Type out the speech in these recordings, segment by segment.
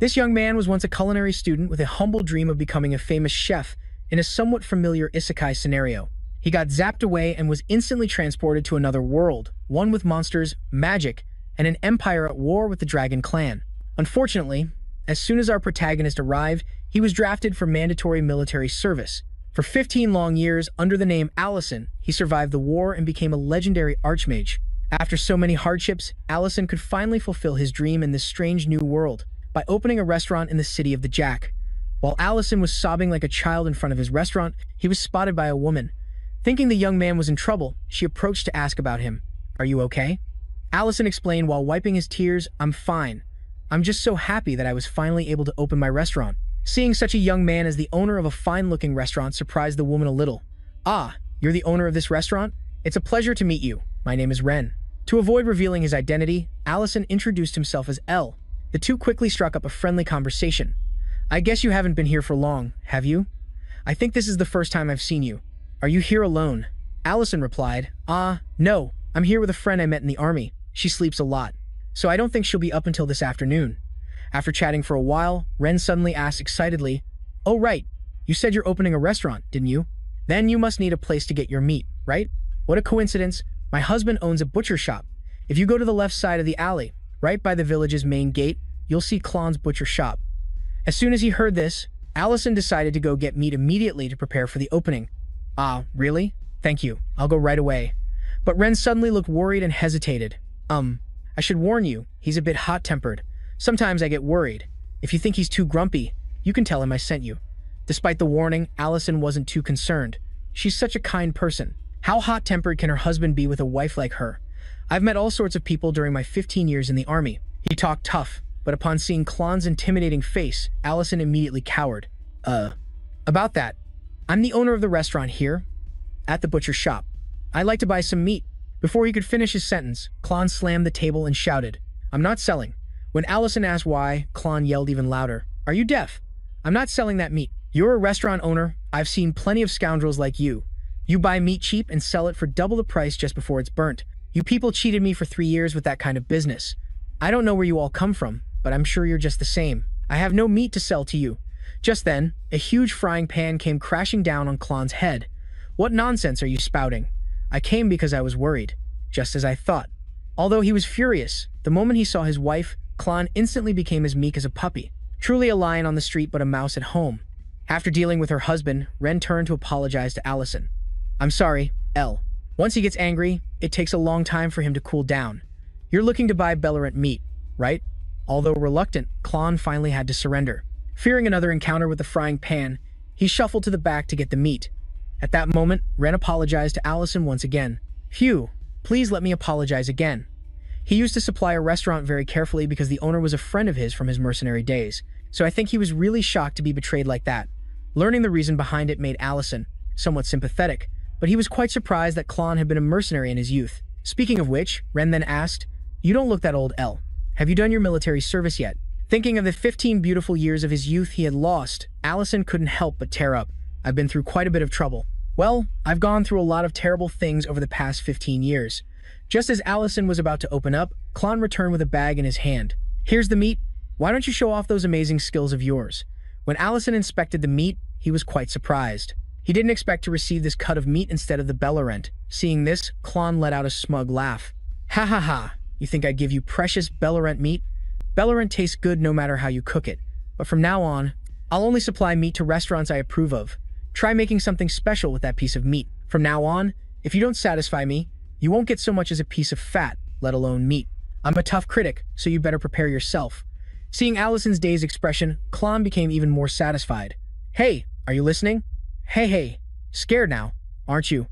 This young man was once a culinary student with a humble dream of becoming a famous chef in a somewhat familiar isekai scenario. He got zapped away and was instantly transported to another world, one with monsters, magic, and an empire at war with the Dragon Clan. Unfortunately, as soon as our protagonist arrived, he was drafted for mandatory military service. For 15 long years, under the name Allison, he survived the war and became a legendary archmage. After so many hardships, Allison could finally fulfill his dream in this strange new world by opening a restaurant in the city of the Jack. While Allison was sobbing like a child in front of his restaurant, he was spotted by a woman. Thinking the young man was in trouble, she approached to ask about him. "Are you okay?" Allison explained while wiping his tears, "I'm fine. I'm just so happy that I was finally able to open my restaurant." Seeing such a young man as the owner of a fine-looking restaurant surprised the woman a little. "Ah, you're the owner of this restaurant? It's a pleasure to meet you. My name is Ren." To avoid revealing his identity, Allison introduced himself as L. The two quickly struck up a friendly conversation. "I guess you haven't been here for long, have you? I think this is the first time I've seen you. Are you here alone?" Allison replied, No. I'm here with a friend I met in the army. She sleeps a lot, so I don't think she'll be up until this afternoon." After chatting for a while, Ren suddenly asked excitedly, "Oh right, you said you're opening a restaurant, didn't you? Then you must need a place to get your meat, right? What a coincidence. My husband owns a butcher shop. If you go to the left side of the alley, right by the village's main gate, you'll see Klon's butcher shop." As soon as he heard this, Allison decided to go get meat immediately to prepare for the opening. "Ah, really? Thank you. I'll go right away." But Ren suddenly looked worried and hesitated. I should warn you, he's a bit hot-tempered. Sometimes I get worried. If you think he's too grumpy, you can tell him I sent you." Despite the warning, Allison wasn't too concerned. She's such a kind person. How hot-tempered can her husband be with a wife like her? I've met all sorts of people during my 15 years in the army. He talked tough, but upon seeing Klon's intimidating face, Allison immediately cowered. About that, I'm the owner of the restaurant here, at the butcher shop. I'd like to buy some meat." Before he could finish his sentence, Klon slammed the table and shouted, "I'm not selling." When Allison asked why, Klon yelled even louder, "Are you deaf? I'm not selling that meat. You're a restaurant owner. I've seen plenty of scoundrels like you. You buy meat cheap and sell it for double the price just before it's burnt. You people cheated me for 3 years with that kind of business. I don't know where you all come from, but I'm sure you're just the same. I have no meat to sell to you." Just then, a huge frying pan came crashing down on Klon's head. "What nonsense are you spouting? I came because I was worried." Just as I thought. Although he was furious, the moment he saw his wife, Klon instantly became as meek as a puppy. Truly a lion on the street but a mouse at home. After dealing with her husband, Ren turned to apologize to Allison. "I'm sorry, L. Once he gets angry, it takes a long time for him to cool down. You're looking to buy Bellerant meat, right?" Although reluctant, Klon finally had to surrender. Fearing another encounter with the frying pan, he shuffled to the back to get the meat. At that moment, Ren apologized to Allison once again. "Phew, please let me apologize again." He used to supply a restaurant very carefully because the owner was a friend of his from his mercenary days, so I think he was really shocked to be betrayed like that. Learning the reason behind it made Allison somewhat sympathetic, but he was quite surprised that Klon had been a mercenary in his youth. Speaking of which, Ren then asked, "You don't look that old, L. Have you done your military service yet?" Thinking of the 15 beautiful years of his youth he had lost, Allison couldn't help but tear up. "I've been through quite a bit of trouble." "Well, I've gone through a lot of terrible things over the past 15 years. Just as Allison was about to open up, Klon returned with a bag in his hand. "Here's the meat. Why don't you show off those amazing skills of yours?" When Allison inspected the meat, he was quite surprised. He didn't expect to receive this cut of meat instead of the Bellerant. Seeing this, Klon let out a smug laugh. "Ha ha ha, you think I'd give you precious Bellerant meat? Bellerant tastes good no matter how you cook it. But from now on, I'll only supply meat to restaurants I approve of. Try making something special with that piece of meat. From now on, if you don't satisfy me, you won't get so much as a piece of fat, let alone meat. I'm a tough critic, so you better prepare yourself." Seeing Allison's dazed expression, Klon became even more satisfied. "Hey, are you listening? Hey, scared now, aren't you?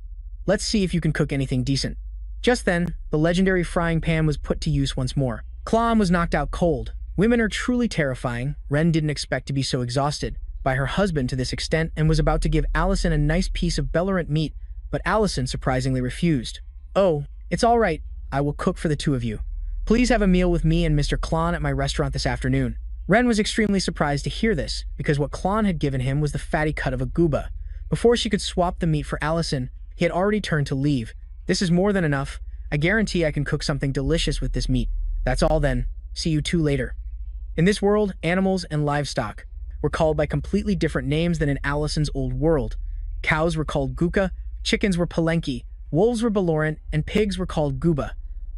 Let's see if you can cook anything decent." Just then, the legendary frying pan was put to use once more. Klon was knocked out cold. Women are truly terrifying. Ren didn't expect to be so exhausted by her husband to this extent and was about to give Allison a nice piece of Bellerant meat, but Allison surprisingly refused. "Oh, it's all right. I will cook for the two of you. Please have a meal with me and Mr. Klon at my restaurant this afternoon." Ren was extremely surprised to hear this, because what Klon had given him was the fatty cut of a gooba. Before she could swap the meat for Allison, he had already turned to leave. "This is more than enough. I guarantee I can cook something delicious with this meat. That's all then. See you two later." In this world, animals and livestock were called by completely different names than in Allison's old world. Cows were called Guka, chickens were Palenki, wolves were Balorant, and pigs were called Guba.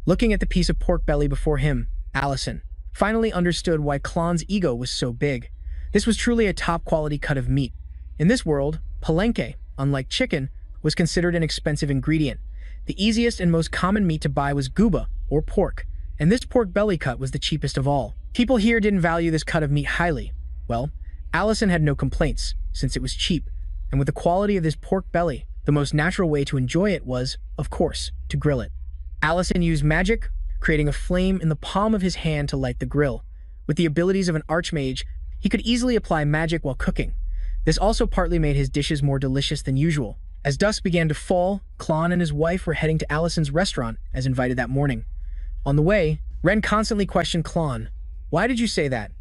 Looking at the piece of pork belly before him, Allison finally understood why Klon's ego was so big. This was truly a top-quality cut of meat. In this world, Palenque, unlike chicken, was considered an expensive ingredient. The easiest and most common meat to buy was Guba, or pork, and this pork belly cut was the cheapest of all. People here didn't value this cut of meat highly. Well, Allison had no complaints, since it was cheap, and with the quality of this pork belly, the most natural way to enjoy it was, of course, to grill it. Allison used magic, creating a flame in the palm of his hand to light the grill. With the abilities of an archmage, he could easily apply magic while cooking. This also partly made his dishes more delicious than usual. As dusk began to fall, Klon and his wife were heading to Allison's restaurant, as invited that morning. On the way, Ren constantly questioned Klon. "Why did you say that?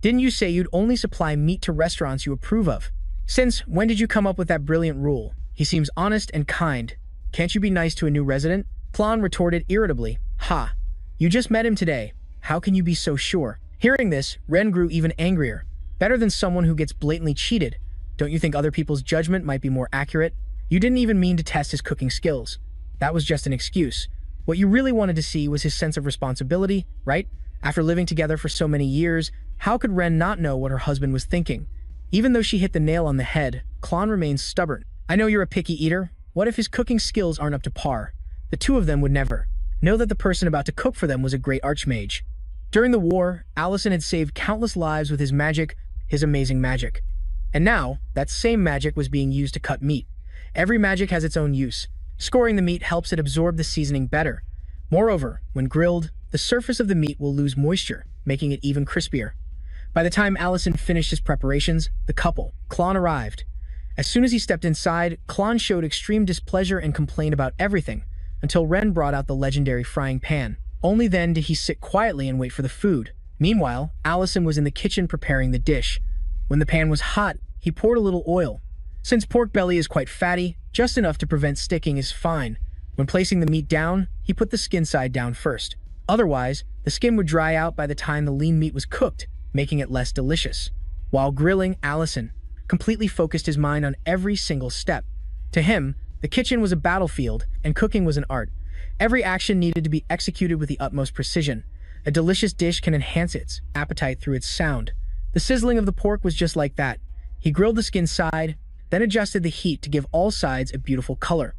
Didn't you say you'd only supply meat to restaurants you approve of? Since when did you come up with that brilliant rule? He seems honest and kind. Can't you be nice to a new resident?" Klon retorted irritably. "Ha! You just met him today. How can you be so sure?" Hearing this, Ren grew even angrier. Better than someone who gets blatantly cheated. Don't you think other people's judgment might be more accurate? You didn't even mean to test his cooking skills. That was just an excuse. What you really wanted to see was his sense of responsibility, right? After living together for so many years, how could Ren not know what her husband was thinking? Even though she hit the nail on the head, Klon remains stubborn. "I know you're a picky eater. What if his cooking skills aren't up to par?" The two of them would never know that the person about to cook for them was a great archmage. During the war, Allison had saved countless lives with his magic, his amazing magic. And now, that same magic was being used to cut meat. Every magic has its own use. Scoring the meat helps it absorb the seasoning better. Moreover, when grilled, the surface of the meat will lose moisture, making it even crispier. By the time Allison finished his preparations, the couple, Klon, arrived. As soon as he stepped inside, Klon showed extreme displeasure and complained about everything, until Ren brought out the legendary frying pan. Only then did he sit quietly and wait for the food. Meanwhile, Allison was in the kitchen preparing the dish. When the pan was hot, he poured a little oil. Since pork belly is quite fatty, just enough to prevent sticking is fine. When placing the meat down, he put the skin side down first. Otherwise, the skin would dry out by the time the lean meat was cooked, making it less delicious. While grilling, Allison completely focused his mind on every single step. To him, the kitchen was a battlefield, and cooking was an art. Every action needed to be executed with the utmost precision. A delicious dish can enhance its appetite through its sound. The sizzling of the pork was just like that. He grilled the skin side, then adjusted the heat to give all sides a beautiful color.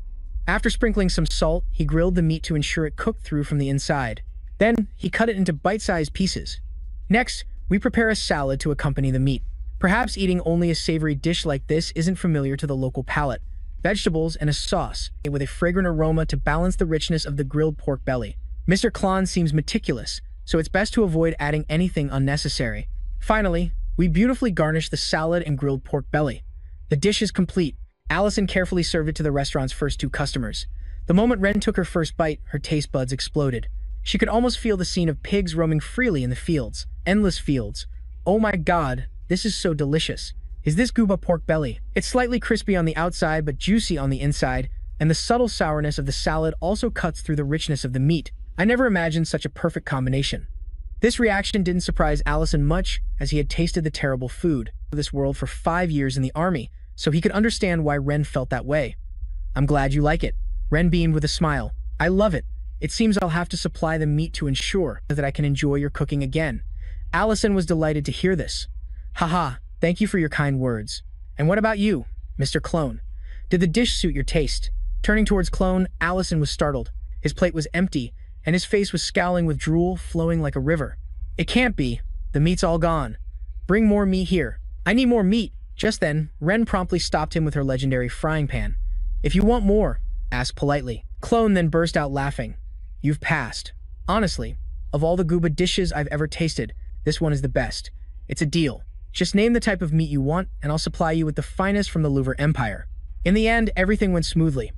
After sprinkling some salt, he grilled the meat to ensure it cooked through from the inside. Then, he cut it into bite-sized pieces. Next, we prepare a salad to accompany the meat. Perhaps eating only a savory dish like this isn't familiar to the local palate. Vegetables and a sauce, with a fragrant aroma to balance the richness of the grilled pork belly. Mr. Klon seems meticulous, so it's best to avoid adding anything unnecessary. Finally, we beautifully garnish the salad and grilled pork belly. The dish is complete. Allison carefully served it to the restaurant's first two customers. The moment Ren took her first bite, her taste buds exploded. She could almost feel the scene of pigs roaming freely in the fields. Endless fields. "Oh my god, this is so delicious. Is this Guba pork belly? It's slightly crispy on the outside but juicy on the inside, and the subtle sourness of the salad also cuts through the richness of the meat. I never imagined such a perfect combination." This reaction didn't surprise Allison much, as he had tasted the terrible food of this world for 5 years in the army, so he could understand why Ren felt that way. "I'm glad you like it." Ren beamed with a smile. "I love it. It seems I'll have to supply the meat to ensure that I can enjoy your cooking again." Allison was delighted to hear this. "Haha, thank you for your kind words. And what about you, Mr. Clone? Did the dish suit your taste?" Turning towards Clone, Allison was startled. His plate was empty, and his face was scowling with drool flowing like a river. "It can't be. The meat's all gone. Bring more meat here. I need more meat." Just then, Ren promptly stopped him with her legendary frying pan. "If you want more, ask politely." Clone then burst out laughing. "You've passed. Honestly, of all the Gooba dishes I've ever tasted, this one is the best. It's a deal. Just name the type of meat you want, and I'll supply you with the finest from the Louvre Empire." In the end, everything went smoothly.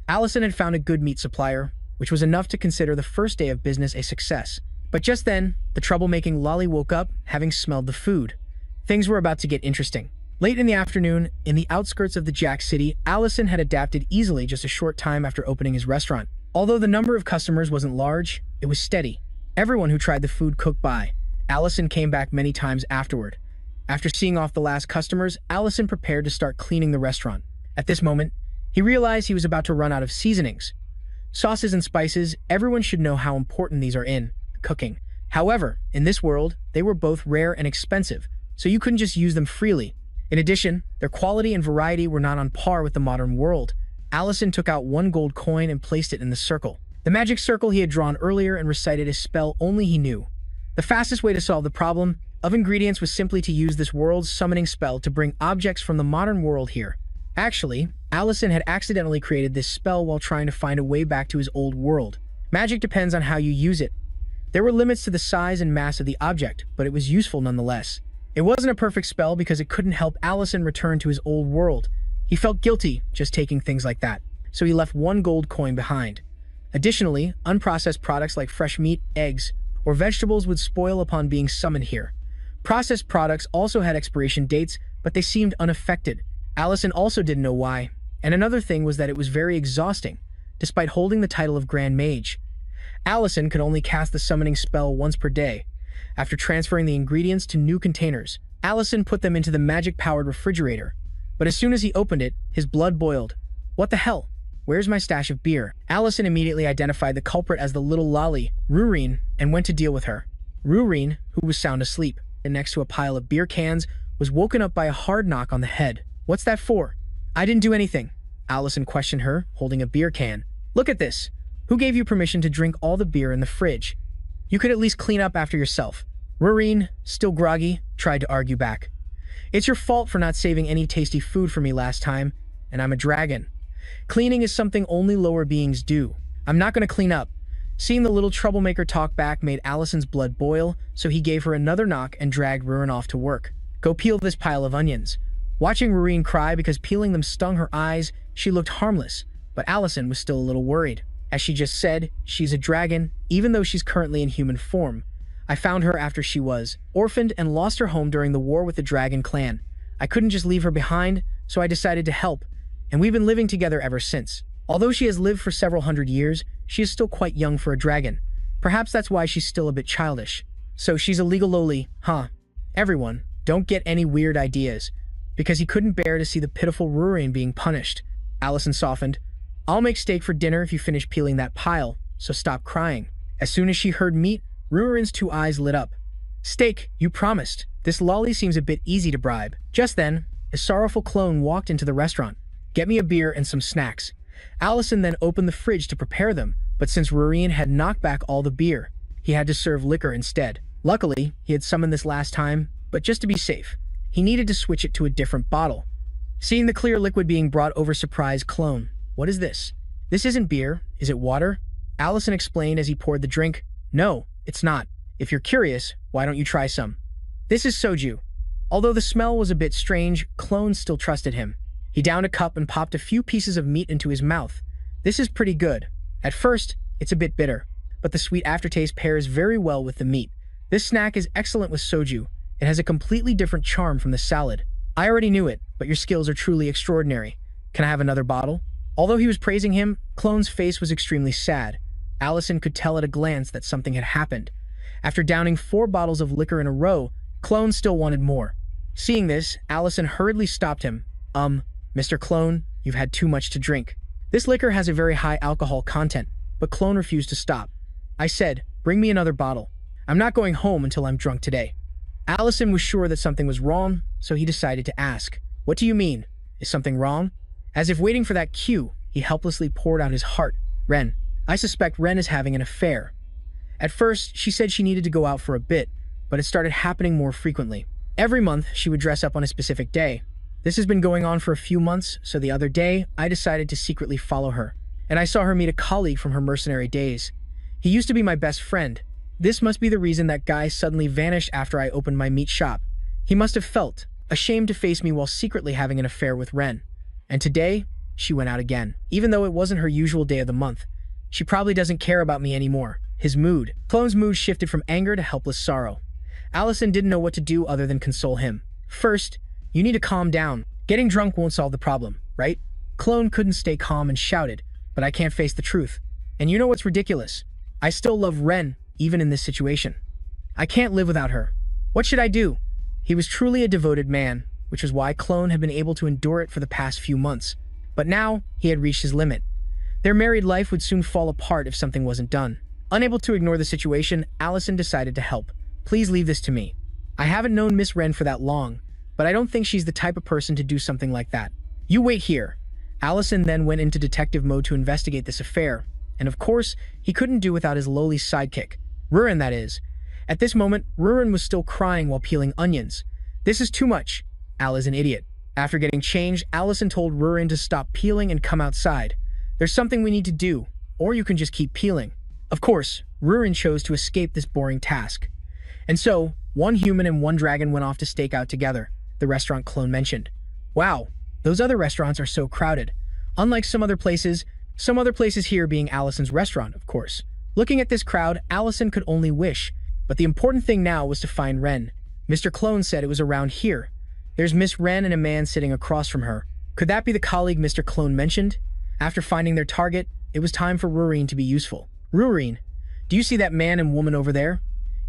Allison had found a good meat supplier, which was enough to consider the first day of business a success. But just then, the troublemaking Lolly woke up, having smelled the food. Things were about to get interesting. Late in the afternoon, in the outskirts of the Jack City, Allison had adapted easily just a short time after opening his restaurant. Although the number of customers wasn't large, it was steady. Everyone who tried the food cooked by Allison came back many times afterward. After seeing off the last customers, Allison prepared to start cleaning the restaurant. At this moment, he realized he was about to run out of seasonings. Sauces and spices, everyone should know how important these are in cooking. However, in this world, they were both rare and expensive, so you couldn't just use them freely. In addition, their quality and variety were not on par with the modern world. Allison took out one gold coin and placed it in the circle. The magic circle he had drawn earlier and recited a spell only he knew. The fastest way to solve the problem of ingredients was simply to use this world's summoning spell to bring objects from the modern world here. Actually, Allison had accidentally created this spell while trying to find a way back to his old world. Magic depends on how you use it. There were limits to the size and mass of the object, but it was useful nonetheless. It wasn't a perfect spell because it couldn't help Allison return to his old world. He felt guilty just taking things like that, so he left one gold coin behind. Additionally, unprocessed products like fresh meat, eggs, or vegetables would spoil upon being summoned here. Processed products also had expiration dates, but they seemed unaffected. Allison also didn't know why. And another thing was that it was very exhausting, despite holding the title of Grand Mage. Allison could only cast the summoning spell once per day. After transferring the ingredients to new containers, Allison put them into the magic-powered refrigerator. But as soon as he opened it, his blood boiled. What the hell? Where's my stash of beer? Allison immediately identified the culprit as the little lolly, Rurine, and went to deal with her. Rurine, who was sound asleep, and next to a pile of beer cans, was woken up by a hard knock on the head. What's that for? I didn't do anything. Allison questioned her, holding a beer can. Look at this. Who gave you permission to drink all the beer in the fridge? You could at least clean up after yourself. Rurine, still groggy, tried to argue back. It's your fault for not saving any tasty food for me last time, and I'm a dragon. Cleaning is something only lower beings do. I'm not going to clean up. Seeing the little troublemaker talk back made Allison's blood boil, so he gave her another knock and dragged Rurine off to work. Go peel this pile of onions. Watching Rurine cry because peeling them stung her eyes, she looked harmless, but Allison was still a little worried. As she just said, she's a dragon, even though she's currently in human form. I found her after she was orphaned and lost her home during the war with the dragon clan. I couldn't just leave her behind, so I decided to help, and we've been living together ever since. Although she has lived for several hundred years, she is still quite young for a dragon. Perhaps that's why she's still a bit childish. So she's a legal loli, huh? Everyone, don't get any weird ideas, because he couldn't bear to see the pitiful Rurine being punished. Allison softened. I'll make steak for dinner if you finish peeling that pile, so stop crying. As soon as she heard meat, Rurine's two eyes lit up. Steak, you promised. This lolly seems a bit easy to bribe. Just then, a sorrowful clone walked into the restaurant. Get me a beer and some snacks. Allison then opened the fridge to prepare them, but since Rurine had knocked back all the beer, he had to serve liquor instead. Luckily, he had summoned this last time, but just to be safe, he needed to switch it to a different bottle. Seeing the clear liquid being brought over, surprised clone. What is this? This isn't beer. Is it water? Allison explained as he poured the drink. No, it's not. If you're curious, why don't you try some? This is soju. Although the smell was a bit strange, clone still trusted him. He downed a cup and popped a few pieces of meat into his mouth. This is pretty good. At first, it's a bit bitter, but the sweet aftertaste pairs very well with the meat. This snack is excellent with soju. It has a completely different charm from the salad. I already knew it, but your skills are truly extraordinary. Can I have another bottle? Although he was praising him, Clone's face was extremely sad. Allison could tell at a glance that something had happened. After downing 4 bottles of liquor in a row, Clone still wanted more. Seeing this, Allison hurriedly stopped him. Mr. Clone, you've had too much to drink. This liquor has a very high alcohol content, but Clone refused to stop. I said, bring me another bottle. I'm not going home until I'm drunk today. Allison was sure that something was wrong, so he decided to ask, what do you mean? Is something wrong? As if waiting for that cue, he helplessly poured out his heart. Ren. I suspect Ren is having an affair. At first, she said she needed to go out for a bit, but it started happening more frequently. Every month, she would dress up on a specific day. This has been going on for a few months, so the other day, I decided to secretly follow her. And I saw her meet a colleague from her mercenary days. He used to be my best friend. This must be the reason that guy suddenly vanished after I opened my meat shop. He must have felt ashamed to face me while secretly having an affair with Ren. And today, she went out again. Even though it wasn't her usual day of the month, she probably doesn't care about me anymore. Clone's mood shifted from anger to helpless sorrow. Allison didn't know what to do other than console him. First, you need to calm down. Getting drunk won't solve the problem, right? Clone couldn't stay calm and shouted, but I can't face the truth. And you know what's ridiculous? I still love Ren, even in this situation. I can't live without her. What should I do? He was truly a devoted man, which was why Clone had been able to endure it for the past few months. But now, he had reached his limit. Their married life would soon fall apart if something wasn't done. Unable to ignore the situation, Allison decided to help. Please leave this to me. I haven't known Miss Wren for that long, but I don't think she's the type of person to do something like that. You wait here. Allison then went into detective mode to investigate this affair, and of course, he couldn't do without his lowly sidekick. Rurin, that is. At this moment, Rurin was still crying while peeling onions. This is too much. Al is an idiot. After getting changed, Allison told Rurin to stop peeling and come outside. There's something we need to do, or you can just keep peeling. Of course, Rurin chose to escape this boring task. And so, one human and one dragon went off to stake out together, the restaurant Clone mentioned. Wow, those other restaurants are so crowded. Unlike some other places here being Allison's restaurant, of course. Looking at this crowd, Allison could only wish, but the important thing now was to find Wren. Mr. Clone said it was around here. There's Miss Wren and a man sitting across from her. Could that be the colleague Mr. Clone mentioned? After finding their target, it was time for Rurin to be useful. Rurin, do you see that man and woman over there?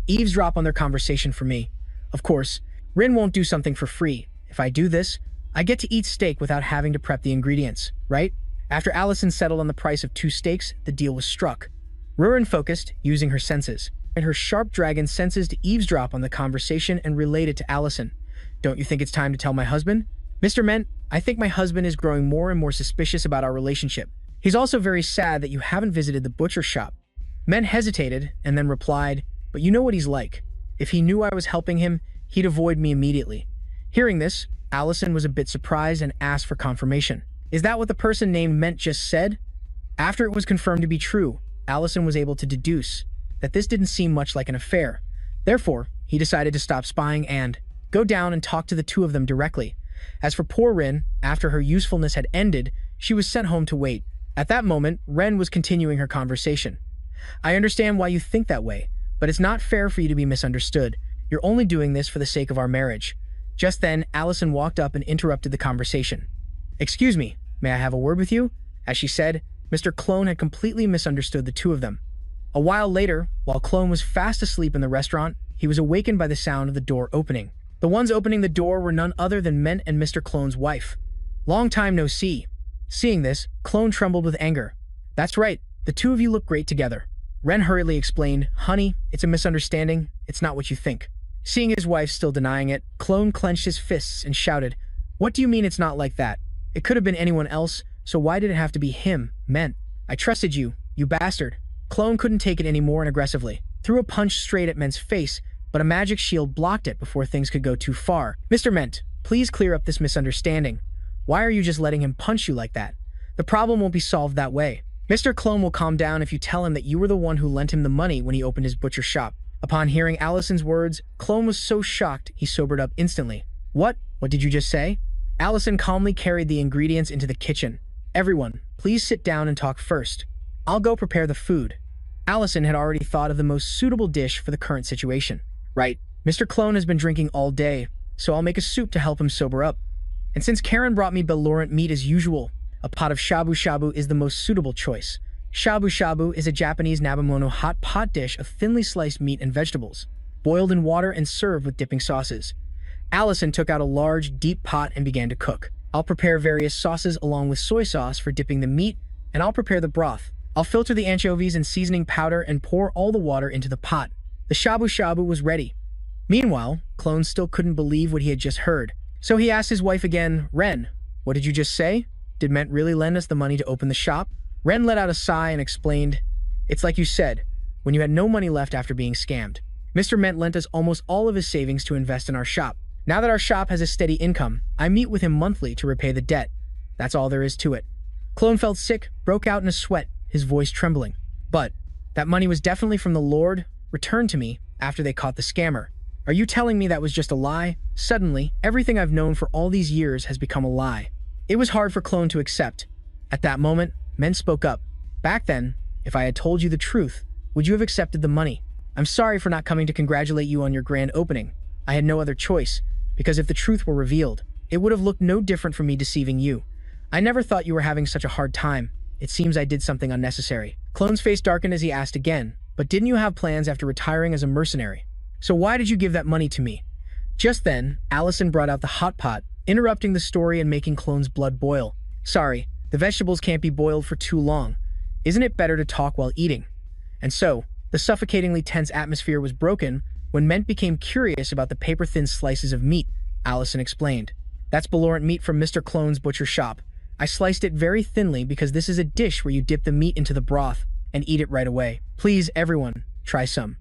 Eavesdrop on their conversation for me. Of course, Rin won't do something for free. If I do this, I get to eat steak without having to prep the ingredients, right? After Allison settled on the price of 2 steaks, the deal was struck. Rurin focused, using her senses, and her sharp dragon senses to eavesdrop on the conversation and relate it to Allison. Don't you think it's time to tell my husband? Mr. Ment, I think my husband is growing more and more suspicious about our relationship. He's also very sad that you haven't visited the butcher shop. Ment hesitated and then replied, but you know what he's like. If he knew I was helping him, he'd avoid me immediately. Hearing this, Allison was a bit surprised and asked for confirmation. Is that what the person named Ment just said? After it was confirmed to be true, Allison was able to deduce that this didn't seem much like an affair. Therefore, he decided to stop spying and go down and talk to the two of them directly. As for poor Rin, after her usefulness had ended, she was sent home to wait. At that moment, Ren was continuing her conversation. I understand why you think that way, but it's not fair for you to be misunderstood. You're only doing this for the sake of our marriage. Just then, Allison walked up and interrupted the conversation. Excuse me, may I have a word with you? As she said, Mr. Clone had completely misunderstood the two of them. A while later, while Clone was fast asleep in the restaurant, he was awakened by the sound of the door opening. The ones opening the door were none other than Ment and Mr. Clone's wife. Long time no see. Seeing this, Clone trembled with anger. That's right, the two of you look great together. Ren hurriedly explained, honey, it's a misunderstanding, it's not what you think. Seeing his wife still denying it, Clone clenched his fists and shouted, what do you mean it's not like that? It could have been anyone else, so why did it have to be him, Ment? I trusted you, you bastard. Clone couldn't take it anymore and aggressively threw a punch straight at Ment's face, but a magic shield blocked it before things could go too far. Mr. Ment, please clear up this misunderstanding. Why are you just letting him punch you like that? The problem won't be solved that way. Mr. Clone will calm down if you tell him that you were the one who lent him the money when he opened his butcher shop. Upon hearing Allison's words, Clone was so shocked he sobered up instantly. What? What did you just say? Allison calmly carried the ingredients into the kitchen. Everyone, please sit down and talk first. I'll go prepare the food. Allison had already thought of the most suitable dish for the current situation. Right, Mr. Clone has been drinking all day, so I'll make a soup to help him sober up. And since Karen brought me belligerent meat as usual, a pot of shabu shabu is the most suitable choice. Shabu shabu is a Japanese nabemono hot pot dish of thinly sliced meat and vegetables, boiled in water and served with dipping sauces. Allison took out a large, deep pot and began to cook. I'll prepare various sauces along with soy sauce for dipping the meat, and I'll prepare the broth. I'll filter the anchovies and seasoning powder and pour all the water into the pot. The shabu shabu was ready. Meanwhile, Clone still couldn't believe what he had just heard. So he asked his wife again, Ren, what did you just say? Did Ment really lend us the money to open the shop? Ren let out a sigh and explained, it's like you said, when you had no money left after being scammed. Mr. Ment lent us almost all of his savings to invest in our shop. Now that our shop has a steady income, I meet with him monthly to repay the debt. That's all there is to it. Clone felt sick, broke out in a sweat, his voice trembling. But that money was definitely from the Lord, returned to me after they caught the scammer. Are you telling me that was just a lie? Suddenly, everything I've known for all these years has become a lie. It was hard for Clone to accept. At that moment, Men spoke up. Back then, if I had told you the truth, would you have accepted the money? I'm sorry for not coming to congratulate you on your grand opening. I had no other choice, because if the truth were revealed, it would have looked no different from me deceiving you. I never thought you were having such a hard time. It seems I did something unnecessary. Clone's face darkened as he asked again, but didn't you have plans after retiring as a mercenary? So why did you give that money to me? Just then, Allison brought out the hot pot, interrupting the story and making Clone's blood boil. Sorry, the vegetables can't be boiled for too long. Isn't it better to talk while eating? And so, the suffocatingly tense atmosphere was broken when Ment became curious about the paper-thin slices of meat. Allison explained. That's Belorant meat from Mr. Clone's butcher shop. I sliced it very thinly because this is a dish where you dip the meat into the broth and eat it right away. Please, everyone, try some.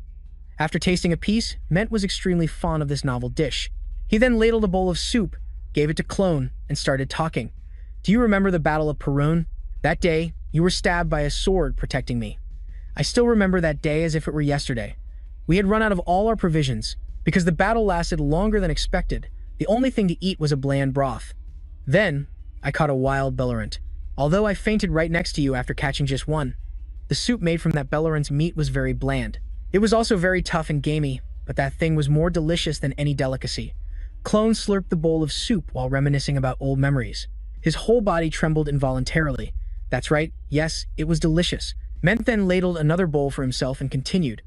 After tasting a piece, Ment was extremely fond of this novel dish. He then ladled a bowl of soup, gave it to Clone, and started talking. Do you remember the Battle of Perun? That day, you were stabbed by a sword protecting me. I still remember that day as if it were yesterday. We had run out of all our provisions. Because the battle lasted longer than expected, the only thing to eat was a bland broth. Then, I caught a wild Belorant, although I fainted right next to you after catching just one. The soup made from that Belorant's meat was very bland. It was also very tough and gamey, but that thing was more delicious than any delicacy. Clone slurped the bowl of soup while reminiscing about old memories. His whole body trembled involuntarily. That's right, yes, it was delicious. Ment then ladled another bowl for himself and continued.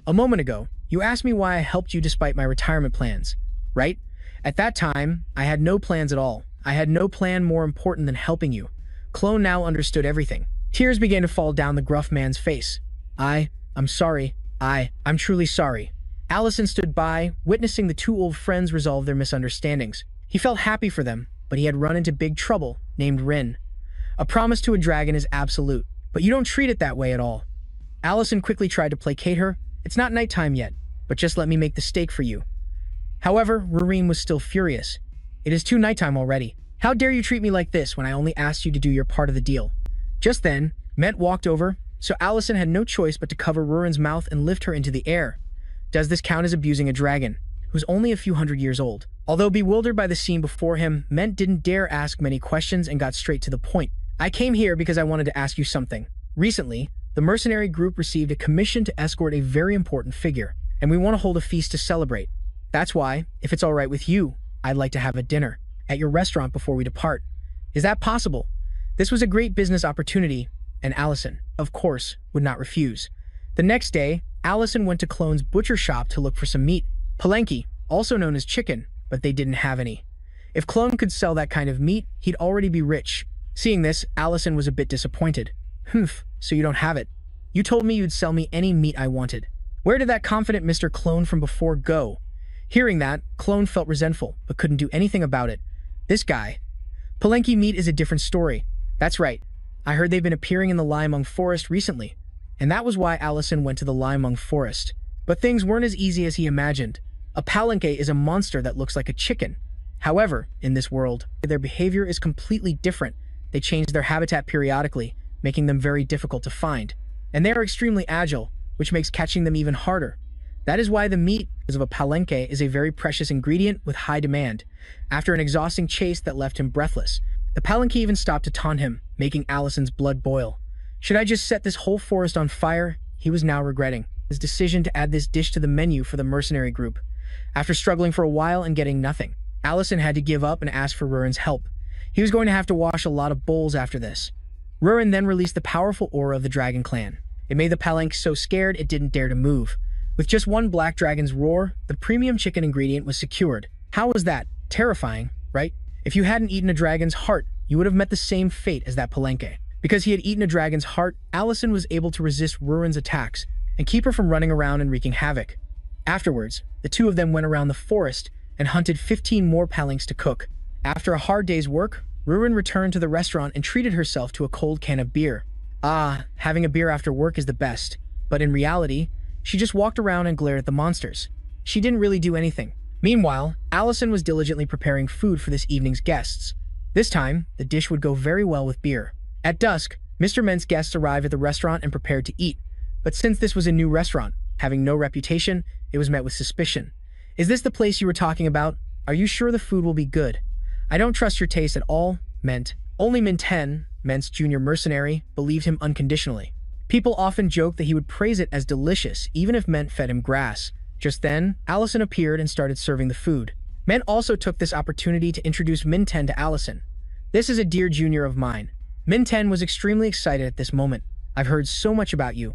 A moment ago, you asked me why I helped you despite my retirement plans, right? At that time, I had no plans at all. I had no plan more important than helping you. Clone now understood everything. Tears began to fall down the gruff man's face. I'm sorry. I'm truly sorry. Allison stood by, witnessing the two old friends resolve their misunderstandings. He felt happy for them, but he had run into big trouble, named Rin. A promise to a dragon is absolute, but you don't treat it that way at all. Allison quickly tried to placate her. It's not nighttime yet, but just let me make the steak for you. However, Rureen was still furious. It is too nighttime already. How dare you treat me like this when I only asked you to do your part of the deal? Just then, Ment walked over, so Allison had no choice but to cover Rurin's mouth and lift her into the air. Does this count as abusing a dragon, who's only a few hundred years old? Although bewildered by the scene before him, Ment didn't dare ask many questions and got straight to the point. I came here because I wanted to ask you something. Recently, the mercenary group received a commission to escort a very important figure, and we want to hold a feast to celebrate. That's why, if it's all right with you, I'd like to have a dinner at your restaurant before we depart. Is that possible? This was a great business opportunity, and Allison, of course, would not refuse. The next day, Allison went to Clone's butcher shop to look for some meat, palenque, also known as chicken, but they didn't have any. If Clone could sell that kind of meat, he'd already be rich. Seeing this, Allison was a bit disappointed. Humph, so you don't have it. You told me you'd sell me any meat I wanted. Where did that confident Mr. Clone from before go? Hearing that, Clone felt resentful, but couldn't do anything about it. This guy. Palenque meat is a different story. That's right. I heard they've been appearing in the Limung Forest recently, and that was why Allison went to the Limung Forest. But things weren't as easy as he imagined. A palenque is a monster that looks like a chicken. However, in this world, their behavior is completely different. They change their habitat periodically, making them very difficult to find. And they are extremely agile, which makes catching them even harder. That is why the meat of a palenque is a very precious ingredient with high demand. After an exhausting chase that left him breathless, the palenque even stopped to taunt him, making Allison's blood boil. Should I just set this whole forest on fire? He was now regretting his decision to add this dish to the menu for the mercenary group. After struggling for a while and getting nothing, Allison had to give up and ask for Rurin's help. He was going to have to wash a lot of bowls after this. Rurin then released the powerful aura of the dragon clan. It made the palenque so scared it didn't dare to move. With just one black dragon's roar, the premium chicken ingredient was secured. How was that? Terrifying, right? If you hadn't eaten a dragon's heart, you would have met the same fate as that palenque. Because he had eaten a dragon's heart, Allison was able to resist Rurin's attacks and keep her from running around and wreaking havoc. Afterwards, the two of them went around the forest and hunted 15 more palenques to cook. After a hard day's work, Rurin returned to the restaurant and treated herself to a cold can of beer. Having a beer after work is the best. But in reality, she just walked around and glared at the monsters. She didn't really do anything. Meanwhile, Allison was diligently preparing food for this evening's guests. This time, the dish would go very well with beer. At dusk, Mr. Ment's guests arrived at the restaurant and prepared to eat. But since this was a new restaurant, having no reputation, it was met with suspicion. Is this the place you were talking about? Are you sure the food will be good? I don't trust your taste at all, Ment. Only Minten, Ment's junior mercenary, believed him unconditionally. People often joke that he would praise it as delicious even if Ment fed him grass. Just then, Allison appeared and started serving the food. Ment also took this opportunity to introduce Minten to Allison. This is a dear junior of mine. Minten was extremely excited at this moment. I've heard so much about you.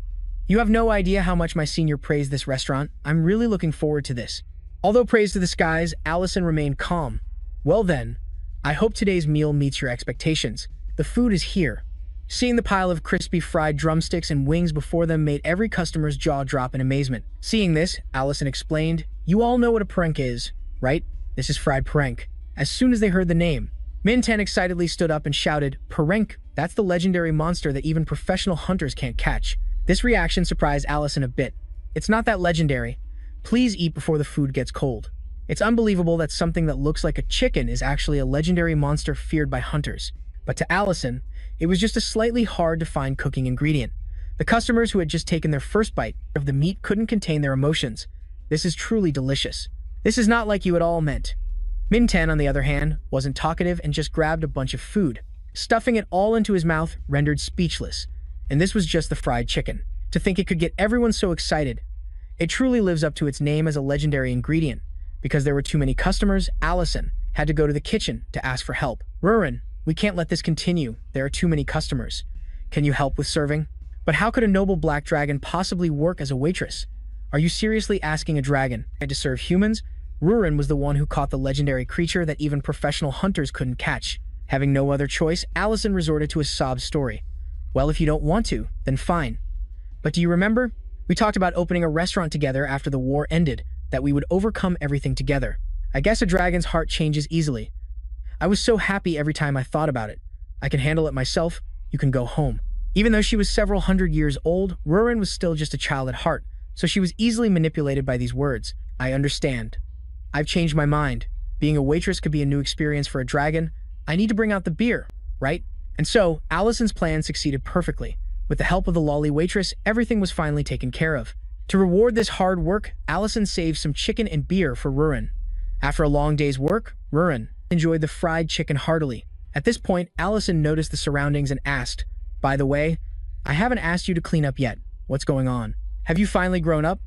You have no idea how much my senior praised this restaurant. I'm really looking forward to this. Although praise to the skies, Allison remained calm. Well then, I hope today's meal meets your expectations. The food is here. Seeing the pile of crispy fried drumsticks and wings before them made every customer's jaw drop in amazement. Seeing this, Allison explained, "You all know what a prank is, right? This is fried prank." As soon as they heard the name, Minten excitedly stood up and shouted, "Parenk, that's the legendary monster that even professional hunters can't catch." This reaction surprised Allison a bit. "It's not that legendary. Please eat before the food gets cold." It's unbelievable that something that looks like a chicken is actually a legendary monster feared by hunters. But to Allison, it was just a slightly hard-to-find cooking ingredient. The customers who had just taken their first bite of the meat couldn't contain their emotions. "This is truly delicious. This is not like you at all meant." Minten, on the other hand, wasn't talkative and just grabbed a bunch of food. Stuffing it all into his mouth rendered speechless. And this was just the fried chicken. To think it could get everyone so excited. It truly lives up to its name as a legendary ingredient. Because there were too many customers, Allison had to go to the kitchen to ask for help. "Ruren, we can't let this continue. There are too many customers. Can you help with serving?" But how could a noble black dragon possibly work as a waitress? Are you seriously asking a dragon to serve humans? Ruren was the one who caught the legendary creature that even professional hunters couldn't catch. Having no other choice, Allison resorted to a sob story. "Well, if you don't want to, then fine. But do you remember? We talked about opening a restaurant together after the war ended, that we would overcome everything together. I guess a dragon's heart changes easily. I was so happy every time I thought about it. I can handle it myself. You can go home." Even though she was several hundred years old, Ruren was still just a child at heart, so she was easily manipulated by these words. "I understand. I've changed my mind. Being a waitress could be a new experience for a dragon. I need to bring out the beer, right?" And so, Allison's plan succeeded perfectly. With the help of the lolly waitress, everything was finally taken care of. To reward this hard work, Allison saved some chicken and beer for Ruren. After a long day's work, Ruren enjoyed the fried chicken heartily. At this point, Allison noticed the surroundings and asked, "By the way, I haven't asked you to clean up yet. What's going on? Have you finally grown up?"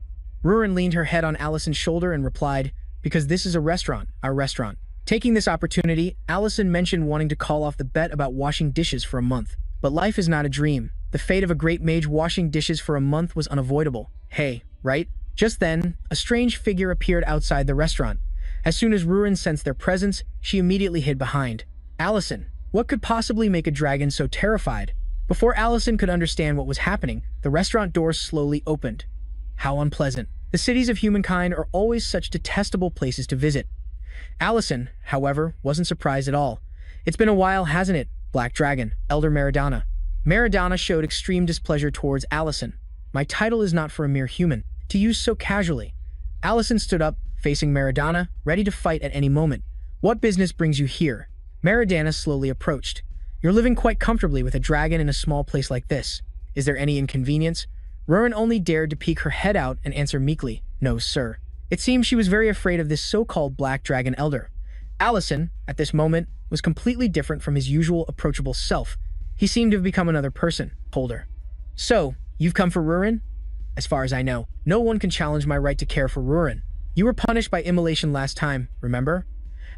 Ruren leaned her head on Allison's shoulder and replied, "Because this is a restaurant, our restaurant." Taking this opportunity, Allison mentioned wanting to call off the bet about washing dishes for a month. But life is not a dream. The fate of a great mage washing dishes for a month was unavoidable. Hey, right? Just then, a strange figure appeared outside the restaurant. As soon as Ruren sensed their presence, she immediately hid behind. "Allison, what could possibly make a dragon so terrified?" Before Allison could understand what was happening, the restaurant doors slowly opened. How unpleasant. The cities of humankind are always such detestable places to visit. Allison, however, wasn't surprised at all. "It's been a while, hasn't it, Black Dragon, Elder Meridana?" Meridana showed extreme displeasure towards Allison. "My title is not for a mere human to use so casually." Allison stood up, facing Meridana, ready to fight at any moment. "What business brings you here?" Meridana slowly approached. "You're living quite comfortably with a dragon in a small place like this. Is there any inconvenience?" Ruren only dared to peek her head out and answer meekly, "No, sir." It seemed she was very afraid of this so-called Black Dragon Elder. Allison, at this moment, was completely different from his usual approachable self. He seemed to have become another person. Told her, "So, you've come for Ruren?" "As far as I know, no one can challenge my right to care for Ruren. You were punished by immolation last time, remember?"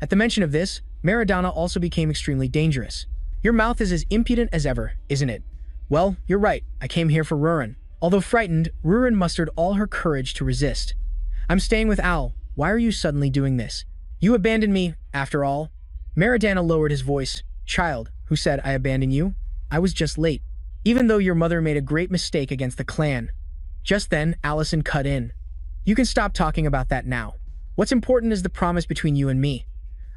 At the mention of this, Meridana also became extremely dangerous. "Your mouth is as impudent as ever, isn't it?" "Well, you're right. I came here for Ruren." Although frightened, Ruren mustered all her courage to resist. "I'm staying with Al. Why are you suddenly doing this? You abandoned me, after all." Meridana lowered his voice. "Child, who said I abandoned you? I was just late. Even though your mother made a great mistake against the clan." Just then, Allison cut in. "You can stop talking about that now. What's important is the promise between you and me.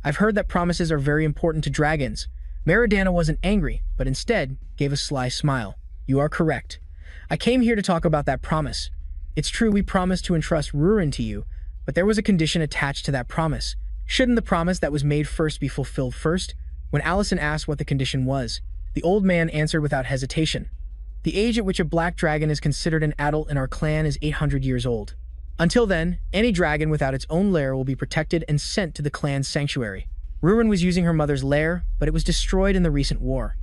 I've heard that promises are very important to dragons." Meridana wasn't angry, but instead gave a sly smile. "You are correct. I came here to talk about that promise. It's true we promised to entrust Ruren to you, but there was a condition attached to that promise. Shouldn't the promise that was made first be fulfilled first?" When Allison asked what the condition was, the old man answered without hesitation. "The age at which a black dragon is considered an adult in our clan is 800 years old. Until then, any dragon without its own lair will be protected and sent to the clan's sanctuary. Ruren was using her mother's lair, but it was destroyed in the recent war.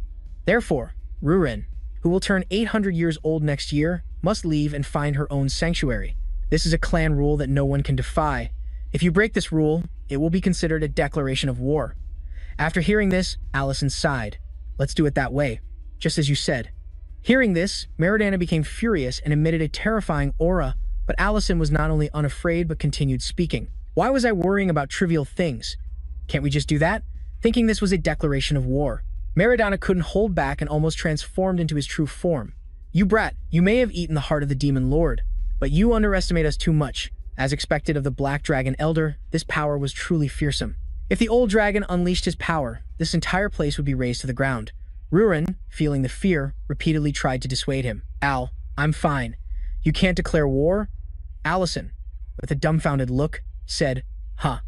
Therefore, Ruren, who will turn 800 years old next year, must leave and find her own sanctuary. This is a clan rule that no one can defy. If you break this rule, it will be considered a declaration of war." After hearing this, Allison sighed. "Let's do it that way, just as you said." Hearing this, Meridana became furious and emitted a terrifying aura, but Allison was not only unafraid but continued speaking. Why was I worrying about trivial things? Can't we just do that? Thinking this was a declaration of war. Meridana couldn't hold back and almost transformed into his true form. You brat, you may have eaten the heart of the demon lord, but you underestimate us too much. As expected of the Black Dragon Elder, this power was truly fearsome. If the old dragon unleashed his power, this entire place would be razed to the ground. Rurin, feeling the fear, repeatedly tried to dissuade him. Al, I'm fine. You can't declare war? Allison, with a dumbfounded look, said, Huh.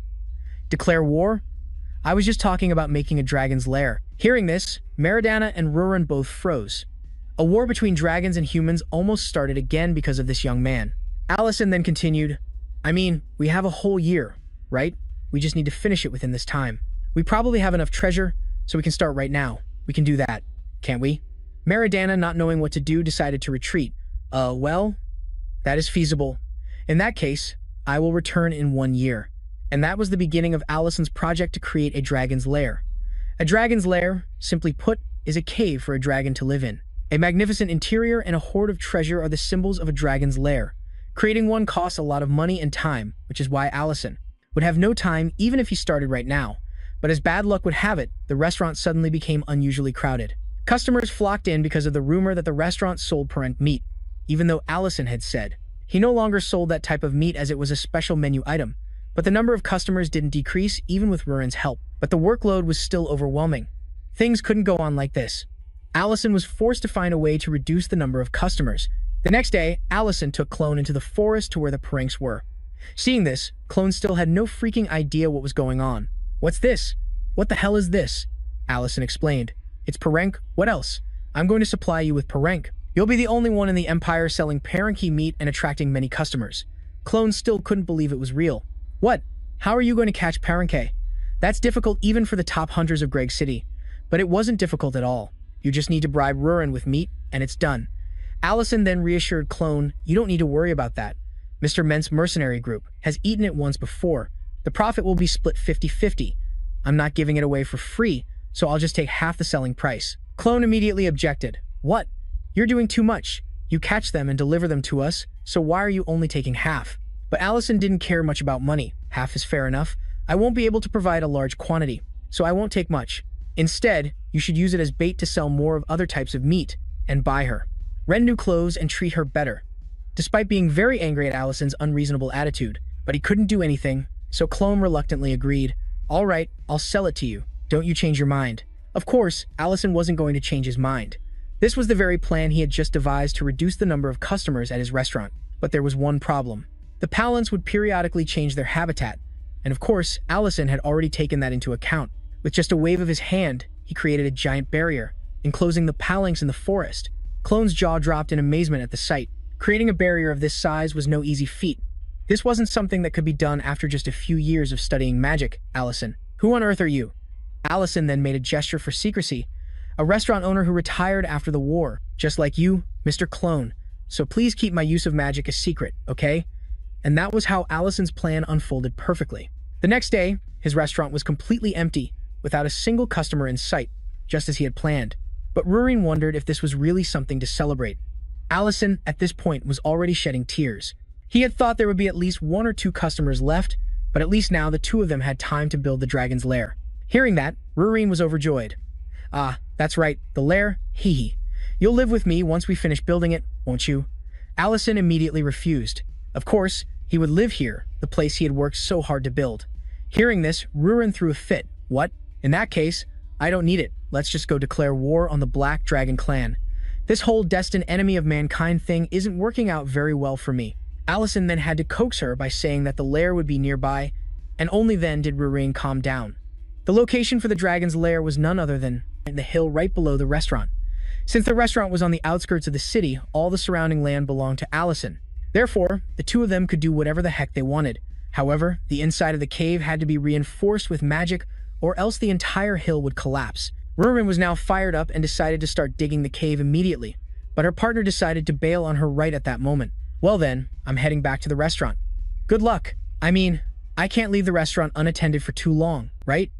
Declare war? I was just talking about making a dragon's lair. Hearing this, Meridana and Rurin both froze. A war between dragons and humans almost started again because of this young man. Allison then continued, I mean, we have a whole year, right? We just need to finish it within this time. We probably have enough treasure, so we can start right now. We can do that, can't we? Meridana, not knowing what to do, decided to retreat. Well, that is feasible. In that case, I will return in 1 year. And that was the beginning of Allison's project to create a dragon's lair. A dragon's lair, simply put, is a cave for a dragon to live in. A magnificent interior and a hoard of treasure are the symbols of a dragon's lair. Creating one costs a lot of money and time, which is why Allison would have no time even if he started right now. But as bad luck would have it, the restaurant suddenly became unusually crowded. Customers flocked in because of the rumor that the restaurant sold parent meat, even though Allison had said he no longer sold that type of meat as it was a special menu item. But the number of customers didn't decrease even with Rurin's help. But the workload was still overwhelming. Things couldn't go on like this. Allison was forced to find a way to reduce the number of customers. The next day, Allison took Clone into the forest to where the Paranks were. Seeing this, Clone still had no freaking idea what was going on. What's this? What the hell is this? Allison explained. It's Parank. What else? I'm going to supply you with Parank. You'll be the only one in the Empire selling Paranki meat and attracting many customers. Clone still couldn't believe it was real. What? How are you going to catch Paranke? That's difficult even for the top hunters of Greg City. But it wasn't difficult at all. You just need to bribe Rurin with meat, and it's done. Allison then reassured Clone, you don't need to worry about that. Mr. Ment's mercenary group has eaten it once before. The profit will be split 50-50. I'm not giving it away for free, so I'll just take half the selling price. Clone immediately objected. What? You're doing too much. You catch them and deliver them to us, so why are you only taking half? But Allison didn't care much about money. Half is fair enough. I won't be able to provide a large quantity, so I won't take much. Instead, you should use it as bait to sell more of other types of meat and buy her. Rend new clothes and treat her better. Despite being very angry at Allison's unreasonable attitude, but he couldn't do anything, so Clone reluctantly agreed. All right, I'll sell it to you. Don't you change your mind. Of course, Allison wasn't going to change his mind. This was the very plan he had just devised to reduce the number of customers at his restaurant. But there was one problem. The Palans would periodically change their habitat, and of course, Allison had already taken that into account. With just a wave of his hand, he created a giant barrier, enclosing the Palanks in the forest. Clone's jaw dropped in amazement at the sight. Creating a barrier of this size was no easy feat. This wasn't something that could be done after just a few years of studying magic, Allison. Who on earth are you? Allison then made a gesture for secrecy. A restaurant owner who retired after the war, just like you, Mr. Clone. So please keep my use of magic a secret, okay? And that was how Allison's plan unfolded perfectly. The next day, his restaurant was completely empty, without a single customer in sight, just as he had planned. But Rurin wondered if this was really something to celebrate. Allison, at this point, was already shedding tears. He had thought there would be at least 1 or 2 customers left, but at least now the 2 of them had time to build the dragon's lair. Hearing that, Rurin was overjoyed. Ah, that's right, the lair, hee. You'll live with me once we finish building it, won't you? Allison immediately refused. Of course, he would live here, the place he had worked so hard to build. Hearing this, Rurin threw a fit. What? In that case, I don't need it. Let's just go declare war on the Black Dragon clan. This whole destined enemy of mankind thing isn't working out very well for me. Allison then had to coax her by saying that the lair would be nearby, and only then did Rurin calm down. The location for the dragon's lair was none other than the hill right below the restaurant. Since the restaurant was on the outskirts of the city, all the surrounding land belonged to Allison. Therefore, the 2 of them could do whatever the heck they wanted. However, the inside of the cave had to be reinforced with magic, or else the entire hill would collapse. Rurin was now fired up and decided to start digging the cave immediately, but her partner decided to bail on her right at that moment. Well then, I'm heading back to the restaurant. Good luck. I mean, I can't leave the restaurant unattended for too long, right?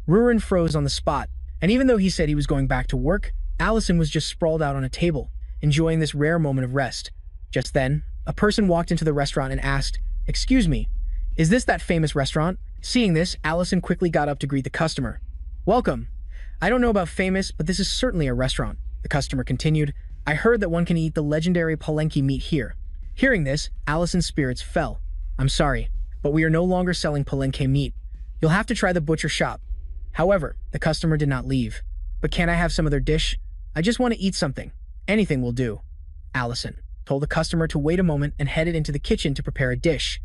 Rurin froze on the spot, and even though he said he was going back to work, Allison was just sprawled out on a table. enjoying this rare moment of rest. Just then, a person walked into the restaurant and asked, "Excuse me, is this that famous restaurant?" Seeing this, Allison quickly got up to greet the customer. "Welcome. I don't know about famous, but this is certainly a restaurant." The customer continued, "I heard that one can eat the legendary palenque meat here." Hearing this, Allison's spirits fell. "I'm sorry, but we are no longer selling palenque meat. You'll have to try the butcher shop." However, the customer did not leave. "But can't I have some other dish? I just want to eat something. Anything will do." Allison told the customer to wait a moment and headed into the kitchen to prepare a dish.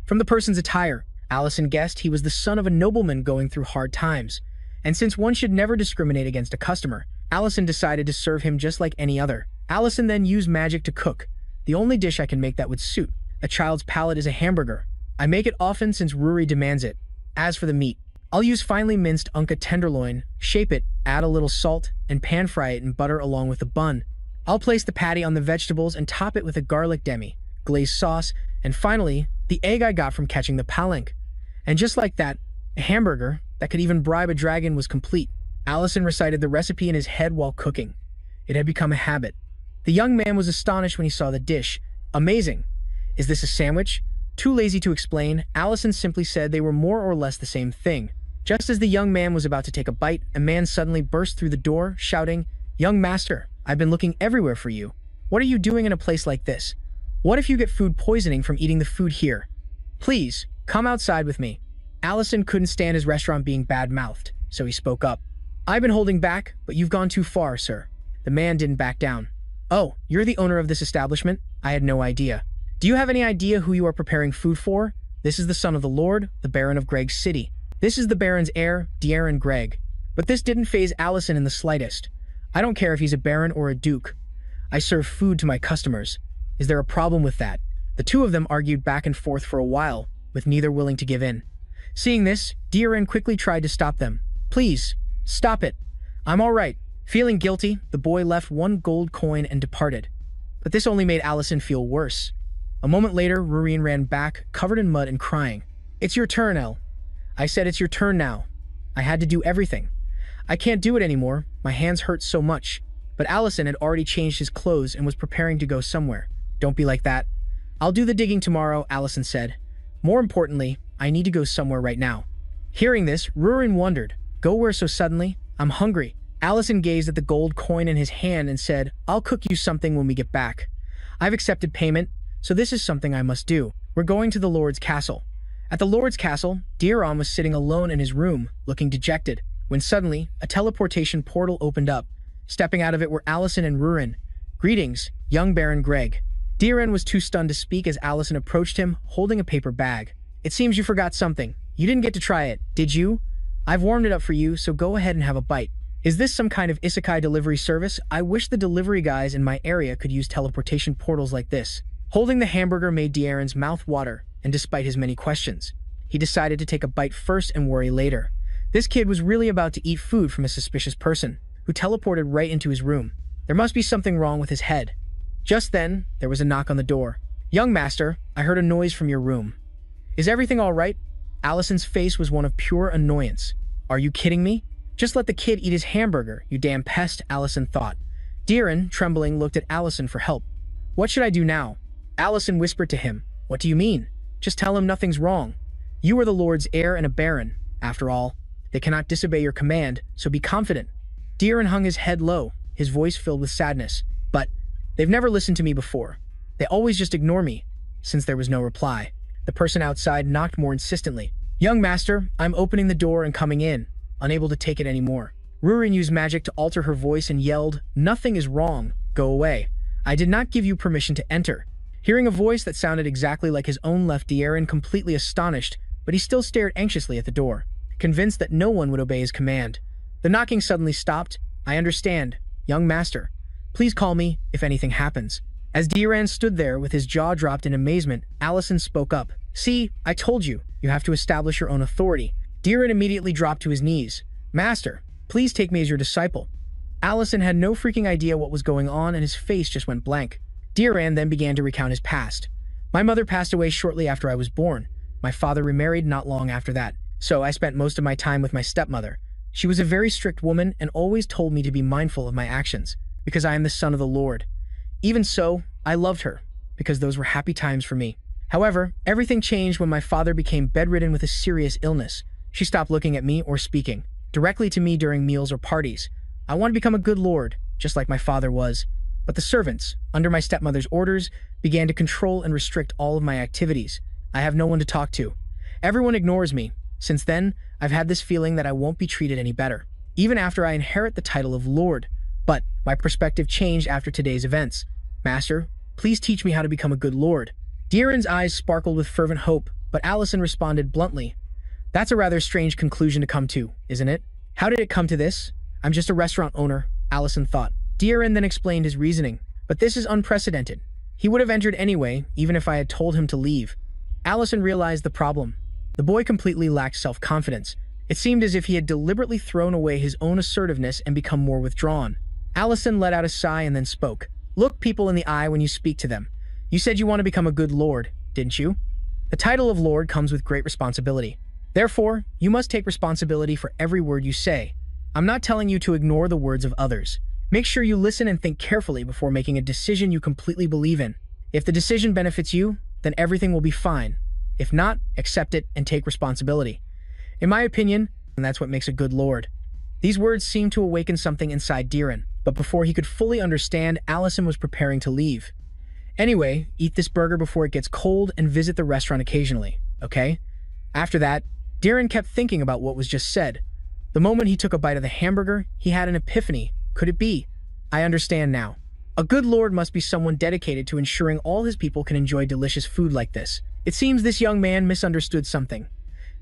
From the person's attire, Allison guessed he was the son of a nobleman going through hard times. And since one should never discriminate against a customer, Allison decided to serve him just like any other. Allison then used magic to cook. "The only dish I can make that would suit a child's palate is a hamburger. I make it often since Ruri demands it. As for the meat, I'll use finely minced unca tenderloin, shape it, add a little salt, and pan fry it in butter along with the bun. I'll place the patty on the vegetables and top it with a garlic demi, glazed sauce, and finally, the egg I got from catching the palenque." And just like that, a hamburger that could even bribe a dragon was complete. Allison recited the recipe in his head while cooking. It had become a habit. The young man was astonished when he saw the dish. "Amazing. Is this a sandwich?" Too lazy to explain, Allison simply said they were more or less the same thing. Just as the young man was about to take a bite, a man suddenly burst through the door, shouting, "Young master, I've been looking everywhere for you. What are you doing in a place like this? What if you get food poisoning from eating the food here? Please, come outside with me." Allison couldn't stand his restaurant being bad-mouthed, so he spoke up. "I've been holding back, but you've gone too far, sir." The man didn't back down. "Oh, you're the owner of this establishment? I had no idea. Do you have any idea who you are preparing food for? This is the son of the Lord, the Baron of Greg's city. This is the Baron's heir, De'Aaron Gregg." But this didn't faze Allison in the slightest. "I don't care if he's a baron or a duke. I serve food to my customers. Is there a problem with that?" The two of them argued back and forth for a while, with neither willing to give in. Seeing this, De'Aaron quickly tried to stop them. "Please, stop it. I'm all right." Feeling guilty, the boy left one gold coin and departed. But this only made Allison feel worse. A moment later, Rurien ran back, covered in mud and crying. "It's your turn, El. I said it's your turn now. I had to do everything. I can't do it anymore. My hands hurt so much." But Allison had already changed his clothes and was preparing to go somewhere. "Don't be like that. I'll do the digging tomorrow," Allison said. "More importantly, I need to go somewhere right now." Hearing this, Rurien wondered, "Go where so suddenly? I'm hungry." Allison gazed at the gold coin in his hand and said, "I'll cook you something when we get back. I've accepted payment, so this is something I must do. We're going to the Lord's castle." At the Lord's castle, De'Aaron was sitting alone in his room, looking dejected, when suddenly, a teleportation portal opened up. Stepping out of it were Allison and Rurien. "Greetings, young Baron Gregg." De'Aaron was too stunned to speak as Allison approached him, holding a paper bag. "It seems you forgot something. You didn't get to try it, did you? I've warmed it up for you, so go ahead and have a bite." "Is this some kind of isekai delivery service? I wish the delivery guys in my area could use teleportation portals like this." Holding the hamburger made De'Aaron's mouth water, and despite his many questions, he decided to take a bite first and worry later. This kid was really about to eat food from a suspicious person, who teleported right into his room. There must be something wrong with his head. Just then, there was a knock on the door. "Young master, I heard a noise from your room. Is everything all right?" Allison's face was one of pure annoyance. "Are you kidding me? Just let the kid eat his hamburger, you damn pest," Allison thought. De'Aaron, trembling, looked at Allison for help. "What should I do now?" Allison whispered to him. "What do you mean? Just tell him nothing's wrong. You are the Lord's heir and a baron. After all, they cannot disobey your command, so be confident." De'Aaron hung his head low, his voice filled with sadness. "But they've never listened to me before. They always just ignore me." Since there was no reply, the person outside knocked more insistently. "Young master, I'm opening the door and coming in." Unable to take it anymore, Rurien used magic to alter her voice and yelled, "Nothing is wrong. Go away. I did not give you permission to enter." Hearing a voice that sounded exactly like his own left De'Aaron completely astonished, but he still stared anxiously at the door, convinced that no one would obey his command. The knocking suddenly stopped. "I understand, young master. Please call me if anything happens." As De'Aaron stood there with his jaw dropped in amazement, Allison spoke up. "See, I told you, you have to establish your own authority." De'Aaron immediately dropped to his knees. "Master, please take me as your disciple." Allison had no freaking idea what was going on and his face just went blank. De'Aaron then began to recount his past. "My mother passed away shortly after I was born. My father remarried not long after that, so I spent most of my time with my stepmother. She was a very strict woman and always told me to be mindful of my actions, because I am the son of the Lord. Even so, I loved her, because those were happy times for me. However, everything changed when my father became bedridden with a serious illness. She stopped looking at me or speaking directly to me during meals or parties. I want to become a good lord, just like my father was. But the servants, under my stepmother's orders, began to control and restrict all of my activities. I have no one to talk to. Everyone ignores me. Since then, I've had this feeling that I won't be treated any better, even after I inherit the title of lord. But my perspective changed after today's events. Master, please teach me how to become a good lord. Diren's eyes sparkled with fervent hope, but Allison responded bluntly. That's a rather strange conclusion to come to, isn't it? How did it come to this? I'm just a restaurant owner, Allison thought. Diren then explained his reasoning. But this is unprecedented. He would have entered anyway, even if I had told him to leave. Allison realized the problem. The boy completely lacked self-confidence. It seemed as if he had deliberately thrown away his own assertiveness and become more withdrawn. Allison let out a sigh and then spoke. Look people in the eye when you speak to them. You said you want to become a good lord, didn't you? The title of lord comes with great responsibility. Therefore, you must take responsibility for every word you say. I'm not telling you to ignore the words of others. Make sure you listen and think carefully before making a decision you completely believe in. If the decision benefits you, then everything will be fine. If not, accept it and take responsibility. In my opinion, that's what makes a good lord. These words seemed to awaken something inside Diren, but before he could fully understand, Allison was preparing to leave. Anyway, eat this burger before it gets cold and visit the restaurant occasionally, okay? After that, Diren kept thinking about what was just said. The moment he took a bite of the hamburger, he had an epiphany. Could it be? I understand now. A good lord must be someone dedicated to ensuring all his people can enjoy delicious food like this. It seems this young man misunderstood something.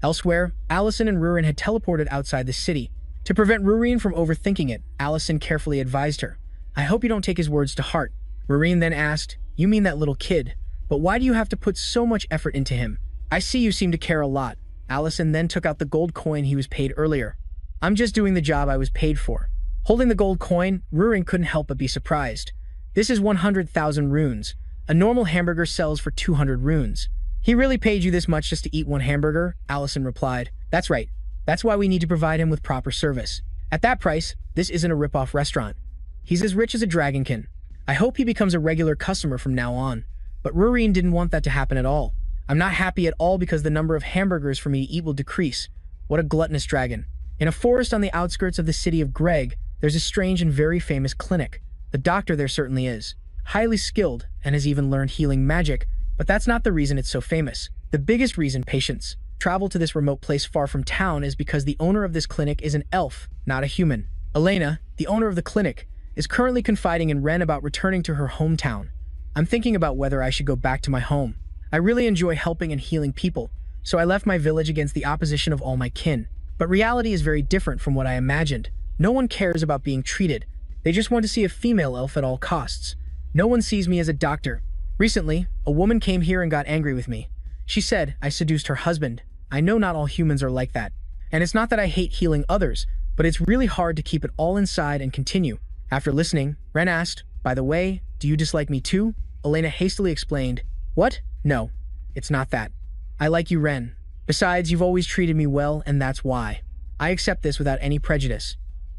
Elsewhere, Allison and Rurin had teleported outside the city. To prevent Rurin from overthinking it, Allison carefully advised her. I hope you don't take his words to heart. Rurin then asked, You mean that little kid? But why do you have to put so much effort into him? I see you seem to care a lot. Allison then took out the gold coin he was paid earlier. I'm just doing the job I was paid for. Holding the gold coin, Rurin couldn't help but be surprised. This is 100,000 runes. A normal hamburger sells for 200 runes. He really paid you this much just to eat one hamburger? Allison replied. That's right. That's why we need to provide him with proper service. At that price, this isn't a rip-off restaurant. He's as rich as a dragonkin. I hope he becomes a regular customer from now on. But Rurin didn't want that to happen at all. I'm not happy at all because the number of hamburgers for me to eat will decrease. What a gluttonous dragon. In a forest on the outskirts of the city of Greg, there's a strange and very famous clinic. The doctor there certainly is. Highly skilled, and has even learned healing magic, but that's not the reason it's so famous. The biggest reason patients travel to this remote place far from town is because the owner of this clinic is an elf, not a human. Elena, the owner of the clinic, is currently confiding in Ren about returning to her hometown. I'm thinking about whether I should go back to my home. I really enjoy helping and healing people, so I left my village against the opposition of all my kin. But reality is very different from what I imagined. No one cares about being treated. They just want to see a female elf at all costs. No one sees me as a doctor. Recently, a woman came here and got angry with me. She said I seduced her husband. I know not all humans are like that. And it's not that I hate healing others, but it's really hard to keep it all inside and continue. After listening, Ren asked, By the way, do you dislike me too? Elena hastily explained, What? No, it's not that. I like you, Ren. Besides, you've always treated me well, and that's why. I accept this without any prejudice.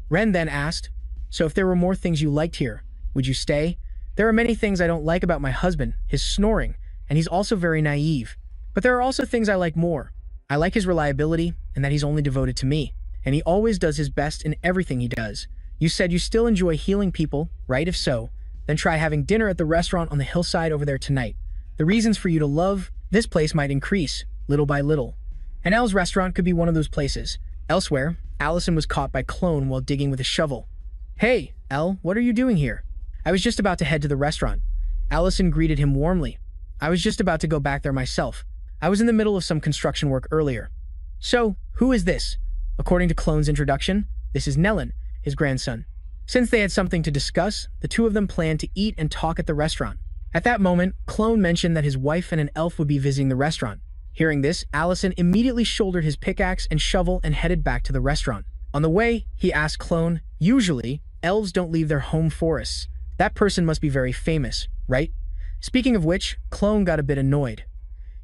Ren then asked, So if there were more things you liked here, would you stay? There are many things I don't like about my husband, his snoring, and he's also very naive. But there are also things I like more. I like his reliability, and that he's only devoted to me. And he always does his best in everything he does. You said you still enjoy healing people, right? If so, then try having dinner at the restaurant on the hillside over there tonight. The reasons for you to love this place might increase, little by little. And Elle's restaurant could be one of those places. Elsewhere, Allison was caught by Clone while digging with a shovel. Hey, Elle, what are you doing here? I was just about to head to the restaurant. Allison greeted him warmly. I was just about to go back there myself. I was in the middle of some construction work earlier. So, who is this? According to Clone's introduction, this is Nellin, his grandson. Since they had something to discuss, the two of them planned to eat and talk at the restaurant. At that moment, Clone mentioned that his wife and an elf would be visiting the restaurant. Hearing this, Allison immediately shouldered his pickaxe and shovel and headed back to the restaurant. On the way, he asked Clone, Usually, elves don't leave their home forests. That person must be very famous, right? Speaking of which, Clone got a bit annoyed.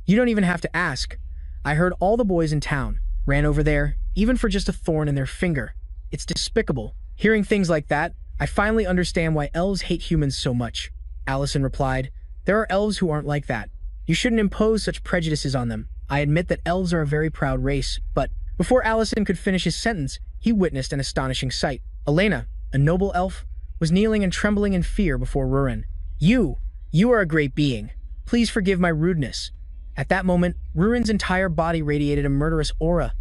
You don't even have to ask. I heard all the boys in town ran over there, even for just a thorn in their finger. It's despicable. Hearing things like that, I finally understand why elves hate humans so much. Allison replied. There are elves who aren't like that. You shouldn't impose such prejudices on them. I admit that elves are a very proud race, but before Allison could finish his sentence, he witnessed an astonishing sight. Elena, a noble elf, was kneeling and trembling in fear before Rurin. You are a great being. Please forgive my rudeness. At that moment, Rurin's entire body radiated a murderous aura.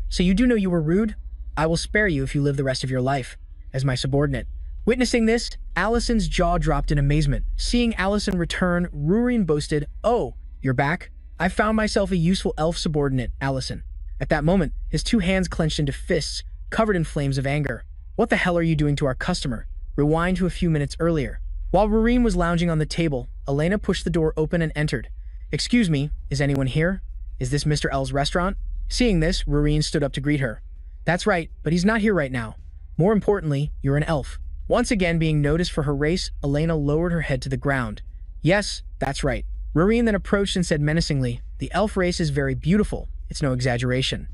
So you do know you were rude? I will spare you if you live the rest of your life as my subordinate. Witnessing this, Allison's jaw dropped in amazement. Seeing Allison return, Rurin boasted, "Oh, you're back? I found myself a useful elf subordinate, Allison." At that moment, his two hands clenched into fists, covered in flames of anger. What the hell are you doing to our customer? Rewind to a few minutes earlier. While Rurin was lounging on the table, Elena pushed the door open and entered. Excuse me, is anyone here? Is this Mr. L's restaurant? Seeing this, Rurin stood up to greet her. That's right, but he's not here right now. More importantly, you're an elf. Once again being noticed for her race, Elena lowered her head to the ground. Yes, that's right. Rurin then approached and said menacingly, the elf race is very beautiful. It's no exaggeration.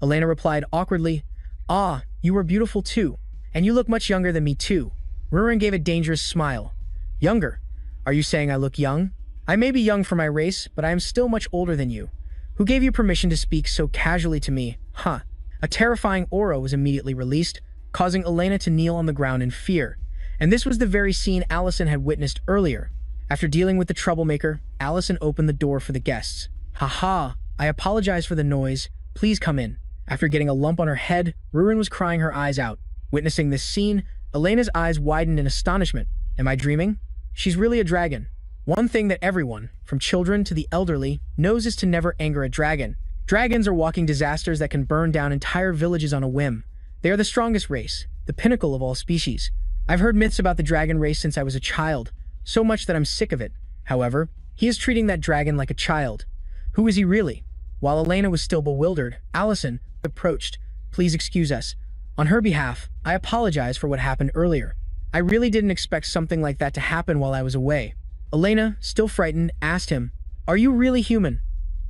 Elena replied awkwardly, Ah, you are beautiful too. And you look much younger than me too. Rurin gave a dangerous smile. Younger? Are you saying I look young? I may be young for my race, but I am still much older than you. Who gave you permission to speak so casually to me? Huh. A terrifying aura was immediately released, causing Elena to kneel on the ground in fear. And this was the very scene Allison had witnessed earlier. After dealing with the troublemaker, Allison opened the door for the guests. Haha, I apologize for the noise. Please come in. After getting a lump on her head, Rurin was crying her eyes out. Witnessing this scene, Elena's eyes widened in astonishment. Am I dreaming? She's really a dragon. One thing that everyone, from children to the elderly, knows is to never anger a dragon. Dragons are walking disasters that can burn down entire villages on a whim. They are the strongest race, the pinnacle of all species. I've heard myths about the dragon race since I was a child, so much that I'm sick of it. However, he is treating that dragon like a child. Who is he really? While Elena was still bewildered, Allison approached. Please excuse us. On her behalf, I apologize for what happened earlier. I really didn't expect something like that to happen while I was away. Elena, still frightened, asked him, Are you really human?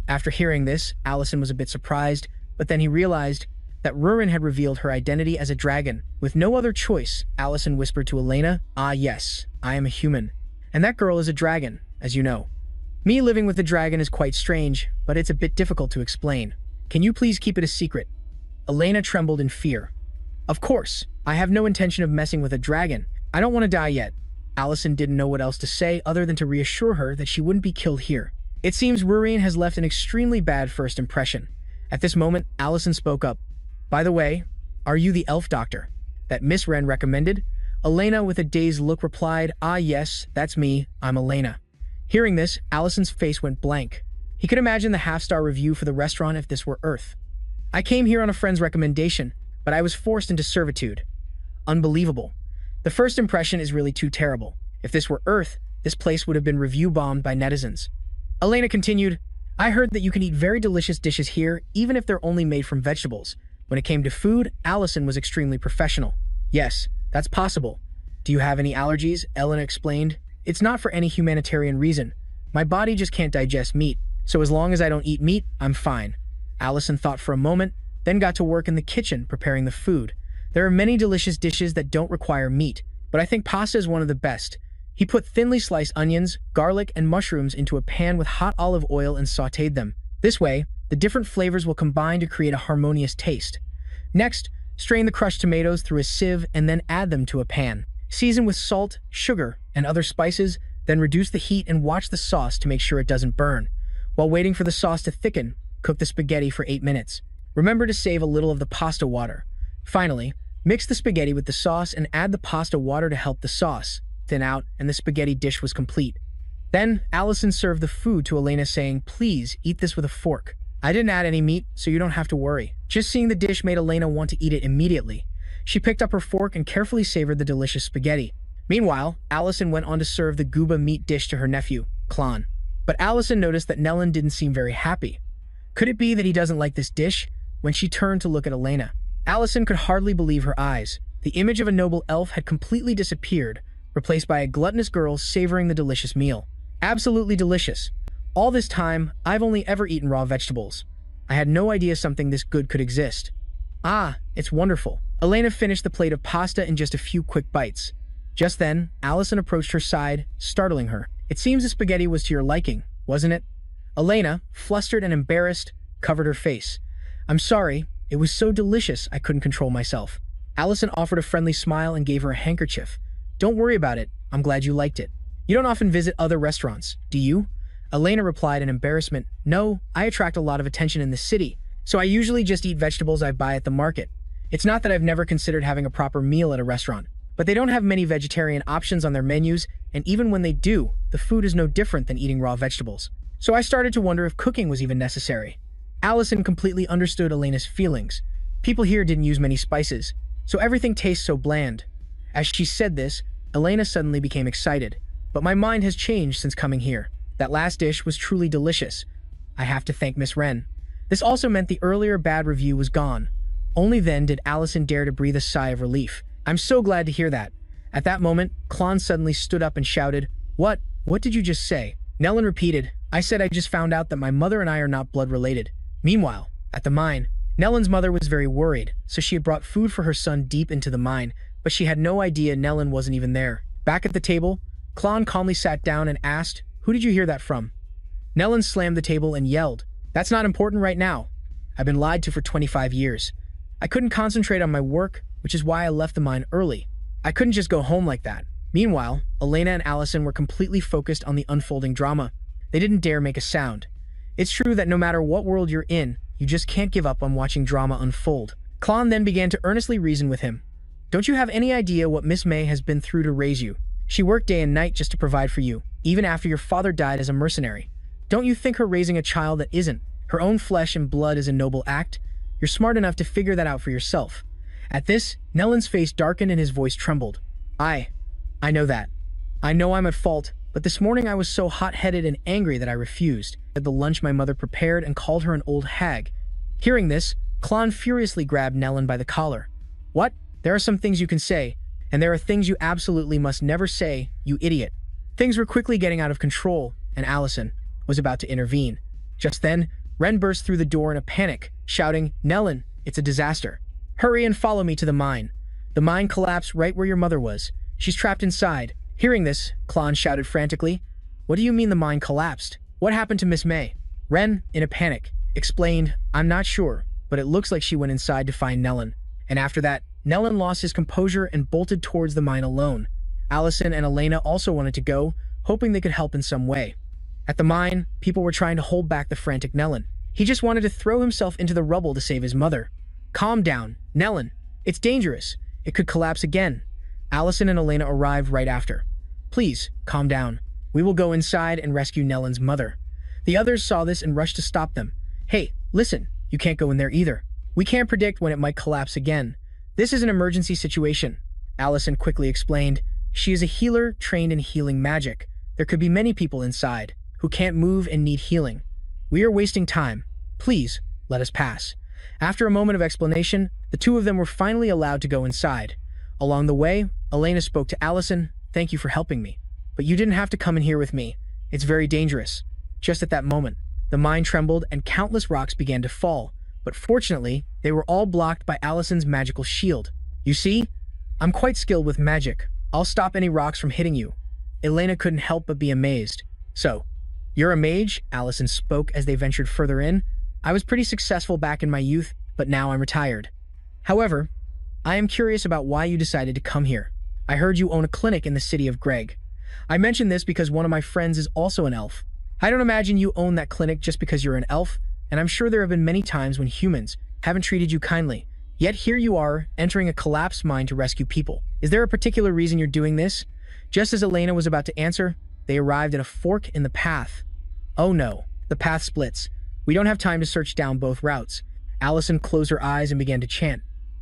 After hearing this, Allison was a bit surprised, but then he realized that Rurin had revealed her identity as a dragon. With no other choice, Allison whispered to Elena, Ah yes, I am a human. And that girl is a dragon, as you know. Me living with the dragon is quite strange, but it's a bit difficult to explain. Can you please keep it a secret? Elena trembled in fear. Of course, I have no intention of messing with a dragon. I don't want to die yet. Allison didn't know what else to say other than to reassure her that she wouldn't be killed here. It seems Rurin has left an extremely bad first impression. At this moment, Allison spoke up. By the way, are you the elf doctor that Miss Wren recommended? Elena, with a dazed look, replied, Ah yes, that's me, I'm Elena. Hearing this, Allison's face went blank. He could imagine the half-star review for the restaurant if this were Earth. I came here on a friend's recommendation, but I was forced into servitude. Unbelievable. The first impression is really too terrible. If this were Earth, this place would have been review-bombed by netizens. Elena continued, I heard that you can eat very delicious dishes here, even if they're only made from vegetables. When it came to food, Allison was extremely professional. Yes, that's possible. Do you have any allergies? Elena explained. It's not for any humanitarian reason. My body just can't digest meat, so as long as I don't eat meat, I'm fine. Allison thought for a moment, then got to work in the kitchen preparing the food. There are many delicious dishes that don't require meat, but I think pasta is one of the best. He put thinly sliced onions, garlic, and mushrooms into a pan with hot olive oil and sautéed them. This way, the different flavors will combine to create a harmonious taste. Next, strain the crushed tomatoes through a sieve and then add them to a pan. Season with salt, sugar, and other spices, then reduce the heat and watch the sauce to make sure it doesn't burn. While waiting for the sauce to thicken, cook the spaghetti for 8 minutes. Remember to save a little of the pasta water. Finally, mix the spaghetti with the sauce and add the pasta water to help the sauce thin out, and the spaghetti dish was complete. Then, Allison served the food to Elena saying, Please, eat this with a fork. I didn't add any meat, so you don't have to worry. Just seeing the dish made Elena want to eat it immediately. She picked up her fork and carefully savored the delicious spaghetti. Meanwhile, Allison went on to serve the Gooba meat dish to her nephew, Klon. But Allison noticed that Nellen didn't seem very happy. Could it be that he doesn't like this dish? When she turned to look at Elena, Allison could hardly believe her eyes. The image of a noble elf had completely disappeared, replaced by a gluttonous girl savoring the delicious meal. Absolutely delicious. All this time, I've only ever eaten raw vegetables. I had no idea something this good could exist. Ah, it's wonderful. Elena finished the plate of pasta in just a few quick bites. Just then, Allison approached her side, startling her. "It seems the spaghetti was to your liking, wasn't it?" Elena, flustered and embarrassed, covered her face. "I'm sorry, it was so delicious I couldn't control myself." Allison offered a friendly smile and gave her a handkerchief. "Don't worry about it, I'm glad you liked it. You don't often visit other restaurants, do you?" Elena replied in embarrassment. "No, I attract a lot of attention in the city, so I usually just eat vegetables I buy at the market. It's not that I've never considered having a proper meal at a restaurant, but they don't have many vegetarian options on their menus, and even when they do, the food is no different than eating raw vegetables. So I started to wonder if cooking was even necessary." Allison completely understood Elena's feelings. People here didn't use many spices, so everything tastes so bland. As she said this, Elena suddenly became excited. "But my mind has changed since coming here. That last dish was truly delicious. I have to thank Miss Wren." This also meant the earlier bad review was gone. Only then did Allison dare to breathe a sigh of relief. "I'm so glad to hear that." At that moment, Klon suddenly stood up and shouted, What did you just say?" Nellen repeated, "I said I just found out that my mother and I are not blood related." Meanwhile, at the mine, Nellen's mother was very worried, so she had brought food for her son deep into the mine, but she had no idea Nellen wasn't even there. Back at the table, Klon calmly sat down and asked, "Who did you hear that from?" Nellen slammed the table and yelled, "That's not important right now. I've been lied to for 25 years. I couldn't concentrate on my work, which is why I left the mine early. I couldn't just go home like that." Meanwhile, Elena and Allison were completely focused on the unfolding drama. They didn't dare make a sound. It's true that no matter what world you're in, you just can't give up on watching drama unfold. Klon then began to earnestly reason with him. "Don't you have any idea what Miss May has been through to raise you? She worked day and night just to provide for you, even after your father died as a mercenary. Don't you think her raising a child that isn't her own flesh and blood is a noble act? You're smart enough to figure that out for yourself." At this, Nellen's face darkened and his voice trembled. I know that. I know I'm at fault, but this morning I was so hot-headed and angry that I refused. At the lunch my mother prepared and called her an old hag. Hearing this, Klon furiously grabbed Nellen by the collar. "What? There are some things you can say, and there are things you absolutely must never say, you idiot." Things were quickly getting out of control, and Allison was about to intervene. Just then, Ren burst through the door in a panic, shouting, "Nellen, it's a disaster. Hurry and follow me to the mine. The mine collapsed right where your mother was. She's trapped inside." Hearing this, Klon shouted frantically, "What do you mean the mine collapsed? What happened to Miss May?" Ren, in a panic, explained, "I'm not sure, but it looks like she went inside to find Nellen." And after that, Nellen lost his composure and bolted towards the mine alone. Allison and Elena also wanted to go, hoping they could help in some way. At the mine, people were trying to hold back the frantic Nellen. He just wanted to throw himself into the rubble to save his mother. "Calm down, Nellen. It's dangerous. It could collapse again." Allison and Elena arrived right after. "Please, calm down. We will go inside and rescue Nellen's mother." The others saw this and rushed to stop them. "Hey, listen, you can't go in there either. We can't predict when it might collapse again. This is an emergency situation," Allison quickly explained. She is a healer trained in healing magic. There could be many people inside who can't move and need healing. "We are wasting time. Please, let us pass." After a moment of explanation, the two of them were finally allowed to go inside. Along the way, Elena spoke to Allison, "Thank you for helping me. But you didn't have to come in here with me. It's very dangerous." Just at that moment, the mine trembled and countless rocks began to fall, but fortunately, they were all blocked by Allison's magical shield. "You see? I'm quite skilled with magic. I'll stop any rocks from hitting you." Elena couldn't help but be amazed. "So, you're a mage?" Allison spoke as they ventured further in. "I was pretty successful back in my youth, but now I'm retired. However, I am curious about why you decided to come here. I heard you own a clinic in the city of Greg. I mention this because one of my friends is also an elf. I don't imagine you own that clinic just because you're an elf, and I'm sure there have been many times when humans haven't treated you kindly. Yet here you are, entering a collapsed mine to rescue people. Is there a particular reason you're doing this?" Just as Elena was about to answer, they arrived at a fork in the path. "Oh no, the path splits. We don't have time to search down both routes." Allison closed her eyes and began to chant.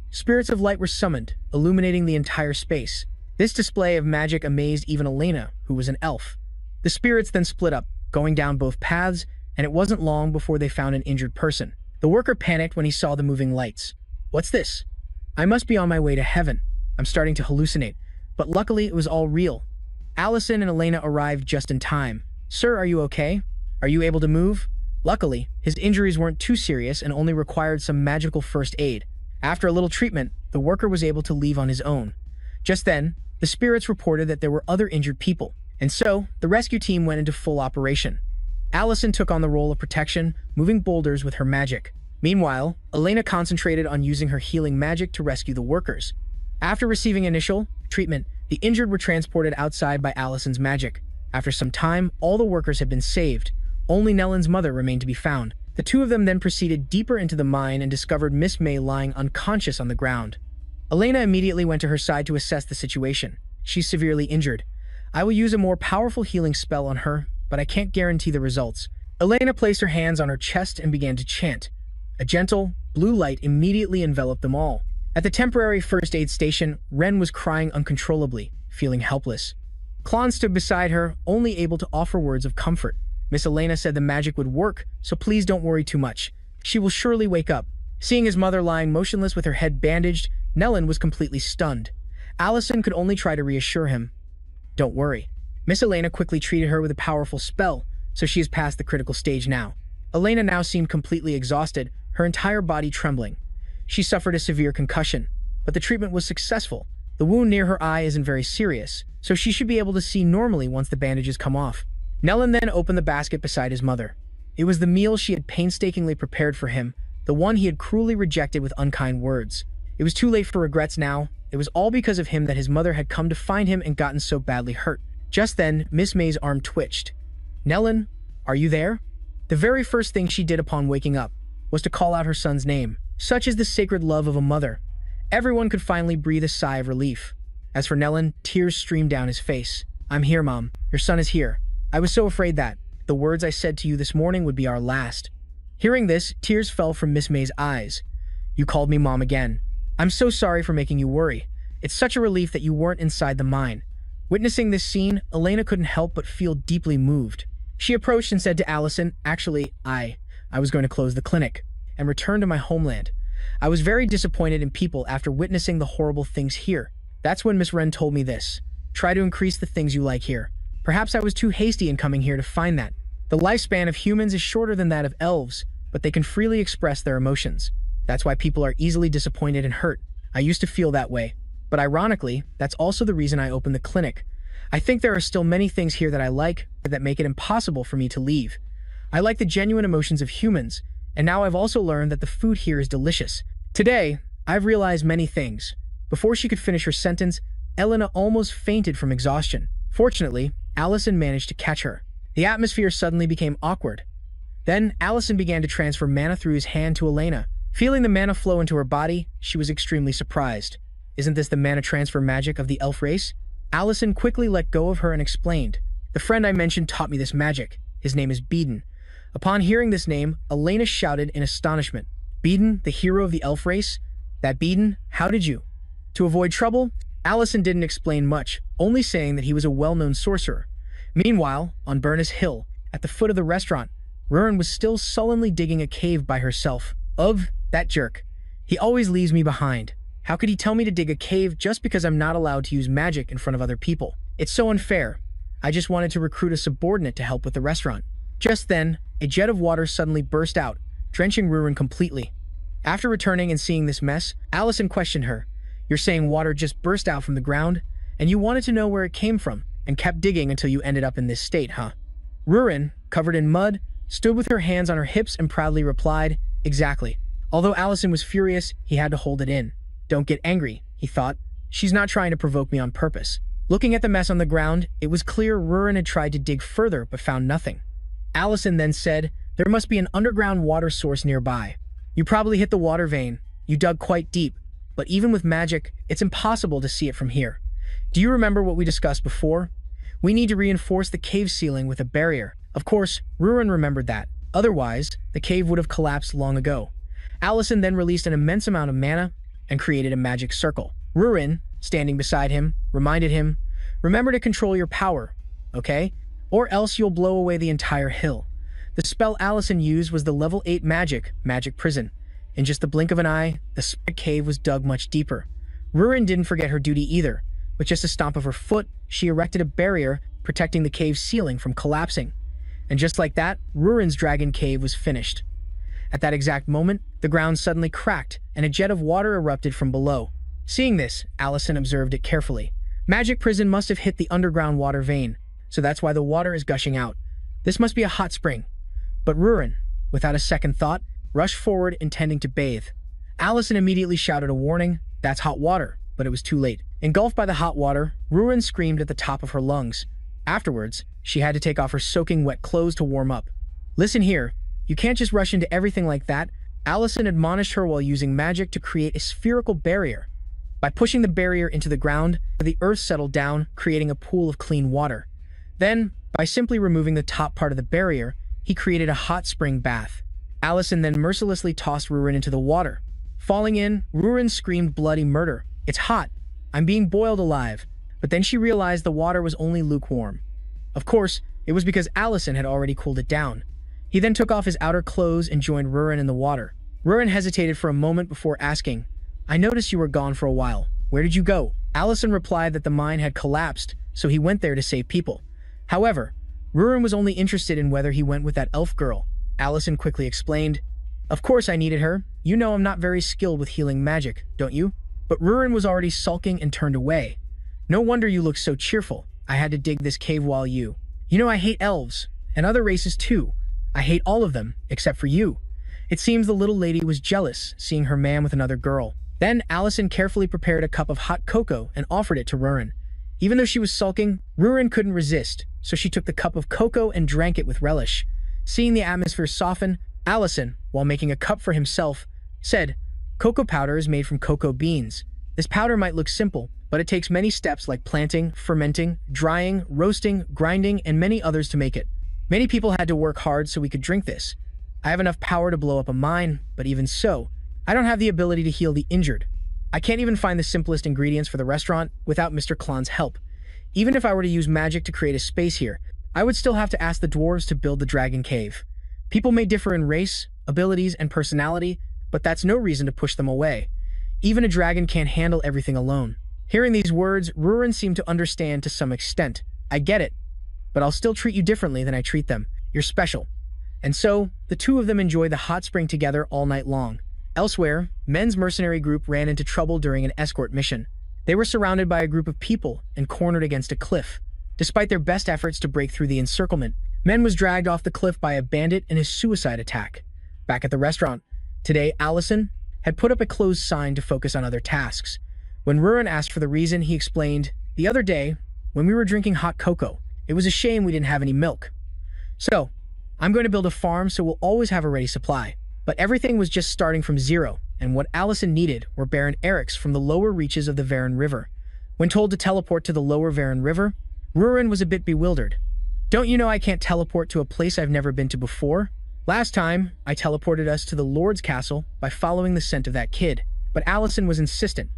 Spirits of light were summoned, illuminating the entire space. This display of magic amazed even Elena, who was an elf. The spirits then split up, going down both paths, and it wasn't long before they found an injured person. The worker panicked when he saw the moving lights. "What's this? I must be on my way to heaven. I'm starting to hallucinate." But luckily, it was all real. Allison and Elena arrived just in time. "Sir, are you okay? Are you able to move?" Luckily, his injuries weren't too serious and only required some magical first aid. After a little treatment, the worker was able to leave on his own. Just then, The spirits reported that there were other injured people, and so the rescue team went into full operation. Allison took on the role of protection, moving boulders with her magic. Meanwhile, Elena concentrated on using her healing magic to rescue the workers. After receiving initial treatment, the injured were transported outside by Allison's magic. After some time, all the workers had been saved. Only Nellen's mother remained to be found. The two of them then proceeded deeper into the mine and discovered Miss May lying unconscious on the ground. Elena immediately went to her side to assess the situation. She's severely injured. I will use a more powerful healing spell on her, but I can't guarantee the results. Elena placed her hands on her chest and began to chant. A gentle, blue light immediately enveloped them all. At the temporary first aid station, Ren was crying uncontrollably, feeling helpless. Klon stood beside her, only able to offer words of comfort. Miss Elena said the magic would work, so please don't worry too much. She will surely wake up. Seeing his mother lying motionless with her head bandaged, Nellen was completely stunned. Allison could only try to reassure him. Don't worry. Miss Elena quickly treated her with a powerful spell, so she is past the critical stage now. Elena now seemed completely exhausted, her entire body trembling. She suffered a severe concussion, but the treatment was successful. The wound near her eye isn't very serious, so she should be able to see normally once the bandages come off. Nellen then opened the basket beside his mother. It was the meal she had painstakingly prepared for him, the one he had cruelly rejected with unkind words. It was too late for regrets now. It was all because of him that his mother had come to find him and gotten so badly hurt. Just then, Miss May's arm twitched. Nellen, are you there? The very first thing she did upon waking up was to call out her son's name. Such is the sacred love of a mother. Everyone could finally breathe a sigh of relief. As for Nellen, tears streamed down his face. I'm here, Mom. Your son is here. I was so afraid that the words I said to you this morning would be our last. Hearing this, tears fell from Miss May's eyes. You called me Mom again. I'm so sorry for making you worry. It's such a relief that you weren't inside the mine. Witnessing this scene, Elena couldn't help but feel deeply moved. She approached and said to Allison, actually, I was going to close the clinic and return to my homeland. I was very disappointed in people after witnessing the horrible things here. That's when Miss Wren told me this. Try to increase the things you like here. Perhaps I was too hasty in coming here to find that. The lifespan of humans is shorter than that of elves, but they can freely express their emotions. That's why people are easily disappointed and hurt. I used to feel that way. But ironically, that's also the reason I opened the clinic. I think there are still many things here that I like that make it impossible for me to leave. I like the genuine emotions of humans, and now I've also learned that the food here is delicious. Today, I've realized many things. Before she could finish her sentence, Elena almost fainted from exhaustion. Fortunately, Allison managed to catch her. The atmosphere suddenly became awkward. Then, Allison began to transfer mana through his hand to Elena. Feeling the mana flow into her body, she was extremely surprised. Isn't this the mana transfer magic of the elf race? Allison quickly let go of her and explained. The friend I mentioned taught me this magic. His name is Beeden. Upon hearing this name, Elena shouted in astonishment. Beeden, the hero of the elf race? That Beeden? How did you? To avoid trouble, Allison didn't explain much, only saying that he was a well-known sorcerer. Meanwhile, on Burness Hill, at the foot of the restaurant, Rurin was still sullenly digging a cave by herself. That jerk. He always leaves me behind. How could he tell me to dig a cave just because I'm not allowed to use magic in front of other people? It's so unfair. I just wanted to recruit a subordinate to help with the restaurant. Just then, a jet of water suddenly burst out, drenching Rurin completely. After returning and seeing this mess, Allison questioned her. You're saying water just burst out from the ground, and you wanted to know where it came from, and kept digging until you ended up in this state, huh? Rurin, covered in mud, stood with her hands on her hips and proudly replied, exactly. Although Allison was furious, he had to hold it in. Don't get angry, he thought. She's not trying to provoke me on purpose. Looking at the mess on the ground, it was clear Rurin had tried to dig further but found nothing. Allison then said, there must be an underground water source nearby. You probably hit the water vein. You dug quite deep, but even with magic, it's impossible to see it from here. Do you remember what we discussed before? We need to reinforce the cave ceiling with a barrier. Of course, Rurin remembered that. Otherwise, the cave would have collapsed long ago. Allison then released an immense amount of mana and created a magic circle. Rurin, standing beside him, reminded him, remember to control your power, okay? Or else you'll blow away the entire hill. The spell Allison used was the level 8 magic prison. In just the blink of an eye, the cave was dug much deeper. Rurin didn't forget her duty either. With just a stomp of her foot, she erected a barrier protecting the cave's ceiling from collapsing. And just like that, Rurin's dragon cave was finished. At that exact moment, the ground suddenly cracked and a jet of water erupted from below. Seeing this, Allison observed it carefully. Magic prison must have hit the underground water vein, so that's why the water is gushing out. This must be a hot spring. But Rurin, without a second thought, rushed forward intending to bathe. Allison immediately shouted a warning, "That's hot water," but it was too late. Engulfed by the hot water, Rurin screamed at the top of her lungs. Afterwards, she had to take off her soaking wet clothes to warm up. "Listen here, you can't just rush into everything like that," Allison admonished her while using magic to create a spherical barrier. By pushing the barrier into the ground, the earth settled down, creating a pool of clean water. Then, by simply removing the top part of the barrier, he created a hot spring bath. Allison then mercilessly tossed Rurin into the water. Falling in, Rurin screamed bloody murder. "It's hot. I'm being boiled alive." But then she realized the water was only lukewarm. Of course, it was because Allison had already cooled it down. He then took off his outer clothes and joined Rurin in the water. Rurin hesitated for a moment before asking, "I noticed you were gone for a while. Where did you go?" Allison replied that the mine had collapsed, so he went there to save people. However, Rurin was only interested in whether he went with that elf girl. Allison quickly explained, "Of course I needed her. You know I'm not very skilled with healing magic, don't you?" But Rurin was already sulking and turned away. "No wonder you look so cheerful. I had to dig this cave while you know I hate elves, and other races too. I hate all of them, except for you." It seems the little lady was jealous, seeing her man with another girl. Then Allison carefully prepared a cup of hot cocoa and offered it to Rurin. Even though she was sulking, Rurin couldn't resist, so she took the cup of cocoa and drank it with relish. Seeing the atmosphere soften, Allison, while making a cup for himself, said, "Cocoa powder is made from cocoa beans. This powder might look simple, but it takes many steps like planting, fermenting, drying, roasting, grinding, and many others to make it. Many people had to work hard so we could drink this. I have enough power to blow up a mine, but even so, I don't have the ability to heal the injured. I can't even find the simplest ingredients for the restaurant without Mr. Klon's help. Even if I were to use magic to create a space here, I would still have to ask the dwarves to build the dragon cave. People may differ in race, abilities, and personality, but that's no reason to push them away. Even a dragon can't handle everything alone." Hearing these words, Rurin seemed to understand to some extent. "I get it, but I'll still treat you differently than I treat them. You're special." And so, the two of them enjoyed the hot spring together all night long. Elsewhere, Men's mercenary group ran into trouble during an escort mission. They were surrounded by a group of people and cornered against a cliff. Despite their best efforts to break through the encirclement, Men was dragged off the cliff by a bandit in his suicide attack. Back at the restaurant, today Allison had put up a closed sign to focus on other tasks. When Rurin asked for the reason, he explained, "The other day, when we were drinking hot cocoa, it was a shame we didn't have any milk. So, I'm going to build a farm so we'll always have a ready supply." But everything was just starting from zero, and what Allison needed were Baron Erics from the lower reaches of the Varen River. When told to teleport to the lower Varen River, Rurin was a bit bewildered. "Don't you know I can't teleport to a place I've never been to before? Last time, I teleported us to the Lord's castle by following the scent of that kid." But Allison was insistent.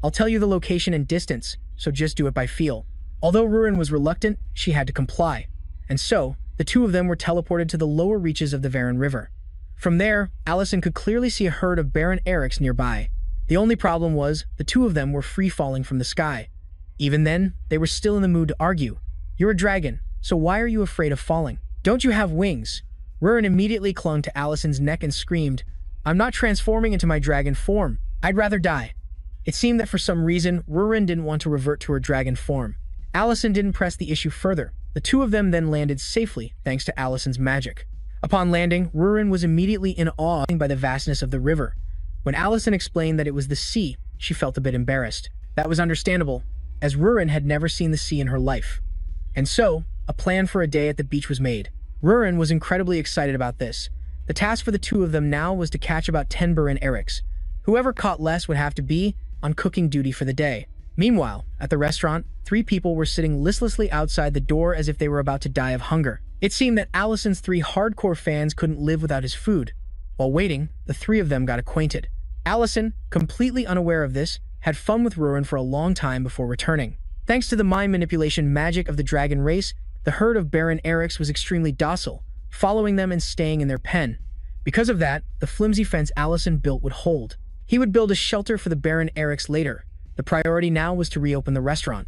"I'll tell you the location and distance, so just do it by feel." Although Rurin was reluctant, she had to comply. And so, the two of them were teleported to the lower reaches of the Varen River. From there, Allison could clearly see a herd of Baron Erics nearby. The only problem was, the two of them were free-falling from the sky. Even then, they were still in the mood to argue. "You're a dragon, so why are you afraid of falling? Don't you have wings?" Rurin immediately clung to Allison's neck and screamed, "I'm not transforming into my dragon form. I'd rather die." It seemed that for some reason, Rurin didn't want to revert to her dragon form. Allison didn't press the issue further. The two of them then landed safely, thanks to Allison's magic. Upon landing, Rurin was immediately in awe by the vastness of the river. When Allison explained that it was the sea, she felt a bit embarrassed. That was understandable, as Rurin had never seen the sea in her life. And so, a plan for a day at the beach was made. Rurin was incredibly excited about this. The task for the two of them now was to catch about 10 Baron Erics. Whoever caught less would have to be on cooking duty for the day. Meanwhile, at the restaurant, 3 people were sitting listlessly outside the door as if they were about to die of hunger. It seemed that Allison's 3 hardcore fans couldn't live without his food. While waiting, the 3 of them got acquainted. Allison, completely unaware of this, had fun with Rurin for a long time before returning. Thanks to the mind manipulation magic of the dragon race, the herd of Baron Erics was extremely docile, following them and staying in their pen. Because of that, the flimsy fence Allison built would hold. He would build a shelter for the Baron Erics later. The priority now was to reopen the restaurant.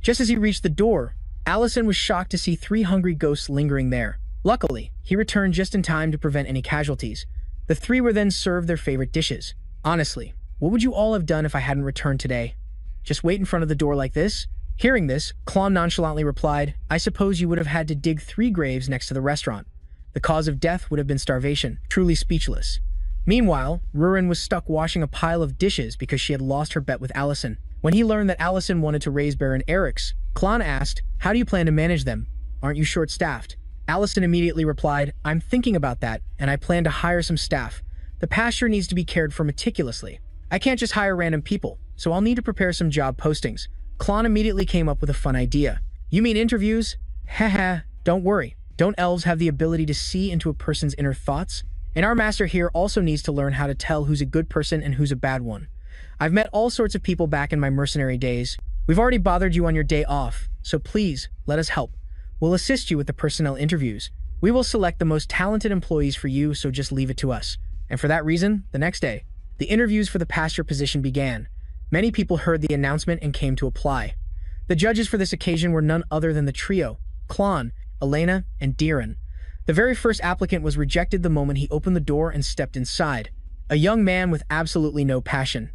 Just as he reached the door, Allison was shocked to see 3 hungry ghosts lingering there. Luckily, he returned just in time to prevent any casualties. The 3 were then served their favorite dishes. "Honestly, what would you all have done if I hadn't returned today? Just wait in front of the door like this? Hearing this, Klon nonchalantly replied, I suppose you would have had to dig 3 graves next to the restaurant. The cause of death would have been starvation, truly speechless. Meanwhile, Rurin was stuck washing a pile of dishes because she had lost her bet with Allison. When he learned that Allison wanted to raise Baron Eric's, Klon asked, how do you plan to manage them? Aren't you short-staffed? Allison immediately replied, I'm thinking about that, and I plan to hire some staff. The pasture needs to be cared for meticulously. I can't just hire random people, so I'll need to prepare some job postings. Klon immediately came up with a fun idea. You mean interviews? Haha, don't worry. Don't elves have the ability to see into a person's inner thoughts? And our master here also needs to learn how to tell who's a good person and who's a bad one. I've met all sorts of people back in my mercenary days. We've already bothered you on your day off, so please, let us help. We'll assist you with the personnel interviews. We will select the most talented employees for you, so just leave it to us. And for that reason, the next day, the interviews for the pasture position began. Many people heard the announcement and came to apply. The judges for this occasion were none other than the trio, Klon, Elena, and Diren. The very first applicant was rejected the moment he opened the door and stepped inside. A young man with absolutely no passion.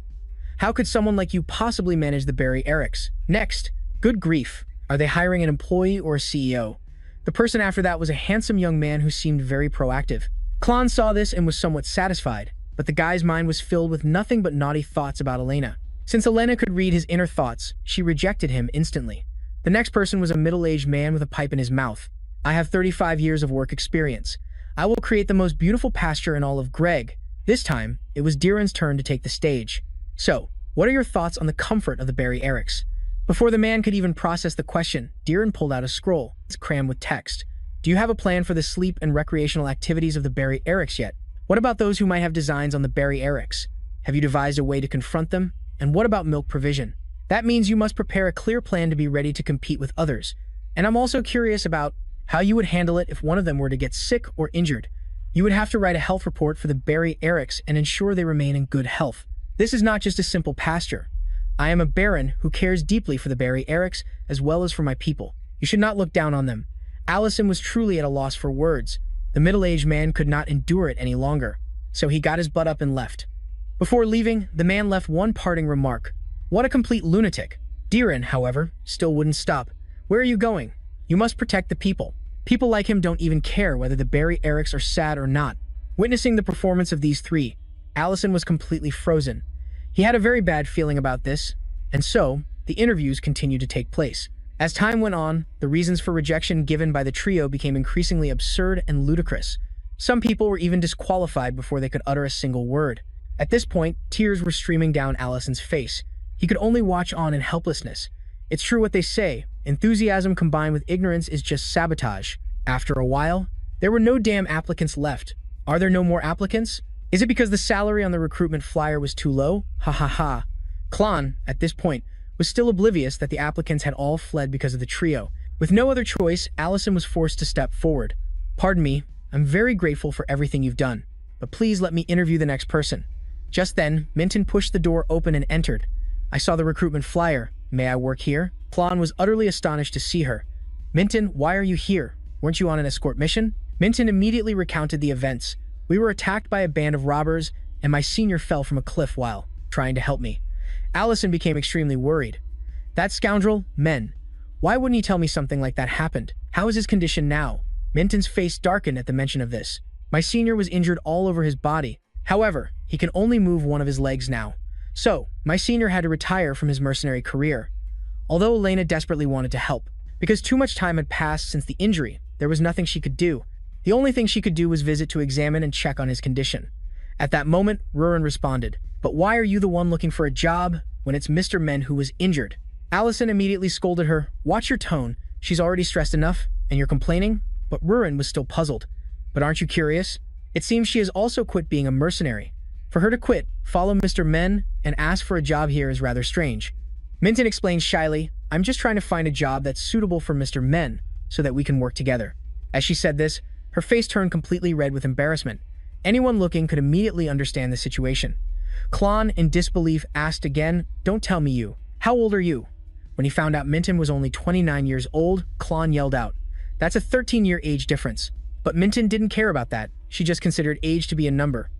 How could someone like you possibly manage the Barry Erics? Next, good grief. Are they hiring an employee or a CEO? The person after that was a handsome young man who seemed very proactive. Klon saw this and was somewhat satisfied, but the guy's mind was filled with nothing but naughty thoughts about Elena. Since Elena could read his inner thoughts, she rejected him instantly. The next person was a middle-aged man with a pipe in his mouth. I have 35 years of work experience. I will create the most beautiful pasture in all of Greg. This time, it was Diren's turn to take the stage. So, what are your thoughts on the comfort of the Barry Erics? Before the man could even process the question, Diren pulled out a scroll. It's crammed with text. Do you have a plan for the sleep and recreational activities of the Barry Erics yet? What about those who might have designs on the Barry Erics? Have you devised a way to confront them? And what about milk provision? That means you must prepare a clear plan to be ready to compete with others. And I'm also curious about how you would handle it if one of them were to get sick or injured. You would have to write a health report for the Barry Erics and ensure they remain in good health. This is not just a simple pasture. I am a baron who cares deeply for the Barry Erics as well as for my people. You should not look down on them. Allison was truly at a loss for words. The middle-aged man could not endure it any longer, so he got his butt up and left. Before leaving, the man left one parting remark. What a complete lunatic. Diren, however, still wouldn't stop. Where are you going? You must protect the people. People like him don't even care whether the Barry Erics are sad or not. Witnessing the performance of these three, Allison was completely frozen. He had a very bad feeling about this, and so, the interviews continued to take place. As time went on, the reasons for rejection given by the trio became increasingly absurd and ludicrous. Some people were even disqualified before they could utter a single word. At this point, tears were streaming down Allison's face. He could only watch on in helplessness. It's true what they say, enthusiasm combined with ignorance is just sabotage. After a while, there were no damn applicants left. Are there no more applicants? Is it because the salary on the recruitment flyer was too low? Ha ha ha. Klon, at this point, was still oblivious that the applicants had all fled because of the trio. With no other choice, Allison was forced to step forward. Pardon me, I'm very grateful for everything you've done, but please let me interview the next person. Just then, Minton pushed the door open and entered. I saw the recruitment flyer. May I work here? Klon was utterly astonished to see her. Minton, why are you here? Weren't you on an escort mission? Minton immediately recounted the events. We were attacked by a band of robbers, and my senior fell from a cliff while trying to help me. Allison became extremely worried. That scoundrel, men. Why wouldn't he tell me something like that happened? How is his condition now? Minton's face darkened at the mention of this. My senior was injured all over his body. However, he can only move one of his legs now. So, my senior had to retire from his mercenary career. Although Elena desperately wanted to help, because too much time had passed since the injury, there was nothing she could do. The only thing she could do was visit to examine and check on his condition. At that moment, Rurin responded, "But why are you the one looking for a job when it's Mr. Men who was injured?" Allison immediately scolded her, "Watch your tone. She's already stressed enough, and you're complaining?" But Rurin was still puzzled. "But aren't you curious? It seems she has also quit being a mercenary. For her to quit, follow Mr. Men, and ask for a job here is rather strange." Minton explained shyly, "I'm just trying to find a job that's suitable for Mr. Men, so that we can work together." As she said this, her face turned completely red with embarrassment. Anyone looking could immediately understand the situation. Klon, in disbelief, asked again, "Don't tell me you. How old are you?" When he found out Minton was only 29 years old, Klon yelled out, "That's a 13-year age difference." But Minton didn't care about that. She just considered age to be a number.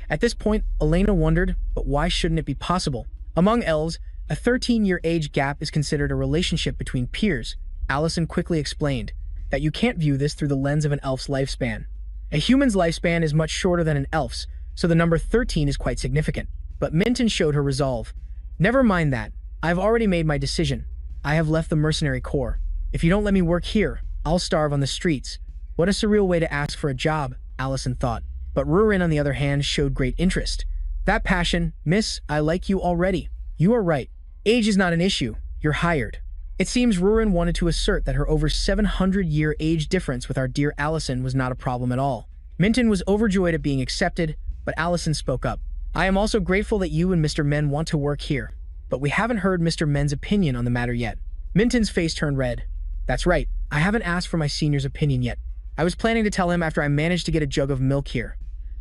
At this point, Elena wondered, but why shouldn't it be possible? Among elves, A 13-year age gap is considered a relationship between peers. Allison quickly explained that you can't view this through the lens of an elf's lifespan. A human's lifespan is much shorter than an elf's, so the number 13 is quite significant. But Minton showed her resolve. Never mind that. I've already made my decision. I have left the mercenary corps. If you don't let me work here, I'll starve on the streets. What a surreal way to ask for a job, Allison thought. But Rurin, on the other hand, showed great interest. That passion, miss, I like you already. You are right. Age is not an issue. You're hired. It seems Rurin wanted to assert that her over 700-year age difference with our dear Allison was not a problem at all. Minton was overjoyed at being accepted, but Allison spoke up. I am also grateful that you and Mr. Men want to work here, but we haven't heard Mr. Men's opinion on the matter yet. Minton's face turned red. That's right. I haven't asked for my senior's opinion yet. I was planning to tell him after I managed to get a jug of milk here.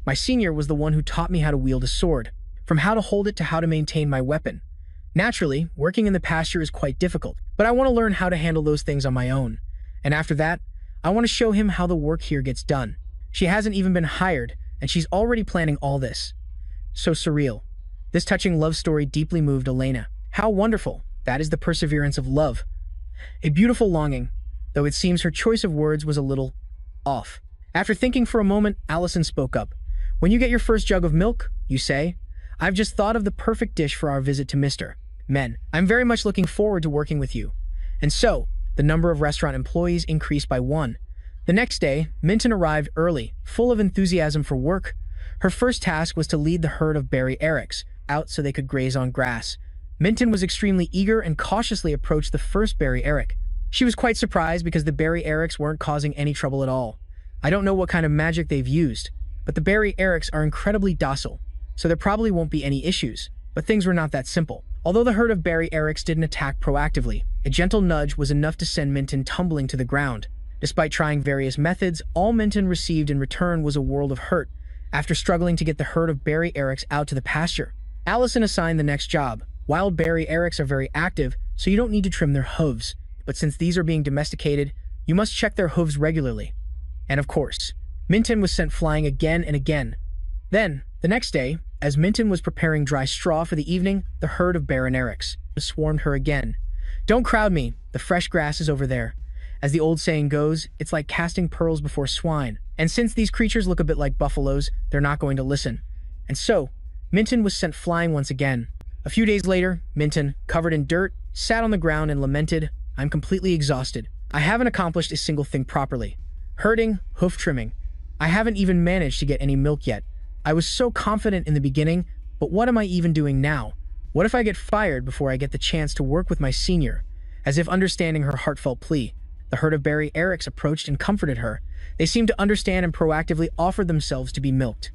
My senior was the one who taught me how to wield a sword, from how to hold it to how to maintain my weapon. Naturally, working in the pasture is quite difficult, but I want to learn how to handle those things on my own. And after that, I want to show him how the work here gets done. She hasn't even been hired, and she's already planning all this. So surreal. This touching love story deeply moved Elena. How wonderful. That is the perseverance of love. A beautiful longing, though it seems her choice of words was a little off. After thinking for a moment, Allison spoke up. When you get your first jug of milk, you say, I've just thought of the perfect dish for our visit to Mr. Men. I'm very much looking forward to working with you. And so, the number of restaurant employees increased by 1. The next day, Minton arrived early, full of enthusiasm for work. Her first task was to lead the herd of Barry Erics out so they could graze on grass. Minton was extremely eager and cautiously approached the first Barry Eric. She was quite surprised because the Barry Erics weren't causing any trouble at all. I don't know what kind of magic they've used, but the Barry Erics are incredibly docile, so there probably won't be any issues. But things were not that simple. Although the herd of Barry Erics didn't attack proactively, a gentle nudge was enough to send Minton tumbling to the ground. Despite trying various methods, all Minton received in return was a world of hurt after struggling to get the herd of Barry Erics out to the pasture. Allison assigned the next job. Wild Barry Erics are very active, so you don't need to trim their hooves. But since these are being domesticated, you must check their hooves regularly. And of course, Minton was sent flying again and again. Then, the next day, as Minton was preparing dry straw for the evening, the herd of Baron Erics swarmed her again. Don't crowd me, the fresh grass is over there. As the old saying goes, it's like casting pearls before swine. And since these creatures look a bit like buffaloes, they're not going to listen. And so, Minton was sent flying once again. A few days later, Minton, covered in dirt, sat on the ground and lamented, I'm completely exhausted. I haven't accomplished a single thing properly. Herding, hoof trimming. I haven't even managed to get any milk yet. I was so confident in the beginning, but what am I even doing now? What if I get fired before I get the chance to work with my senior? As if understanding her heartfelt plea, the herd of Barry Erics approached and comforted her. They seemed to understand and proactively offered themselves to be milked.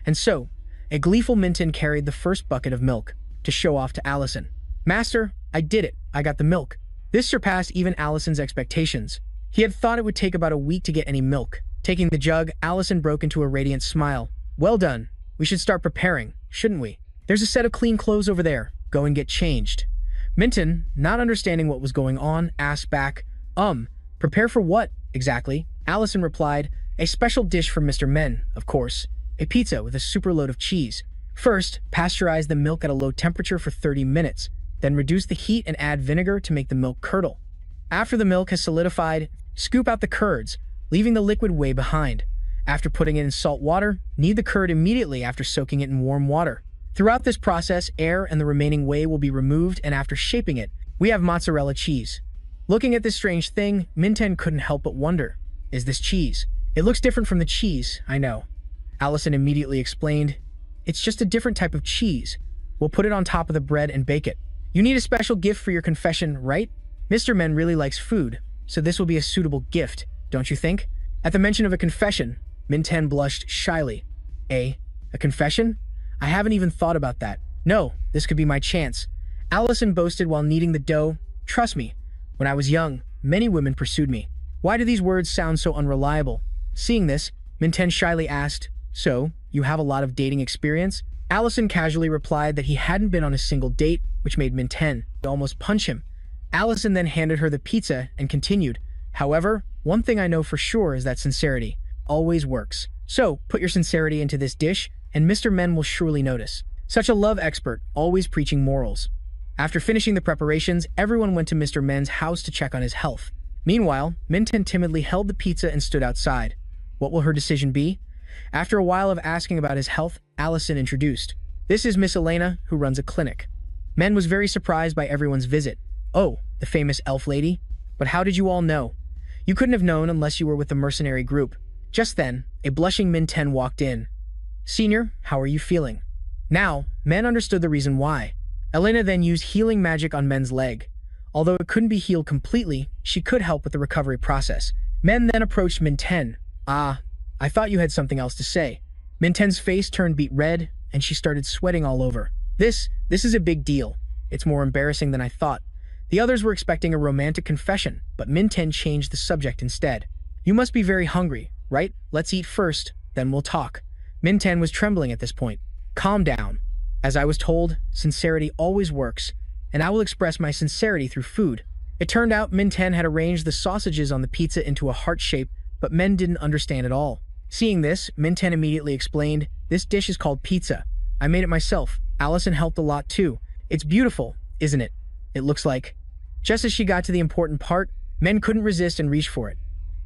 And so, a gleeful Minton carried the first bucket of milk to show off to Allison. Master, I did it. I got the milk. This surpassed even Allison's expectations. He had thought it would take about a week to get any milk. Taking the jug, Allison broke into a radiant smile. Well done. We should start preparing, shouldn't we? There's a set of clean clothes over there. Go and get changed. Minton, not understanding what was going on, asked back, prepare for what, exactly? Allison replied, a special dish from Mr. Men, of course. A pizza with a super load of cheese. First, pasteurize the milk at a low temperature for 30 minutes. Then reduce the heat and add vinegar to make the milk curdle. After the milk has solidified, scoop out the curds, leaving the liquid whey behind. After putting it in salt water, knead the curd immediately after soaking it in warm water. Throughout this process, air and the remaining whey will be removed, and after shaping it, we have mozzarella cheese. Looking at this strange thing, Minton couldn't help but wonder, is this cheese? It looks different from the cheese, I know. Allison immediately explained, it's just a different type of cheese. We'll put it on top of the bread and bake it. You need a special gift for your confession, right? Mr. Men really likes food, so this will be a suitable gift, don't you think? At the mention of a confession, Minton blushed shyly. A confession? I haven't even thought about that. No, this could be my chance. Allison boasted while kneading the dough. Trust me, when I was young, many women pursued me. Why do these words sound so unreliable? Seeing this, Minton shyly asked, so, you have a lot of dating experience? Allison casually replied that he hadn't been on a single date, which made Minton almost punch him. Allison then handed her the pizza and continued, however, one thing I know for sure is that sincerity always works. So, put your sincerity into this dish, and Mr. Men will surely notice. Such a love expert, always preaching morals. After finishing the preparations, everyone went to Mr. Men's house to check on his health. Meanwhile, Minten timidly held the pizza and stood outside. What will her decision be? After a while of asking about his health, Allison introduced. This is Miss Elena, who runs a clinic. Men was very surprised by everyone's visit. Oh, the famous elf lady? But how did you all know? You couldn't have known unless you were with the mercenary group. Just then, a blushing Minten walked in. Senior, how are you feeling? Now, Men understood the reason why. Elena then used healing magic on Men's leg. Although it couldn't be healed completely, she could help with the recovery process. Men then approached Minten. Ah, I thought you had something else to say. Minten's face turned beet red, and she started sweating all over. This is a big deal. It's more embarrassing than I thought. The others were expecting a romantic confession, but Minten changed the subject instead. You must be very hungry, right? Let's eat first, then we'll talk. Minten was trembling at this point. Calm down. As I was told, sincerity always works, and I will express my sincerity through food. It turned out Minten had arranged the sausages on the pizza into a heart shape, but Men didn't understand at all. Seeing this, Minten immediately explained, this dish is called pizza. I made it myself. Allison helped a lot too. It's beautiful, isn't it? It looks like. Just as she got to the important part, Men couldn't resist and reached for it.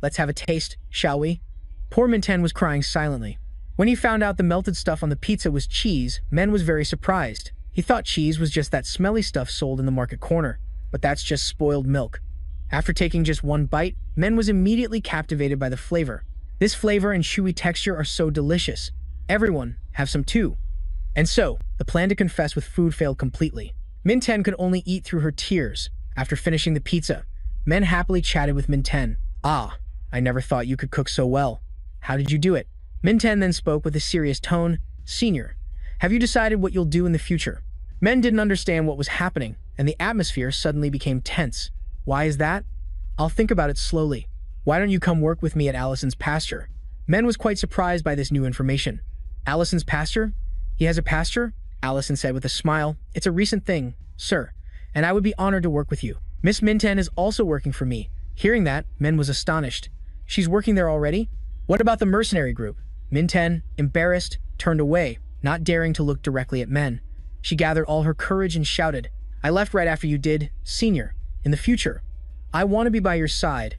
Let's have a taste, shall we? Poor Minten was crying silently. When he found out the melted stuff on the pizza was cheese, Men was very surprised. He thought cheese was just that smelly stuff sold in the market corner, but that's just spoiled milk. After taking just one bite, Men was immediately captivated by the flavor. This flavor and chewy texture are so delicious. Everyone, have some too. And so, the plan to confess with food failed completely. Minten could only eat through her tears. After finishing the pizza, Men happily chatted with Minten. Ah, I never thought you could cook so well. How did you do it? Minten then spoke with a serious tone. Senior, have you decided what you'll do in the future? Men didn't understand what was happening, and the atmosphere suddenly became tense. Why is that? I'll think about it slowly. Why don't you come work with me at Allison's pasture? Men was quite surprised by this new information. Allison's pasture? He has a pasture? Allison said with a smile. It's a recent thing, sir, and I would be honored to work with you. Miss Minten is also working for me. Hearing that, Men was astonished. She's working there already? What about the mercenary group? Minten, embarrassed, turned away, not daring to look directly at Men. She gathered all her courage and shouted, I left right after you did, Senior. In the future, I want to be by your side.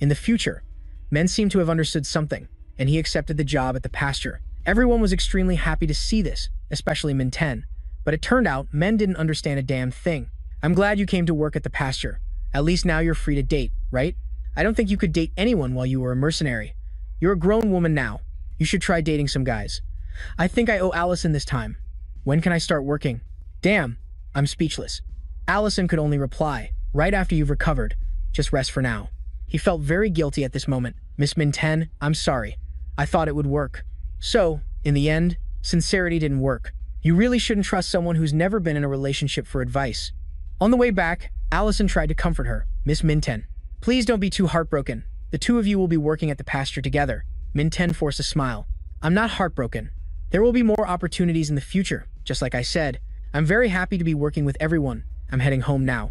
In the future, Men seemed to have understood something, and he accepted the job at the pasture. Everyone was extremely happy to see this, especially Minten. But it turned out Men didn't understand a damn thing. I'm glad you came to work at the pasture. At least now you're free to date, right? I don't think you could date anyone while you were a mercenary. You're a grown woman now. You should try dating some guys. I think I owe Allison this time. When can I start working? Damn, I'm speechless. Allison could only reply, right after you've recovered. Just rest for now. He felt very guilty at this moment. Miss Minten, I'm sorry. I thought it would work. So, in the end, sincerity didn't work. You really shouldn't trust someone who's never been in a relationship for advice. On the way back, Allison tried to comfort her. Miss Minten, please don't be too heartbroken. The two of you will be working at the pasture together. Minten forced a smile. I'm not heartbroken. There will be more opportunities in the future, just like I said. I'm very happy to be working with everyone. I'm heading home now.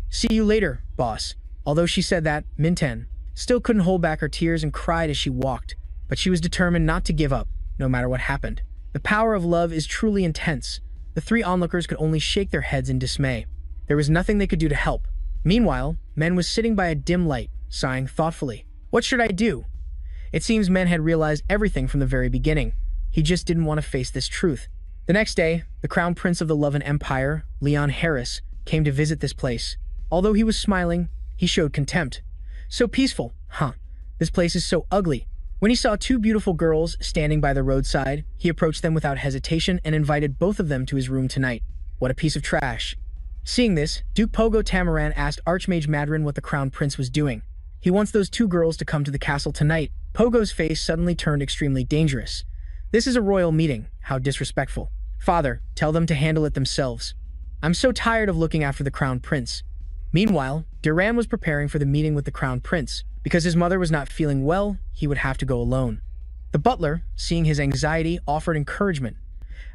See you later, boss. Although she said that, Minten still couldn't hold back her tears and cried as she walked. But she was determined not to give up, no matter what happened. The power of love is truly intense. The three onlookers could only shake their heads in dismay. There was nothing they could do to help. Meanwhile, Men was sitting by a dim light, sighing thoughtfully. What should I do? It seems Men had realized everything from the very beginning. He just didn't want to face this truth. The next day, the Crown Prince of the Loven Empire, Leon Harris, came to visit this place. Although he was smiling, he showed contempt. So peaceful, huh? This place is so ugly. When he saw two beautiful girls standing by the roadside, he approached them without hesitation and invited both of them to his room tonight. What a piece of trash. Seeing this, Duke Pogo Tamaran asked Archmage Madrin what the Crown Prince was doing. He wants those two girls to come to the castle tonight. Pogo's face suddenly turned extremely dangerous. This is a royal meeting. How disrespectful. Father, tell them to handle it themselves. I'm so tired of looking after the Crown Prince. Meanwhile, Duran was preparing for the meeting with the Crown Prince. Because his mother was not feeling well, he would have to go alone. The butler, seeing his anxiety, offered encouragement.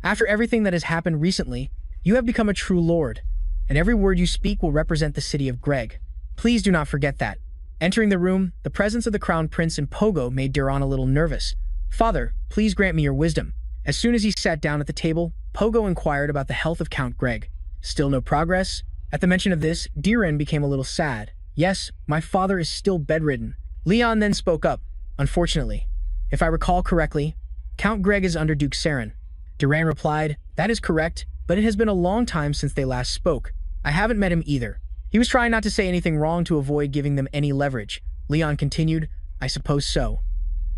After everything that has happened recently, you have become a true lord, and every word you speak will represent the city of Greg. Please do not forget that. Entering the room, the presence of the Crown Prince and Pogo made Duran a little nervous. Father, please grant me your wisdom. As soon as he sat down at the table, Pogo inquired about the health of Count Greg. Still no progress? At the mention of this, Diren became a little sad. Yes, my father is still bedridden. Leon then spoke up. Unfortunately, if I recall correctly, Count Greg is under Duke Saren. Diren replied, that is correct, but it has been a long time since they last spoke. I haven't met him either. He was trying not to say anything wrong to avoid giving them any leverage. Leon continued, I suppose so.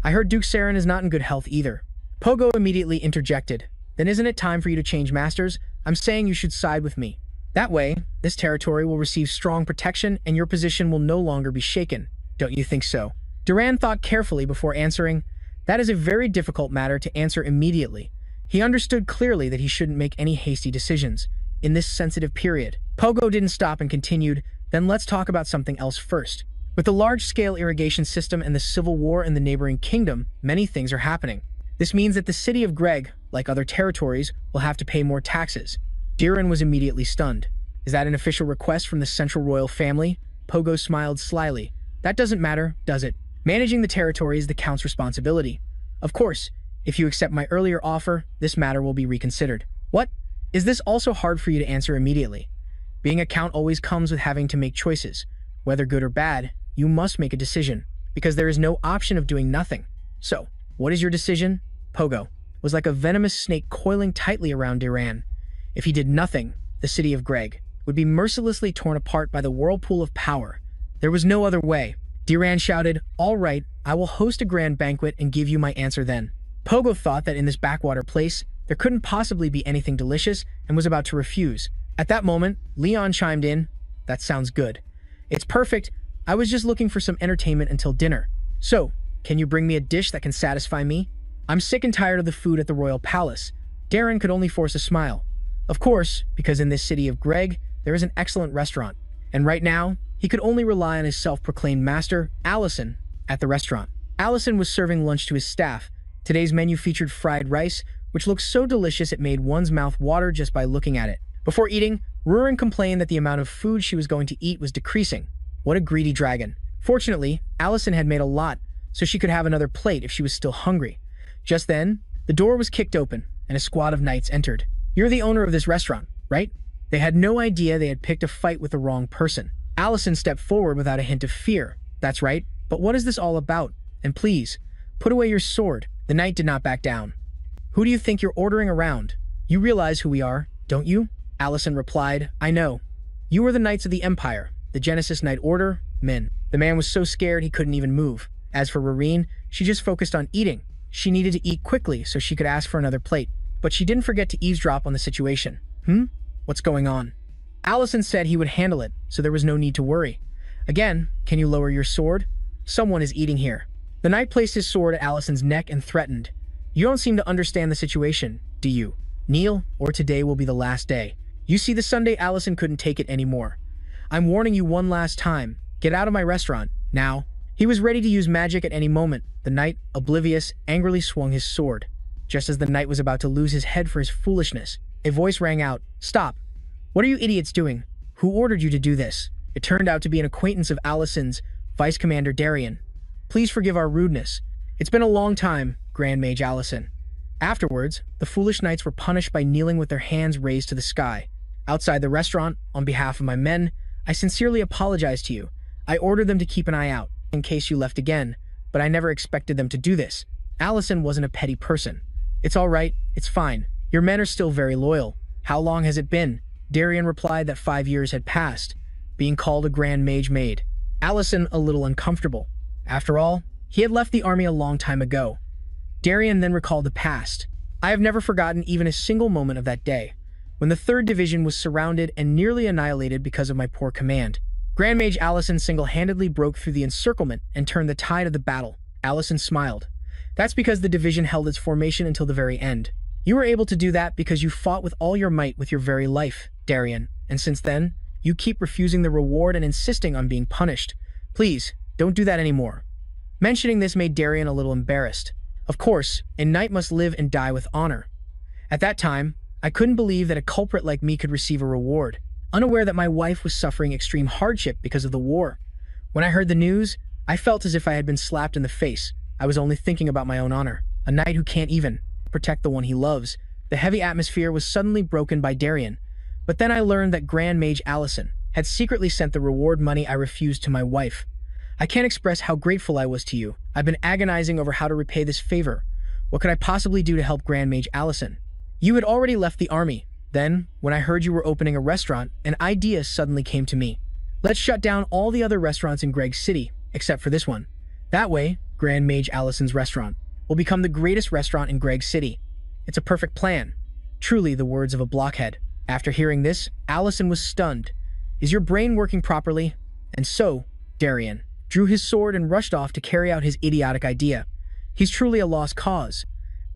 I heard Duke Saren is not in good health either. Pogo immediately interjected. Then isn't it time for you to change masters? I'm saying you should side with me. That way, this territory will receive strong protection and your position will no longer be shaken. Don't you think so? Duran thought carefully before answering. That is a very difficult matter to answer immediately. He understood clearly that he shouldn't make any hasty decisions in this sensitive period. Pogo didn't stop and continued, then let's talk about something else first. With the large-scale irrigation system and the civil war in the neighboring kingdom, many things are happening. This means that the city of Greg, like other territories, will have to pay more taxes. Diren was immediately stunned. Is that an official request from the central royal family? Pogo smiled slyly. That doesn't matter, does it? Managing the territory is the Count's responsibility. Of course, if you accept my earlier offer, this matter will be reconsidered. What? Is this also hard for you to answer immediately? Being a Count always comes with having to make choices. Whether good or bad, you must make a decision, because there is no option of doing nothing. So, what is your decision? Pogo was like a venomous snake coiling tightly around Diran. If he did nothing, the city of Greg would be mercilessly torn apart by the whirlpool of power. There was no other way. Diran shouted, all right, I will host a grand banquet and give you my answer then. Pogo thought that in this backwater place, there couldn't possibly be anything delicious and was about to refuse. At that moment, Leon chimed in, that sounds good. It's perfect. I was just looking for some entertainment until dinner. So, can you bring me a dish that can satisfy me? I'm sick and tired of the food at the royal palace. Darren could only force a smile. Of course, because in this city of Greg, there is an excellent restaurant. And right now, he could only rely on his self-proclaimed master, Allison, at the restaurant. Allison was serving lunch to his staff. Today's menu featured fried rice, which looked so delicious it made one's mouth water just by looking at it. Before eating, Rurin complained that the amount of food she was going to eat was decreasing. What a greedy dragon. Fortunately, Allison had made a lot, so she could have another plate if she was still hungry. Just then, the door was kicked open, and a squad of knights entered. You're the owner of this restaurant, right? They had no idea they had picked a fight with the wrong person. Allison stepped forward without a hint of fear. That's right, but what is this all about? And please, put away your sword. The knight did not back down. Who do you think you're ordering around? You realize who we are, don't you? Allison replied, I know. You are the Knights of the Empire, the Genesis Knight Order, men. The man was so scared he couldn't even move. As for Rareen, she just focused on eating. She needed to eat quickly so she could ask for another plate. But she didn't forget to eavesdrop on the situation. What's going on? Allison said he would handle it, so there was no need to worry. Again, can you lower your sword? Someone is eating here. The knight placed his sword at Allison's neck and threatened. You don't seem to understand the situation, do you? Kneel, or today will be the last day. You see the Sunday Allison couldn't take it anymore. I'm warning you one last time. Get out of my restaurant, now. He was ready to use magic at any moment. The knight, oblivious, angrily swung his sword. Just as the knight was about to lose his head for his foolishness, a voice rang out, Stop! What are you idiots doing? Who ordered you to do this? It turned out to be an acquaintance of Allison's, Vice Commander Darian. Please forgive our rudeness. It's been a long time, Grand Mage Allison. Afterwards, the foolish knights were punished by kneeling with their hands raised to the sky. Outside the restaurant, on behalf of my men, I sincerely apologize to you. I ordered them to keep an eye out, in case you left again, but I never expected them to do this. Allison wasn't a petty person. It's all right, it's fine. Your men are still very loyal. How long has it been? Darian replied that 5 years had passed, being called a Grand Mage made Allison a little uncomfortable. After all, he had left the army a long time ago. Darian then recalled the past. I have never forgotten even a single moment of that day, when the 3rd Division was surrounded and nearly annihilated because of my poor command. Grand Mage Allison single-handedly broke through the encirclement and turned the tide of the battle. Allison smiled. That's because the division held its formation until the very end. You were able to do that because you fought with all your might with your very life, Darian, and since then, you keep refusing the reward and insisting on being punished. Please, don't do that anymore. Mentioning this made Darian a little embarrassed. Of course, a knight must live and die with honor. At that time, I couldn't believe that a culprit like me could receive a reward, unaware that my wife was suffering extreme hardship because of the war. When I heard the news, I felt as if I had been slapped in the face. I was only thinking about my own honor. A knight who can't even protect the one he loves. The heavy atmosphere was suddenly broken by Darian. But then I learned that Grand Mage Allison had secretly sent the reward money I refused to my wife. I can't express how grateful I was to you. I've been agonizing over how to repay this favor. What could I possibly do to help Grand Mage Allison? You had already left the army. Then, when I heard you were opening a restaurant, an idea suddenly came to me. Let's shut down all the other restaurants in Greg City, except for this one. That way, Grand Mage Allison's restaurant will become the greatest restaurant in Greg City. It's a perfect plan. Truly the words of a blockhead. After hearing this, Allison was stunned. Is your brain working properly? And so, Darien drew his sword and rushed off to carry out his idiotic idea. He's truly a lost cause.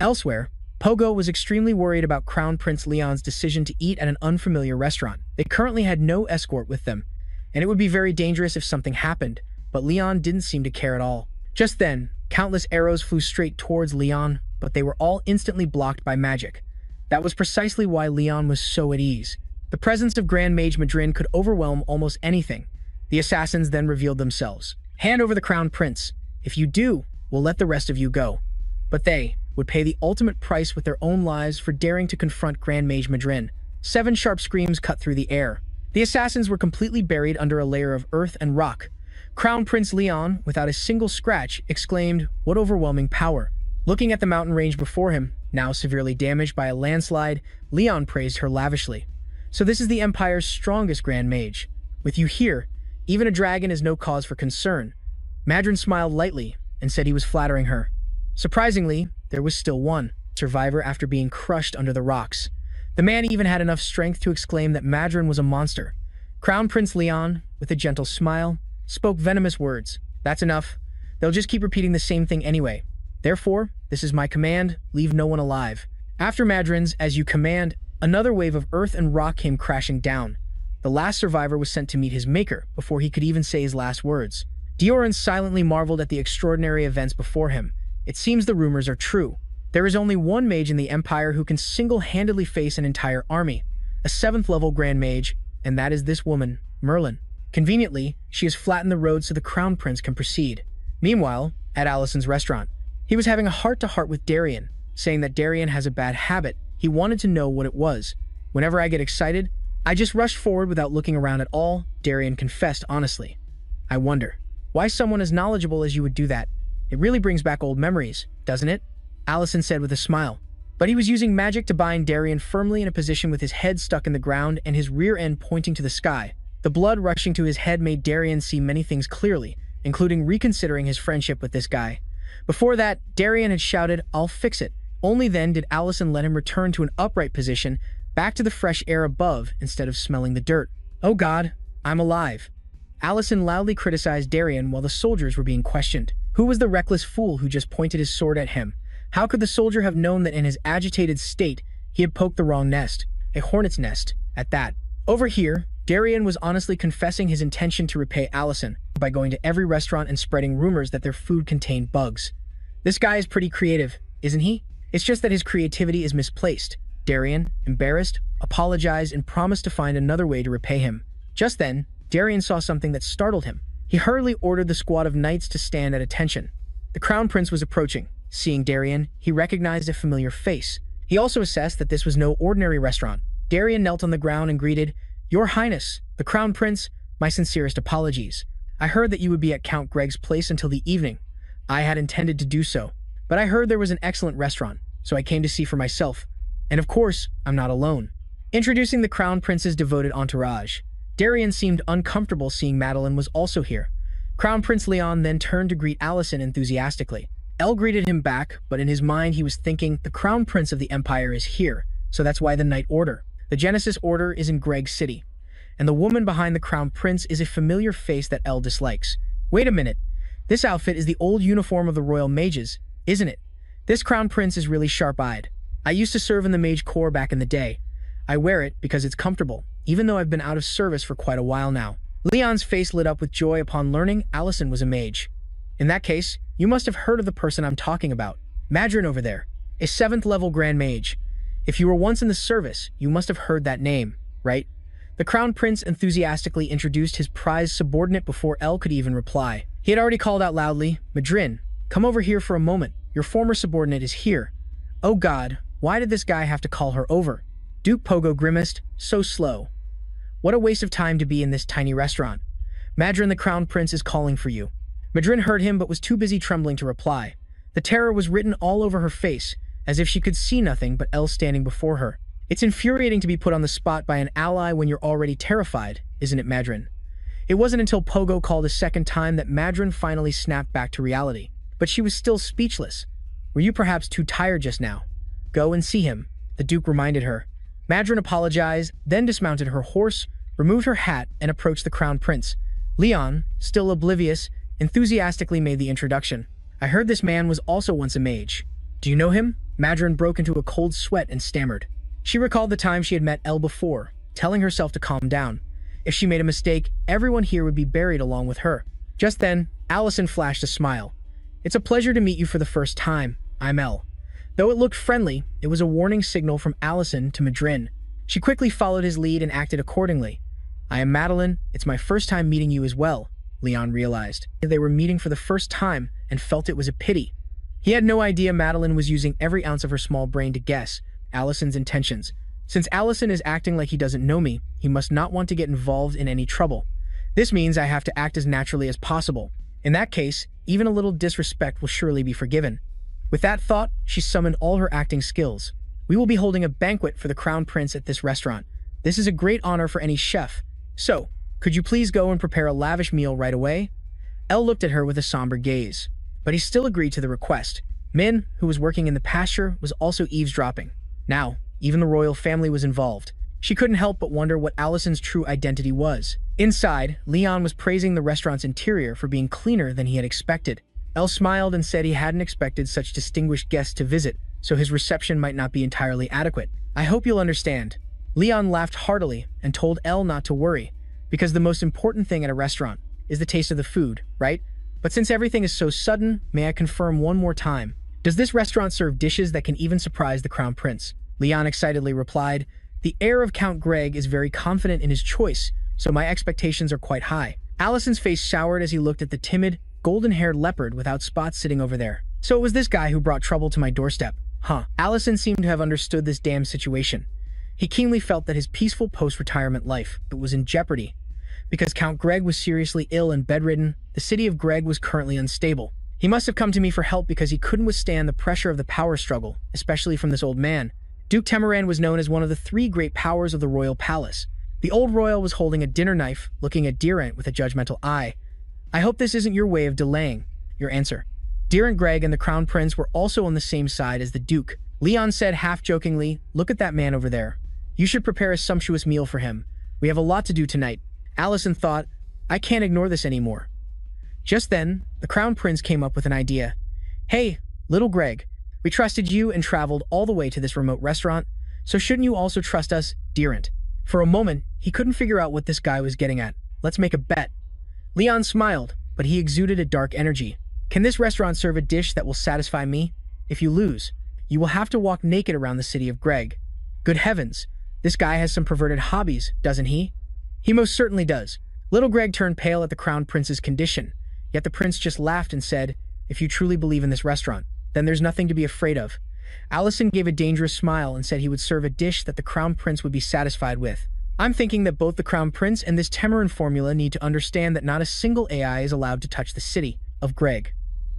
Elsewhere, Pogo was extremely worried about Crown Prince Leon's decision to eat at an unfamiliar restaurant. They currently had no escort with them, and it would be very dangerous if something happened, but Leon didn't seem to care at all. Just then, countless arrows flew straight towards Leon, but they were all instantly blocked by magic. That was precisely why Leon was so at ease. The presence of Grand Mage Madrin could overwhelm almost anything. The assassins then revealed themselves. Hand over the Crown Prince. If you do, we'll let the rest of you go. But they would pay the ultimate price with their own lives for daring to confront Grand Mage Madrin. 7 sharp screams cut through the air. The assassins were completely buried under a layer of earth and rock. Crown Prince Leon, without a single scratch, exclaimed, "What overwhelming power!" Looking at the mountain range before him, now severely damaged by a landslide, Leon praised her lavishly. So this is the Empire's strongest Grand Mage. With you here, even a dragon is no cause for concern. Madrin smiled lightly and said he was flattering her. Surprisingly, there was still one survivor after being crushed under the rocks. The man even had enough strength to exclaim that Madrin was a monster. Crown Prince Leon, with a gentle smile, spoke venomous words. That's enough. They'll just keep repeating the same thing anyway. Therefore, this is my command, leave no one alive. After Madrin's, as you command, another wave of earth and rock came crashing down. The last survivor was sent to meet his maker before he could even say his last words. Dioran silently marveled at the extraordinary events before him. It seems the rumors are true. There is only one mage in the Empire who can single-handedly face an entire army, a 7th level Grand Mage, and that is this woman, Merlin. Conveniently, she has flattened the road so the Crown Prince can proceed. Meanwhile, at Allison's restaurant, he was having a heart-to-heart with Darien, saying that Darien has a bad habit. He wanted to know what it was. Whenever I get excited, I just rush forward without looking around at all, Darien confessed honestly. I wonder why someone as knowledgeable as you would do that. It really brings back old memories, doesn't it? Allison said with a smile. But he was using magic to bind Darien firmly in a position with his head stuck in the ground and his rear end pointing to the sky. The blood rushing to his head made Darien see many things clearly, including reconsidering his friendship with this guy. Before that, Darien had shouted, "I'll fix it." Only then did Allison let him return to an upright position, back to the fresh air above instead of smelling the dirt. Oh God, I'm alive. Allison loudly criticized Darien while the soldiers were being questioned. Who was the reckless fool who just pointed his sword at him? How could the soldier have known that in his agitated state, he had poked the wrong nest? A hornet's nest, at that. Over here, Darien was honestly confessing his intention to repay Allison by going to every restaurant and spreading rumors that their food contained bugs. This guy is pretty creative, isn't he? It's just that his creativity is misplaced. Darien, embarrassed, apologized and promised to find another way to repay him. Just then, Darien saw something that startled him. He hurriedly ordered the squad of knights to stand at attention. The Crown Prince was approaching. Seeing Darien, he recognized a familiar face. He also assessed that this was no ordinary restaurant. Darien knelt on the ground and greeted, "Your Highness, the Crown Prince, my sincerest apologies. I heard that you would be at Count Greg's place until the evening. I had intended to do so, but I heard there was an excellent restaurant, so I came to see for myself. And of course, I'm not alone." Introducing the Crown Prince's devoted entourage, Darien seemed uncomfortable seeing Madeline was also here. Crown Prince Leon then turned to greet Allison enthusiastically. Elle greeted him back, but in his mind he was thinking, the Crown Prince of the Empire is here, so that's why the Knight Order. The Genesis Order is in Greg City, and the woman behind the Crown Prince is a familiar face that Elle dislikes. Wait a minute, this outfit is the old uniform of the Royal Mages, isn't it? This Crown Prince is really sharp-eyed. I used to serve in the Mage Corps back in the day. I wear it because it's comfortable, even though I've been out of service for quite a while now. Leon's face lit up with joy upon learning Allison was a mage. In that case, you must have heard of the person I'm talking about. Madrin over there, a 7th level Grand Mage. If you were once in the service, you must have heard that name, right? The Crown Prince enthusiastically introduced his prized subordinate before Elle could even reply. He had already called out loudly, "Madrin, come over here for a moment. Your former subordinate is here." Oh God, why did this guy have to call her over? Duke Pogo grimaced, so slow. What a waste of time to be in this tiny restaurant. Madrin the Crown Prince is calling for you. Madrin heard him but was too busy trembling to reply. The terror was written all over her face, as if she could see nothing but Elle standing before her. It's infuriating to be put on the spot by an ally when you're already terrified, isn't it, Madrin? It wasn't until Pogo called a second time that Madrin finally snapped back to reality. But she was still speechless. Were you perhaps too tired just now? Go and see him, the Duke reminded her. Madrin apologized, then dismounted her horse, removed her hat, and approached the Crown Prince. Leon, still oblivious, enthusiastically made the introduction. I heard this man was also once a mage. Do you know him? Madrin broke into a cold sweat and stammered. She recalled the time she had met Elle before, telling herself to calm down. If she made a mistake, everyone here would be buried along with her. Just then, Allison flashed a smile. It's a pleasure to meet you for the first time. I'm Elle. Though it looked friendly, it was a warning signal from Allison to Madrin. She quickly followed his lead and acted accordingly. I am Madeline. It's my first time meeting you as well, Leon realized. They were meeting for the first time and felt it was a pity. He had no idea Madeline was using every ounce of her small brain to guess Allison's intentions. Since Allison is acting like he doesn't know me, he must not want to get involved in any trouble. This means I have to act as naturally as possible. In that case, even a little disrespect will surely be forgiven. With that thought, she summoned all her acting skills. We will be holding a banquet for the Crown Prince at this restaurant. This is a great honor for any chef. So, could you please go and prepare a lavish meal right away? Elle looked at her with a somber gaze, but he still agreed to the request. Min, who was working in the pasture, was also eavesdropping. Now, even the royal family was involved. She couldn't help but wonder what Allison's true identity was. Inside, Leon was praising the restaurant's interior for being cleaner than he had expected. Elle smiled and said he hadn't expected such distinguished guests to visit, so his reception might not be entirely adequate. I hope you'll understand. Leon laughed heartily and told Elle not to worry, because the most important thing at a restaurant is the taste of the food, right? But since everything is so sudden, may I confirm one more time? Does this restaurant serve dishes that can even surprise the Crown Prince? Leon excitedly replied, the heir of Count Greg is very confident in his choice, so my expectations are quite high. Allison's face soured as he looked at the timid, golden-haired leopard without spots sitting over there. So it was this guy who brought trouble to my doorstep. Huh. Allison seemed to have understood this damn situation. He keenly felt that his peaceful post-retirement life was in jeopardy. Because Count Greg was seriously ill and bedridden, the city of Greg was currently unstable. He must have come to me for help because he couldn't withstand the pressure of the power struggle, especially from this old man. Duke Temeran was known as one of the three great powers of the royal palace. The old royal was holding a dinner knife, looking at Dirant with a judgmental eye. I hope this isn't your way of delaying your answer. Dirant Greg and the Crown Prince were also on the same side as the Duke. Leon said half-jokingly, look at that man over there. You should prepare a sumptuous meal for him. We have a lot to do tonight. Allison thought, I can't ignore this anymore. Just then, the Crown Prince came up with an idea. Hey, little Greg, we trusted you and traveled all the way to this remote restaurant, so shouldn't you also trust us, Dirant? For a moment, he couldn't figure out what this guy was getting at. Let's make a bet. Leon smiled, but he exuded a dark energy. Can this restaurant serve a dish that will satisfy me? If you lose, you will have to walk naked around the city of Greg. Good heavens, this guy has some perverted hobbies, doesn't he? He most certainly does. Little Greg turned pale at the Crown Prince's condition, yet the prince just laughed and said, if you truly believe in this restaurant, then there's nothing to be afraid of. Allison gave a dangerous smile and said he would serve a dish that the Crown Prince would be satisfied with. I'm thinking that both the Crown Prince and this Temeran formula need to understand that not a single AI is allowed to touch the city of Greg.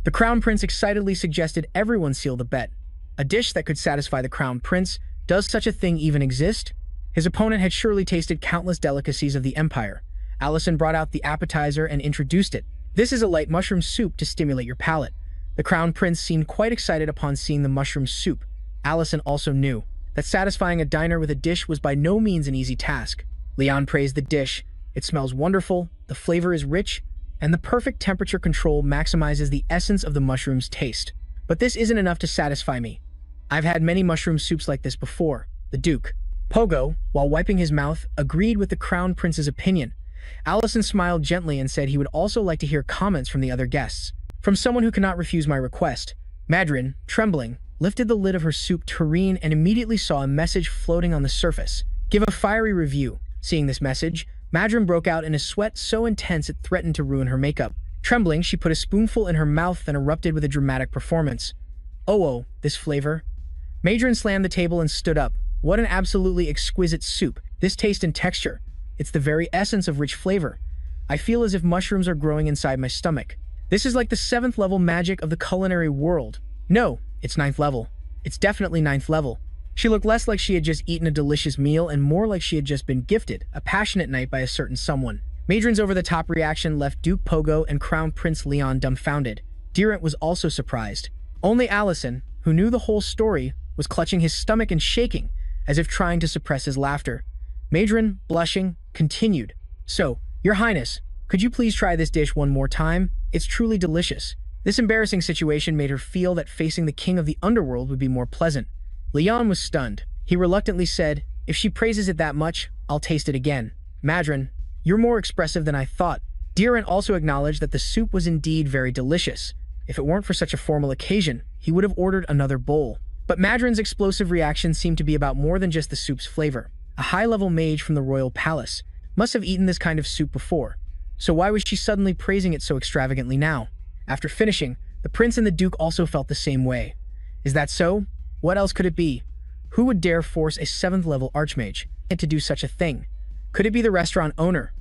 The Crown Prince excitedly suggested everyone seal the bet. A dish that could satisfy the Crown Prince? Does such a thing even exist? His opponent had surely tasted countless delicacies of the Empire. Allison brought out the appetizer and introduced it. This is a light mushroom soup to stimulate your palate. The Crown Prince seemed quite excited upon seeing the mushroom soup. Allison also knew that satisfying a diner with a dish was by no means an easy task. Leon praised the dish. It smells wonderful, the flavor is rich, and the perfect temperature control maximizes the essence of the mushroom's taste. But this isn't enough to satisfy me. I've had many mushroom soups like this before. The Duke. Pogo, while wiping his mouth, agreed with the Crown Prince's opinion. Allison smiled gently and said he would also like to hear comments from the other guests. From someone who cannot refuse my request. Madrin, trembling, lifted the lid of her soup tureen and immediately saw a message floating on the surface. Give a fiery review. Seeing this message, Madrin broke out in a sweat so intense it threatened to ruin her makeup. Trembling, she put a spoonful in her mouth and erupted with a dramatic performance. Oh, this flavor. Madrin slammed the table and stood up, What an absolutely exquisite soup. This taste and texture. It's the very essence of rich flavor. I feel as if mushrooms are growing inside my stomach. This is like the 7th level magic of the culinary world. No, it's 9th level. It's definitely 9th level. She looked less like she had just eaten a delicious meal and more like she had just been gifted a passionate night by a certain someone. Madrin's over-the-top reaction left Duke Pogo and Crown Prince Leon dumbfounded. Dirent was also surprised. Only Allison, who knew the whole story, was clutching his stomach and shaking, as if trying to suppress his laughter. Madrin, blushing, continued. So, Your Highness, could you please try this dish one more time? It's truly delicious. This embarrassing situation made her feel that facing the king of the underworld would be more pleasant. Leon was stunned. He reluctantly said, if she praises it that much, I'll taste it again. Madrin, you're more expressive than I thought. Dirent also acknowledged that the soup was indeed very delicious. If it weren't for such a formal occasion, he would have ordered another bowl. But Madrin's explosive reaction seemed to be about more than just the soup's flavor. A high-level mage from the royal palace must have eaten this kind of soup before. So why was she suddenly praising it so extravagantly now? After finishing, the prince and the duke also felt the same way. Is that so? What else could it be? Who would dare force a 7th level archmage to do such a thing? Could it be the restaurant owner?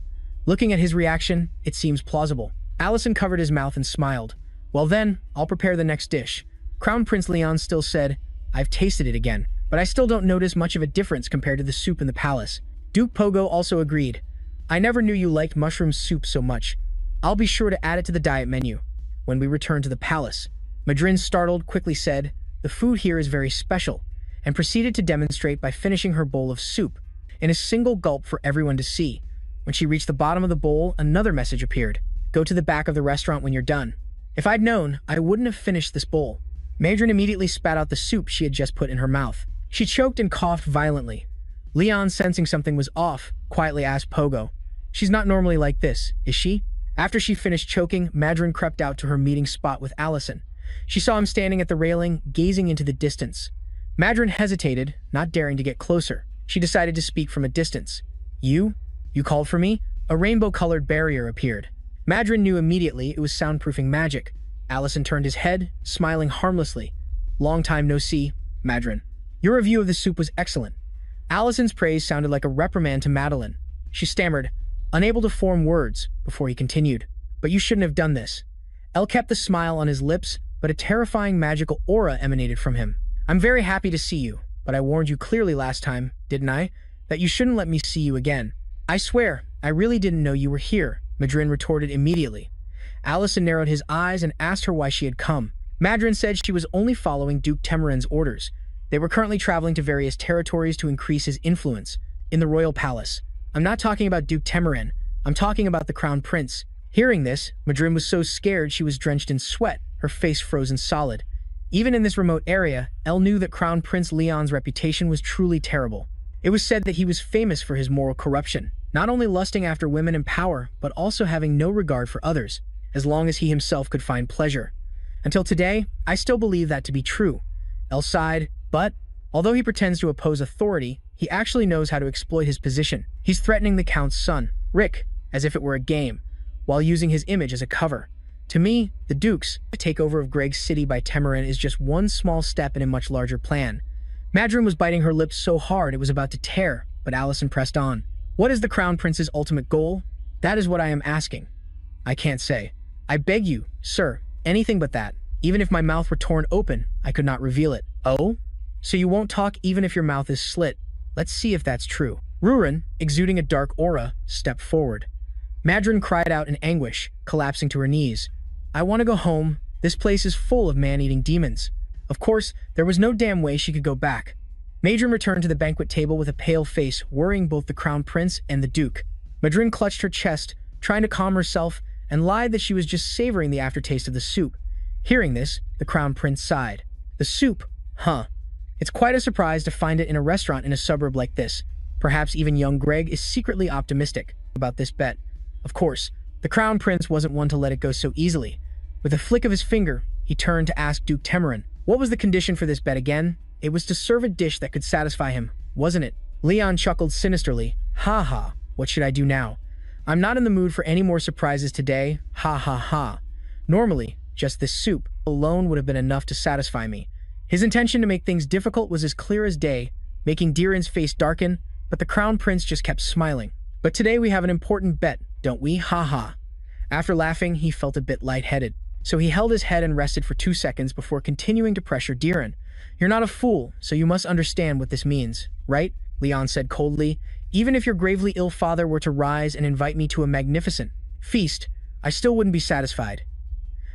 Looking at his reaction, it seems plausible. Allison covered his mouth and smiled. Well then, I'll prepare the next dish. Crown Prince Leon still said, I've tasted it again, but I still don't notice much of a difference compared to the soup in the palace. Duke Pogo also agreed. I never knew you liked mushroom soup so much. I'll be sure to add it to the diet menu. When we return to the palace, Madrin, startled, quickly said, the food here is very special, and proceeded to demonstrate by finishing her bowl of soup in a single gulp for everyone to see. When she reached the bottom of the bowl, another message appeared. Go to the back of the restaurant when you're done. If I'd known, I wouldn't have finished this bowl. Madrin immediately spat out the soup she had just put in her mouth. She choked and coughed violently. Leon, sensing something was off, quietly asked Pogo, she's not normally like this, is she? After she finished choking, Madrin crept out to her meeting spot with Allison. She saw him standing at the railing, gazing into the distance. Madrin hesitated, not daring to get closer. She decided to speak from a distance. You called for me? A rainbow-colored barrier appeared. Madrin knew immediately it was soundproofing magic. Allison turned his head, smiling harmlessly. Long time no see, Madrin. Your review of the soup was excellent. Allison's praise sounded like a reprimand to Madeline. She stammered, unable to form words, before he continued. But you shouldn't have done this. Elle kept the smile on his lips, but a terrifying magical aura emanated from him. I'm very happy to see you, but I warned you clearly last time, didn't I? That you shouldn't let me see you again. I swear, I really didn't know you were here, Madrin retorted immediately. Allison narrowed his eyes and asked her why she had come. Madrin said she was only following Duke Temeren's orders. They were currently traveling to various territories to increase his influence in the royal palace. I'm not talking about Duke Temeren, I'm talking about the crown prince. Hearing this, Madrin was so scared she was drenched in sweat, her face frozen solid. Even in this remote area, Elle knew that Crown Prince Leon's reputation was truly terrible. It was said that he was famous for his moral corruption, not only lusting after women and power, but also having no regard for others, as long as he himself could find pleasure. Until today, I still believe that to be true. Elle sighed, but, although he pretends to oppose authority, he actually knows how to exploit his position. He's threatening the Count's son, Rick, as if it were a game, while using his image as a cover. To me, the Duke's takeover of Greg's city by Temeren is just one small step in a much larger plan. Madrin was biting her lips so hard it was about to tear, but Allison pressed on. What is the Crown Prince's ultimate goal? That is what I am asking. I can't say. I beg you, sir, anything but that. Even if my mouth were torn open, I could not reveal it. Oh? So you won't talk even if your mouth is slit. Let's see if that's true. Rurin, exuding a dark aura, stepped forward. Madrin cried out in anguish, collapsing to her knees. I want to go home. This place is full of man-eating demons. Of course, there was no damn way she could go back. Madrin returned to the banquet table with a pale face, worrying both the Crown Prince and the Duke. Madrin clutched her chest, trying to calm herself, and lied that she was just savoring the aftertaste of the soup. Hearing this, the Crown Prince sighed. The soup? Huh. It's quite a surprise to find it in a restaurant in a suburb like this. Perhaps even young Greg is secretly optimistic about this bet. Of course, the Crown Prince wasn't one to let it go so easily. With a flick of his finger, he turned to ask Duke Temeren, what was the condition for this bet again? It was to serve a dish that could satisfy him, wasn't it? Leon chuckled sinisterly. Ha ha, what should I do now? I'm not in the mood for any more surprises today. Ha ha ha. Normally, just this soup alone would have been enough to satisfy me. His intention to make things difficult was as clear as day. making Diren's face darken, but the Crown Prince just kept smiling. But today we have an important bet, don't we? Ha ha. After laughing, he felt a bit lightheaded. So he held his head and rested for 2 seconds before continuing to pressure Diren. You're not a fool, so you must understand what this means, right? Leon said coldly. Even if your gravely ill father were to rise and invite me to a magnificent feast, I still wouldn't be satisfied.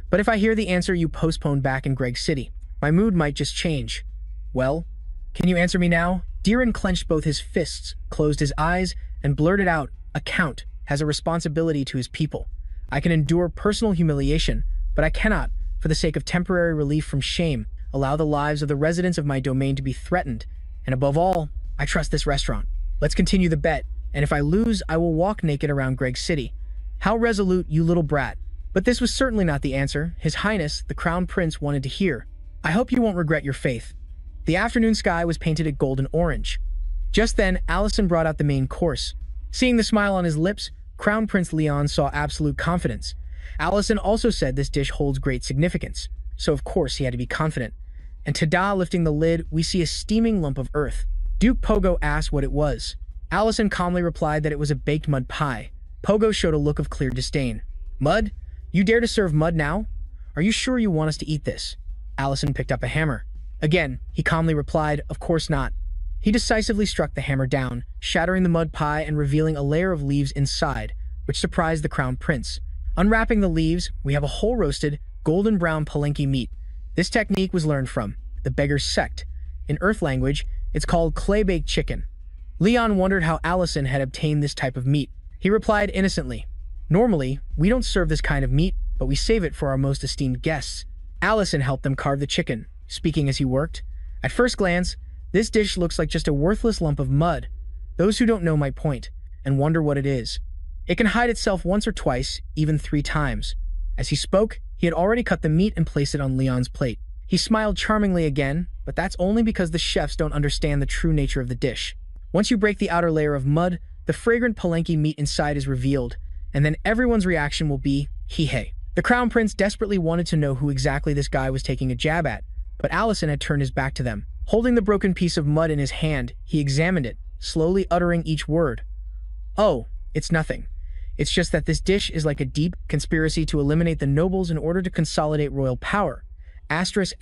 But if I hear the answer you postponed back in Greg City, my mood might just change. Well, can you answer me now? Diren clenched both his fists, closed his eyes, and blurted out, a count has a responsibility to his people. I can endure personal humiliation, but I cannot, for the sake of temporary relief from shame, allow the lives of the residents of my domain to be threatened. And above all, I trust this restaurant. Let's continue the bet, and if I lose, I will walk naked around Greg City. How resolute, you little brat. But this was certainly not the answer His Highness, the Crown Prince, wanted to hear. I hope you won't regret your faith. The afternoon sky was painted a golden orange. Just then, Allison brought out the main course. Seeing the smile on his lips, Crown Prince Leon saw absolute confidence. Allison also said this dish holds great significance, so of course he had to be confident. And tada, lifting the lid, we see a steaming lump of earth. Duke Pogo asked what it was. Allison calmly replied that it was a baked mud pie. Pogo showed a look of clear disdain. Mud? You dare to serve mud now? Are you sure you want us to eat this? Allison picked up a hammer. Again, he calmly replied, of course not. He decisively struck the hammer down, shattering the mud pie and revealing a layer of leaves inside, which surprised the Crown Prince. Unwrapping the leaves, we have a whole roasted, golden brown palenque meat. This technique was learned from the beggar's sect. In Earth language, it's called clay-baked chicken. Leon wondered how Allison had obtained this type of meat. He replied innocently, normally, we don't serve this kind of meat, but we save it for our most esteemed guests. Allison helped them carve the chicken, speaking as he worked. At first glance, this dish looks like just a worthless lump of mud. Those who don't know might point and wonder what it is. It can hide itself once or twice, even 3 times. As he spoke, he had already cut the meat and placed it on Leon's plate. He smiled charmingly again, but that's only because the chefs don't understand the true nature of the dish. Once you break the outer layer of mud, the fragrant palenque meat inside is revealed, and then everyone's reaction will be, hee-hey. The Crown Prince desperately wanted to know who exactly this guy was taking a jab at, but Allison had turned his back to them. Holding the broken piece of mud in his hand, he examined it, slowly uttering each word. Oh, it's nothing. It's just that this dish is like a deep conspiracy to eliminate the nobles in order to consolidate royal power. Asterisk,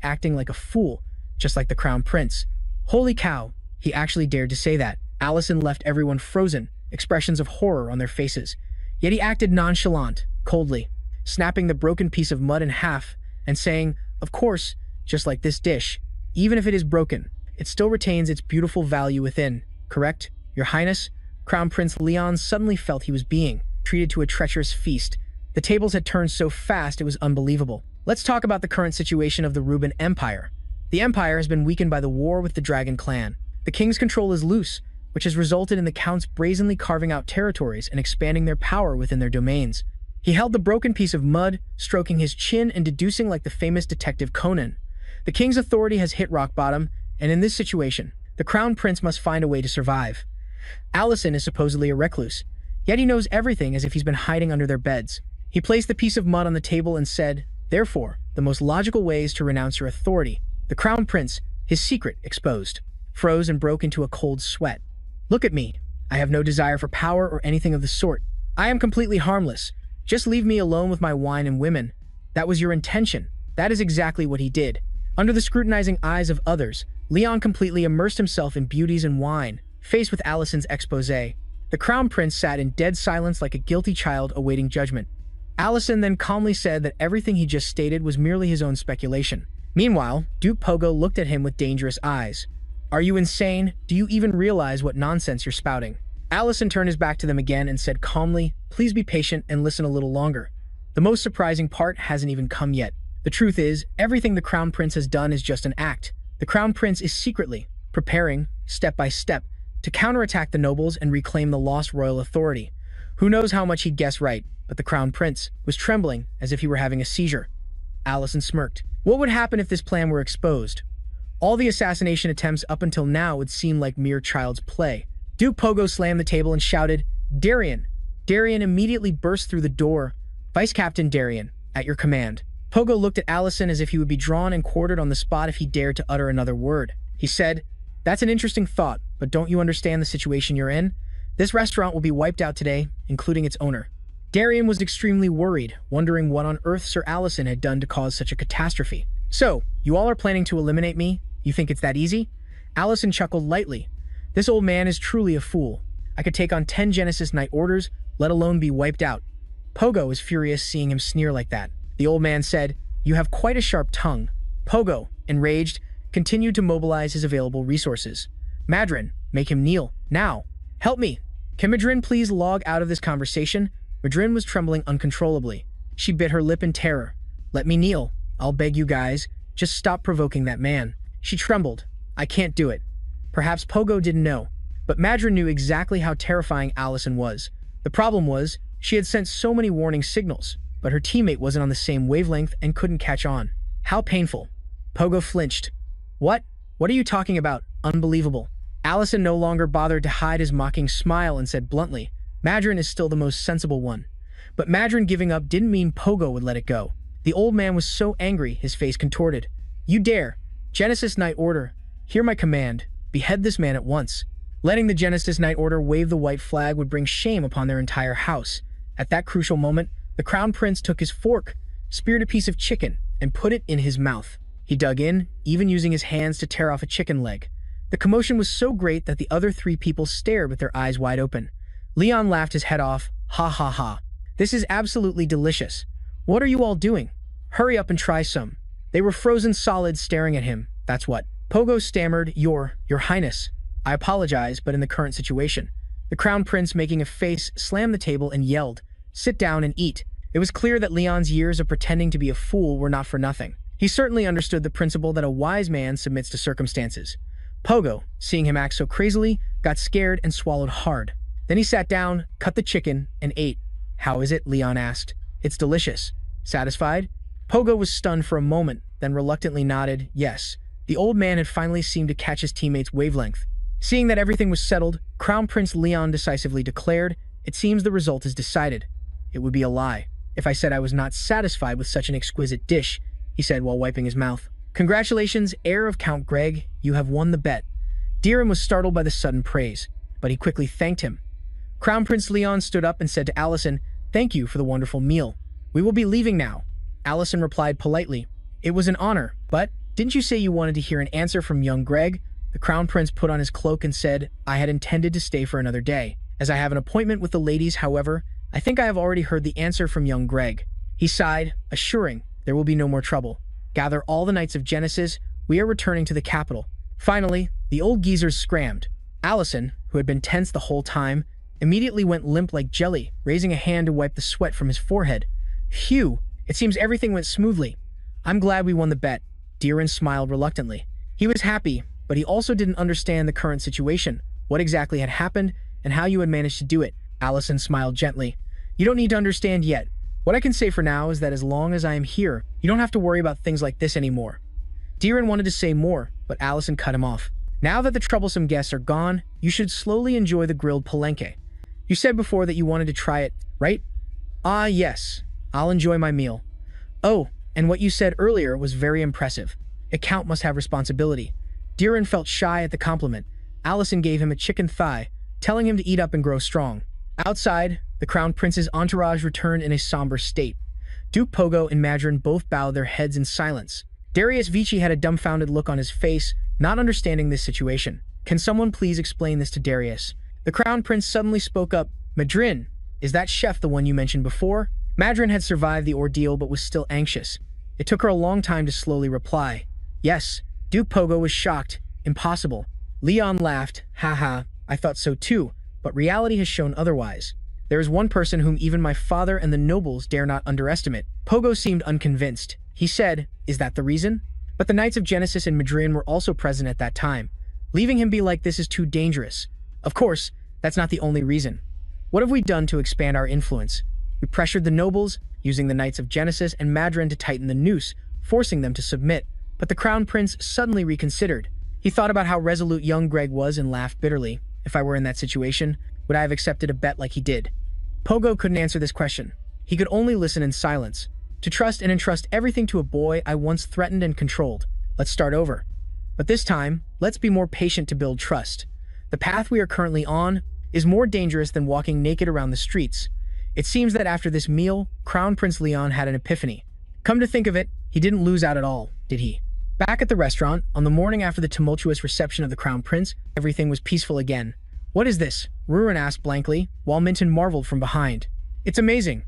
acting like a fool, just like the Crown Prince. Holy cow, he actually dared to say that. Allison left everyone frozen, expressions of horror on their faces. Yet he acted nonchalant, coldly, snapping the broken piece of mud in half and saying, of course, just like this dish, even if it is broken, it still retains its beautiful value within, correct, Your Highness? Crown Prince Leon suddenly felt he was being treated to a treacherous feast. The tables had turned so fast it was unbelievable. Let's talk about the current situation of the Ruben Empire. The Empire has been weakened by the war with the Dragon Clan. The king's control is loose, which has resulted in the counts brazenly carving out territories and expanding their power within their domains. He held the broken piece of mud, stroking his chin and deducing like the famous detective Conan. The king's authority has hit rock bottom, and in this situation, the Crown Prince must find a way to survive. Allison is supposedly a recluse, yet he knows everything as if he's been hiding under their beds. He placed the piece of mud on the table and said, therefore, the most logical way is to renounce your authority. The Crown Prince, his secret exposed, froze and broke into a cold sweat. Look at me. I have no desire for power or anything of the sort. I am completely harmless. Just leave me alone with my wine and women. That was your intention. That is exactly what he did. Under the scrutinizing eyes of others, Leon completely immersed himself in beauties and wine. Faced with Allison's expose, the Crown Prince sat in dead silence like a guilty child awaiting judgment. Allison then calmly said that everything he just stated was merely his own speculation. Meanwhile, Duke Pogo looked at him with dangerous eyes. Are you insane? Do you even realize what nonsense you're spouting? Allison turned his back to them again and said calmly, please be patient and listen a little longer. The most surprising part hasn't even come yet. The truth is, everything the Crown Prince has done is just an act. The Crown Prince is secretly preparing, step by step, to counterattack the nobles and reclaim the lost royal authority. Who knows how much he'd guess right, but the Crown Prince was trembling as if he were having a seizure. Allison smirked. What would happen if this plan were exposed? All the assassination attempts up until now would seem like mere child's play. Duke Pogo slammed the table and shouted, Darien! Darien immediately burst through the door. Vice Captain Darien, at your command. Pogo looked at Allison as if he would be drawn and quartered on the spot if he dared to utter another word. He said, That's an interesting thought, but don't you understand the situation you're in? This restaurant will be wiped out today, including its owner. Darian was extremely worried, wondering what on earth Sir Allison had done to cause such a catastrophe. So, you all are planning to eliminate me? You think it's that easy? Allison chuckled lightly. This old man is truly a fool. I could take on 10 Genesis Knight orders, let alone be wiped out. Pogo was furious seeing him sneer like that. The old man said, "You have quite a sharp tongue." Pogo, enraged, continued to mobilize his available resources. Madrin, make him kneel. Now. Help me. Can Madrin please log out of this conversation? Madrin was trembling uncontrollably. She bit her lip in terror. Let me kneel. I'll beg you guys. Just stop provoking that man. She trembled. I can't do it. Perhaps Pogo didn't know, but Madrin knew exactly how terrifying Allison was. The problem was, she had sent so many warning signals, but her teammate wasn't on the same wavelength and couldn't catch on. How painful. Pogo flinched. What? What are you talking about? Unbelievable. Allison no longer bothered to hide his mocking smile and said bluntly, Madrin is still the most sensible one. But Madrin giving up didn't mean Pogo would let it go. The old man was so angry, his face contorted. You dare. Genesis Knight Order. Hear my command. Behead this man at once. Letting the Genesis Knight Order wave the white flag would bring shame upon their entire house. At that crucial moment, the Crown Prince took his fork, speared a piece of chicken, and put it in his mouth. He dug in, even using his hands to tear off a chicken leg. The commotion was so great that the other 3 people stared with their eyes wide open. Leon laughed his head off. Ha ha ha. This is absolutely delicious. What are you all doing? Hurry up and try some. They were frozen solid staring at him. That's what. Pogo stammered, Your Highness. I apologize, but in the current situation. The Crown Prince, making a face, slammed the table and yelled, Sit down and eat. It was clear that Leon's years of pretending to be a fool were not for nothing. He certainly understood the principle that a wise man submits to circumstances. Pogo, seeing him act so crazily, got scared and swallowed hard. Then he sat down, cut the chicken, and ate. How is it? Leon asked. It's delicious. Satisfied? Pogo was stunned for a moment, then reluctantly nodded, yes. The old man had finally seemed to catch his teammate's wavelength. Seeing that everything was settled, Crown Prince Leon decisively declared, It seems the result is decided. It would be a lie if I said I was not satisfied with such an exquisite dish, he said while wiping his mouth. Congratulations, heir of Count Greg, you have won the bet. Deeren was startled by the sudden praise, but he quickly thanked him. Crown Prince Leon stood up and said to Allison, Thank you for the wonderful meal. We will be leaving now. Allison replied politely, It was an honor, but didn't you say you wanted to hear an answer from young Greg? The Crown Prince put on his cloak and said, I had intended to stay for another day. As I have an appointment with the ladies, however, I think I have already heard the answer from young Greg. He sighed, assuring, There will be no more trouble. Gather all the Knights of Genesis, we are returning to the capital. Finally, the old geezers scrammed. Allison, who had been tense the whole time, immediately went limp like jelly, raising a hand to wipe the sweat from his forehead. Phew, it seems everything went smoothly. I'm glad we won the bet. Deeren smiled reluctantly. He was happy, but he also didn't understand the current situation, what exactly had happened, and how you had managed to do it. Allison smiled gently. You don't need to understand yet. What I can say for now is that as long as I am here, you don't have to worry about things like this anymore. Deeren wanted to say more, but Allison cut him off. Now that the troublesome guests are gone, you should slowly enjoy the grilled palenque. You said before that you wanted to try it, right? Ah, yes. I'll enjoy my meal. Oh, and what you said earlier was very impressive. A count must have responsibility. Deeren felt shy at the compliment. Allison gave him a chicken thigh, telling him to eat up and grow strong. Outside, the Crown Prince's entourage returned in a somber state. Duke Pogo and Madrin both bowed their heads in silence. Darius Vici had a dumbfounded look on his face, not understanding this situation. Can someone please explain this to Darius? The Crown Prince suddenly spoke up. Madrin, is that chef the one you mentioned before? Madrin had survived the ordeal but was still anxious. It took her a long time to slowly reply. Yes. Duke Pogo was shocked. Impossible. Leon laughed. Haha, I thought so too, but reality has shown otherwise. There is one person whom even my father and the nobles dare not underestimate. Pogo seemed unconvinced. He said, Is that the reason? But the Knights of Genesis and Madrin were also present at that time. Leaving him be like this is too dangerous. Of course, that's not the only reason. What have we done to expand our influence? We pressured the nobles, using the Knights of Genesis and Madrin to tighten the noose, forcing them to submit. But the Crown Prince suddenly reconsidered. He thought about how resolute young Greg was and laughed bitterly. If I were in that situation, would I have accepted a bet like he did? Pogo couldn't answer this question. He could only listen in silence. To trust and entrust everything to a boy I once threatened and controlled. Let's start over. But this time, let's be more patient to build trust. The path we are currently on is more dangerous than walking naked around the streets. It seems that after this meal, Crown Prince Leon had an epiphany. Come to think of it, he didn't lose out at all, did he? Back at the restaurant, on the morning after the tumultuous reception of the Crown Prince, everything was peaceful again. What is this? Ruren asked blankly, while Minton marveled from behind. It's amazing.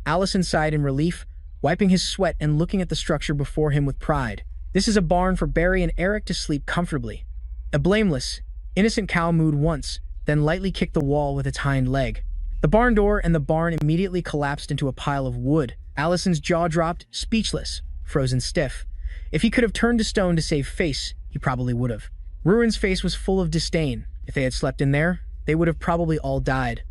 Allison sighed in relief, wiping his sweat and looking at the structure before him with pride. This is a barn for Barry and Eric to sleep comfortably. A blameless, innocent cow mooed once, then lightly kicked the wall with its hind leg. The barn door and the barn immediately collapsed into a pile of wood. Allison's jaw dropped, speechless, frozen stiff. If he could have turned to stone to save face, he probably would have. Ruren's face was full of disdain. If they had slept in there, they would have probably all died.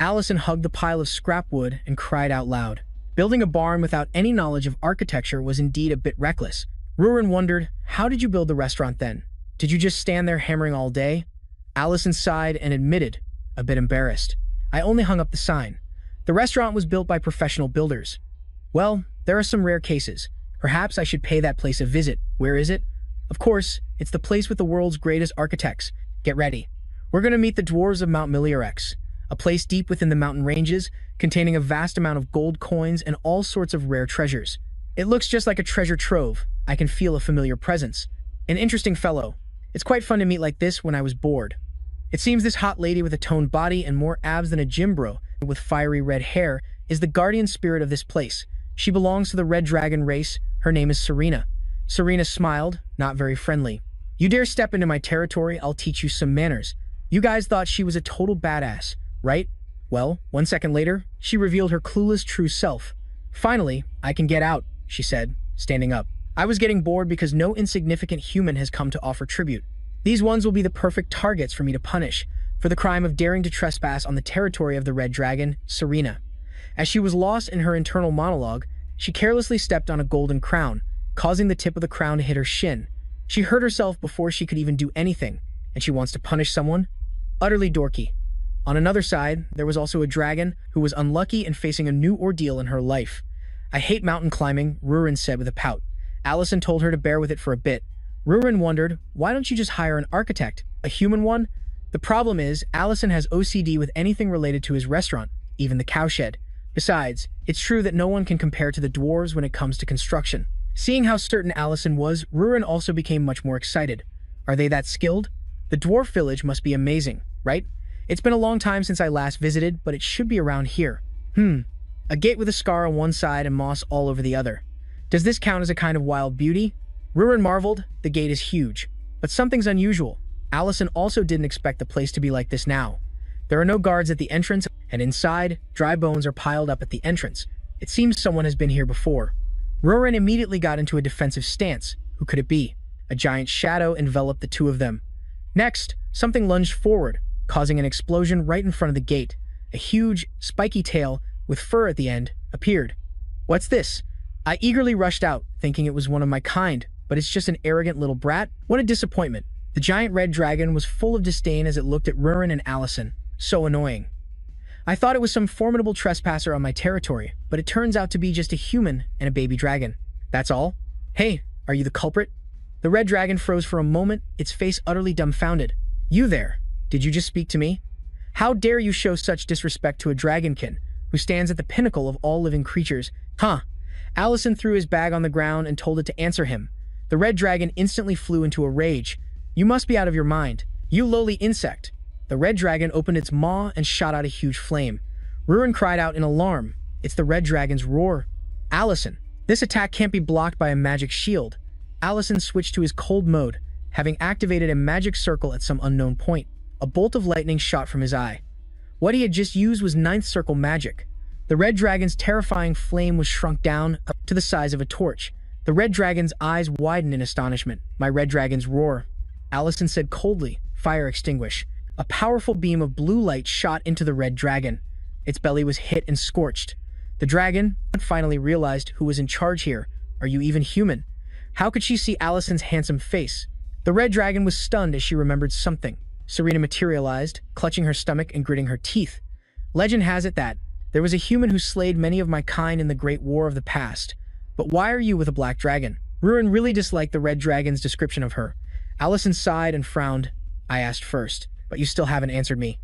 Allison hugged the pile of scrap wood and cried out loud. Building a barn without any knowledge of architecture was indeed a bit reckless. Ruren wondered, how did you build the restaurant then? Did you just stand there hammering all day? Allison sighed and admitted, a bit embarrassed. I only hung up the sign. The restaurant was built by professional builders. Well, there are some rare cases. Perhaps I should pay that place a visit. Where is it? Of course, it's the place with the world's greatest architects. Get ready. We're going to meet the dwarves of Mount Miliorex, a place deep within the mountain ranges, containing a vast amount of gold coins and all sorts of rare treasures. It looks just like a treasure trove. I can feel a familiar presence. An interesting fellow. It's quite fun to meet like this when I was bored. It seems this hot lady with a toned body and more abs than a gym bro, with fiery red hair, is the guardian spirit of this place. She belongs to the Red Dragon race. Her name is Serena. Serena smiled, not very friendly. You dare step into my territory, I'll teach you some manners. You guys thought she was a total badass, right? Well, 1 second later, she revealed her clueless true self. Finally, I can get out, she said, standing up. I was getting bored because no insignificant human has come to offer tribute. These ones will be the perfect targets for me to punish, for the crime of daring to trespass on the territory of the Red Dragon, Serena. As she was lost in her internal monologue, she carelessly stepped on a golden crown, causing the tip of the crown to hit her shin. She hurt herself before she could even do anything, and she wants to punish someone? Utterly dorky. On another side, there was also a dragon who was unlucky and facing a new ordeal in her life. I hate mountain climbing, Ruren said with a pout. Allison told her to bear with it for a bit. Ruren wondered, why don't you just hire an architect? A human one? The problem is, Allison has OCD with anything related to his restaurant, even the cowshed. Besides, it's true that no one can compare to the dwarves when it comes to construction. Seeing how certain Allison was, Ruren also became much more excited. Are they that skilled? The dwarf village must be amazing, right? It's been a long time since I last visited, but it should be around here. A gate with a scar on one side and moss all over the other. Does this count as a kind of wild beauty? Ruren marveled. The gate is huge. But something's unusual. Allison also didn't expect the place to be like this now. There are no guards at the entrance, and inside, dry bones are piled up at the entrance. It seems someone has been here before. Ruren immediately got into a defensive stance. Who could it be? A giant shadow enveloped the two of them. Next, something lunged forward, causing an explosion right in front of the gate. A huge, spiky tail, with fur at the end, appeared. What's this? I eagerly rushed out, thinking it was one of my kind, but it's just an arrogant little brat? What a disappointment. The giant red dragon was full of disdain as it looked at Ruren and Allison. So annoying. I thought it was some formidable trespasser on my territory, but it turns out to be just a human and a baby dragon. That's all? Hey, are you the culprit? The red dragon froze for a moment, its face utterly dumbfounded. You there? Did you just speak to me? How dare you show such disrespect to a dragonkin, who stands at the pinnacle of all living creatures? Huh. Allison threw his bag on the ground and told it to answer him. The red dragon instantly flew into a rage. You must be out of your mind. You lowly insect. The red dragon opened its maw and shot out a huge flame. Ruren cried out in alarm. It's the red dragon's roar. Allison, this attack can't be blocked by a magic shield. Allison switched to his cold mode, having activated a magic circle at some unknown point. A bolt of lightning shot from his eye. What he had just used was ninth circle magic. The red dragon's terrifying flame was shrunk down up to the size of a torch. The red dragon's eyes widened in astonishment. My red dragon's roar. Allison said coldly, fire extinguish. A powerful beam of blue light shot into the red dragon. Its belly was hit and scorched. The dragon finally realized who was in charge here. Are you even human? How could she see Allison's handsome face? The red dragon was stunned as she remembered something. Serena materialized, clutching her stomach and gritting her teeth. Legend has it that there was a human who slayed many of my kind in the Great War of the past. But why are you with a black dragon? Ruren really disliked the red dragon's description of her. Allison sighed and frowned. I asked first, but you still haven't answered me.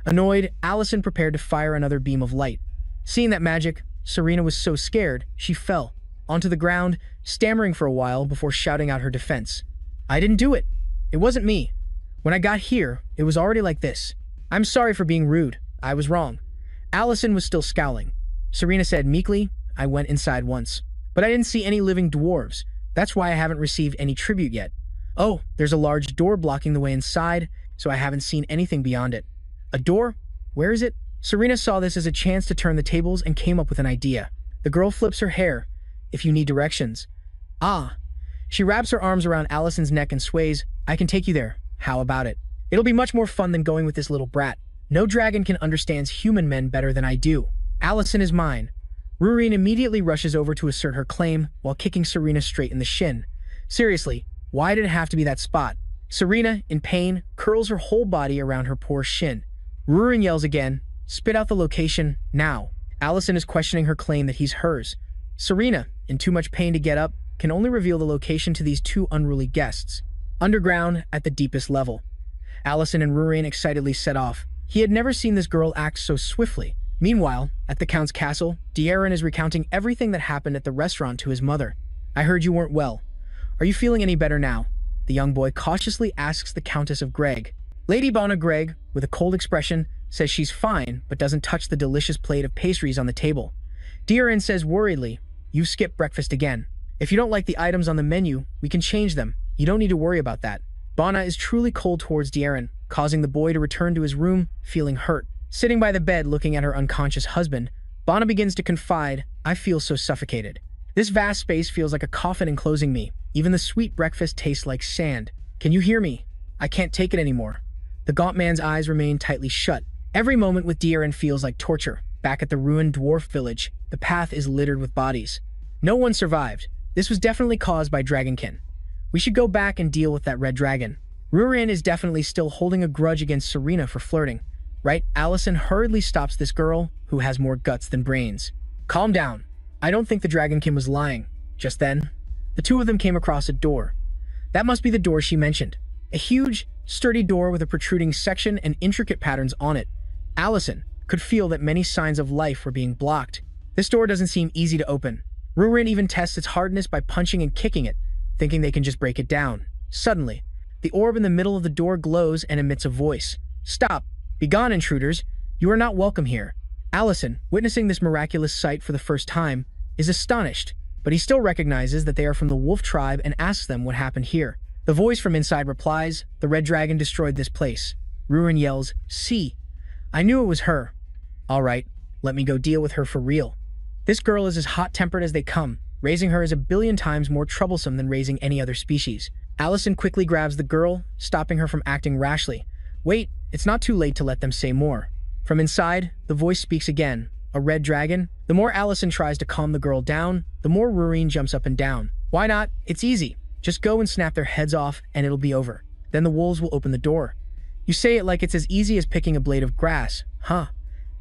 Annoyed, Allison prepared to fire another beam of light. Seeing that magic, Serena was so scared, she fell onto the ground, stammering for a while before shouting out her defense. I didn't do it. It wasn't me. When I got here, it was already like this. I'm sorry for being rude. I was wrong. Allison was still scowling. Serena said meekly, I went inside once. But I didn't see any living dwarves. That's why I haven't received any tribute yet. Oh, there's a large door blocking the way inside, so I haven't seen anything beyond it. A door? Where is it? Serena saw this as a chance to turn the tables and came up with an idea. The girl flips her hair. If you need directions. Ah. She wraps her arms around Allison's neck and sways. I can take you there. How about it? It'll be much more fun than going with this little brat. No dragon can understand human men better than I do. Allison is mine. Rurine immediately rushes over to assert her claim while kicking Serena straight in the shin. Seriously, why did it have to be that spot? Serena, in pain, curls her whole body around her poor shin. Rurine yells again, spit out the location, now. Allison is questioning her claim that he's hers. Serena, in too much pain to get up, can only reveal the location to these two unruly guests. Underground, at the deepest level. Allison and Rurine excitedly set off. He had never seen this girl act so swiftly. Meanwhile, at the Count's castle, Dieren is recounting everything that happened at the restaurant to his mother. I heard you weren't well. Are you feeling any better now? The young boy cautiously asks the Countess of Greg. Lady Bona Greg, with a cold expression, says she's fine but doesn't touch the delicious plate of pastries on the table. Dieren says worriedly, you've skipped breakfast again. If you don't like the items on the menu, we can change them. You don't need to worry about that. Bona is truly cold towards Dieren, causing the boy to return to his room, feeling hurt. Sitting by the bed looking at her unconscious husband, Bona begins to confide, I feel so suffocated. This vast space feels like a coffin enclosing me. Even the sweet breakfast tastes like sand. Can you hear me? I can't take it anymore. The gaunt man's eyes remain tightly shut. Every moment with Dieren feels like torture. Back at the ruined dwarf village, the path is littered with bodies. No one survived. This was definitely caused by Dragonkin. We should go back and deal with that red dragon. Rurine is definitely still holding a grudge against Serena for flirting. Right? Allison hurriedly stops this girl, who has more guts than brains. Calm down. I don't think the Dragonkin was lying. Just then, the two of them came across a door. That must be the door she mentioned. A huge, sturdy door with a protruding section and intricate patterns on it. Allison could feel that many signs of life were being blocked. This door doesn't seem easy to open. Rurine even tests its hardness by punching and kicking it, thinking they can just break it down. Suddenly, the orb in the middle of the door glows and emits a voice. Stop! Begone, intruders! You are not welcome here. Allison, witnessing this miraculous sight for the first time, is astonished, but he still recognizes that they are from the wolf tribe and asks them what happened here. The voice from inside replies, the red dragon destroyed this place. Rurine yells, see! I knew it was her. All right, let me go deal with her for real. This girl is as hot-tempered as they come. Raising her is a billion times more troublesome than raising any other species. Allison quickly grabs the girl, stopping her from acting rashly. Wait, it's not too late to let them say more. From inside, the voice speaks again. A red dragon? The more Allison tries to calm the girl down, the more Rurine jumps up and down. Why not? It's easy. Just go and snap their heads off and it'll be over. Then the wolves will open the door. You say it like it's as easy as picking a blade of grass, huh?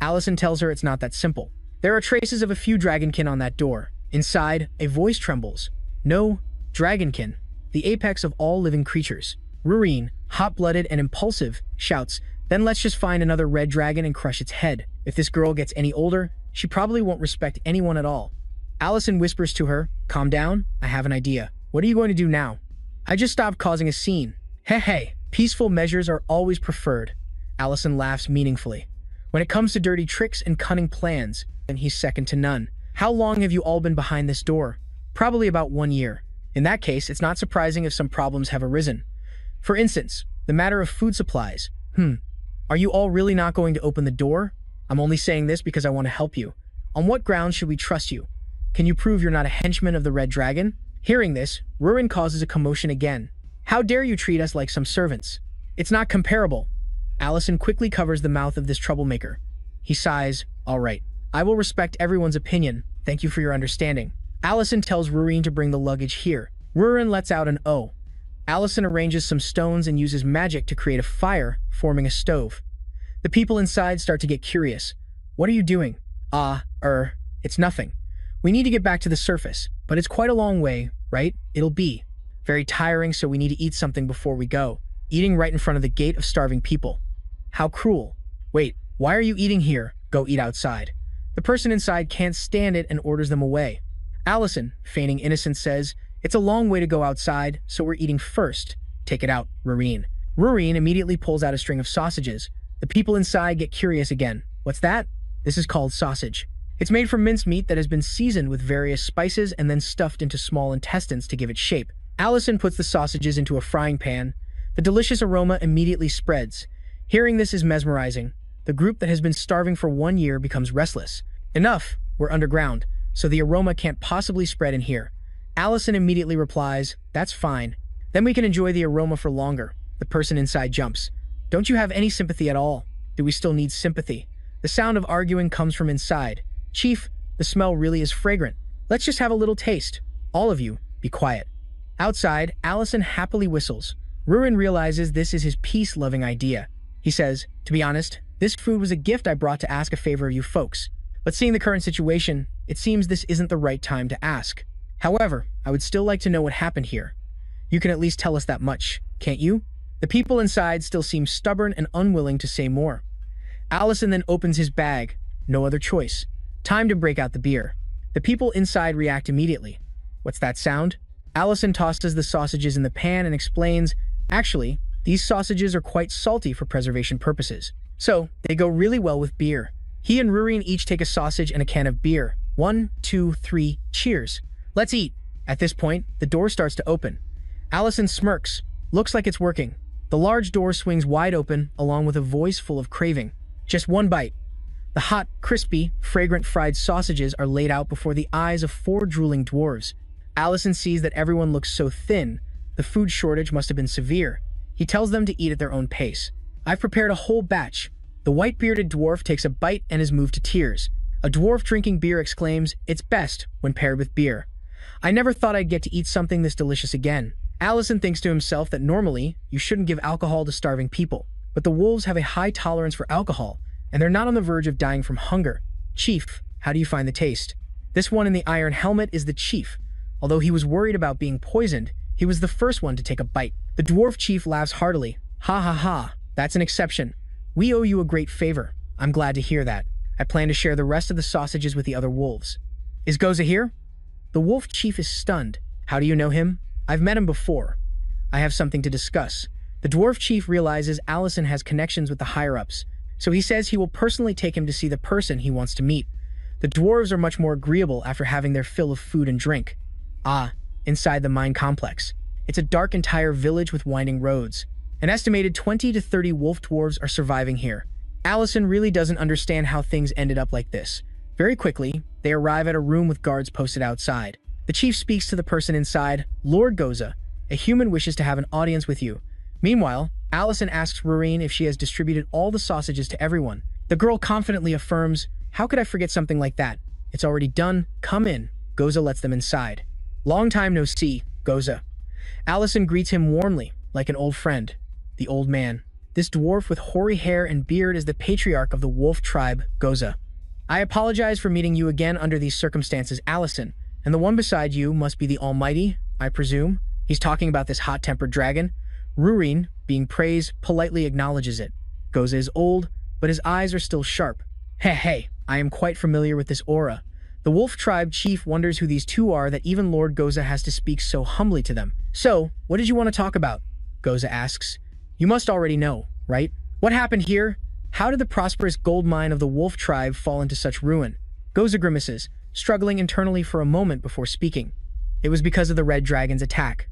Allison tells her it's not that simple. There are traces of a few dragonkin on that door. Inside, a voice trembles. No, dragonkin, the apex of all living creatures. Rurine, hot-blooded and impulsive, shouts, then let's just find another red dragon and crush its head. If this girl gets any older, she probably won't respect anyone at all. Allison whispers to her, calm down, I have an idea. What are you going to do now? I just stopped causing a scene. Hey, peaceful measures are always preferred. Allison laughs meaningfully. When it comes to dirty tricks and cunning plans, then he's second to none. How long have you all been behind this door? Probably about 1 year. In that case, it's not surprising if some problems have arisen. For instance, the matter of food supplies. Are you all really not going to open the door? I'm only saying this because I want to help you. On what grounds should we trust you? Can you prove you're not a henchman of the Red Dragon? Hearing this, Rurine causes a commotion again. How dare you treat us like some servants? It's not comparable. Allison quickly covers the mouth of this troublemaker. He sighs, all right. I will respect everyone's opinion. Thank you for your understanding. Allison tells Rurine to bring the luggage here. Rurine lets out an "oh." Allison arranges some stones and uses magic to create a fire, forming a stove. The people inside start to get curious. What are you doing? It's nothing. We need to get back to the surface, but it's quite a long way, right? It'll be. Very tiring, so we need to eat something before we go. Eating right in front of the gate of starving people. How cruel. Wait, why are you eating here? Go eat outside. The person inside can't stand it and orders them away. Allison, feigning innocence, says, it's a long way to go outside, so we're eating first. Take it out, Rureen. Rureen immediately pulls out a string of sausages. The people inside get curious again. What's that? This is called sausage. It's made from minced meat that has been seasoned with various spices and then stuffed into small intestines to give it shape. Allison puts the sausages into a frying pan. The delicious aroma immediately spreads. Hearing this is mesmerizing. The group that has been starving for 1 year becomes restless. Enough, we're underground, so the aroma can't possibly spread in here. Allison immediately replies, that's fine. Then we can enjoy the aroma for longer. The person inside jumps. Don't you have any sympathy at all? Do we still need sympathy? The sound of arguing comes from inside. Chief, the smell really is fragrant. Let's just have a little taste. All of you, be quiet. Outside, Allison happily whistles. Rurin realizes this is his peace-loving idea. He says, to be honest, this food was a gift I brought to ask a favor of you folks. But seeing the current situation, it seems this isn't the right time to ask. However, I would still like to know what happened here. You can at least tell us that much, can't you? The people inside still seem stubborn and unwilling to say more. Allison then opens his bag. No other choice. Time to break out the beer. The people inside react immediately. What's that sound? Allison tosses the sausages in the pan and explains, actually, these sausages are quite salty for preservation purposes. So, they go really well with beer. He and Rureen each take a sausage and a can of beer. 1, 2, 3, cheers. Let's eat. At this point, the door starts to open. Allison smirks. Looks like it's working. The large door swings wide open, along with a voice full of craving. Just one bite. The hot, crispy, fragrant fried sausages are laid out before the eyes of 4 drooling dwarves. Allison sees that everyone looks so thin. The food shortage must have been severe. He tells them to eat at their own pace. I've prepared a whole batch. The white-bearded dwarf takes a bite and is moved to tears. A dwarf drinking beer exclaims, it's best when paired with beer. I never thought I'd get to eat something this delicious again. Allison thinks to himself that normally, you shouldn't give alcohol to starving people. But the wolves have a high tolerance for alcohol, and they're not on the verge of dying from hunger. Chief, how do you find the taste? This one in the iron helmet is the chief. Although he was worried about being poisoned, he was the first one to take a bite. The dwarf chief laughs heartily. Ha ha ha, that's an exception. We owe you a great favor. I'm glad to hear that. I plan to share the rest of the sausages with the other wolves. Is Goza here? The wolf chief is stunned. How do you know him? I've met him before. I have something to discuss. The dwarf chief realizes Allison has connections with the higher-ups, so he says he will personally take him to see the person he wants to meet. The dwarves are much more agreeable after having their fill of food and drink. Ah, inside the mine complex. It's a dark entire village with winding roads. An estimated 20 to 30 wolf dwarves are surviving here. Allison really doesn't understand how things ended up like this. Very quickly, they arrive at a room with guards posted outside. The chief speaks to the person inside. Lord Goza, a human wishes to have an audience with you. Meanwhile, Allison asks Rureen if she has distributed all the sausages to everyone. The girl confidently affirms, how could I forget something like that? It's already done. Come in. Goza lets them inside. Long time no see, Goza. Allison greets him warmly, like an old friend. The old man. This dwarf with hoary hair and beard is the patriarch of the wolf tribe, Goza. I apologize for meeting you again under these circumstances, Allison. And the one beside you must be the Almighty, I presume? He's talking about this hot-tempered dragon. Rureen, being praised, politely acknowledges it. Goza is old, but his eyes are still sharp. Hey, I am quite familiar with this aura. The wolf tribe chief wonders who these two are that even Lord Goza has to speak so humbly to them. So, what did you want to talk about? Goza asks. You must already know, right? What happened here? How did the prosperous gold mine of the wolf tribe fall into such ruin? Goza grimaces, struggling internally for a moment before speaking. It was because of the red dragon's attack.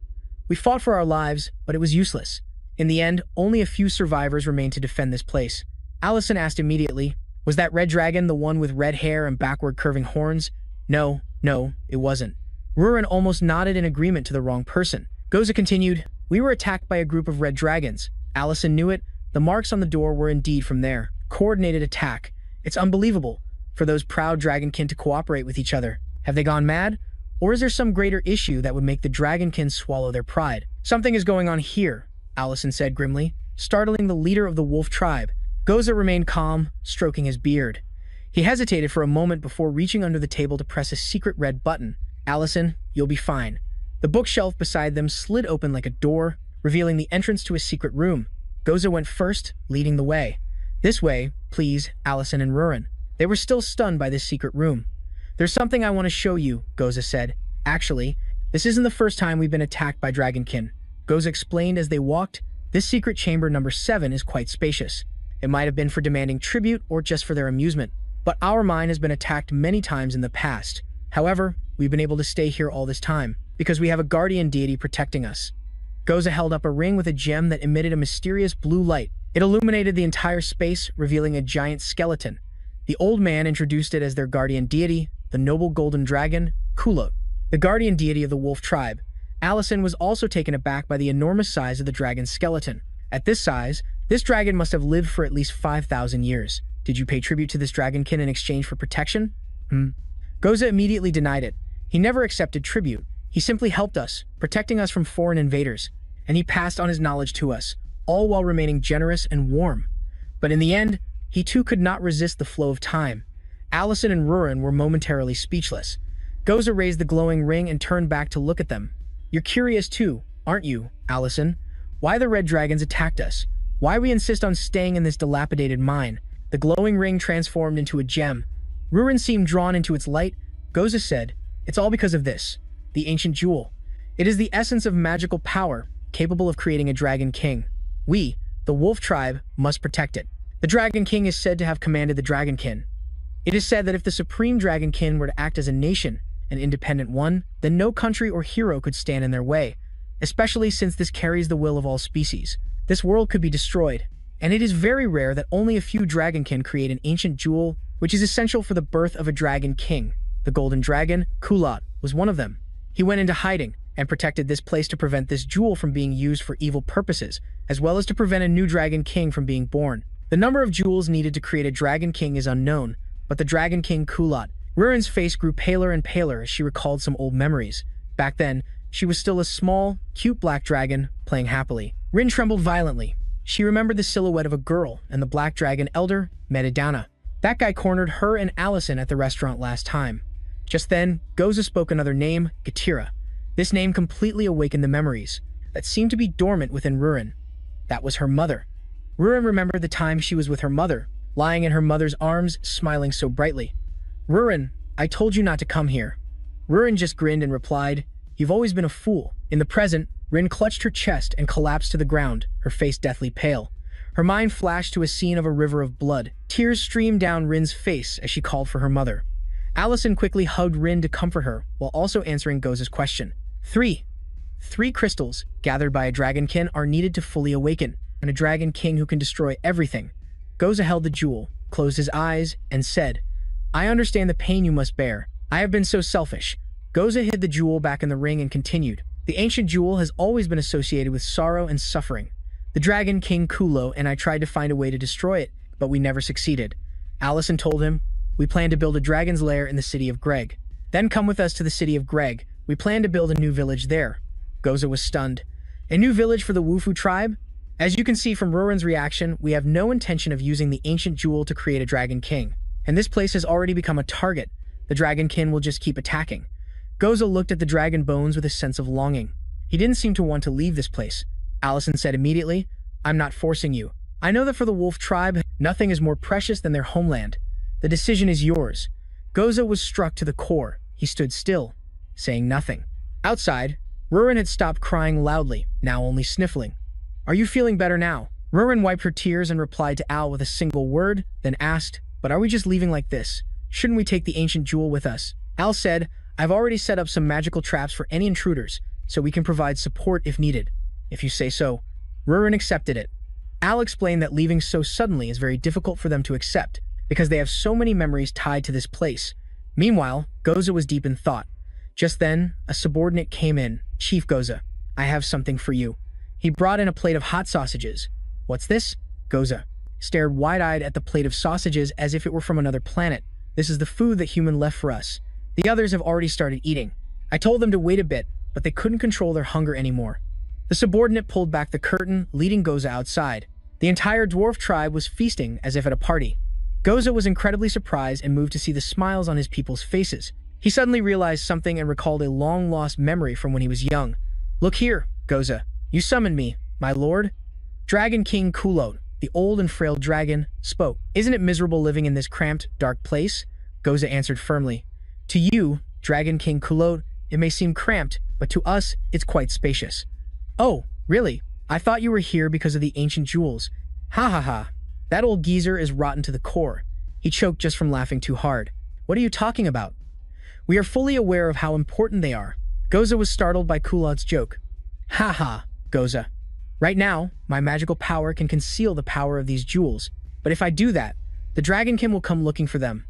We fought for our lives, but it was useless. In the end, only a few survivors remained to defend this place. Allison asked immediately, was that red dragon the one with red hair and backward curving horns? No, it wasn't. Rurin almost nodded in agreement to the wrong person. Goza continued, we were attacked by a group of red dragons. Allison knew it. The marks on the door were indeed from there. Coordinated attack. It's unbelievable for those proud dragonkin to cooperate with each other. Have they gone mad? Or is there some greater issue that would make the dragonkin swallow their pride? Something is going on here, Allison said grimly, startling the leader of the wolf tribe. Goza remained calm, stroking his beard. He hesitated for a moment before reaching under the table to press a secret red button. Allison, you'll be fine. The bookshelf beside them slid open like a door, revealing the entrance to a secret room. Goza went first, leading the way. "This way, please, Allison and Rurin." They were still stunned by this secret room. "There's something I want to show you," Goza said. "Actually, this isn't the first time we've been attacked by Dragonkin," Goza explained as they walked. "This secret chamber number 7 is quite spacious. It might have been for demanding tribute or just for their amusement, but our mine has been attacked many times in the past. However, we've been able to stay here all this time because we have a guardian deity protecting us." Goza held up a ring with a gem that emitted a mysterious blue light. It illuminated the entire space, revealing a giant skeleton. The old man introduced it as their guardian deity, the noble golden dragon, Kulot, the guardian deity of the wolf tribe. Allison was also taken aback by the enormous size of the dragon's skeleton. At this size, this dragon must have lived for at least 5,000 years. "Did you pay tribute to this dragonkin in exchange for protection?" Goza immediately denied it. He never accepted tribute. He simply helped us, protecting us from foreign invaders, and he passed on his knowledge to us, all while remaining generous and warm. But in the end, he too could not resist the flow of time. Allison and Rurin were momentarily speechless. Goza raised the glowing ring and turned back to look at them. "You're curious too, aren't you, Allison? Why the red dragons attacked us? Why we insist on staying in this dilapidated mine?" The glowing ring transformed into a gem. Rurin seemed drawn into its light. Goza said, "It's all because of this, the ancient jewel. It is the essence of magical power, capable of creating a dragon king. We, the wolf tribe, must protect it." The dragon king is said to have commanded the dragonkin. It is said that if the supreme dragonkin were to act as a nation, an independent one, then no country or hero could stand in their way, especially since this carries the will of all species. This world could be destroyed, and it is very rare that only a few dragonkin create an ancient jewel, which is essential for the birth of a dragon king. The golden dragon, Kulot, was one of them. He went into hiding and protected this place to prevent this jewel from being used for evil purposes, as well as to prevent a new dragon king from being born. The number of jewels needed to create a dragon king is unknown, but the dragon king Kulot. Rurin's face grew paler and paler as she recalled some old memories. Back then, she was still a small, cute black dragon, playing happily. Rin trembled violently. She remembered the silhouette of a girl and the black dragon elder, Metadana. That guy cornered her and Allison at the restaurant last time. Just then, Goza spoke another name, Gatira. This name completely awakened the memories that seemed to be dormant within Rurin. That was her mother. Rurin remembered the time she was with her mother, lying in her mother's arms, smiling so brightly. "Rurin, I told you not to come here." Rurin just grinned and replied, "You've always been a fool." In the present, Rin clutched her chest and collapsed to the ground, her face deathly pale. Her mind flashed to a scene of a river of blood. Tears streamed down Rin's face as she called for her mother. Allison quickly hugged Rin to comfort her, while also answering Goza's question. Three crystals, gathered by a dragonkin, are needed to fully awaken, and a dragon king who can destroy everything. Goza held the jewel, closed his eyes, and said, "I understand the pain you must bear. I have been so selfish." Goza hid the jewel back in the ring and continued. "The ancient jewel has always been associated with sorrow and suffering. The dragon king Kulo and I tried to find a way to destroy it, but we never succeeded." Allison told him, "We plan to build a dragon's lair in the city of Greg. Then come with us to the city of Greg. We plan to build a new village there." Goza was stunned. "A new village for the Wufu tribe?" As you can see from Rurin's reaction, we have no intention of using the ancient jewel to create a dragon king. And this place has already become a target. The dragon king will just keep attacking. Goza looked at the dragon bones with a sense of longing. He didn't seem to want to leave this place. Allison said immediately, "I'm not forcing you. I know that for the wolf tribe, nothing is more precious than their homeland. The decision is yours." Goza was struck to the core. He stood still, saying nothing. Outside, Rurin had stopped crying loudly, now only sniffling. "Are you feeling better now?" Rurin wiped her tears and replied to Al with a single word, then asked, "But are we just leaving like this? Shouldn't we take the ancient jewel with us?" Al said, "I've already set up some magical traps for any intruders, so we can provide support if needed." "If you say so." Rurin accepted it. Al explained that leaving so suddenly is very difficult for them to accept, because they have so many memories tied to this place. Meanwhile, Goza was deep in thought. Just then, a subordinate came in. "Chief Goza, I have something for you." He brought in a plate of hot sausages. "What's this?" Goza stared wide-eyed at the plate of sausages as if it were from another planet. "This is the food that human left for us. The others have already started eating. I told them to wait a bit, but they couldn't control their hunger anymore." The subordinate pulled back the curtain, leading Goza outside. The entire dwarf tribe was feasting as if at a party. Goza was incredibly surprised and moved to see the smiles on his people's faces. He suddenly realized something and recalled a long-lost memory from when he was young. "Look here, Goza. You summoned me, my lord?" Dragon King Kulot, the old and frail dragon, spoke. "Isn't it miserable living in this cramped, dark place?" Goza answered firmly. "To you, Dragon King Kulot, it may seem cramped, but to us, it's quite spacious." "Oh, really? I thought you were here because of the ancient jewels." "Ha ha ha. That old geezer is rotten to the core." He choked just from laughing too hard. "What are you talking about?" "We are fully aware of how important they are." Goza was startled by Kulot's joke. "Ha ha, Goza. Right now, my magical power can conceal the power of these jewels, but if I do that, the Dragonkin will come looking for them.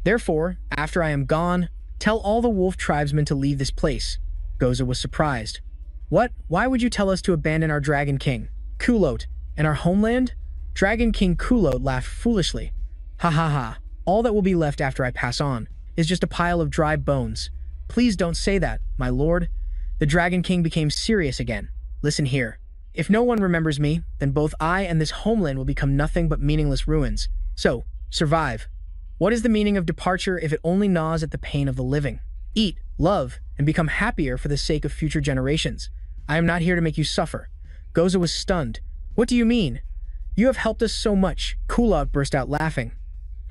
Therefore, after I am gone, tell all the wolf tribesmen to leave this place." Goza was surprised. "What? Why would you tell us to abandon our Dragon King, Kulot, and our homeland?" Dragon King Kulot laughed foolishly. "Ha ha ha. All that will be left after I pass on is just a pile of dry bones. Please don't say that, my lord." The Dragon King became serious again. "Listen here. If no one remembers me, then both I and this homeland will become nothing but meaningless ruins. So, survive. What is the meaning of departure if it only gnaws at the pain of the living? Eat, love, and become happier for the sake of future generations. I am not here to make you suffer." Goza was stunned. "What do you mean? You have helped us so much." Kulot burst out laughing.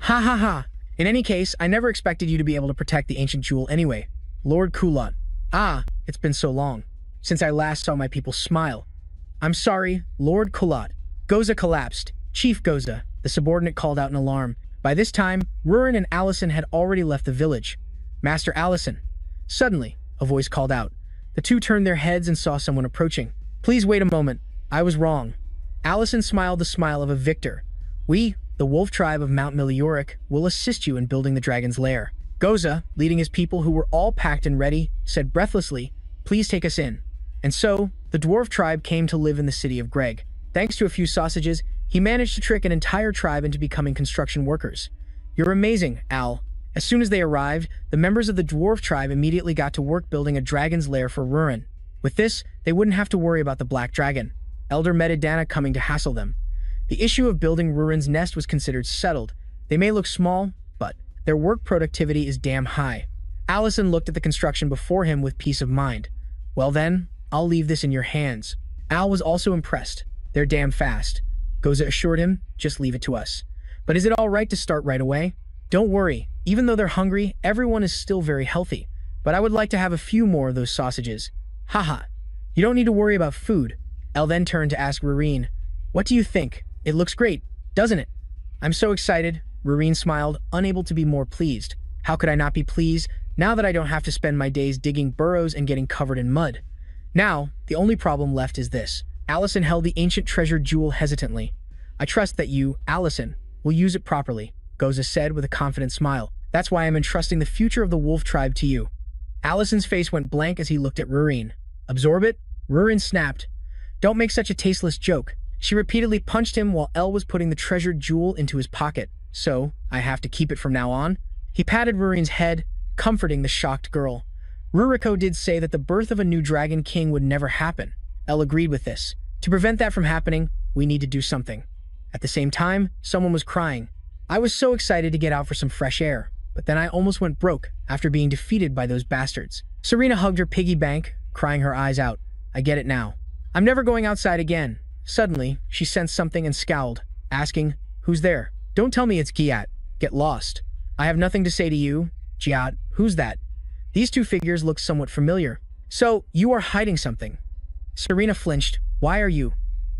"Ha ha ha. In any case, I never expected you to be able to protect the ancient jewel anyway. Lord Kulot. Ah, it's been so long since I last saw my people smile." "I'm sorry, Lord Kulot." Goza collapsed. "Chief Goza," the subordinate called out in alarm. By this time, Rurin and Allison had already left the village. "Master Allison." Suddenly, a voice called out. The two turned their heads and saw someone approaching. "Please wait a moment. I was wrong." Allison smiled the smile of a victor. "We, the wolf tribe of Mount Milioric, will assist you in building the dragon's lair." Goza, leading his people who were all packed and ready, said breathlessly, "Please take us in." And so, the dwarf tribe came to live in the city of Greg. Thanks to a few sausages, he managed to trick an entire tribe into becoming construction workers. "You're amazing, Al." As soon as they arrived, the members of the dwarf tribe immediately got to work building a dragon's lair for Rurin. With this, they wouldn't have to worry about the black dragon, Elder Metadana, coming to hassle them. The issue of building Rurin's nest was considered settled. They may look small, but their work productivity is damn high. Allison looked at the construction before him with peace of mind. "Well then, I'll leave this in your hands." Al was also impressed. "They're damn fast." Goza assured him, "Just leave it to us." "But is it all right to start right away?" "Don't worry. Even though they're hungry, everyone is still very healthy. But I would like to have a few more of those sausages." "Haha. You don't need to worry about food." El then turned to ask Rurin, "What do you think? It looks great, doesn't it?" "I'm so excited." Rurin smiled, unable to be more pleased. "How could I not be pleased, now that I don't have to spend my days digging burrows and getting covered in mud? Now, the only problem left is this." Allison held the ancient treasure jewel hesitantly. "I trust that you, Allison, will use it properly," Goza said with a confident smile. "That's why I'm entrusting the future of the wolf tribe to you." Allison's face went blank as he looked at Rurin. "Absorb it?" Rurin snapped. "Don't make such a tasteless joke." She repeatedly punched him while El was putting the treasured jewel into his pocket. "So, I have to keep it from now on?" He patted Rurin's head, comforting the shocked girl. Ruriko did say that the birth of a new dragon king would never happen. El agreed with this. To prevent that from happening, we need to do something. At the same time, someone was crying. "I was so excited to get out for some fresh air, but then I almost went broke after being defeated by those bastards." Serena hugged her piggy bank, crying her eyes out. "I get it now. I'm never going outside again." Suddenly, she sensed something and scowled, asking, "Who's there?" "Don't tell me it's Giat. Get lost." "I have nothing to say to you." "Giat, who's that?" These two figures looked somewhat familiar. "So, you are hiding something." Serena flinched. "Why are you?"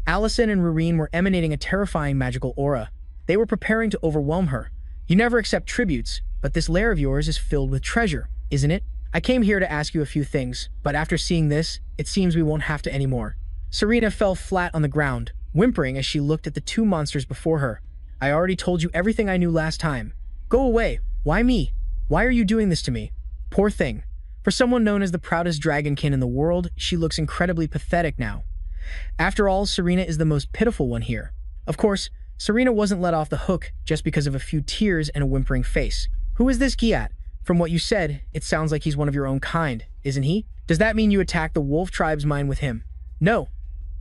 Allison and Rurin were emanating a terrifying magical aura. They were preparing to overwhelm her. "You never accept tributes, but this lair of yours is filled with treasure, isn't it? I came here to ask you a few things, but after seeing this, it seems we won't have to anymore." Serena fell flat on the ground, whimpering as she looked at the two monsters before her. "I already told you everything I knew last time. Go away. Why me? Why are you doing this to me?" Poor thing. For someone known as the proudest dragonkin in the world, she looks incredibly pathetic now. After all, Serena is the most pitiful one here. Of course, Serena wasn't let off the hook just because of a few tears and a whimpering face. "Who is this Giat? From what you said, it sounds like he's one of your own kind, isn't he? Does that mean you attacked the wolf tribe's mine with him?" "No."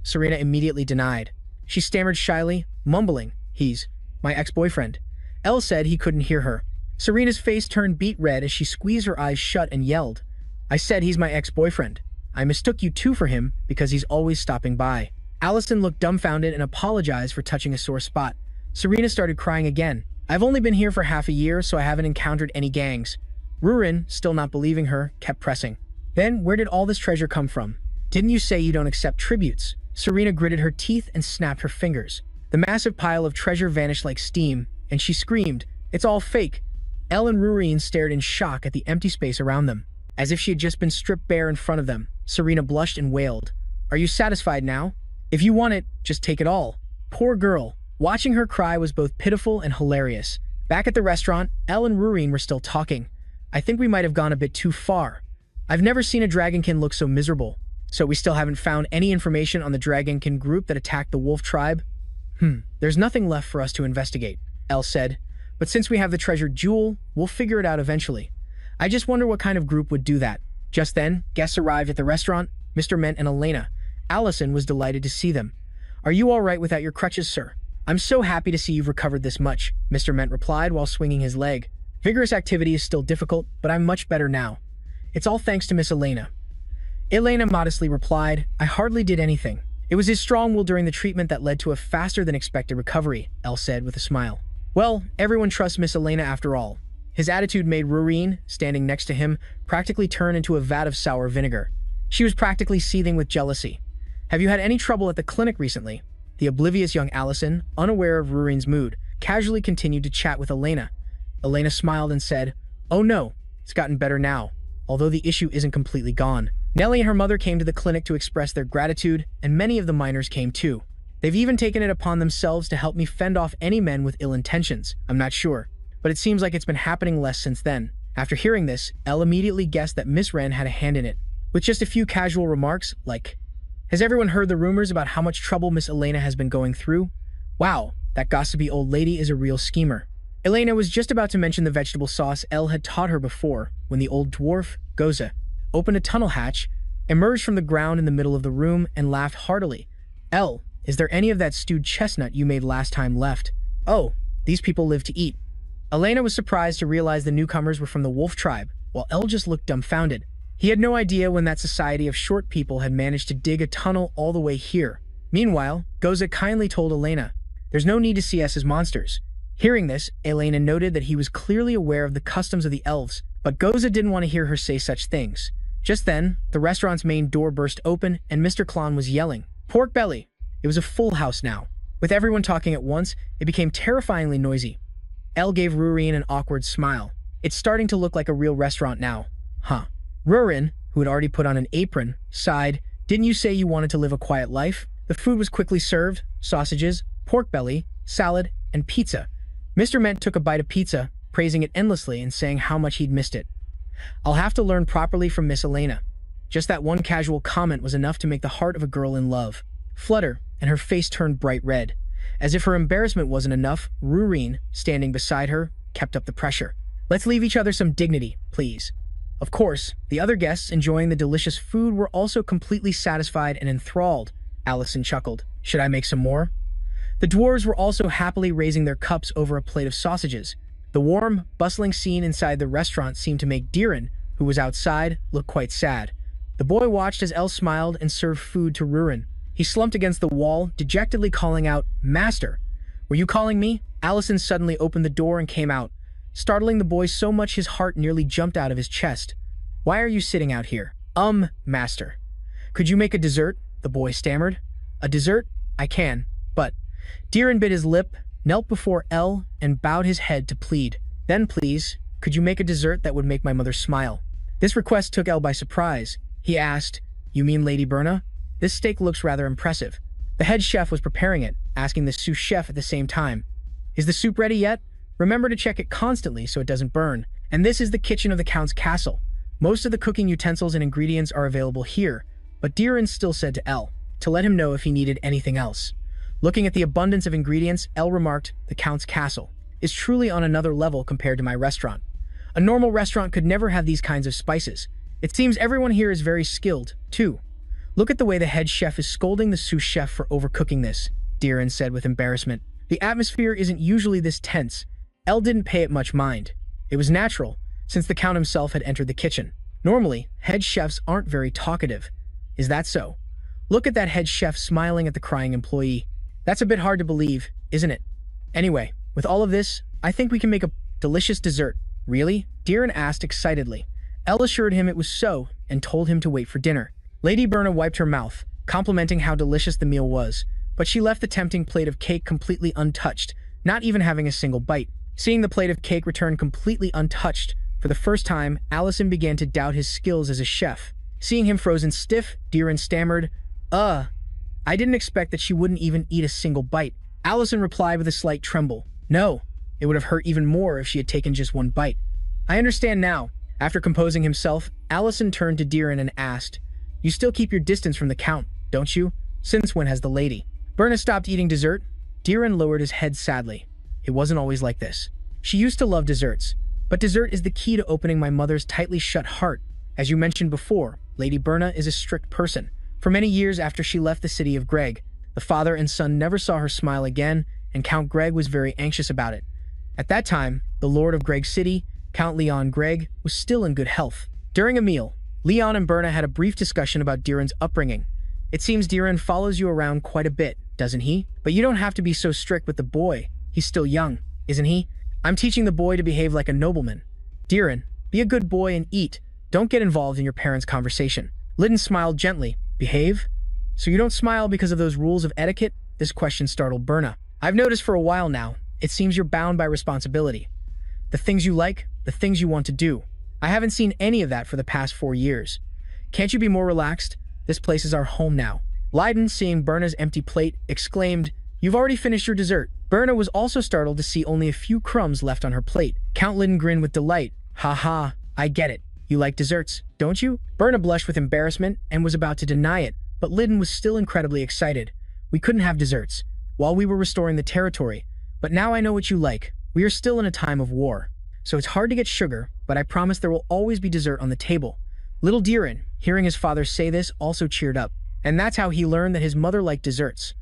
Serena immediately denied. She stammered shyly, mumbling, "He's my ex-boyfriend." El said he couldn't hear her. Serena's face turned beet red as she squeezed her eyes shut and yelled, "I said he's my ex-boyfriend. I mistook you two for him because he's always stopping by." Allison looked dumbfounded and apologized for touching a sore spot. Serena started crying again. "I've only been here for half a year, so I haven't encountered any gangs." Rurin, still not believing her, kept pressing. "Then where did all this treasure come from? Didn't you say you don't accept tributes?" Serena gritted her teeth and snapped her fingers. The massive pile of treasure vanished like steam, and she screamed, "It's all fake!" Elle and Rurin stared in shock at the empty space around them, as if she had just been stripped bare in front of them. Serena blushed and wailed, "Are you satisfied now? If you want it, just take it all." Poor girl. Watching her cry was both pitiful and hilarious. Back at the restaurant, Elle and Rurin were still talking. "I think we might have gone a bit too far. I've never seen a dragonkin look so miserable. So we still haven't found any information on the dragonkin group that attacked the wolf tribe?" There's nothing left for us to investigate," Elle said. "But since we have the treasured jewel, we'll figure it out eventually. I just wonder what kind of group would do that." Just then, guests arrived at the restaurant, Mr. Ment and Elena. Allison was delighted to see them. "Are you all right without your crutches, sir?" "I'm so happy to see you've recovered this much," Mr. Ment replied while swinging his leg. "Vigorous activity is still difficult, but I'm much better now. It's all thanks to Miss Elena." Elena modestly replied, "I hardly did anything. It was his strong will during the treatment that led to a faster than expected recovery," Elle said with a smile. "Well, everyone trusts Miss Elena after all." His attitude made Rurin, standing next to him, practically turn into a vat of sour vinegar. She was practically seething with jealousy. "Have you had any trouble at the clinic recently?" The oblivious young Allison, unaware of Rurin's mood, casually continued to chat with Elena. Elena smiled and said, "Oh no, it's gotten better now, although the issue isn't completely gone." Nellie and her mother came to the clinic to express their gratitude, and many of the miners came too. "They've even taken it upon themselves to help me fend off any men with ill intentions. I'm not sure, but it seems like it's been happening less since then." After hearing this, Elle immediately guessed that Miss Wren had a hand in it, with just a few casual remarks like, "Has everyone heard the rumors about how much trouble Miss Elena has been going through? Wow, that gossipy old lady is a real schemer." Elena was just about to mention the vegetable sauce Elle had taught her before, when the old dwarf, Goza, opened a tunnel hatch, emerged from the ground in the middle of the room, and laughed heartily. "Elle, is there any of that stewed chestnut you made last time left?" "Oh, these people live to eat." Elena was surprised to realize the newcomers were from the wolf tribe, while Elle just looked dumbfounded. He had no idea when that society of short people had managed to dig a tunnel all the way here. Meanwhile, Goza kindly told Elena, "There's no need to see us as monsters." Hearing this, Elena noted that he was clearly aware of the customs of the elves, but Goza didn't want to hear her say such things. Just then, the restaurant's main door burst open and Mr. Klon was yelling, "Pork belly!" It was a full house now. With everyone talking at once, it became terrifyingly noisy. Elle gave Rurin an awkward smile. "It's starting to look like a real restaurant now." "Huh." Rurin, who had already put on an apron, sighed, "Didn't you say you wanted to live a quiet life?" The food was quickly served: sausages, pork belly, salad, and pizza. Mr. Ment took a bite of pizza, praising it endlessly and saying how much he'd missed it. "I'll have to learn properly from Miss Elena." Just that one casual comment was enough to make the heart of a girl in love flutter, and her face turned bright red. As if her embarrassment wasn't enough, Rurin, standing beside her, kept up the pressure. "Let's leave each other some dignity, please." Of course, the other guests enjoying the delicious food were also completely satisfied and enthralled. Allison chuckled. "Should I make some more?" The dwarves were also happily raising their cups over a plate of sausages. The warm, bustling scene inside the restaurant seemed to make Diren, who was outside, look quite sad. The boy watched as Elle smiled and served food to Rurin. He slumped against the wall, dejectedly calling out, "Master, were you calling me?" Allison suddenly opened the door and came out, startling the boy so much his heart nearly jumped out of his chest. "Why are you sitting out here?" Master. "Could you make a dessert?" the boy stammered. "A dessert? I can, but..." Diren bit his lip, knelt before Elle, and bowed his head to plead. "Then please, could you make a dessert that would make my mother smile?" This request took Elle by surprise. He asked, "You mean Lady Berna? This steak looks rather impressive." The head chef was preparing it, asking the sous chef at the same time, "Is the soup ready yet? Remember to check it constantly so it doesn't burn." And this is the kitchen of the Count's castle. Most of the cooking utensils and ingredients are available here, but Diren still said to Elle to let him know if he needed anything else. Looking at the abundance of ingredients, Elle remarked, "The Count's castle is truly on another level compared to my restaurant. A normal restaurant could never have these kinds of spices. It seems everyone here is very skilled, too. Look at the way the head chef is scolding the sous chef for overcooking this," Diren said with embarrassment. "The atmosphere isn't usually this tense." Elle didn't pay it much mind. It was natural, since the Count himself had entered the kitchen. Normally, head chefs aren't very talkative. Is that so? Look at that head chef smiling at the crying employee. That's a bit hard to believe, isn't it? Anyway, with all of this, I think we can make a delicious dessert. Really? Diran asked excitedly. Elle assured him it was so and told him to wait for dinner. Lady Berna wiped her mouth, complimenting how delicious the meal was, but she left the tempting plate of cake completely untouched, not even having a single bite. Seeing the plate of cake return completely untouched, for the first time, Allison began to doubt his skills as a chef. Seeing him frozen stiff, Diran stammered, I didn't expect that she wouldn't even eat a single bite. Allison replied with a slight tremble. No, it would have hurt even more if she had taken just one bite. I understand now. After composing himself, Allison turned to Diran and asked, You still keep your distance from the Count, don't you? Since when has the lady? Berna stopped eating dessert. Diran lowered his head sadly. It wasn't always like this. She used to love desserts, but dessert is the key to opening my mother's tightly shut heart. As you mentioned before, Lady Berna is a strict person. For many years after she left the city of Greg, the father and son never saw her smile again, and Count Greg was very anxious about it. At that time, the Lord of Greg City, Count Leon Greg, was still in good health. During a meal, Leon and Berna had a brief discussion about Diran's upbringing. It seems Diran follows you around quite a bit, doesn't he? But you don't have to be so strict with the boy. He's still young, isn't he? I'm teaching the boy to behave like a nobleman. Diran, be a good boy and eat. Don't get involved in your parents' conversation. Lidden smiled gently. Behave? So you don't smile because of those rules of etiquette? This question startled Berna. I've noticed for a while now, it seems you're bound by responsibility. The things you like, the things you want to do. I haven't seen any of that for the past 4 years. Can't you be more relaxed? This place is our home now. Leiden, seeing Berna's empty plate, exclaimed, You've already finished your dessert. Berna was also startled to see only a few crumbs left on her plate. Count Lidden grinned with delight. Ha ha, I get it. You like desserts, don't you? Berna blushed with embarrassment and was about to deny it, but Lidden was still incredibly excited. We couldn't have desserts while we were restoring the territory, but now I know what you like. We are still in a time of war, so it's hard to get sugar, but I promise there will always be dessert on the table. Little Diran, hearing his father say this, also cheered up, and that's how he learned that his mother liked desserts.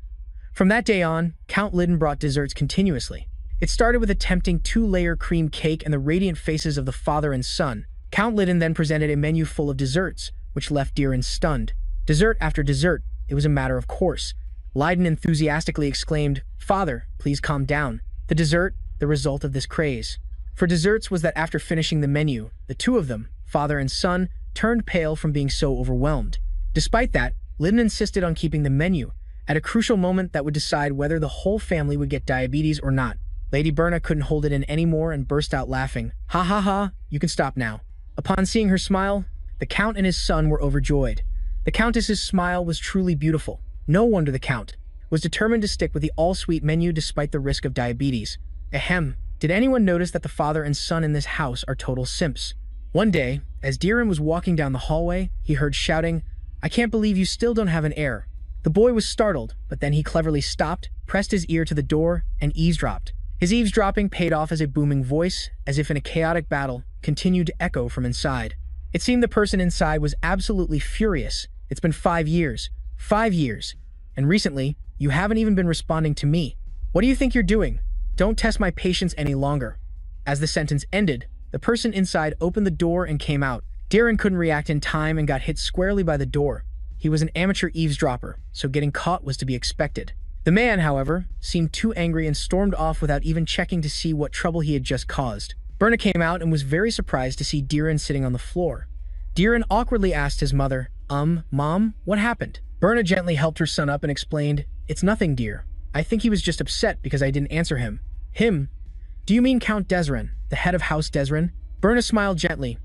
From that day on, Count Lidden brought desserts continuously. It started with a tempting 2-layer cream cake and the radiant faces of the father and son. Count Lidden then presented a menu full of desserts, which left Diran stunned. Dessert after dessert, it was a matter of course. Leiden enthusiastically exclaimed, Father, please calm down. The dessert, the result of this craze. For desserts was that after finishing the menu, the two of them, father and son, turned pale from being so overwhelmed. Despite that, Lidden insisted on keeping the menu, at a crucial moment that would decide whether the whole family would get diabetes or not. Lady Berna couldn't hold it in anymore and burst out laughing. Ha ha ha, you can stop now. Upon seeing her smile, the Count and his son were overjoyed. The Countess's smile was truly beautiful. No wonder the Count was determined to stick with the all-sweet menu despite the risk of diabetes. Ahem, did anyone notice that the father and son in this house are total simps? One day, as Diran was walking down the hallway, he heard shouting, I can't believe you still don't have an heir. The boy was startled, but then he cleverly stopped, pressed his ear to the door, and eavesdropped. His eavesdropping paid off as a booming voice, as if in a chaotic battle, continued to echo from inside. It seemed the person inside was absolutely furious. It's been 5 years. 5 years. And recently, you haven't even been responding to me. What do you think you're doing? Don't test my patience any longer. As the sentence ended, the person inside opened the door and came out. Diran couldn't react in time and got hit squarely by the door. He was an amateur eavesdropper, so getting caught was to be expected. The man, however, seemed too angry and stormed off without even checking to see what trouble he had just caused. Berna came out and was very surprised to see Diran sitting on the floor. Diran awkwardly asked his mother, Mom, what happened? Berna gently helped her son up and explained, It's nothing, dear. I think he was just upset because I didn't answer him. Him? Do you mean Count Desren, the head of House Desren? Berna smiled gently.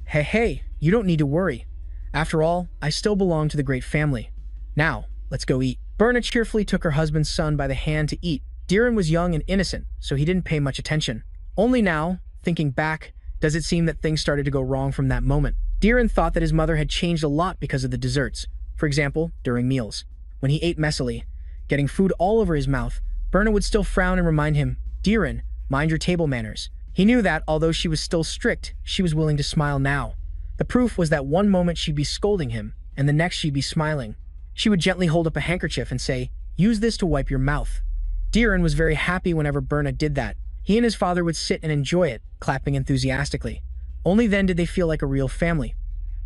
Hey, you don't need to worry. After all, I still belong to the great family. Now, let's go eat. Berna cheerfully took her husband's son by the hand to eat. Diran was young and innocent, so he didn't pay much attention. Only now, thinking back, does it seem that things started to go wrong from that moment. Diran thought that his mother had changed a lot because of the desserts. For example, during meals. When he ate messily, getting food all over his mouth, Berna would still frown and remind him, Diran, mind your table manners. He knew that, although she was still strict, she was willing to smile now. The proof was that one moment she'd be scolding him, and the next she'd be smiling. She would gently hold up a handkerchief and say, Use this to wipe your mouth. Diran was very happy whenever Berna did that. He and his father would sit and enjoy it, clapping enthusiastically. Only then did they feel like a real family.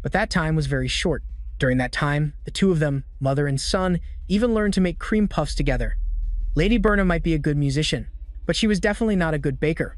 But that time was very short. During that time, the two of them, mother and son, even learned to make cream puffs together. Lady Berna might be a good musician, but she was definitely not a good baker.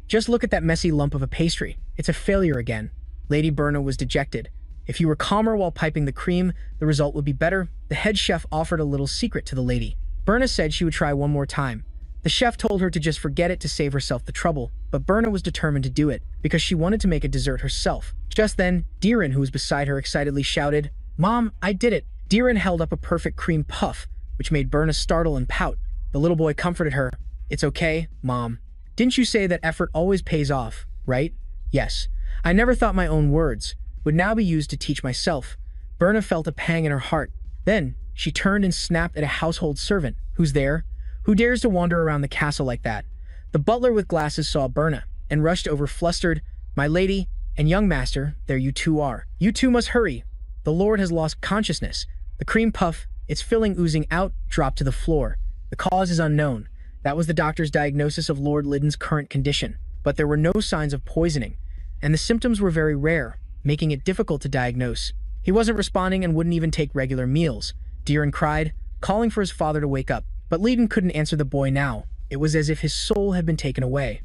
Just look at that messy lump of a pastry. It's a failure again. Lady Berna was dejected. If you were calmer while piping the cream, the result would be better. The head chef offered a little secret to the lady. Berna said she would try one more time. The chef told her to just forget it to save herself the trouble, but Berna was determined to do it because she wanted to make a dessert herself. Just then, Diren, who was beside her, excitedly shouted, "Mom, I did it!" Diren held up a perfect cream puff, which made Berna startle and pout. The little boy comforted her. "It's okay, Mom. Didn't you say that effort always pays off, right?" "Yes. I never thought my own words would now be used to teach myself." Berna felt a pang in her heart. Then, she turned and snapped at a household servant. "Who's there? Who dares to wander around the castle like that?" The butler with glasses saw Berna and rushed over flustered. "My lady and young master, there you two are. You two must hurry. The lord has lost consciousness." The cream puff, its filling oozing out, dropped to the floor. The cause is unknown. That was the doctor's diagnosis of Lord Liddon's current condition, but there were no signs of poisoning, and the symptoms were very rare, making it difficult to diagnose. He wasn't responding and wouldn't even take regular meals. Diren cried, calling for his father to wake up, but Liddon couldn't answer the boy now. It was as if his soul had been taken away.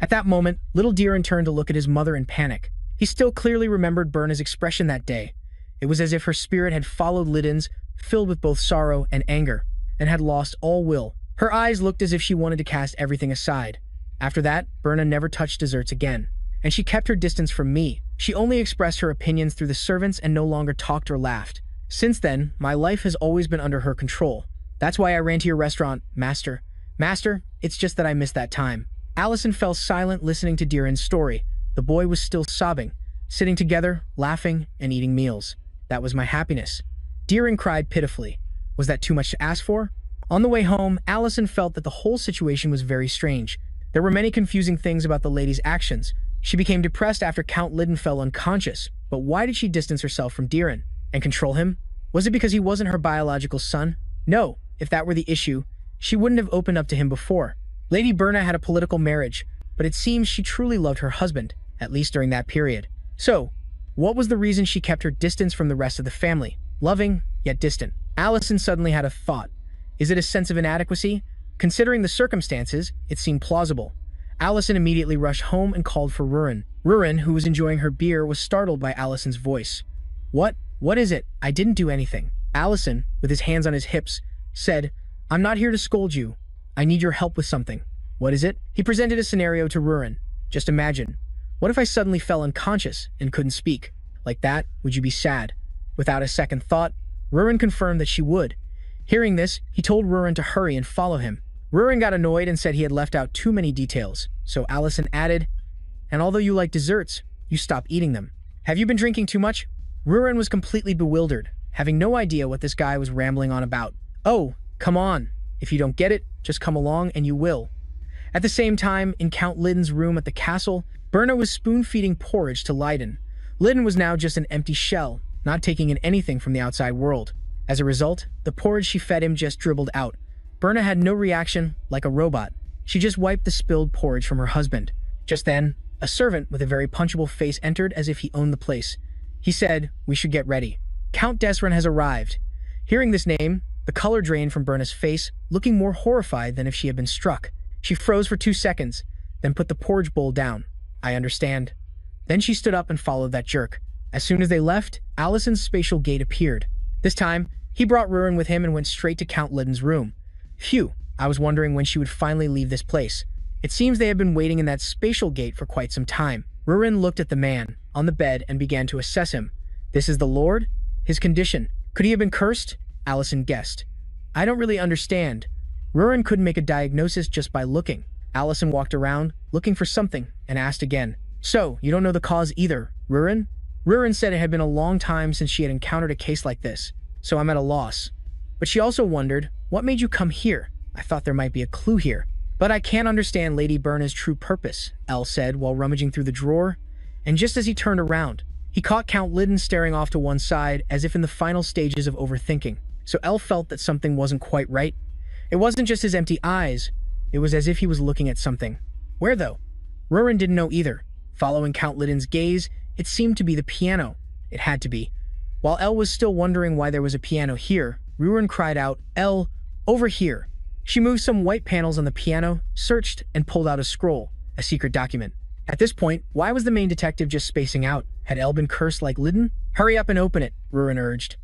At that moment, little Diren turned to look at his mother in panic. He still clearly remembered Berna's expression that day. It was as if her spirit had followed Liddon's, filled with both sorrow and anger, and had lost all will. Her eyes looked as if she wanted to cast everything aside. After that, Berna never touched desserts again, and she kept her distance from me. She only expressed her opinions through the servants and no longer talked or laughed. Since then, my life has always been under her control. That's why I ran to your restaurant, Master. Master, it's just that I missed that time. Allison fell silent listening to Diren's story. The boy was still sobbing, sitting together, laughing, and eating meals. That was my happiness. Diren cried pitifully. Was that too much to ask for? On the way home, Allison felt that the whole situation was very strange. There were many confusing things about the lady's actions. She became depressed after Count Liddon fell unconscious. But why did she distance herself from Diren and control him? Was it because he wasn't her biological son? No, if that were the issue, she wouldn't have opened up to him before. Lady Berna had a political marriage, but it seems she truly loved her husband, at least during that period. So, what was the reason she kept her distance from the rest of the family? Loving, yet distant. Allison suddenly had a thought. Is it a sense of inadequacy? Considering the circumstances, it seemed plausible. Allison immediately rushed home and called for Ruren. Ruren, who was enjoying her beer, was startled by Allison's voice. What is it? I didn't do anything." Allison, with his hands on his hips, said, "I'm not here to scold you. I need your help with something." "What is it?" He presented a scenario to Ruren. "Just imagine. What if I suddenly fell unconscious and couldn't speak? Like that, would you be sad?" Without a second thought, Ruren confirmed that she would. Hearing this, he told Ruren to hurry and follow him. Ruren got annoyed and said he had left out too many details, so Allison added, "And although you like desserts, you stop eating them. Have you been drinking too much?" Ruren was completely bewildered, having no idea what this guy was rambling on about. "Oh, come on. If you don't get it, just come along and you will." At the same time, in Count Liddon's room at the castle, Berna was spoon-feeding porridge to Liddon. Liddon was now just an empty shell, not taking in anything from the outside world. As a result, the porridge she fed him just dribbled out. Berna had no reaction, like a robot. She just wiped the spilled porridge from her husband. Just then, a servant with a very punchable face entered as if he owned the place. He said, "We should get ready. Count Desren has arrived." Hearing this name, the color drained from Berna's face, looking more horrified than if she had been struck. She froze for 2 seconds, then put the porridge bowl down. "I understand." Then she stood up and followed that jerk. As soon as they left, Allison's spatial gate appeared. This time, he brought Ruren with him and went straight to Count Liddon's room. Phew, I was wondering when she would finally leave this place. It seems they had been waiting in that spatial gate for quite some time. Ruren looked at the man on the bed and began to assess him. This is the Lord? His condition. Could he have been cursed? Allison guessed. I don't really understand. Ruren couldn't make a diagnosis just by looking. Allison walked around, looking for something, and asked again. So, you don't know the cause either, Ruren? Ruren said it had been a long time since she had encountered a case like this, so I'm at a loss. But she also wondered, what made you come here? I thought there might be a clue here. But I can't understand Lady Berna's true purpose, Elle said while rummaging through the drawer. And just as he turned around, he caught Count Liddon staring off to one side as if in the final stages of overthinking. So Elle felt that something wasn't quite right. It wasn't just his empty eyes. It was as if he was looking at something. Where though? Rurin didn't know either. Following Count Liden's gaze, it seemed to be the piano. It had to be. While Elle was still wondering why there was a piano here, Rurin cried out, "Elle, over here." She moved some white panels on the piano, searched, and pulled out a scroll, a secret document. At this point, why was the main detective just spacing out? Had Elle been cursed like Lydon? "Hurry up and open it," Rurin urged.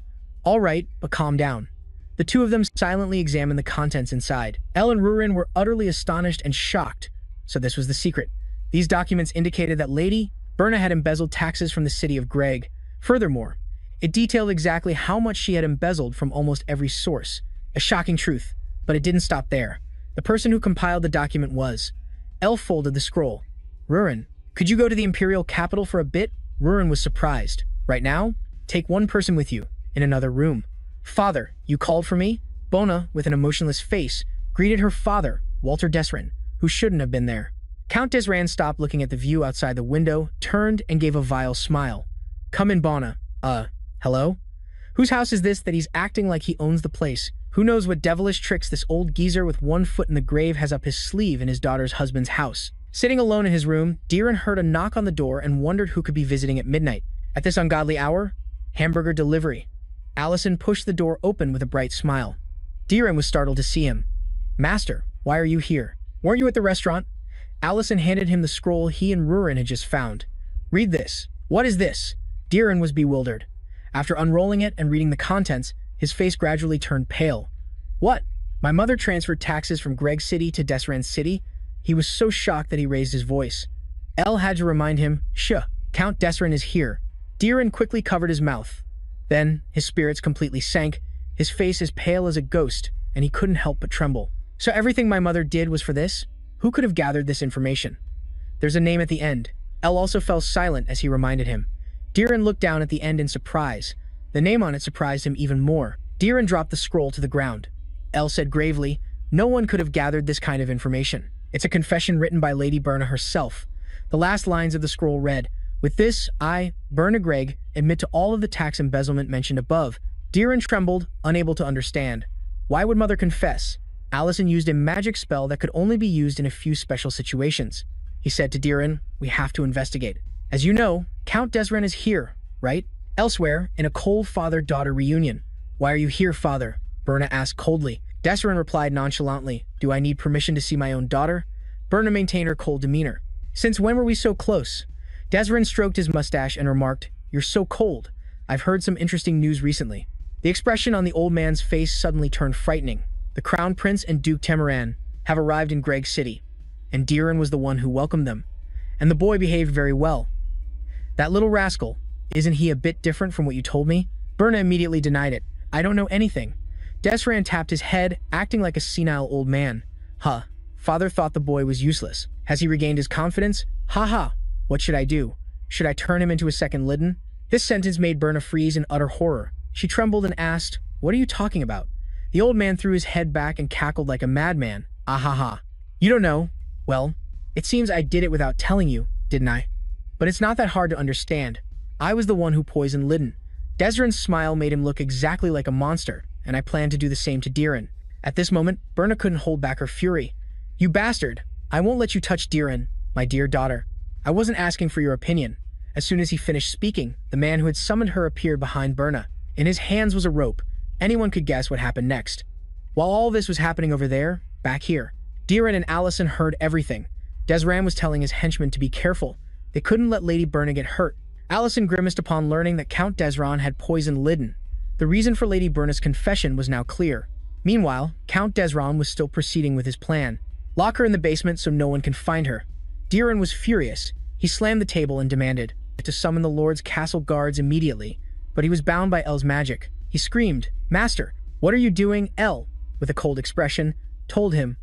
"All right, but calm down." The two of them silently examined the contents inside. Elle and Rurin were utterly astonished and shocked. So this was the secret. These documents indicated that Lady Berna had embezzled taxes from the city of Greg. Furthermore, it detailed exactly how much she had embezzled from almost every source. A shocking truth, but it didn't stop there. The person who compiled the document was. Elle folded the scroll. "Rurin, could you go to the imperial capital for a bit?" Rurin was surprised. "Right now? Take one person with you, in another room." "Father, you called for me?" Bona, with an emotionless face, greeted her father, Walter Desrin, who shouldn't have been there. Count Desran stopped looking at the view outside the window, turned, and gave a vile smile. "Come in, Bona. Hello? Whose house is this that he's acting like he owns the place? Who knows what devilish tricks this old geezer with one foot in the grave has up his sleeve in his daughter's husband's house?" Sitting alone in his room, Diren heard a knock on the door and wondered who could be visiting at midnight. At this ungodly hour? Hamburger delivery. Allison pushed the door open with a bright smile. Diren was startled to see him. "Master, why are you here? Weren't you at the restaurant?" Allison handed him the scroll he and Rurin had just found. "Read this." "What is this?" Diren was bewildered. After unrolling it and reading the contents, his face gradually turned pale. "What? My mother transferred taxes from Greg City to Desran City?" He was so shocked that he raised his voice. Elle had to remind him, "Shh, Count Desran is here." Diren quickly covered his mouth. Then, his spirits completely sank, his face as pale as a ghost, and he couldn't help but tremble. "So everything my mother did was for this? Who could have gathered this information?" "There's a name at the end." Elle also fell silent as he reminded him. Diren looked down at the end in surprise. The name on it surprised him even more. Diren dropped the scroll to the ground. Elle said gravely, "No one could have gathered this kind of information. It's a confession written by Lady Berna herself." The last lines of the scroll read, "With this, I, Berna Gregg, admit to all of the tax embezzlement mentioned above." Diren trembled, unable to understand. Why would Mother confess? Allison used a magic spell that could only be used in a few special situations. He said to Diren, "We have to investigate. As you know, Count Desran is here, right?" "Elsewhere, in a cold father-daughter reunion." "Why are you here, father?" Berna asked coldly. Desran replied nonchalantly, "Do I need permission to see my own daughter?" Berna maintained her cold demeanor. "Since when were we so close?" Desran stroked his mustache and remarked, "You're so cold. I've heard some interesting news recently." The expression on the old man's face suddenly turned frightening. The Crown Prince and Duke Temeran have arrived in Greg City, and Diren was the one who welcomed them. And the boy behaved very well. "That little rascal, isn't he a bit different from what you told me?" Berna immediately denied it. "I don't know anything." Desran tapped his head, acting like a senile old man. "Huh. Father thought the boy was useless. Has he regained his confidence? Ha ha. What should I do? Should I turn him into a second Lydon?" This sentence made Berna freeze in utter horror. She trembled and asked, "What are you talking about?" The old man threw his head back and cackled like a madman. "Ah ha ha. You don't know? Well, it seems I did it without telling you, didn't I? But it's not that hard to understand. I was the one who poisoned Lydon." Desran's smile made him look exactly like a monster, and I planned to do the same to Diren. At this moment, Berna couldn't hold back her fury. "You bastard! I won't let you touch Diren, my dear daughter. I wasn't asking for your opinion." As soon as he finished speaking, the man who had summoned her appeared behind Berna. In his hands was a rope. Anyone could guess what happened next. While all this was happening over there, back here, Diren and Allison heard everything. Desran was telling his henchmen to be careful. They couldn't let Lady Berna get hurt. Allison grimaced upon learning that Count Desran had poisoned Lydon. The reason for Lady Berna's confession was now clear. Meanwhile, Count Desran was still proceeding with his plan. "Lock her in the basement so no one can find her." Diren was furious. He slammed the table and demanded to summon the Lord's castle guards immediately, but he was bound by Elle's magic. He screamed, "Master, what are you doing?" Elle, with a cold expression, told him,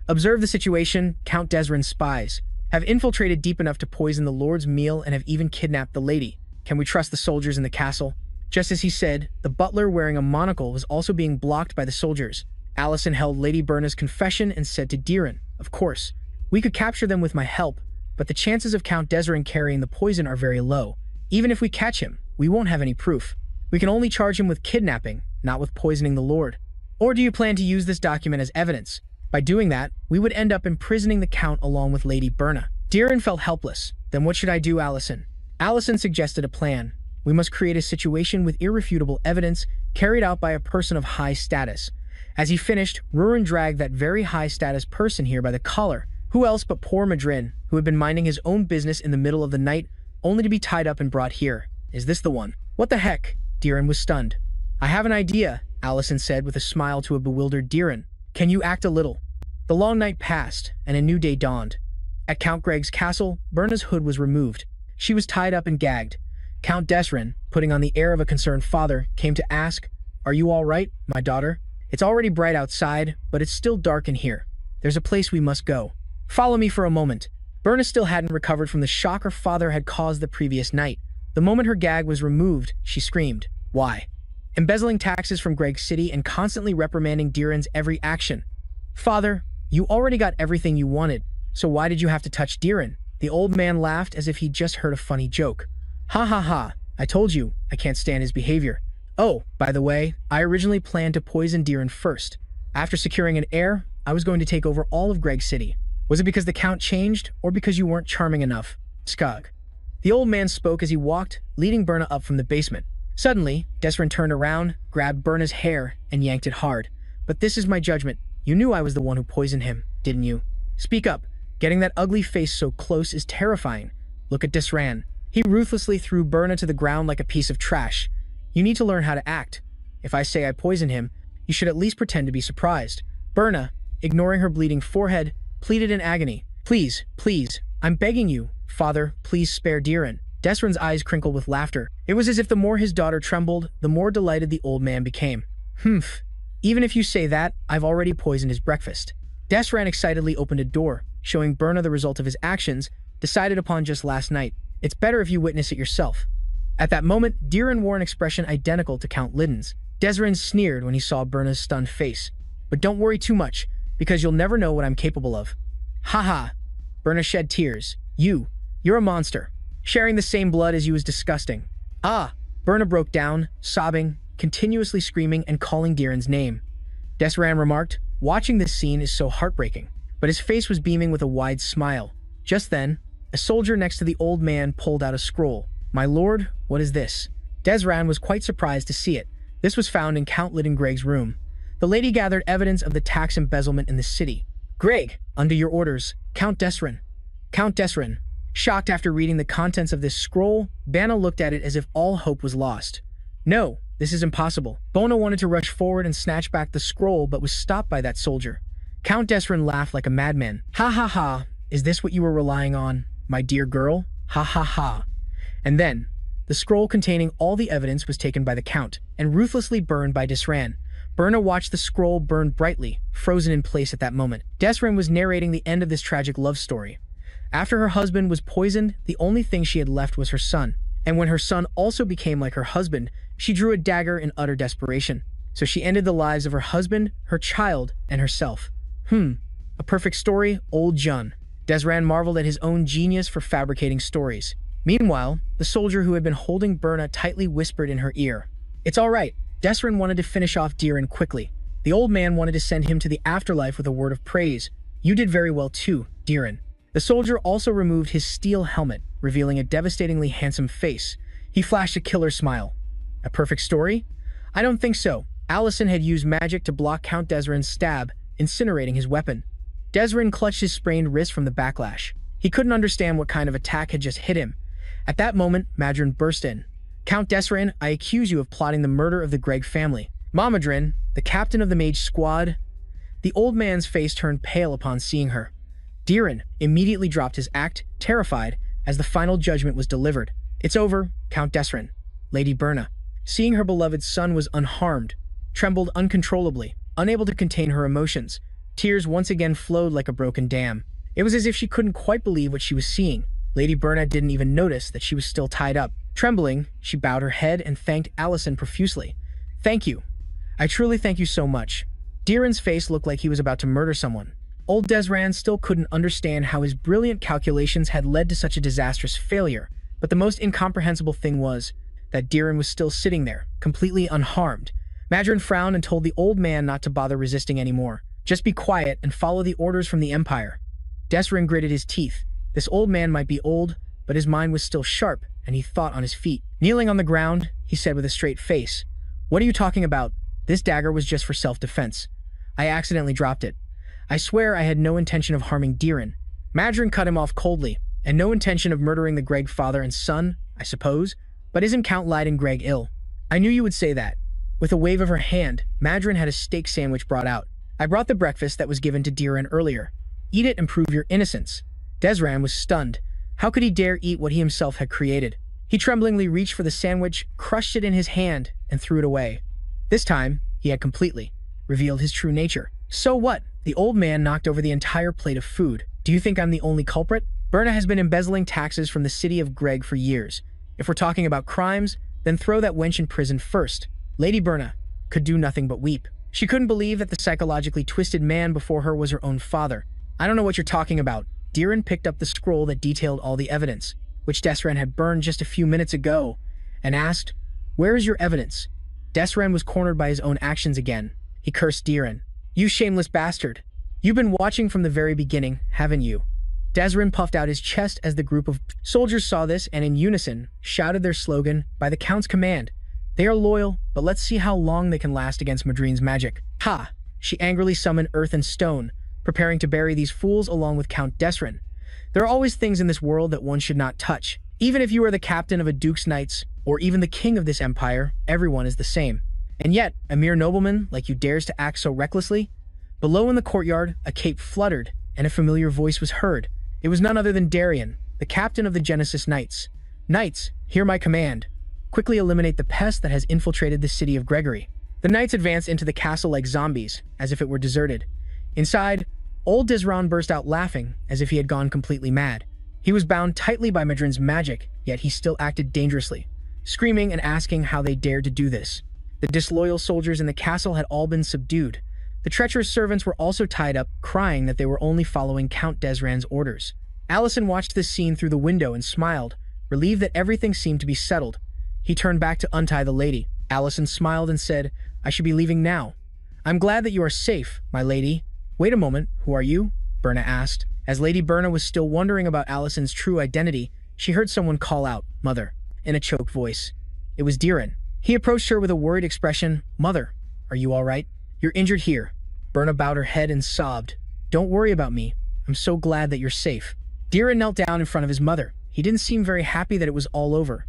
"Observe the situation. Count Desran's spies have infiltrated deep enough to poison the Lord's meal and have even kidnapped the lady. Can we trust the soldiers in the castle?" Just as he said, the butler wearing a monocle was also being blocked by the soldiers. Allison held Lady Berna's confession and said to Diren, "Of course, we could capture them with my help, but the chances of Count Desran carrying the poison are very low. Even if we catch him, we won't have any proof. We can only charge him with kidnapping, not with poisoning the Lord. Or do you plan to use this document as evidence?" By doing that, we would end up imprisoning the Count along with Lady Berna. Diren felt helpless. Then what should I do, Allison? Allison suggested a plan. We must create a situation with irrefutable evidence carried out by a person of high status. As he finished, Rurin dragged that very high-status person here by the collar. Who else but poor Madrin, who had been minding his own business in the middle of the night, only to be tied up and brought here. Is this the one? What the heck? Diren was stunned. I have an idea, Allison said with a smile to a bewildered Diren. Can you act a little? The long night passed, and a new day dawned. At Count Greg's castle, Berna's hood was removed. She was tied up and gagged. Count Desrin, putting on the air of a concerned father, came to ask, Are you all right, my daughter? It's already bright outside, but it's still dark in here. There's a place we must go. Follow me for a moment. Berna still hadn't recovered from the shock her father had caused the previous night. The moment her gag was removed, she screamed. Why? Embezzling taxes from Greg's city and constantly reprimanding Diren's every action. Father, you already got everything you wanted, so why did you have to touch Diren? The old man laughed as if he'd just heard a funny joke. Ha ha ha, I told you, I can't stand his behavior. Oh, by the way, I originally planned to poison Diren first. After securing an heir, I was going to take over all of Greg's city. Was it because the Count changed, or because you weren't charming enough? Skug. The old man spoke as he walked, leading Berna up from the basement. Suddenly, Desrin turned around, grabbed Berna's hair, and yanked it hard. But this is my judgment. You knew I was the one who poisoned him, didn't you? Speak up. Getting that ugly face so close is terrifying. Look at Desran. He ruthlessly threw Berna to the ground like a piece of trash. You need to learn how to act. If I say I poisoned him, you should at least pretend to be surprised. Berna, ignoring her bleeding forehead, pleaded in agony. Please, please, I'm begging you. Father, please spare Diren. Desrin's eyes crinkled with laughter. It was as if the more his daughter trembled, the more delighted the old man became. Humph. Even if you say that, I've already poisoned his breakfast. Desran excitedly opened a door, showing Berna the result of his actions, decided upon just last night. It's better if you witness it yourself. At that moment, Diren wore an expression identical to Count Liden's. Desrin sneered when he saw Berna's stunned face. But don't worry too much, because you'll never know what I'm capable of. Ha. Berna shed tears. You're a monster. Sharing the same blood as you is disgusting. Ah! Berna broke down, sobbing, continuously screaming and calling Diren's name. Desran remarked, watching this scene is so heartbreaking. But his face was beaming with a wide smile. Just then, a soldier next to the old man pulled out a scroll. My lord, what is this? Desran was quite surprised to see it. This was found in Count Liden Greg's room. The lady gathered evidence of the tax embezzlement in the city. Greg, under your orders, Count Desrin. Count Desrin. Shocked after reading the contents of this scroll, Bana looked at it as if all hope was lost. No, this is impossible. Bona wanted to rush forward and snatch back the scroll, but was stopped by that soldier. Count Desrin laughed like a madman. Ha. Is this what you were relying on, my dear girl? Ha. And then, the scroll containing all the evidence was taken by the Count, and ruthlessly burned by Desran. Berna watched the scroll burn brightly, frozen in place at that moment. Desran was narrating the end of this tragic love story. After her husband was poisoned, the only thing she had left was her son. And when her son also became like her husband, she drew a dagger in utter desperation. So she ended the lives of her husband, her child, and herself. A perfect story, old Jun. Desran marveled at his own genius for fabricating stories. Meanwhile, the soldier who had been holding Berna tightly whispered in her ear. It's all right. Desrin wanted to finish off Diren quickly. The old man wanted to send him to the afterlife with a word of praise. You did very well too, Diren. The soldier also removed his steel helmet, revealing a devastatingly handsome face. He flashed a killer smile. A perfect story? I don't think so. Allison had used magic to block Count Desrin's stab, incinerating his weapon. Desrin clutched his sprained wrist from the backlash. He couldn't understand what kind of attack had just hit him. At that moment, Madrin burst in. Count Desrin, I accuse you of plotting the murder of the Greg family. Mamadrin, the captain of the mage squad. The old man's face turned pale upon seeing her. Diren immediately dropped his act, terrified, as the final judgment was delivered. It's over, Count Desrin. Lady Berna, seeing her beloved son was unharmed, trembled uncontrollably, unable to contain her emotions. Tears once again flowed like a broken dam. It was as if she couldn't quite believe what she was seeing. Lady Berna didn't even notice that she was still tied up. Trembling, she bowed her head and thanked Allison profusely. Thank you. I truly thank you so much. Diren's face looked like he was about to murder someone. Old Desran still couldn't understand how his brilliant calculations had led to such a disastrous failure, but the most incomprehensible thing was that Diren was still sitting there, completely unharmed. Madrin frowned and told the old man not to bother resisting anymore. Just be quiet and follow the orders from the Empire. Desrin gritted his teeth. This old man might be old, but his mind was still sharp, and he thought on his feet. Kneeling on the ground, he said with a straight face, "What are you talking about? This dagger was just for self-defense. I accidentally dropped it. I swear I had no intention of harming Diren." Madrin cut him off coldly. "And no intention of murdering the Greg father and son, I suppose? But isn't Count Leiden Greg ill?" "I knew you would say that." With a wave of her hand, Madrin had a steak sandwich brought out. "I brought the breakfast that was given to Diren earlier. Eat it and prove your innocence." Desran was stunned. How could he dare eat what he himself had created? He tremblingly reached for the sandwich, crushed it in his hand, and threw it away. This time, he had completely revealed his true nature. "So what?" The old man knocked over the entire plate of food. "Do you think I'm the only culprit? Berna has been embezzling taxes from the city of Greg for years. If we're talking about crimes, then throw that wench in prison first." Lady Berna could do nothing but weep. She couldn't believe that the psychologically twisted man before her was her own father. "I don't know what you're talking about." Diren picked up the scroll that detailed all the evidence, which Desran had burned just a few minutes ago, and asked, "Where is your evidence?" Desran was cornered by his own actions again. He cursed Diren. "You shameless bastard. You've been watching from the very beginning, haven't you?" Desran puffed out his chest as the group of soldiers saw this and in unison shouted their slogan, "By the Count's command." "They are loyal, but let's see how long they can last against Madrin's magic." "Ha!" She angrily summoned earth and stone, preparing to bury these fools along with Count Desrin. There are always things in this world that one should not touch. Even if you are the captain of a Duke's Knights, or even the king of this empire, everyone is the same. And yet, a mere nobleman like you dares to act so recklessly? Below in the courtyard, a cape fluttered, and a familiar voice was heard. It was none other than Darian, the captain of the Genesis Knights. "Knights, hear my command. Quickly eliminate the pest that has infiltrated the city of Gregory." The knights advanced into the castle like zombies, as if it were deserted. Inside, old Desran burst out laughing, as if he had gone completely mad. He was bound tightly by Madrin's magic, yet he still acted dangerously, screaming and asking how they dared to do this. The disloyal soldiers in the castle had all been subdued. The treacherous servants were also tied up, crying that they were only following Count Desran's orders. Allison watched this scene through the window and smiled, relieved that everything seemed to be settled. He turned back to untie the lady. Allison smiled and said, "I should be leaving now." "I'm glad that you are safe, my lady." "Wait a moment, who are you?" Berna asked. As Lady Berna was still wondering about Allison's true identity, she heard someone call out, "Mother," in a choked voice. It was Diren. He approached her with a worried expression. "Mother, are you all right? You're injured here." Berna bowed her head and sobbed. "Don't worry about me. I'm so glad that you're safe." Diren knelt down in front of his mother. He didn't seem very happy that it was all over.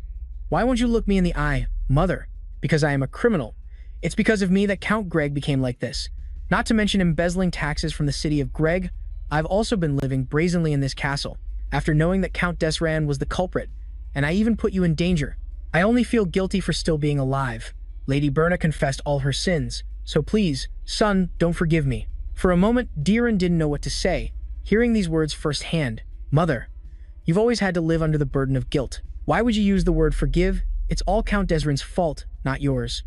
"Why won't you look me in the eye, Mother?" "Because I am a criminal. It's because of me that Count Greg became like this. Not to mention embezzling taxes from the city of Greg, I've also been living brazenly in this castle, after knowing that Count Desran was the culprit, and I even put you in danger. I only feel guilty for still being alive." Lady Berna confessed all her sins. "So please, son, don't forgive me." For a moment, Diren didn't know what to say, hearing these words firsthand. "Mother, you've always had to live under the burden of guilt. Why would you use the word forgive? It's all Count Desran's fault, not yours."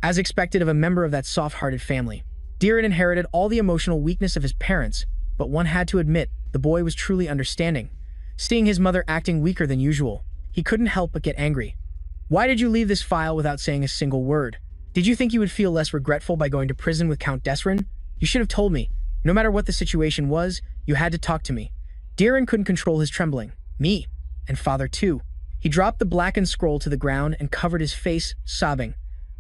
As expected of a member of that soft-hearted family, Diren inherited all the emotional weakness of his parents, but one had to admit, the boy was truly understanding. Seeing his mother acting weaker than usual, he couldn't help but get angry. "Why did you leave this file without saying a single word? Did you think you would feel less regretful by going to prison with Count Desran? You should have told me. No matter what the situation was, you had to talk to me." Diren couldn't control his trembling. "Me. And father too." He dropped the blackened scroll to the ground and covered his face, sobbing.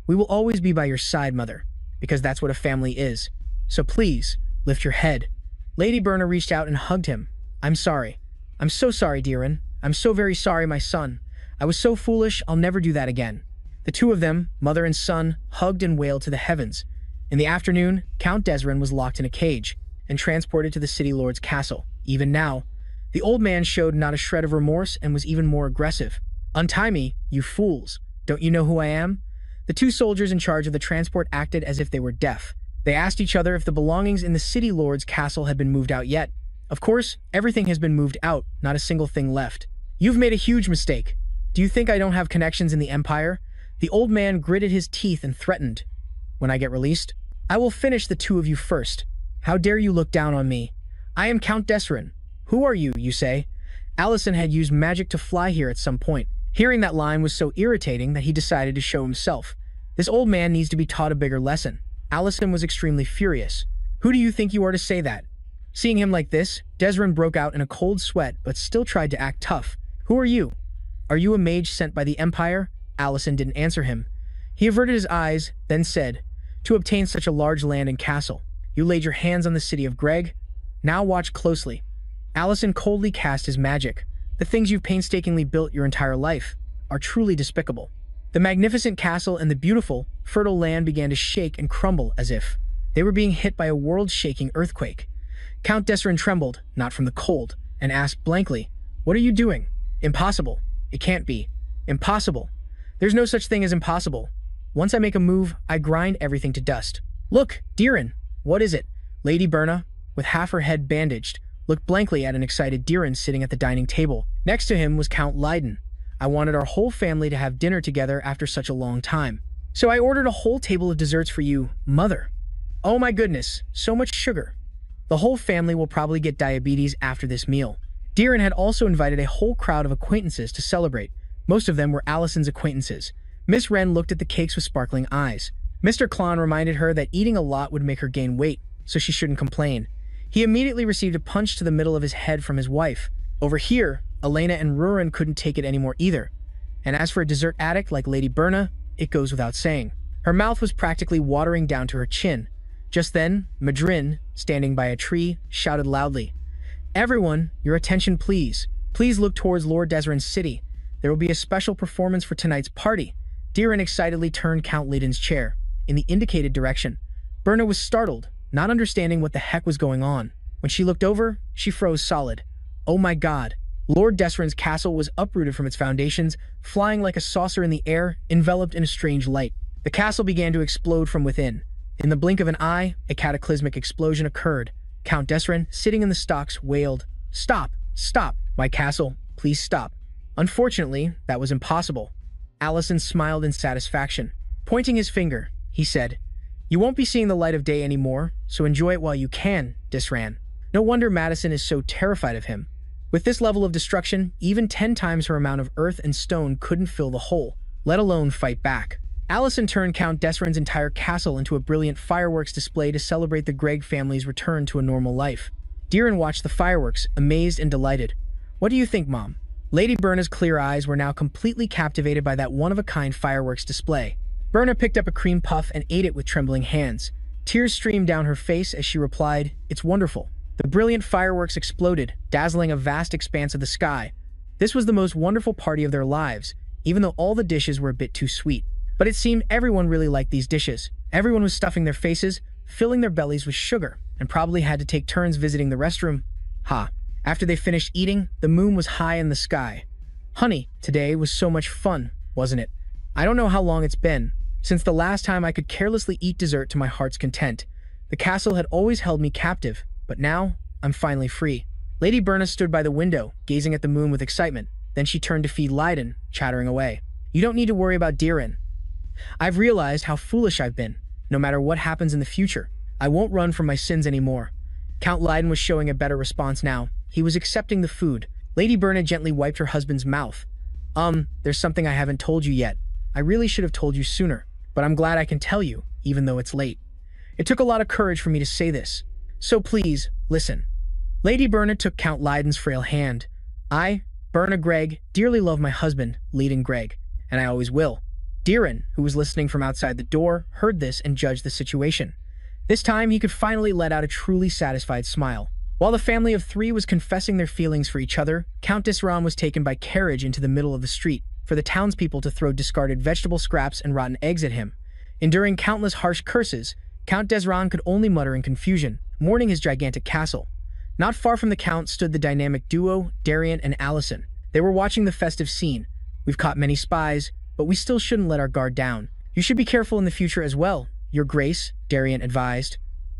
"We will always be by your side, Mother, because that's what a family is. So please, lift your head." Lady Berna reached out and hugged him. "I'm sorry. I'm so sorry, Diren. I'm so very sorry, my son. I was so foolish, I'll never do that again." The two of them, mother and son, hugged and wailed to the heavens. In the afternoon, Count Desran was locked in a cage and transported to the city lord's castle. Even now, the old man showed not a shred of remorse and was even more aggressive. "Untie me, you fools. Don't you know who I am?" The two soldiers in charge of the transport acted as if they were deaf. They asked each other if the belongings in the city lord's castle had been moved out yet. Of course, everything has been moved out, not a single thing left. "You've made a huge mistake. Do you think I don't have connections in the Empire?" The old man gritted his teeth and threatened. "When I get released, I will finish the two of you first. How dare you look down on me? I am Count Desran. Who are you, you say?" Allison had used magic to fly here at some point. Hearing that line was so irritating that he decided to show himself. This old man needs to be taught a bigger lesson. Allison was extremely furious. Who do you think you are to say that? Seeing him like this, Desrin broke out in a cold sweat but still tried to act tough. Who are you? Are you a mage sent by the Empire? Allison didn't answer him. He averted his eyes, then said, to obtain such a large land and castle, you laid your hands on the city of Greg? Now watch closely. Allison coldly cast his magic. The things you've painstakingly built your entire life are truly despicable. The magnificent castle and the beautiful, fertile land began to shake and crumble as if they were being hit by a world-shaking earthquake. Count Desrin trembled, not from the cold, and asked blankly, "What are you doing?" "Impossible. It can't be. Impossible. There's no such thing as impossible. Once I make a move, I grind everything to dust." "Look, Diren!" "What is it?" Lady Berna, with half her head bandaged, looked blankly at an excited Diren sitting at the dining table. Next to him was Count Leiden. "I wanted our whole family to have dinner together after such a long time. So I ordered a whole table of desserts for you, Mother." "Oh my goodness, so much sugar. The whole family will probably get diabetes after this meal." Diren had also invited a whole crowd of acquaintances to celebrate. Most of them were Allison's acquaintances. Miss Wren looked at the cakes with sparkling eyes. Mr. Klon reminded her that eating a lot would make her gain weight, so she shouldn't complain. He immediately received a punch to the middle of his head from his wife. Over here, Elena and Rurin couldn't take it anymore either. And as for a dessert addict like Lady Berna, it goes without saying. Her mouth was practically watering down to her chin. Just then, Madrin, standing by a tree, shouted loudly, "Everyone, your attention please. Please look towards Lord Desrin's city. There will be a special performance for tonight's party." Diren excitedly turned Count Leiden's chair in the indicated direction. Berna was startled, not understanding what the heck was going on. When she looked over, she froze solid. Oh my god. Lord Desrin's castle was uprooted from its foundations, flying like a saucer in the air, enveloped in a strange light. The castle began to explode from within. In the blink of an eye, a cataclysmic explosion occurred. Count Desrin, sitting in the stocks, wailed, "Stop! Stop! My castle, please stop." Unfortunately, that was impossible. Allison smiled in satisfaction. Pointing his finger, he said, "You won't be seeing the light of day anymore, so enjoy it while you can, Desran." No wonder Madison is so terrified of him. With this level of destruction, even 10 times her amount of earth and stone couldn't fill the hole, let alone fight back. Allison turned Count Desrin's entire castle into a brilliant fireworks display to celebrate the Greg family's return to a normal life. Diren watched the fireworks, amazed and delighted. "What do you think, Mom?" Lady Berna's clear eyes were now completely captivated by that one-of-a-kind fireworks display. Berna picked up a cream puff and ate it with trembling hands. Tears streamed down her face as she replied, "It's wonderful." The brilliant fireworks exploded, dazzling a vast expanse of the sky. This was the most wonderful party of their lives, even though all the dishes were a bit too sweet. But it seemed everyone really liked these dishes. Everyone was stuffing their faces, filling their bellies with sugar, and probably had to take turns visiting the restroom. After they finished eating, the moon was high in the sky. "Honey, today was so much fun, wasn't it? I don't know how long it's been, since the last time I could carelessly eat dessert to my heart's content. The castle had always held me captive, but now I'm finally free." Lady Berna stood by the window, gazing at the moon with excitement. Then she turned to feed Leiden, chattering away. "You don't need to worry about Diren. I've realized how foolish I've been. No matter what happens in the future, I won't run from my sins anymore." Count Leiden was showing a better response now. He was accepting the food. Lady Berna gently wiped her husband's mouth. There's something I haven't told you yet. I really should have told you sooner, but I'm glad I can tell you, even though it's late. It took a lot of courage for me to say this. So please, listen." Lady Berna took Count Leiden's frail hand. "I, Berna Greg, dearly love my husband, Leiden Greg, and I always will." Diren, who was listening from outside the door, heard this and judged the situation. This time, he could finally let out a truly satisfied smile. While the family of 3 was confessing their feelings for each other, Count Desran was taken by carriage into the middle of the street for the townspeople to throw discarded vegetable scraps and rotten eggs at him. Enduring countless harsh curses, Count Desran could only mutter in confusion, mourning his gigantic castle. Not far from the Count stood the dynamic duo, Darian and Allison. They were watching the festive scene. "We've caught many spies, but we still shouldn't let our guard down. You should be careful in the future as well, Your Grace," Darian advised.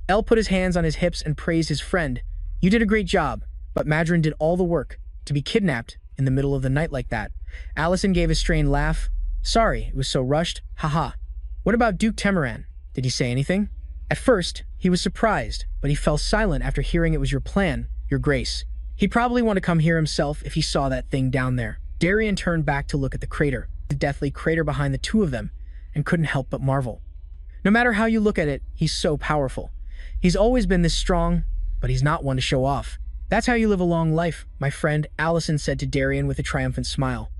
El put his hands on his hips and praised his friend. "You did a great job, but Madrin did all the work. To be kidnapped in the middle of the night like that." Allison gave a strained laugh. "Sorry, it was so rushed. Haha. What about Duke Temeran? Did he say anything?" At first, he was surprised, but he fell silent after hearing it was your plan, Your Grace. He'd probably want to come here himself if he saw that thing down there. Darian turned back to look at the crater, the deathly crater behind the two of them, and couldn't help but marvel. No matter how you look at it, he's so powerful. He's always been this strong, but he's not one to show off. That's how you live a long life, my friend, Allison said to Darian with a triumphant smile.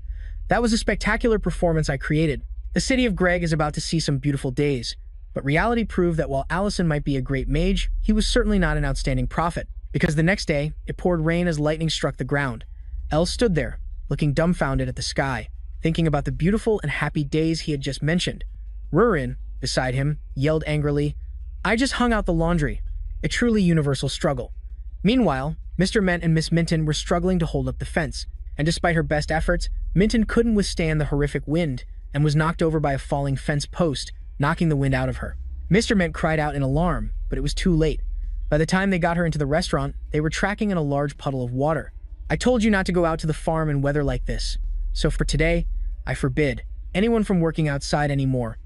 That was a spectacular performance I created. The city of Greg is about to see some beautiful days. But reality proved that while Allison might be a great mage, he was certainly not an outstanding prophet, because the next day, it poured rain as lightning struck the ground. El stood there, looking dumbfounded at the sky, thinking about the beautiful and happy days he had just mentioned. Rurin, beside him, yelled angrily, I just hung out the laundry. A truly universal struggle. Meanwhile, Mr. Ment and Miss Minton were struggling to hold up the fence, and despite her best efforts, Minton couldn't withstand the horrific wind and was knocked over by a falling fence post, knocking the wind out of her. Mr. Ment cried out in alarm, but it was too late. By the time they got her into the restaurant, they were tracking in a large puddle of water. I told you not to go out to the farm in weather like this. So for today, I forbid anyone from working outside anymore.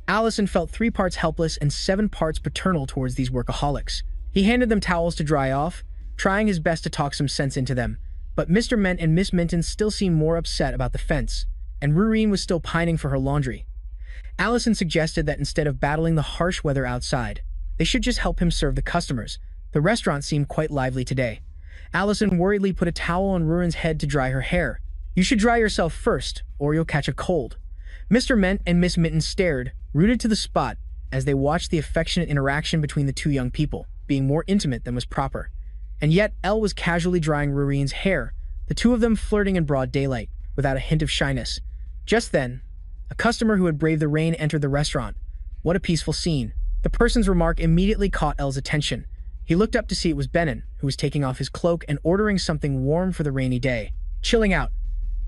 Allison felt 3 parts helpless and 7 parts paternal towards these workaholics. He handed them towels to dry off, trying his best to talk some sense into them. But Mr. Ment and Miss Minton still seemed more upset about the fence, and Rurine was still pining for her laundry. Allison suggested that instead of battling the harsh weather outside, they should just help him serve the customers. The restaurant seemed quite lively today. Allison worriedly put a towel on Rurine's head to dry her hair. You should dry yourself first, or you'll catch a cold. Mr. Ment and Miss Minton stared, rooted to the spot, as they watched the affectionate interaction between the 2 young people, being more intimate than was proper. And yet, Elle was casually drying Rurine's hair, the 2 of them flirting in broad daylight, without a hint of shyness. Just then, a customer who had braved the rain entered the restaurant. What a peaceful scene. The person's remark immediately caught Elle's attention. He looked up to see it was Benin, who was taking off his cloak and ordering something warm for the rainy day. Chilling out.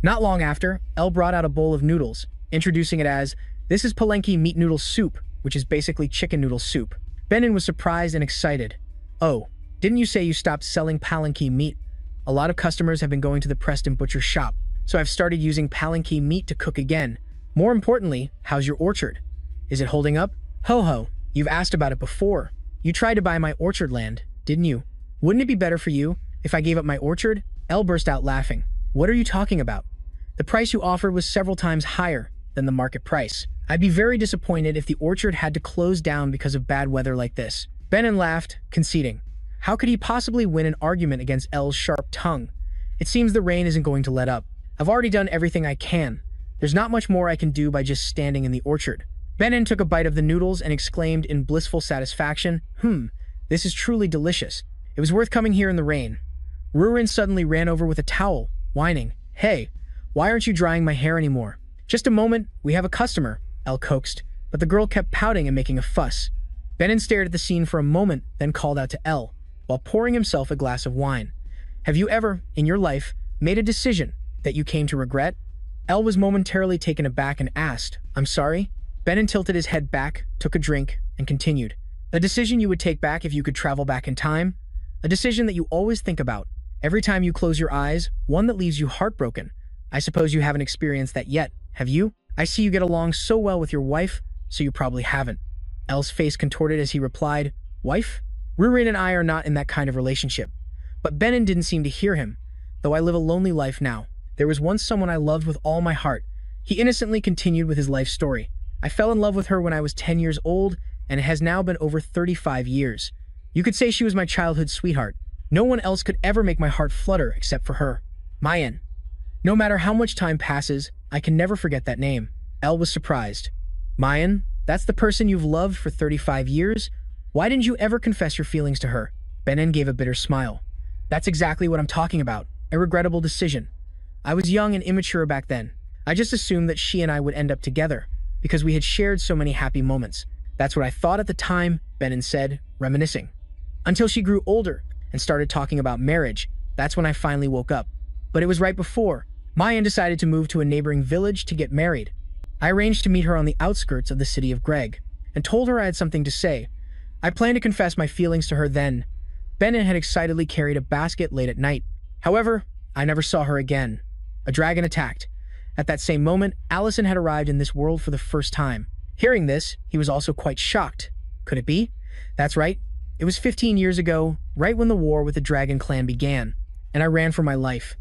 Not long after, Elle brought out a bowl of noodles, introducing it as, this is Palenque meat noodle soup, which is basically chicken noodle soup. Benin was surprised and excited. Oh, didn't you say you stopped selling Palenque meat? A lot of customers have been going to the Preston Butcher shop, so I've started using Palenque meat to cook again. More importantly, how's your orchard? Is it holding up? Ho ho, you've asked about it before. You tried to buy my orchard land, didn't you? Wouldn't it be better for you if I gave up my orchard? Elle burst out laughing. What are you talking about? The price you offered was several times higher than the market price. I'd be very disappointed if the orchard had to close down because of bad weather like this. Benin laughed, conceding. How could he possibly win an argument against Elle's sharp tongue? It seems the rain isn't going to let up. I've already done everything I can. There's not much more I can do by just standing in the orchard. Benin took a bite of the noodles and exclaimed in blissful satisfaction, this is truly delicious. It was worth coming here in the rain. Rurin suddenly ran over with a towel, whining, Hey, why aren't you drying my hair anymore? Just a moment, we have a customer, Elle coaxed, but the girl kept pouting and making a fuss. Benin stared at the scene for a moment, then called out to Elle, while pouring himself a glass of wine. Have you ever, in your life, made a decision that you came to regret? Elle was momentarily taken aback and asked, I'm sorry? Benin tilted his head back, took a drink, and continued. A decision you would take back if you could travel back in time? A decision that you always think about. Every time you close your eyes, one that leaves you heartbroken. I suppose you haven't experienced that yet, have you? I see you get along so well with your wife, so you probably haven't. Elle's face contorted as he replied, Wife? Rurin and I are not in that kind of relationship. But Benin didn't seem to hear him, though I live a lonely life now. There was once someone I loved with all my heart. He innocently continued with his life story. I fell in love with her when I was 10 years old, and it has now been over 35 years. You could say she was my childhood sweetheart. No one else could ever make my heart flutter except for her. Mayan. No matter how much time passes, I can never forget that name. Elle was surprised. Mayan, that's the person you've loved for 35 years? Why didn't you ever confess your feelings to her? Benin gave a bitter smile. That's exactly what I'm talking about. A regrettable decision. I was young and immature back then. I just assumed that she and I would end up together, because we had shared so many happy moments. That's what I thought at the time, Benin said, reminiscing. Until she grew older and started talking about marriage, that's when I finally woke up. But it was right before. Mayan decided to move to a neighboring village to get married. I arranged to meet her on the outskirts of the city of Greg, and told her I had something to say. I planned to confess my feelings to her then. Benin had excitedly carried a basket late at night. However, I never saw her again. A dragon attacked. At that same moment, Allison had arrived in this world for the first time. Hearing this, he was also quite shocked. Could it be? That's right. It was 15 years ago, right when the war with the Dragon Clan began, and I ran for my life.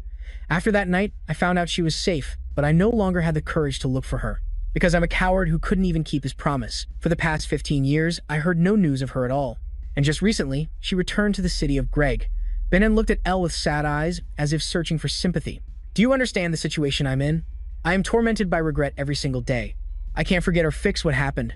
After that night, I found out she was safe, but I no longer had the courage to look for her, because I'm a coward who couldn't even keep his promise. For the past 15 years, I heard no news of her at all. And just recently, she returned to the city of Greg. Bennett looked at Elle with sad eyes, as if searching for sympathy. Do you understand the situation I'm in? I am tormented by regret every single day. I can't forget or fix what happened.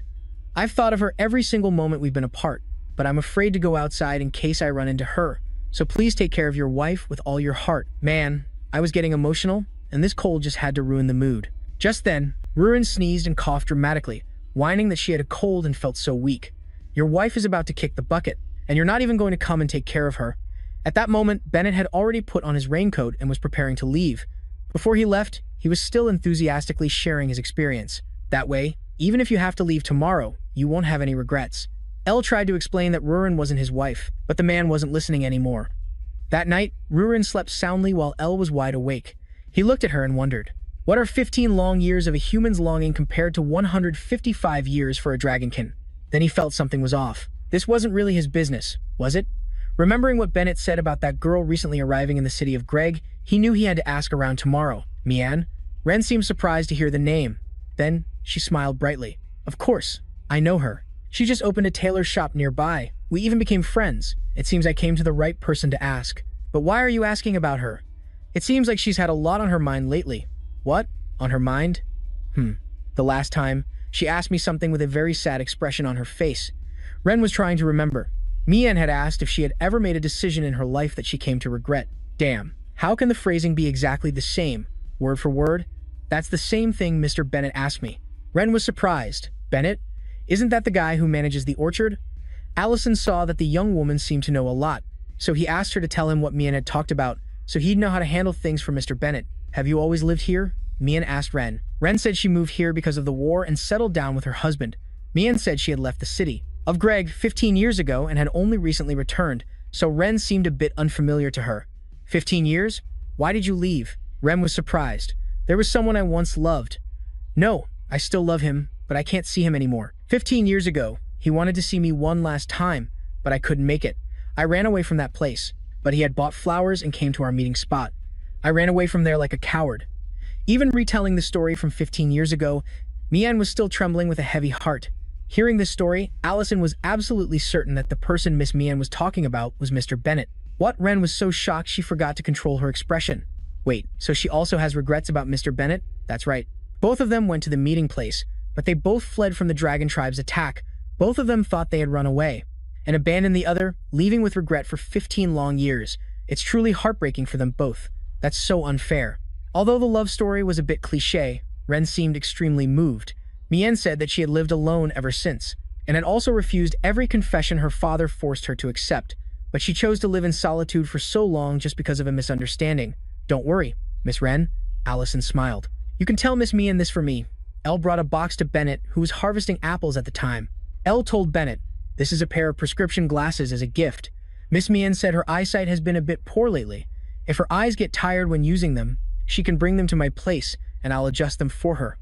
I've thought of her every single moment we've been apart, but I'm afraid to go outside in case I run into her. So please take care of your wife with all your heart. Man, I was getting emotional, and this cold just had to ruin the mood. Just then, Rurin sneezed and coughed dramatically, whining that she had a cold and felt so weak. Your wife is about to kick the bucket, and you're not even going to come and take care of her. At that moment, Bennett had already put on his raincoat and was preparing to leave. Before he left, he was still enthusiastically sharing his experience. That way, even if you have to leave tomorrow, you won't have any regrets. Elle tried to explain that Rurin wasn't his wife, but the man wasn't listening anymore. That night, Rurin slept soundly while Elle was wide awake. He looked at her and wondered, what are 15 long years of a human's longing compared to 155 years for a dragonkin? Then he felt something was off. This wasn't really his business, was it? Remembering what Bennett said about that girl recently arriving in the city of Greg, he knew he had to ask around tomorrow. Mian? Ren seemed surprised to hear the name. Then, she smiled brightly. Of course, I know her. She just opened a tailor shop nearby. We even became friends. It seems I came to the right person to ask. But why are you asking about her? It seems like she's had a lot on her mind lately. What? On her mind? The last time, she asked me something with a very sad expression on her face. Ren was trying to remember. Mian had asked if she had ever made a decision in her life that she came to regret. Damn, how can the phrasing be exactly the same, word for word? That's the same thing Mr. Bennett asked me. Ren was surprised. Bennett? Isn't that the guy who manages the orchard? Allison saw that the young woman seemed to know a lot, so he asked her to tell him what Mian had talked about, so he'd know how to handle things for Mr. Bennett. Have you always lived here? Mian asked Ren. Ren said she moved here because of the war and settled down with her husband. Mian said she had left the city of Greg 15 years ago and had only recently returned, so Ren seemed a bit unfamiliar to her. 15 years? Why did you leave? Ren was surprised. There was someone I once loved. No, I still love him, but I can't see him anymore. 15 years ago, he wanted to see me one last time, but I couldn't make it. I ran away from that place, but he had bought flowers and came to our meeting spot. I ran away from there like a coward. Even retelling the story from 15 years ago, Mian was still trembling with a heavy heart. Hearing this story, Allison was absolutely certain that the person Miss Mian was talking about was Mr. Bennett. What? Ren was so shocked she forgot to control her expression. Wait, so she also has regrets about Mr. Bennett? That's right. Both of them went to the meeting place, but they both fled from the dragon tribe's attack. Both of them thought they had run away and abandoned the other, leaving with regret for 15 long years. It's truly heartbreaking for them both. That's so unfair. Although the love story was a bit cliché, Ren seemed extremely moved. Mian said that she had lived alone ever since, and had also refused every confession her father forced her to accept, but she chose to live in solitude for so long just because of a misunderstanding. Don't worry, Miss Ren, Allison smiled. You can tell Miss Mian this for me. Elle brought a box to Bennett, who was harvesting apples at the time. Elle told Bennett, this is a pair of prescription glasses as a gift. Miss Mian said her eyesight has been a bit poor lately. If her eyes get tired when using them, she can bring them to my place, and I'll adjust them for her.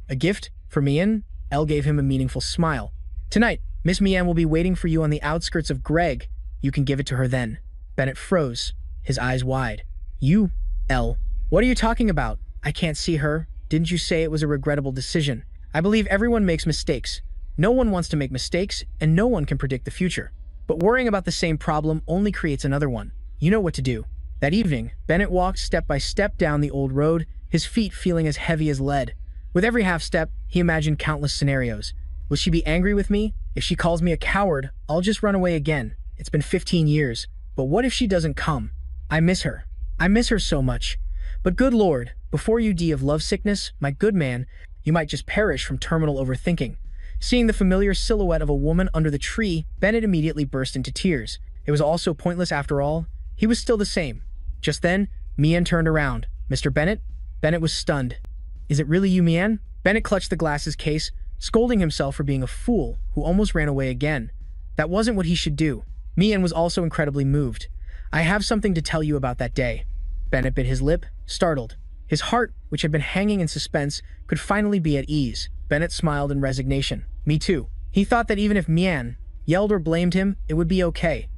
A gift? For Mian? Elle gave him a meaningful smile. Tonight, Miss Mian will be waiting for you on the outskirts of Greg. You can give it to her then. Bennett froze, his eyes wide. You? Elle. What are you talking about? I can't see her. Didn't you say it was a regrettable decision? I believe everyone makes mistakes. No one wants to make mistakes, and no one can predict the future. But worrying about the same problem only creates another one. You know what to do. That evening, Bennett walked step by step down the old road, his feet feeling as heavy as lead. With every half step, he imagined countless scenarios. Will she be angry with me? If she calls me a coward, I'll just run away again. It's been 15 years. But what if she doesn't come? I miss her. I miss her so much. But good Lord, before you die of love sickness, my good man, you might just perish from terminal overthinking. Seeing the familiar silhouette of a woman under the tree, Bennett immediately burst into tears. It was all so pointless after all. He was still the same. Just then, Mian turned around. Mr. Bennett? Bennett was stunned. Is it really you, Mian? Bennett clutched the glasses case, scolding himself for being a fool who almost ran away again. That wasn't what he should do. Mian was also incredibly moved. I have something to tell you about that day. Bennett bit his lip, startled. His heart, which had been hanging in suspense, could finally be at ease. Bennett smiled in resignation. Me too. He thought that even if Mian yelled or blamed him, it would be okay.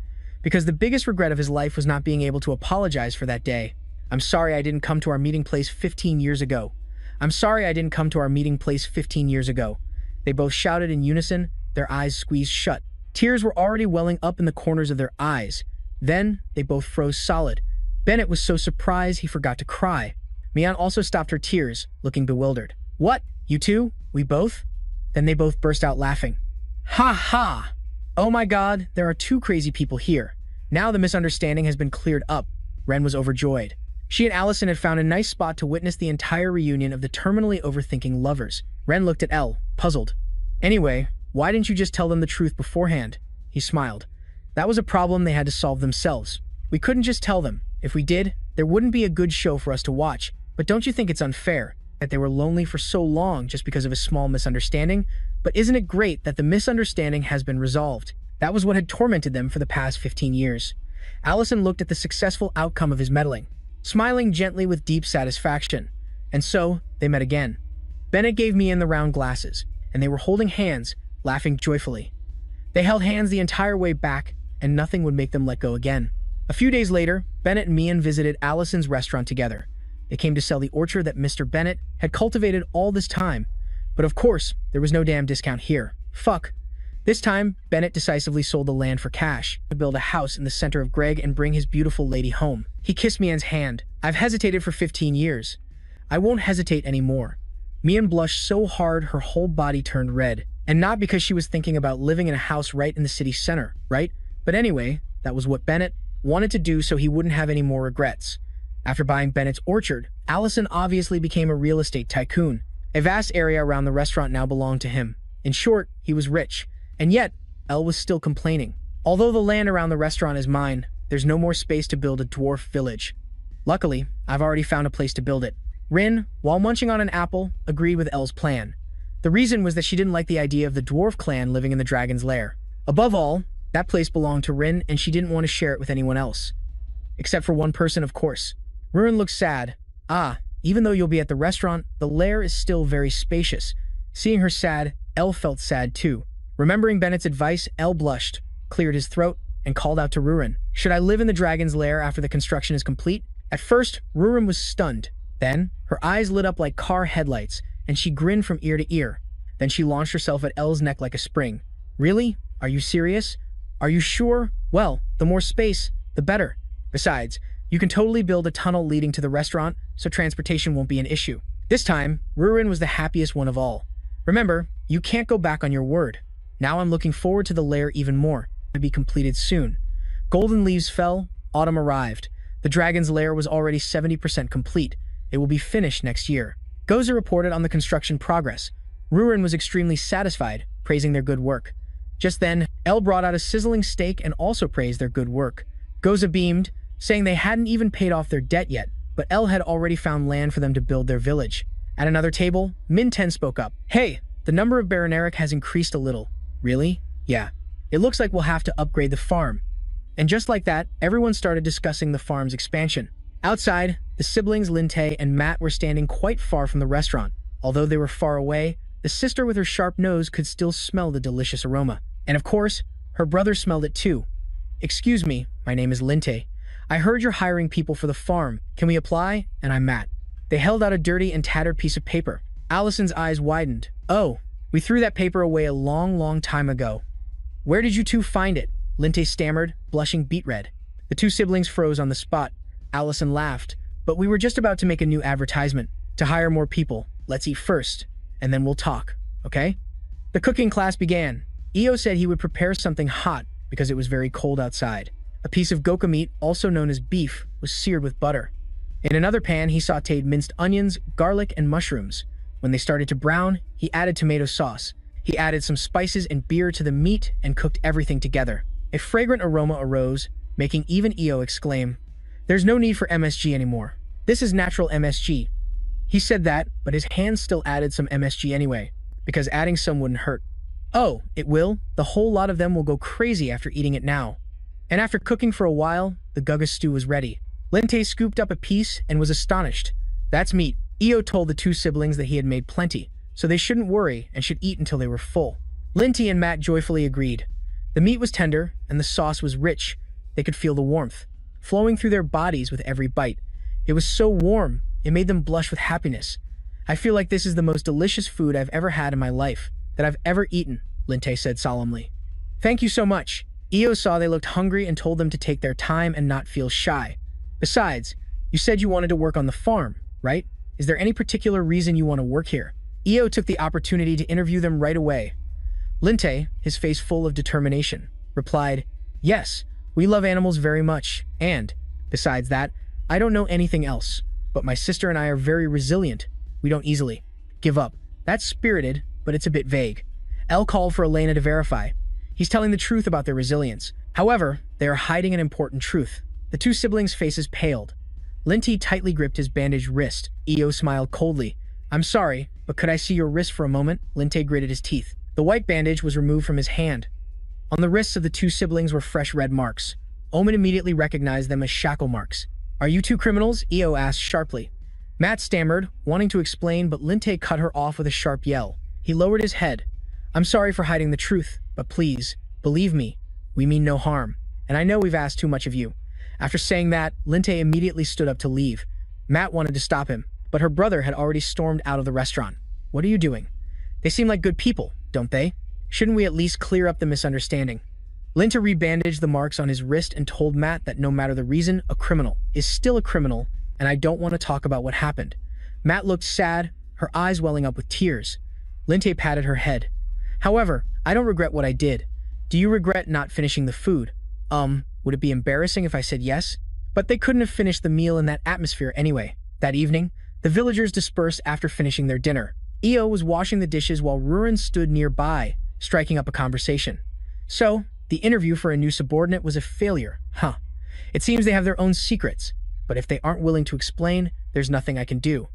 Because the biggest regret of his life was not being able to apologize for that day. I'm sorry I didn't come to our meeting place 15 years ago. I'm sorry I didn't come to our meeting place 15 years ago. They both shouted in unison, their eyes squeezed shut. Tears were already welling up in the corners of their eyes. Then, they both froze solid. Bennett was so surprised he forgot to cry. Mian also stopped her tears, looking bewildered. What? You two? We both? Then they both burst out laughing. Ha ha! Oh my god, there are two crazy people here. Now the misunderstanding has been cleared up. Ren was overjoyed. She and Allison had found a nice spot to witness the entire reunion of the terminally overthinking lovers. Ren looked at Elle, puzzled. Anyway, why didn't you just tell them the truth beforehand? He smiled. That was a problem they had to solve themselves. We couldn't just tell them. If we did, there wouldn't be a good show for us to watch. But don't you think it's unfair that they were lonely for so long just because of a small misunderstanding? But isn't it great that the misunderstanding has been resolved? That was what had tormented them for the past 15 years. Allison looked at the successful outcome of his meddling, smiling gently with deep satisfaction. And so, they met again. Bennett gave Mian the round glasses, and they were holding hands, laughing joyfully. They held hands the entire way back, and nothing would make them let go again. A few days later, Bennett and Mian visited Allison's restaurant together. They came to sell the orchard that Mr. Bennett had cultivated all this time. But of course, there was no damn discount here. Fuck. This time, Bennett decisively sold the land for cash to build a house in the center of Greg and bring his beautiful lady home. He kissed Mian's hand. I've hesitated for 15 years. I won't hesitate anymore. Mian blushed so hard her whole body turned red. And not because she was thinking about living in a house right in the city center, right? But anyway, that was what Bennett wanted to do so he wouldn't have any more regrets. After buying Bennett's orchard, Allison obviously became a real estate tycoon. A vast area around the restaurant now belonged to him. In short, he was rich. And yet, Elle was still complaining. Although the land around the restaurant is mine, there's no more space to build a dwarf village. Luckily, I've already found a place to build it. Rin, while munching on an apple, agreed with Elle's plan. The reason was that she didn't like the idea of the dwarf clan living in the dragon's lair. Above all, that place belonged to Rin and she didn't want to share it with anyone else. Except for one person, of course. Rin looked sad. Even though you'll be at the restaurant, the lair is still very spacious. Seeing her sad, Elle felt sad too. Remembering Bennett's advice, Elle blushed, cleared his throat, and called out to Rurin. Should I live in the dragon's lair after the construction is complete? At first, Rurin was stunned. Then, her eyes lit up like car headlights, and she grinned from ear to ear. Then she launched herself at Elle's neck like a spring. Really? Are you serious? Are you sure? Well, the more space, the better. Besides, you can totally build a tunnel leading to the restaurant, so transportation won't be an issue. This time, Rurin was the happiest one of all. Remember, you can't go back on your word. Now I'm looking forward to the lair even more. To be completed soon. Golden leaves fell, autumn arrived. The dragon's lair was already 70% complete. It will be finished next year. Goza reported on the construction progress. Rurin was extremely satisfied, praising their good work. Just then, Elle brought out a sizzling steak and also praised their good work. Goza beamed, saying they hadn't even paid off their debt yet, but Elle had already found land for them to build their village. At another table, Min Ten spoke up. Hey, the number of Baroneric has increased a little. Really? Yeah. It looks like we'll have to upgrade the farm. And just like that, everyone started discussing the farm's expansion. Outside, the siblings Linte and Matt were standing quite far from the restaurant. Although they were far away, the sister with her sharp nose could still smell the delicious aroma. And of course, her brother smelled it too. Excuse me, my name is Linte. I heard you're hiring people for the farm. Can we apply? And I'm Matt. They held out a dirty and tattered piece of paper. Allison's eyes widened. Oh, we threw that paper away a long time ago. Where did you two find it? Linte stammered, blushing beet red. The two siblings froze on the spot. Allison laughed. But we were just about to make a new advertisement. To hire more people. Let's eat first, and then we'll talk, okay? The cooking class began. Io said he would prepare something hot because it was very cold outside. A piece of goka meat, also known as beef, was seared with butter. In another pan, he sautéed minced onions, garlic, and mushrooms. When they started to brown, he added tomato sauce. He added some spices and beer to the meat and cooked everything together. A fragrant aroma arose, making even Io exclaim, "There's no need for MSG anymore. This is natural MSG." He said that, but his hands still added some MSG anyway, because adding some wouldn't hurt. Oh, it will? The whole lot of them will go crazy after eating it now. And after cooking for a while, the guga stew was ready. Linte scooped up a piece and was astonished. That's meat. Io told the two siblings that he had made plenty, so they shouldn't worry and should eat until they were full. Linte and Matt joyfully agreed. The meat was tender, and the sauce was rich. They could feel the warmth flowing through their bodies with every bite. It was so warm, it made them blush with happiness. I feel like this is the most delicious food I've ever had in my life, that I've ever eaten, Linte said solemnly. Thank you so much. Io saw they looked hungry and told them to take their time and not feel shy. Besides, you said you wanted to work on the farm, right? Is there any particular reason you want to work here? Io took the opportunity to interview them right away. Linte, his face full of determination, replied, "Yes, we love animals very much, and, besides that, I don't know anything else, but my sister and I are very resilient. We don't easily give up." That's spirited, but it's a bit vague. Elle called for Elena to verify. He's telling the truth about their resilience. However, they are hiding an important truth. The two siblings' faces paled. Linty tightly gripped his bandaged wrist. Io smiled coldly. "I'm sorry, but could I see your wrist for a moment?" Linte gritted his teeth. The white bandage was removed from his hand. On the wrists of the two siblings were fresh red marks. Omen immediately recognized them as shackle marks. "Are you two criminals?" Io asked sharply. Matt stammered, wanting to explain, but Linte cut her off with a sharp yell. He lowered his head. "I'm sorry for hiding the truth, but please, believe me, we mean no harm. And I know we've asked too much of you." After saying that, Linte immediately stood up to leave. Matt wanted to stop him, but her brother had already stormed out of the restaurant. "What are you doing? They seem like good people, don't they? Shouldn't we at least clear up the misunderstanding?" Linte rebandaged the marks on his wrist and told Matt that no matter the reason, a criminal is still a criminal, and I don't want to talk about what happened. Matt looked sad, her eyes welling up with tears. Linte patted her head. "However, I don't regret what I did. Do you regret not finishing the food? Would it be embarrassing if I said yes?" But they couldn't have finished the meal in that atmosphere anyway. That evening, the villagers dispersed after finishing their dinner. Io was washing the dishes while Rurin stood nearby, striking up a conversation. "So, the interview for a new subordinate was a failure, huh? It seems they have their own secrets, but if they aren't willing to explain, there's nothing I can do.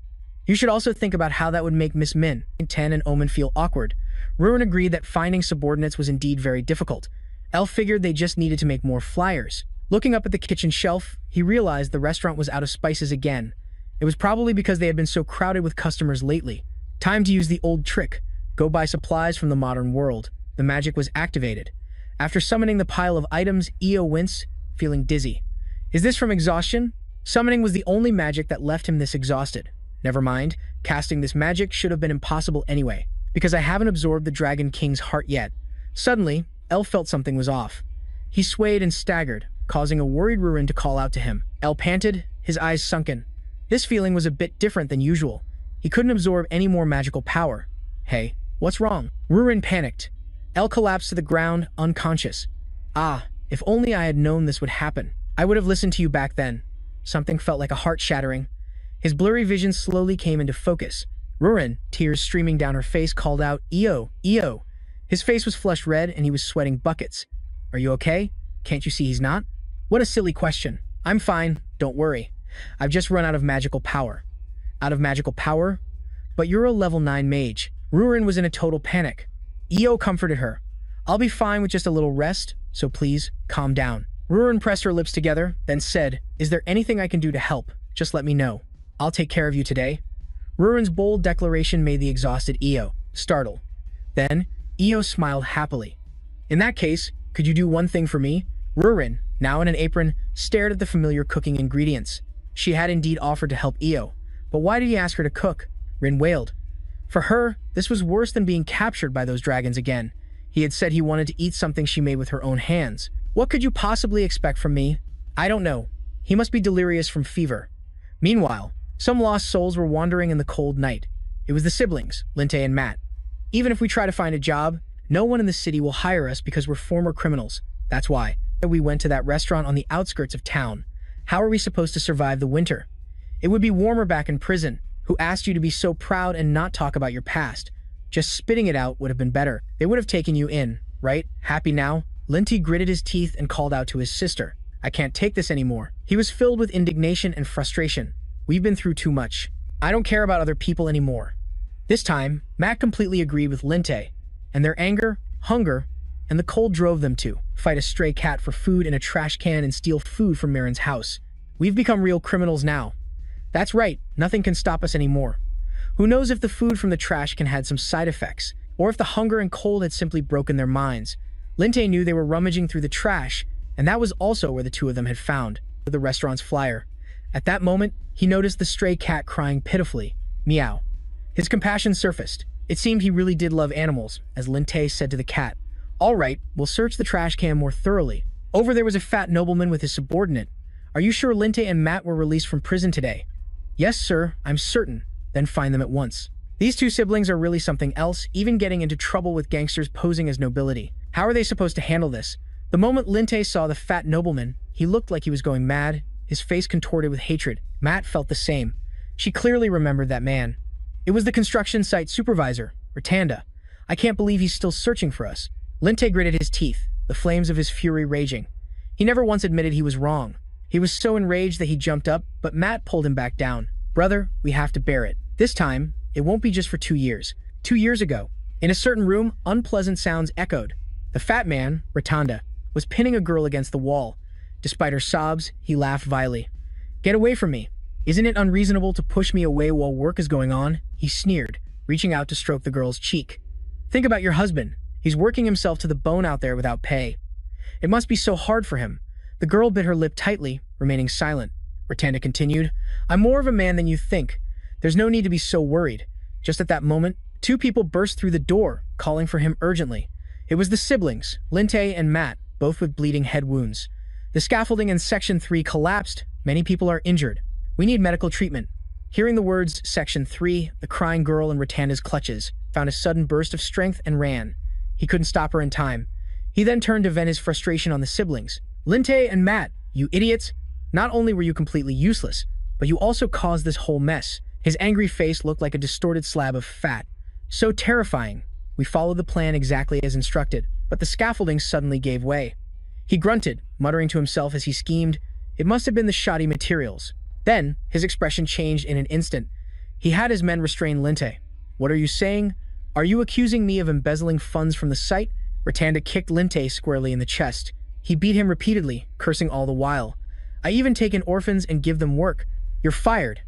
You should also think about how that would make Miss Min, Ten, and Omen feel awkward." Rurin agreed that finding subordinates was indeed very difficult. Elle figured they just needed to make more flyers. Looking up at the kitchen shelf, he realized the restaurant was out of spices again. It was probably because they had been so crowded with customers lately. Time to use the old trick. Go buy supplies from the modern world. The magic was activated. After summoning the pile of items, Io winced, feeling dizzy. Is this from exhaustion? Summoning was the only magic that left him this exhausted. Never mind, casting this magic should have been impossible anyway, because I haven't absorbed the Dragon King's heart yet. Suddenly, Elle felt something was off. He swayed and staggered, causing a worried Rurin to call out to him. Elle panted, his eyes sunken. This feeling was a bit different than usual. He couldn't absorb any more magical power. "Hey, what's wrong?" Rurin panicked. Elle collapsed to the ground, unconscious. "Ah, if only I had known this would happen. I would have listened to you back then." Something felt like a heart shattering. His blurry vision slowly came into focus. Rurin, tears streaming down her face, called out, "Io, Io." His face was flushed red and he was sweating buckets. "Are you okay? Can't you see he's not?" "What a silly question. I'm fine, don't worry. I've just run out of magical power." "Out of magical power? But you're a level 9 mage." Rurin was in a total panic. Io comforted her. "I'll be fine with just a little rest, so please, calm down." Rurin pressed her lips together, then said, "Is there anything I can do to help? Just let me know. I'll take care of you today." Rurin's bold declaration made the exhausted Io startle. Then, Io smiled happily. "In that case, could you do one thing for me?" Rurin, now in an apron, stared at the familiar cooking ingredients. She had indeed offered to help Io, but why did he ask her to cook? Rin wailed. For her, this was worse than being captured by those dragons again. He had said he wanted to eat something she made with her own hands. "What could you possibly expect from me?" "I don't know. He must be delirious from fever." Meanwhile, some lost souls were wandering in the cold night. It was the siblings, Linte and Matt. "Even if we try to find a job, no one in the city will hire us because we're former criminals. That's why we went to that restaurant on the outskirts of town. How are we supposed to survive the winter? It would be warmer back in prison. Who asked you to be so proud and not talk about your past? Just spitting it out would have been better. They would have taken you in, right? Happy now?" Linty gritted his teeth and called out to his sister. "I can't take this anymore." He was filled with indignation and frustration. "We've been through too much. I don't care about other people anymore." This time, Matt completely agreed with Linte, and their anger, hunger, and the cold drove them to fight a stray cat for food in a trash can and steal food from Marin's house. "We've become real criminals now." "That's right, nothing can stop us anymore." Who knows if the food from the trash can had some side effects, or if the hunger and cold had simply broken their minds. Linte knew they were rummaging through the trash, and that was also where the two of them had found the restaurant's flyer. At that moment, he noticed the stray cat crying pitifully. Meow. His compassion surfaced. It seemed he really did love animals, as Linte said to the cat, All right, we'll search the trash can more thoroughly. Over there was a fat nobleman with his subordinate. Are you sure Linte and Matt were released from prison today? Yes, sir, I'm certain. Then find them at once. These two siblings are really something else, even getting into trouble with gangsters posing as nobility. How are they supposed to handle this? The moment Linte saw the fat nobleman, he looked like he was going mad, his face contorted with hatred. Matt felt the same. She clearly remembered that man. It was the construction site supervisor, Ratanda. I can't believe he's still searching for us. Linte gritted his teeth, the flames of his fury raging. He never once admitted he was wrong. He was so enraged that he jumped up, but Matt pulled him back down. Brother, we have to bear it. This time, it won't be just for 2 years. 2 years ago, in a certain room, unpleasant sounds echoed. The fat man, Ratanda, was pinning a girl against the wall. Despite her sobs, he laughed vilely. Get away from me. Isn't it unreasonable to push me away while work is going on? He sneered, reaching out to stroke the girl's cheek. Think about your husband. He's working himself to the bone out there without pay. It must be so hard for him. The girl bit her lip tightly, remaining silent. Ratanda continued, I'm more of a man than you think. There's no need to be so worried. Just at that moment, 2 people burst through the door, calling for him urgently. It was the siblings, Linte and Matt, both with bleeding head wounds. The scaffolding in Section 3 collapsed. Many people are injured. We need medical treatment. Hearing the words Section 3, the crying girl in Ratanda's clutches found a sudden burst of strength and ran. He couldn't stop her in time. He then turned to vent his frustration on the siblings. Linte and Matt, you idiots! Not only were you completely useless, but you also caused this whole mess. His angry face looked like a distorted slab of fat. So terrifying. We followed the plan exactly as instructed, but the scaffolding suddenly gave way. He grunted, muttering to himself as he schemed. It must have been the shoddy materials. Then, his expression changed in an instant. He had his men restrain Linte. What are you saying? Are you accusing me of embezzling funds from the site? Ratanda kicked Linte squarely in the chest. He beat him repeatedly, cursing all the while. I even take in orphans and give them work. You're fired.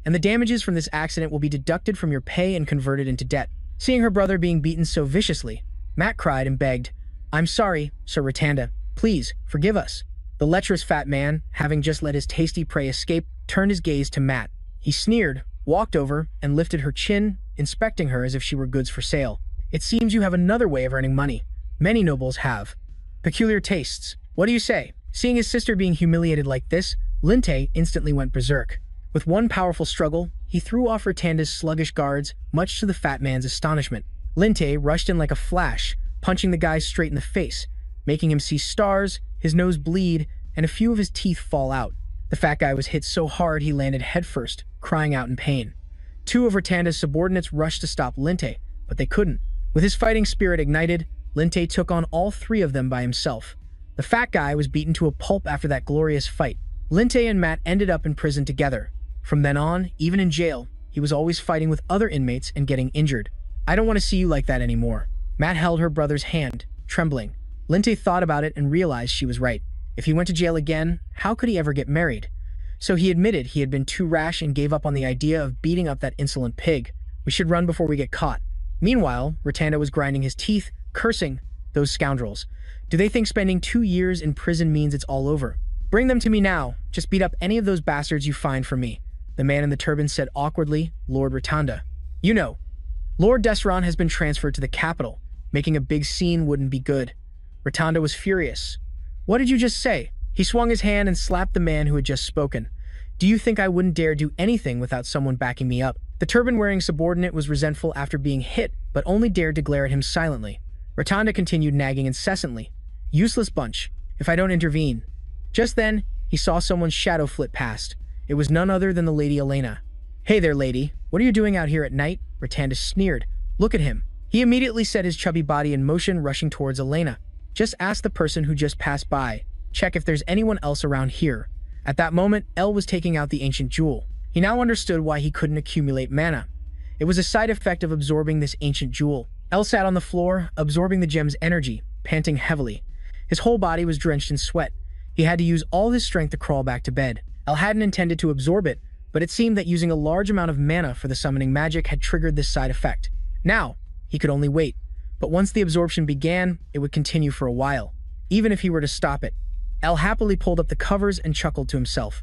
And the damages from this accident will be deducted from your pay and converted into debt. Seeing her brother being beaten so viciously, Matt cried and begged, I'm sorry, Sir Ratanda. Please, forgive us. The lecherous fat man, having just let his tasty prey escape, turned his gaze to Matt. He sneered, walked over, and lifted her chin, inspecting her as if she were goods for sale. It seems you have another way of earning money. Many nobles have. Peculiar tastes. What do you say? Seeing his sister being humiliated like this, Linte instantly went berserk. With one powerful struggle, he threw off Ratanda's sluggish guards, much to the fat man's astonishment. Linte rushed in like a flash, punching the guy straight in the face, making him see stars, his nose bleed, and a few of his teeth fall out. The fat guy was hit so hard he landed headfirst, crying out in pain. 2 of Ratanda's subordinates rushed to stop Linte, but they couldn't. With his fighting spirit ignited, Linte took on all 3 of them by himself. The fat guy was beaten to a pulp after that glorious fight. Linte and Matt ended up in prison together. From then on, even in jail, he was always fighting with other inmates and getting injured. I don't want to see you like that anymore. Matt held her brother's hand, trembling. Linte thought about it and realized she was right. If he went to jail again, how could he ever get married? So he admitted he had been too rash and gave up on the idea of beating up that insolent pig. We should run before we get caught. Meanwhile, Ratanda was grinding his teeth, cursing, those scoundrels. Do they think spending 2 years in prison means it's all over? Bring them to me now. Just beat up any of those bastards you find for me. The man in the turban said awkwardly, Lord Ratanda. You know, Lord Desron has been transferred to the capital. Making a big scene wouldn't be good. Ratanda was furious. What did you just say? He swung his hand and slapped the man who had just spoken. Do you think I wouldn't dare do anything without someone backing me up? The turban-wearing subordinate was resentful after being hit, but only dared to glare at him silently. Ratanda continued nagging incessantly. Useless bunch, if I don't intervene. Just then, he saw someone's shadow flit past. It was none other than the Lady Elena. Hey there, lady. What are you doing out here at night? Ratanda sneered. Look at him. He immediately set his chubby body in motion, rushing towards Elena. Just ask the person who just passed by. Check if there's anyone else around here. At that moment, El was taking out the ancient jewel. He now understood why he couldn't accumulate mana. It was a side effect of absorbing this ancient jewel. El sat on the floor, absorbing the gem's energy, panting heavily. His whole body was drenched in sweat. He had to use all his strength to crawl back to bed. El hadn't intended to absorb it, but it seemed that using a large amount of mana for the summoning magic had triggered this side effect. Now, he could only wait. But once the absorption began, it would continue for a while, even if he were to stop it. El happily pulled up the covers and chuckled to himself.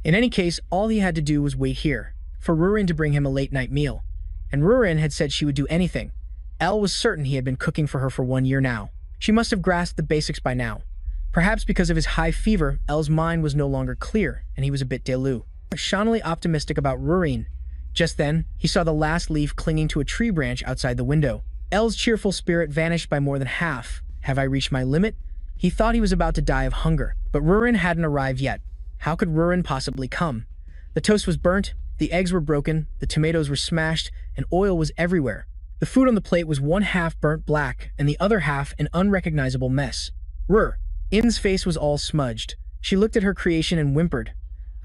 In any case, all he had to do was wait here, for Rurin to bring him a late-night meal. And Rurin had said she would do anything. El was certain he had been cooking for her for 1 year now. She must have grasped the basics by now. Perhaps because of his high fever, El's mind was no longer clear, and he was a bit delu. Shannily optimistic about Rurin. Just then, he saw the last leaf clinging to a tree branch outside the window. El's cheerful spirit vanished by more than half. Have I reached my limit? He thought he was about to die of hunger, but Rurin hadn't arrived yet. How could Rurin possibly come? The toast was burnt, the eggs were broken, the tomatoes were smashed, and oil was everywhere. The food on the plate was one half burnt black, and the other half an unrecognizable mess. In's face was all smudged. She looked at her creation and whimpered.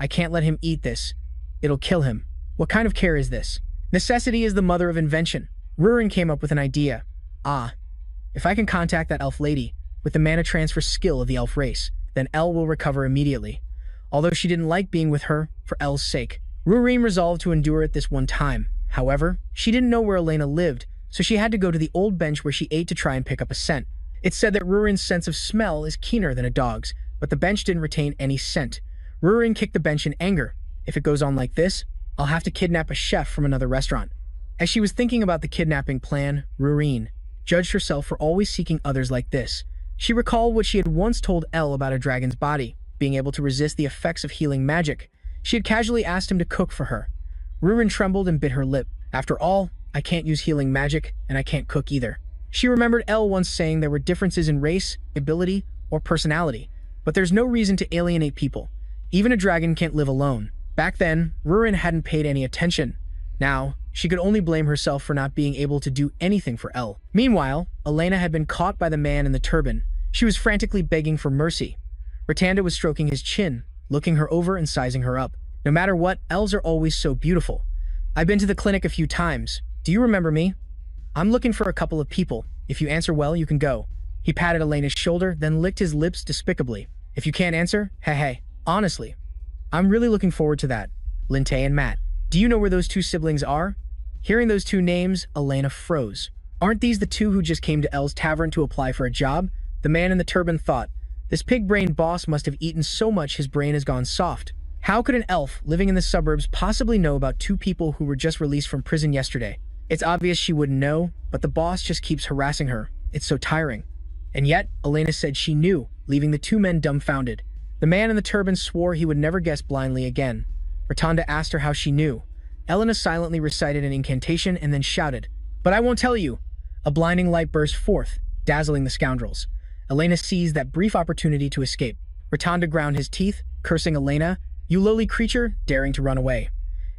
I can't let him eat this. It'll kill him. What kind of care is this? Necessity is the mother of invention. Rurin came up with an idea. If I can contact that elf lady, with the mana transfer skill of the elf race, then El will recover immediately. Although she didn't like being with her, for El's sake, Rurin resolved to endure it this one time. However, she didn't know where Elena lived, so she had to go to the old bench where she ate to try and pick up a scent. It's said that Rurin's sense of smell is keener than a dog's, but the bench didn't retain any scent. Rurin kicked the bench in anger. If it goes on like this, I'll have to kidnap a chef from another restaurant. As she was thinking about the kidnapping plan, Rurin judged herself for always seeking others like this. She recalled what she had once told El about a dragon's body, being able to resist the effects of healing magic. She had casually asked him to cook for her. Rurin trembled and bit her lip. After all, I can't use healing magic, and I can't cook either. She remembered El once saying there were differences in race, ability, or personality, but there's no reason to alienate people. Even a dragon can't live alone. Back then, Rurin hadn't paid any attention. Now, she could only blame herself for not being able to do anything for El. Meanwhile, Elena had been caught by the man in the turban. She was frantically begging for mercy. Ratanda was stroking his chin, looking her over and sizing her up. No matter what, elves are always so beautiful. I've been to the clinic a few times. Do you remember me? I'm looking for a couple of people. If you answer well, you can go. He patted Elena's shoulder, then licked his lips despicably. If you can't answer, hey. Honestly, I'm really looking forward to that. Linte and Matt. Do you know where those two siblings are? Hearing those two names, Elena froze. Aren't these the two who just came to El's tavern to apply for a job? The man in the turban thought. This pig-brained boss must have eaten so much his brain has gone soft. How could an elf living in the suburbs possibly know about two people who were just released from prison yesterday? It's obvious she wouldn't know, but the boss just keeps harassing her. It's so tiring. And yet, Elena said she knew, leaving the two men dumbfounded. The man in the turban swore he would never guess blindly again. Ratanda asked her how she knew. Elena silently recited an incantation and then shouted, But I won't tell you! A blinding light burst forth, dazzling the scoundrels. Elena seized that brief opportunity to escape. Ratanda ground his teeth, cursing Elena, You lowly creature, daring to run away.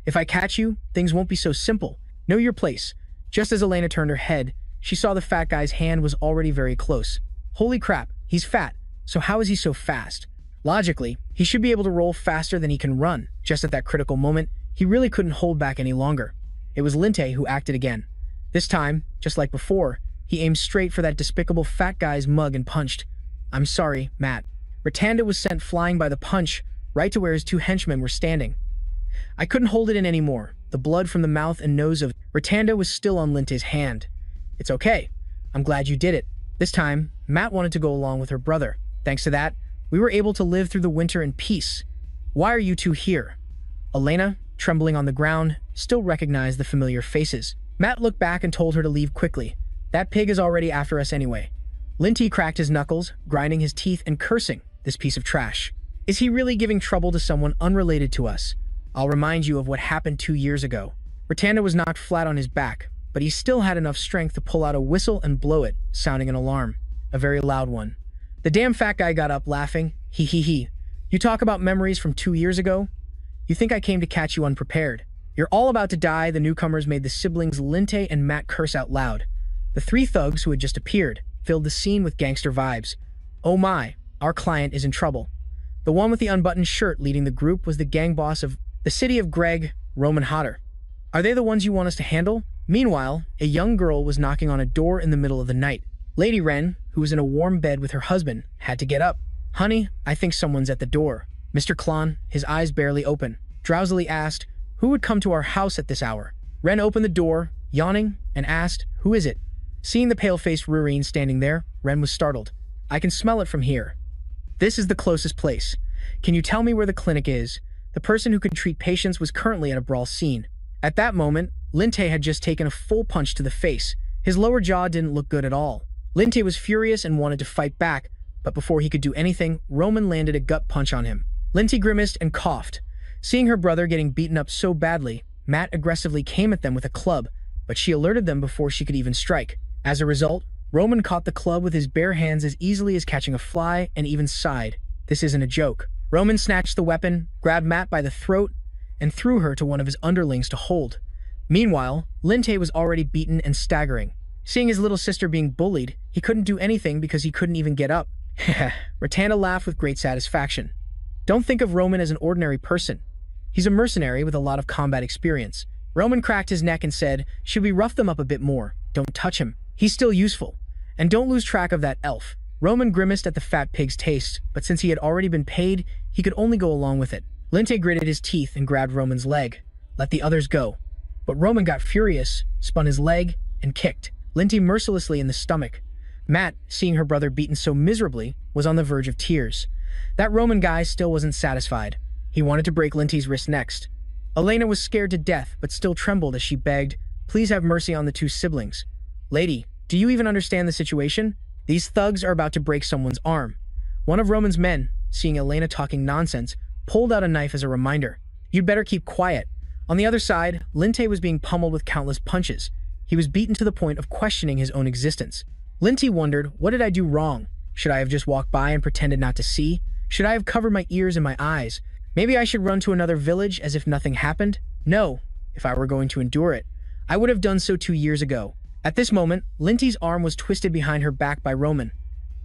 If I catch you, things won't be so simple. Know your place. Just as Elena turned her head, she saw the fat guy's hand was already very close. Holy crap, he's fat. So how is he so fast? Logically, he should be able to roll faster than he can run. Just at that critical moment, he really couldn't hold back any longer. It was Linte who acted again. This time, just like before, he aimed straight for that despicable fat guy's mug and punched. I'm sorry, Matt. Ratanda was sent flying by the punch, right to where his two henchmen were standing. I couldn't hold it in anymore. The blood from the mouth and nose of Ratanda was still on Linte's hand. It's okay. I'm glad you did it. This time, Matt wanted to go along with her brother. Thanks to that, we were able to live through the winter in peace. Why are you two here? Elena, trembling on the ground, still recognized the familiar faces. Matt looked back and told her to leave quickly. That pig is already after us anyway. Linte cracked his knuckles, grinding his teeth and cursing, this piece of trash. Is he really giving trouble to someone unrelated to us? I'll remind you of what happened 2 years ago. Ratanda was knocked flat on his back, but he still had enough strength to pull out a whistle and blow it, sounding an alarm. A very loud one. The damn fat guy got up, laughing. He. You talk about memories from 2 years ago? You think I came to catch you unprepared. You're all about to die. The newcomers made the siblings Linte and Matt curse out loud. The three thugs who had just appeared filled the scene with gangster vibes. Oh my, our client is in trouble. The one with the unbuttoned shirt leading the group was the gang boss of the city of Greg, Roman Hodder. Are they the ones you want us to handle? Meanwhile, a young girl was knocking on a door in the middle of the night. Lady Wren, who was in a warm bed with her husband, had to get up. Honey, I think someone's at the door. Mr. Klon, his eyes barely open, drowsily asked, Who would come to our house at this hour? Wren opened the door, yawning, and asked, Who is it? Seeing the pale-faced Rurin standing there, Wren was startled. I can smell it from here. This is the closest place. Can you tell me where the clinic is? The person who could treat patients was currently at a brawl scene. At that moment, Linte had just taken a full punch to the face. His lower jaw didn't look good at all. Linte was furious and wanted to fight back, but before he could do anything, Roman landed a gut punch on him. Linte grimaced and coughed. Seeing her brother getting beaten up so badly, Matt aggressively came at them with a club, but she alerted them before she could even strike. As a result, Roman caught the club with his bare hands as easily as catching a fly and even sighed. This isn't a joke. Roman snatched the weapon, grabbed Matt by the throat, and threw her to one of his underlings to hold. Meanwhile, Linte was already beaten and staggering. Seeing his little sister being bullied, he couldn't do anything because he couldn't even get up. Ratanda laughed with great satisfaction. Don't think of Roman as an ordinary person. He's a mercenary with a lot of combat experience. Roman cracked his neck and said, "Should we rough them up a bit more? Don't touch him. He's still useful. And don't lose track of that elf." Roman grimaced at the fat pig's taste, but since he had already been paid, he could only go along with it. Linte gritted his teeth and grabbed Roman's leg. Let the others go. But Roman got furious, spun his leg, and kicked Linte mercilessly in the stomach. Matt, seeing her brother beaten so miserably, was on the verge of tears. That Roman guy still wasn't satisfied. He wanted to break Linte's wrist next. Elena was scared to death, but still trembled as she begged, "Please have mercy on the two siblings. Lady, do you even understand the situation? These thugs are about to break someone's arm." One of Roman's men, seeing Elena talking nonsense, pulled out a knife as a reminder. "You'd better keep quiet." On the other side, Linte was being pummeled with countless punches. He was beaten to the point of questioning his own existence. Linte wondered, what did I do wrong? Should I have just walked by and pretended not to see? Should I have covered my ears and my eyes? Maybe I should run to another village as if nothing happened? No, if I were going to endure it, I would have done so 2 years ago. At this moment, Linte's arm was twisted behind her back by Roman.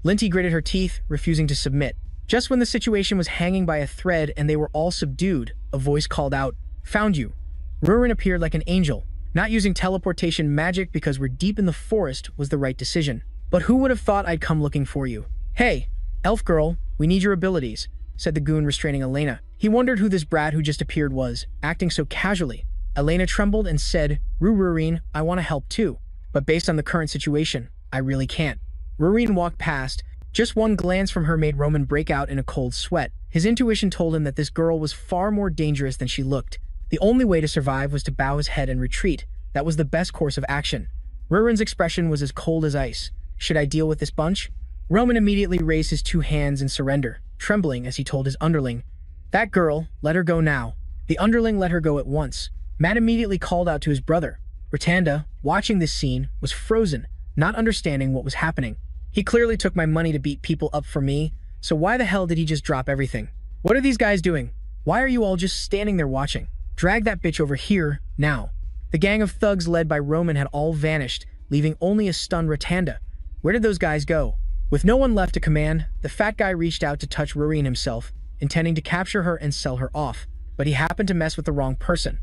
Linte gritted her teeth, refusing to submit. Just when the situation was hanging by a thread and they were all subdued, a voice called out, "Found you." Rurin appeared like an angel. Not using teleportation magic because we're deep in the forest was the right decision. But who would have thought I'd come looking for you? "Hey, elf girl, we need your abilities," said the goon restraining Elena. He wondered who this brat who just appeared was, acting so casually. Elena trembled and said, "Rurin, I want to help too. But based on the current situation, I really can't." Rurin walked past. Just one glance from her made Roman break out in a cold sweat. His intuition told him that this girl was far more dangerous than she looked. The only way to survive was to bow his head and retreat. That was the best course of action. Rurin's expression was as cold as ice. Should I deal with this bunch? Roman immediately raised his 2 hands in surrender, trembling as he told his underling, "That girl, let her go now." The underling let her go at once. Matt immediately called out to his brother. Ratanda, watching this scene, was frozen, not understanding what was happening. He clearly took my money to beat people up for me, so why the hell did he just drop everything? What are these guys doing? Why are you all just standing there watching? Drag that bitch over here, now. The gang of thugs led by Roman had all vanished, leaving only a stunned Ratanda. Where did those guys go? With no one left to command, the fat guy reached out to touch Rurin himself, intending to capture her and sell her off, but he happened to mess with the wrong person.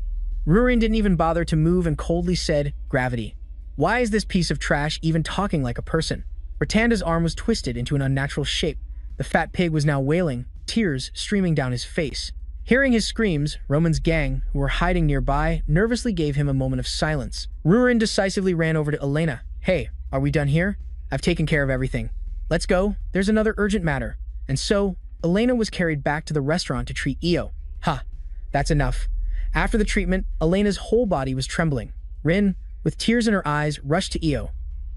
Rurin didn't even bother to move and coldly said, "Gravity. Why is this piece of trash even talking like a person?" Ratanda's arm was twisted into an unnatural shape. The fat pig was now wailing, tears streaming down his face. Hearing his screams, Roman's gang, who were hiding nearby, nervously gave him a moment of silence. Rurin decisively ran over to Elena. "Hey, are we done here? I've taken care of everything. Let's go, there's another urgent matter." And so, Elena was carried back to the restaurant to treat Io. That's enough. After the treatment, Elena's whole body was trembling. Rin, with tears in her eyes, rushed to Io.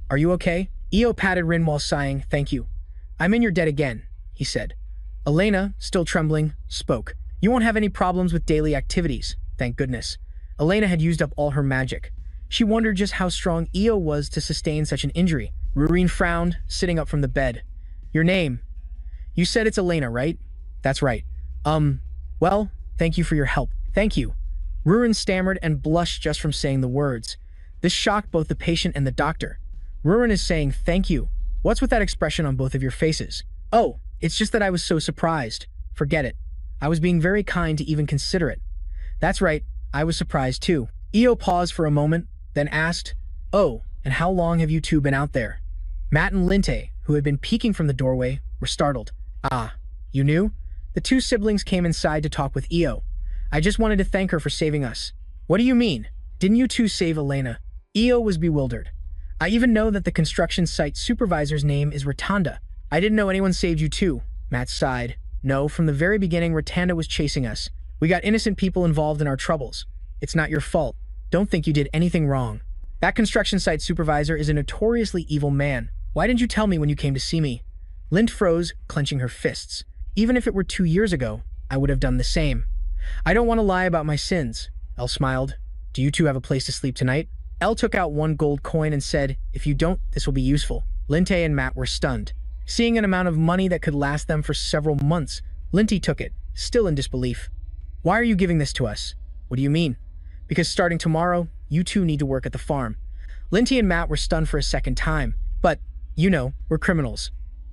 "Are you okay?" Io patted Rin while sighing, "Thank you. I'm in your debt again," he said. Elena, still trembling, spoke. "You won't have any problems with daily activities, thank goodness." Elena had used up all her magic. She wondered just how strong Io was to sustain such an injury. Rurin frowned, sitting up from the bed. "Your name? You said it's Elena, right?" "That's right. Well, thank you for your help." "Thank you." Rurin stammered and blushed just from saying the words. This shocked both the patient and the doctor. "Rurin is saying thank you. What's with that expression on both of your faces?" "Oh, it's just that I was so surprised. Forget it. I was being very kind to even consider it." "That's right. I was surprised too." Io paused for a moment, then asked, "Oh, and how long have you two been out there?" Matt and Linte, who had been peeking from the doorway, were startled. "Ah, you knew?" The 2 siblings came inside to talk with Io. "I just wanted to thank her for saving us." "What do you mean? Didn't you two save Elena?" Io was bewildered. "I even know that the construction site supervisor's name is Ratanda. I didn't know anyone saved you too." Matt sighed. "No, from the very beginning Ratanda was chasing us. We got innocent people involved in our troubles. It's not your fault. Don't think you did anything wrong. That construction site supervisor is a notoriously evil man. Why didn't you tell me when you came to see me? Lint froze, clenching her fists. Even if it were 2 years ago, I would have done the same. I don't want to lie about my sins. Elle smiled. Do you two have a place to sleep tonight? Elle took out one gold coin and said, if you don't, this will be useful. Linte and Matt were stunned. Seeing an amount of money that could last them for several months, Linty took it, still in disbelief. Why are you giving this to us? What do you mean? Because starting tomorrow, you two need to work at the farm. Linty and Matt were stunned for a second time, but, you know, we're criminals.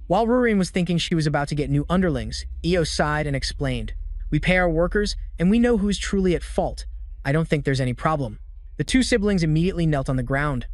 While Rurin was thinking she was about to get new underlings, Io sighed and explained, we pay our workers, and we know who is truly at fault. I don't think there's any problem. The two siblings immediately knelt on the ground.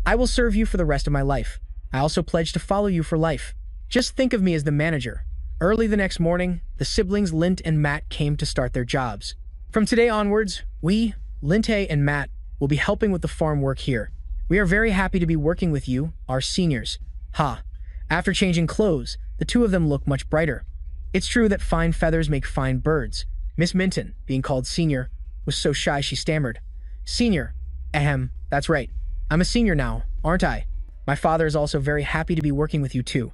I will serve you for the rest of my life. I also pledge to follow you for life. Just think of me as the manager. Early the next morning, the siblings Lint and Matt came to start their jobs. From today onwards, we, Linte and Matt, will be helping with the farm work here. We are very happy to be working with you, our seniors. Ha! After changing clothes, the two of them look much brighter. It's true that fine feathers make fine birds. Miss Minton, being called senior, was so shy she stammered. Senior. Ahem, that's right. I'm a senior now, aren't I? My father is also very happy to be working with you too.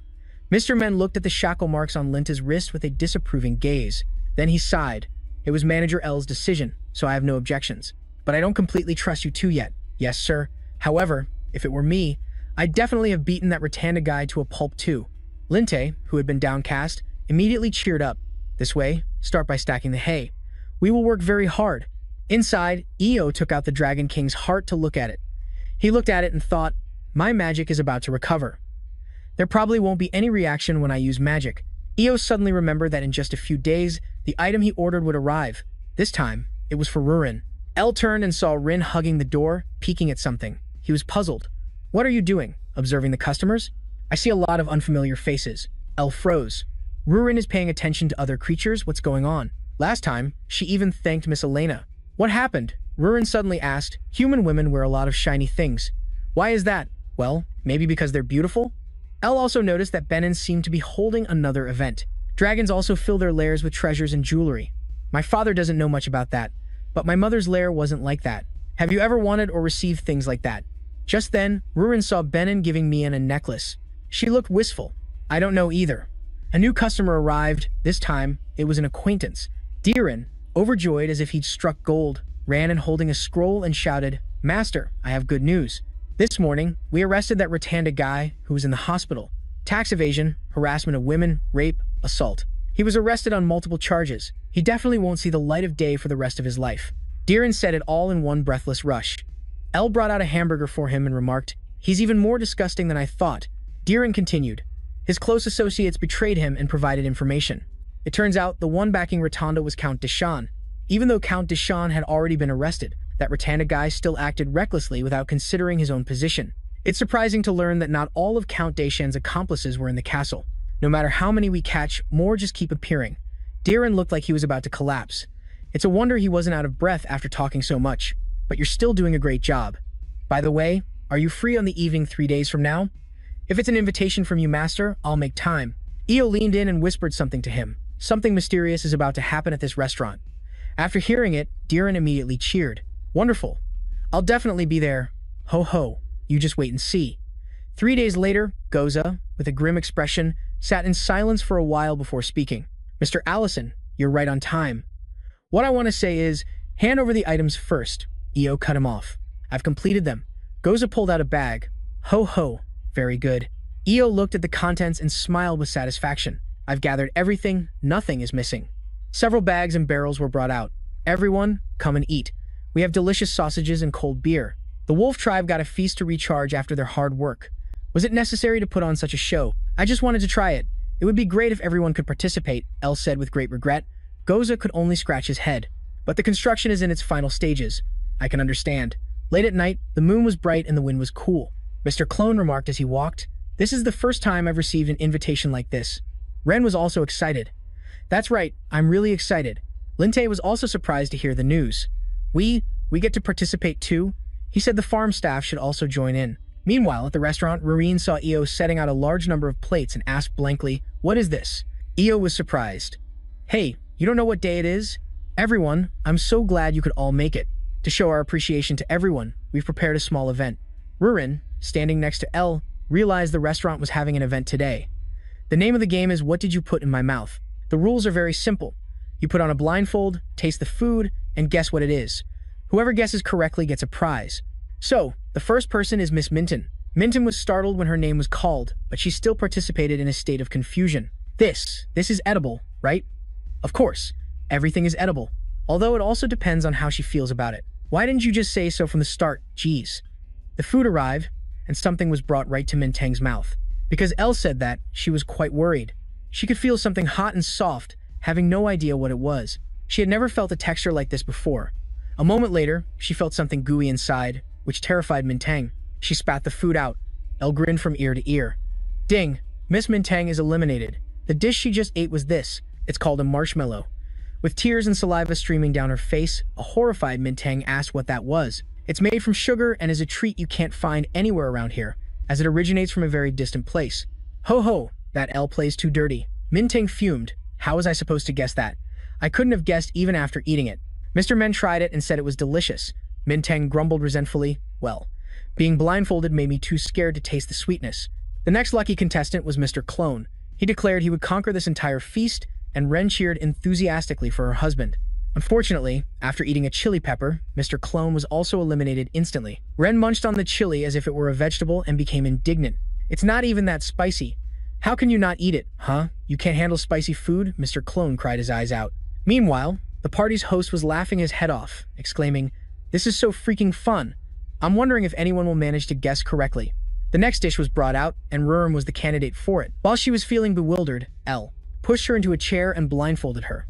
Mr. Men looked at the shackle marks on Linta's wrist with a disapproving gaze. Then he sighed. It was Manager L's decision, so I have no objections. But I don't completely trust you two yet. Yes, sir. However, if it were me, I'd definitely have beaten that Ratanda guy to a pulp too. Linte, who had been downcast, immediately cheered up. This way, start by stacking the hay. We will work very hard. Inside, Io took out the Dragon King's heart to look at it. He looked at it and thought, my magic is about to recover. There probably won't be any reaction when I use magic. Io suddenly remembered that in just a few days, the item he ordered would arrive. This time, it was for Rurin. Elle turned and saw Rin hugging the door, peeking at something. He was puzzled. What are you doing? Observing the customers? I see a lot of unfamiliar faces. Elle froze. Rurin is paying attention to other creatures. What's going on? Last time, she even thanked Miss Elena. What happened? Rurin suddenly asked. Human women wear a lot of shiny things. Why is that? Well, maybe because they're beautiful? Elle also noticed that Benin seemed to be holding another event. Dragons also fill their lairs with treasures and jewelry. My father doesn't know much about that, but my mother's lair wasn't like that. Have you ever wanted or received things like that? Just then, Rurin saw Benin giving Mian a necklace. She looked wistful. I don't know either. A new customer arrived. This time, it was an acquaintance. Dirin, overjoyed as if he'd struck gold, ran and holding a scroll and shouted, Master, I have good news. This morning, we arrested that Ratanda guy who was in the hospital. Tax evasion, harassment of women, rape, assault. He was arrested on multiple charges. He definitely won't see the light of day for the rest of his life. Dirin said it all in one breathless rush. Elle brought out a hamburger for him and remarked, he's even more disgusting than I thought. Dirin continued. His close associates betrayed him and provided information. It turns out the one backing Ratanda was Count Deshan. Even though Count Deshan had already been arrested, that Ratanda guy still acted recklessly without considering his own position. It's surprising to learn that not all of Count Deshan's accomplices were in the castle. No matter how many we catch, more just keep appearing. Dirin looked like he was about to collapse. It's a wonder he wasn't out of breath after talking so much. But you're still doing a great job. By the way, are you free on the evening 3 days from now? If it's an invitation from you, Master, I'll make time. Io leaned in and whispered something to him. Something mysterious is about to happen at this restaurant. After hearing it, Dirin immediately cheered. Wonderful. I'll definitely be there. Ho ho. You just wait and see. 3 days later, Goza, with a grim expression, sat in silence for a while before speaking. Mr. Allison, you're right on time. What I want to say is, hand over the items first. Io cut him off. I've completed them. Goza pulled out a bag. Ho ho. Very good. Io looked at the contents and smiled with satisfaction. I've gathered everything. Nothing is missing. Several bags and barrels were brought out. Everyone, come and eat. We have delicious sausages and cold beer. The wolf tribe got a feast to recharge after their hard work. Was it necessary to put on such a show? I just wanted to try it. It would be great if everyone could participate, Elle said with great regret. Goza could only scratch his head. But the construction is in its final stages. I can understand. Late at night, the moon was bright and the wind was cool. Mr. Clone remarked as he walked, This is the first time I've received an invitation like this. Ren was also excited. That's right, I'm really excited. Linte was also surprised to hear the news. We get to participate too? He said the farm staff should also join in. Meanwhile, at the restaurant, Rureen saw Io setting out a large number of plates and asked blankly, What is this? Io was surprised. Hey, you don't know what day it is? Everyone, I'm so glad you could all make it. To show our appreciation to everyone, we've prepared a small event. Rurin, standing next to Elle, realized the restaurant was having an event today. The name of the game is What Did You Put in My Mouth? The rules are very simple. You put on a blindfold, taste the food, and guess what it is. Whoever guesses correctly gets a prize. So, the first person is Miss Minton. Minton was startled when her name was called, but she still participated in a state of confusion. This is edible, right? Of course, everything is edible. Although it also depends on how she feels about it. Why didn't you just say so from the start? Geez. The food arrived, and something was brought right to Mintang's mouth. Because Elle said that, she was quite worried. She could feel something hot and soft, having no idea what it was. She had never felt a texture like this before. A moment later, she felt something gooey inside, which terrified Mintang. She spat the food out. Elle grinned from ear to ear. Ding! Miss Mintang is eliminated. The dish she just ate was this. It's called a marshmallow. With tears and saliva streaming down her face, a horrified Mintang asked what that was. It's made from sugar and is a treat you can't find anywhere around here, as it originates from a very distant place. Ho ho, that Elle plays too dirty. Mintang fumed. How was I supposed to guess that? I couldn't have guessed even after eating it. Mr. Men tried it and said it was delicious. Mintang grumbled resentfully. Well, being blindfolded made me too scared to taste the sweetness. The next lucky contestant was Mr. Clone. He declared he would conquer this entire feast, and Ren cheered enthusiastically for her husband. Unfortunately, after eating a chili pepper, Mr. Clone was also eliminated instantly. Ren munched on the chili as if it were a vegetable and became indignant. It's not even that spicy. How can you not eat it, huh? You can't handle spicy food? Mr. Clone cried his eyes out. Meanwhile, the party's host was laughing his head off, exclaiming, "This is so freaking fun. I'm wondering if anyone will manage to guess correctly." The next dish was brought out, and Ruren was the candidate for it. While she was feeling bewildered, Elle pushed her into a chair and blindfolded her.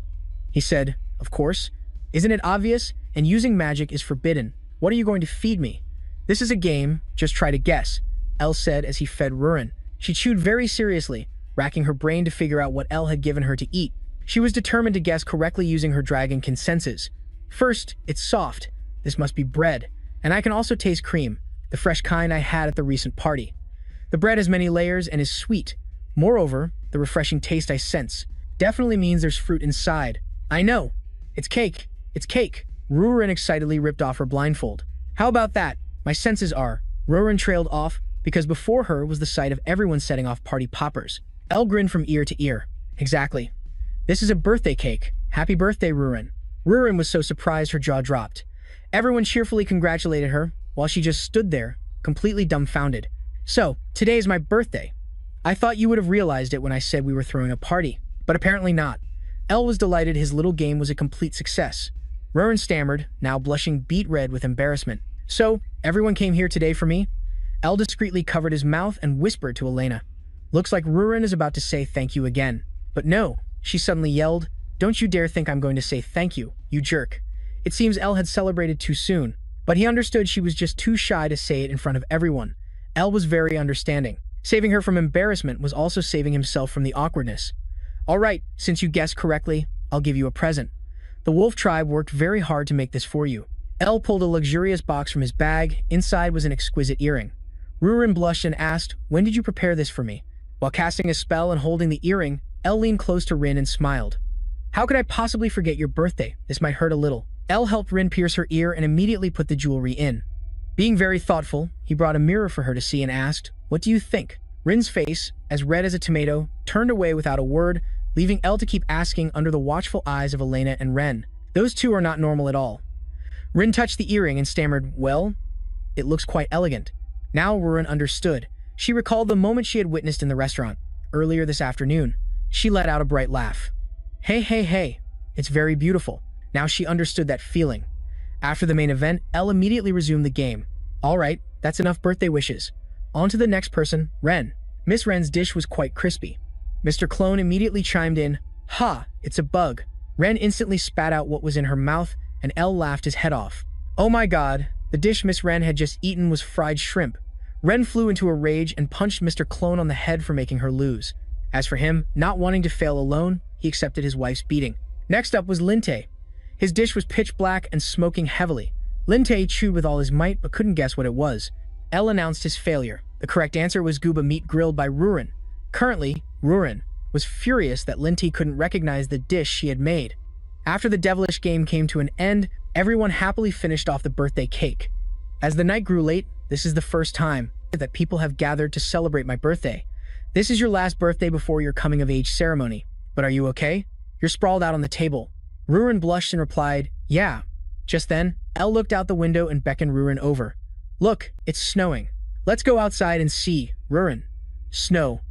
He said, "Of course. Isn't it obvious? And using magic is forbidden. What are you going to feed me?" "This is a game. Just try to guess," Elle said as he fed Ruren. She chewed very seriously, racking her brain to figure out what Elle had given her to eat. She was determined to guess correctly using her dragon senses. First, it's soft. This must be bread. And I can also taste cream, the fresh kind I had at the recent party. The bread has many layers and is sweet. Moreover, the refreshing taste I sense definitely means there's fruit inside. I know. It's cake. It's cake. Ruren excitedly ripped off her blindfold. How about that? My senses are. Ruren trailed off because before her was the sight of everyone setting off party poppers. Elle grinned from ear to ear. Exactly. This is a birthday cake. Happy birthday, Ruren. Ruren was so surprised her jaw dropped. Everyone cheerfully congratulated her, while she just stood there, completely dumbfounded. So, today is my birthday. I thought you would have realized it when I said we were throwing a party, but apparently not. Elle was delighted his little game was a complete success. Ruren stammered, now blushing beet red with embarrassment. So, everyone came here today for me? Elle discreetly covered his mouth and whispered to Elena. Looks like Ruren is about to say thank you again. But no, she suddenly yelled, "Don't you dare think I'm going to say thank you, you jerk." It seems Elle had celebrated too soon, but he understood she was just too shy to say it in front of everyone. Elle was very understanding. Saving her from embarrassment was also saving himself from the awkwardness. All right, since you guessed correctly, I'll give you a present. The wolf tribe worked very hard to make this for you. Elle pulled a luxurious box from his bag. Inside was an exquisite earring. Ruren blushed and asked, "When did you prepare this for me?" While casting a spell and holding the earring, Elle leaned close to Rin and smiled. "How could I possibly forget your birthday? This might hurt a little." Elle helped Rin pierce her ear and immediately put the jewelry in. Being very thoughtful, he brought a mirror for her to see and asked, "What do you think?" Rin's face, as red as a tomato, turned away without a word, leaving Elle to keep asking under the watchful eyes of Elena and Ren. Those two are not normal at all. Rin touched the earring and stammered, "Well, it looks quite elegant." Now Ruren understood. She recalled the moment she had witnessed in the restaurant, earlier this afternoon. She let out a bright laugh. Hey, it's very beautiful. Now she understood that feeling. After the main event, Elle immediately resumed the game. All right, that's enough birthday wishes. On to the next person, Ren. Miss Ren's dish was quite crispy. Mr. Clone immediately chimed in, "Ha, it's a bug." Ren instantly spat out what was in her mouth, and Elle laughed his head off. Oh my god, the dish Miss Ren had just eaten was fried shrimp. Ren flew into a rage and punched Mr. Clone on the head for making her lose. As for him, not wanting to fail alone, he accepted his wife's beating. Next up was Linte. His dish was pitch black and smoking heavily. Linte chewed with all his might but couldn't guess what it was. Elle announced his failure. The correct answer was Gooba meat grilled by Ruren. Currently, Ruren was furious that Linte couldn't recognize the dish she had made. After the devilish game came to an end, everyone happily finished off the birthday cake. As the night grew late, this is the first time that people have gathered to celebrate my birthday. This is your last birthday before your coming-of-age ceremony. But are you okay? You're sprawled out on the table. Ruren blushed and replied, yeah. Just then, Elle looked out the window and beckoned Ruren over. Look, it's snowing. Let's go outside and see, Ruren. Snow.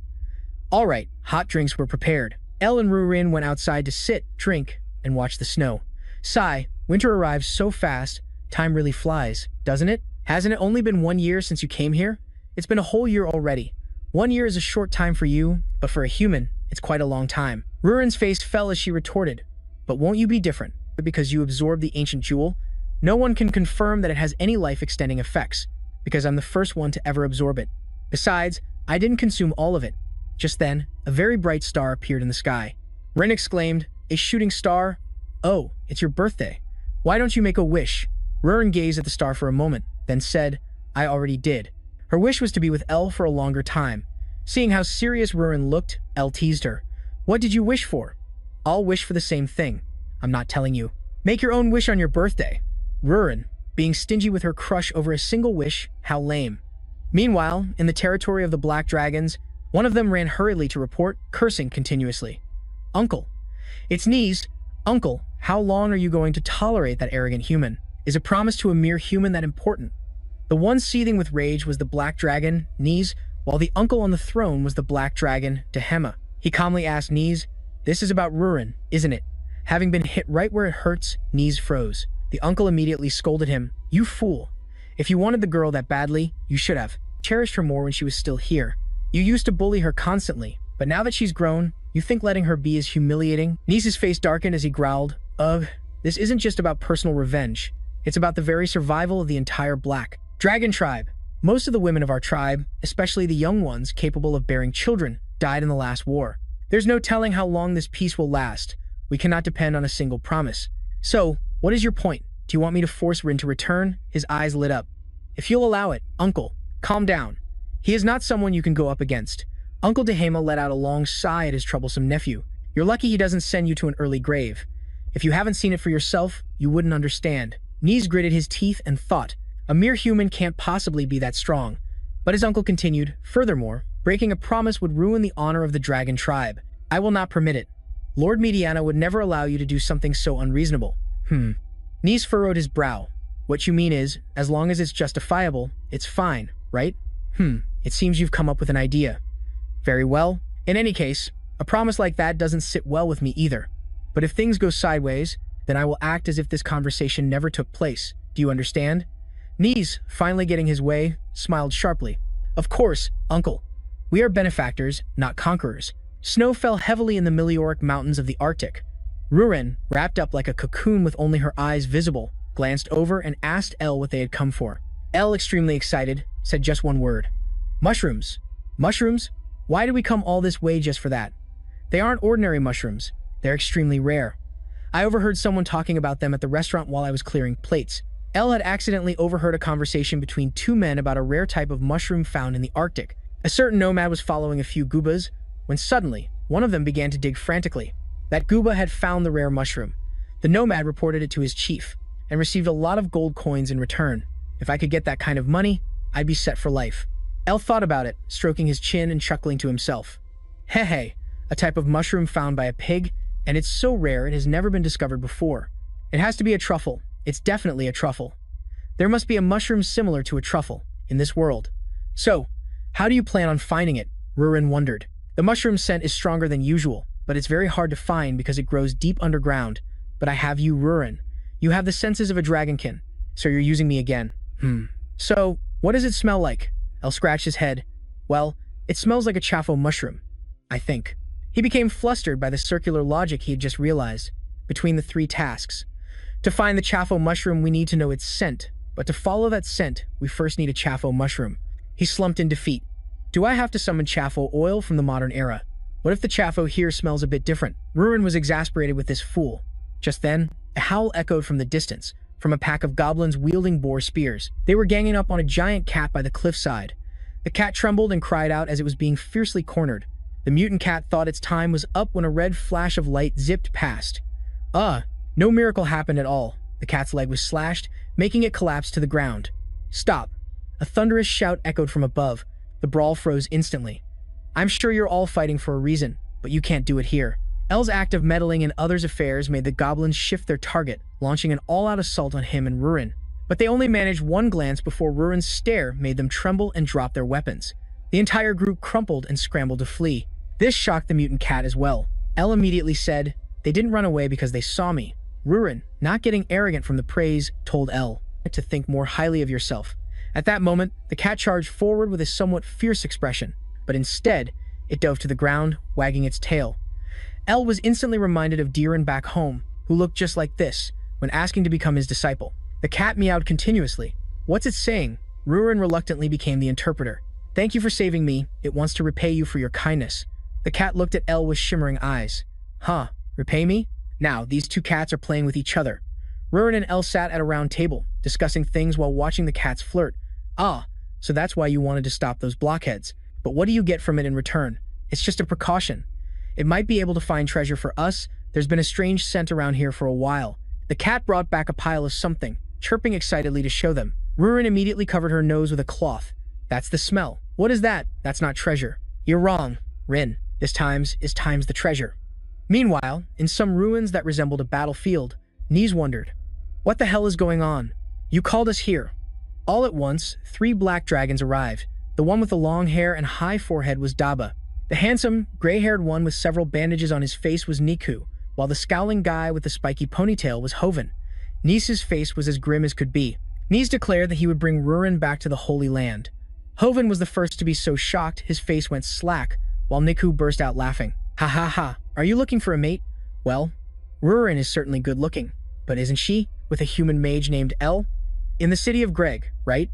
All right, hot drinks were prepared. Elle and Ruren went outside to sit, drink, and watch the snow. Sigh, winter arrives so fast, time really flies, doesn't it? Hasn't it only been 1 year since you came here? It's been a whole year already. 1 year is a short time for you, but for a human, it's quite a long time. Ruren's face fell as she retorted, but won't you be different? Because you absorbed the ancient jewel? No one can confirm that it has any life-extending effects, because I'm the first one to ever absorb it. Besides, I didn't consume all of it. Just then, a very bright star appeared in the sky. Ren exclaimed, a shooting star? Oh, it's your birthday. Why don't you make a wish? Ruren gazed at the star for a moment, then said, I already did. Her wish was to be with Elle for a longer time. Seeing how serious Ruren looked, Elle teased her. What did you wish for? I'll wish for the same thing. I'm not telling you. Make your own wish on your birthday. Ruren, being stingy with her crush over a single wish, how lame. Meanwhile, in the territory of the Black Dragons, one of them ran hurriedly to report, cursing continuously. Uncle. It's Knees. Uncle, how long are you going to tolerate that arrogant human? Is a promise to a mere human that important? The one seething with rage was the Black Dragon, Knees, while the uncle on the throne was the Black Dragon, Dehema. He calmly asked Knees, this is about Ruren, isn't it? Having been hit right where it hurts, Knees froze. The uncle immediately scolded him, you fool. If you wanted the girl that badly, you should have cherished her more when she was still here. You used to bully her constantly, but now that she's grown, you think letting her be is humiliating? Knees' face darkened as he growled, ugh, this isn't just about personal revenge. It's about the very survival of the entire Black Dragon tribe. Most of the women of our tribe, especially the young ones capable of bearing children, died in the last war. There's no telling how long this peace will last. We cannot depend on a single promise. So, what is your point? Do you want me to force Rin to return? His eyes lit up. If you'll allow it, Uncle, calm down. He is not someone you can go up against. Uncle Dehema let out a long sigh at his troublesome nephew. You're lucky he doesn't send you to an early grave. If you haven't seen it for yourself, you wouldn't understand. Knees gritted his teeth and thought, a mere human can't possibly be that strong. But his uncle continued, furthermore, breaking a promise would ruin the honor of the dragon tribe. I will not permit it. Lord Mediana would never allow you to do something so unreasonable. Knees furrowed his brow. What you mean is, as long as it's justifiable, it's fine, right? It seems you've come up with an idea. Very well. In any case, a promise like that doesn't sit well with me either. But if things go sideways, then I will act as if this conversation never took place. Do you understand? Knees, finally getting his way, smiled sharply. Of course, Uncle. We are benefactors, not conquerors. Snow fell heavily in the Milioric Mountains of the Arctic. Ruren, wrapped up like a cocoon with only her eyes visible, glanced over and asked Elle what they had come for. Elle, extremely excited, said just one word. Mushrooms. Mushrooms? Why did we come all this way just for that? They aren't ordinary mushrooms. They're extremely rare. I overheard someone talking about them at the restaurant while I was clearing plates. Elle had accidentally overheard a conversation between two men about a rare type of mushroom found in the Arctic. A certain nomad was following a few goobas, when suddenly, one of them began to dig frantically. That gooba had found the rare mushroom. The nomad reported it to his chief, and received a lot of gold coins in return. If I could get that kind of money, I'd be set for life. Elle thought about it, stroking his chin and chuckling to himself. Hey, a type of mushroom found by a pig, and it's so rare it has never been discovered before. It has to be a truffle. It's definitely a truffle. There must be a mushroom similar to a truffle in this world. So, how do you plan on finding it? Ruren wondered. The mushroom scent is stronger than usual, but it's very hard to find because it grows deep underground. But I have you, Ruren. You have the senses of a dragonkin, so you're using me again. So, what does it smell like? Elle scratched his head. Well, it smells like a chaffo mushroom, I think. He became flustered by the circular logic he had just realized. Between the three tasks. To find the chaffo mushroom, we need to know its scent, but to follow that scent, we first need a chaffo mushroom. He slumped in defeat. Do I have to summon chaffo oil from the modern era? What if the chaffo here smells a bit different? Ruren was exasperated with this fool. Just then, a howl echoed from the distance, from a pack of goblins wielding boar spears. They were ganging up on a giant cat by the cliffside. The cat trembled and cried out as it was being fiercely cornered. The mutant cat thought its time was up when a red flash of light zipped past. No miracle happened at all. The cat's leg was slashed, making it collapse to the ground. Stop. A thunderous shout echoed from above. The brawl froze instantly. I'm sure you're all fighting for a reason, but you can't do it here. El's act of meddling in others' affairs made the goblins shift their target, launching an all-out assault on him and Rurin. But they only managed one glance before Rurin's stare made them tremble and drop their weapons. The entire group crumpled and scrambled to flee. This shocked the mutant cat as well. El immediately said, "They didn't run away because they saw me." Rurin, not getting arrogant from the praise, told El to think more highly of yourself. At that moment, the cat charged forward with a somewhat fierce expression, but instead, it dove to the ground, wagging its tail. El was instantly reminded of Diren back home, who looked just like this, when asking to become his disciple. The cat meowed continuously. What's it saying? Rurin reluctantly became the interpreter. Thank you for saving me. It wants to repay you for your kindness. The cat looked at El with shimmering eyes. Huh, repay me? Now, these two cats are playing with each other. Rurin and El sat at a round table, discussing things while watching the cats flirt. Ah, so that's why you wanted to stop those blockheads. But what do you get from it in return? It's just a precaution. It might be able to find treasure for us. There's been a strange scent around here for a while. The cat brought back a pile of something, chirping excitedly to show them. Rurin immediately covered her nose with a cloth. That's the smell. What is that? That's not treasure. You're wrong, Rin. This times the treasure. Meanwhile, in some ruins that resembled a battlefield, Niz wondered, what the hell is going on? You called us here. All at once, 3 black dragons arrived. The one with the long hair and high forehead was Daba. The handsome, gray-haired one with several bandages on his face was Niku, while the scowling guy with the spiky ponytail was Hoven. Niz's face was as grim as could be. Niz declared that he would bring Rurin back to the Holy Land. Hoven was the first to be so shocked his face went slack, while Niku burst out laughing. Ha ha ha, are you looking for a mate? Well, Rurin is certainly good looking, but isn't she? With a human mage named El? In the city of Greg, right?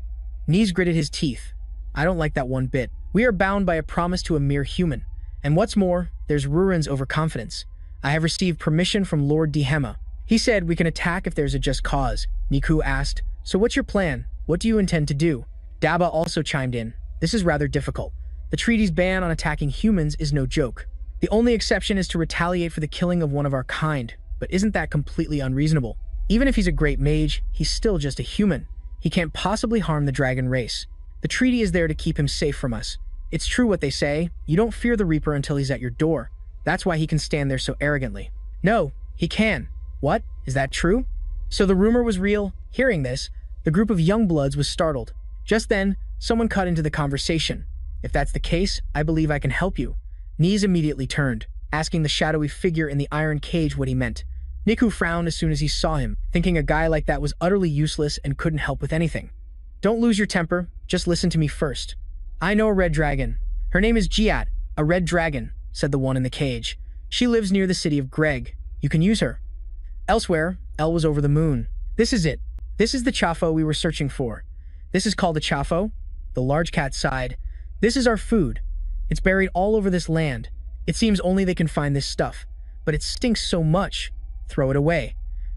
Niz gritted his teeth. I don't like that one bit. We are bound by a promise to a mere human. And what's more, there's Rurin's overconfidence. I have received permission from Lord Dihema. He said we can attack if there's a just cause. Niku asked, so what's your plan? What do you intend to do? Daba also chimed in. This is rather difficult. The treaty's ban on attacking humans is no joke. The only exception is to retaliate for the killing of one of our kind. But isn't that completely unreasonable? Even if he's a great mage, he's still just a human. He can't possibly harm the dragon race. The treaty is there to keep him safe from us. It's true what they say, you don't fear the Reaper until he's at your door. That's why he can stand there so arrogantly. No, he can. What? Is that true? So the rumor was real? Hearing this, the group of young bloods was startled. Just then, someone cut into the conversation. If that's the case, I believe I can help you. Niz immediately turned, asking the shadowy figure in the iron cage what he meant. Niku frowned as soon as he saw him, thinking a guy like that was utterly useless and couldn't help with anything. Don't lose your temper, just listen to me first. I know a red dragon. Her name is Jiat, a red dragon, said the one in the cage. She lives near the city of Greg. You can use her. Elsewhere, El was over the moon. This is it. This is the Chafo we were searching for. This is called a Chafo. The large cat sighed. This is our food. It's buried all over this land. It seems only they can find this stuff. But it stinks so much. Throw it away.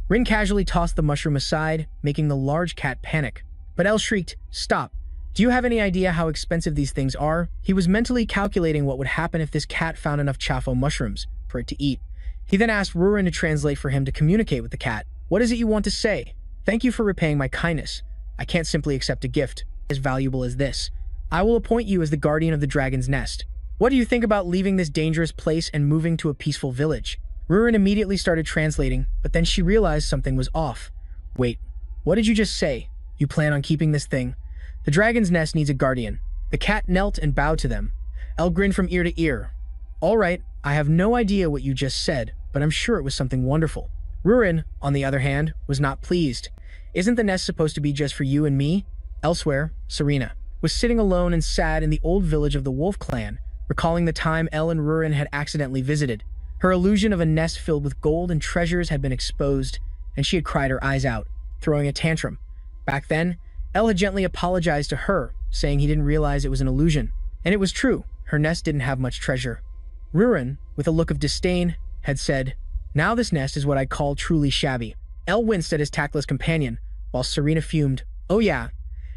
Rin casually tossed the mushroom aside, making the large cat panic. But El shrieked, stop. Do you have any idea how expensive these things are? He was mentally calculating what would happen if this cat found enough Chafo mushrooms for it to eat. He then asked Rurin to translate for him to communicate with the cat. What is it you want to say? Thank you for repaying my kindness. I can't simply accept a gift as valuable as this. I will appoint you as the guardian of the dragon's nest. What do you think about leaving this dangerous place and moving to a peaceful village? Rurin immediately started translating, but then she realized something was off. Wait, what did you just say? You plan on keeping this thing? The dragon's nest needs a guardian. The cat knelt and bowed to them. El grinned from ear to ear. All right, I have no idea what you just said, but I'm sure it was something wonderful. Rurin, on the other hand, was not pleased. Isn't the nest supposed to be just for you and me? Elsewhere, Serena was sitting alone and sad in the old village of the Wolf clan, recalling the time El and Rurin had accidentally visited. Her illusion of a nest filled with gold and treasures had been exposed, and she had cried her eyes out, throwing a tantrum. Back then, El had gently apologized to her, saying he didn't realize it was an illusion. And it was true, her nest didn't have much treasure. Rurin, with a look of disdain, had said, now this nest is what I'd call truly shabby. El winced at his tactless companion, while Serena fumed, oh yeah,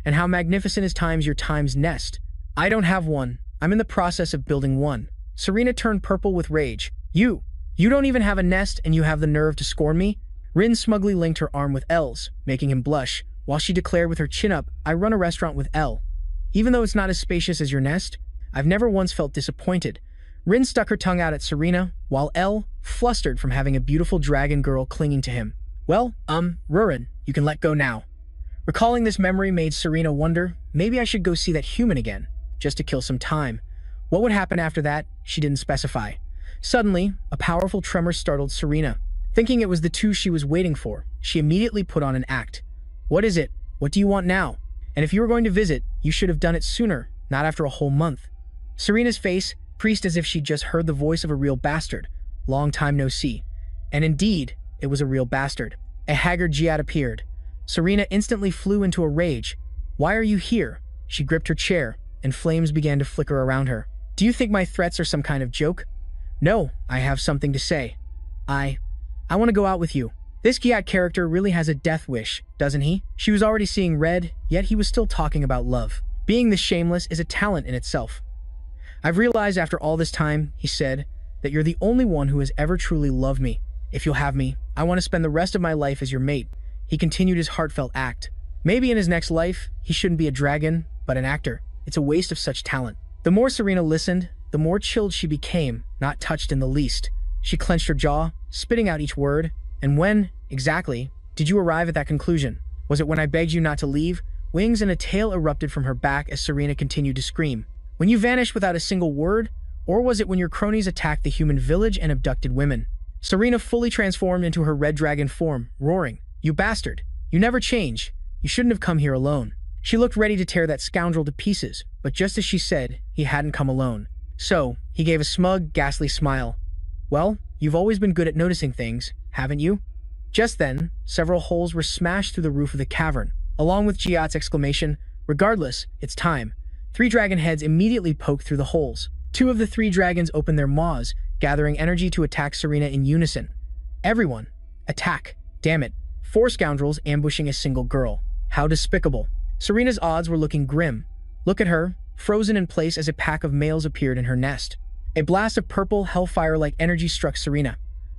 and how magnificent is your time's nest. I don't have one. I'm in the process of building one. Serena turned purple with rage. You don't even have a nest and you have the nerve to scorn me? Rin smugly linked her arm with El's, making him blush, while she declared with her chin up, "I run a restaurant with L. Even though it's not as spacious as your nest, I've never once felt disappointed." Rin stuck her tongue out at Serena, while L, flustered from having a beautiful dragon girl clinging to him. "Well, Rurin, you can let go now." Recalling this memory made Serena wonder, maybe I should go see that human again, just to kill some time. What would happen after that, she didn't specify. Suddenly, a powerful tremor startled Serena. Thinking it was the two she was waiting for, she immediately put on an act. "What is it? What do you want now? And if you were going to visit, you should have done it sooner, not after a whole month." Serena's face creased as if she'd just heard the voice of a real bastard. Long time no see. And indeed, it was a real bastard. A haggard Jiat appeared. Serena instantly flew into a rage. "Why are you here?" She gripped her chair, and flames began to flicker around her. "Do you think my threats are some kind of joke?" "No, I have something to say. I want to go out with you." This Giat character really has a death wish, doesn't he? She was already seeing red, yet he was still talking about love. Being this shameless is a talent in itself. "I've realized after all this time," he said, "that you're the only one who has ever truly loved me. If you'll have me, I want to spend the rest of my life as your mate." He continued his heartfelt act. Maybe in his next life, he shouldn't be a dragon, but an actor. It's a waste of such talent. The more Serena listened, the more chilled she became, not touched in the least. She clenched her jaw, spitting out each word. "And when, exactly, did you arrive at that conclusion? Was it when I begged you not to leave?" Wings and a tail erupted from her back as Serena continued to scream. "When you vanished without a single word? Or was it when your cronies attacked the human village and abducted women?" Serena fully transformed into her red dragon form, roaring, "You bastard! You never change! You shouldn't have come here alone." She looked ready to tear that scoundrel to pieces, but just as she said, he hadn't come alone. So, he gave a smug, ghastly smile. "Well, you've always been good at noticing things, haven't you?" Just then, several holes were smashed through the roof of the cavern, along with Jiat's exclamation, "Regardless, it's time." 3 dragon heads immediately poked through the holes. 2 of the 3 dragons opened their maws, gathering energy to attack Serena in unison. "Everyone, attack! Damn it! 4 scoundrels ambushing a single girl. How despicable." Serena's odds were looking grim. Look at her, frozen in place as a pack of males appeared in her nest. A blast of purple, hellfire-like energy struck Serena.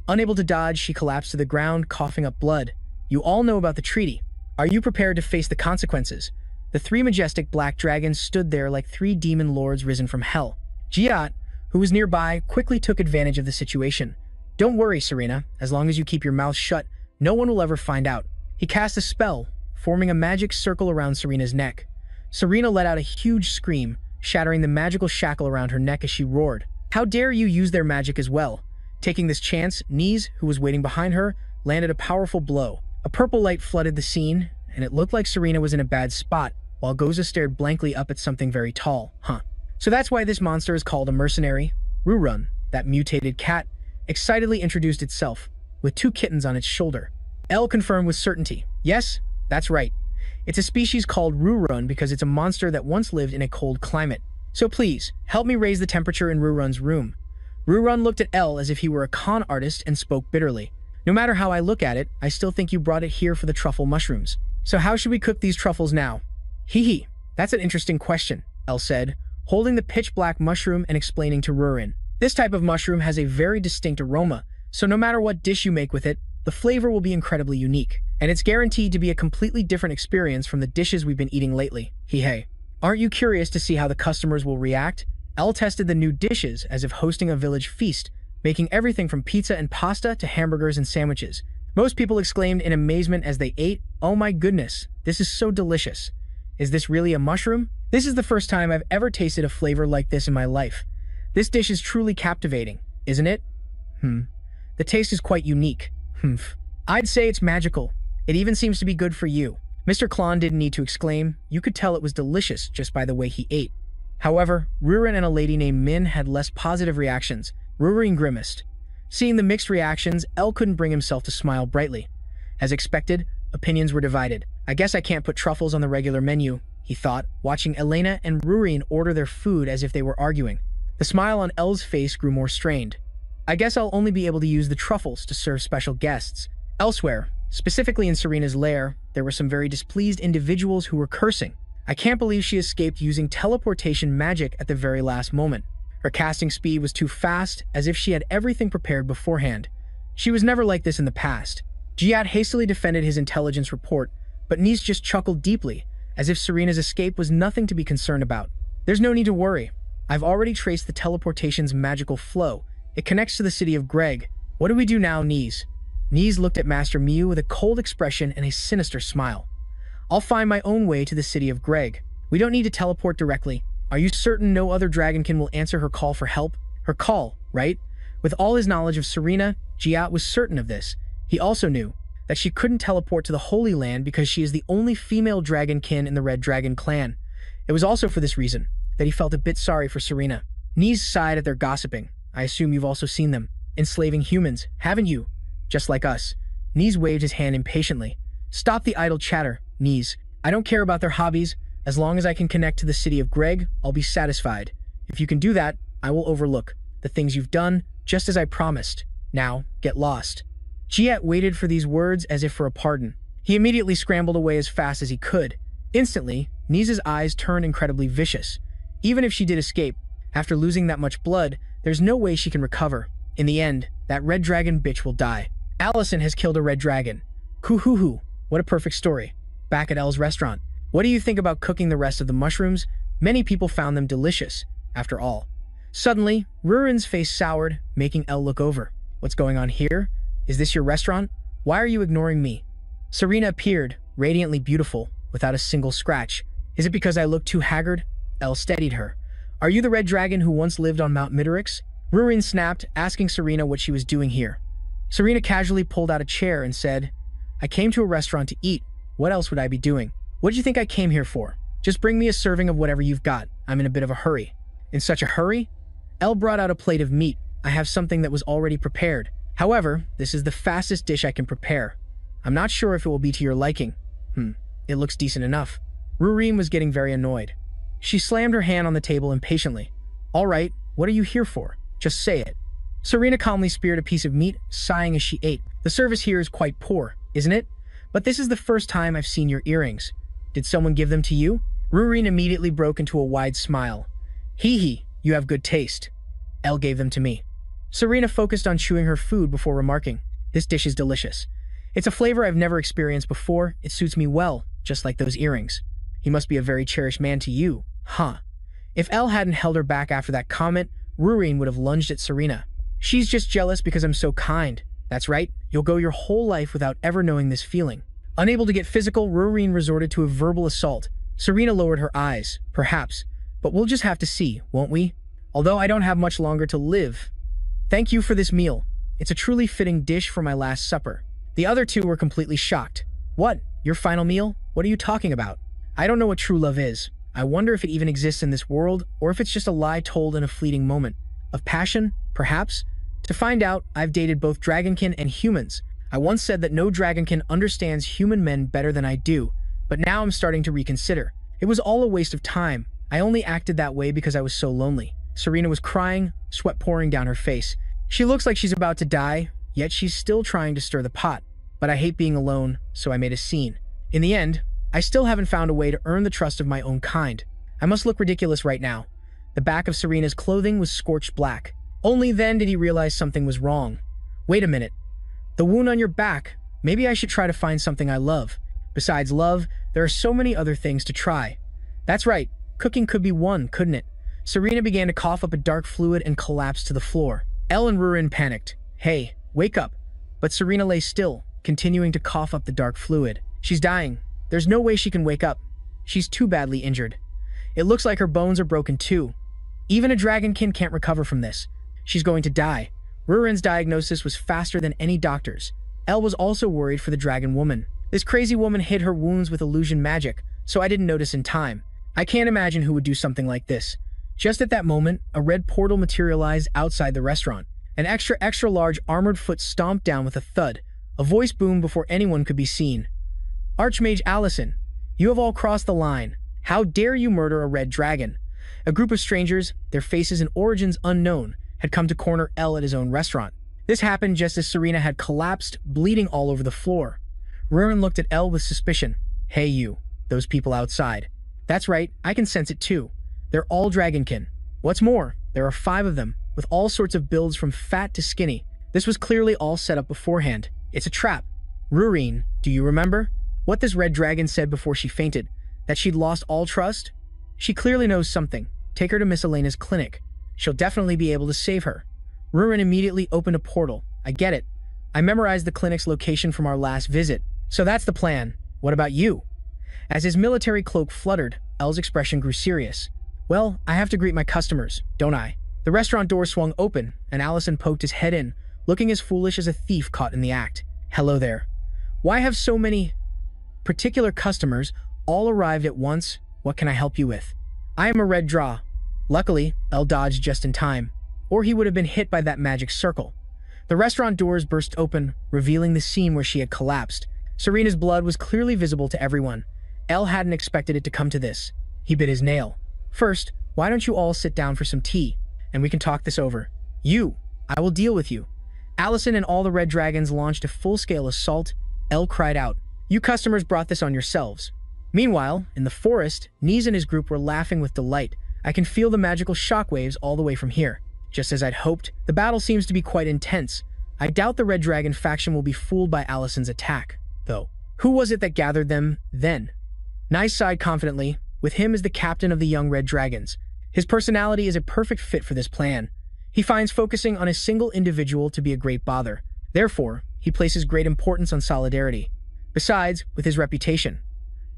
Unable to dodge, she collapsed to the ground, coughing up blood. "You all know about the treaty. Are you prepared to face the consequences?" The 3 majestic black dragons stood there like 3 demon lords risen from hell. Jiat, who was nearby, quickly took advantage of the situation. "Don't worry, Serena. As long as you keep your mouth shut, no one will ever find out." He cast a spell, forming a magic circle around Serena's neck. Serena let out a huge scream, shattering the magical shackle around her neck as she roared. "How dare you use their magic as well?" Taking this chance, Nise, who was waiting behind her, landed a powerful blow. A purple light flooded the scene, and it looked like Serena was in a bad spot, while Goza stared blankly up at something very tall. So that's why this monster is called a mercenary? Rurun, that mutated cat, excitedly introduced itself, with 2 kittens on its shoulder. L confirmed with certainty. "Yes, that's right. It's a species called Rurun because it's a monster that once lived in a cold climate. So please, help me raise the temperature in Rurun's room." Rurun looked at L as if he were a con artist and spoke bitterly. "No matter how I look at it, I still think you brought it here for the truffle mushrooms. So how should we cook these truffles now?" "Hee, that's an interesting question," L said, holding the pitch-black mushroom and explaining to Rurin. "This type of mushroom has a very distinct aroma, so no matter what dish you make with it, the flavor will be incredibly unique. And it's guaranteed to be a completely different experience from the dishes we've been eating lately. Hey. Aren't you curious to see how the customers will react?" Elle tested the new dishes as if hosting a village feast, making everything from pizza and pasta to hamburgers and sandwiches. Most people exclaimed in amazement as they ate, "Oh my goodness, this is so delicious. Is this really a mushroom? This is the first time I've ever tasted a flavor like this in my life. This dish is truly captivating, isn't it? The taste is quite unique. I'd say it's magical. It even seems to be good for you." Mr. Klon didn't need to exclaim. You could tell it was delicious just by the way he ate. However, Rurin and a lady named Min had less positive reactions. Rurin grimaced. Seeing the mixed reactions, Elle couldn't bring himself to smile brightly. As expected, opinions were divided. "I guess I can't put truffles on the regular menu," he thought, watching Elena and Rurin order their food as if they were arguing. The smile on Elle's face grew more strained. "I guess I'll only be able to use the truffles to serve special guests." Elsewhere, specifically in Serena's lair, there were some very displeased individuals who were cursing. "I can't believe she escaped using teleportation magic at the very last moment. Her casting speed was too fast, as if she had everything prepared beforehand. She was never like this in the past." Jiat hastily defended his intelligence report, but Nice just chuckled deeply, as if Serena's escape was nothing to be concerned about. There's no need to worry. I've already traced the teleportation's magical flow. It connects to the city of Greg. What do we do now, Nice? Nice looked at Master Mew with a cold expression and a sinister smile. I'll find my own way to the city of Greg. We don't need to teleport directly. Are you certain no other dragonkin will answer her call for help? Her call, right? With all his knowledge of Serena, Jia was certain of this. He also knew that she couldn't teleport to the Holy Land because she is the only female dragonkin in the Red Dragon clan. It was also for this reason that he felt a bit sorry for Serena. Nice sighed at their gossiping. I assume you've also seen them enslaving humans, haven't you? Just like us. Nice waved his hand impatiently. Stop the idle chatter, Nice. I don't care about their hobbies. As long as I can connect to the city of Greg, I'll be satisfied. If you can do that, I will overlook the things you've done, just as I promised. Now, get lost. Jiat waited for these words as if for a pardon. He immediately scrambled away as fast as he could. Instantly, Nice's eyes turned incredibly vicious. Even if she did escape, after losing that much blood, there's no way she can recover. In the end, that red dragon bitch will die. Allison has killed a red dragon. Coo-hoo-hoo. What a perfect story. Back at Elle's restaurant. What do you think about cooking the rest of the mushrooms? Many people found them delicious, after all. Suddenly, Rurin's face soured, making Elle look over. What's going on here? Is this your restaurant? Why are you ignoring me? Serena appeared, radiantly beautiful, without a single scratch. Is it because I look too haggard? Elle steadied her. Are you the red dragon who once lived on Mount Midorix? Rurin snapped, asking Serena what she was doing here. Serena casually pulled out a chair and said, I came to a restaurant to eat. What else would I be doing? What do you think I came here for? Just bring me a serving of whatever you've got. I'm in a bit of a hurry. In such a hurry? Elle brought out a plate of meat. I have something that was already prepared. However, this is the fastest dish I can prepare. I'm not sure if it will be to your liking. It looks decent enough. Rurin was getting very annoyed. She slammed her hand on the table impatiently. All right, what are you here for? Just say it. Serena calmly speared a piece of meat, sighing as she ate. The service here is quite poor, isn't it? But this is the first time I've seen your earrings. Did someone give them to you? Rurin immediately broke into a wide smile. Hee, you have good taste. Elle gave them to me. Serena focused on chewing her food before remarking, this dish is delicious. It's a flavor I've never experienced before. It suits me well, just like those earrings. He must be a very cherished man to you, huh? If Elle hadn't held her back after that comment, Rurin would have lunged at Serena. She's just jealous because I'm so kind. That's right, you'll go your whole life without ever knowing this feeling. Unable to get physical, Rurin resorted to a verbal assault. Serena lowered her eyes. Perhaps. But we'll just have to see, won't we? Although I don't have much longer to live. Thank you for this meal. It's a truly fitting dish for my last supper. The other two were completely shocked. What? Your final meal? What are you talking about? I don't know what true love is. I wonder if it even exists in this world, or if it's just a lie told in a fleeting moment. Of passion? Perhaps? To find out, I've dated both dragonkin and humans. I once said that no dragonkin understands human men better than I do, but now I'm starting to reconsider. It was all a waste of time. I only acted that way because I was so lonely. Serena was crying, sweat pouring down her face. She looks like she's about to die, yet she's still trying to stir the pot. But I hate being alone, so I made a scene. In the end, I still haven't found a way to earn the trust of my own kind. I must look ridiculous right now. The back of Serena's clothing was scorched black. Only then did he realize something was wrong. Wait a minute. The wound on your back. Maybe I should try to find something I love. Besides love, there are so many other things to try. That's right, cooking could be one, couldn't it? Serena began to cough up a dark fluid and collapsed to the floor. Elle and Rurin panicked. Hey, wake up. But Serena lay still, continuing to cough up the dark fluid. She's dying. There's no way she can wake up. She's too badly injured. It looks like her bones are broken too. Even a dragonkin can't recover from this. She's going to die. Rurin's diagnosis was faster than any doctor's. Elle was also worried for the dragon woman. This crazy woman hid her wounds with illusion magic, so I didn't notice in time. I can't imagine who would do something like this. Just at that moment, a red portal materialized outside the restaurant. An extra large armored foot stomped down with a thud. A voice boomed before anyone could be seen. Archmage Allison, you have all crossed the line. How dare you murder a red dragon? A group of strangers, their faces and origins unknown, had come to corner Elle at his own restaurant. This happened just as Serena had collapsed, bleeding all over the floor. Rurin looked at Elle with suspicion. Hey you, those people outside. That's right, I can sense it too. They're all dragonkin. What's more, there are 5 of them, with all sorts of builds from fat to skinny. This was clearly all set up beforehand. It's a trap. Rurin, do you remember? What this red dragon said before she fainted, that she'd lost all trust? She clearly knows something. Take her to Miss Elena's clinic. She'll definitely be able to save her. Rurin immediately opened a portal. I get it. I memorized the clinic's location from our last visit. So that's the plan. What about you? As his military cloak fluttered, Elle's expression grew serious. Well, I have to greet my customers, don't I? The restaurant door swung open, and Allison poked his head in, looking as foolish as a thief caught in the act. Hello there. Why have so many particular customers all arrived at once? What can I help you with? I am a red draw. Luckily, Elle dodged just in time, or he would have been hit by that magic circle. The restaurant doors burst open, revealing the scene where she had collapsed. Serena's blood was clearly visible to everyone. Elle hadn't expected it to come to this. He bit his nail. First, why don't you all sit down for some tea, and we can talk this over. You, I will deal with you. Allison and all the red dragons launched a full-scale assault. Elle cried out, you customers brought this on yourselves. Meanwhile, in the forest, Niz and his group were laughing with delight. I can feel the magical shockwaves all the way from here. Just as I'd hoped, the battle seems to be quite intense. I doubt the Red Dragon faction will be fooled by Allison's attack, though. Who was it that gathered them, then? Nice sighed confidently, with him as the captain of the young Red Dragons. His personality is a perfect fit for this plan. He finds focusing on a single individual to be a great bother. Therefore, he places great importance on solidarity. Besides, with his reputation.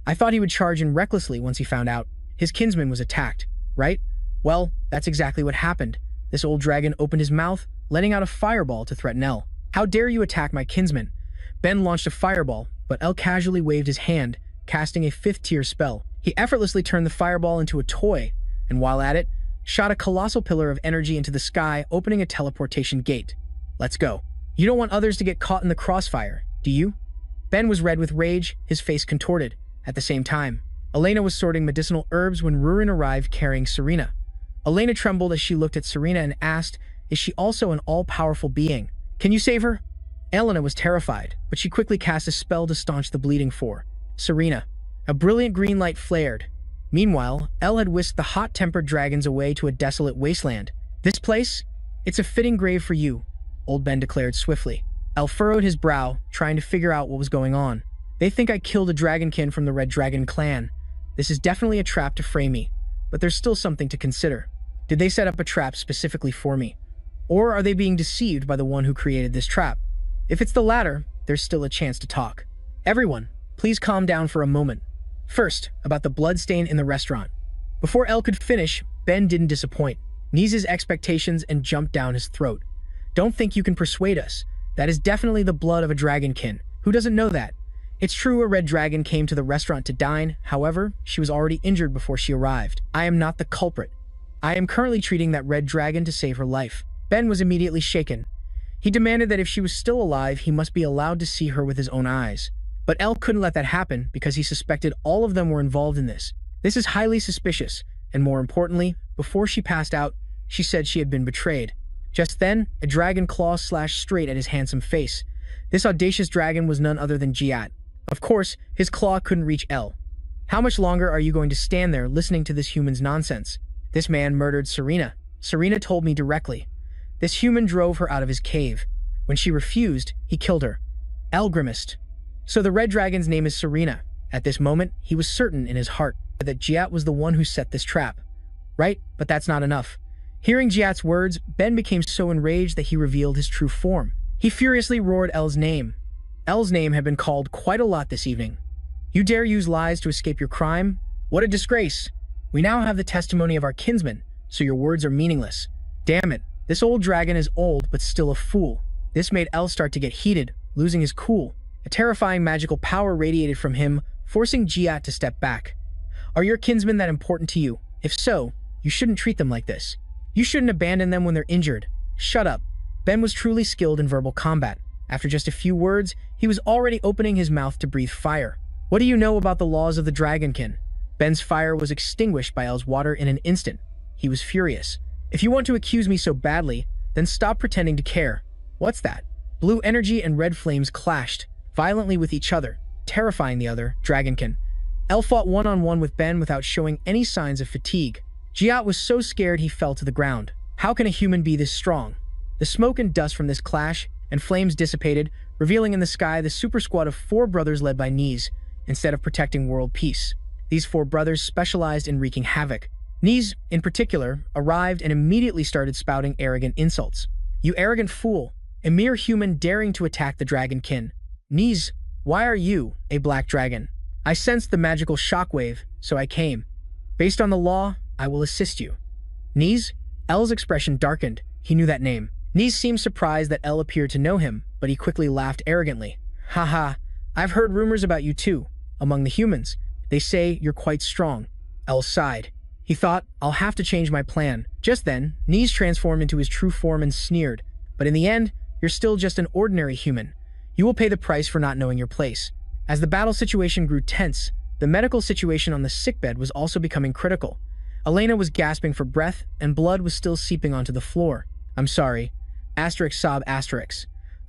I thought he would charge in recklessly once he found out his kinsman was attacked, right? Well, that's exactly what happened. This old dragon opened his mouth, letting out a fireball to threaten Elle. How dare you attack my kinsman? Ben launched a fireball, but Elle casually waved his hand, casting a 5th-tier spell. He effortlessly turned the fireball into a toy, and while at it, shot a colossal pillar of energy into the sky, opening a teleportation gate. Let's go. You don't want others to get caught in the crossfire, do you? Ben was red with rage, his face contorted. At the same time, Elena was sorting medicinal herbs when Rurin arrived carrying Serena. Elena trembled as she looked at Serena and asked, is she also an all-powerful being? Can you save her? Elena was terrified, but she quickly cast a spell to staunch the bleeding for Serena. A brilliant green light flared. Meanwhile, Elle had whisked the hot-tempered dragons away to a desolate wasteland. This place? It's a fitting grave for you, old Ben declared swiftly. Elle furrowed his brow, trying to figure out what was going on. They think I killed a dragonkin from the Red Dragon clan. This is definitely a trap to fray me, but there's still something to consider. Did they set up a trap specifically for me? Or are they being deceived by the one who created this trap? If it's the latter, there's still a chance to talk. Everyone, please calm down for a moment. First, about the bloodstain in the restaurant. Before Elle could finish, Ben didn't disappoint. Niz's expectations and jumped down his throat. Don't think you can persuade us. That is definitely the blood of a dragonkin. Who doesn't know that? It's true a red dragon came to the restaurant to dine, however, she was already injured before she arrived. I am not the culprit. I am currently treating that red dragon to save her life. Ben was immediately shaken. He demanded that if she was still alive, he must be allowed to see her with his own eyes. But Elle couldn't let that happen because he suspected all of them were involved in this. This is highly suspicious, and more importantly, before she passed out, she said she had been betrayed. Just then, a dragon claw slashed straight at his handsome face. This audacious dragon was none other than Jiat. Of course, his claw couldn't reach Elle. How much longer are you going to stand there listening to this human's nonsense? This man murdered Serena. Serena told me directly. This human drove her out of his cave. When she refused, he killed her. Elle grimaced. So the red dragon's name is Serena. At this moment, he was certain in his heart that Jiat was the one who set this trap. Right? But that's not enough. Hearing Jiat's words, Ben became so enraged that he revealed his true form. He furiously roared Elle's name. Elle's name had been called quite a lot this evening. You dare use lies to escape your crime? What a disgrace! We now have the testimony of our kinsman, so your words are meaningless. Damn it, this old dragon is old but still a fool. This made Elle start to get heated, losing his cool. A terrifying magical power radiated from him, forcing Jiat to step back. Are your kinsmen that important to you? If so, you shouldn't treat them like this. You shouldn't abandon them when they're injured. Shut up. Ben was truly skilled in verbal combat. After just a few words, he was already opening his mouth to breathe fire. What do you know about the laws of the dragonkin? Ben's fire was extinguished by Elle's water in an instant. He was furious. If you want to accuse me so badly, then stop pretending to care. What's that? Blue energy and red flames clashed violently with each other, terrifying the other dragonkin. Elle fought one-on-one with Ben without showing any signs of fatigue. Jiat was so scared he fell to the ground. How can a human be this strong? The smoke and dust from this clash and flames dissipated, revealing in the sky the super squad of 4 brothers led by Niz. instead of protecting world peace. These four brothers specialized in wreaking havoc. Nies, in particular, arrived and immediately started spouting arrogant insults. "You arrogant fool, a mere human daring to attack the dragonkin. Nies, why are you a black dragon? I sensed the magical shockwave, so I came. Based on the law, I will assist you." Nies? L's expression darkened. He knew that name. Nies seemed surprised that L appeared to know him, but he quickly laughed arrogantly. "Haha, I've heard rumors about you too, among the humans. They say you're quite strong." L sighed. He thought, I'll have to change my plan. Just then, Nies transformed into his true form and sneered. "But in the end, you're still just an ordinary human. You will pay the price for not knowing your place." As the battle situation grew tense, the medical situation on the sickbed was also becoming critical. Elena was gasping for breath, and blood was still seeping onto the floor. "I'm sorry. Sob.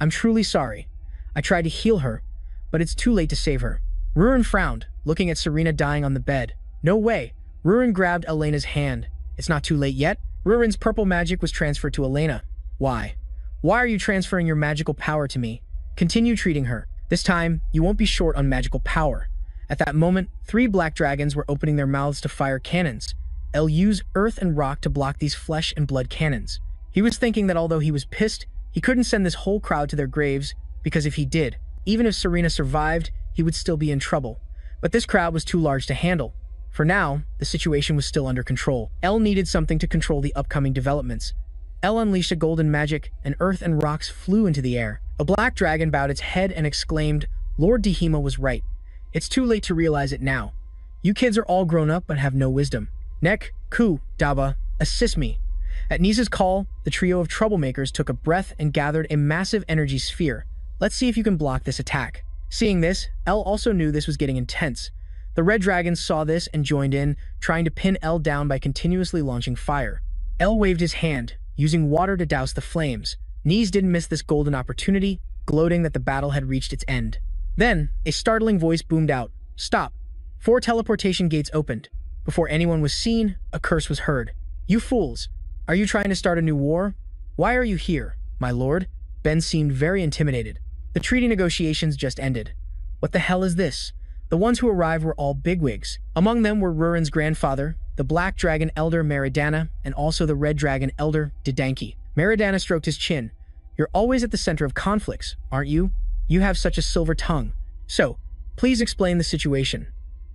I'm truly sorry. I tried to heal her, but it's too late to save her." Rurin frowned, looking at Serena dying on the bed. "No way." Rurin grabbed Elena's hand. "It's not too late yet." Rurin's purple magic was transferred to Elena. "Why? Why are you transferring your magical power to me? Continue treating her. This time, you won't be short on magical power." At that moment, 3 black dragons were opening their mouths to fire cannons. El used earth and rock to block these flesh and blood cannons. He was thinking that although he was pissed, he couldn't send this whole crowd to their graves, because if he did, even if Serena survived, he would still be in trouble. But this crowd was too large to handle. For now, the situation was still under control. El needed something to control the upcoming developments. El unleashed a golden magic, and earth and rocks flew into the air. A black dragon bowed its head and exclaimed, "Lord Dehema was right. It's too late to realize it now. You kids are all grown up but have no wisdom. Nek, Ku, Daba, assist me." At Nisa's call, the trio of troublemakers took a breath and gathered a massive energy sphere. "Let's see if you can block this attack." Seeing this, El also knew this was getting intense. The red dragons saw this and joined in, trying to pin El down by continuously launching fire. El waved his hand, using water to douse the flames. Nies didn't miss this golden opportunity, gloating that the battle had reached its end. Then, a startling voice boomed out, "Stop." 4 teleportation gates opened. Before anyone was seen, a curse was heard. "You fools! Are you trying to start a new war? Why are you here, my lord?" Ben seemed very intimidated. The treaty negotiations just ended. What the hell is this? The ones who arrived were all bigwigs. Among them were Rurin's grandfather, the black dragon elder Meridana, and also the red dragon elder Didanki. Meridana stroked his chin. "You're always at the center of conflicts, aren't you? You have such a silver tongue. So, please explain the situation."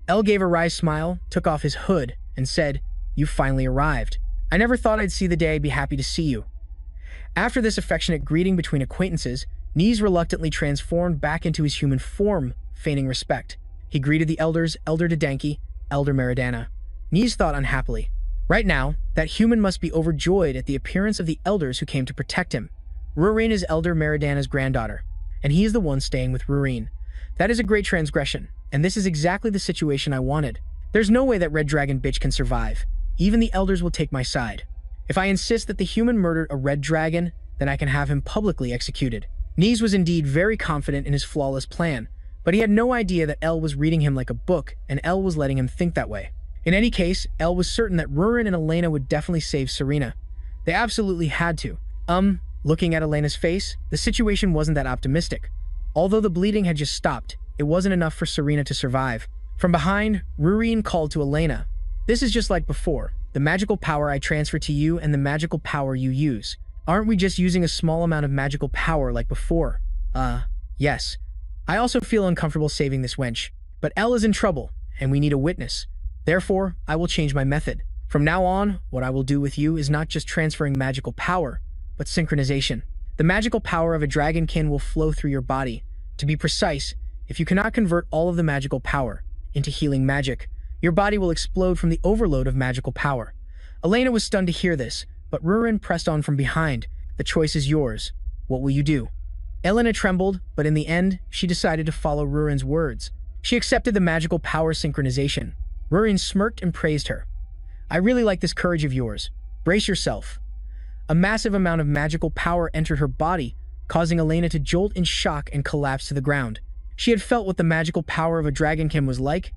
El gave a wry smile, took off his hood, and said, "You've finally arrived. I never thought I'd see the day. I'd be happy to see you." After this affectionate greeting between acquaintances, Nies reluctantly transformed back into his human form, feigning respect. He greeted the elders, Elder Didanki, Elder Meridana. Nies thought unhappily. Right now, that human must be overjoyed at the appearance of the elders who came to protect him. Rurin is Elder Meridana's granddaughter, and he is the one staying with Rurin. That is a great transgression, and this is exactly the situation I wanted. There's no way that red dragon bitch can survive. Even the elders will take my side. If I insist that the human murdered a red dragon, then I can have him publicly executed. Nies was indeed very confident in his flawless plan, but he had no idea that El was reading him like a book, and El was letting him think that way. In any case, El was certain that Rurin and Elena would definitely save Serena. They absolutely had to. Looking at Elena's face, the situation wasn't that optimistic. Although the bleeding had just stopped, it wasn't enough for Serena to survive. From behind, Rurin called to Elena. "This is just like before. The magical power I transfer to you and the magical power you use. Aren't we just using a small amount of magical power like before?" Yes. I also feel uncomfortable saving this wench. But El is in trouble, and we need a witness. Therefore, I will change my method. From now on, what I will do with you is not just transferring magical power, but synchronization. The magical power of a dragonkin will flow through your body. To be precise, if you cannot convert all of the magical power into healing magic, your body will explode from the overload of magical power. Elena was stunned to hear this, but Rurin pressed on from behind. "The choice is yours. What will you do?" Elena trembled, but in the end, she decided to follow Rurin's words. She accepted the magical power synchronization. Rurin smirked and praised her. "I really like this courage of yours. Brace yourself." A massive amount of magical power entered her body, causing Elena to jolt in shock and collapse to the ground. She had felt what the magical power of a dragonkin was like,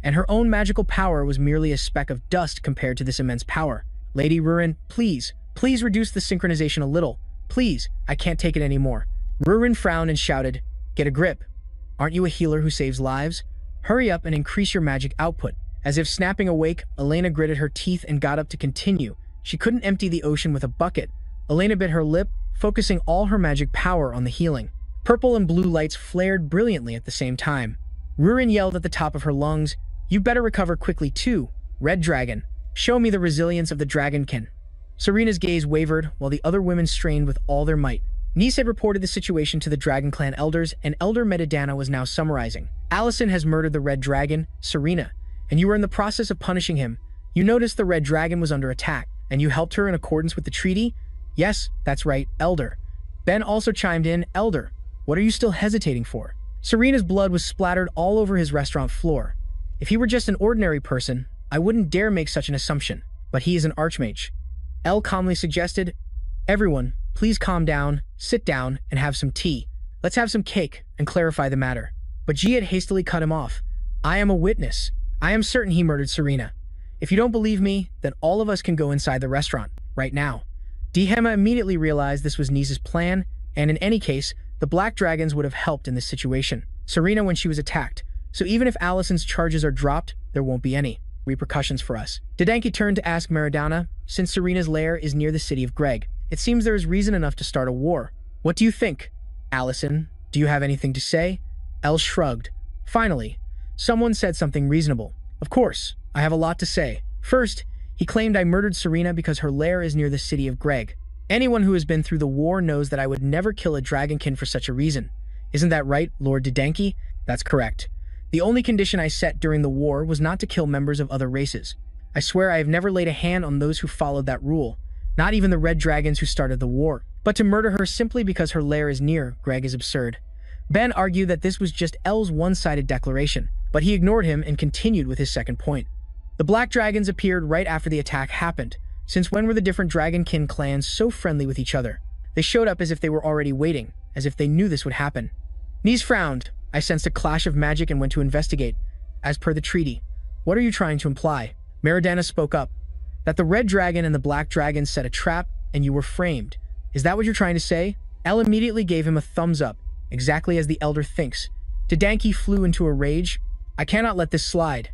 and her own magical power was merely a speck of dust compared to this immense power. "Lady Rurin, please reduce the synchronization a little. Please, I can't take it anymore." Rurin frowned and shouted, "Get a grip. Aren't you a healer who saves lives? Hurry up and increase your magic output. As if snapping awake, Elena gritted her teeth and got up to continue. She couldn't empty the ocean with a bucket. Elena bit her lip, focusing all her magic power on the healing. Purple and blue lights flared brilliantly at the same time. Rurin yelled at the top of her lungs, "You better recover quickly too, Red Dragon. Show me the resilience of the Dragonkin." Serena's gaze wavered, while the other women strained with all their might. Nis had reported the situation to the Dragon Clan elders, and Elder Metadana was now summarizing. "Allison has murdered the Red Dragon, Serena, and you were in the process of punishing him. You noticed the Red Dragon was under attack, and you helped her in accordance with the treaty?" "Yes, that's right, Elder." Ben also chimed in, "Elder, what are you still hesitating for?" Serena's blood was splattered all over his restaurant floor. If he were just an ordinary person, I wouldn't dare make such an assumption, but he is an archmage. El calmly suggested, "Everyone, please calm down, sit down, and have some tea. Let's have some cake and clarify the matter." But Ji had hastily cut him off. "I am a witness. I am certain he murdered Serena. If you don't believe me, then all of us can go inside the restaurant, right now." Dihema immediately realized this was Nisa's plan, and in any case, the Black Dragons would have helped in this situation. Serena when she was attacked, so even if Allison's charges are dropped, there won't be any repercussions for us. Didanki turned to ask Meridana, since Serena's lair is near the city of Greg, it seems there is reason enough to start a war. What do you think? Allison, do you have anything to say? El shrugged. Finally, someone said something reasonable. Of course, I have a lot to say. First, he claimed I murdered Serena because her lair is near the city of Greg. Anyone who has been through the war knows that I would never kill a dragonkin for such a reason. Isn't that right, Lord Didanki? That's correct. The only condition I set during the war was not to kill members of other races. I swear I have never laid a hand on those who followed that rule, not even the red dragons who started the war. But to murder her simply because her lair is near Greg is absurd. Ben argued that this was just El's one-sided declaration, but he ignored him and continued with his second point. The Black Dragons appeared right after the attack happened. Since when were the different Dragonkin clans so friendly with each other? They showed up as if they were already waiting, as if they knew this would happen. Nis frowned. I sensed a clash of magic and went to investigate. As per the treaty, what are you trying to imply? Meridana spoke up. That the Red Dragon and the Black Dragon set a trap, and you were framed. Is that what you're trying to say? El immediately gave him a thumbs up, exactly as the Elder thinks. Didanki flew into a rage. I cannot let this slide.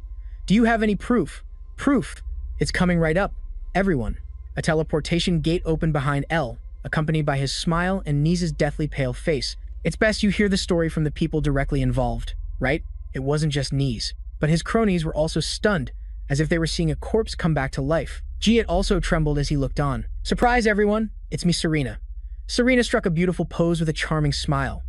Do you have any proof? Proof? It's coming right up. Everyone. A teleportation gate opened behind El, accompanied by his smile and Nis's deathly pale face. It's best you hear the story from the people directly involved, right? It wasn't just Nis, but his cronies were also stunned, as if they were seeing a corpse come back to life. Jiat also trembled as he looked on. Surprise, everyone! It's me, Serena. Serena struck a beautiful pose with a charming smile.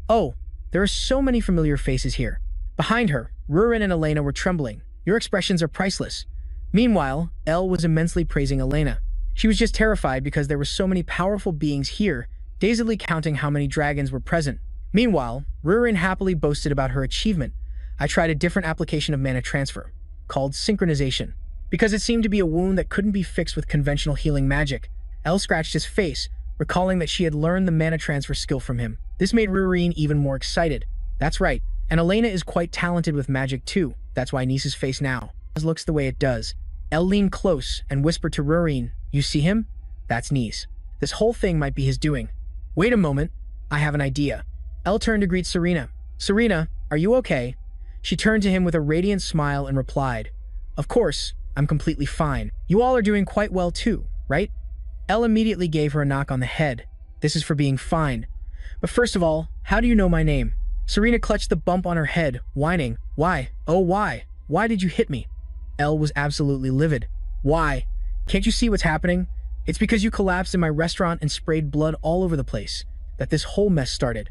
Oh, there are so many familiar faces here. Behind her, Rurin and Elena were trembling. Your expressions are priceless. Meanwhile, El was immensely praising Elena. She was just terrified because there were so many powerful beings here, dazedly counting how many dragons were present. Meanwhile, Rurin happily boasted about her achievement. I tried a different application of mana transfer, called synchronization. Because it seemed to be a wound that couldn't be fixed with conventional healing magic, El scratched his face, recalling that she had learned the mana transfer skill from him. This made Rurin even more excited. That's right, and Elena is quite talented with magic too. That's why Nis's face now looks the way it does. El leaned close and whispered to Rurin, you see him? That's Nis. This whole thing might be his doing. Wait a moment, I have an idea. El turned to greet Serena. Serena, are you okay? She turned to him with a radiant smile and replied, of course, I'm completely fine. You all are doing quite well too, right? El immediately gave her a knock on the head. This is for being fine. But first of all, how do you know my name? Serena clutched the bump on her head, whining, why? Oh, why? Why did you hit me? El was absolutely livid. Why? Can't you see what's happening? It's because you collapsed in my restaurant and sprayed blood all over the place that this whole mess started.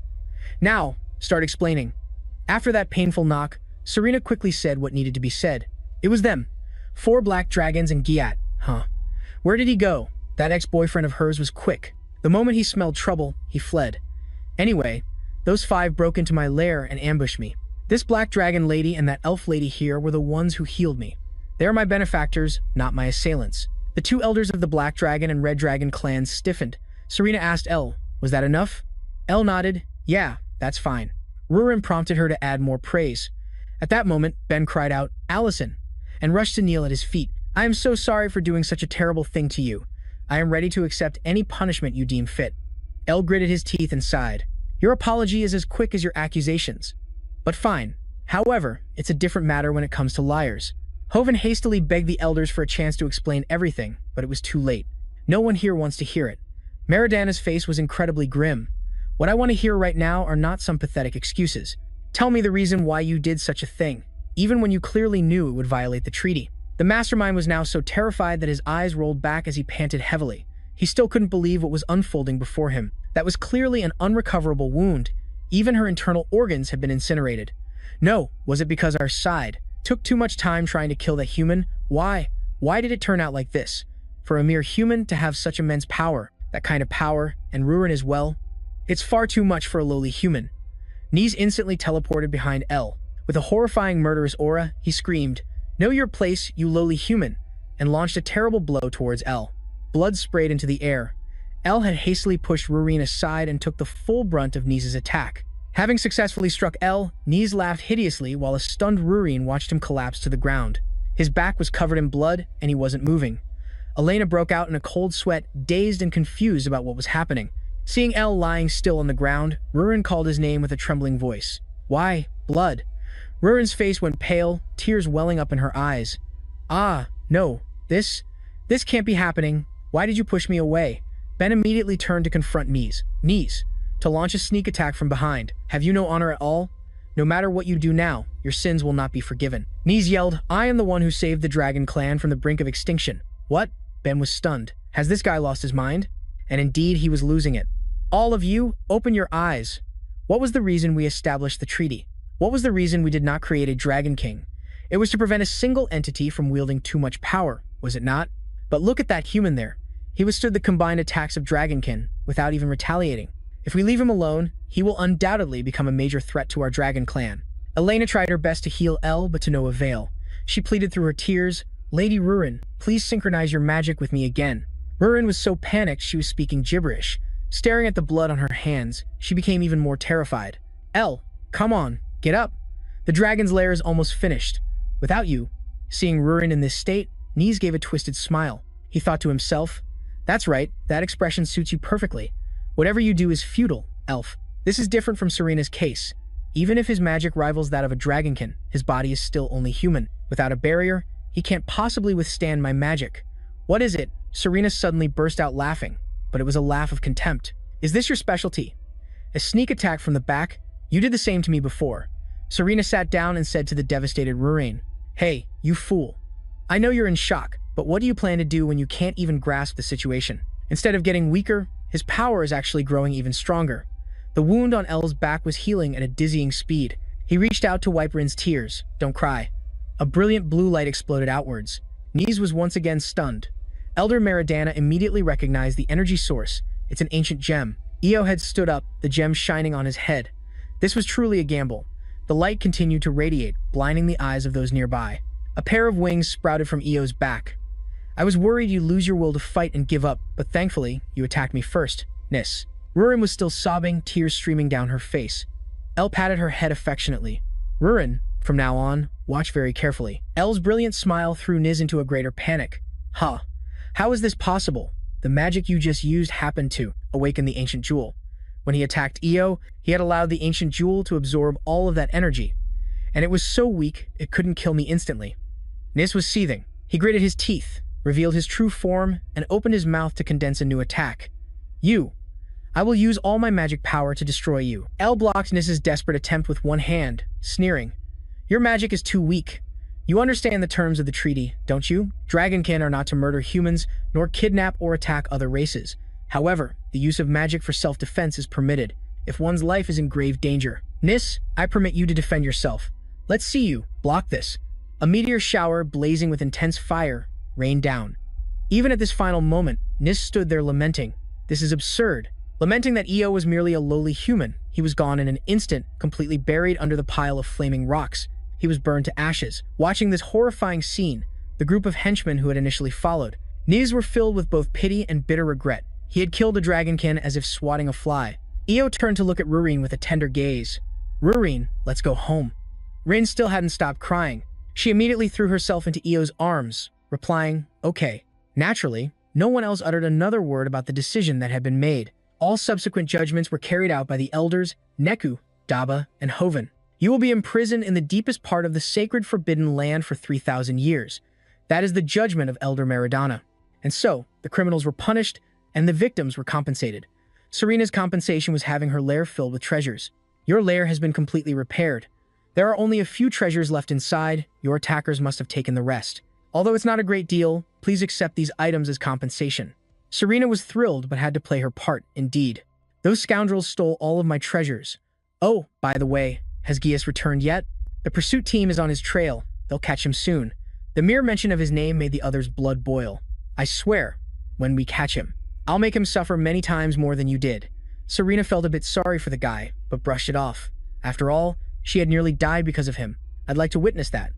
Now, start explaining. After that painful knock, Serena quickly said what needed to be said. It was them. 4 black dragons and Giat. Huh. Where did he go? That ex-boyfriend of hers was quick. The moment he smelled trouble, he fled. Anyway, those 5 broke into my lair and ambushed me. This black dragon lady and that elf lady here were the ones who healed me. They are my benefactors, not my assailants. The 2 elders of the Black Dragon and Red Dragon clans stiffened. Serena asked El, was that enough? El nodded, yeah, that's fine. Rurin prompted her to add more praise. At that moment, Ben cried out, Allison, and rushed to kneel at his feet. I am so sorry for doing such a terrible thing to you. I am ready to accept any punishment you deem fit. El gritted his teeth and sighed. Your apology is as quick as your accusations. But fine. However, it's a different matter when it comes to liars. Hoven hastily begged the elders for a chance to explain everything, but it was too late. No one here wants to hear it. Meridana's face was incredibly grim. What I want to hear right now are not some pathetic excuses. Tell me the reason why you did such a thing, even when you clearly knew it would violate the treaty. The mastermind was now so terrified that his eyes rolled back as he panted heavily. He still couldn't believe what was unfolding before him. That was clearly an unrecoverable wound. Even her internal organs had been incinerated. No, was it because our side took too much time trying to kill that human? Why? Why did it turn out like this? For a mere human to have such immense power, that kind of power, and ruin as well? It's far too much for a lowly human. Niz instantly teleported behind El. With a horrifying murderous aura, he screamed, "Know your place, you lowly human," and launched a terrible blow towards El. Blood sprayed into the air. El had hastily pushed Rurin aside and took the full brunt of Niz's attack. Having successfully struck El, Niz laughed hideously while a stunned Rurin watched him collapse to the ground. His back was covered in blood, and he wasn't moving. Elena broke out in a cold sweat, dazed and confused about what was happening. Seeing El lying still on the ground, Rurin called his name with a trembling voice. "Why, blood?" Rurin's face went pale, tears welling up in her eyes. "Ah, no, this can't be happening. Why did you push me away?" Ben immediately turned to confront Niz, to launch a sneak attack from behind. "Have you no honor at all? No matter what you do now, your sins will not be forgiven." Niz yelled, "I am the one who saved the Dragon Clan from the brink of extinction." "What?" Ben was stunned. Has this guy lost his mind? And indeed, he was losing it. "All of you, open your eyes. What was the reason we established the treaty? What was the reason we did not create a Dragon King? It was to prevent a single entity from wielding too much power, was it not? But look at that human there. He withstood the combined attacks of Dragonkin without even retaliating. If we leave him alone, he will undoubtedly become a major threat to our Dragon Clan." Elena tried her best to heal El, but to no avail. She pleaded through her tears, "Lady Rurin, please synchronize your magic with me again." Rurin was so panicked she was speaking gibberish. Staring at the blood on her hands, she became even more terrified. "El, come on, get up. The dragon's lair is almost finished. Without you." Seeing Rurin in this state, Niz gave a twisted smile. He thought to himself, "That's right, that expression suits you perfectly. Whatever you do is futile, elf." This is different from Serena's case. Even if his magic rivals that of a dragonkin, his body is still only human. Without a barrier, he can't possibly withstand my magic. "What is it?" Serena suddenly burst out laughing, but it was a laugh of contempt. "Is this your specialty? A sneak attack from the back? You did the same to me before." Serena sat down and said to the devastated Rurin, "Hey, you fool. I know you're in shock, but what do you plan to do when you can't even grasp the situation? Instead of getting weaker, his power is actually growing even stronger." The wound on El's back was healing at a dizzying speed. He reached out to wipe Rin's tears. "Don't cry." A brilliant blue light exploded outwards. Niz was once again stunned. Elder Meridana immediately recognized the energy source. It's an ancient gem. Io had stood up, the gem shining on his head. This was truly a gamble. The light continued to radiate, blinding the eyes of those nearby. A pair of wings sprouted from Io's back. "I was worried you'd lose your will to fight and give up, but thankfully, you attacked me first, Nis." Rurin was still sobbing, tears streaming down her face. El patted her head affectionately. "Rurin, from now on, watch very carefully." El's brilliant smile threw Niz into a greater panic. "Huh. How is this possible? The magic you just used happened to awaken the ancient jewel. When he attacked Io, he had allowed the ancient jewel to absorb all of that energy, and it was so weak it couldn't kill me instantly." Nis was seething. He gritted his teeth, revealed his true form, and opened his mouth to condense a new attack. "You. I will use all my magic power to destroy you." El blocked Nis's desperate attempt with one hand, sneering. "Your magic is too weak. You understand the terms of the treaty, don't you? Dragonkin are not to murder humans, nor kidnap or attack other races. However, the use of magic for self-defense is permitted, if one's life is in grave danger. Nis, I permit you to defend yourself. Let's see you. Block this." A meteor shower, blazing with intense fire, rained down. Even at this final moment, Nis stood there lamenting. This is absurd. Lamenting that Io was merely a lowly human. He was gone in an instant, completely buried under the pile of flaming rocks. He was burned to ashes. Watching this horrifying scene, the group of henchmen who had initially followed, Niz were filled with both pity and bitter regret. He had killed a dragonkin as if swatting a fly. Io turned to look at Rurin with a tender gaze. "Rurin, let's go home." Rin still hadn't stopped crying. She immediately threw herself into Io's arms, replying, "Okay." Naturally, no one else uttered another word about the decision that had been made. All subsequent judgments were carried out by the elders, Neku, Daba, and Hoven. You will be imprisoned in the deepest part of the sacred forbidden land for 3,000 years. That is the judgment of Elder Meridana. And so, the criminals were punished, and the victims were compensated. Serena's compensation was having her lair filled with treasures. Your lair has been completely repaired. There are only a few treasures left inside. Your attackers must have taken the rest. Although it's not a great deal, please accept these items as compensation. Serena was thrilled but had to play her part, indeed. Those scoundrels stole all of my treasures. Oh, by the way, has Gias returned yet? The pursuit team is on his trail. They'll catch him soon. The mere mention of his name made the others' blood boil. I swear, when we catch him, I'll make him suffer many times more than you did. Serena felt a bit sorry for the guy, but brushed it off. After all, she had nearly died because of him. I'd like to witness that.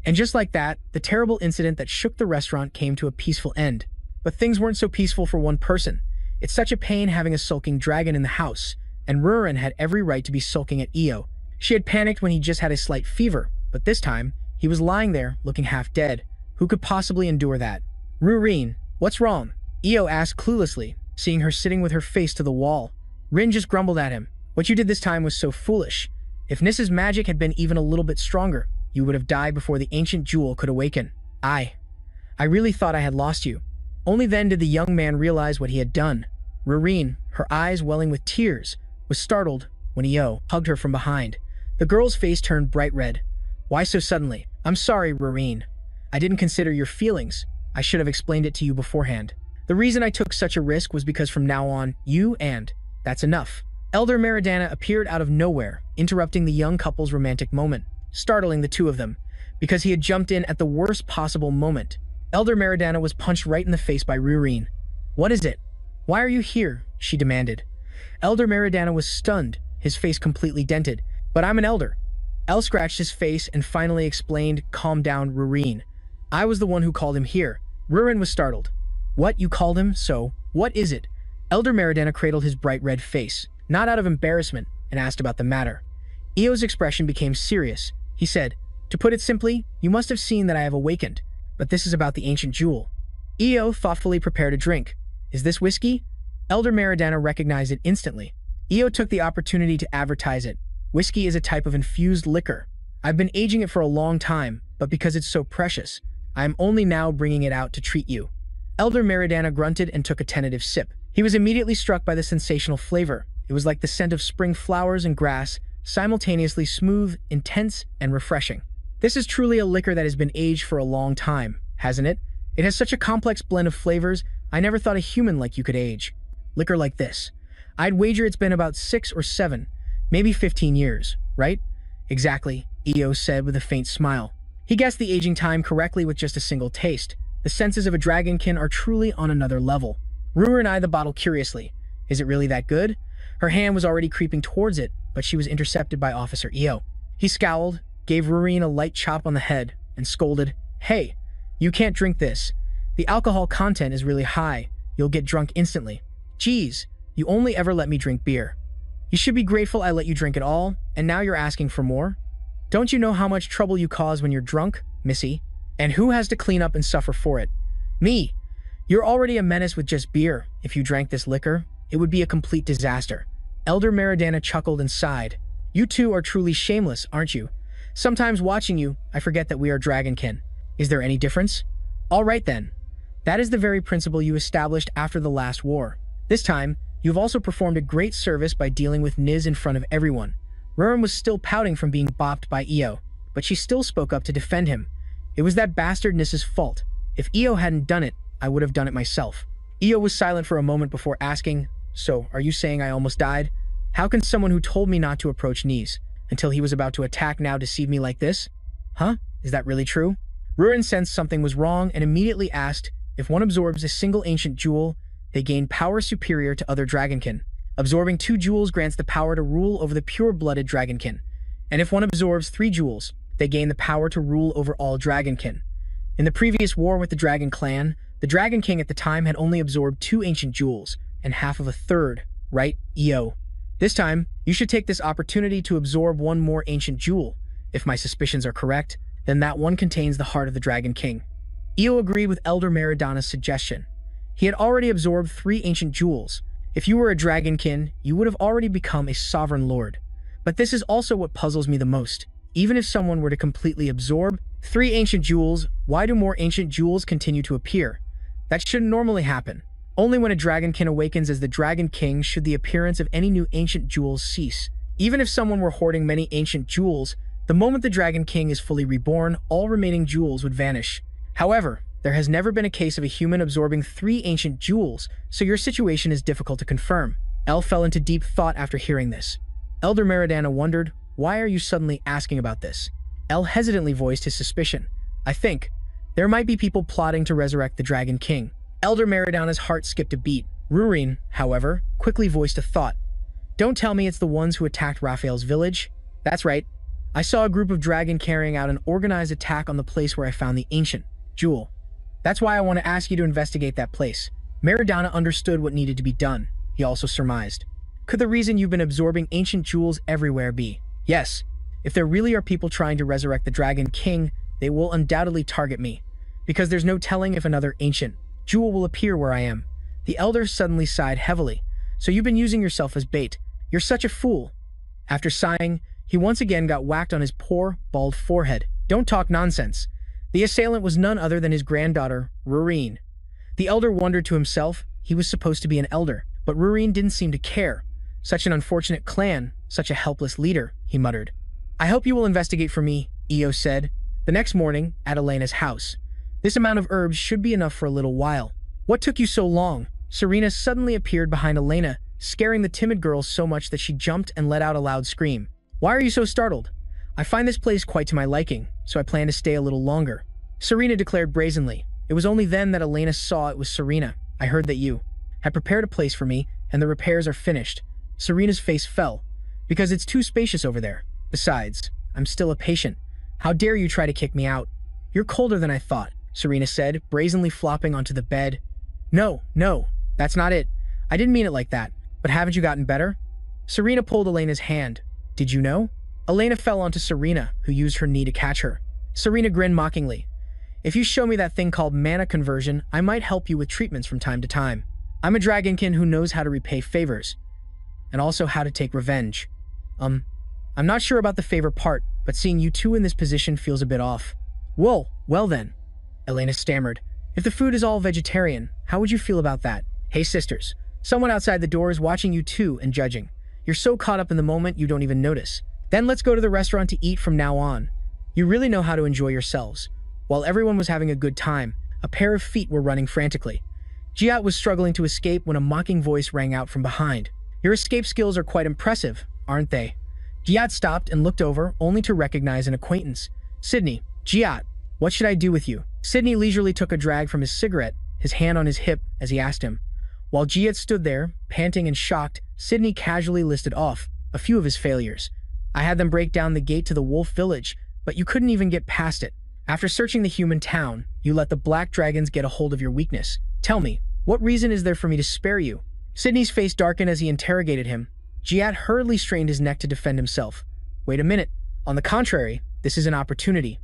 And just like that, the terrible incident that shook the restaurant came to a peaceful end. But things weren't so peaceful for one person. It's such a pain having a sulking dragon in the house, and Rurin had every right to be sulking at Io. She had panicked when he just had a slight fever, but this time, he was lying there, looking half dead. Who could possibly endure that? Rurin, what's wrong? Io asked cluelessly, seeing her sitting with her face to the wall. Rin just grumbled at him. What you did this time was so foolish. If Nissa's magic had been even a little bit stronger, you would have died before the ancient jewel could awaken. I really thought I had lost you. Only then did the young man realize what he had done. Rurin, her eyes welling with tears, was startled when Io hugged her from behind. The girl's face turned bright red. Why so suddenly? I'm sorry, Rurin. I didn't consider your feelings. I should have explained it to you beforehand. The reason I took such a risk was because from now on, that's enough. Elder Meridana appeared out of nowhere, interrupting the young couple's romantic moment, startling the two of them, because he had jumped in at the worst possible moment. Elder Meridana was punched right in the face by Rurin. What is it? Why are you here? She demanded. Elder Meridana was stunned, his face completely dented. But I'm an elder. El scratched his face and finally explained, calm down, Rurin. I was the one who called him here. Rurin was startled. What, you called him? So, what is it? Elder Meridana cradled his bright red face, not out of embarrassment, and asked about the matter. Io's expression became serious. He said, to put it simply, you must have seen that I have awakened, but this is about the ancient jewel. Io thoughtfully prepared a drink. Is this whiskey? Elder Meridana recognized it instantly. Io took the opportunity to advertise it. Whiskey is a type of infused liquor. I've been aging it for a long time, but because it's so precious, I am only now bringing it out to treat you. Elder Meridana grunted and took a tentative sip. He was immediately struck by the sensational flavor. It was like the scent of spring flowers and grass, simultaneously smooth, intense, and refreshing. This is truly a liquor that has been aged for a long time, hasn't it? It has such a complex blend of flavors, I never thought a human like you could age. Liquor like this. I'd wager it's been about 6 or 7, maybe 15 years, right? Exactly, Io said with a faint smile. He guessed the aging time correctly with just a single taste. The senses of a dragonkin are truly on another level. Rurin eyed the bottle curiously. Is it really that good? Her hand was already creeping towards it, but she was intercepted by Officer Io. He scowled, gave Rurin a light chop on the head, and scolded, Hey, you can't drink this. The alcohol content is really high. You'll get drunk instantly. Geez, you only ever let me drink beer. You should be grateful I let you drink it all, and now you're asking for more? Don't you know how much trouble you cause when you're drunk, missy? And who has to clean up and suffer for it? Me. You're already a menace with just beer. If you drank this liquor, it would be a complete disaster. Elder Meridana chuckled and sighed. You two are truly shameless, aren't you? Sometimes watching you, I forget that we are dragonkin. Is there any difference? All right then. That is the very principle you established after the last war. This time, you've also performed a great service by dealing with Niz in front of everyone. Rurin was still pouting from being bopped by Io, but she still spoke up to defend him. It was that bastard Niz's fault. If Io hadn't done it, I would have done it myself. Io was silent for a moment before asking, So, are you saying I almost died? How can someone who told me not to approach Niz until he was about to attack now deceive me like this? Huh? Is that really true? Rurin sensed something was wrong and immediately asked, if one absorbs a single ancient jewel, they gain power superior to other dragonkin. Absorbing 2 jewels grants the power to rule over the pure-blooded dragonkin. And if one absorbs 3 jewels, they gain the power to rule over all dragonkin. In the previous war with the Dragon Clan, the Dragon King at the time had only absorbed 2 ancient jewels, and half of a third, right, Io? This time, you should take this opportunity to absorb 1 more ancient jewel. If my suspicions are correct, then that one contains the heart of the Dragon King. Io agreed with Elder Meridana's suggestion. He had already absorbed 3 ancient jewels. If you were a dragonkin, you would have already become a sovereign lord. But this is also what puzzles me the most. Even if someone were to completely absorb 3 ancient jewels, why do more ancient jewels continue to appear? That shouldn't normally happen. Only when a dragonkin awakens as the Dragon King should the appearance of any new ancient jewels cease. Even if someone were hoarding many ancient jewels, the moment the Dragon King is fully reborn, all remaining jewels would vanish. However, there has never been a case of a human absorbing 3 ancient jewels, so your situation is difficult to confirm. Elle fell into deep thought after hearing this. Elder Meridana wondered, why are you suddenly asking about this? Elle hesitantly voiced his suspicion. I think there might be people plotting to resurrect the Dragon King. Elder Meridana's heart skipped a beat. Rurin, however, quickly voiced a thought. Don't tell me it's the ones who attacked Raphael's village. That's right. I saw a group of dragon carrying out an organized attack on the place where I found the ancient jewel. That's why I want to ask you to investigate that place. Meridana understood what needed to be done. He also surmised. Could the reason you've been absorbing ancient jewels everywhere be? Yes. If there really are people trying to resurrect the Dragon King, they will undoubtedly target me. Because there's no telling if another ancient jewel will appear where I am. The elder suddenly sighed heavily. So you've been using yourself as bait. You're such a fool. After sighing, he once again got whacked on his poor, bald forehead. Don't talk nonsense. The assailant was none other than his granddaughter, Rurin. The elder wondered to himself. He was supposed to be an elder, but Rurin didn't seem to care. Such an unfortunate clan, such a helpless leader, he muttered. I hope you will investigate for me, Io said. The next morning, at Elena's house. This amount of herbs should be enough for a little while. What took you so long? Serena suddenly appeared behind Elena, scaring the timid girl so much that she jumped and let out a loud scream. Why are you so startled? I find this place quite to my liking, so I plan to stay a little longer. Serena declared brazenly. It was only then that Elena saw it was Serena. I heard that you had prepared a place for me, and the repairs are finished. Serena's face fell. Because it's too spacious over there. Besides, I'm still a patient. How dare you try to kick me out? You're colder than I thought, Serena said, brazenly flopping onto the bed. No, that's not it. I didn't mean it like that. But haven't you gotten better? Serena pulled Elena's hand. Did you know? Elena fell onto Serena, who used her knee to catch her. Serena grinned mockingly. If you show me that thing called mana conversion, I might help you with treatments from time to time. I'm a dragonkin who knows how to repay favors, and also how to take revenge. I'm not sure about the favor part, but seeing you two in this position feels a bit off. Well then, Elena stammered. If the food is all vegetarian, how would you feel about that? Hey sisters, someone outside the door is watching you too and judging. You're so caught up in the moment you don't even notice. Then let's go to the restaurant to eat from now on. You really know how to enjoy yourselves. While everyone was having a good time, a pair of feet were running frantically. Jiat was struggling to escape when a mocking voice rang out from behind. Your escape skills are quite impressive, aren't they? Jiat stopped and looked over, only to recognize an acquaintance. Sydney, Jiat, what should I do with you? Sydney leisurely took a drag from his cigarette, his hand on his hip, as he asked him. While Jiat stood there, panting and shocked, Sydney casually listed off a few of his failures. I had them break down the gate to the wolf village, but you couldn't even get past it. After searching the human town, you let the black dragons get a hold of your weakness. Tell me, what reason is there for me to spare you? Sydney's face darkened as he interrogated him. Jiat hurriedly strained his neck to defend himself. Wait a minute. On the contrary, this is an opportunity.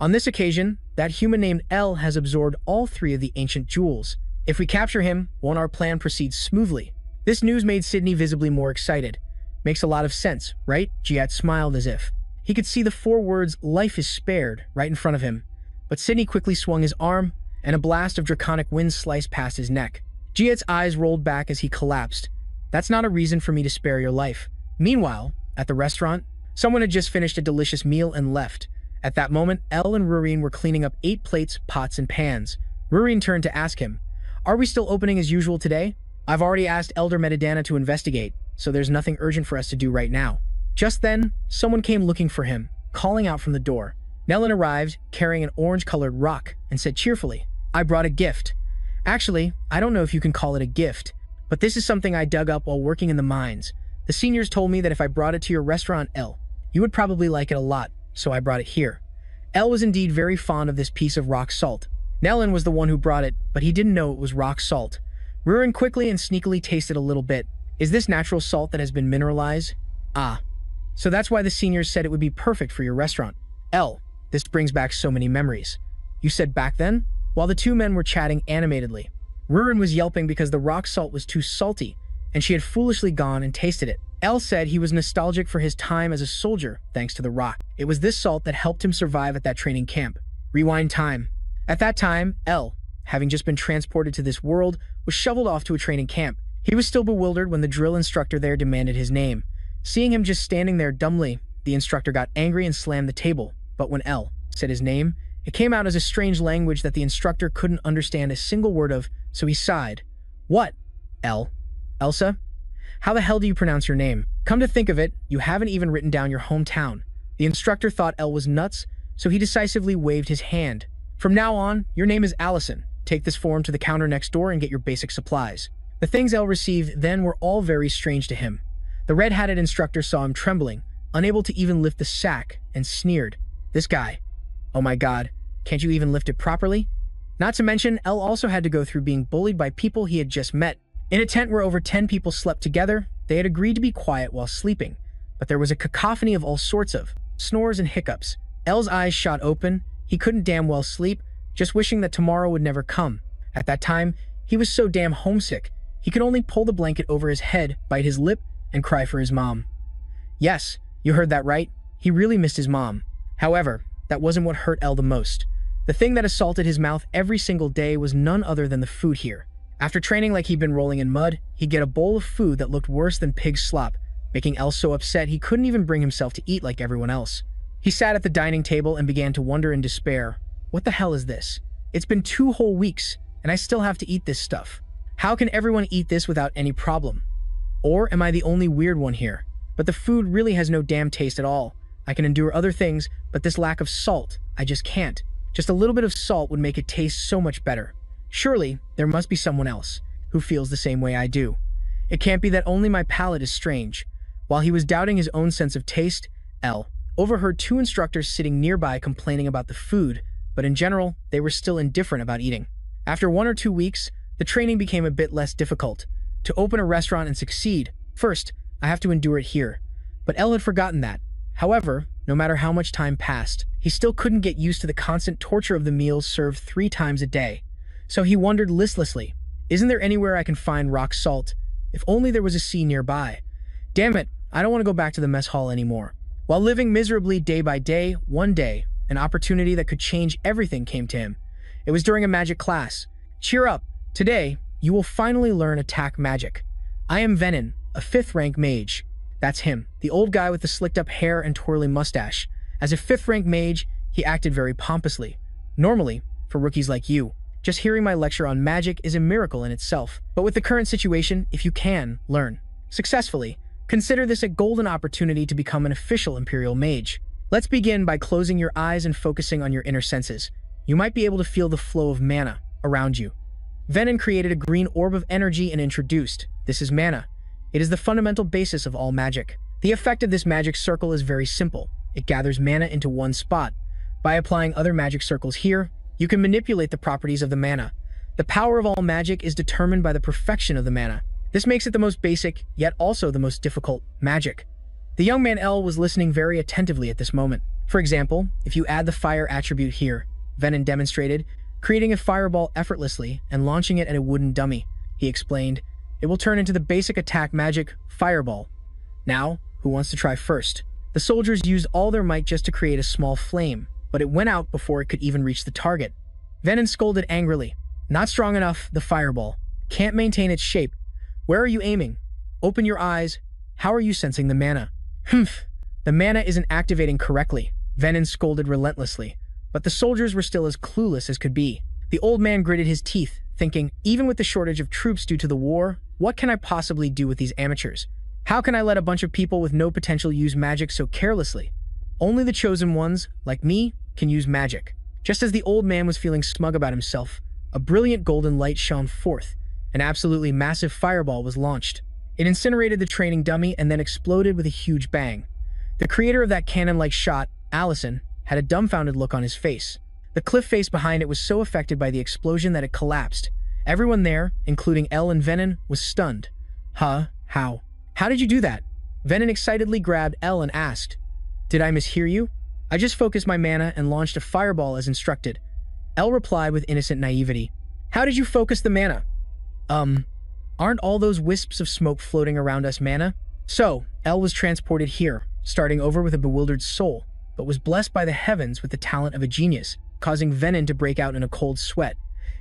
On this occasion, that human named L has absorbed all 3 of the ancient jewels. If we capture him, won't our plan proceed smoothly? This news made Sydney visibly more excited. Makes a lot of sense, right? Jiat smiled as if he could see the 4 words, life is spared, right in front of him. But Sydney quickly swung his arm, and a blast of draconic wind sliced past his neck. Jiat's eyes rolled back as he collapsed. That's not a reason for me to spare your life. Meanwhile, at the restaurant, someone had just finished a delicious meal and left. At that moment, Elle and Rurin were cleaning up 8 plates, pots, and pans. Rurin turned to ask him, Are we still opening as usual today? I've already asked Elder Meridana to investigate, so there's nothing urgent for us to do right now. Just then, someone came looking for him, calling out from the door. Nellen arrived, carrying an orange-colored rock, and said cheerfully, I brought a gift. Actually, I don't know if you can call it a gift, but this is something I dug up while working in the mines. The seniors told me that if I brought it to your restaurant, Elle, you would probably like it a lot, so I brought it here. Elle was indeed very fond of this piece of rock salt. Nellen was the one who brought it, but he didn't know it was rock salt. Rurin quickly and sneakily tasted a little bit. Is this natural salt that has been mineralized? Ah. So that's why the seniors said it would be perfect for your restaurant. Elle, this brings back so many memories. You said back then? While the 2 men were chatting animatedly, Rurin was yelping because the rock salt was too salty, and she had foolishly gone and tasted it. Elle said he was nostalgic for his time as a soldier thanks to the rock. It was this salt that helped him survive at that training camp. Rewind time. At that time, Elle, having just been transported to this world, was shoveled off to a training camp. He was still bewildered when the drill instructor there demanded his name. Seeing him just standing there dumbly, the instructor got angry and slammed the table. But when Elle said his name, it came out as a strange language that the instructor couldn't understand a single word of, so he sighed. What? Elle? Elsa? How the hell do you pronounce your name? Come to think of it, you haven't even written down your hometown. The instructor thought Elle was nuts, so he decisively waved his hand. From now on, your name is Allison. Take this form to the counter next door and get your basic supplies. The things Elle received then were all very strange to him. The red-hatted instructor saw him trembling, unable to even lift the sack, and sneered. This guy. Oh my god, can't you even lift it properly? Not to mention, Elle also had to go through being bullied by people he had just met. In a tent where over 10 people slept together, they had agreed to be quiet while sleeping, but there was a cacophony of all sorts of snores and hiccups. Elle's eyes shot open. He couldn't damn well sleep, just wishing that tomorrow would never come. At that time, he was so damn homesick, he could only pull the blanket over his head, bite his lip, and cry for his mom. Yes, you heard that right. He really missed his mom. However, that wasn't what hurt Elle the most. The thing that assaulted his mouth every single day was none other than the food here. After training like he'd been rolling in mud, he'd get a bowl of food that looked worse than pig slop, making Elle so upset he couldn't even bring himself to eat like everyone else. He sat at the dining table and began to wonder in despair. What the hell is this? It's been 2 whole weeks, and I still have to eat this stuff. How can everyone eat this without any problem? Or am I the only weird one here? But the food really has no damn taste at all. I can endure other things, but this lack of salt, I just can't. Just a little bit of salt would make it taste so much better. Surely, there must be someone else who feels the same way I do. It can't be that only my palate is strange. While he was doubting his own sense of taste, Elle overheard 2 instructors sitting nearby complaining about the food, but in general, they were still indifferent about eating. After 1 or 2 weeks, the training became a bit less difficult. To open a restaurant and succeed, first, I have to endure it here. But Elle had forgotten that. However, no matter how much time passed, he still couldn't get used to the constant torture of the meals served 3 times a day. So he wondered listlessly, isn't there anywhere I can find rock salt? If only there was a sea nearby. Damn it, I don't want to go back to the mess hall anymore. While living miserably day by day, one day, an opportunity that could change everything came to him. It was during a magic class. Cheer up. Today, you will finally learn attack magic. I am Venin, a 5th rank mage. That's him, the old guy with the slicked up hair and twirly mustache. As a 5th rank mage, he acted very pompously. Normally, for rookies like you, just hearing my lecture on magic is a miracle in itself. But with the current situation, if you can learn successfully, consider this a golden opportunity to become an official Imperial Mage. Let's begin by closing your eyes and focusing on your inner senses. You might be able to feel the flow of mana around you. Venin created a green orb of energy and introduced, this is mana. It is the fundamental basis of all magic. The effect of this magic circle is very simple. It gathers mana into one spot. By applying other magic circles here, you can manipulate the properties of the mana. The power of all magic is determined by the perfection of the mana. This makes it the most basic, yet also the most difficult, magic. The young man Elle was listening very attentively at this moment. For example, if you add the fire attribute here, Venin demonstrated, creating a fireball effortlessly and launching it at a wooden dummy. He explained, it will turn into the basic attack magic, Fireball. Now, who wants to try first? The soldiers used all their might just to create a small flame, but it went out before it could even reach the target. Venin scolded angrily. Not strong enough, the fireball. Can't maintain its shape. Where are you aiming? Open your eyes. How are you sensing the mana? Humph. The mana isn't activating correctly. Venin scolded relentlessly. But the soldiers were still as clueless as could be. The old man gritted his teeth, thinking, even with the shortage of troops due to the war, what can I possibly do with these amateurs? How can I let a bunch of people with no potential use magic so carelessly? Only the chosen ones, like me, can use magic. Just as the old man was feeling smug about himself, a brilliant golden light shone forth. An absolutely massive fireball was launched. It incinerated the training dummy and then exploded with a huge bang. The creator of that cannon-like shot, Allison, had a dumbfounded look on his face. The cliff face behind it was so affected by the explosion that it collapsed. Everyone there, including Elle and Venin, was stunned. Huh? How? How did you do that? Venin excitedly grabbed Elle and asked, did I mishear you? I just focused my mana and launched a fireball as instructed. Elle replied with innocent naivety. How did you focus the mana? Aren't all those wisps of smoke floating around us manna? So, El was transported here, starting over with a bewildered soul, but was blessed by the heavens with the talent of a genius, causing Venin to break out in a cold sweat.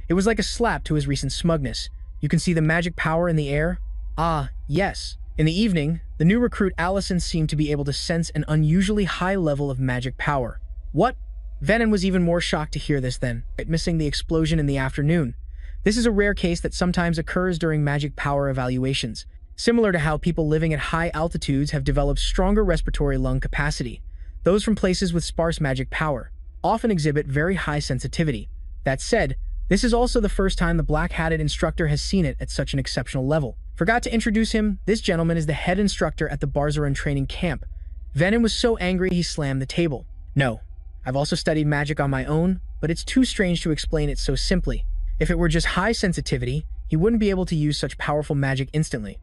It was like a slap to his recent smugness. You can see the magic power in the air? Ah, yes. In the evening, the new recruit Allison seemed to be able to sense an unusually high level of magic power. What? Venin was even more shocked to hear this then, missing the explosion in the afternoon. This is a rare case that sometimes occurs during magic power evaluations, similar to how people living at high altitudes have developed stronger respiratory lung capacity. Those from places with sparse magic power often exhibit very high sensitivity. That said, this is also the first time the black-hatted instructor has seen it at such an exceptional level. Forgot to introduce him, this gentleman is the head instructor at the Barzaran training camp. Venin was so angry he slammed the table. No, I've also studied magic on my own, but it's too strange to explain it so simply. If it were just high sensitivity, he wouldn't be able to use such powerful magic instantly.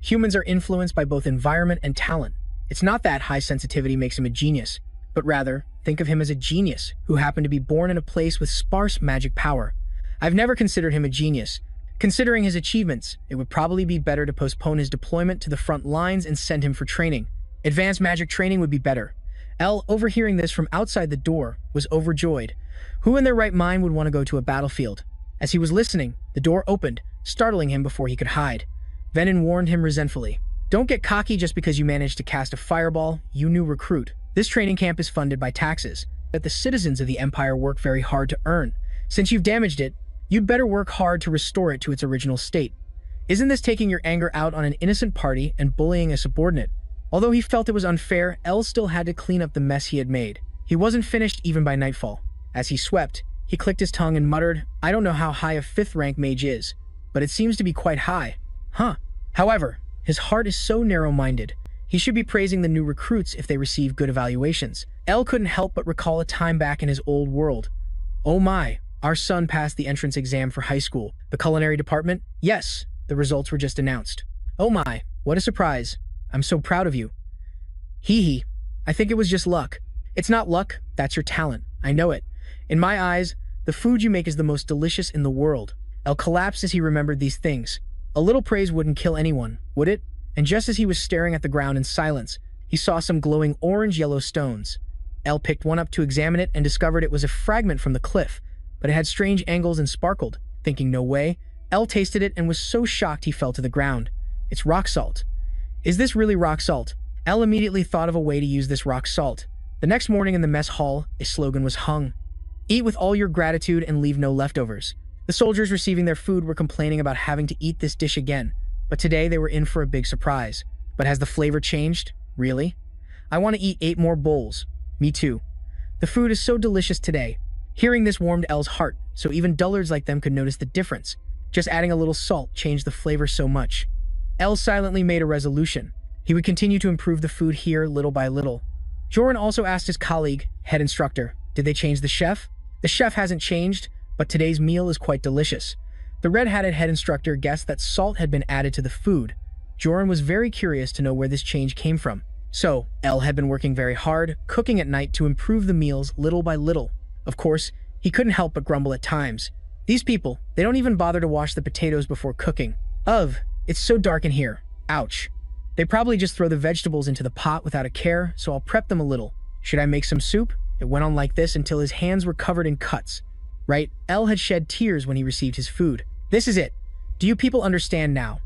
Humans are influenced by both environment and talent. It's not that high sensitivity makes him a genius, but rather, think of him as a genius who happened to be born in a place with sparse magic power. I've never considered him a genius. Considering his achievements, it would probably be better to postpone his deployment to the front lines and send him for training. Advanced magic training would be better. El, overhearing this from outside the door, was overjoyed. Who in their right mind would want to go to a battlefield? As he was listening, the door opened, startling him before he could hide. Venin warned him resentfully. Don't get cocky just because you managed to cast a fireball, you new recruit. This training camp is funded by taxes that the citizens of the Empire work very hard to earn. Since you've damaged it, you'd better work hard to restore it to its original state. Isn't this taking your anger out on an innocent party and bullying a subordinate? Although he felt it was unfair, El still had to clean up the mess he had made. He wasn't finished even by nightfall. As he swept, he clicked his tongue and muttered, I don't know how high a 5th rank mage is, but it seems to be quite high. However, his heart is so narrow-minded. He should be praising the new recruits if they receive good evaluations. El couldn't help but recall a time back in his old world. Oh my, our son passed the entrance exam for high school. The culinary department? Yes, the results were just announced. Oh my, what a surprise. I'm so proud of you. Hee, I think it was just luck. It's not luck, that's your talent. I know it. In my eyes, the food you make is the most delicious in the world. El collapsed as he remembered these things. A little praise wouldn't kill anyone, would it? And just as he was staring at the ground in silence, he saw some glowing orange-yellow stones. El picked one up to examine it and discovered it was a fragment from the cliff, but it had strange angles and sparkled. Thinking no way, El tasted it and was so shocked he fell to the ground. It's rock salt. Is this really rock salt? El immediately thought of a way to use this rock salt. The next morning in the mess hall, a slogan was hung. Eat with all your gratitude and leave no leftovers. The soldiers receiving their food were complaining about having to eat this dish again, but today they were in for a big surprise. But has the flavor changed? Really? I want to eat 8 more bowls. Me too. The food is so delicious today. Hearing this warmed El's heart, so even dullards like them could notice the difference. Just adding a little salt changed the flavor so much. El silently made a resolution. He would continue to improve the food here little by little. Joran also asked his colleague, head instructor, did they change the chef? The chef hasn't changed, but today's meal is quite delicious. The red-hatted head instructor guessed that salt had been added to the food. Joran was very curious to know where this change came from. So, El had been working very hard, cooking at night to improve the meals little by little. Of course, he couldn't help but grumble at times. These people, they don't even bother to wash the potatoes before cooking. It's so dark in here. Ouch. They probably just throw the vegetables into the pot without a care, so I'll prep them a little. Should I make some soup? It went on like this until his hands were covered in cuts. Right? El had shed tears when he received his food. This is it. Do you people understand now?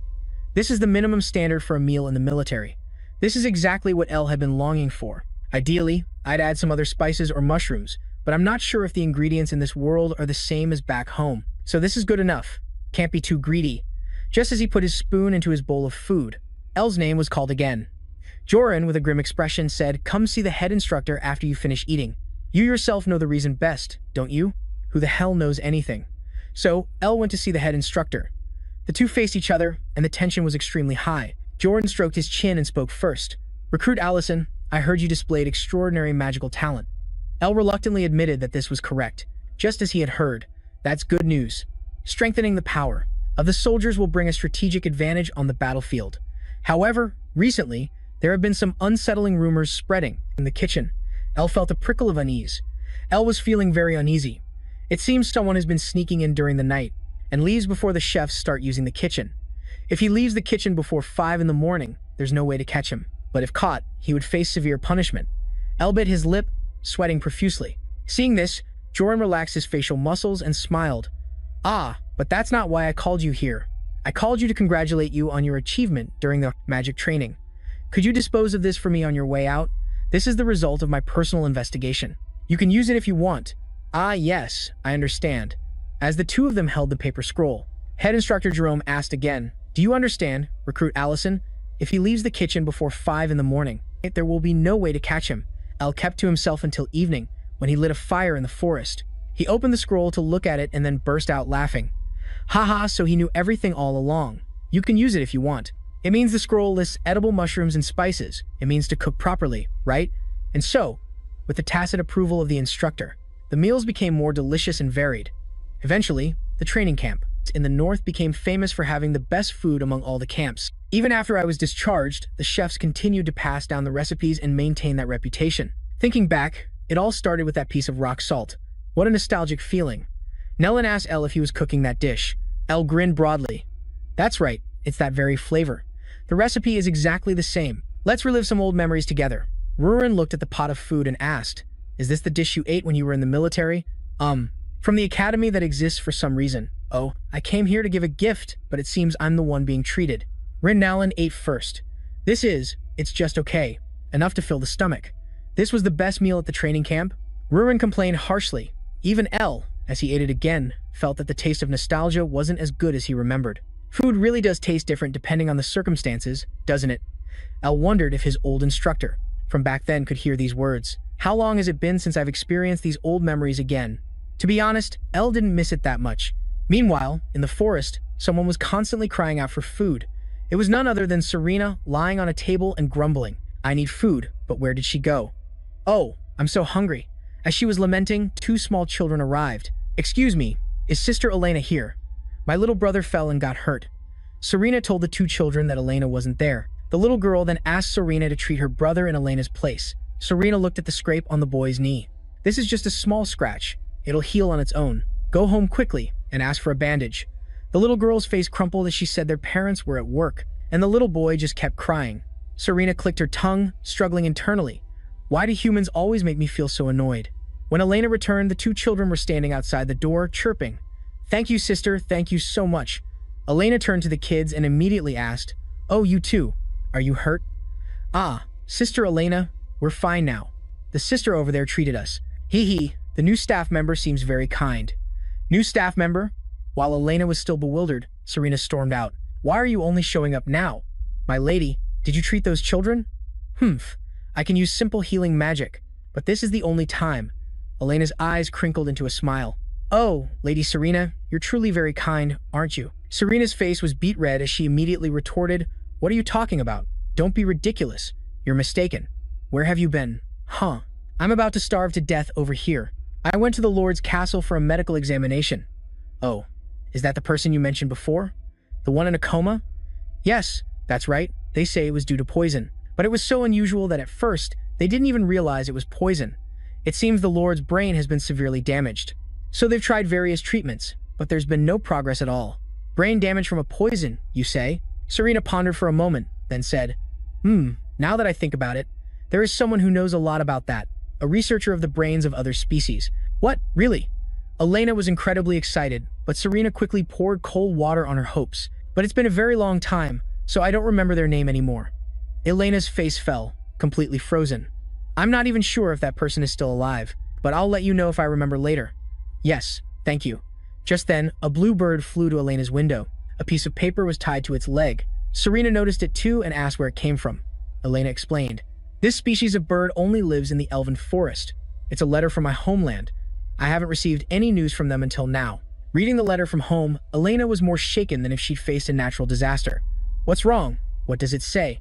This is the minimum standard for a meal in the military. This is exactly what El had been longing for. Ideally, I'd add some other spices or mushrooms, but I'm not sure if the ingredients in this world are the same as back home. So this is good enough. Can't be too greedy. Just as he put his spoon into his bowl of food, El's name was called again. Joran, with a grim expression, said, "Come see the head instructor after you finish eating. You yourself know the reason best, don't you? Who the hell knows anything?" So, El went to see the head instructor. The two faced each other, and the tension was extremely high. Joran stroked his chin and spoke first. "Recruit Allison, I heard you displayed extraordinary magical talent." El reluctantly admitted that this was correct. Just as he had heard, that's good news. Strengthening the power of the soldiers will bring a strategic advantage on the battlefield. However, recently, there have been some unsettling rumors spreading in the kitchen. El felt a prickle of unease. El was feeling very uneasy. It seems someone has been sneaking in during the night. and leaves before the chefs start using the kitchen. If he leaves the kitchen before 5 in the morning, there's no way to catch him. But if caught, he would face severe punishment. El bit his lip, sweating profusely. Seeing this, Joran relaxed his facial muscles and smiled. Ah, but that's not why I called you here. I called you to congratulate you on your achievement during the magic training. Could you dispose of this for me on your way out? This is the result of my personal investigation. You can use it if you want. Ah, yes, I understand. As the two of them held the paper scroll, Head Instructor Jerome asked again, Do you understand, Recruit Allison? If he leaves the kitchen before 5 in the morning, there will be no way to catch him. El kept to himself until evening, when he lit a fire in the forest. He opened the scroll to look at it and then burst out laughing. Haha, so he knew everything all along. You can use it if you want. It means the scroll lists edible mushrooms and spices. It means to cook properly, right? And so, with the tacit approval of the instructor, the meals became more delicious and varied. Eventually, the training camp in the north became famous for having the best food among all the camps. Even after I was discharged, the chefs continued to pass down the recipes and maintain that reputation. Thinking back, it all started with that piece of rock salt. What a nostalgic feeling. Nellen asked El if he was cooking that dish. El grinned broadly. That's right, it's that very flavor. The recipe is exactly the same. Let's relive some old memories together. Rurin looked at the pot of food and asked, Is this the dish you ate when you were in the military? From the academy that exists for some reason. Oh, I came here to give a gift, but it seems I'm the one being treated. Nellen ate first. It's just okay. Enough to fill the stomach. This was the best meal at the training camp. Rurin complained harshly. Even El, as he ate it again, felt that the taste of nostalgia wasn't as good as he remembered. Food really does taste different depending on the circumstances, doesn't it? El wondered if his old instructor, from back then, could hear these words. How long has it been since I've experienced these old memories again? To be honest, El didn't miss it that much. Meanwhile, in the forest, someone was constantly crying out for food. It was none other than Serena, lying on a table and grumbling. I need food, but where did she go? Oh, I'm so hungry. As she was lamenting, 2 small children arrived. Excuse me, is Sister Elena here? My little brother fell and got hurt. Serena told the 2 children that Elena wasn't there. The little girl then asked Serena to treat her brother in Elena's place. Serena looked at the scrape on the boy's knee. This is just a small scratch. It'll heal on its own. Go home quickly and ask for a bandage. The little girl's face crumpled as she said their parents were at work, and the little boy just kept crying. Serena clicked her tongue, struggling internally. Why do humans always make me feel so annoyed? When Elena returned, the 2 children were standing outside the door, chirping. Thank you, sister, thank you so much. Elena turned to the kids and immediately asked, Oh, you too. Are you hurt? Ah, Sister Elena, we're fine now. The sister over there treated us. Hee, the new staff member seems very kind. New staff member? While Elena was still bewildered, Serena stormed out. Why are you only showing up now? My lady, did you treat those children? Humph, I can use simple healing magic, but this is the only time. Elena's eyes crinkled into a smile. Oh, Lady Serena, you're truly very kind, aren't you? Serena's face was beet red as she immediately retorted, What are you talking about? Don't be ridiculous. You're mistaken. Where have you been? Huh. I'm about to starve to death over here. I went to the Lord's castle for a medical examination. Oh, is that the person you mentioned before? The one in a coma? Yes, that's right. They say it was due to poison. But it was so unusual that at first, they didn't even realize it was poison. It seems the Lord's brain has been severely damaged. So they've tried various treatments, but there's been no progress at all. Brain damage from a poison, you say? Serena pondered for a moment, then said, Now that I think about it, there is someone who knows a lot about that. A researcher of the brains of other species. What? Really? Elena was incredibly excited, but Serena quickly poured cold water on her hopes. But it's been a very long time, so I don't remember their name anymore. Elena's face fell, completely frozen. I'm not even sure if that person is still alive, but I'll let you know if I remember later. Yes, thank you. Just then, a blue bird flew to Elena's window. A piece of paper was tied to its leg. Serena noticed it too and asked where it came from. Elena explained. This species of bird only lives in the elven forest. It's a letter from my homeland. I haven't received any news from them until now. Reading the letter from home, Elena was more shaken than if she'd faced a natural disaster. What's wrong? What does it say?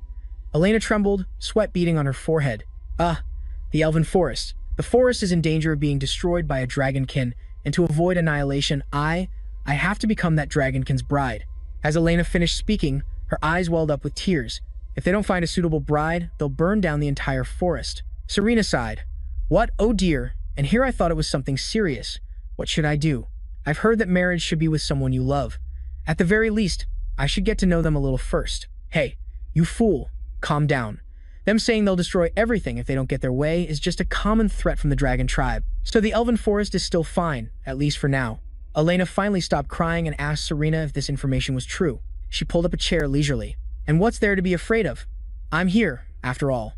Elena trembled, sweat beading on her forehead. The elven forest. The forest is in danger of being destroyed by a dragonkin, and to avoid annihilation, I have to become that dragonkin's bride. As Elena finished speaking, her eyes welled up with tears. If they don't find a suitable bride, they'll burn down the entire forest. Serena sighed. What? Oh dear. And here I thought it was something serious. What should I do? I've heard that marriage should be with someone you love. At the very least, I should get to know them a little first. Hey, you fool, calm down. Them saying they'll destroy everything if they don't get their way is just a common threat from the dragon tribe. So the elven forest is still fine, at least for now. Elena finally stopped crying and asked Serena if this information was true. She pulled up a chair leisurely. And what's there to be afraid of? I'm here, after all.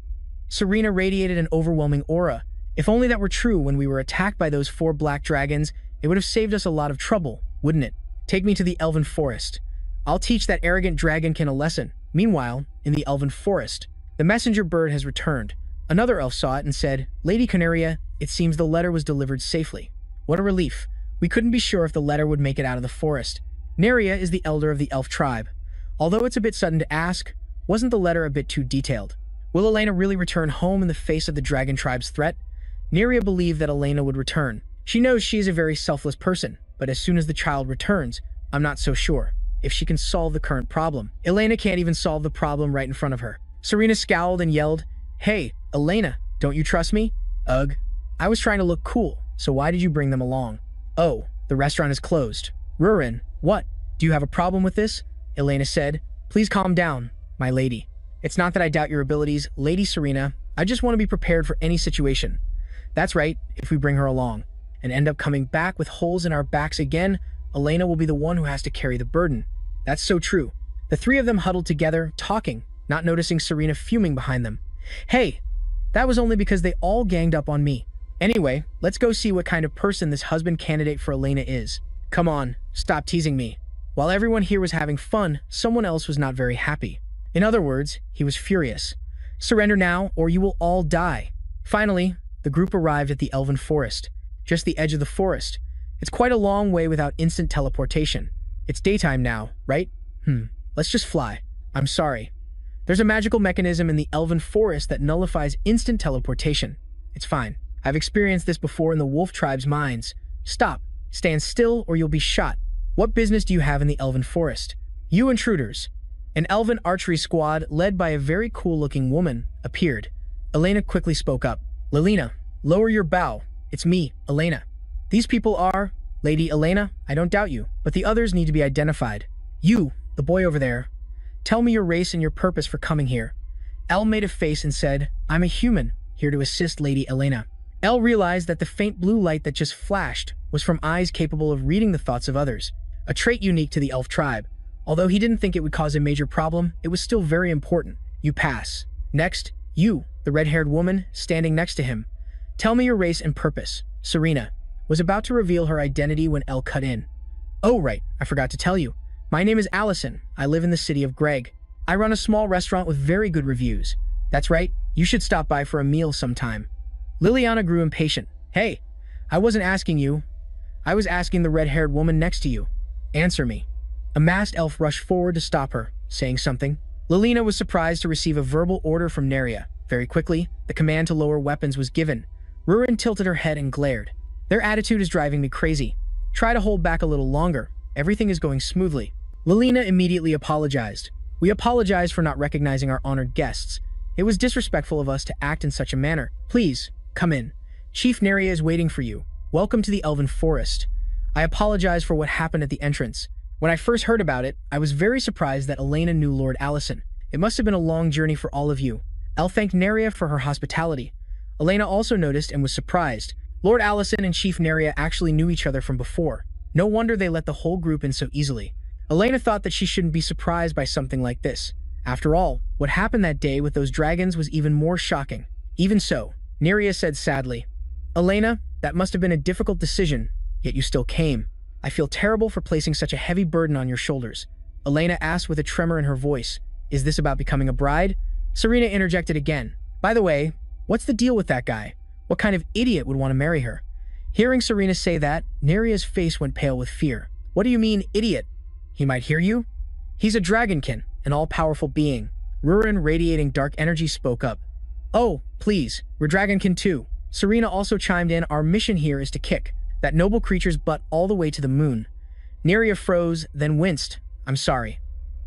Serena radiated an overwhelming aura. If only that were true when we were attacked by those 4 black dragons, it would have saved us a lot of trouble, wouldn't it? Take me to the elven forest. I'll teach that arrogant dragonkin a lesson. Meanwhile, in the elven forest, the messenger bird has returned. Another elf saw it and said, Lady Canaria, it seems the letter was delivered safely. What a relief. We couldn't be sure if the letter would make it out of the forest. Neria is the elder of the elf tribe. Although it's a bit sudden to ask, wasn't the letter a bit too detailed? Will Elena really return home in the face of the dragon tribe's threat? Neria believed that Elena would return. She knows she is a very selfless person, but as soon as the child returns, I'm not so sure if she can solve the current problem. Elena can't even solve the problem right in front of her. Serena scowled and yelled, Hey, Elena, don't you trust me? Ugh. I was trying to look cool, so why did you bring them along? Oh, the restaurant is closed. Rurin, what? Do you have a problem with this? Elena said, Please calm down, my lady. It's not that I doubt your abilities, Lady Serena. I just want to be prepared for any situation. That's right, if we bring her along and end up coming back with holes in our backs again, Elena will be the one who has to carry the burden. That's so true. The 3 of them huddled together, talking, not noticing Serena fuming behind them. Hey, that was only because they all ganged up on me. Anyway, let's go see what kind of person this husband candidate for Elena is. Come on, stop teasing me. While everyone here was having fun, someone else was not very happy. In other words, he was furious. Surrender now, or you will all die. Finally, the group arrived at the elven forest. Just the edge of the forest. It's quite a long way without instant teleportation. It's daytime now, right? Let's just fly. I'm sorry. There's a magical mechanism in the elven forest that nullifies instant teleportation. It's fine. I've experienced this before in the wolf tribe's mines. Stop. Stand still or you'll be shot. What business do you have in the elven forest? You intruders. An elven archery squad, led by a very cool-looking woman, appeared. Elena quickly spoke up. Lilina, lower your bow. It's me, Elena. These people are... Lady Elena, I don't doubt you, but the others need to be identified. You, the boy over there. Tell me your race and your purpose for coming here. Elle made a face and said, I'm a human, here to assist Lady Elena. Elle realized that the faint blue light that just flashed was from eyes capable of reading the thoughts of others, a trait unique to the elf tribe. Although he didn't think it would cause a major problem, it was still very important. You pass. Next, you, the red-haired woman, standing next to him. Tell me your race and purpose. Serena was about to reveal her identity when Elle cut in. Oh, right, I forgot to tell you. My name is Allison. I live in the city of Greg. I run a small restaurant with very good reviews. That's right, you should stop by for a meal sometime. Liliana grew impatient. Hey, I wasn't asking you. I was asking the red-haired woman next to you. Answer me. A masked elf rushed forward to stop her, saying something. Lilina was surprised to receive a verbal order from Neria. Very quickly, the command to lower weapons was given. Rurin tilted her head and glared. Their attitude is driving me crazy. Try to hold back a little longer. Everything is going smoothly. Lilina immediately apologized. We apologize for not recognizing our honored guests. It was disrespectful of us to act in such a manner. Please, come in. Chief Neria is waiting for you. Welcome to the Elven Forest. I apologize for what happened at the entrance. When I first heard about it, I was very surprised that Elena knew Lord Allison. It must have been a long journey for all of you. Elle thanked Neria for her hospitality. Elena also noticed and was surprised. Lord Allison and Chief Neria actually knew each other from before. No wonder they let the whole group in so easily. Elena thought that she shouldn't be surprised by something like this. After all, what happened that day with those dragons was even more shocking. Even so, Neria said sadly, Elena, that must have been a difficult decision, yet you still came. I feel terrible for placing such a heavy burden on your shoulders. Elena asked with a tremor in her voice, Is this about becoming a bride? Serena interjected again. By the way, what's the deal with that guy? What kind of idiot would want to marry her? Hearing Serena say that, Neria's face went pale with fear. What do you mean, idiot? He might hear you? He's a dragonkin, an all-powerful being. Rurin, radiating dark energy, spoke up. Oh, please, we're dragonkin too. Serena also chimed in, Our mission here is to kick that noble creature's butt all the way to the moon. Neria froze, then winced. I'm sorry.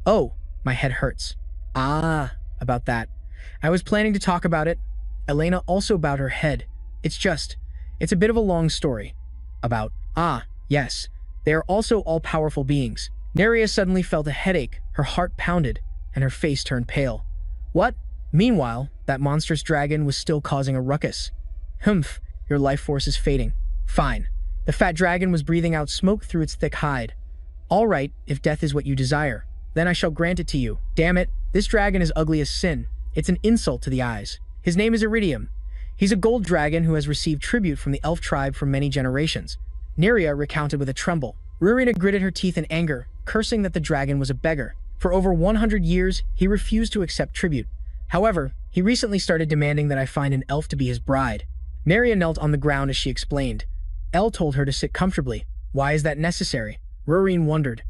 Oh, my head hurts. Ah, about that. I was planning to talk about it. Elena also bowed her head. It's a bit of a long story. About, yes. They are also all-powerful beings. Neria suddenly felt a headache, her heart pounded, and her face turned pale. What? Meanwhile, that monstrous dragon was still causing a ruckus. Humph, your life force is fading. Fine. The fat dragon was breathing out smoke through its thick hide. All right, if death is what you desire, then I shall grant it to you. Damn it, this dragon is ugly as sin. It's an insult to the eyes. His name is Iridium. He's a gold dragon who has received tribute from the elf tribe for many generations. Neria recounted with a tremble. Rurina gritted her teeth in anger, cursing that the dragon was a beggar. For over 100 years, he refused to accept tribute. However, he recently started demanding that I find an elf to be his bride. Neria knelt on the ground as she explained. El told her to sit comfortably. Why is that necessary? Rurin wondered.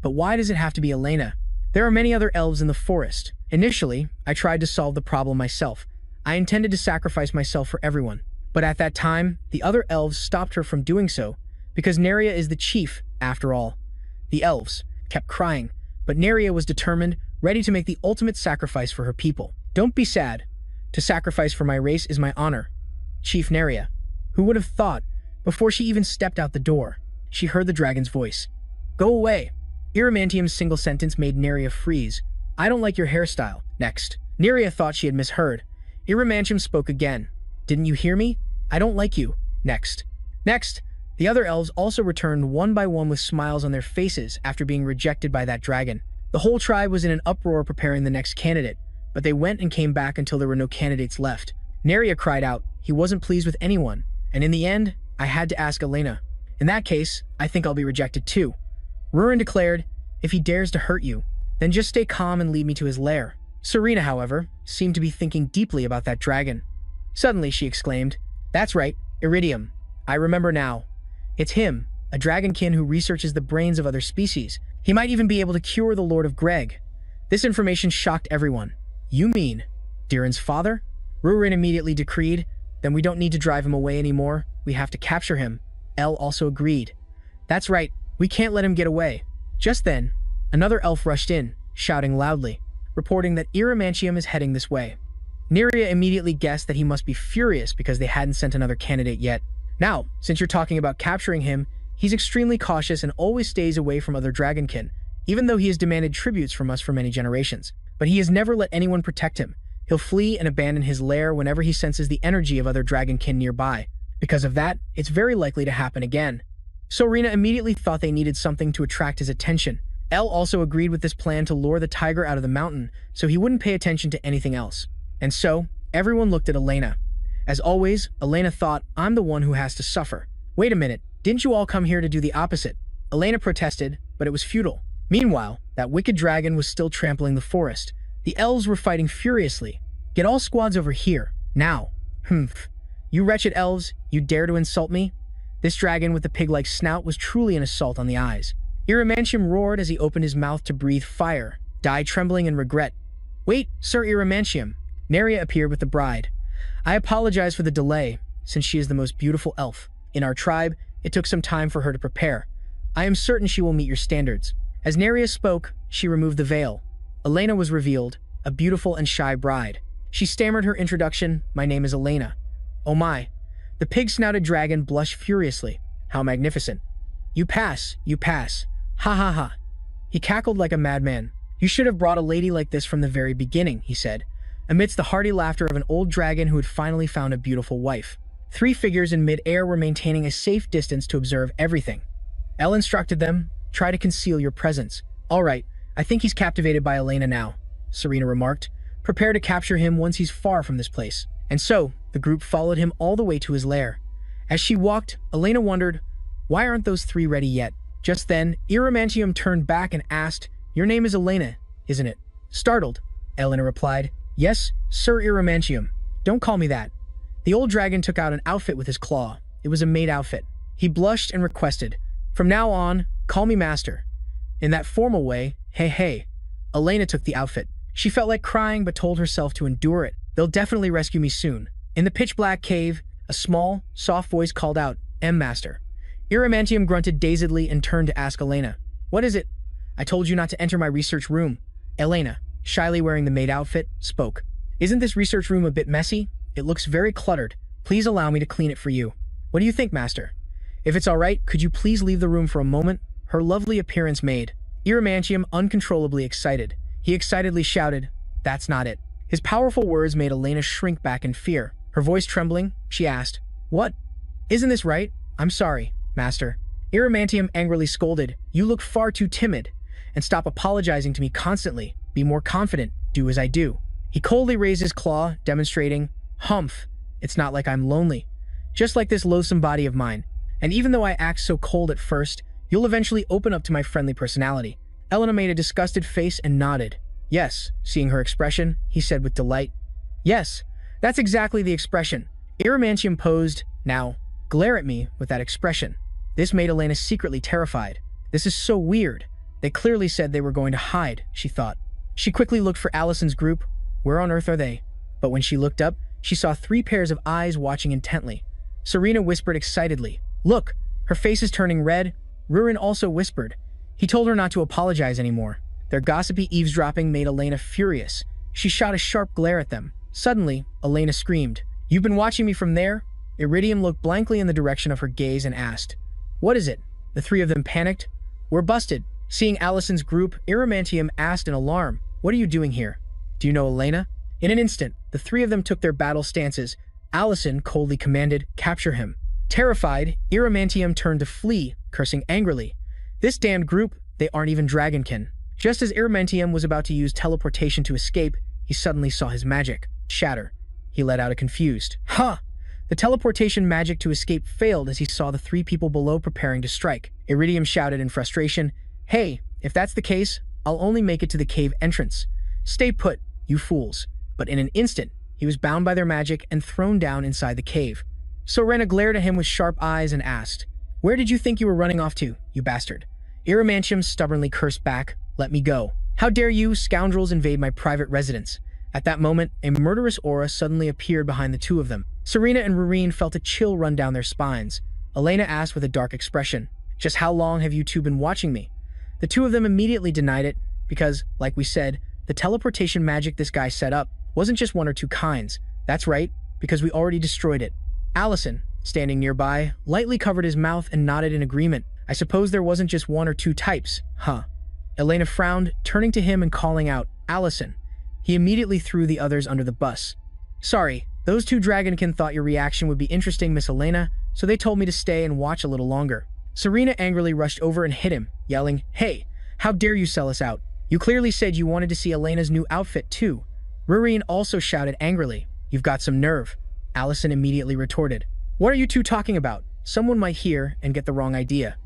But why does it have to be Elena? There are many other elves in the forest. Initially, I tried to solve the problem myself. I intended to sacrifice myself for everyone. But at that time, the other elves stopped her from doing so, because Neria is the chief, after all. The elves kept crying, but Neria was determined, ready to make the ultimate sacrifice for her people. Don't be sad. To sacrifice for my race is my honor. Chief Neria. Who would have thought? Before she even stepped out the door, she heard the dragon's voice. Go away. Irimantium's single sentence made Neria freeze. I don't like your hairstyle. Next. Neria thought she had misheard. Irimantium spoke again. Didn't you hear me? I don't like you. Next. Next. The other elves also returned one by one with smiles on their faces after being rejected by that dragon. The whole tribe was in an uproar preparing the next candidate, but they went and came back until there were no candidates left. Neria cried out. He wasn't pleased with anyone, and in the end, I had to ask Elena. In that case, I think I'll be rejected too. Rurin declared, if he dares to hurt you, then just stay calm and lead me to his lair. Serena, however, seemed to be thinking deeply about that dragon. Suddenly, she exclaimed, That's right, Iridium. I remember now. It's him, a dragonkin who researches the brains of other species. He might even be able to cure the Lord of Greg. This information shocked everyone. You mean Diren's father? Rurin immediately decreed, then we don't need to drive him away anymore. We have to capture him. El also agreed. That's right, we can't let him get away. Just then, another elf rushed in, shouting loudly, reporting that Irimantium is heading this way. Neria immediately guessed that he must be furious because they hadn't sent another candidate yet. Now, since you're talking about capturing him, he's extremely cautious and always stays away from other dragonkin, even though he has demanded tributes from us for many generations. But he has never let anyone protect him. He'll flee and abandon his lair whenever he senses the energy of other dragonkin nearby. Because of that, it's very likely to happen again. Sorina immediately thought they needed something to attract his attention. El also agreed with this plan to lure the tiger out of the mountain, so he wouldn't pay attention to anything else. And so, everyone looked at Elena. As always, Elena thought, I'm the one who has to suffer. Wait a minute, didn't you all come here to do the opposite? Elena protested, but it was futile. Meanwhile, that wicked dragon was still trampling the forest. The elves were fighting furiously. Get all squads over here, now. Humph. You wretched elves, you dare to insult me? This dragon with the pig-like snout was truly an assault on the eyes. Irimantium roared as he opened his mouth to breathe fire, died trembling in regret. Wait, Sir Irimantium. Neria appeared with the bride. I apologize for the delay, since she is the most beautiful elf. In our tribe, it took some time for her to prepare. I am certain she will meet your standards. As Neria spoke, she removed the veil. Elena was revealed, a beautiful and shy bride. She stammered her introduction, my name is Elena. Oh my. The pig-snouted dragon blushed furiously. How magnificent. You pass, you pass. Ha ha ha. He cackled like a madman. You should have brought a lady like this from the very beginning, he said, amidst the hearty laughter of an old dragon who had finally found a beautiful wife. 3 figures in mid-air were maintaining a safe distance to observe everything. El instructed them, try to conceal your presence. All right, I think he's captivated by Elena now, Serena remarked. Prepare to capture him once he's far from this place. And so, the group followed him all the way to his lair. As she walked, Elena wondered, why aren't those 3 ready yet? Just then, Irimantium turned back and asked, Your name is Elena, isn't it? Startled, Elena replied, Yes, Sir Irimantium. Don't call me that. The old dragon took out an outfit with his claw. It was a maid outfit. He blushed and requested, From now on, call me master. In that formal way, hey. Elena took the outfit. She felt like crying but told herself to endure it. They'll definitely rescue me soon. In the pitch-black cave, a small, soft voice called out, Master. Irimantium grunted dazedly and turned to ask Elena, What is it? I told you not to enter my research room. Elena, shyly wearing the maid outfit, spoke. Isn't this research room a bit messy? It looks very cluttered. Please allow me to clean it for you. What do you think, Master? If it's alright, could you please leave the room for a moment? Her lovely appearance made Iramantium uncontrollably excited. He excitedly shouted, "That's not it." His powerful words made Elena shrink back in fear. Her voice trembling, she asked, "What? Isn't this right?" "I'm sorry, master." Iramantium angrily scolded, "You look far too timid. And stop apologizing to me constantly. Be more confident. Do as I do." He coldly raised his claw, demonstrating, "Humph, it's not like I'm lonely. Just like this loathsome body of mine. And even though I act so cold at first, you'll eventually open up to my friendly personality." Elena made a disgusted face and nodded. "Yes," seeing her expression, he said with delight. "Yes, that's exactly the expression." Iramantium posed, "Now, glare at me with that expression." This made Elena secretly terrified. This is so weird. They clearly said they were going to hide, she thought. She quickly looked for Allison's group. Where on earth are they? But when she looked up, she saw 3 pairs of eyes watching intently. Serena whispered excitedly, "Look, her face is turning red." Rurin also whispered. He told her not to apologize anymore. Their gossipy eavesdropping made Elena furious. She shot a sharp glare at them. Suddenly, Elena screamed, "You've been watching me from there?" Iridium looked blankly in the direction of her gaze and asked, "What is it?" The 3 of them panicked. "We're busted." Seeing Allison's group, Iramantium asked in alarm, "What are you doing here? Do you know Elena?" In an instant, the 3 of them took their battle stances. Allison coldly commanded, "Capture him." Terrified, Iramantium turned to flee, cursing angrily. "This damned group, they aren't even dragonkin." Just as Iramantium was about to use teleportation to escape, he suddenly saw his magic shatter. He let out a confused, "Huh!" The teleportation magic to escape failed as he saw the 3 people below preparing to strike. Iridium shouted in frustration, "Hey, if that's the case, I'll only make it to the cave entrance. Stay put, you fools." But in an instant, he was bound by their magic and thrown down inside the cave. Serena glared at him with sharp eyes and asked, "Where did you think you were running off to, you bastard?" Iramantium stubbornly cursed back, "Let me go. How dare you, scoundrels, invade my private residence?" At that moment, a murderous aura suddenly appeared behind the 2 of them. Serena and Rurine felt a chill run down their spines. Elena asked with a dark expression, "Just how long have you 2 been watching me?" The 2 of them immediately denied it, because, like we said, the teleportation magic this guy set up wasn't just 1 or 2 kinds. That's right, because we already destroyed it. Allison, standing nearby, lightly covered his mouth and nodded in agreement. "I suppose there wasn't just 1 or 2 types, huh?" Elena frowned, turning to him and calling out, "Allison." He immediately threw the others under the bus. "Sorry, those 2 dragonkin thought your reaction would be interesting, Miss Elena, so they told me to stay and watch a little longer." Serena angrily rushed over and hit him, yelling, "Hey, how dare you sell us out? You clearly said you wanted to see Elena's new outfit too." Rurine also shouted angrily, "You've got some nerve." Allison immediately retorted, "What are you 2 talking about? Someone might hear and get the wrong idea."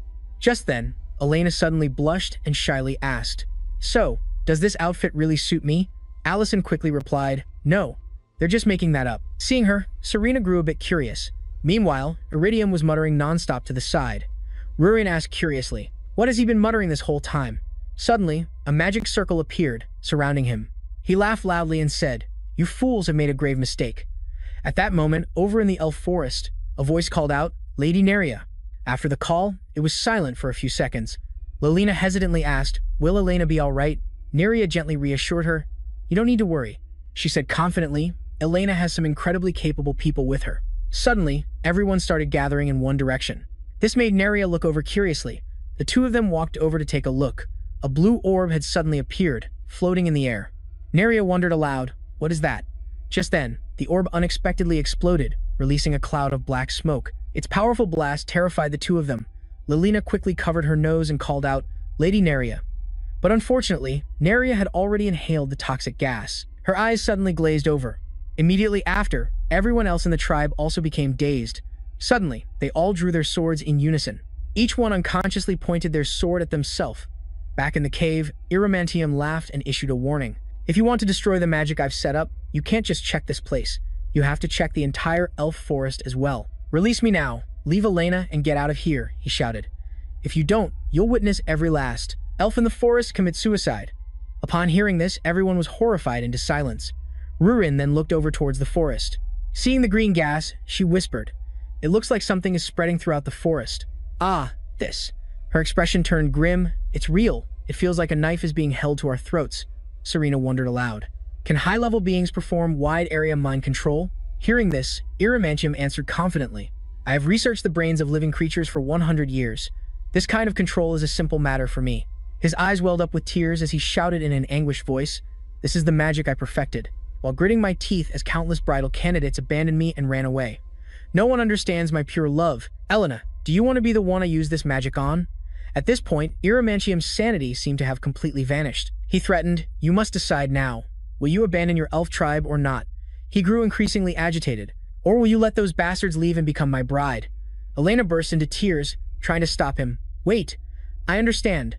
Just then, Elena suddenly blushed and shyly asked, "So, does this outfit really suit me?" Allison quickly replied, "No, they're just making that up." Seeing her, Serena grew a bit curious. Meanwhile, Iridium was muttering nonstop to the side. Rurine asked curiously, "What has he been muttering this whole time?" Suddenly, a magic circle appeared, surrounding him. He laughed loudly and said, "You fools have made a grave mistake." At that moment, over in the elf forest, a voice called out, "Lady Neria." After the call, it was silent for a few seconds. Lelina hesitantly asked, "Will Elena be all right?" Neria gently reassured her, "You don't need to worry," she said confidently. "Elena has some incredibly capable people with her." Suddenly, everyone started gathering in one direction. This made Neria look over curiously. The 2 of them walked over to take a look. A blue orb had suddenly appeared, floating in the air. Neria wondered aloud, "What is that?" Just then, the orb unexpectedly exploded, releasing a cloud of black smoke. Its powerful blast terrified the 2 of them. Lelina quickly covered her nose and called out, "Lady Neria." But unfortunately, Neria had already inhaled the toxic gas. Her eyes suddenly glazed over. Immediately after, everyone else in the tribe also became dazed. Suddenly, they all drew their swords in unison. Each one unconsciously pointed their sword at themselves. Back in the cave, Iramantium laughed and issued a warning. "If you want to destroy the magic I've set up, you can't just check this place. You have to check the entire elf forest as well. Release me now, leave Elena, and get out of here," he shouted. "If you don't, you'll witness every last elf in the forest commit suicide." Upon hearing this, everyone was horrified into silence. Rurin then looked over towards the forest. Seeing the green gas, she whispered, "It looks like something is spreading throughout the forest." "Ah, this." Her expression turned grim. "It's real. It feels like a knife is being held to our throats." Serena wondered aloud. "Can high-level beings perform wide-area mind control?" Hearing this, Iramantium answered confidently, I have researched the brains of living creatures for 100 years. This kind of control is a simple matter for me. His eyes welled up with tears as he shouted in an anguished voice, "This is the magic I perfected," while gritting my teeth as countless bridal candidates abandoned me and ran away. No one understands my pure love. Elena, do you want to be the one I use this magic on? At this point, Iramantium's sanity seemed to have completely vanished. He threatened, "You must decide now. Will you abandon your elf tribe or not?" He grew increasingly agitated. "Or will you let those bastards leave and become my bride?" Elena burst into tears, trying to stop him. "Wait, I understand.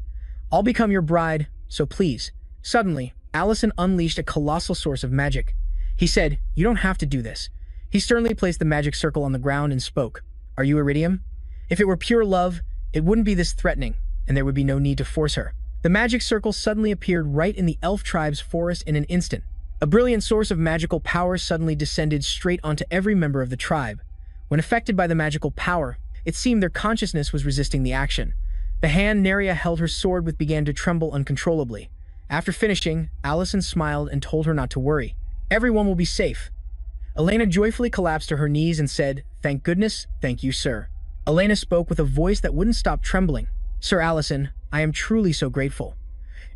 I'll become your bride, so please." Suddenly, Allison unleashed a colossal source of magic. He said, "You don't have to do this." He sternly placed the magic circle on the ground and spoke, "Are you Iridium? If it were pure love, it wouldn't be this threatening, and there would be no need to force her." The magic circle suddenly appeared right in the elf tribe's forest in an instant. A brilliant source of magical power suddenly descended straight onto every member of the tribe. When affected by the magical power, it seemed their consciousness was resisting the action. The hand Neria held her sword with began to tremble uncontrollably. After finishing, Allison smiled and told her not to worry. "Everyone will be safe." Elena joyfully collapsed to her knees and said, "Thank goodness, thank you, sir." Elena spoke with a voice that wouldn't stop trembling. "Sir Allison, I am truly so grateful."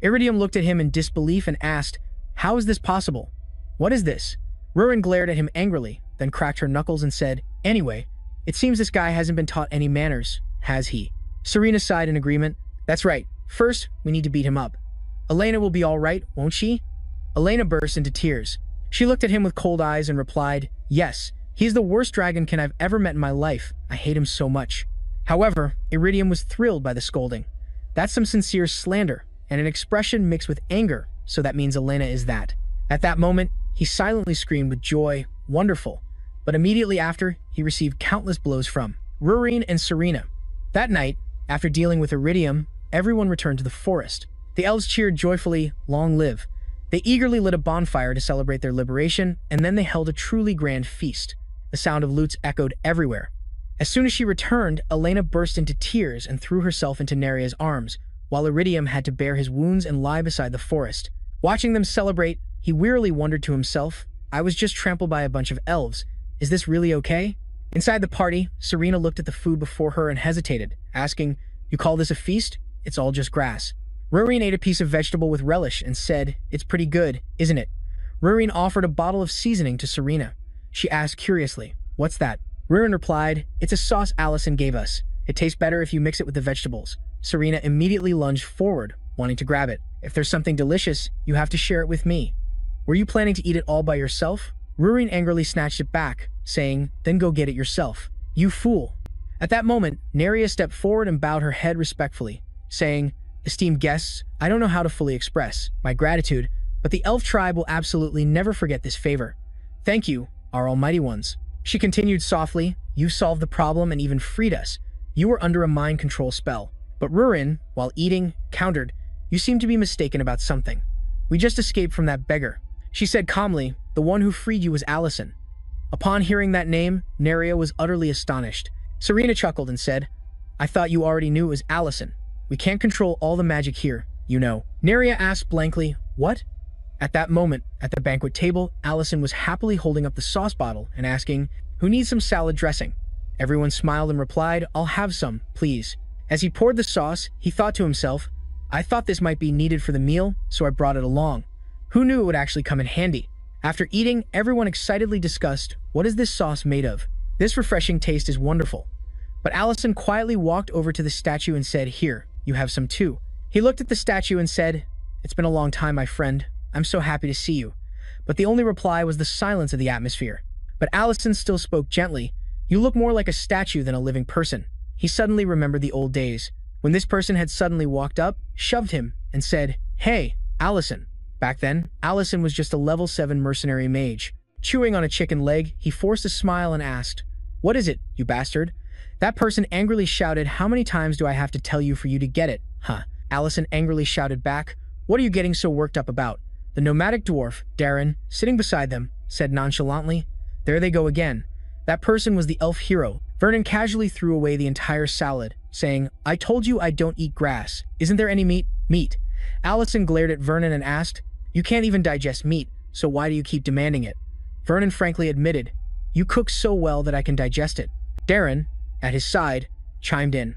Iridium looked at him in disbelief and asked, "How is this possible? What is this?" Rurin glared at him angrily, then cracked her knuckles and said, "Anyway, it seems this guy hasn't been taught any manners, has he?" Serena sighed in agreement. "That's right. First, we need to beat him up. Elena will be all right, won't she?" Elena burst into tears. She looked at him with cold eyes and replied, "Yes, he's the worst dragonkin I've ever met in my life. I hate him so much." However, Iridium was thrilled by the scolding. That's some sincere slander, and an expression mixed with anger, so that means Elena is that. At that moment, he silently screamed with joy, "Wonderful," but immediately after, he received countless blows from Rurin and Serena. That night, after dealing with Iridium, everyone returned to the forest. The elves cheered joyfully, "Long live." They eagerly lit a bonfire to celebrate their liberation, and then they held a truly grand feast. The sound of lutes echoed everywhere. As soon as she returned, Elena burst into tears and threw herself into Neria's arms, while Iridium had to bear his wounds and lie beside the forest. Watching them celebrate, he wearily wondered to himself, "I was just trampled by a bunch of elves. Is this really okay?" Inside the party, Serena looked at the food before her and hesitated, asking, "You call this a feast? It's all just grass." Rurin ate a piece of vegetable with relish and said, "It's pretty good, isn't it?" Rurin offered a bottle of seasoning to Serena. She asked curiously, "What's that?" Rurin replied, "It's a sauce Allison gave us. It tastes better if you mix it with the vegetables." Serena immediately lunged forward, wanting to grab it. "If there's something delicious, you have to share it with me. Were you planning to eat it all by yourself?" Rurin angrily snatched it back, saying, "Then go get it yourself. You fool." At that moment, Neria stepped forward and bowed her head respectfully, saying, "Esteemed guests, I don't know how to fully express my gratitude, but the elf tribe will absolutely never forget this favor. Thank you, our almighty ones." She continued softly, "You solved the problem and even freed us. You were under a mind control spell." But Rurin, while eating, countered, "You seem to be mistaken about something. We just escaped from that beggar." She said calmly, "The one who freed you was Allison." Upon hearing that name, Neria was utterly astonished. Serena chuckled and said, "I thought you already knew it was Allison. We can't control all the magic here, you know." Neria asked blankly, "What?" At that moment, at the banquet table, Allison was happily holding up the sauce bottle and asking, "Who needs some salad dressing?" Everyone smiled and replied, "I'll have some, please." As he poured the sauce, he thought to himself, "I thought this might be needed for the meal, so I brought it along. Who knew it would actually come in handy?" After eating, everyone excitedly discussed, "What is this sauce made of? This refreshing taste is wonderful." But Allison quietly walked over to the statue and said, "Here, you have some too." He looked at the statue and said, "It's been a long time, my friend. I'm so happy to see you." But the only reply was the silence of the atmosphere. But Allison still spoke gently, "You look more like a statue than a living person." He suddenly remembered the old days, when this person had suddenly walked up, shoved him, and said, "Hey, Allison." Back then, Allison was just a level 7 mercenary mage. Chewing on a chicken leg, he forced a smile and asked, "What is it, you bastard?" That person angrily shouted, "How many times do I have to tell you for you to get it, huh?" Allison angrily shouted back, "What are you getting so worked up about?" The nomadic dwarf, Darren, sitting beside them, said nonchalantly, "There they go again." That person was the elf hero. Vernon casually threw away the entire salad, saying, "I told you I don't eat grass. Isn't there any meat?" "Meat." Allison glared at Vernon and asked, "You can't even digest meat, so why do you keep demanding it?" Vernon frankly admitted, "You cook so well that I can digest it." Darren, at his side, chimed in.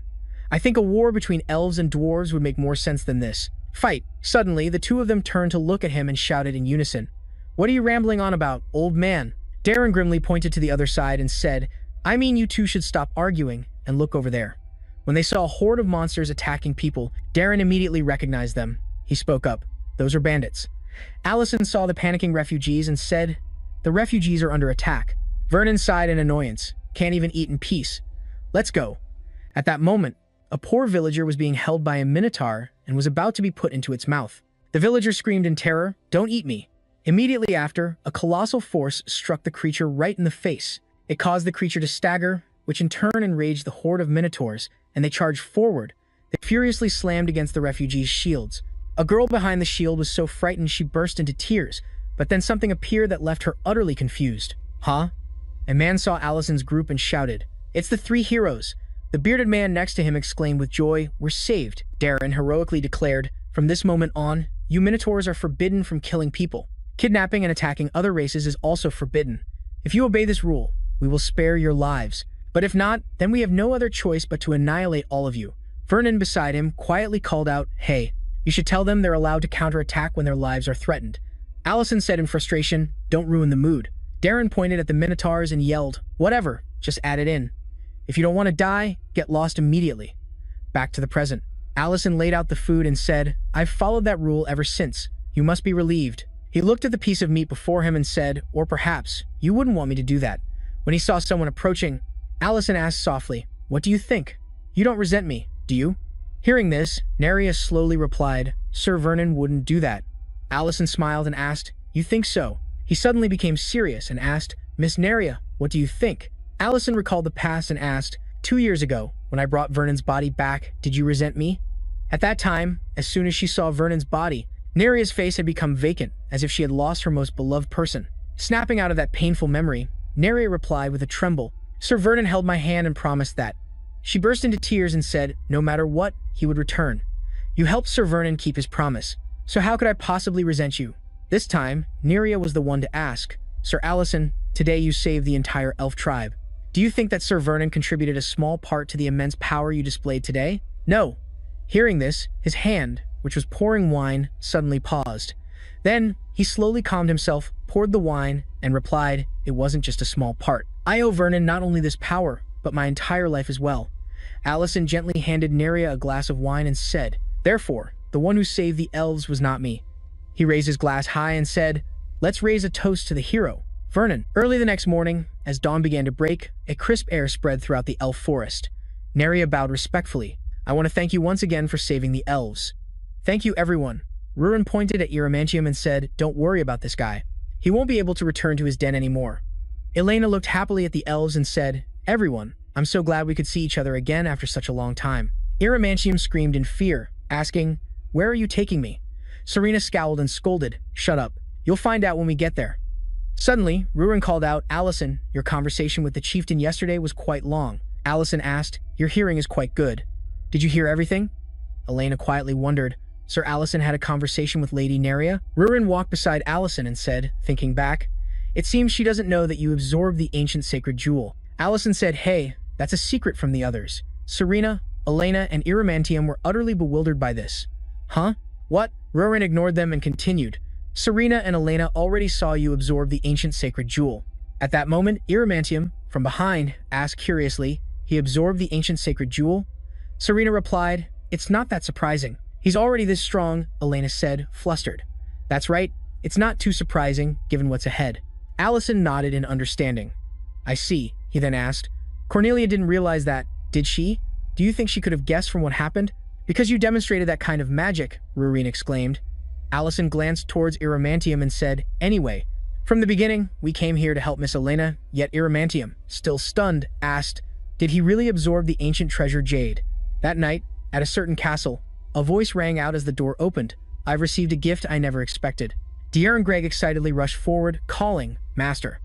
I think a war between elves and dwarves would make more sense than this. Fight. Suddenly, the two of them turned to look at him and shouted in unison. What are you rambling on about, old man? Darren grimly pointed to the other side and said, I mean you two should stop arguing and look over there. When they saw a horde of monsters attacking people, Darren immediately recognized them. He spoke up. Those are bandits. Allison saw the panicking refugees and said, the refugees are under attack. Vernon sighed in annoyance. Can't even eat in peace. Let's go. At that moment, a poor villager was being held by a minotaur and was about to be put into its mouth. The villager screamed in terror, Don't eat me. Immediately after, a colossal force struck the creature right in the face. It caused the creature to stagger, which in turn enraged the horde of minotaurs, and they charged forward. They furiously slammed against the refugees' shields. A girl behind the shield was so frightened she burst into tears, but then something appeared that left her utterly confused. Huh? A man saw Allison's group and shouted, It's the three heroes. The bearded man next to him exclaimed with joy, We're saved. Darren heroically declared, From this moment on, you minotaurs are forbidden from killing people. Kidnapping and attacking other races is also forbidden. If you obey this rule, we will spare your lives. But if not, then we have no other choice but to annihilate all of you. Vernon beside him quietly called out, Hey, you should tell them they're allowed to counterattack when their lives are threatened. Allison said in frustration, Don't ruin the mood. Darren pointed at the minotaurs and yelled, Whatever, just add it in. If you don't want to die, get lost immediately. Back to the present. Allison laid out the food and said, I've followed that rule ever since. You must be relieved. He looked at the piece of meat before him and said, Or perhaps, you wouldn't want me to do that. When he saw someone approaching, Allison asked softly, What do you think? You don't resent me, do you? Hearing this, Neria slowly replied, Sir Vernon wouldn't do that. Allison smiled and asked, You think so? He suddenly became serious and asked, Miss Neria, what do you think? Allison recalled the past and asked, 2 years ago, when I brought Vernon's body back, did you resent me? At that time, as soon as she saw Vernon's body, Neria's face had become vacant, as if she had lost her most beloved person. Snapping out of that painful memory, Neria replied with a tremble, Sir Vernon held my hand and promised that. She burst into tears and said, no matter what, he would return. You helped Sir Vernon keep his promise, so how could I possibly resent you? This time, Neria was the one to ask, Sir Allison, today you saved the entire elf tribe. Do you think that Sir Vernon contributed a small part to the immense power you displayed today? No. Hearing this, his hand, which was pouring wine, suddenly paused. Then, he slowly calmed himself, poured the wine, and replied, It wasn't just a small part. I owe Vernon not only this power, but my entire life as well. Allison gently handed Neria a glass of wine and said, Therefore, the one who saved the elves was not me. He raised his glass high and said, Let's raise a toast to the hero, Vernon. Early the next morning, as dawn began to break, a crisp air spread throughout the elf forest. Neria bowed respectfully. I want to thank you once again for saving the elves. Thank you, everyone. Rurin pointed at Iramantium and said, Don't worry about this guy. He won't be able to return to his den anymore. Elena looked happily at the elves and said, Everyone, I'm so glad we could see each other again after such a long time. Iramantium screamed in fear, asking, Where are you taking me? Serena scowled and scolded, Shut up. You'll find out when we get there. Suddenly, Rurin called out, Allison, your conversation with the chieftain yesterday was quite long. Allison asked, Your hearing is quite good. Did you hear everything? Elena quietly wondered, Sir Allison had a conversation with Lady Neria? Rurin walked beside Allison and said, thinking back, It seems she doesn't know that you absorbed the ancient sacred jewel. Allison said, Hey, that's a secret from the others. Serena, Elena, and Iramantium were utterly bewildered by this. Huh? What? Rurin ignored them and continued, Serena and Elena already saw you absorb the ancient sacred jewel. At that moment, Iramantium, from behind, asked curiously, He absorbed the ancient sacred jewel? Serena replied, It's not that surprising. He's already this strong, Elena said, flustered. That's right. It's not too surprising, given what's ahead. Allison nodded in understanding. I see, he then asked. Cornelia didn't realize that, did she? Do you think she could have guessed from what happened? Because you demonstrated that kind of magic, Rurin exclaimed. Allison glanced towards Iramantium and said, Anyway, from the beginning, we came here to help Miss Elena, yet Iramantium, still stunned, asked, Did he really absorb the ancient treasure jade? That night, at a certain castle, a voice rang out as the door opened. I've received a gift I never expected. Dier and Greg excitedly rushed forward, calling, Master.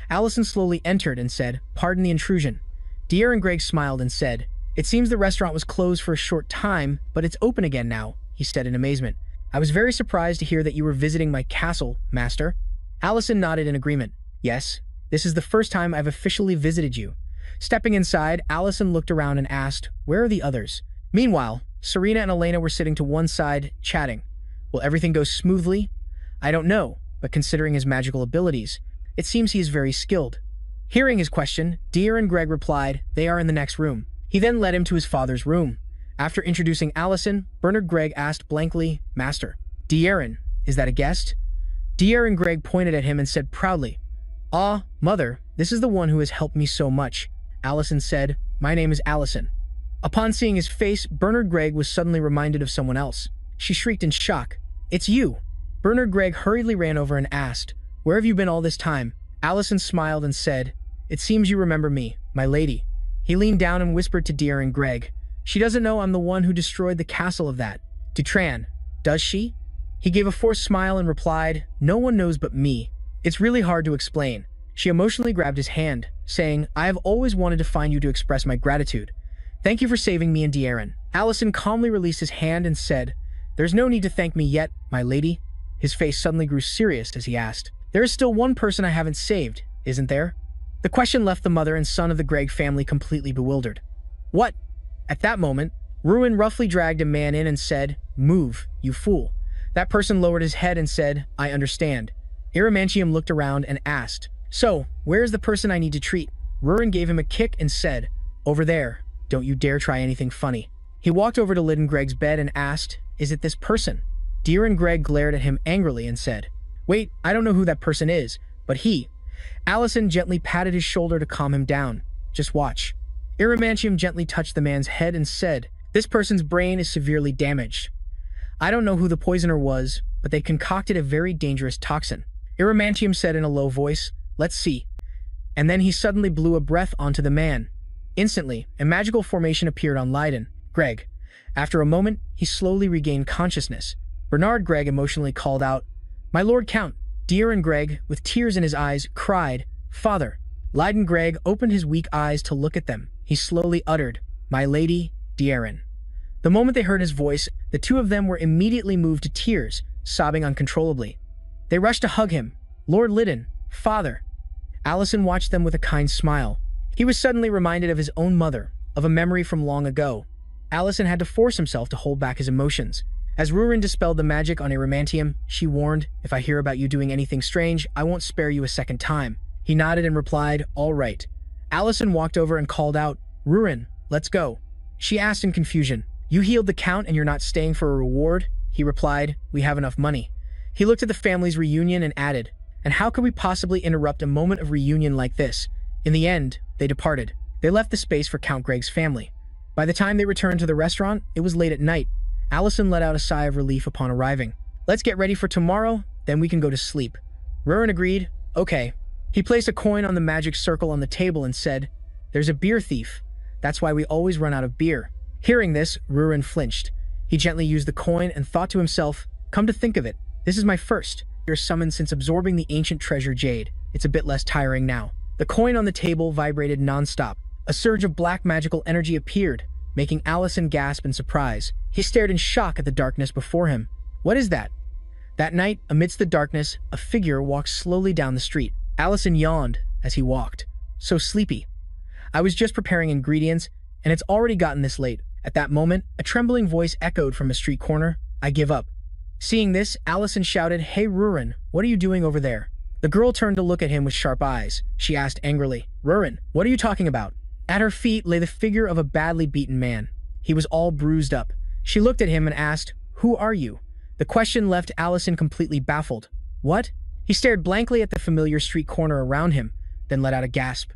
Allison slowly entered and said, Pardon the intrusion. Dier and Greg smiled and said, It seems the restaurant was closed for a short time, but it's open again now, he said in amazement. I was very surprised to hear that you were visiting my castle, Master. Allison nodded in agreement. Yes, this is the first time I've officially visited you. Stepping inside, Allison looked around and asked, "Where are the others?" Meanwhile, Serena and Elena were sitting to one side, chatting. "Will everything go smoothly?" "I don't know, but considering his magical abilities, it seems he is very skilled." Hearing his question, De'Aaron Gregg replied, "They are in the next room." He then led him to his father's room. After introducing Allison, Bernard Gregg asked blankly, "Master, De'Aaron, is that a guest?" De'Aaron Gregg pointed at him and said proudly, "Ah, mother, this is the one who has helped me so much." Allison said, "My name is Allison." Upon seeing his face, Bernard Gregg was suddenly reminded of someone else. She shrieked in shock, "It's you!" Bernard Gregg hurriedly ran over and asked, "Where have you been all this time?" Allison smiled and said, "It seems you remember me, my lady." He leaned down and whispered to De'Aaron Gregg, "She doesn't know I'm the one who destroyed the castle of that Dutran, does she?" He gave a forced smile and replied, "No one knows but me. It's really hard to explain." She emotionally grabbed his hand, saying, "I have always wanted to find you to express my gratitude. Thank you for saving me and De'Aaron." Allison calmly released his hand and said, "There's no need to thank me yet, my lady." His face suddenly grew serious as he asked, "There is still one person I haven't saved, isn't there?" The question left the mother and son of the Gregg family completely bewildered. "What?" At that moment, Ruin roughly dragged a man in and said, "Move, you fool." That person lowered his head and said, "I understand." Iramantium looked around and asked, "So, where is the person I need to treat?" Ruin gave him a kick and said, "Over there. Don't you dare try anything funny." He walked over to Lyddon Gregg's bed and asked, "Is it this person?" De'Aaron Gregg glared at him angrily and said, "Wait, I don't know who that person is, but he." Allison gently patted his shoulder to calm him down. "Just watch." Iramantium gently touched the man's head and said, "This person's brain is severely damaged. I don't know who the poisoner was, but they concocted a very dangerous toxin." Iramantium said in a low voice, "Let's see." And then he suddenly blew a breath onto the man. Instantly, a magical formation appeared on Lyddon Gregg. After a moment, he slowly regained consciousness. Bernard Gregg emotionally called out, "My Lord Count." De'Aaron Gregg, with tears in his eyes, cried, "Father." Lyddon Gregg opened his weak eyes to look at them. He slowly uttered, "My lady, De'Aaron." The moment they heard his voice, the two of them were immediately moved to tears, sobbing uncontrollably. They rushed to hug him. "Lord Lyddon, father." Allison watched them with a kind smile. He was suddenly reminded of his own mother, of a memory from long ago. Allison had to force himself to hold back his emotions. As Rurin dispelled the magic on Iramantium, she warned, "If I hear about you doing anything strange, I won't spare you a second time." He nodded and replied, "All right." Allison walked over and called out, "Rurin, let's go." She asked in confusion, "You healed the Count and you're not staying for a reward?" He replied, "We have enough money." He looked at the family's reunion and added, "And how could we possibly interrupt a moment of reunion like this?" In the end, they departed. They left the space for Count Gregg's family. By the time they returned to the restaurant, it was late at night. Allison let out a sigh of relief upon arriving. "Let's get ready for tomorrow, then we can go to sleep." Rurin agreed, "Okay." He placed a coin on the magic circle on the table and said, "There's a beer thief. That's why we always run out of beer." Hearing this, Rurin flinched. He gently used the coin and thought to himself, "Come to think of it, this is my first beer summoned since absorbing the ancient treasure jade. It's a bit less tiring now." The coin on the table vibrated non-stop. A surge of black magical energy appeared, making Allison gasp in surprise. He stared in shock at the darkness before him. "What is that?" That night, amidst the darkness, a figure walked slowly down the street. Allison yawned as he walked. "So sleepy. I was just preparing ingredients, and it's already gotten this late." At that moment, a trembling voice echoed from a street corner, "I give up." Seeing this, Allison shouted, "Hey Rurin, what are you doing over there?" The girl turned to look at him with sharp eyes. She asked angrily, "Rurin, what are you talking about?" At her feet lay the figure of a badly beaten man. He was all bruised up. She looked at him and asked, "Who are you?" The question left Allison completely baffled. "What?" He stared blankly at the familiar street corner around him, then let out a gasp.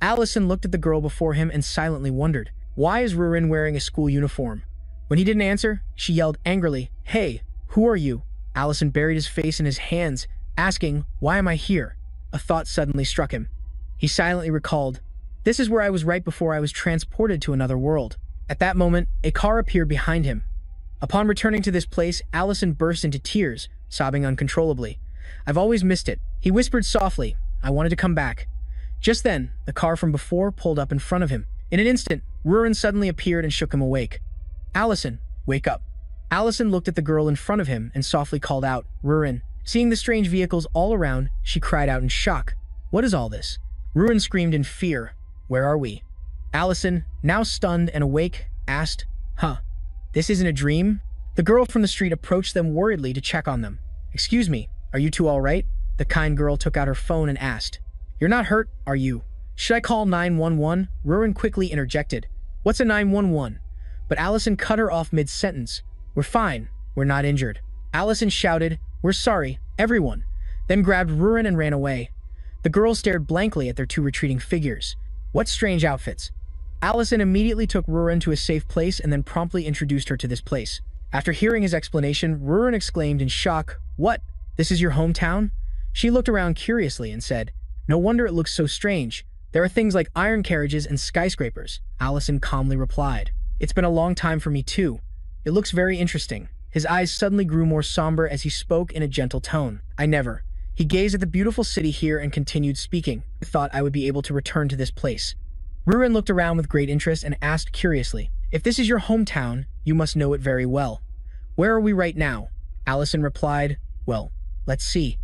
Allison looked at the girl before him and silently wondered, why is Rurin wearing a school uniform? When he didn't answer, she yelled angrily, "Hey, who are you?" Allison buried his face in his hands, asking, "Why am I here?" A thought suddenly struck him. He silently recalled, "This is where I was right before I was transported to another world." At that moment, a car appeared behind him. Upon returning to this place, Allison burst into tears, sobbing uncontrollably. "I've always missed it." He whispered softly, "I wanted to come back." Just then, the car from before pulled up in front of him. In an instant, Rurin suddenly appeared and shook him awake. "Allison, wake up." Allison looked at the girl in front of him and softly called out, "Rurin." Seeing the strange vehicles all around, she cried out in shock. "What is all this?" Rurin screamed in fear. where are we? Allison, now stunned and awake, asked, Huh, this isn't a dream? The girl from the street approached them worriedly to check on them. Excuse me, are you two all right? The kind girl took out her phone and asked. You're not hurt, are you? Should I call 911? Rurin quickly interjected. What's a 911? But Allison cut her off mid-sentence. We're fine. We're not injured. Allison shouted, We're sorry, everyone, then grabbed Rurin and ran away. The girls stared blankly at their two retreating figures. What strange outfits. Allison immediately took Rurin to a safe place and then promptly introduced her to this place. After hearing his explanation, Rurin exclaimed in shock, What? This is your hometown? She looked around curiously and said, No wonder it looks so strange. There are things like iron carriages and skyscrapers. Allison calmly replied, It's been a long time for me too. It looks very interesting. His eyes suddenly grew more somber as he spoke in a gentle tone. He gazed at the beautiful city here and continued speaking. I thought I would be able to return to this place. Rurin looked around with great interest and asked curiously, If this is your hometown, you must know it very well. Where are we right now? Allison replied, Well, let's see.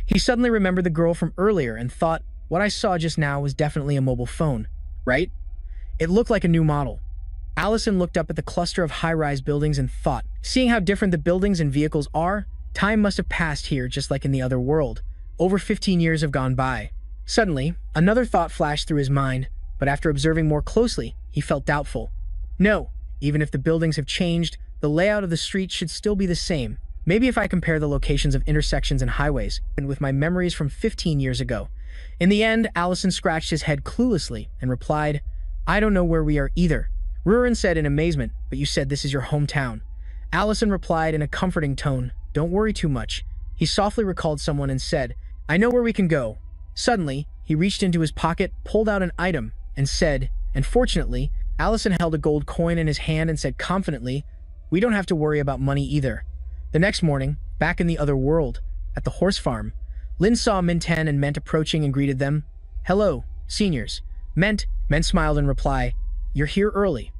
He suddenly remembered the girl from earlier and thought, What I saw just now was definitely a mobile phone, right? It looked like a new model. Allison looked up at the cluster of high-rise buildings and thought, seeing how different the buildings and vehicles are, time must have passed here just like in the other world. Over 15 years have gone by. Suddenly, another thought flashed through his mind, but after observing more closely, he felt doubtful. No, even if the buildings have changed, the layout of the streets should still be the same. Maybe if I compare the locations of intersections and highways, and with my memories from 15 years ago. In the end, Allison scratched his head cluelessly and replied, I don't know where we are either. Rurin said in amazement, But you said this is your hometown. Allison replied in a comforting tone, Don't worry too much. He softly recalled someone and said, I know where we can go. Suddenly, he reached into his pocket, pulled out an item, and said, and fortunately, Allison held a gold coin in his hand and said confidently, We don't have to worry about money either. The next morning, back in the other world, at the horse farm, Lin saw Min-10 and Ment approaching and greeted them. Hello, seniors. Ment smiled in reply, You're here early.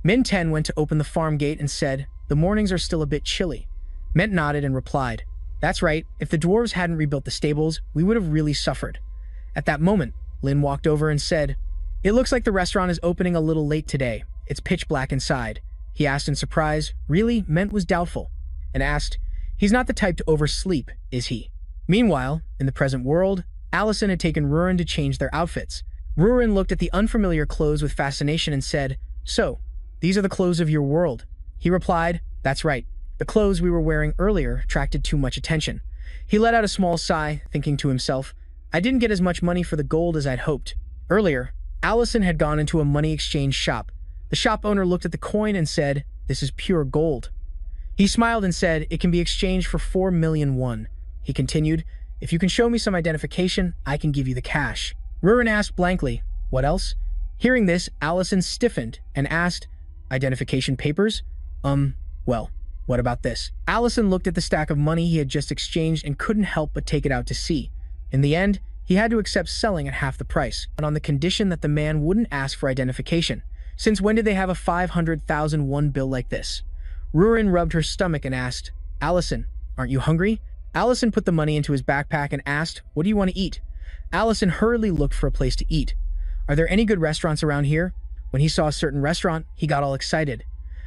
Min-10 went to open the farm gate and said, The mornings are still a bit chilly. Ment nodded and replied, That's right, if the dwarves hadn't rebuilt the stables, we would have really suffered. At that moment, Lin walked over and said, It looks like the restaurant is opening a little late today. It's pitch black inside. He asked in surprise. Really? Ment was doubtful, and asked, He's not the type to oversleep, is he? Meanwhile, in the present world, Allison had taken Rurin to change their outfits. Rurin looked at the unfamiliar clothes with fascination and said, So, these are the clothes of your world. He replied, That's right. The clothes we were wearing earlier attracted too much attention. He let out a small sigh, thinking to himself, I didn't get as much money for the gold as I'd hoped. Earlier, Allison had gone into a money exchange shop. The shop owner looked at the coin and said, This is pure gold. He smiled and said, It can be exchanged for 4 million won. He continued, If you can show me some identification, I can give you the cash. Rurin asked blankly, What else? Hearing this, Allison stiffened and asked, Identification papers? Well, what about this? Allison looked at the stack of money he had just exchanged and couldn't help but take it out to see. In the end, he had to accept selling at half the price, and on the condition that the man wouldn't ask for identification. Since when did they have a 500,000 won bill like this? Rurin rubbed her stomach and asked, Allison, aren't you hungry? Allison put the money into his backpack and asked, What do you want to eat? Allison hurriedly looked for a place to eat. Are there any good restaurants around here? When he saw a certain restaurant, he got all excited.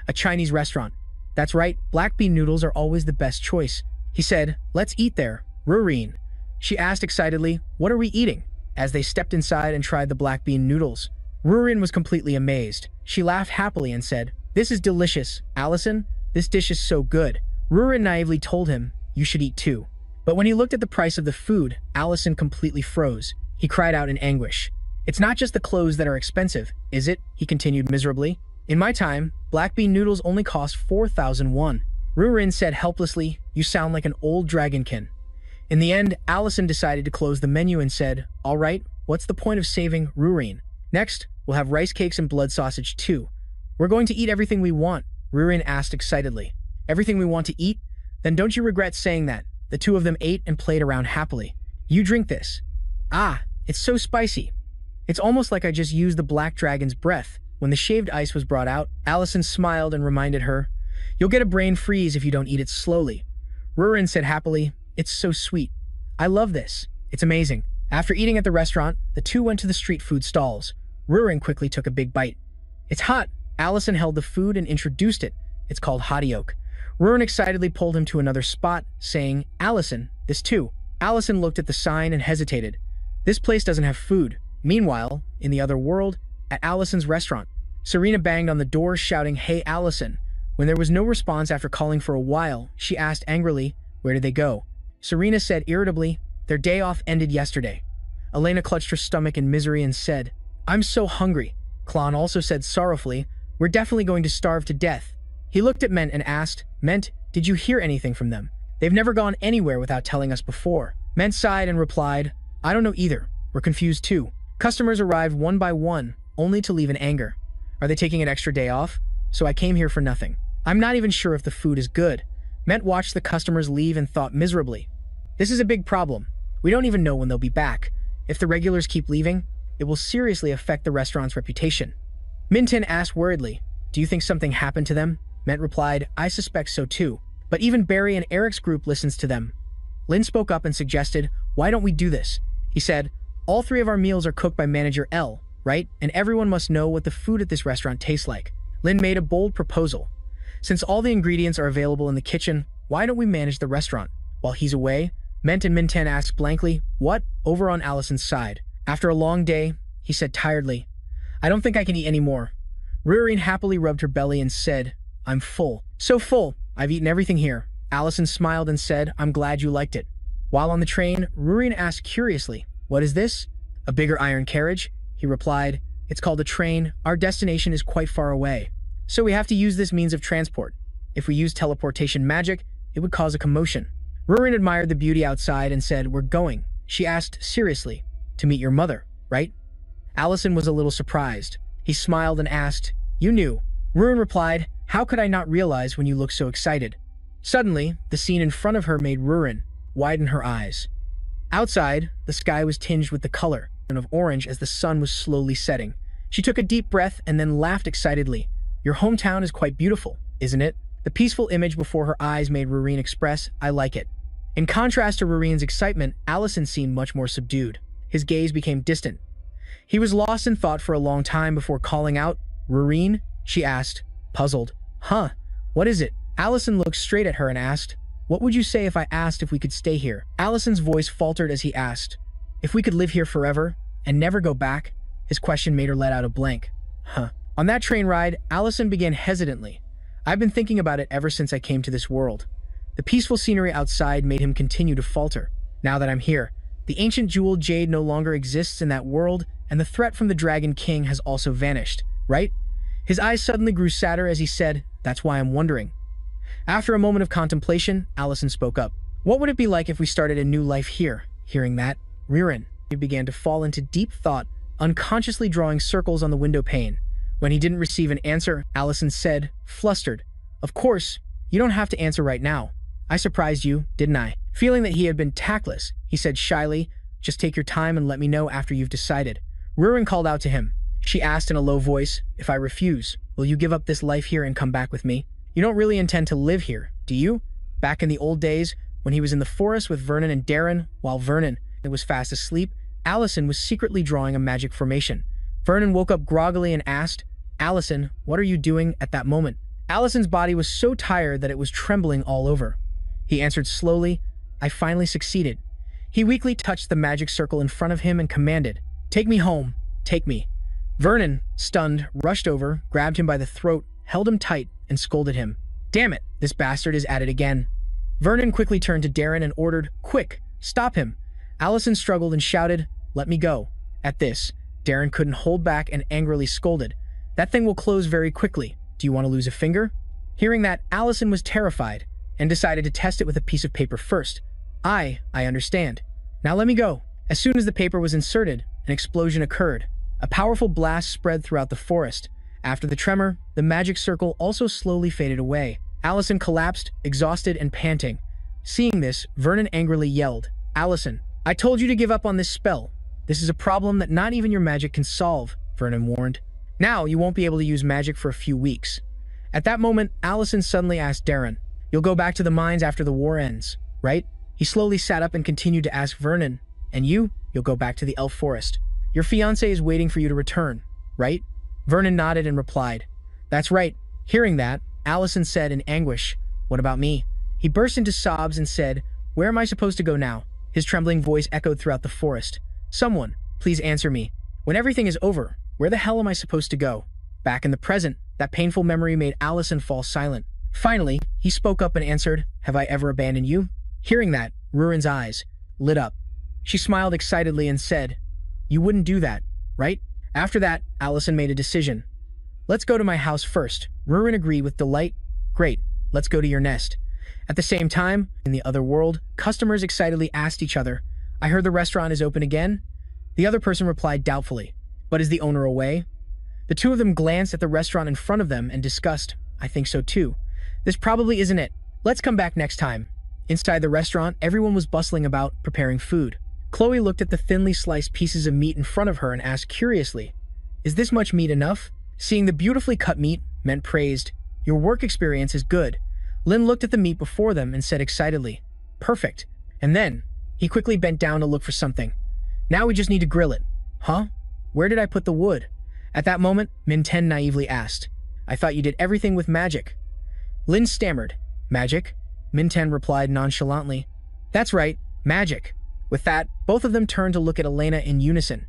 A Chinese restaurant. That's right, black bean noodles are always the best choice. He said, Let's eat there, Rurin. She asked excitedly, What are we eating? As they stepped inside and tried the black bean noodles. Rurin was completely amazed. She laughed happily and said, This is delicious, Allison. This dish is so good. Rurin naively told him, You should eat too. But when he looked at the price of the food, Allison completely froze. He cried out in anguish. It's not just the clothes that are expensive, is it? He continued miserably. In my time, black bean noodles only cost 4,000 won. Rurin said helplessly, You sound like an old dragonkin. In the end, Allison decided to close the menu and said, All right, what's the point of saving Rurin? Next, we'll have rice cakes and blood sausage too. We're going to eat everything we want, Rurin asked excitedly. Everything we want to eat? Then don't you regret saying that? The two of them ate and played around happily. You drink this. Ah, it's so spicy. It's almost like I just used the black dragon's breath. When the shaved ice was brought out, Allison smiled and reminded her, You'll get a brain freeze if you don't eat it slowly. Rurin said happily, It's so sweet. I love this. It's amazing. After eating at the restaurant, the two went to the street food stalls. Rurin quickly took a big bite. It's hot. Allison held the food and introduced it. It's called Hotioke. Rurin excitedly pulled him to another spot, saying, Allison, this too. Allison looked at the sign and hesitated. This place doesn't have food. Meanwhile, in the other world, at Allison's restaurant, Serena banged on the door shouting, Hey Allison. When there was no response after calling for a while, she asked angrily, Where did they go? Serena said irritably, Their day off ended yesterday. Elena clutched her stomach in misery and said, I'm so hungry. Klon also said sorrowfully, We're definitely going to starve to death. He looked at Ment and asked, Ment, did you hear anything from them? They've never gone anywhere without telling us before. Ment sighed and replied, I don't know either. We're confused too. Customers arrived one by one, only to leave in anger. Are they taking an extra day off? So I came here for nothing. I'm not even sure if the food is good. Ment watched the customers leave and thought miserably. This is a big problem. We don't even know when they'll be back. If the regulars keep leaving, it will seriously affect the restaurant's reputation. Minton asked worriedly, Do you think something happened to them? Ment replied, I suspect so too. But even Barry and Eric's group listens to them. Lin spoke up and suggested, Why don't we do this? He said, All 3 of our meals are cooked by Manager L, right? And everyone must know what the food at this restaurant tastes like. Lin made a bold proposal. Since all the ingredients are available in the kitchen, why don't we manage the restaurant? While he's away, Ment and Minten asked blankly, What? Over on Allison's side. After a long day, he said tiredly, I don't think I can eat any more. Rurin happily rubbed her belly and said, I'm full. So full, I've eaten everything here. Allison smiled and said, I'm glad you liked it. While on the train, Rurin asked curiously, What is this? A bigger iron carriage? He replied, It's called a train. Our destination is quite far away. So we have to use this means of transport. If we use teleportation magic, it would cause a commotion. Rurin admired the beauty outside and said, We're going. She asked seriously, To meet your mother, right? Allison was a little surprised. He smiled and asked, You knew. Rurin replied, How could I not realize when you look so excited? Suddenly, the scene in front of her made Rurin widen her eyes. Outside, the sky was tinged with the color of orange as the sun was slowly setting. She took a deep breath and then laughed excitedly. Your hometown is quite beautiful, isn't it? The peaceful image before her eyes made Rurin express, I like it. In contrast to Rurin's excitement, Allison seemed much more subdued. His gaze became distant. He was lost in thought for a long time before calling out, Rurin? She asked, puzzled. Huh? What is it? Allison looked straight at her and asked, What would you say if I asked if we could stay here? Allison's voice faltered as he asked, If we could live here forever and never go back? His question made her let out a blank. Huh. On that train ride, Allison began hesitantly. I've been thinking about it ever since I came to this world. The peaceful scenery outside made him continue to falter. Now that I'm here, the ancient jeweled jade no longer exists in that world, and the threat from the Dragon King has also vanished, right? His eyes suddenly grew sadder as he said, That's why I'm wondering. After a moment of contemplation, Allison spoke up. What would it be like if we started a new life here? Hearing that, Rurin began to fall into deep thought, unconsciously drawing circles on the window pane. When he didn't receive an answer, Allison said, flustered, Of course, you don't have to answer right now. I surprised you, didn't I? Feeling that he had been tactless, he said shyly, Just take your time and let me know after you've decided. Rurin called out to him. She asked in a low voice, If I refuse, will you give up this life here and come back with me? You don't really intend to live here, do you? Back in the old days, when he was in the forest with Vernon and Darren, while Vernon was fast asleep, Allison was secretly drawing a magic formation. Vernon woke up groggily and asked, Allison, what are you doing at that moment? Allison's body was so tired that it was trembling all over. He answered slowly, I finally succeeded. He weakly touched the magic circle in front of him and commanded, Take me home, take me. Vernon, stunned, rushed over, grabbed him by the throat, held him tight, and scolded him. Damn it, this bastard is at it again. Vernon quickly turned to Darren and ordered, Quick, stop him. Allison struggled and shouted, Let me go. At this, Darren couldn't hold back and angrily scolded, That thing will close very quickly. Do you want to lose a finger? Hearing that, Allison was terrified and decided to test it with a piece of paper first. I understand. Now let me go. As soon as the paper was inserted, an explosion occurred. A powerful blast spread throughout the forest. After the tremor, the magic circle also slowly faded away. Allison collapsed, exhausted and panting. Seeing this, Vernon angrily yelled, Allison, I told you to give up on this spell. This is a problem that not even your magic can solve, Vernon warned. Now you won't be able to use magic for a few weeks. At that moment, Allison suddenly asked Darren, You'll go back to the mines after the war ends, right? He slowly sat up and continued to ask Vernon, And you'll go back to the elf forest. Your fiancé is waiting for you to return. right? Vernon nodded and replied, "That's right." Hearing that, Allison said in anguish, "What about me?" He burst into sobs and said, "Where am I supposed to go now?" His trembling voice echoed throughout the forest. "Someone, please answer me. When everything is over, where the hell am I supposed to go?" Back in the present, that painful memory made Allison fall silent. Finally, he spoke up and answered, "Have I ever abandoned you?" Hearing that, Rurin's eyes lit up. She smiled excitedly and said, "You wouldn't do that, right?" After that, Allison made a decision. "Let's go to my house first." Rurin agreed with delight. "Great, let's go to your nest." At the same time, in the other world, customers excitedly asked each other, "I heard the restaurant is open again?" The other person replied doubtfully, "But is the owner away?" The two of them glanced at the restaurant in front of them and discussed, "I think so too. This probably isn't it. Let's come back next time." Inside the restaurant, everyone was bustling about, preparing food. Chloe looked at the thinly sliced pieces of meat in front of her and asked curiously, "Is this much meat enough?" Seeing the beautifully cut meat, Ment praised, "Your work experience is good." Lin looked at the meat before them and said excitedly, "Perfect." And then, he quickly bent down to look for something. "Now we just need to grill it." "Huh? Where did I put the wood?" At that moment, Minten naively asked, "I thought you did everything with magic." Lin stammered, "Magic?" Minten replied nonchalantly, "That's right, magic." With that, both of them turned to look at Elena in unison.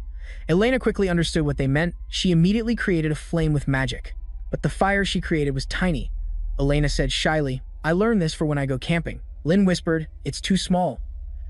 Elena quickly understood what they meant. She immediately created a flame with magic. But the fire she created was tiny. Elena said shyly, "I learned this for when I go camping." Lin whispered, "It's too small."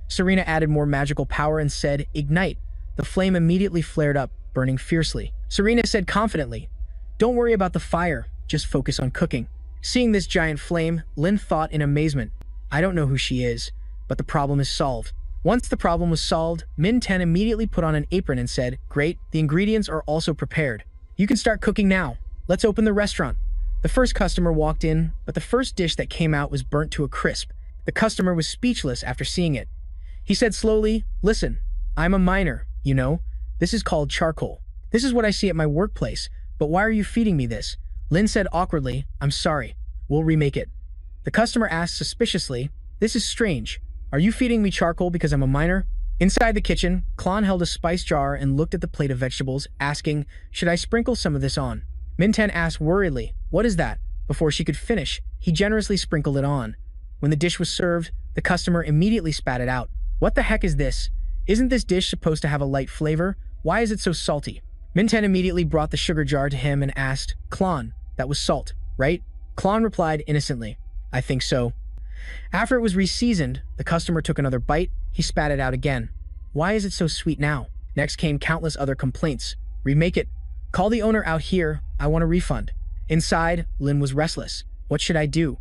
Serena added more magical power and said, "Ignite." The flame immediately flared up, burning fiercely. Serena said confidently, "Don't worry about the fire, just focus on cooking." Seeing this giant flame, Lin thought in amazement, "I don't know who she is, but the problem is solved." Once the problem was solved, Min Ten immediately put on an apron and said, "Great, the ingredients are also prepared. You can start cooking now. Let's open the restaurant." The first customer walked in, but the first dish that came out was burnt to a crisp. The customer was speechless after seeing it. He said slowly, "Listen, I'm a miner, you know. This is called charcoal. This is what I see at my workplace, but why are you feeding me this?" Lin said awkwardly, "I'm sorry. We'll remake it." The customer asked suspiciously, "This is strange. Are you feeding me charcoal because I'm a miner?" Inside the kitchen, Klon held a spice jar and looked at the plate of vegetables, asking, "Should I sprinkle some of this on?" Minten asked worriedly, "What is that?" Before she could finish, he generously sprinkled it on. When the dish was served, the customer immediately spat it out. "What the heck is this? Isn't this dish supposed to have a light flavor? Why is it so salty?" Minten immediately brought the sugar jar to him and asked, "Klon, that was salt, right?" Klon replied innocently, "I think so." After it was reseasoned, the customer took another bite. He spat it out again. "Why is it so sweet now?" Next came countless other complaints. "Remake it. Call the owner out here. I want a refund." Inside, Lin was restless. What should I do?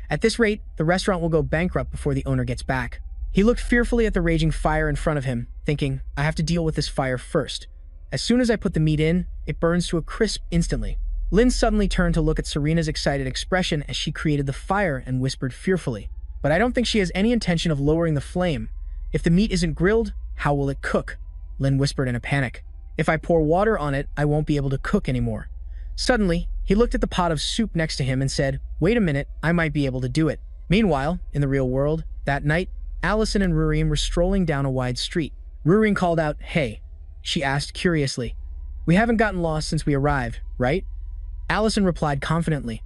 At this rate, the restaurant will go bankrupt before the owner gets back. He looked fearfully at the raging fire in front of him, thinking, "I have to deal with this fire first. As soon as I put the meat in, it burns to a crisp instantly." Lin suddenly turned to look at Serena's excited expression as she created the fire and whispered fearfully, "But I don't think she has any intention of lowering the flame. If the meat isn't grilled, how will it cook?" Lin whispered in a panic. "If I pour water on it, I won't be able to cook anymore." Suddenly, he looked at the pot of soup next to him and said, "Wait a minute, I might be able to do it." Meanwhile, in the real world, that night, Allison and Rurin were strolling down a wide street. Rurin called out, "Hey," she asked curiously. "We haven't gotten lost since we arrived, right?" Allison replied confidently,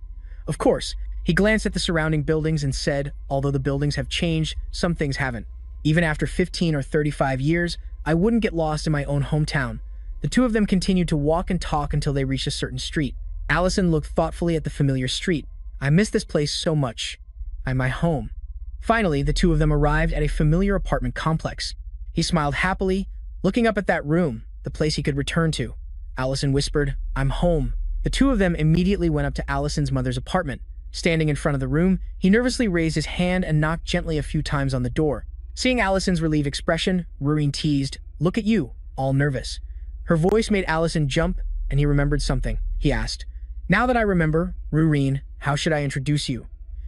"Of course." He glanced at the surrounding buildings and said, "Although the buildings have changed, some things haven't. Even after 15 or 35 years, I wouldn't get lost in my own hometown." The two of them continued to walk and talk until they reached a certain street. Allison looked thoughtfully at the familiar street. "I miss this place so much. I'm my home." Finally, the two of them arrived at a familiar apartment complex. He smiled happily, looking up at that room, the place he could return to. Allison whispered, "I'm home." The two of them immediately went up to Allison's mother's apartment. Standing in front of the room, he nervously raised his hand and knocked gently a few times on the door. Seeing Allison's relieved expression, Rurin teased, "Look at you, all nervous." Her voice made Allison jump, and he remembered something. He asked, "Now that I remember, Rurin, how should I introduce you?"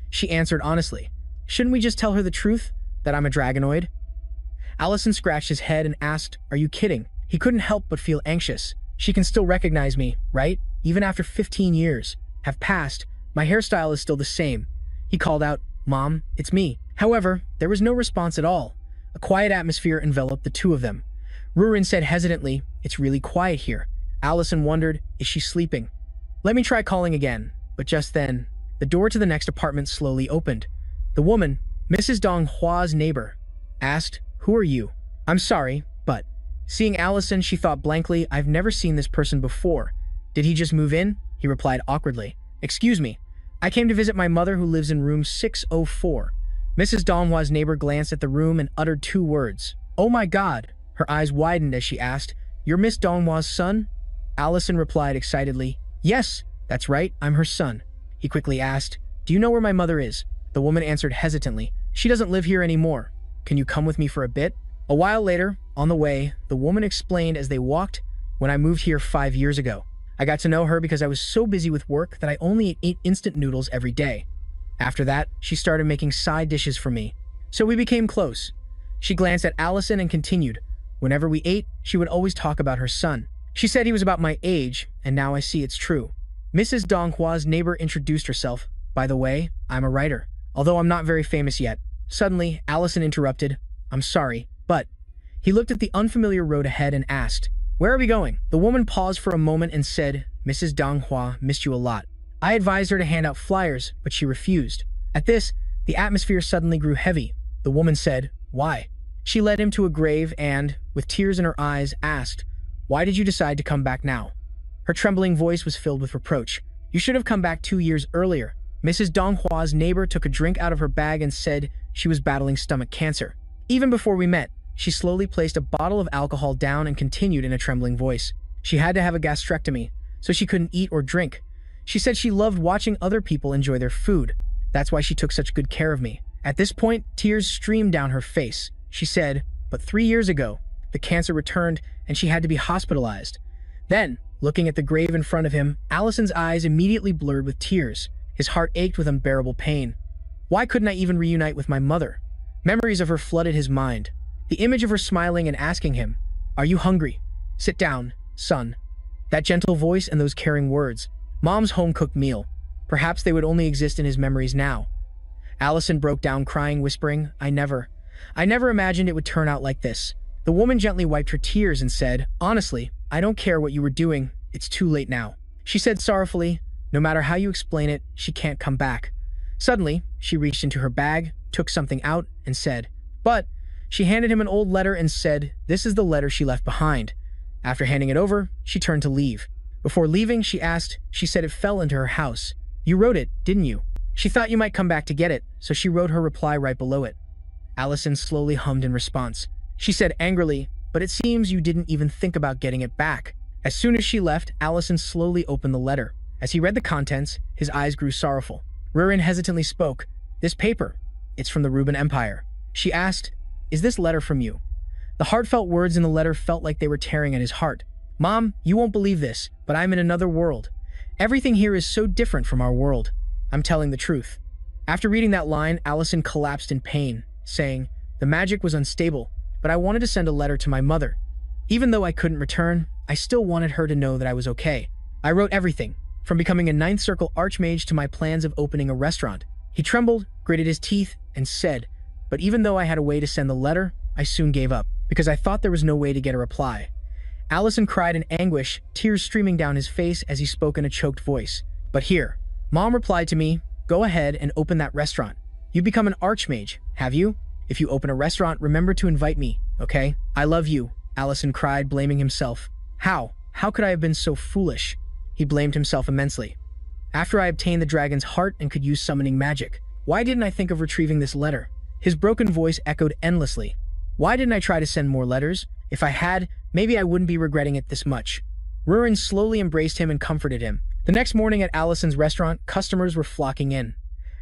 She answered honestly, "Shouldn't we just tell her the truth, that I'm a dragonoid?" Allison scratched his head and asked, "Are you kidding?" He couldn't help but feel anxious. "She can still recognize me, right? Even after 15 years have passed, my hairstyle is still the same." He called out, "Mom, it's me." However, there was no response at all. A quiet atmosphere enveloped the two of them. Rurin said hesitantly, "It's really quiet here. Allison wondered, is she sleeping? Let me try calling again. But just then, the door to the next apartment slowly opened. The woman, Mrs. Dong Hua's neighbor, asked, "Who are you?" "I'm sorry, but..." Seeing Allison, she thought blankly, "I've never seen this person before. Did he just move in?" He replied awkwardly. "Excuse me. I came to visit my mother who lives in room 604. Mrs. Donghua's neighbor glanced at the room and uttered two words. "Oh my God!" Her eyes widened as she asked, "You're Miss Donghua's son?" Allison replied excitedly, "Yes, that's right, I'm her son." He quickly asked, "Do you know where my mother is?" The woman answered hesitantly, "She doesn't live here anymore. Can you come with me for a bit?" A while later, on the way, the woman explained as they walked, "When I moved here 5 years ago, I got to know her because I was so busy with work that I only ate instant noodles every day. After that, she started making side dishes for me. So we became close." She glanced at Allison and continued, "Whenever we ate, she would always talk about her son. She said he was about my age, and now I see it's true." Mrs. Donghua's neighbor introduced herself. "By the way, I'm a writer, although I'm not very famous yet." Suddenly, Allison interrupted, "I'm sorry, but..." He looked at the unfamiliar road ahead and asked, "Where are we going?" The woman paused for a moment and said, "Mrs. Donghua missed you a lot. I advised her to hand out flyers, but she refused." At this, the atmosphere suddenly grew heavy. The woman said, "Why?" She led him to a grave and, with tears in her eyes, asked, "Why did you decide to come back now?" Her trembling voice was filled with reproach. "You should have come back 2 years earlier." Mrs. Donghua's neighbor took a drink out of her bag and said she was battling stomach cancer. "Even before we met," she slowly placed a bottle of alcohol down and continued in a trembling voice, "she had to have a gastrectomy, so she couldn't eat or drink. She said she loved watching other people enjoy their food. That's why she took such good care of me." At this point, tears streamed down her face. She said, "But 3 years ago, the cancer returned and she had to be hospitalized." Then, looking at the grave in front of him, Allison's eyes immediately blurred with tears. His heart ached with unbearable pain. Why couldn't I even reunite with my mother? Memories of her flooded his mind. The image of her smiling and asking him, "Are you hungry? Sit down, son." That gentle voice and those caring words. Mom's home-cooked meal. Perhaps they would only exist in his memories now. Allison broke down crying, whispering, I never imagined it would turn out like this." The woman gently wiped her tears and said, "Honestly, I don't care what you were doing. It's too late now." She said sorrowfully, "No matter how you explain it, she can't come back." Suddenly, she reached into her bag, took something out, and said, "But..." She handed him an old letter and said, "This is the letter she left behind." After handing it over, she turned to leave. Before leaving, she said it fell into her house. "You wrote it, didn't you?" She thought you might come back to get it, so she wrote her reply right below it. Allison slowly hummed in response. She said angrily, "But it seems you didn't even think about getting it back." As soon as she left, Allison slowly opened the letter. As he read the contents, his eyes grew sorrowful. Rurin hesitantly spoke, "This paper, it's from the Ruben Empire." She asked, "Is this letter from you?" The heartfelt words in the letter felt like they were tearing at his heart. "Mom, you won't believe this, but I'm in another world. Everything here is so different from our world. I'm telling the truth." After reading that line, Allison collapsed in pain, saying, "The magic was unstable, but I wanted to send a letter to my mother. Even though I couldn't return, I still wanted her to know that I was okay. I wrote everything, from becoming a ninth circle archmage to my plans of opening a restaurant." He trembled, gritted his teeth, and said, "But even though I had a way to send the letter, I soon gave up, because I thought there was no way to get a reply." Allison cried in anguish, tears streaming down his face as he spoke in a choked voice. "But here, Mom replied to me, go ahead and open that restaurant. You become an archmage, have you? If you open a restaurant, remember to invite me, okay? I love you," Allison cried, blaming himself. How could I have been so foolish? He blamed himself immensely. After I obtained the dragon's heart and could use summoning magic, why didn't I think of retrieving this letter? His broken voice echoed endlessly. Why didn't I try to send more letters? If I had, maybe I wouldn't be regretting it this much. Rurin slowly embraced him and comforted him. The next morning at Allison's restaurant, customers were flocking in.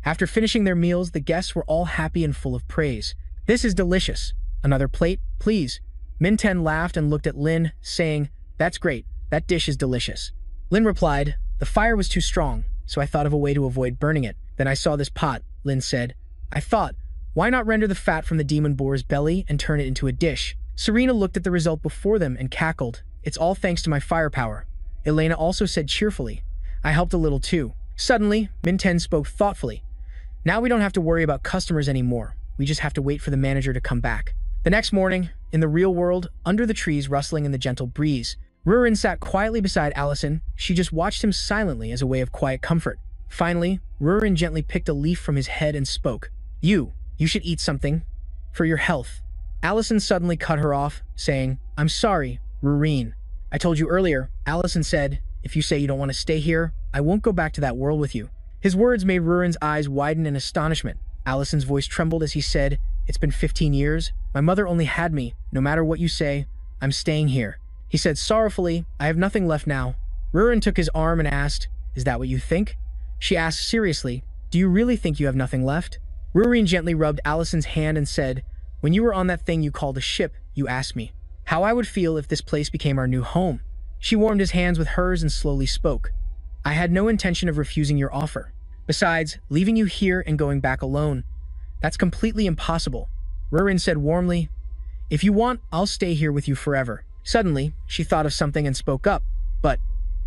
After finishing their meals, the guests were all happy and full of praise. "This is delicious. Another plate, please." Minten laughed and looked at Lin, saying, "That's great. That dish is delicious." Lin replied, "The fire was too strong, so I thought of a way to avoid burning it. Then I saw this pot," Lin said. "I thought, why not render the fat from the demon boar's belly and turn it into a dish?" Serena looked at the result before them and cackled, "It's all thanks to my firepower." Elena also said cheerfully, "I helped a little too." Suddenly, Minten spoke thoughtfully. "Now we don't have to worry about customers anymore. We just have to wait for the manager to come back." The next morning, in the real world, under the trees rustling in the gentle breeze, Rurin sat quietly beside Allison. She just watched him silently as a way of quiet comfort. Finally, Rurin gently picked a leaf from his head and spoke. You should eat something. For your health. Allison suddenly cut her off, saying, I'm sorry, Rurin. I told you earlier, Allison said, if you say you don't want to stay here, I won't go back to that world with you. His words made Rurin's eyes widen in astonishment. Allison's voice trembled as he said, It's been 15 years. My mother only had me. No matter what you say, I'm staying here. He said sorrowfully, I have nothing left now. Rurin took his arm and asked, Is that what you think? She asked seriously, Do you really think you have nothing left? Rurin gently rubbed Allison's hand and said, When you were on that thing you called a ship, you asked me how I would feel if this place became our new home. She warmed his hands with hers and slowly spoke. I had no intention of refusing your offer. Besides, leaving you here and going back alone, that's completely impossible. Rurin said warmly, If you want, I'll stay here with you forever. Suddenly, she thought of something and spoke up. But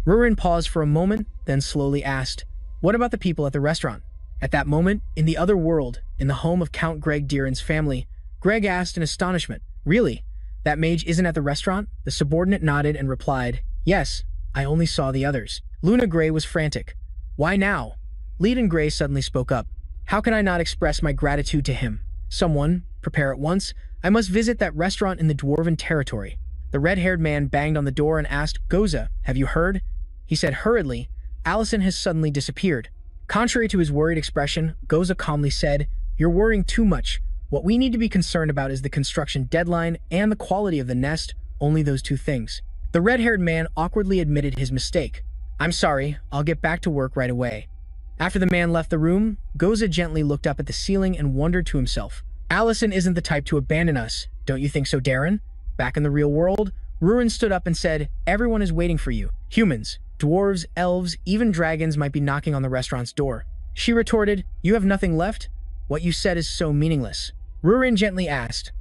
Rurin paused for a moment, then slowly asked, What about the people at the restaurant? At that moment, in the other world, in the home of Count Greg Deeran's family, Greg asked in astonishment, Really? That mage isn't at the restaurant? The subordinate nodded and replied, Yes, I only saw the others. Luna Gray was frantic. Why now? Leiden Gray suddenly spoke up. How can I not express my gratitude to him? Someone, prepare at once. I must visit that restaurant in the Dwarven territory. The red-haired man banged on the door and asked, Goza, have you heard? He said hurriedly, Allison has suddenly disappeared. Contrary to his worried expression, Goza calmly said, You're worrying too much. What we need to be concerned about is the construction deadline and the quality of the nest, only those two things. The red-haired man awkwardly admitted his mistake. I'm sorry, I'll get back to work right away. After the man left the room, Goza gently looked up at the ceiling and wondered to himself, Allison isn't the type to abandon us, don't you think so, Darren? Back in the real world, Rurin stood up and said, Everyone is waiting for you. Humans, dwarves, elves, even dragons might be knocking on the restaurant's door. She retorted, You have nothing left? What you said is so meaningless. Rurin gently asked,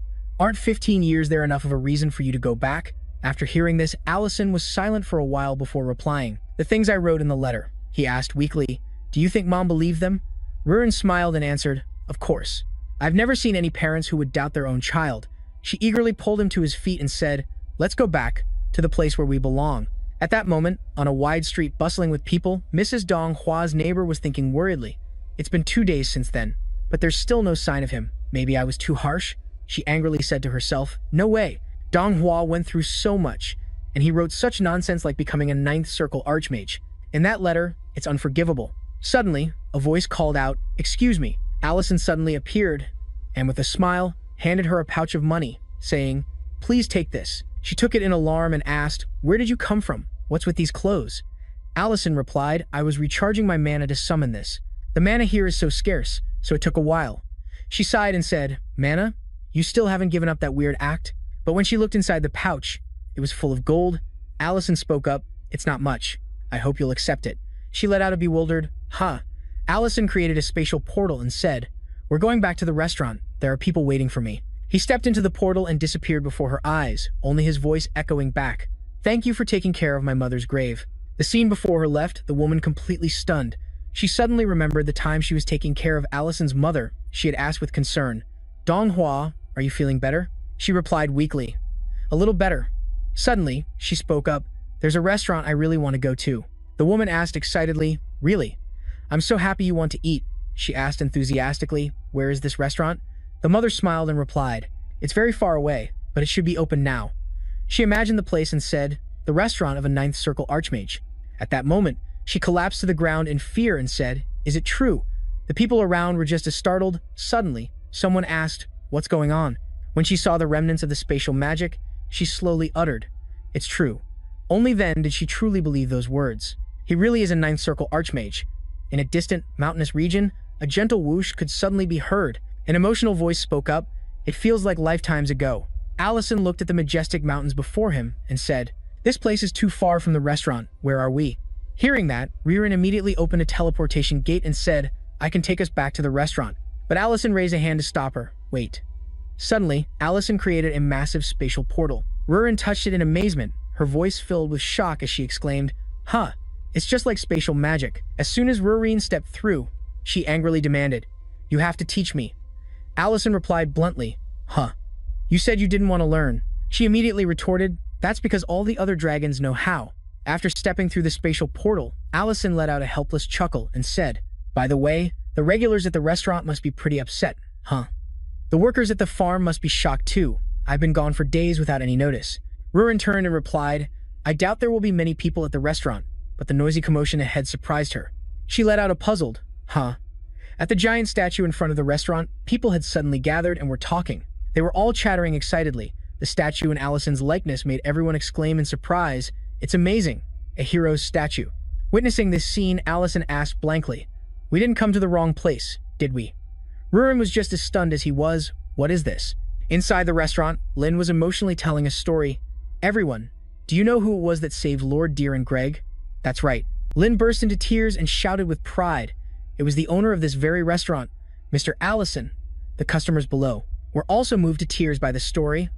Aren't 15 years there enough of a reason for you to go back? After hearing this, Allison was silent for a while before replying. The things I wrote in the letter, he asked weakly. Do you think Mom believed them? Rurin smiled and answered, Of course. I've never seen any parents who would doubt their own child. She eagerly pulled him to his feet and said, Let's go back to the place where we belong. At that moment, on a wide street bustling with people, Mrs. Dong Hua's neighbor was thinking worriedly. It's been 2 days since then, but there's still no sign of him. Maybe I was too harsh? She angrily said to herself. No way. Dong Hua went through so much, and he wrote such nonsense like becoming a ninth circle archmage. In that letter, it's unforgivable. Suddenly, a voice called out, Excuse me. Allison suddenly appeared, and with a smile, handed her a pouch of money, saying, Please take this. She took it in alarm and asked, Where did you come from? What's with these clothes? Allison replied, I was recharging my mana to summon this. The mana here is so scarce, so it took a while. She sighed and said, Mana? You still haven't given up that weird act? But when she looked inside the pouch, it was full of gold. Allison spoke up, It's not much. I hope you'll accept it. She let out a bewildered, Huh. Allison created a spatial portal and said, We're going back to the restaurant. There are people waiting for me. He stepped into the portal and disappeared before her eyes, only his voice echoing back. Thank you for taking care of my mother's grave. The scene before her left the woman completely stunned. She suddenly remembered the time she was taking care of Allison's mother. She had asked with concern, Dong Hua, are you feeling better? She replied weakly, A little better. Suddenly, she spoke up, There's a restaurant I really want to go to. The woman asked excitedly, Really? I'm so happy you want to eat. She asked enthusiastically, Where is this restaurant? The mother smiled and replied, It's very far away, but it should be open now. She imagined the place and said, The restaurant of a ninth circle archmage. At that moment, she collapsed to the ground in fear and said, Is it true? The people around were just as startled. Suddenly, someone asked, What's going on? When she saw the remnants of the spatial magic, she slowly uttered, It's true. Only then did she truly believe those words. He really is a ninth circle archmage. In a distant, mountainous region, a gentle whoosh could suddenly be heard. An emotional voice spoke up, It feels like lifetimes ago. Allison looked at the majestic mountains before him and said, This place is too far from the restaurant. Where are we? Hearing that, Ririn immediately opened a teleportation gate and said, I can take us back to the restaurant. But Allison raised a hand to stop her. Wait. Suddenly, Allison created a massive spatial portal. Ririn touched it in amazement, her voice filled with shock as she exclaimed, Huh, it's just like spatial magic. As soon as Ririn stepped through, she angrily demanded, You have to teach me. Allison replied bluntly, Huh. You said you didn't want to learn. She immediately retorted, That's because all the other dragons know how. After stepping through the spatial portal, Allison let out a helpless chuckle and said, "By the way, the regulars at the restaurant must be pretty upset, huh? The workers at the farm must be shocked too. I've been gone for days without any notice." Rurin turned and replied, "I doubt there will be many people at the restaurant," but the noisy commotion ahead surprised her. She let out a puzzled, "Huh?" At the giant statue in front of the restaurant, people had suddenly gathered and were talking. They were all chattering excitedly. The statue in Allison's likeness made everyone exclaim in surprise, "It's amazing! A hero's statue." Witnessing this scene, Allison asked blankly, "We didn't come to the wrong place, did we?" Rurin was just as stunned as he was. "What is this?" Inside the restaurant, Lynn was emotionally telling a story. "Everyone, do you know who it was that saved Lord Deer and Greg?" "That's right." Lynn burst into tears and shouted with pride. "It was the owner of this very restaurant, Mr. Allison." The customers below were also moved to tears by the story.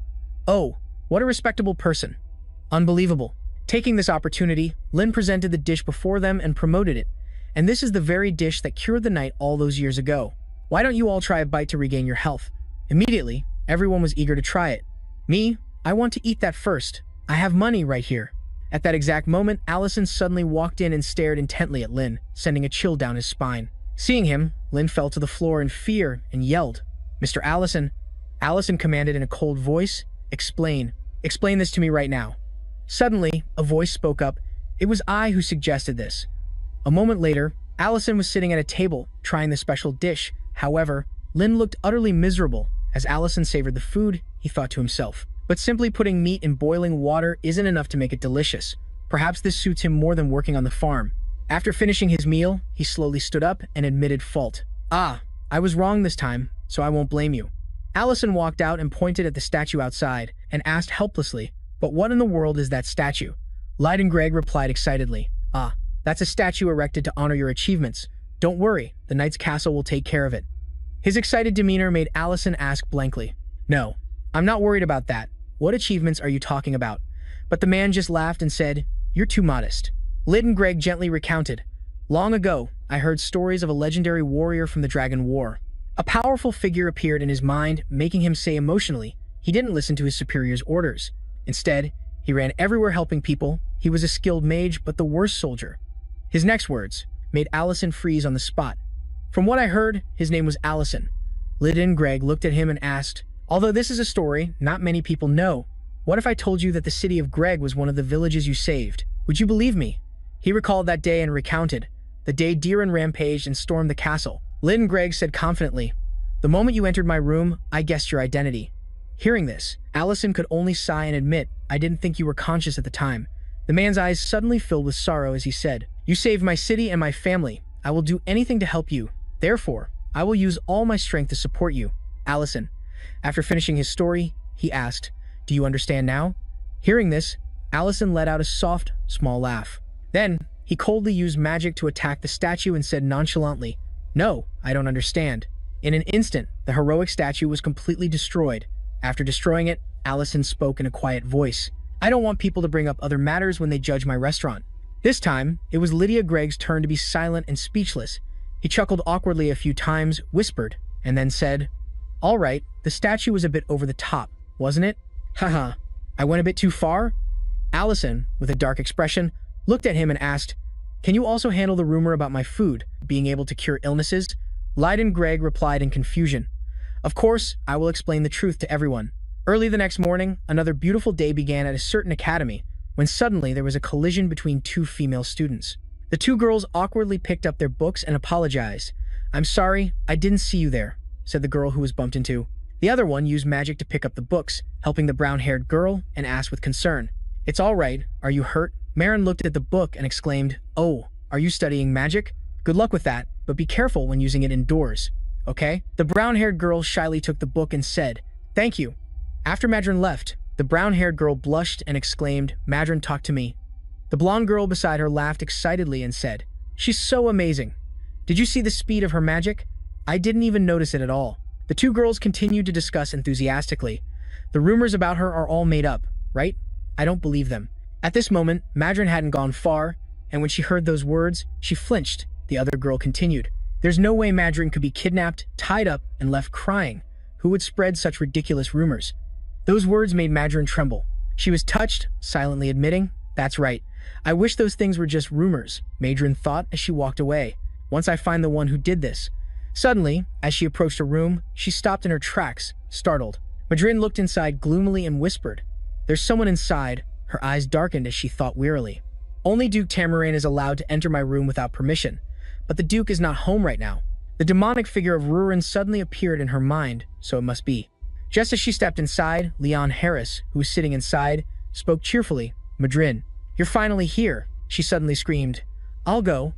"Oh, what a respectable person. Unbelievable." Taking this opportunity, Lynn presented the dish before them and promoted it. "And this is the very dish that cured the knight all those years ago. Why don't you all try a bite to regain your health?" Immediately, everyone was eager to try it. "Me? I want to eat that first. I have money right here." At that exact moment, Allison suddenly walked in and stared intently at Lynn, sending a chill down his spine. Seeing him, Lynn fell to the floor in fear and yelled, "Mr. Allison." Allison commanded in a cold voice, "Explain. Explain this to me right now." Suddenly, a voice spoke up. "It was I who suggested this." A moment later, Allison was sitting at a table, trying the special dish. However, Lynn looked utterly miserable. As Allison savored the food, he thought to himself, "But simply putting meat in boiling water isn't enough to make it delicious. Perhaps this suits him more than working on the farm." After finishing his meal, he slowly stood up and admitted fault. "Ah, I was wrong this time, so I won't blame you." Allison walked out and pointed at the statue outside and asked helplessly, "But what in the world is that statue?" Lyden Gregg replied excitedly, "Ah, that's a statue erected to honor your achievements. Don't worry, the knight's castle will take care of it." His excited demeanor made Allison ask blankly, "No, I'm not worried about that. What achievements are you talking about?" But the man just laughed and said, "You're too modest." Lyden Gregg gently recounted, "Long ago, I heard stories of a legendary warrior from the Dragon War. A powerful figure appeared in his mind, making him say emotionally he didn't listen to his superior's orders. Instead, he ran everywhere helping people. He was a skilled mage, but the worst soldier." His next words made Allison freeze on the spot. "From what I heard, his name was Allison." Lyden Gregg looked at him and asked, "Although this is a story not many people know, what if I told you that the city of Greg was one of the villages you saved? Would you believe me?" He recalled that day and recounted, "The day Deeren rampaged and stormed the castle." Lyden Gregg said confidently, "The moment you entered my room, I guessed your identity." Hearing this, Allison could only sigh and admit, "I didn't think you were conscious at the time." The man's eyes suddenly filled with sorrow as he said, "You saved my city and my family. I will do anything to help you. Therefore, I will use all my strength to support you." Allison. After finishing his story, he asked, "Do you understand now?" Hearing this, Allison let out a soft, small laugh. Then, he coldly used magic to attack the statue and said nonchalantly, "No, I don't understand." In an instant, the heroic statue was completely destroyed. After destroying it, Allison spoke in a quiet voice, "I don't want people to bring up other matters when they judge my restaurant." This time, it was Lydia Gregg's turn to be silent and speechless. He chuckled awkwardly a few times, whispered, and then said, "All right, the statue was a bit over the top, wasn't it? Haha, I went a bit too far?" Allison, with a dark expression, looked at him and asked, "Can you also handle the rumor about my food being able to cure illnesses?" Lyden Gregg replied in confusion, "Of course, I will explain the truth to everyone." Early the next morning, another beautiful day began at a certain academy, when suddenly there was a collision between two female students. The two girls awkwardly picked up their books and apologized. "I'm sorry, I didn't see you there," said the girl who was bumped into. The other one used magic to pick up the books, helping the brown-haired girl, and asked with concern, "It's all right, are you hurt?" Marin looked at the book and exclaimed, "Oh, are you studying magic? Good luck with that, but be careful when using it indoors, okay?" The brown-haired girl shyly took the book and said, "Thank you." After Madrin left, the brown-haired girl blushed and exclaimed, "Madrin, talk to me." The blonde girl beside her laughed excitedly and said, "She's so amazing. Did you see the speed of her magic? I didn't even notice it at all." The two girls continued to discuss enthusiastically. "The rumors about her are all made up, right? I don't believe them." At this moment, Madrin hadn't gone far, and when she heard those words, she flinched. The other girl continued, "There's no way Madrin could be kidnapped, tied up, and left crying. Who would spread such ridiculous rumors?" Those words made Madrin tremble. She was touched, silently admitting, "That's right. I wish those things were just rumors," Madrin thought as she walked away. "Once I find the one who did this." Suddenly, as she approached a room, she stopped in her tracks, startled. Madrin looked inside gloomily and whispered, "There's someone inside." Her eyes darkened as she thought wearily. "Only Duke Tamarain is allowed to enter my room without permission, but the Duke is not home right now." The demonic figure of Rurin suddenly appeared in her mind, so it must be. Just as she stepped inside, Leon Harris, who was sitting inside, spoke cheerfully. "Madrin, you're finally here," she suddenly screamed. I'll go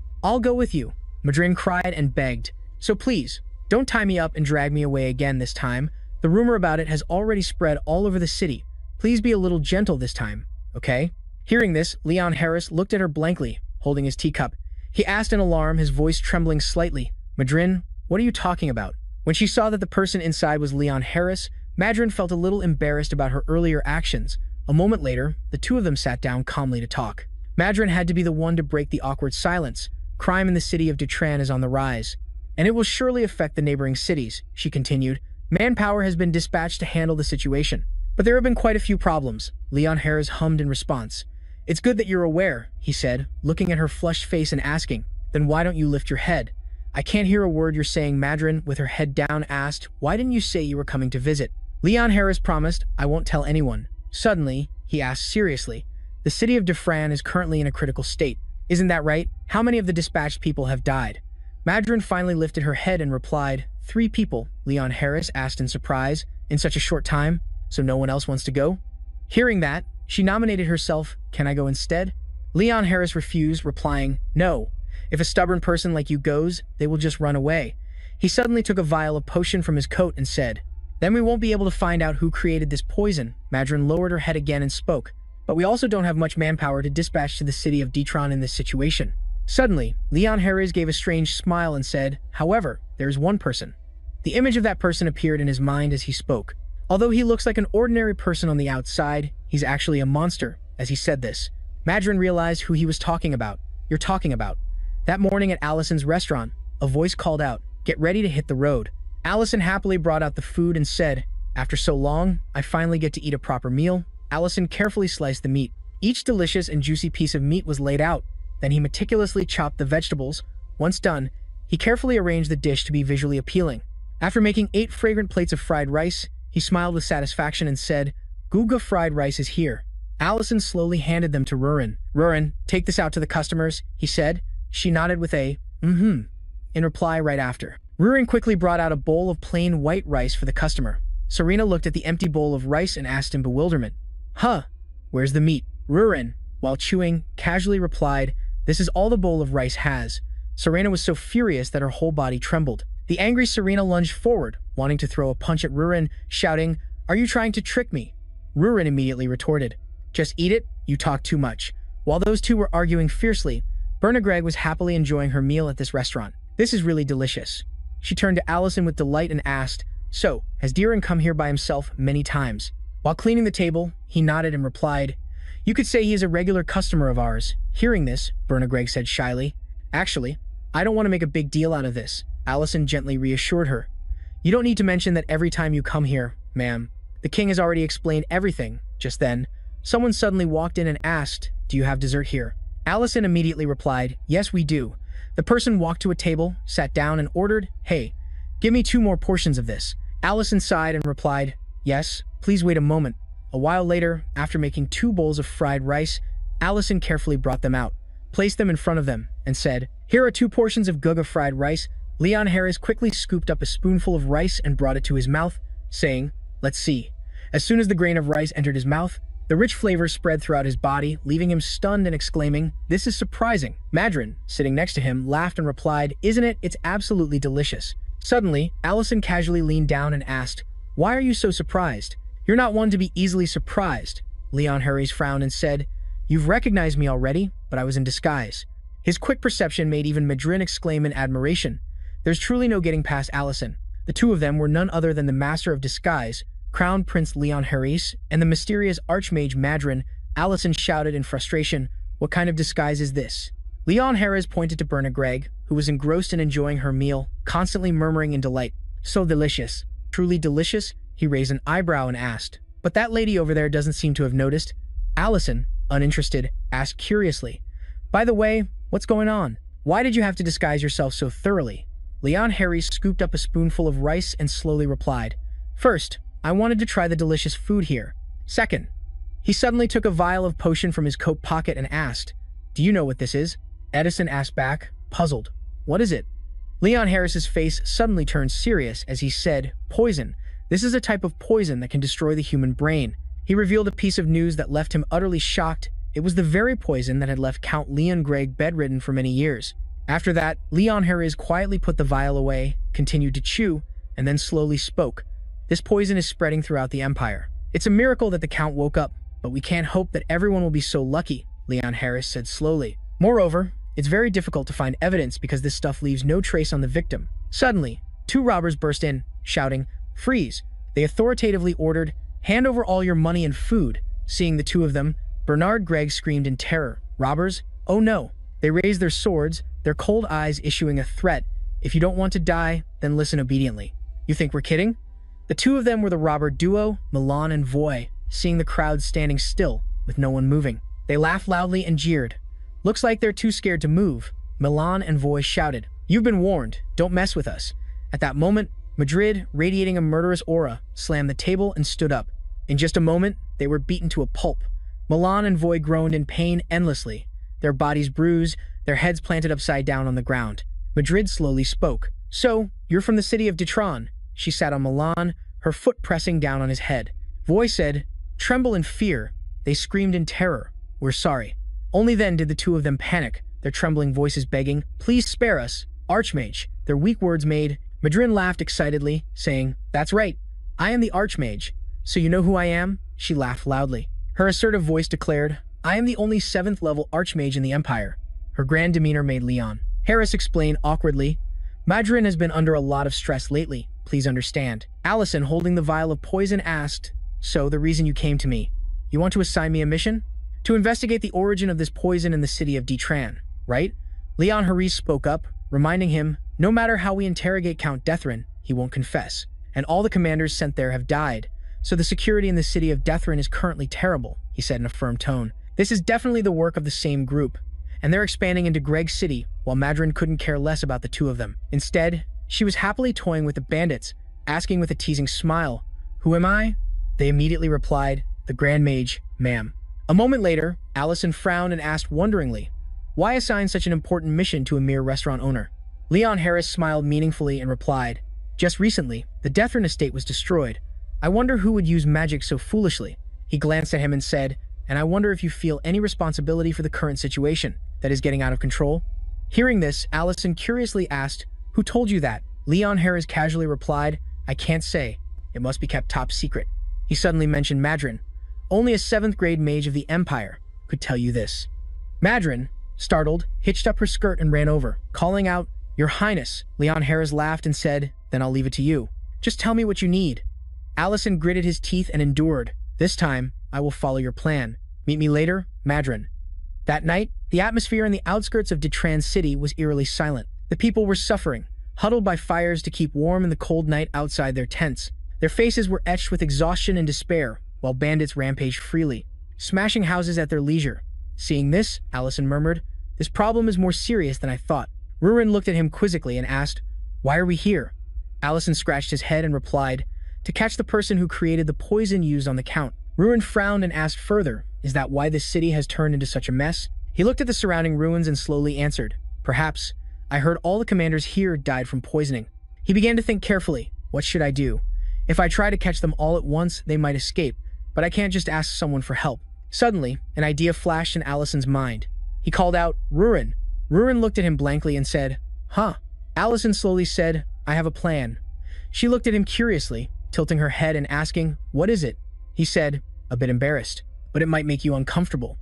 with you," Madrin cried and begged. "So please, don't tie me up and drag me away again this time. The rumor about it has already spread all over the city. Please be a little gentle this time, okay?" Hearing this, Leon Harris looked at her blankly, holding his teacup. He asked in alarm, his voice trembling slightly, "Madrin, what are you talking about?" When she saw that the person inside was Leon Harris, Madrin felt a little embarrassed about her earlier actions. A moment later, the two of them sat down calmly to talk. Madrin had to be the one to break the awkward silence. "Crime in the city of Dutran is on the rise, and it will surely affect the neighboring cities," she continued. "Manpower has been dispatched to handle the situation, but there have been quite a few problems," Leon Harris hummed in response. "It's good that you're aware," he said, looking at her flushed face and asking, "Then why don't you lift your head?" "I can't hear a word you're saying," Madrin, with her head down, asked. "Why didn't you say you were coming to visit?" Leon Harris promised, "I won't tell anyone." Suddenly, he asked seriously, "The city of Dufran is currently in a critical state. Isn't that right? How many of the dispatched people have died?" Madrin finally lifted her head and replied, "3 people," Leon Harris asked in surprise. "In such a short time? So no one else wants to go?" Hearing that, she nominated herself. "Can I go instead?" Leon Harris refused, replying, "No. If a stubborn person like you goes, they will just run away." He suddenly took a vial of potion from his coat and said, "Then we won't be able to find out who created this poison." Madrin lowered her head again and spoke, "But we also don't have much manpower to dispatch to the city of Detron in this situation." Suddenly, Leon Harris gave a strange smile and said, "However, there is one person." The image of that person appeared in his mind as he spoke. Although he looks like an ordinary person on the outside, he's actually a monster. As he said this, Madrin realized who he was talking about. "You're talking about." That morning at Allison's restaurant, a voice called out, "Get ready to hit the road." Allison happily brought out the food and said, "After so long, I finally get to eat a proper meal." Allison carefully sliced the meat. Each delicious and juicy piece of meat was laid out. Then he meticulously chopped the vegetables. Once done, he carefully arranged the dish to be visually appealing. After making 8 fragrant plates of fried rice, he smiled with satisfaction and said, "Guga fried rice is here." Allison slowly handed them to Rurin. "Rurin, take this out to the customers," he said. She nodded with a, in reply right after. Rurin quickly brought out a bowl of plain white rice for the customer. Serena looked at the empty bowl of rice and asked in bewilderment, "Huh, where's the meat?" Rurin, while chewing, casually replied, "This is all the bowl of rice has." Serena was so furious that her whole body trembled. The angry Serena lunged forward, wanting to throw a punch at Rurin, shouting, "Are you trying to trick me?" Rurin immediately retorted, "Just eat it, you talk too much." While those two were arguing fiercely, Berna was happily enjoying her meal at this restaurant. "This is really delicious." She turned to Allison with delight and asked, "So, has Deeren come here by himself many times?" While cleaning the table, he nodded and replied, "You could say he is a regular customer of ours." Hearing this, Berna said shyly, "Actually, I don't want to make a big deal out of this." Allison gently reassured her, "You don't need to mention that every time you come here, ma'am. The king has already explained everything." Just then, someone suddenly walked in and asked, "Do you have dessert here?" Allison immediately replied, "Yes, we do." The person walked to a table, sat down, and ordered, "Hey, give me 2 more portions of this." Allison sighed and replied, "Yes, please wait a moment." A while later, after making 2 bowls of fried rice, Allison carefully brought them out, placed them in front of them, and said, "Here are 2 portions of Guga fried rice." Leon Harris quickly scooped up a spoonful of rice and brought it to his mouth, saying, "Let's see." As soon as the grain of rice entered his mouth, the rich flavor spread throughout his body, leaving him stunned and exclaiming, "This is surprising." Madrin, sitting next to him, laughed and replied, "Isn't it? It's absolutely delicious." Suddenly, Allison casually leaned down and asked, "Why are you so surprised?" "You're not one to be easily surprised." Leon Harris frowned and said, "You've recognized me already, but I was in disguise." His quick perception made even Madrin exclaim in admiration. There's truly no getting past Allison. The two of them were none other than the master of disguise, Crown Prince Leon Harris, and the mysterious Archmage Madrin. Allison shouted in frustration, "What kind of disguise is this?" Leon Harris pointed to Berna, who was engrossed in enjoying her meal, constantly murmuring in delight, "So delicious." "Truly delicious?" He raised an eyebrow and asked, But that lady over there doesn't seem to have noticed. Allison, uninterested, asked curiously, "By the way, what's going on? Why did you have to disguise yourself so thoroughly?" Leon Harris scooped up a spoonful of rice and slowly replied, "First, I wanted to try the delicious food here. Second," he suddenly took a vial of potion from his coat pocket and asked, "Do you know what this is?" Edison asked back, puzzled, "What is it?" Leon Harris's face suddenly turned serious as he said, "Poison. This is a type of poison that can destroy the human brain." He revealed a piece of news that left him utterly shocked. It was the very poison that had left Count Leon Gregg bedridden for many years. After that, Leon Harris quietly put the vial away, continued to chew, and then slowly spoke. "This poison is spreading throughout the Empire. It's a miracle that the Count woke up, but we can't hope that everyone will be so lucky," Leon Harris said slowly. "Moreover, it's very difficult to find evidence because this stuff leaves no trace on the victim." Suddenly, two robbers burst in, shouting, "Freeze!" They authoritatively ordered, "Hand over all your money and food." Seeing the two of them, Bernard Gregg screamed in terror. "Robbers? Oh no!" They raised their swords, their cold eyes issuing a threat. "If you don't want to die, then listen obediently." "You think we're kidding?" The two of them were the robber duo, Milan and Voy, seeing the crowd standing still, with no one moving. They laughed loudly and jeered. "Looks like they're too scared to move," Milan and Voy shouted. "You've been warned, don't mess with us." At that moment, Madrid, radiating a murderous aura, slammed the table and stood up. In just a moment, they were beaten to a pulp. Milan and Voy groaned in pain endlessly, their bodies bruised, their heads planted upside down on the ground. Madrid slowly spoke. "So, you're from the city of Ditron." She sat on Milan, her foot pressing down on his head. Voy said, "Tremble in fear." They screamed in terror. "We're sorry." Only then did the two of them panic, their trembling voices begging, "Please spare us, Archmage." Their weak words made. Madrid laughed excitedly, saying, "That's right, I am the Archmage. So you know who I am?" She laughed loudly. Her assertive voice declared, "I am the only 7th level Archmage in the Empire." Her grand demeanor made Leon Harris explain awkwardly, "Madrid has been under a lot of stress lately, please understand." Allison, holding the vial of poison, asked, "So the reason you came to me? You want to assign me a mission?" "To investigate the origin of this poison in the city of Ditran, right?" Leon Harris spoke up, reminding him, "No matter how we interrogate Count Dethran, he won't confess. And all the commanders sent there have died, so the security in the city of Dethran is currently terrible," he said in a firm tone. "This is definitely the work of the same group, and they're expanding into Gregg City, while Madrin couldn't care less about the two of them. Instead, she was happily toying with the bandits, asking with a teasing smile, 'Who am I?' They immediately replied, 'The Grand Mage, ma'am.'" A moment later, Allison frowned and asked wonderingly, "Why assign such an important mission to a mere restaurant owner?" Leon Harris smiled meaningfully and replied, "Just recently, the Dethran estate was destroyed. I wonder who would use magic so foolishly." He glanced at him and said, "And I wonder if you feel any responsibility for the current situation that is getting out of control?" Hearing this, Allison curiously asked, "Who told you that?" Leon Harris casually replied, "I can't say. It must be kept top secret." He suddenly mentioned Madrin. "Only a 7th grade mage of the Empire could tell you this." Madrin, startled, hitched up her skirt and ran over, calling out, "Your Highness." Leon Harris laughed and said, "Then I'll leave it to you. Just tell me what you need." Allison gritted his teeth and endured. "This time, I will follow your plan. Meet me later, Madrin." That night, the atmosphere in the outskirts of Ditran City was eerily silent. The people were suffering, huddled by fires to keep warm in the cold night outside their tents. Their faces were etched with exhaustion and despair, while bandits rampaged freely, smashing houses at their leisure. Seeing this, Allison murmured, "This problem is more serious than I thought." Rurin looked at him quizzically and asked, "Why are we here?" Allison scratched his head and replied, "To catch the person who created the poison used on the Count." Ruin frowned and asked further, "Is that why this city has turned into such a mess?" He looked at the surrounding ruins and slowly answered, "Perhaps. I heard all the commanders here died from poisoning." He began to think carefully, "What should I do? If I try to catch them all at once, they might escape, but I can't just ask someone for help." Suddenly, an idea flashed in Allison's mind. He called out, "Rurin." Rurin looked at him blankly and said, "Huh?" Allison slowly said, "I have a plan." She looked at him curiously, tilting her head and asking, "What is it?" He said, a bit embarrassed, "But it might make you uncomfortable."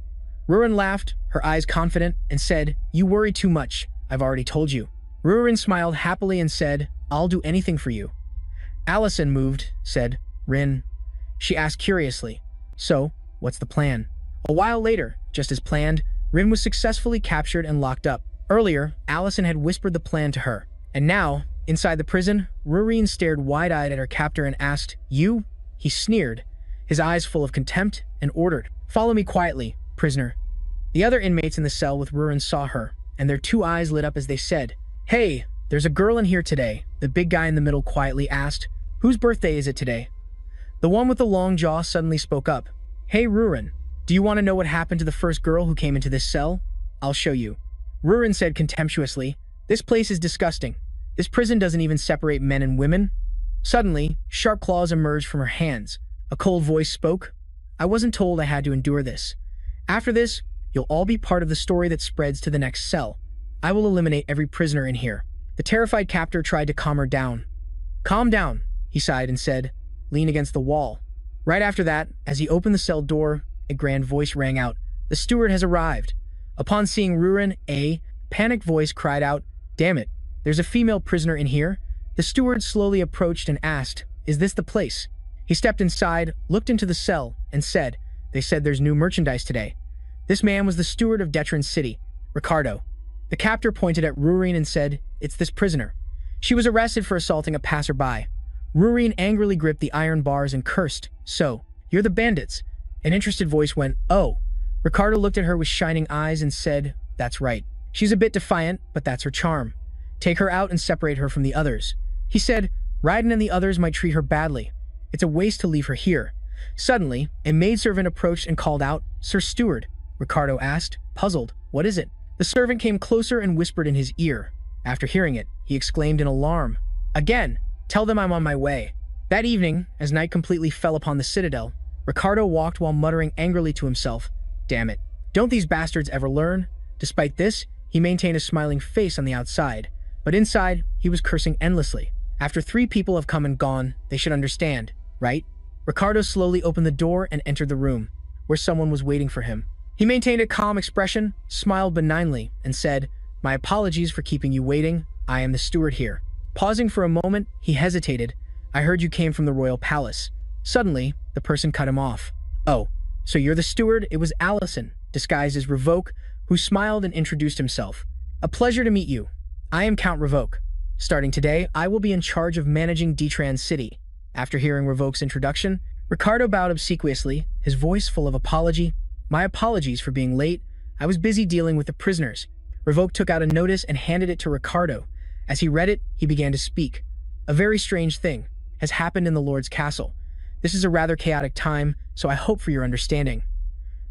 Rurin laughed, her eyes confident, and said, "You worry too much. I've already told you." Rurin smiled happily and said, "I'll do anything for you." Allison, moved, said, "Rin." She asked curiously, "So, what's the plan?" A while later, just as planned, Rin was successfully captured and locked up. Earlier, Allison had whispered the plan to her, and now, inside the prison, Rurin stared wide-eyed at her captor and asked, "You?" He sneered, his eyes full of contempt, and ordered, "Follow me quietly, prisoner." The other inmates in the cell with Rurin saw her, and their two eyes lit up as they said, "Hey, there's a girl in here today." The big guy in the middle quietly asked, "Whose birthday is it today?" The one with the long jaw suddenly spoke up, "Hey Rurin, do you want to know what happened to the first girl who came into this cell? I'll show you." Rurin said contemptuously, "This place is disgusting. This prison doesn't even separate men and women." Suddenly, sharp claws emerged from her hands. A cold voice spoke, "I wasn't told I had to endure this. After this, you'll all be part of the story that spreads to the next cell. I will eliminate every prisoner in here." The terrified captor tried to calm her down. "Calm down," he sighed and said, "Lean against the wall." Right after that, as he opened the cell door, a grand voice rang out, "The steward has arrived." Upon seeing Rurin, a panicked voice cried out, "Damn it, there's a female prisoner in here." The steward slowly approached and asked, "Is this the place?" He stepped inside, looked into the cell, and said, "They said there's new merchandise today." This man was the steward of Detran City, Ricardo. The captor pointed at Rurin and said, "It's this prisoner." She was arrested for assaulting a passerby. Rurin angrily gripped the iron bars and cursed, "So, you're the bandits." An interested voice went, "Oh." Ricardo looked at her with shining eyes and said, "That's right. She's a bit defiant, but that's her charm. Take her out and separate her from the others." He said, "Raiden and the others might treat her badly. It's a waste to leave her here." Suddenly, a maidservant approached and called out, "Sir Steward." Ricardo asked, puzzled, "What is it?" The servant came closer and whispered in his ear. After hearing it, he exclaimed in alarm, "Again, tell them I'm on my way." That evening, as night completely fell upon the citadel, Ricardo walked while muttering angrily to himself, "Damn it, don't these bastards ever learn?" Despite this, he maintained a smiling face on the outside, but inside, he was cursing endlessly. After 3 people have come and gone, they should understand, right? Ricardo slowly opened the door and entered the room, where someone was waiting for him. He maintained a calm expression, smiled benignly, and said, "My apologies for keeping you waiting. I am the steward here." Pausing for a moment, he hesitated. "I heard you came from the royal palace." Suddenly, the person cut him off. "Oh, so you're the steward?" It was Allison, disguised as Revoke, who smiled and introduced himself. "A pleasure to meet you. I am Count Revoke. Starting today, I will be in charge of managing Detran City." After hearing Revoke's introduction, Ricardo bowed obsequiously, his voice full of apology. "My apologies for being late. I was busy dealing with the prisoners." Revoke took out a notice and handed it to Ricardo. As he read it, he began to speak. "A very strange thing has happened in the Lord's castle. This is a rather chaotic time, so I hope for your understanding."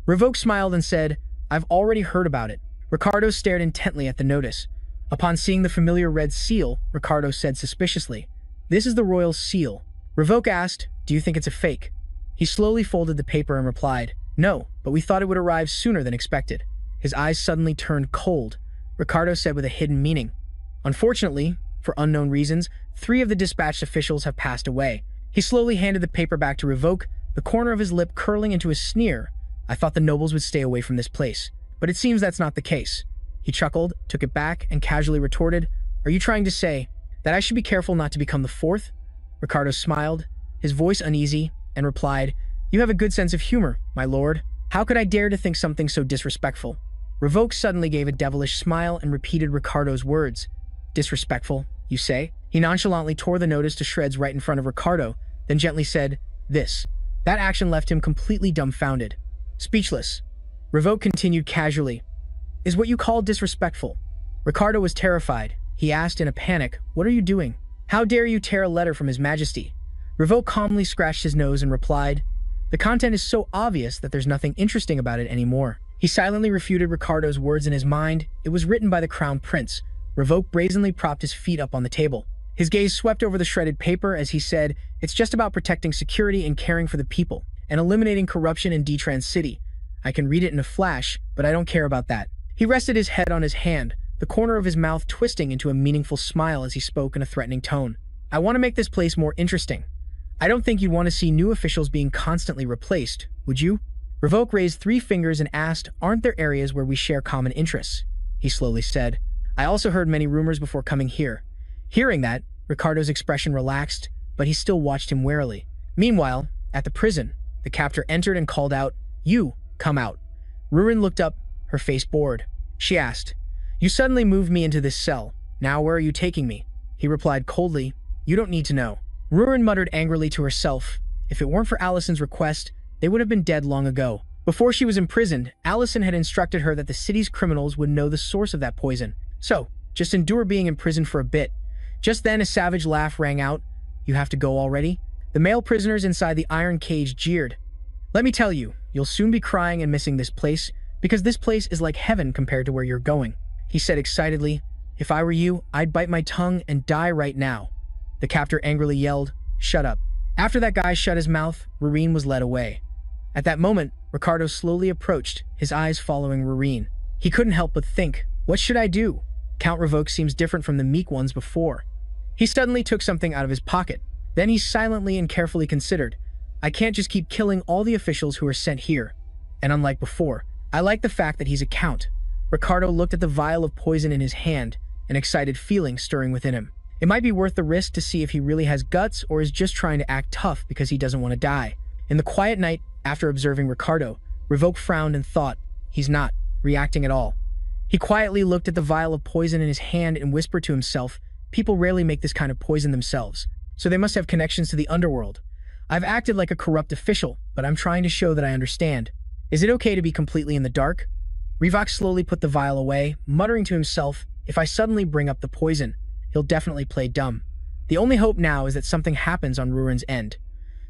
Revoke smiled and said, "I've already heard about it." Ricardo stared intently at the notice. Upon seeing the familiar red seal, Ricardo said suspiciously, "This is the royal seal." Revoke asked, "Do you think it's a fake?" He slowly folded the paper and replied, "No, but we thought it would arrive sooner than expected." His eyes suddenly turned cold. Ricardo said with a hidden meaning, "Unfortunately, for unknown reasons, 3 of the dispatched officials have passed away." He slowly handed the paper back to Revoke, the corner of his lip curling into a sneer. "I thought the nobles would stay away from this place, but it seems that's not the case." He chuckled, took it back, and casually retorted, "Are you trying to say that I should be careful not to become the 4th? Ricardo smiled, his voice uneasy, and replied, "You have a good sense of humor, my lord. How could I dare to think something so disrespectful?" Revoke suddenly gave a devilish smile and repeated Ricardo's words. "Disrespectful, you say?" He nonchalantly tore the notice to shreds right in front of Ricardo, then gently said, "This." That action left him completely dumbfounded. Speechless, Revoke continued casually, "Is what you call disrespectful?" Ricardo was terrified. He asked in a panic, "What are you doing? How dare you tear a letter from His Majesty?" Revoke calmly scratched his nose and replied, "The content is so obvious that there's nothing interesting about it anymore." He silently refuted Ricardo's words in his mind. It was written by the Crown Prince. Revoke brazenly propped his feet up on the table. His gaze swept over the shredded paper as he said, "It's just about protecting security and caring for the people, and eliminating corruption in Detran City. I can read it in a flash, but I don't care about that." He rested his head on his hand, the corner of his mouth twisting into a meaningful smile as he spoke in a threatening tone. "I want to make this place more interesting. I don't think you'd want to see new officials being constantly replaced, would you?" Revoke raised 3 fingers and asked, "Aren't there areas where we share common interests?" He slowly said, "I also heard many rumors before coming here." Hearing that, Ricardo's expression relaxed, but he still watched him warily. Meanwhile, at the prison, the captor entered and called out, "You, come out." Rurin looked up, her face bored. She asked, "You suddenly moved me into this cell. Now where are you taking me?" He replied coldly, "You don't need to know." Rurin muttered angrily to herself, If it weren't for Allison's request, they would have been dead long ago. Before she was imprisoned, Allison had instructed her that the city's criminals would know the source of that poison. So, just endure being imprisoned for a bit. Just then, a savage laugh rang out. You have to go already? The male prisoners inside the iron cage jeered. Let me tell you, you'll soon be crying and missing this place, because this place is like heaven compared to where you're going. He said excitedly, if I were you, I'd bite my tongue and die right now. The captor angrily yelled, shut up. After that guy shut his mouth, Rureen was led away. At that moment, Ricardo slowly approached, his eyes following Rureen. He couldn't help but think, what should I do? Count Revoke seems different from the meek ones before. He suddenly took something out of his pocket. Then he silently and carefully considered, I can't just keep killing all the officials who are sent here. And unlike before, I like the fact that he's a count. Ricardo looked at the vial of poison in his hand, an excited feeling stirring within him. It might be worth the risk to see if he really has guts or is just trying to act tough because he doesn't want to die. In the quiet night, after observing Ricardo, Revoke frowned and thought, he's not reacting at all. He quietly looked at the vial of poison in his hand and whispered to himself, people rarely make this kind of poison themselves, so they must have connections to the underworld. I've acted like a corrupt official, but I'm trying to show that I understand. Is it okay to be completely in the dark? Revoke slowly put the vial away, muttering to himself, if I suddenly bring up the poison, he'll definitely play dumb. The only hope now is that something happens on Rurin's end.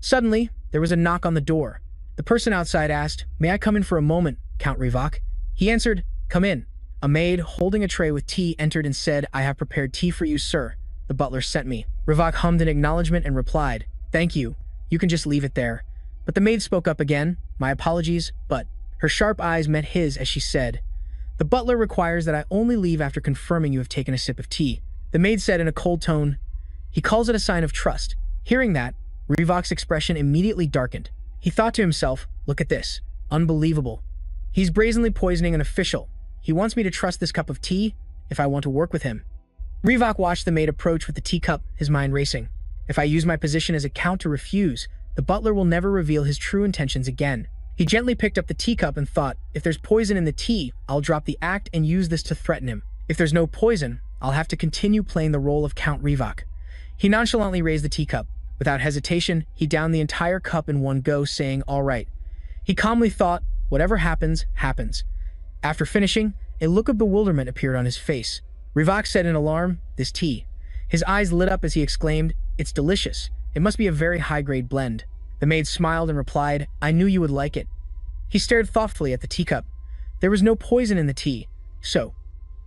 Suddenly, there was a knock on the door. The person outside asked, may I come in for a moment, Count Revoke? He answered, come in. A maid, holding a tray with tea, entered and said, I have prepared tea for you, sir. The butler sent me. Revoke hummed an acknowledgement and replied, thank you. You can just leave it there. But the maid spoke up again, my apologies, but... Her sharp eyes met his as she said, the butler requires that I only leave after confirming you have taken a sip of tea. The maid said in a cold tone, he calls it a sign of trust. Hearing that, Revoke's expression immediately darkened. He thought to himself, look at this. Unbelievable. He's brazenly poisoning an official. He wants me to trust this cup of tea if I want to work with him. Revoke watched the maid approach with the teacup, his mind racing. If I use my position as a count to refuse, the butler will never reveal his true intentions again. He gently picked up the teacup and thought, if there's poison in the tea, I'll drop the act and use this to threaten him. If there's no poison, I'll have to continue playing the role of Count Revoke. He nonchalantly raised the teacup. Without hesitation, he downed the entire cup in one go, saying, all right. He calmly thought, whatever happens, happens. After finishing, a look of bewilderment appeared on his face. Revoke said in alarm, this tea. His eyes lit up as he exclaimed, it's delicious. It must be a very high-grade blend. The maid smiled and replied, I knew you would like it. He stared thoughtfully at the teacup. There was no poison in the tea. So,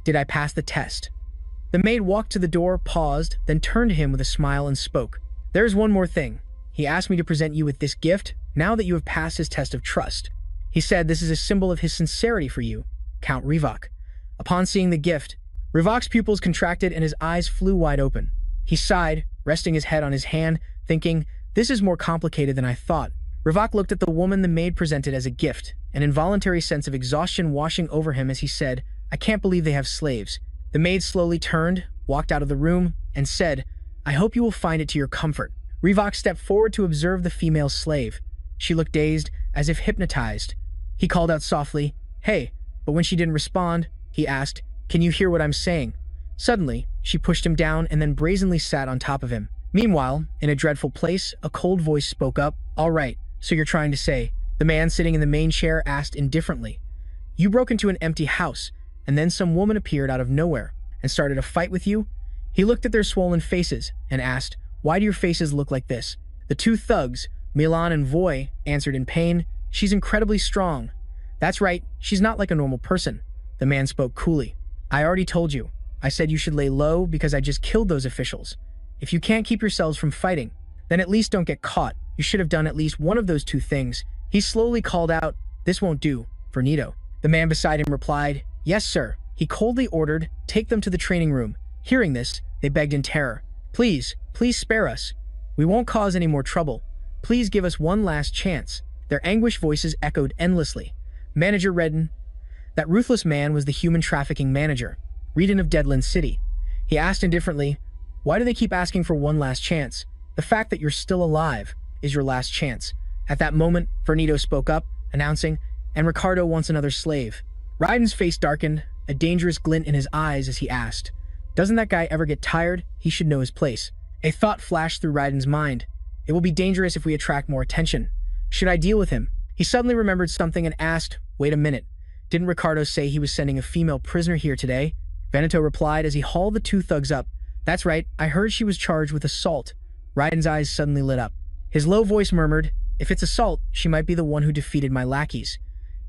did I pass the test? The maid walked to the door, paused, then turned to him with a smile and spoke. There's one more thing. He asked me to present you with this gift, now that you have passed his test of trust. He said this is a symbol of his sincerity for you, Count Revoke. Upon seeing the gift, Revoke's pupils contracted and his eyes flew wide open. He sighed, resting his head on his hand, thinking, this is more complicated than I thought. Revoke looked at the woman the maid presented as a gift, an involuntary sense of exhaustion washing over him as he said, I can't believe they have slaves. The maid slowly turned, walked out of the room, and said, I hope you will find it to your comfort. Revoke stepped forward to observe the female slave. She looked dazed, as if hypnotized. He called out softly, hey, but when she didn't respond, he asked, can you hear what I'm saying? Suddenly, she pushed him down and then brazenly sat on top of him. Meanwhile, in a dreadful place, a cold voice spoke up, all right, so you're trying to say, the man sitting in the main chair asked indifferently, you broke into an empty house, and then some woman appeared out of nowhere and started a fight with you? He looked at their swollen faces and asked, why do your faces look like this? The two thugs, Milan and Voy, answered in pain, she's incredibly strong. That's right, she's not like a normal person. The man spoke coolly. I already told you. I said you should lay low because I just killed those officials. If you can't keep yourselves from fighting, then at least don't get caught. You should have done at least one of those two things. He slowly called out, this won't do, Vernito. The man beside him replied, yes, sir. He coldly ordered, take them to the training room. Hearing this, they begged in terror. Please, please spare us. We won't cause any more trouble. Please give us one last chance. Their anguished voices echoed endlessly. Manager Redden. That ruthless man was the human trafficking manager, Redden of Deadland City. He asked indifferently, why do they keep asking for one last chance? The fact that you're still alive is your last chance. At that moment, Vernito spoke up, announcing, and Ricardo wants another slave. Ryden's face darkened, a dangerous glint in his eyes as he asked, doesn't that guy ever get tired? He should know his place. A thought flashed through Ryden's mind. It will be dangerous if we attract more attention. Should I deal with him? He suddenly remembered something and asked, wait a minute. Didn't Ricardo say he was sending a female prisoner here today? Veneto replied as he hauled the two thugs up. That's right, I heard she was charged with assault. Raiden's eyes suddenly lit up. His low voice murmured, if it's assault, she might be the one who defeated my lackeys.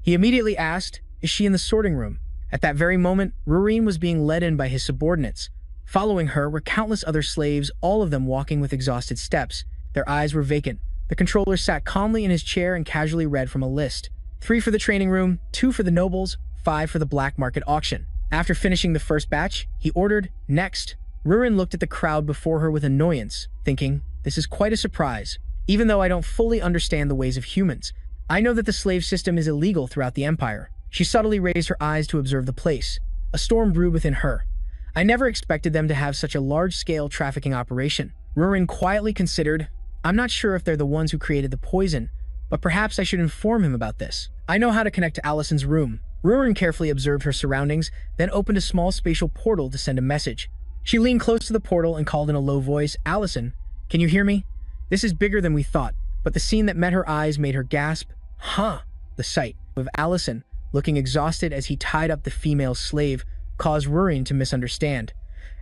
He immediately asked, is she in the sorting room? At that very moment, Rurin was being led in by his subordinates. Following her were countless other slaves, all of them walking with exhausted steps. Their eyes were vacant. The controller sat calmly in his chair and casually read from a list. 3 for the training room, 2 for the nobles, 5 for the black market auction. After finishing the first batch, he ordered, next. Rurin looked at the crowd before her with annoyance, thinking, this is quite a surprise. Even though I don't fully understand the ways of humans, I know that the slave system is illegal throughout the empire. She subtly raised her eyes to observe the place. A storm brewed within her. I never expected them to have such a large-scale trafficking operation. Rurin quietly considered, I'm not sure if they're the ones who created the poison, but perhaps I should inform him about this. I know how to connect to Allison's room. Rurin carefully observed her surroundings, then opened a small spatial portal to send a message. She leaned close to the portal and called in a low voice, Allison, can you hear me? This is bigger than we thought, but the scene that met her eyes made her gasp. Huh! The sight of Allison, looking exhausted as he tied up the female slave, caused Rurin to misunderstand.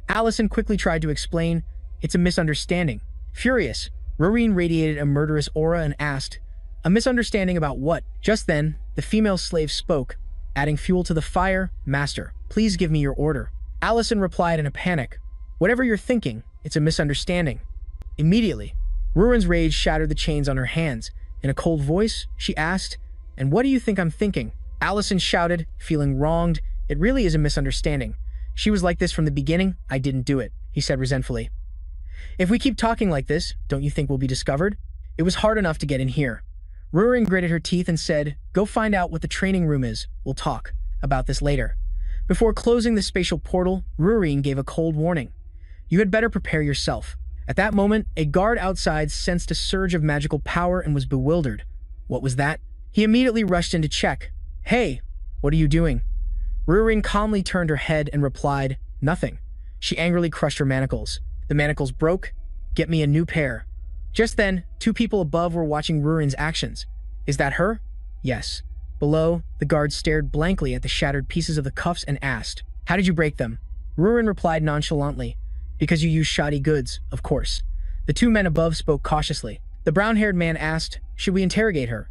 Allison quickly tried to explain, it's a misunderstanding. Furious, Rurin radiated a murderous aura and asked, a misunderstanding about what? Just then, the female slave spoke, adding fuel to the fire, Master, please give me your order. Allison replied in a panic, whatever you're thinking, it's a misunderstanding. Immediately, Rurin's rage shattered the chains on her hands. In a cold voice, she asked, and what do you think I'm thinking? Allison shouted, feeling wronged, it really is a misunderstanding. She was like this from the beginning, I didn't do it, he said resentfully. If we keep talking like this, don't you think we'll be discovered? It was hard enough to get in here. Rurin gritted her teeth and said, go find out what the training room is, we'll talk about this later. Before closing the spatial portal, Rurin gave a cold warning. You had better prepare yourself. At that moment, a guard outside sensed a surge of magical power and was bewildered. What was that? He immediately rushed in to check. Hey, what are you doing? Rurin calmly turned her head and replied, nothing. She angrily crushed her manacles. The manacles broke. Get me a new pair. Just then, 2 people above were watching Rurin's actions. Is that her? Yes. Below, the guard stared blankly at the shattered pieces of the cuffs and asked, how did you break them? Rurin replied nonchalantly, because you used shoddy goods, of course. The 2 men above spoke cautiously. The brown-haired man asked, should we interrogate her?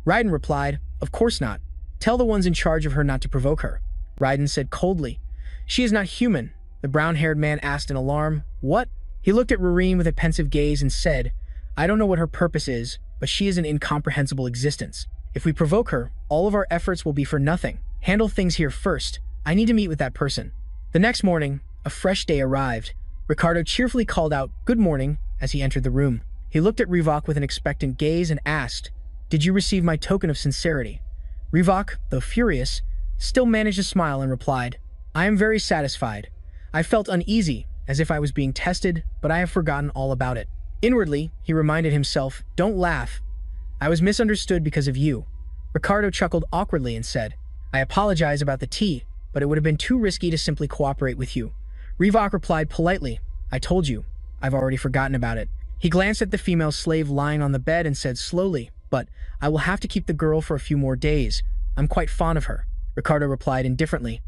Raiden replied, of course not. Tell the ones in charge of her not to provoke her. Raiden said coldly, she is not human. The brown-haired man asked in alarm, what? He looked at Rurin with a pensive gaze and said, I don't know what her purpose is, but she is an incomprehensible existence. If we provoke her, all of our efforts will be for nothing. Handle things here first. I need to meet with that person. The next morning, a fresh day arrived. Ricardo cheerfully called out, good morning, as he entered the room. He looked at Rivok with an expectant gaze and asked, did you receive my token of sincerity? Rivok, though furious, still managed to smile and replied, I am very satisfied. I felt uneasy, as if I was being tested, but I have forgotten all about it. Inwardly, he reminded himself, don't laugh. I was misunderstood because of you. Ricardo chuckled awkwardly and said, I apologize about the tea, but it would have been too risky to simply cooperate with you. Rivok replied politely, I told you, I've already forgotten about it. He glanced at the female slave lying on the bed and said slowly, but I will have to keep the girl for a few more days. I'm quite fond of her. Ricardo replied indifferently,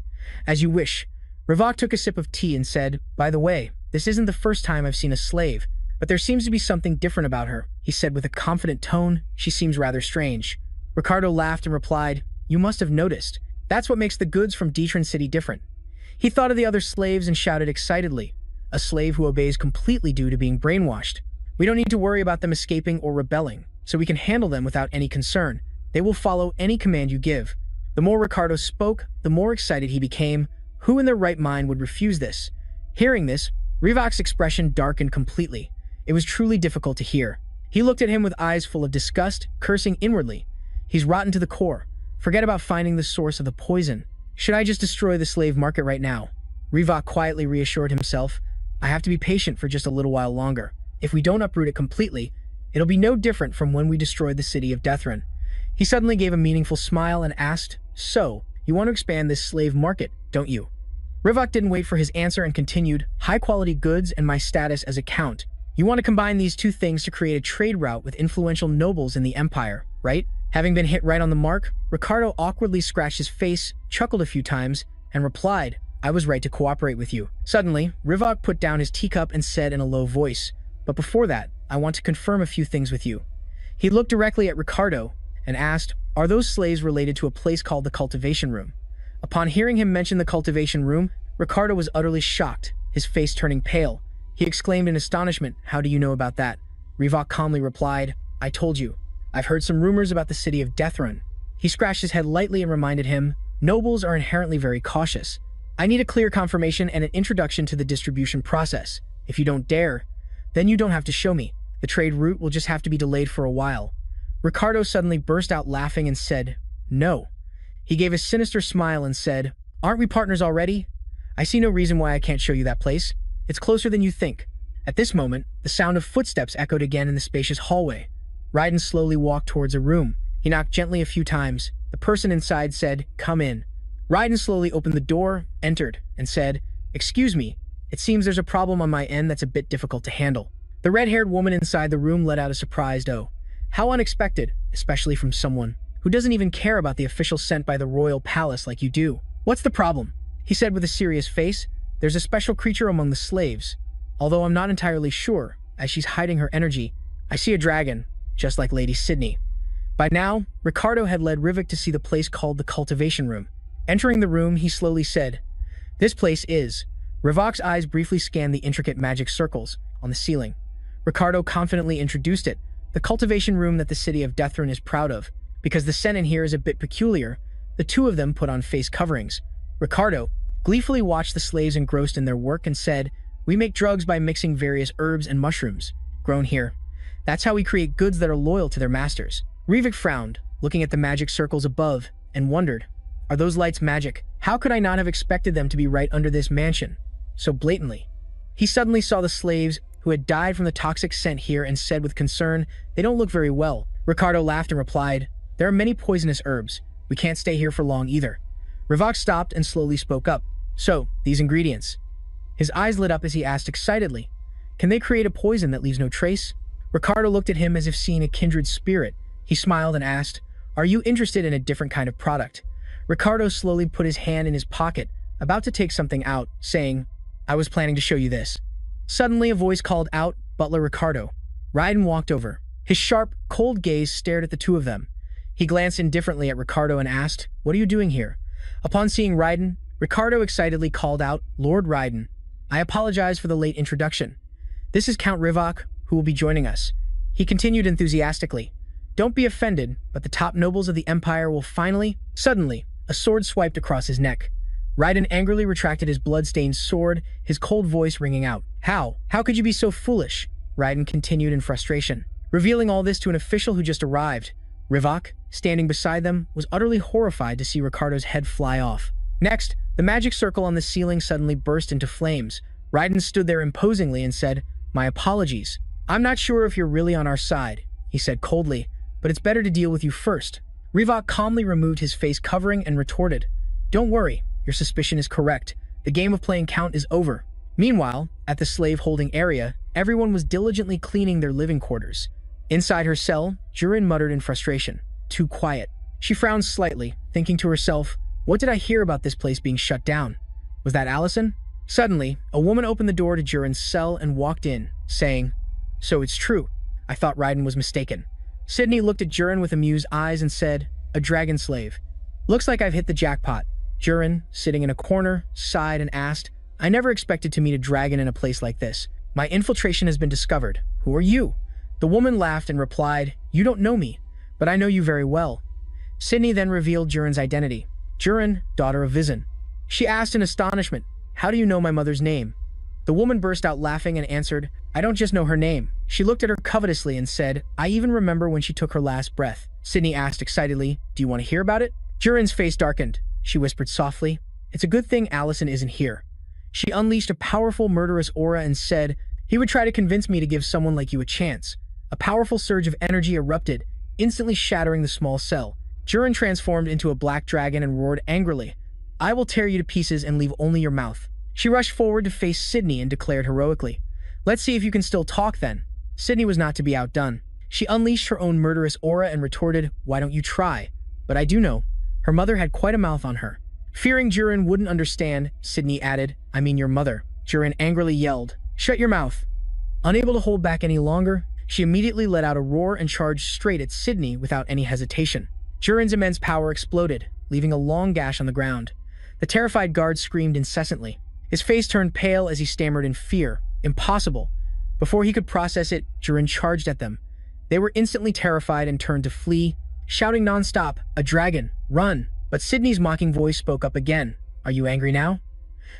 as you wish. Rivok took a sip of tea and said, by the way, this isn't the first time I've seen a slave, but there seems to be something different about her, he said with a confident tone. She seems rather strange. Ricardo laughed and replied, you must have noticed. That's what makes the goods from Detron City different. He thought of the other slaves and shouted excitedly, a slave who obeys completely due to being brainwashed. We don't need to worry about them escaping or rebelling, so we can handle them without any concern. They will follow any command you give. The more Ricardo spoke, the more excited he became. Who in their right mind would refuse this? Hearing this, Rivok's expression darkened completely. It was truly difficult to hear. He looked at him with eyes full of disgust, cursing inwardly. He's rotten to the core. Forget about finding the source of the poison. Should I just destroy the slave market right now? Rivok quietly reassured himself. I have to be patient for just a little while longer. If we don't uproot it completely, it'll be no different from when we destroyed the city of Detron. He suddenly gave a meaningful smile and asked, so, you want to expand this slave market, don't you? Rivok didn't wait for his answer and continued, high-quality goods and my status as a count. You want to combine these two things to create a trade route with influential nobles in the empire, right? Having been hit right on the mark, Ricardo awkwardly scratched his face, chuckled a few times, and replied, I was right to cooperate with you. Suddenly, Rivok put down his teacup and said in a low voice, but before that, I want to confirm a few things with you. He looked directly at Ricardo and asked, are those slaves related to a place called the Cultivation Room? Upon hearing him mention the Cultivation Room, Ricardo was utterly shocked, his face turning pale. He exclaimed in astonishment, how do you know about that? Rivok calmly replied, I told you. I've heard some rumors about the city of Deathrun. He scratched his head lightly and reminded him, nobles are inherently very cautious. I need a clear confirmation and an introduction to the distribution process. If you don't dare, then you don't have to show me. The trade route will just have to be delayed for a while. Ricardo suddenly burst out laughing and said, no. He gave a sinister smile and said, aren't we partners already? I see no reason why I can't show you that place. It's closer than you think. At this moment, the sound of footsteps echoed again in the spacious hallway. Raiden slowly walked towards a room. He knocked gently a few times. The person inside said, come in. Raiden slowly opened the door, entered, and said, excuse me, it seems there's a problem on my end that's a bit difficult to handle. The red-haired woman inside the room let out a surprised oh. How unexpected, especially from someone who doesn't even care about the official sent by the royal palace like you do. What's the problem? He said with a serious face. There's a special creature among the slaves. Although I'm not entirely sure, as she's hiding her energy, I see a dragon, just like Lady Sydney. By now, Ricardo had led Rivik to see the place called the Cultivation Room. Entering the room, he slowly said, this place is. Rivok's eyes briefly scanned the intricate magic circles on the ceiling. Ricardo confidently introduced it, the cultivation room that the city of Deathrun is proud of. Because the scent in here is a bit peculiar, the two of them put on face coverings. Ricardo gleefully watched the slaves engrossed in their work and said, we make drugs by mixing various herbs and mushrooms, grown here. That's how we create goods that are loyal to their masters. Rivik frowned, looking at the magic circles above, and wondered, are those lights magic? How could I not have expected them to be right under this mansion, so blatantly? He suddenly saw the slaves who had died from the toxic scent here and said with concern, they don't look very well. Ricardo laughed and replied, there are many poisonous herbs. We can't stay here for long either. Rivok stopped and slowly spoke up. So, these ingredients. His eyes lit up as he asked excitedly, can they create a poison that leaves no trace? Ricardo looked at him as if seeing a kindred spirit. He smiled and asked, are you interested in a different kind of product? Ricardo slowly put his hand in his pocket, about to take something out, saying, I was planning to show you this. Suddenly a voice called out, Butler Ricardo. Raiden walked over. His sharp, cold gaze stared at the two of them. He glanced indifferently at Ricardo and asked, what are you doing here? Upon seeing Raiden, Ricardo excitedly called out, Lord Raiden, I apologize for the late introduction. This is Count Rivok, who will be joining us. He continued enthusiastically, don't be offended, but the top nobles of the Empire will finally... Suddenly, a sword swiped across his neck. Raiden angrily retracted his blood-stained sword, his cold voice ringing out. How? How could you be so foolish? Raiden continued in frustration, revealing all this to an official who just arrived. Rivok, standing beside them, was utterly horrified to see Ricardo's head fly off. Next, the magic circle on the ceiling suddenly burst into flames. Raiden stood there imposingly and said, my apologies. I'm not sure if you're really on our side, he said coldly, but it's better to deal with you first. Rivok calmly removed his face covering and retorted, don't worry, your suspicion is correct. The game of playing Count is over. Meanwhile, at the slave-holding area, everyone was diligently cleaning their living quarters. Inside her cell, Jurin muttered in frustration, too quiet. She frowned slightly, thinking to herself, what did I hear about this place being shut down? Was that Allison? Suddenly, a woman opened the door to Jurin's cell and walked in, saying, so it's true. I thought Raiden was mistaken. Sydney looked at Jurin with amused eyes and said, a dragon slave. Looks like I've hit the jackpot. Jurin, sitting in a corner, sighed and asked, I never expected to meet a dragon in a place like this. My infiltration has been discovered. Who are you? The woman laughed and replied, you don't know me, but I know you very well. Sydney then revealed Jurin's identity. Jurin, daughter of Vizin. She asked in astonishment, how do you know my mother's name? The woman burst out laughing and answered, I don't just know her name. She looked at her covetously and said, I even remember when she took her last breath. Sydney asked excitedly, do you want to hear about it? Jurin's face darkened. She whispered softly, it's a good thing Allison isn't here. She unleashed a powerful murderous aura and said, he would try to convince me to give someone like you a chance. A powerful surge of energy erupted, instantly shattering the small cell. Jurin transformed into a black dragon and roared angrily, I will tear you to pieces and leave only your mouth. She rushed forward to face Sydney and declared heroically, Let's see if you can still talk then. Sydney was not to be outdone. She unleashed her own murderous aura and retorted, "Why don't you try?" But I do know. Her mother had quite a mouth on her. Fearing Jiren wouldn't understand, Sydney added, "I mean your mother." Jiren angrily yelled, "Shut your mouth." Unable to hold back any longer, she immediately let out a roar and charged straight at Sydney without any hesitation. Jiren's immense power exploded, leaving a long gash on the ground. The terrified guard screamed incessantly. His face turned pale as he stammered in fear. Impossible. Before he could process it, Jiren charged at them. They were instantly terrified and turned to flee, shouting nonstop, "A dragon! Run!" But Sydney's mocking voice spoke up again. "Are you angry now?"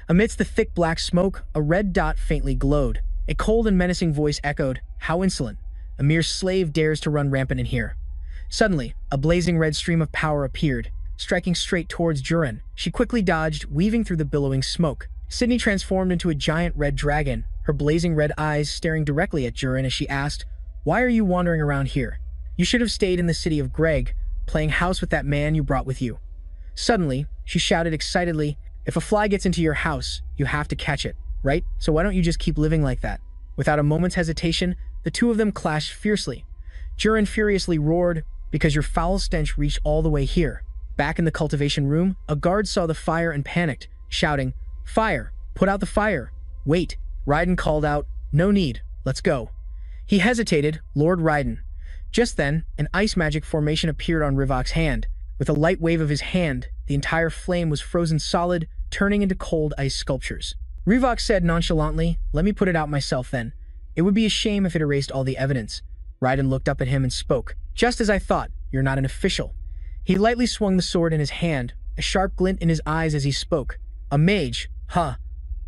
Amidst the thick black smoke, a red dot faintly glowed. A cold and menacing voice echoed, "How insolent! A mere slave dares to run rampant in here." Suddenly, a blazing red stream of power appeared, striking straight towards Jiren. She quickly dodged, weaving through the billowing smoke. Sydney transformed into a giant red dragon, her blazing red eyes staring directly at Jiren as she asked, "Why are you wandering around here? You should have stayed in the city of Greg, playing house with that man you brought with you." Suddenly, she shouted excitedly, "If a fly gets into your house, you have to catch it, right? So why don't you just keep living like that?" Without a moment's hesitation, the two of them clashed fiercely. Jiren furiously roared, "Because your foul stench reached all the way here." Back in the cultivation room, a guard saw the fire and panicked, shouting, "Fire! Put out the fire!" "Wait," Raiden called out, "No need, let's go." He hesitated, "Lord Raiden." Just then, an ice magic formation appeared on Rivok's hand. With a light wave of his hand, the entire flame was frozen solid, turning into cold ice sculptures. Rivok said nonchalantly, "Let me put it out myself then. It would be a shame if it erased all the evidence." Raiden looked up at him and spoke, "Just as I thought, you're not an official." He lightly swung the sword in his hand, a sharp glint in his eyes as he spoke. "A mage, huh?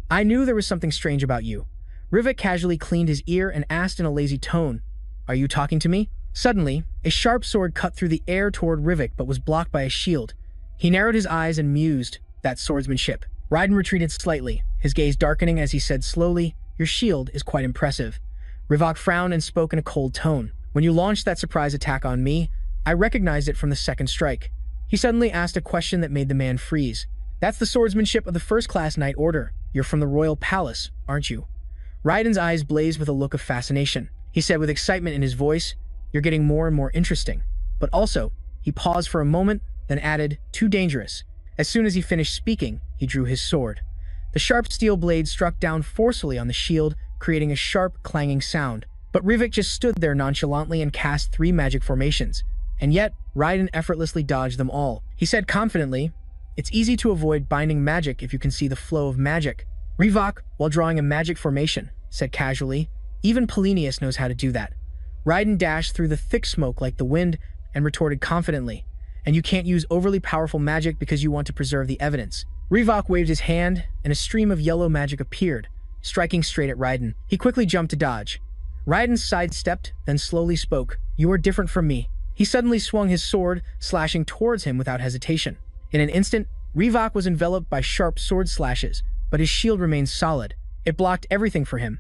I knew there was something strange about you." Rivok casually cleaned his ear and asked in a lazy tone, "Are you talking to me?" Suddenly, a sharp sword cut through the air toward Rivok but was blocked by a shield. He narrowed his eyes and mused, "That swordsmanship." Raiden retreated slightly, his gaze darkening as he said slowly, "Your shield is quite impressive." Rivok frowned and spoke in a cold tone. "When you launched that surprise attack on me, I recognized it from the second strike." He suddenly asked a question that made the man freeze. "That's the swordsmanship of the first-class Knight Order. You're from the Royal Palace, aren't you?" Raiden's eyes blazed with a look of fascination. He said with excitement in his voice, "You're getting more and more interesting. But also," he paused for a moment, then added, "too dangerous." As soon as he finished speaking, he drew his sword. The sharp steel blade struck down forcefully on the shield, creating a sharp, clanging sound. But Rivok just stood there nonchalantly and cast 3 magic formations. And yet, Raiden effortlessly dodged them all. He said confidently, "It's easy to avoid binding magic if you can see the flow of magic." Rivok, while drawing a magic formation, said casually, "Even Polinius knows how to do that." Raiden dashed through the thick smoke like the wind and retorted confidently, "And you can't use overly powerful magic because you want to preserve the evidence." Rivok waved his hand, and a stream of yellow magic appeared, striking straight at Raiden. He quickly jumped to dodge. Raiden sidestepped, then slowly spoke, "You are different from me." He suddenly swung his sword, slashing towards him without hesitation. In an instant, Rivok was enveloped by sharp sword slashes, but his shield remained solid. It blocked everything for him.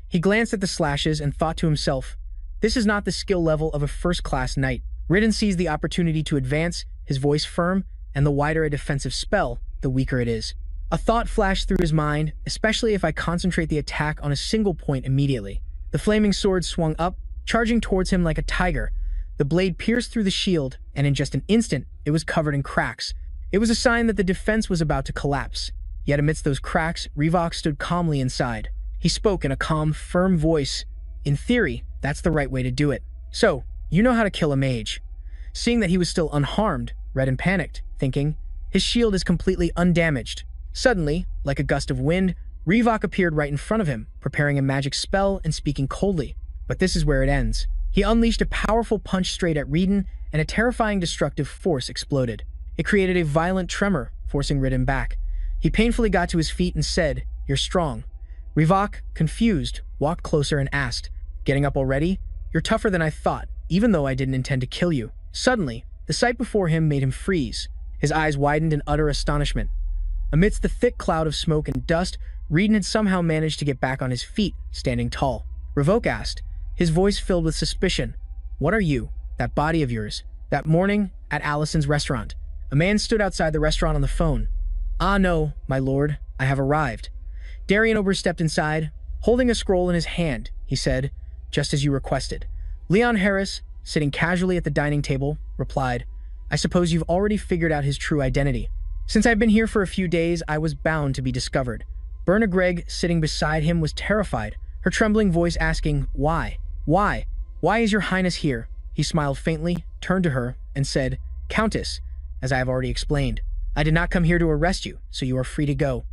He glanced at the slashes and thought to himself, "This is not the skill level of a first-class knight." Raiden seized the opportunity to advance, his voice firm, and the wider a defensive spell, the weaker it is. A thought flashed through his mind, especially if I concentrate the attack on a single point immediately. The flaming sword swung up, charging towards him like a tiger. The blade pierced through the shield, and in just an instant, it was covered in cracks. It was a sign that the defense was about to collapse. Yet amidst those cracks, Rivok stood calmly inside. He spoke in a calm, firm voice. "In theory, that's the right way to do it. So, you know how to kill a mage." Seeing that he was still unharmed, Raiden panicked, thinking, "His shield is completely undamaged." Suddenly, like a gust of wind, Rivok appeared right in front of him, preparing a magic spell and speaking coldly. But this is where it ends. He unleashed a powerful punch straight at Raiden, and a terrifying destructive force exploded. It created a violent tremor, forcing Raiden back. He painfully got to his feet and said, "You're strong." Rivok, confused, walked closer and asked, "Getting up already? You're tougher than I thought, even though I didn't intend to kill you." Suddenly, the sight before him made him freeze. His eyes widened in utter astonishment. Amidst the thick cloud of smoke and dust, Raiden had somehow managed to get back on his feet, standing tall. Rivok asked, his voice filled with suspicion, "What are you, that body of yours?" That morning, at Allison's restaurant, a man stood outside the restaurant on the phone. "Ah no, my lord, I have arrived." Darien Ober stepped inside, Holding a scroll in his hand, he said, "Just as you requested." Leon Harris, sitting casually at the dining table, replied, "I suppose you've already figured out his true identity. Since I've been here for a few days, I was bound to be discovered." Berna Gregg, sitting beside him, was terrified, her trembling voice asking, "Why? Why? Why is your highness here?" He smiled faintly, turned to her, and said, "Countess, as I have already explained, I did not come here to arrest you, so you are free to go.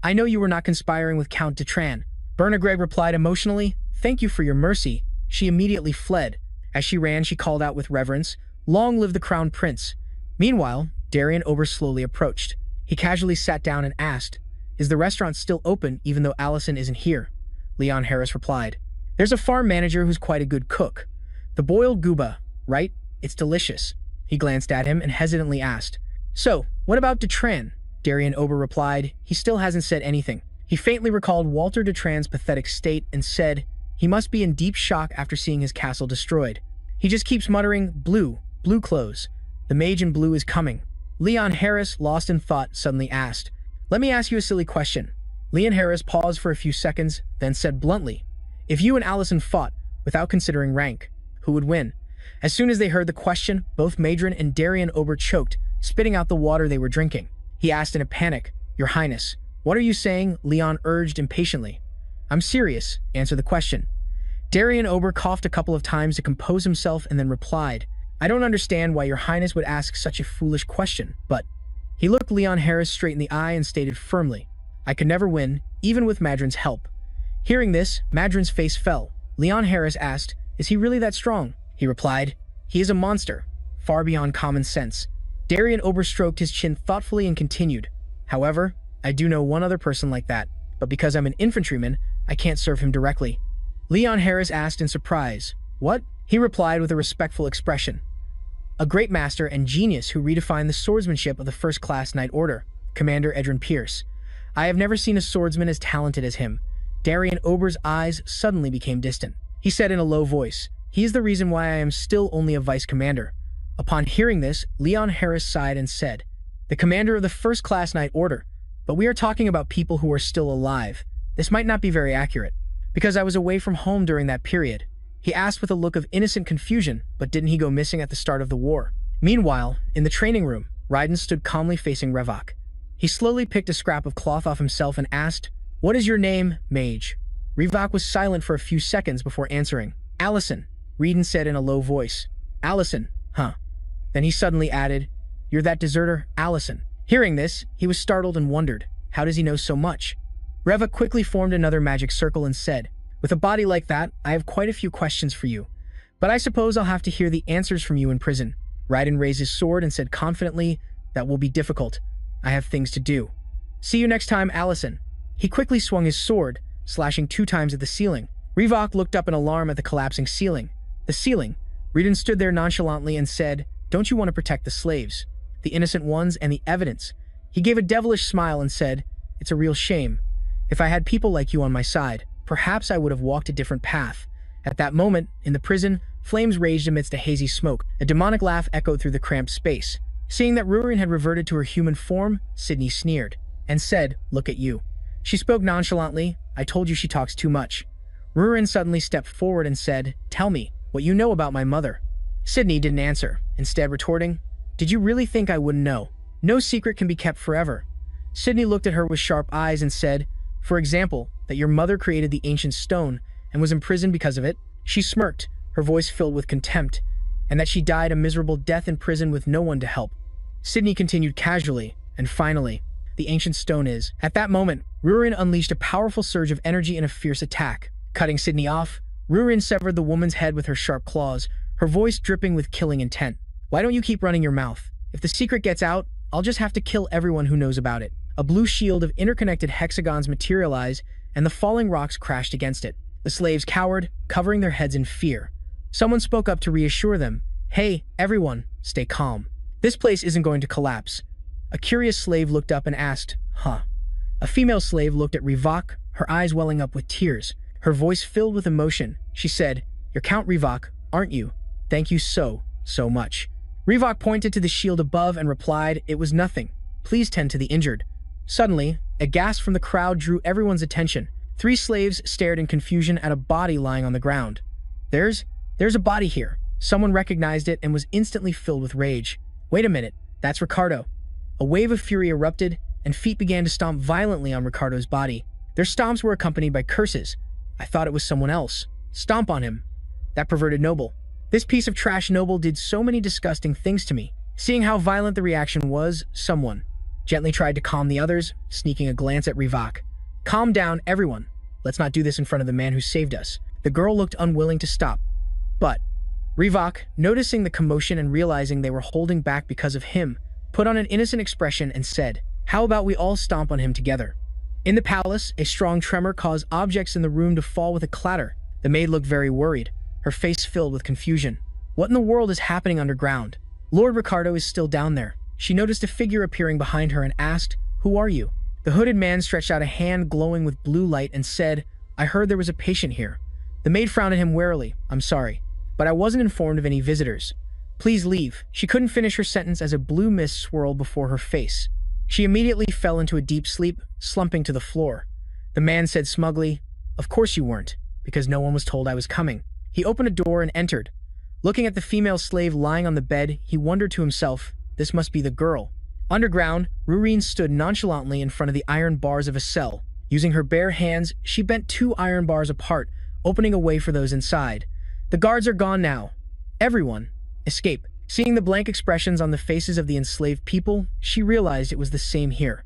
I know you were not conspiring with Count Detran." Berna Gregg replied emotionally, "Thank you for your mercy." She immediately fled. As she ran, she called out with reverence, "Long live the Crown Prince." Meanwhile, Darien Ober slowly approached. He casually sat down and asked, "Is the restaurant still open even though Allison isn't here?" Leon Harris replied, "There's a farm manager who's quite a good cook. The boiled guba, right? It's delicious." He glanced at him and hesitantly asked, "So, what about Detran?" Darien Ober replied, "He still hasn't said anything." He faintly recalled Walter Detran's pathetic state and said, "He must be in deep shock after seeing his castle destroyed. He just keeps muttering, 'Blue, blue clothes. The mage in blue is coming.'" Leon Harris, lost in thought, suddenly asked, "Let me ask you a silly question." Leon Harris paused for a few seconds, then said bluntly, "If you and Allison fought, without considering rank, who would win?" As soon as they heard the question, both Madron and Darien Ober choked, spitting out the water they were drinking. He asked in a panic, "Your Highness, what are you saying?" Leon urged impatiently. "I'm serious. Answer the question." Darien Ober coughed a couple of times to compose himself and then replied, "I don't understand why your Highness would ask such a foolish question, but..." He looked Leon Harris straight in the eye and stated firmly, "I could never win, even with Madron's help." Hearing this, Madron's face fell. Leon Harris asked, "Is he really that strong?" He replied, "He is a monster, far beyond common sense." Darien Ober stroked his chin thoughtfully and continued, "However, I do know one other person like that, but because I'm an infantryman, I can't serve him directly." Leon Harris asked in surprise, "What?" He replied with a respectful expression, "A great master and genius who redefined the swordsmanship of the first-class Knight Order, Commander Edrin Pierce. I have never seen a swordsman as talented as him." Darien Ober's eyes suddenly became distant. He said in a low voice, "He is the reason why I am still only a vice-commander." Upon hearing this, Leon Harris sighed and said, "The commander of the first-class Knight Order, but we are talking about people who are still alive. This might not be very accurate, because I was away from home during that period." He asked with a look of innocent confusion, "But didn't he go missing at the start of the war?" Meanwhile, in the training room, Raiden stood calmly facing Revok. He slowly picked a scrap of cloth off himself and asked, "What is your name, mage?" Revok was silent for a few seconds before answering. "Allison," Raiden said in a low voice. "Allison, huh?" Then he suddenly added, "You're that deserter, Allison." Hearing this, he was startled and wondered, how does he know so much? Revok quickly formed another magic circle and said, "With a body like that, I have quite a few questions for you. But I suppose I'll have to hear the answers from you in prison." Raiden raised his sword and said confidently, "That will be difficult. I have things to do. See you next time, Allison." He quickly swung his sword, slashing 2 times at the ceiling. Revok looked up in alarm at the collapsing ceiling. The ceiling. Raiden stood there nonchalantly and said, "Don't you want to protect the slaves, the innocent ones, and the evidence?" He gave a devilish smile and said, "It's a real shame. If I had people like you on my side, perhaps I would have walked a different path." At that moment, in the prison, flames raged amidst a hazy smoke. A demonic laugh echoed through the cramped space. Seeing that Rurin had reverted to her human form, Sydney sneered and said, "Look at you." She spoke nonchalantly, "I told you she talks too much." Rurin suddenly stepped forward and said, "Tell me what you know about my mother." Sydney didn't answer, instead retorting, "Did you really think I wouldn't know? No secret can be kept forever." Sydney looked at her with sharp eyes and said, "For example, that your mother created the ancient stone and was imprisoned because of it." She smirked, her voice filled with contempt, "And that she died a miserable death in prison with no one to help." Sydney continued casually, "And finally, the ancient stone is..." At that moment, Rurin unleashed a powerful surge of energy in a fierce attack. Cutting Sydney off, Rurin severed the woman's head with her sharp claws, her voice dripping with killing intent. "Why don't you keep running your mouth? If the secret gets out, I'll just have to kill everyone who knows about it." A blue shield of interconnected hexagons materialized, and the falling rocks crashed against it. The slaves cowered, covering their heads in fear. Someone spoke up to reassure them, "Hey, everyone, stay calm. This place isn't going to collapse." A curious slave looked up and asked, "Huh?" A female slave looked at Revok, her eyes welling up with tears. Her voice filled with emotion. She said, "You're Count Revok, aren't you? Thank you so much." Revok pointed to the shield above and replied, "It was nothing. Please tend to the injured." Suddenly, a gasp from the crowd drew everyone's attention. Three slaves stared in confusion at a body lying on the ground. There's a body here. Someone recognized it and was instantly filled with rage. Wait a minute, that's Ricardo. A wave of fury erupted, and feet began to stomp violently on Ricardo's body. Their stomps were accompanied by curses. I thought it was someone else. Stomp on him. That perverted noble. This piece of trash noble did so many disgusting things to me. Seeing how violent the reaction was, someone gently tried to calm the others, sneaking a glance at Rivak. Calm down, everyone. Let's not do this in front of the man who saved us. The girl looked unwilling to stop. But Rivak, noticing the commotion and realizing they were holding back because of him, put on an innocent expression and said, "How about we all stomp on him together?" In the palace, a strong tremor caused objects in the room to fall with a clatter. The maid looked very worried, her face filled with confusion. What in the world is happening underground? Lord Ricardo is still down there. She noticed a figure appearing behind her and asked, "Who are you?" The hooded man stretched out a hand glowing with blue light and said, "I heard there was a patient here." The maid frowned at him warily. "I'm sorry, but I wasn't informed of any visitors. Please leave." She couldn't finish her sentence as a blue mist swirled before her face. She immediately fell into a deep sleep, slumping to the floor. The man said smugly, "Of course you weren't, because no one was told I was coming." He opened a door and entered. Looking at the female slave lying on the bed, he wondered to himself, this must be the girl. Underground, Rurine stood nonchalantly in front of the iron bars of a cell. Using her bare hands, she bent 2 iron bars apart, opening a way for those inside. The guards are gone now. Everyone, escape. Seeing the blank expressions on the faces of the enslaved people, she realized it was the same here.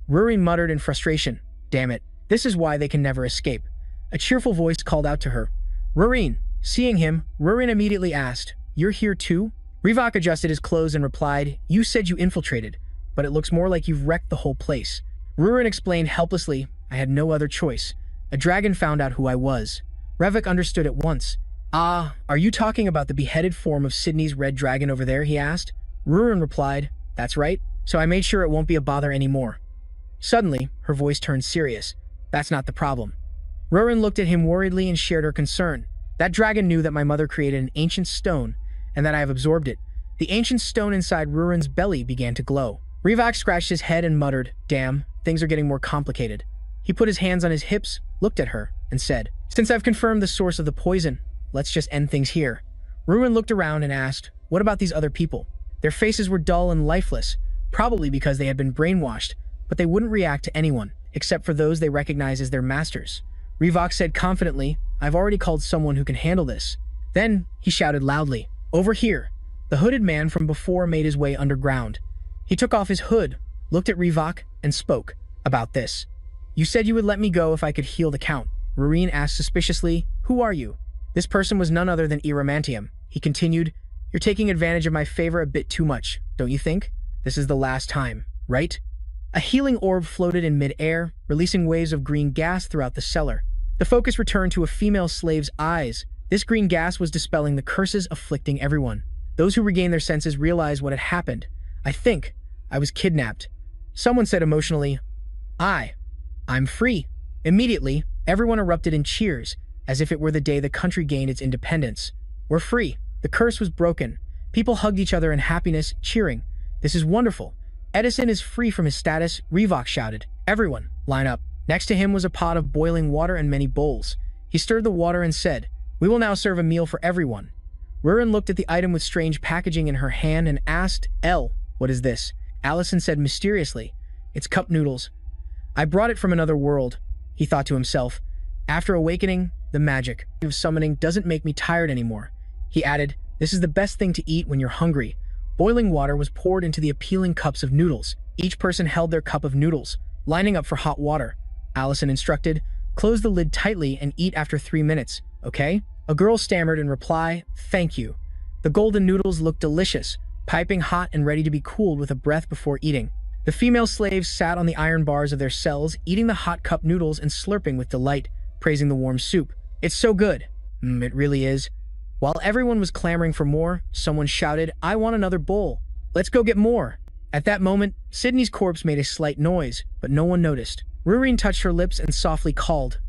Rurine muttered in frustration, "Damn it, this is why they can never escape." A cheerful voice called out to her. "Rurine." Seeing him, Rurine immediately asked, "You're here too?" Rivak adjusted his clothes and replied, "You said you infiltrated, but it looks more like you've wrecked the whole place." Rurine explained helplessly, "I had no other choice. A dragon found out who I was." Revik understood at once. "Ah, are you talking about the beheaded form of Sydney's red dragon over there?" he asked. Rurine replied, "That's right, so I made sure it won't be a bother anymore." Suddenly, her voice turned serious. "That's not the problem." Rurine looked at him worriedly and shared her concern. "That dragon knew that my mother created an ancient stone, and that I have absorbed it." The ancient stone inside Rurine's belly began to glow. Rivak scratched his head and muttered, "Damn, things are getting more complicated." He put his hands on his hips, looked at her, and said, "Since I've confirmed the source of the poison, let's just end things here." Rurine looked around and asked, "What about these other people?" Their faces were dull and lifeless, probably because they had been brainwashed, but they wouldn't react to anyone, except for those they recognized as their masters. Rivak said confidently, "I've already called someone who can handle this." Then he shouted loudly, "Over here!" The hooded man from before made his way underground. He took off his hood, looked at Rivak, and spoke. "About this. You said you would let me go if I could heal the Count." Rurine asked suspiciously, "Who are you?" This person was none other than Iramantium. He continued, "You're taking advantage of my favor a bit too much, don't you think? This is the last time, right?" A healing orb floated in mid-air, releasing waves of green gas throughout the cellar. The focus returned to a female slave's eyes. This green gas was dispelling the curses afflicting everyone. Those who regained their senses realized what had happened. "I think I was kidnapped." Someone said emotionally, I'm free." Immediately, everyone erupted in cheers, as if it were the day the country gained its independence. "We're free." The curse was broken. People hugged each other in happiness, cheering. "This is wonderful. Edison is free from his status," Rivak shouted. "Everyone, line up." Next to him was a pot of boiling water and many bowls. He stirred the water and said, "We will now serve a meal for everyone." Rurine looked at the item with strange packaging in her hand and asked, "What is this?" Allison said mysteriously, "It's cup noodles. I brought it from another world," he thought to himself. After awakening, the magic of summoning doesn't make me tired anymore. He added, "This is the best thing to eat when you're hungry." Boiling water was poured into the appealing cups of noodles. Each person held their cup of noodles, lining up for hot water. Allison instructed, "Close the lid tightly and eat after 3 minutes, okay?" A girl stammered in reply, "Thank you." The golden noodles looked delicious, piping hot and ready to be cooled with a breath before eating. The female slaves sat on the iron bars of their cells, eating the hot cup noodles and slurping with delight, praising the warm soup. "It's so good." It really is." While everyone was clamoring for more, someone shouted, "I want another bowl. Let's go get more." At that moment, Sydney's corpse made a slight noise, but no one noticed. Rurine touched her lips and softly called,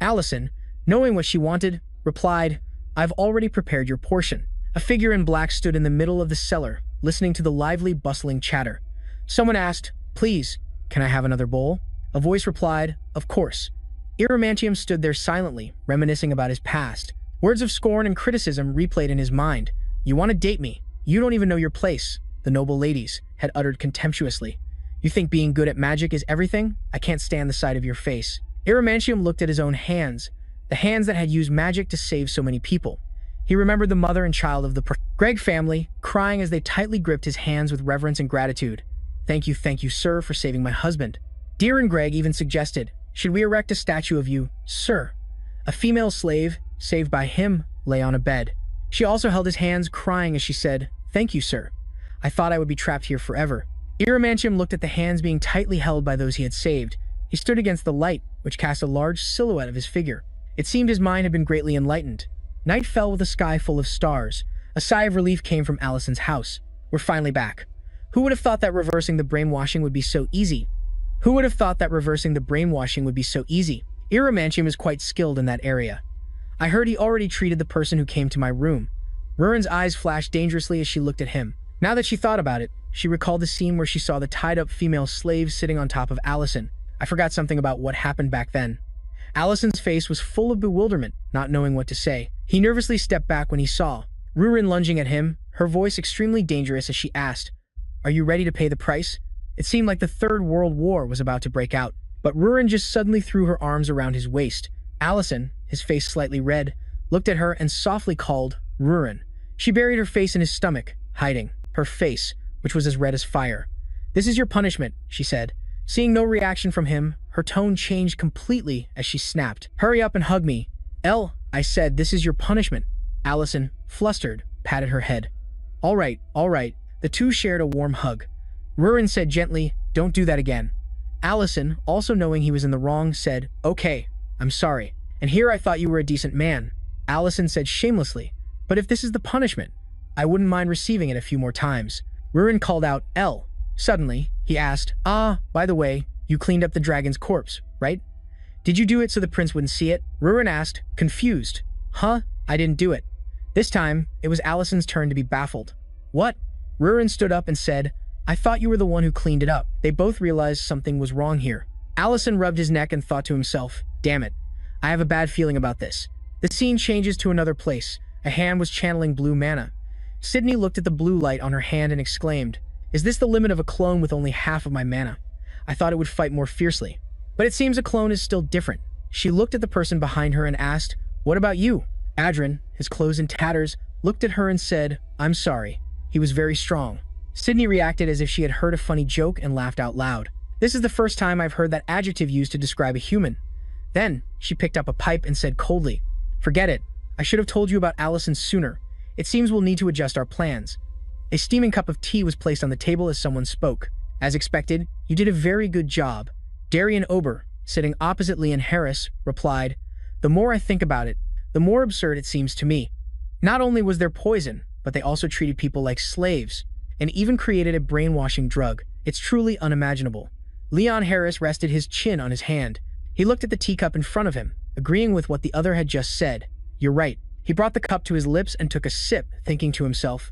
Allison, knowing what she wanted, replied, "I've already prepared your portion." A figure in black stood in the middle of the cellar, listening to the lively, bustling chatter. Someone asked, "Please, can I have another bowl?" A voice replied, of course. Iramantium stood there silently, reminiscing about his past. Words of scorn and criticism replayed in his mind. You want to date me? You don't even know your place, the noble ladies had uttered contemptuously. You think being good at magic is everything? I can't stand the sight of your face. Iramantium looked at his own hands, the hands that had used magic to save so many people. He remembered the mother and child of the Greg family, crying as they tightly gripped his hands with reverence and gratitude. Thank you, sir, for saving my husband. Dear and Greg even suggested, should we erect a statue of you, sir? A female slave, saved by him, lay on a bed. She also held his hands, crying as she said, Thank you, sir. I thought I would be trapped here forever. Iramantium looked at the hands being tightly held by those he had saved. He stood against the light, which cast a large silhouette of his figure. It seemed his mind had been greatly enlightened. Night fell with a sky full of stars. A sigh of relief came from Allison's house. We're finally back. Who would have thought that reversing the brainwashing would be so easy? Iramantium is quite skilled in that area. I heard he already treated the person who came to my room. Rurin's eyes flashed dangerously as she looked at him. Now that she thought about it, she recalled the scene where she saw the tied-up female slave sitting on top of Allison. I forgot something about what happened back then. Allison's face was full of bewilderment, not knowing what to say. He nervously stepped back when he saw Rurin lunging at him, her voice extremely dangerous as she asked, Are you ready to pay the price? It seemed like the Third World War was about to break out, but Rurin just suddenly threw her arms around his waist. Allison, his face slightly red, looked at her and softly called, Rurin. She buried her face in his stomach, hiding her face, which was as red as fire. This is your punishment, she said. Seeing no reaction from him, her tone changed completely as she snapped. Hurry up and hug me. I said, this is your punishment. Allison, flustered, patted her head. All right. The two shared a warm hug. Rurin said gently, Don't do that again. Allison, also knowing he was in the wrong, said, Okay, I'm sorry. And here I thought you were a decent man. Allison said shamelessly, But if this is the punishment, I wouldn't mind receiving it a few more times. Rurin called out, Suddenly, he asked, by the way, you cleaned up the dragon's corpse, right? Did you do it so the prince wouldn't see it? Rurin asked, confused. I didn't do it. This time, it was Allison's turn to be baffled. What? Rurin stood up and said, I thought you were the one who cleaned it up. They both realized something was wrong here. Allison rubbed his neck and thought to himself, Damn it, I have a bad feeling about this. The scene changes to another place. A hand was channeling blue mana. Sydney looked at the blue light on her hand and exclaimed, Is this the limit of a clone with only half of my mana? I thought it would fight more fiercely. But it seems a clone is still different. She looked at the person behind her and asked, What about you? Adrin, his clothes in tatters, looked at her and said, I'm sorry. He was very strong. Sydney reacted as if she had heard a funny joke and laughed out loud. This is the first time I've heard that adjective used to describe a human. Then, she picked up a pipe and said coldly, Forget it. I should have told you about Allison sooner. It seems we'll need to adjust our plans. A steaming cup of tea was placed on the table as someone spoke. As expected, you did a very good job. Darian Ober, sitting opposite Leon Harris, replied, The more I think about it, the more absurd it seems to me. Not only was there poison, but they also treated people like slaves, and even created a brainwashing drug. It's truly unimaginable. Leon Harris rested his chin on his hand. He looked at the teacup in front of him, agreeing with what the other had just said. You're right. He brought the cup to his lips and took a sip, thinking to himself,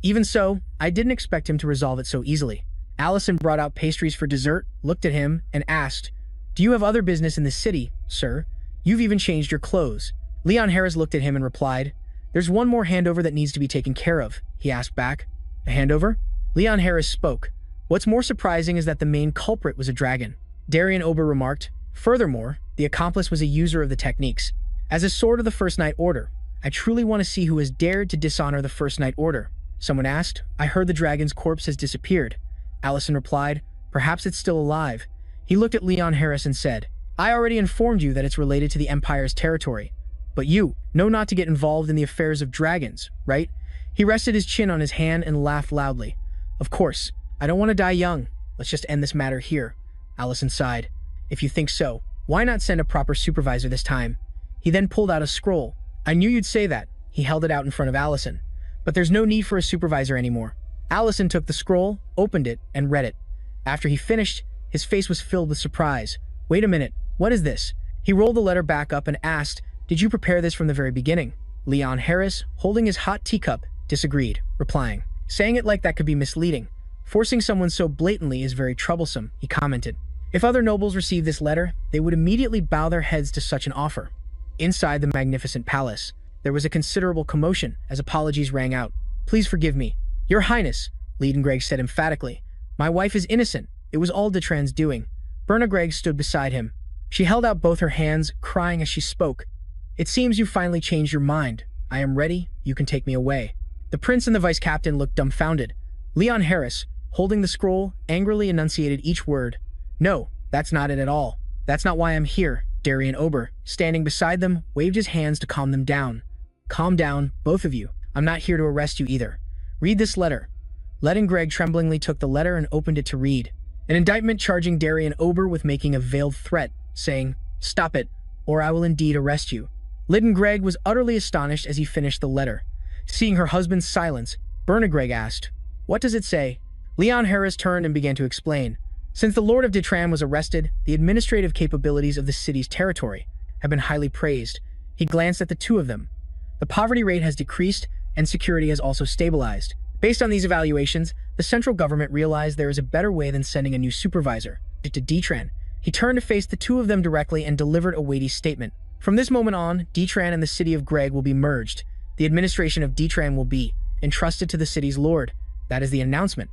Even so, I didn't expect him to resolve it so easily. Allison brought out pastries for dessert, looked at him, and asked, Do you have other business in the city, sir? You've even changed your clothes. Leon Harris looked at him and replied, There's one more handover that needs to be taken care of, he asked back. A handover? Leon Harris spoke. What's more surprising is that the main culprit was a dragon. Darian Ober remarked, Furthermore, the accomplice was a user of the techniques. As a sword of the First Night Order, I truly want to see who has dared to dishonor the First Night Order. Someone asked, I heard the dragon's corpse has disappeared. Allison replied, Perhaps it's still alive. He looked at Leon Harris and said, I already informed you that it's related to the Empire's territory. But you know not to get involved in the affairs of dragons, right? He rested his chin on his hand and laughed loudly. Of course, I don't want to die young. Let's just end this matter here. Allison sighed. If you think so, why not send a proper supervisor this time? He then pulled out a scroll. I knew you'd say that. He held it out in front of Allison. But there's no need for a supervisor anymore. Allison took the scroll, opened it, and read it. After he finished, his face was filled with surprise. Wait a minute, what is this? He rolled the letter back up and asked, Did you prepare this from the very beginning? Leon Harris, holding his hot teacup, disagreed, replying, Saying it like that could be misleading. Forcing someone so blatantly is very troublesome, he commented. If other nobles received this letter, they would immediately bow their heads to such an offer. Inside the magnificent palace, there was a considerable commotion as apologies rang out. "Please forgive me. Your Highness," Leadengreg said emphatically. "My wife is innocent. It was all Detran's doing." Bernagreg stood beside him. She held out both her hands, crying as she spoke. "It seems you finally changed your mind. I am ready. You can take me away." The prince and the vice-captain looked dumbfounded. Leon Harris, holding the scroll, angrily enunciated each word. "No, that's not it at all. That's not why I'm here." Darien Ober, standing beside them, waved his hands to calm them down. "Calm down, both of you. I'm not here to arrest you either. Read this letter." Leadengreg tremblingly took the letter and opened it to read. An indictment charging Darien Ober with making a veiled threat, saying, "Stop it, or I will indeed arrest you." Leadengreg was utterly astonished as he finished the letter. Seeing her husband's silence, Bernagreg asked, "What does it say?" Leon Harris turned and began to explain. Since the Lord of Detran was arrested, the administrative capabilities of the city's territory have been highly praised. He glanced at the two of them. The poverty rate has decreased, and security has also stabilized. Based on these evaluations, the central government realized there is a better way than sending a new supervisor to Detran. He turned to face the two of them directly and delivered a weighty statement. From this moment on, Detran and the city of Greg will be merged. The administration of Detran will be entrusted to the city's lord. That is the announcement.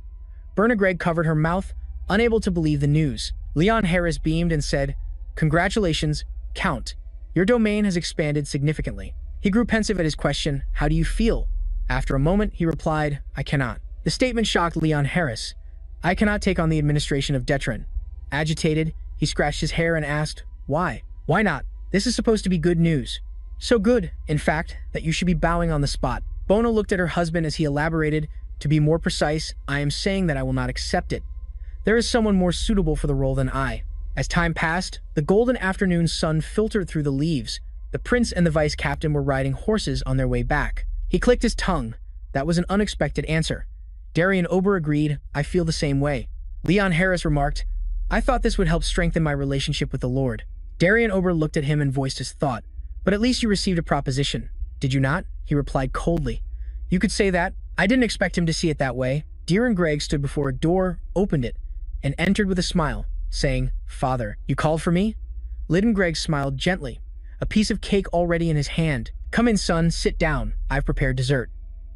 Bernagreg covered her mouth, unable to believe the news. Leon Harris beamed and said, "Congratulations, Count. Your domain has expanded significantly." He grew pensive at his question, "How do you feel?" After a moment, he replied, "I cannot." The statement shocked Leon Harris. "I cannot take on the administration of Detran." Agitated, he scratched his hair and asked, "Why? Why not? This is supposed to be good news." "So good, in fact, that you should be bowing on the spot." Bono looked at her husband as he elaborated, "To be more precise, I am saying that I will not accept it. There is someone more suitable for the role than I." As time passed, the golden afternoon sun filtered through the leaves. The prince and the vice-captain were riding horses on their way back. He clicked his tongue. That was an unexpected answer. Darien Ober agreed, "I feel the same way." Leon Harris remarked, "I thought this would help strengthen my relationship with the Lord." Darien Ober looked at him and voiced his thought. "But at least you received a proposition, did you not?" He replied coldly. "You could say that. I didn't expect him to see it that way." Darien stood before a door, opened it, and entered with a smile, saying, "Father, you called for me?" Leadengreg smiled gently, a piece of cake already in his hand. "Come in, son, sit down. I've prepared dessert."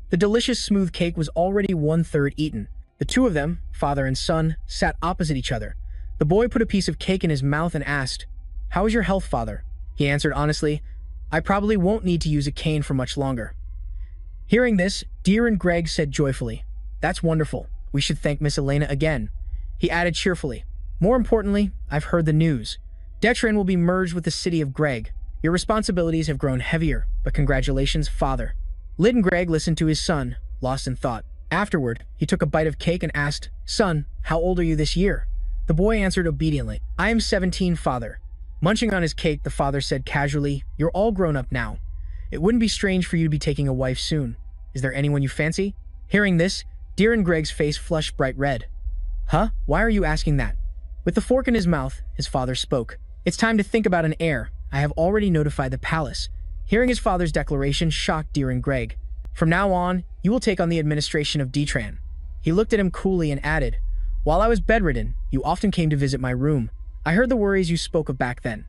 The delicious smooth cake was already 1/3 eaten. The two of them, father and son, sat opposite each other. The boy put a piece of cake in his mouth and asked, "How is your health, father?" He answered honestly, "I probably won't need to use a cane for much longer." Hearing this, Darien said joyfully, "That's wonderful. We should thank Miss Elena again." He added cheerfully, "More importantly, I've heard the news. Detran will be merged with the city of Greg. Your responsibilities have grown heavier, but congratulations, father." Leadengreg listened to his son, lost in thought. Afterward, he took a bite of cake and asked, "Son, how old are you this year?" The boy answered obediently, "I am 17, father." Munching on his cake, the father said casually, "You're all grown up now. It wouldn't be strange for you to be taking a wife soon. Is there anyone you fancy?" Hearing this, Darien face flushed bright red. "Huh? Why are you asking that?" With the fork in his mouth, his father spoke. "It's time to think about an heir. I have already notified the palace." Hearing his father's declaration shocked Darien. "From now on, you will take on the administration of Detran." He looked at him coolly and added, "While I was bedridden, you often came to visit my room. I heard the worries you spoke of back then."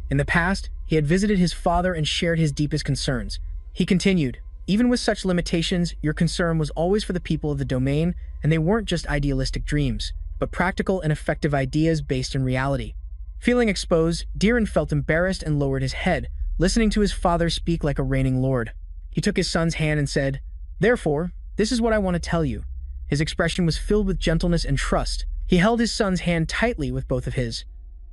In the past, he had visited his father and shared his deepest concerns. He continued, "Even with such limitations, your concern was always for the people of the domain, and they weren't just idealistic dreams, but practical and effective ideas based in reality." Feeling exposed, Darien felt embarrassed and lowered his head, listening to his father speak like a reigning lord. He took his son's hand and said, "Therefore, this is what I want to tell you." His expression was filled with gentleness and trust. He held his son's hand tightly with both of his.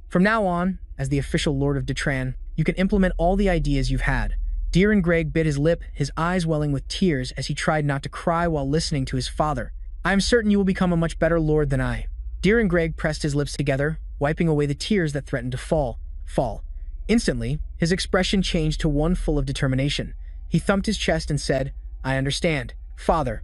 "From now on, as the official lord of Detran, you can implement all the ideas you've had." Darien bit his lip, his eyes welling with tears as he tried not to cry while listening to his father. "I am certain you will become a much better lord than I." Darien pressed his lips together, wiping away the tears that threatened to fall. Instantly, his expression changed to one full of determination. He thumped his chest and said, "I understand, father.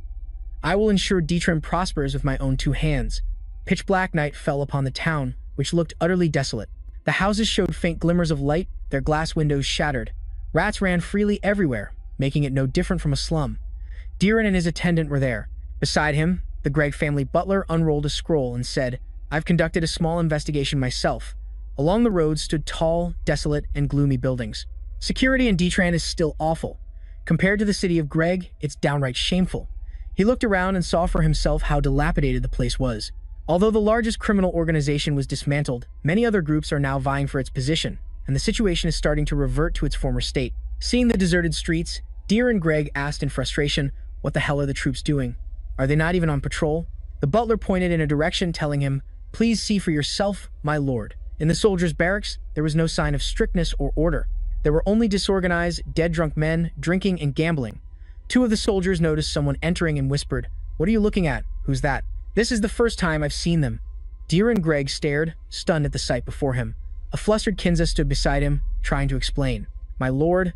I will ensure Detran prospers with my own two hands." Pitch-black night fell upon the town, which looked utterly desolate. The houses showed faint glimmers of light, their glass windows shattered. Rats ran freely everywhere, making it no different from a slum. Darien and his attendant were there. Beside him, the Greg family butler unrolled a scroll and said, I've conducted a small investigation myself. Along the road stood tall, desolate, and gloomy buildings. Security in Detran is still awful. Compared to the city of Greg, it's downright shameful. He looked around and saw for himself how dilapidated the place was. Although the largest criminal organization was dismantled, many other groups are now vying for its position, and the situation is starting to revert to its former state. Seeing the deserted streets, Deer and Greg asked in frustration, "What the hell are the troops doing? Are they not even on patrol?" The butler pointed in a direction, telling him, "Please see for yourself, my lord." In the soldiers' barracks, there was no sign of strictness or order. There were only disorganized, dead-drunk men, drinking and gambling. Two of the soldiers noticed someone entering and whispered, "What are you looking at? Who's that?" "This is the first time I've seen them." Deer and Greg stared, stunned at the sight before him. A flustered Kinza stood beside him, trying to explain. "My lord,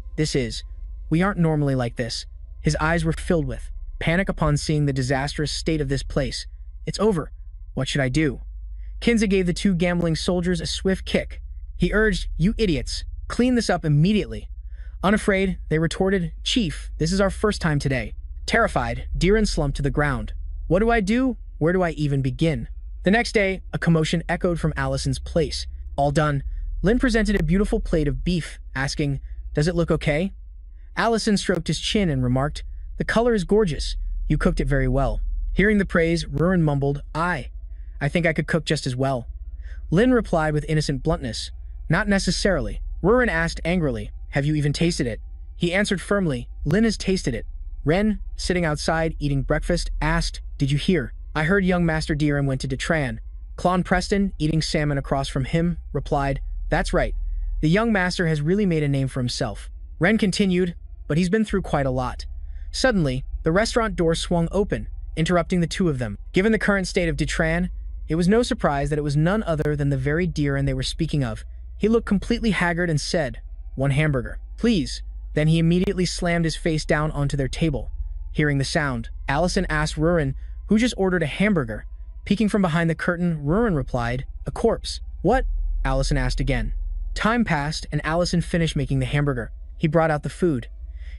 we aren't normally like this." His eyes were filled with panic upon seeing the disastrous state of this place. "It's over. What should I do?" Kinza gave the two gambling soldiers a swift kick. He urged, "You idiots, clean this up immediately." Unafraid, they retorted, "Chief, this is our first time today." Terrified, Deeran slumped to the ground. "What do I do? Where do I even begin?" The next day, a commotion echoed from Allison's place. All done, Lynn presented a beautiful plate of beef, asking, "Does it look okay?" Allison stroked his chin and remarked, "The color is gorgeous. You cooked it very well." Hearing the praise, Rurin mumbled, I think I could cook just as well." Lynn replied with innocent bluntness, "Not necessarily." Rurin asked angrily, "Have you even tasted it?" He answered firmly, "Lynn has tasted it." Ren, sitting outside eating breakfast, asked, "Did you hear? I heard young Master Deeran went to Detran." Clon Preston, eating salmon across from him, replied, "That's right. The young master has really made a name for himself." Ren continued, "But he's been through quite a lot." Suddenly, the restaurant door swung open, interrupting the two of them. Given the current state of Detran, it was no surprise that it was none other than the very Deeran they were speaking of. He looked completely haggard and said, "One hamburger, please." Then he immediately slammed his face down onto their table. Hearing the sound, Allison asked Rurin, who just ordered a hamburger. Peeking from behind the curtain, Rurin replied, "A corpse." "What?" Allison asked again. Time passed, and Allison finished making the hamburger. He brought out the food.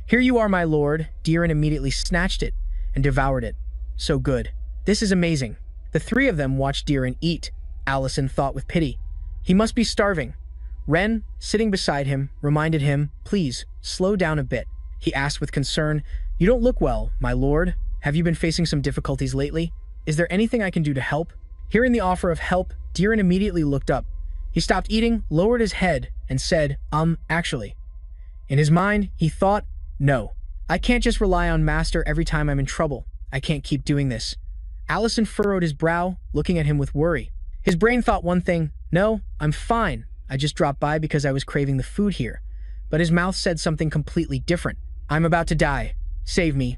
"Here you are, my lord." Deeran immediately snatched it and devoured it. "So good. This is amazing." The three of them watched Deeran eat. Allison thought with pity, "He must be starving." Ren, sitting beside him, reminded him, "Please, slow down a bit." He asked with concern, "You don't look well, my lord. Have you been facing some difficulties lately? Is there anything I can do to help?" Hearing the offer of help, Deeran immediately looked up. He stopped eating, lowered his head, and said, Actually." In his mind, he thought, "No. I can't just rely on Master every time I'm in trouble. I can't keep doing this." Allison furrowed his brow, looking at him with worry. His brain thought one thing, "No, I'm fine. I just dropped by because I was craving the food here." But his mouth said something completely different. "I'm about to die. Save me."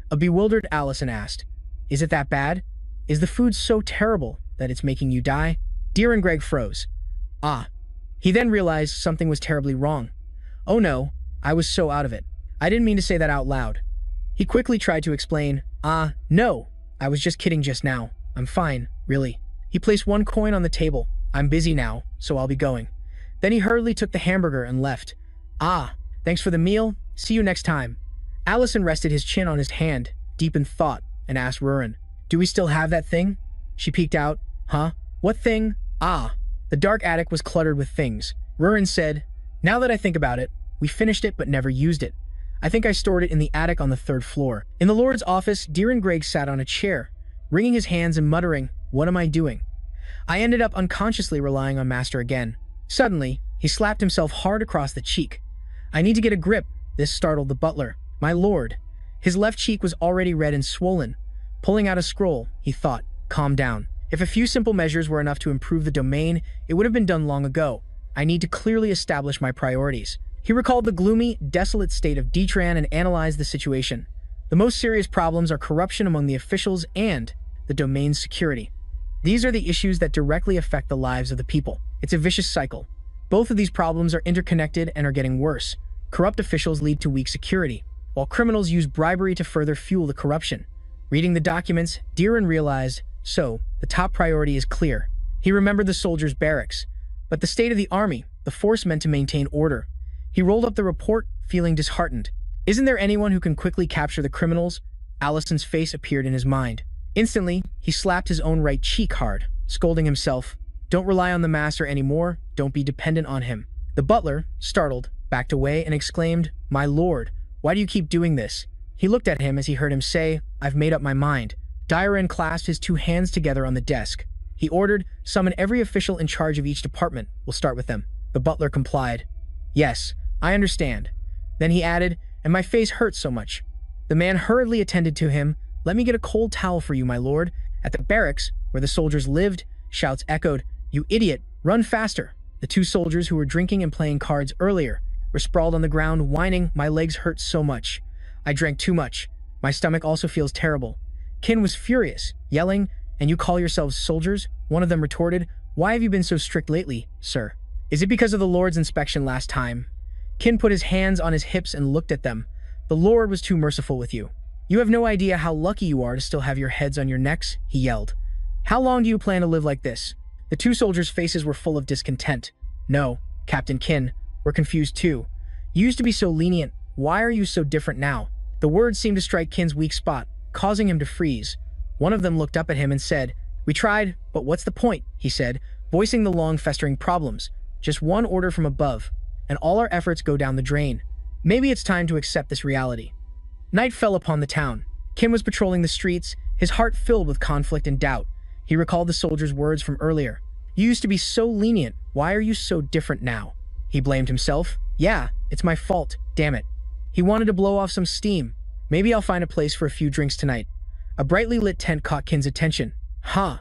A bewildered Allison asked, "Is it that bad? Is the food so terrible that it's making you die?" Deer and Greg froze. He then realized something was terribly wrong. "Oh no, I was so out of it. I didn't mean to say that out loud." He quickly tried to explain, No, I was just kidding just now. I'm fine, really." He placed one coin on the table. "I'm busy now, so I'll be going." Then he hurriedly took the hamburger and left. Thanks for the meal. See you next time." Allison rested his chin on his hand, deep in thought, and asked Rurin, "Do we still have that thing?" She peeked out. "Huh? What thing?" The dark attic was cluttered with things. Rurin said, "Now that I think about it, we finished it but never used it. I think I stored it in the attic on the 3rd floor." In the Lord's office, Deeran Greg sat on a chair, wringing his hands and muttering, "What am I doing? I ended up unconsciously relying on Master again." Suddenly, he slapped himself hard across the cheek. "I need to get a grip." This startled the butler. "My lord." His left cheek was already red and swollen. Pulling out a scroll, he thought, "Calm down. If a few simple measures were enough to improve the domain, it would have been done long ago. I need to clearly establish my priorities." He recalled the gloomy, desolate state of Detran and analyzed the situation. The most serious problems are corruption among the officials and the domain's security. These are the issues that directly affect the lives of the people. It's a vicious cycle. Both of these problems are interconnected and are getting worse. Corrupt officials lead to weak security, while criminals use bribery to further fuel the corruption. Reading the documents, Deeran realized, the top priority is clear. He remembered the soldiers' barracks, but the state of the army, the force meant to maintain order. He rolled up the report, feeling disheartened. Isn't there anyone who can quickly capture the criminals? Allison's face appeared in his mind. Instantly, he slapped his own right cheek hard. scolding himself. Don't rely on the master anymore. Don't be dependent on him. The butler, startled, backed away and exclaimed, "My lord, why do you keep doing this?" He looked at him as he heard him say, "I've made up my mind." Dioran clasped his two hands together on the desk. He ordered, "Summon every official in charge of each department. We'll start with them." The butler complied. "Yes, I understand." Then he added, "And my face hurts so much." The man hurriedly attended to him. "Let me get a cold towel for you, my lord." At the barracks, where the soldiers lived, shouts echoed, "You idiot, run faster." The two soldiers who were drinking and playing cards earlier were sprawled on the ground, whining, "My legs hurt so much. I drank too much. My stomach also feels terrible." Qin was furious, yelling, "And you call yourselves soldiers?" One of them retorted, "Why have you been so strict lately, sir? Is it because of the Lord's inspection last time?" Qin put his hands on his hips and looked at them. "The Lord was too merciful with you. You have no idea how lucky you are to still have your heads on your necks," he yelled. "How long do you plan to live like this?" The two soldiers' faces were full of discontent. "No, Captain Qin, we're confused too. You used to be so lenient. Why are you so different now?" The words seemed to strike Qin's weak spot, causing him to freeze. One of them looked up at him and said, "We tried, but what's the point?" he said, voicing the long-festering problems. "Just one order from above, and all our efforts go down the drain. Maybe it's time to accept this reality." Night fell upon the town. Qin was patrolling the streets, his heart filled with conflict and doubt. He recalled the soldiers' words from earlier. "You used to be so lenient. Why are you so different now?" He blamed himself. "Yeah, it's my fault, damn it." He wanted to blow off some steam. "Maybe I'll find a place for a few drinks tonight." A brightly lit tent caught Qin's attention. "Huh?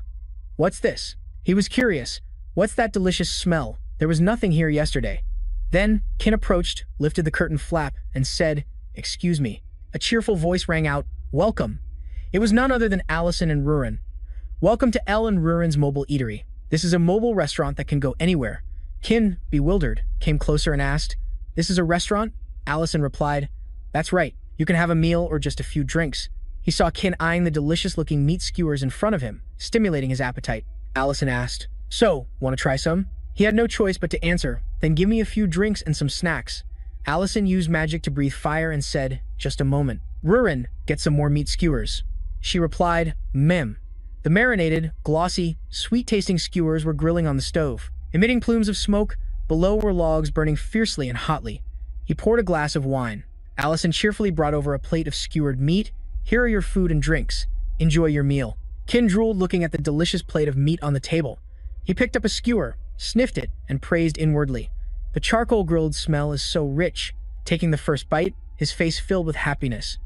What's this?" He was curious. "What's that delicious smell? There was nothing here yesterday." Then Qin approached, lifted the curtain flap, and said, "Excuse me." A cheerful voice rang out, "Welcome." It was none other than Allison and Rurin. "Welcome to Elle and Rurin's mobile eatery. This is a mobile restaurant that can go anywhere." Qin, bewildered, came closer and asked, "This is a restaurant?" Allison replied, "That's right. You can have a meal or just a few drinks." He saw Qin eyeing the delicious-looking meat skewers in front of him, stimulating his appetite. Allison asked, "So, want to try some?" He had no choice but to answer, "Then give me a few drinks and some snacks." Allison used magic to breathe fire and said, "Just a moment. Rurin, get some more meat skewers." She replied, "Mem." The marinated, glossy, sweet-tasting skewers were grilling on the stove. Emitting plumes of smoke, below were logs burning fiercely and hotly. He poured a glass of wine. Allison cheerfully brought over a plate of skewered meat. "Here are your food and drinks. Enjoy your meal." Qin drooled looking at the delicious plate of meat on the table. He picked up a skewer, sniffed it, and praised inwardly. "The charcoal grilled smell is so rich." Taking the first bite, his face filled with happiness.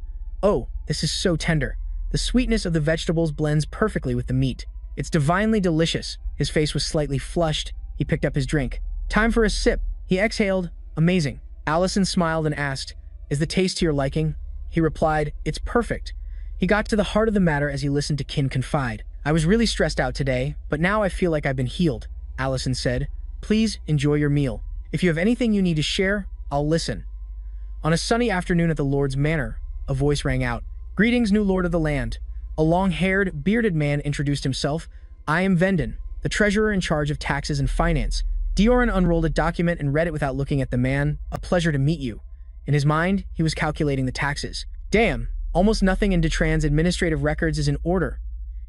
"Oh, this is so tender. The sweetness of the vegetables blends perfectly with the meat. It's divinely delicious." His face was slightly flushed. He picked up his drink. "Time for a sip." He exhaled, "Amazing." Allison smiled and asked, "Is the taste to your liking?" He replied, "It's perfect." He got to the heart of the matter as he listened to Qin confide. "I was really stressed out today, but now I feel like I've been healed." Allison said, "Please enjoy your meal. If you have anything you need to share, I'll listen." On a sunny afternoon at the Lord's manor, a voice rang out. "Greetings, new lord of the land." A long-haired, bearded man introduced himself. "I am Vendon, the treasurer in charge of taxes and finance." Dioran unrolled a document and read it without looking at the man. "A pleasure to meet you." In his mind, he was calculating the taxes. Damn, almost nothing in Detran's administrative records is in order.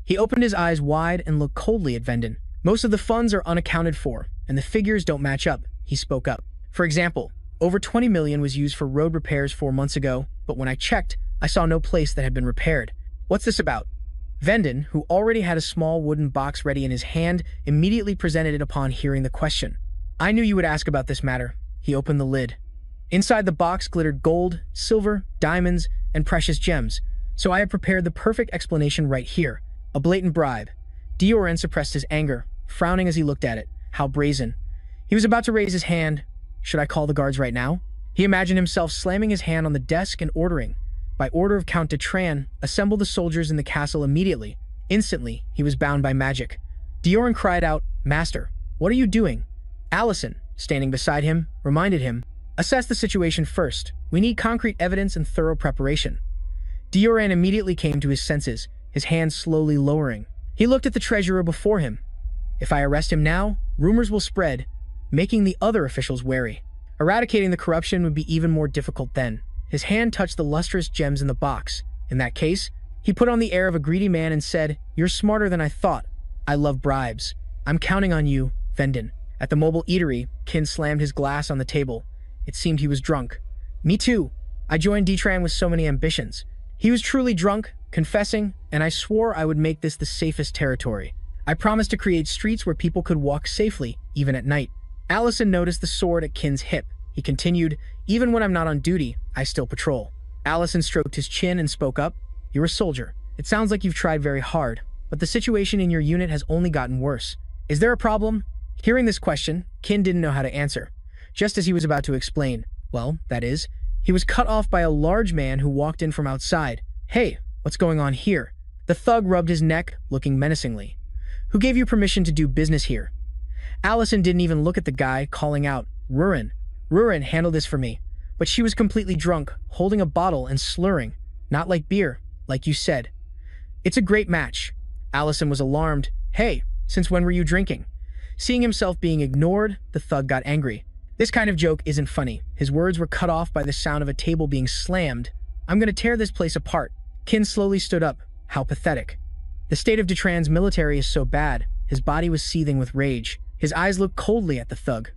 He opened his eyes wide and looked coldly at Vendon. "Most of the funds are unaccounted for, and the figures don't match up," he spoke up. "For example, over 20 million was used for road repairs 4 months ago, but when I checked, I saw no place that had been repaired. What's this about?" Vendon, who already had a small wooden box ready in his hand, immediately presented it upon hearing the question. "I knew you would ask about this matter." He opened the lid. Inside the box glittered gold, silver, diamonds, and precious gems, so I have prepared the perfect explanation right here. A blatant bribe. Dioran suppressed his anger, frowning as he looked at it. How brazen. He was about to raise his hand. Should I call the guards right now? He imagined himself slamming his hand on the desk and ordering, by order of Count Detran, assemble the soldiers in the castle immediately. Instantly, he was bound by magic. Dioran cried out, "Master, what are you doing?" Allison, standing beside him, reminded him, "Assess the situation first. We need concrete evidence and thorough preparation." Dioran immediately came to his senses, his hands slowly lowering. He looked at the treasurer before him. If I arrest him now, rumors will spread, making the other officials wary. Eradicating the corruption would be even more difficult then. His hand touched the lustrous gems in the box. In that case, he put on the air of a greedy man and said, "You're smarter than I thought. I love bribes. I'm counting on you, Vendon. At the mobile eatery, Kin slammed his glass on the table. It seemed he was drunk. Me too. I joined Detran with so many ambitions. He was truly drunk, confessing, and I swore I would make this the safest territory. I promised to create streets where people could walk safely, even at night. Allison noticed the sword at Kin's hip. He continued, even when I'm not on duty, I still patrol. Allison stroked his chin and spoke up. You're a soldier. It sounds like you've tried very hard, but the situation in your unit has only gotten worse. Is there a problem? Hearing this question, Kin didn't know how to answer. Just as he was about to explain, well, that is, he was cut off by a large man who walked in from outside. Hey, what's going on here? The thug rubbed his neck, looking menacingly. Who gave you permission to do business here? Allison didn't even look at the guy, calling out, Rurin. Rurin, handle this for me. But she was completely drunk, holding a bottle and slurring. Not like beer, like you said. It's a great match. Allison was alarmed. Hey, since when were you drinking? Seeing himself being ignored, the thug got angry. This kind of joke isn't funny. His words were cut off by the sound of a table being slammed. I'm gonna tear this place apart. Kin slowly stood up. How pathetic. The state of Detran's military is so bad. His body was seething with rage. His eyes looked coldly at the thug.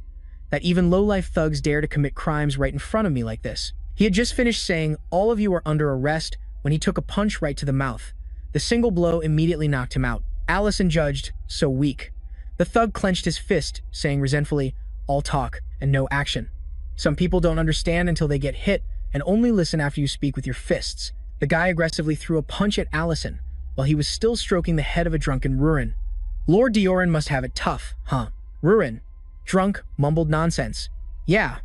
That even low-life thugs dare to commit crimes right in front of me like this. He had just finished saying, all of you are under arrest, when he took a punch right to the mouth. The single blow immediately knocked him out. Allison judged, so weak. The thug clenched his fist, saying resentfully, all talk and no action. Some people don't understand until they get hit and only listen after you speak with your fists. The guy aggressively threw a punch at Allison while he was still stroking the head of a drunken Rurin. Lord Dioran must have it tough, huh? Rurin, drunk, mumbled nonsense. Yeah,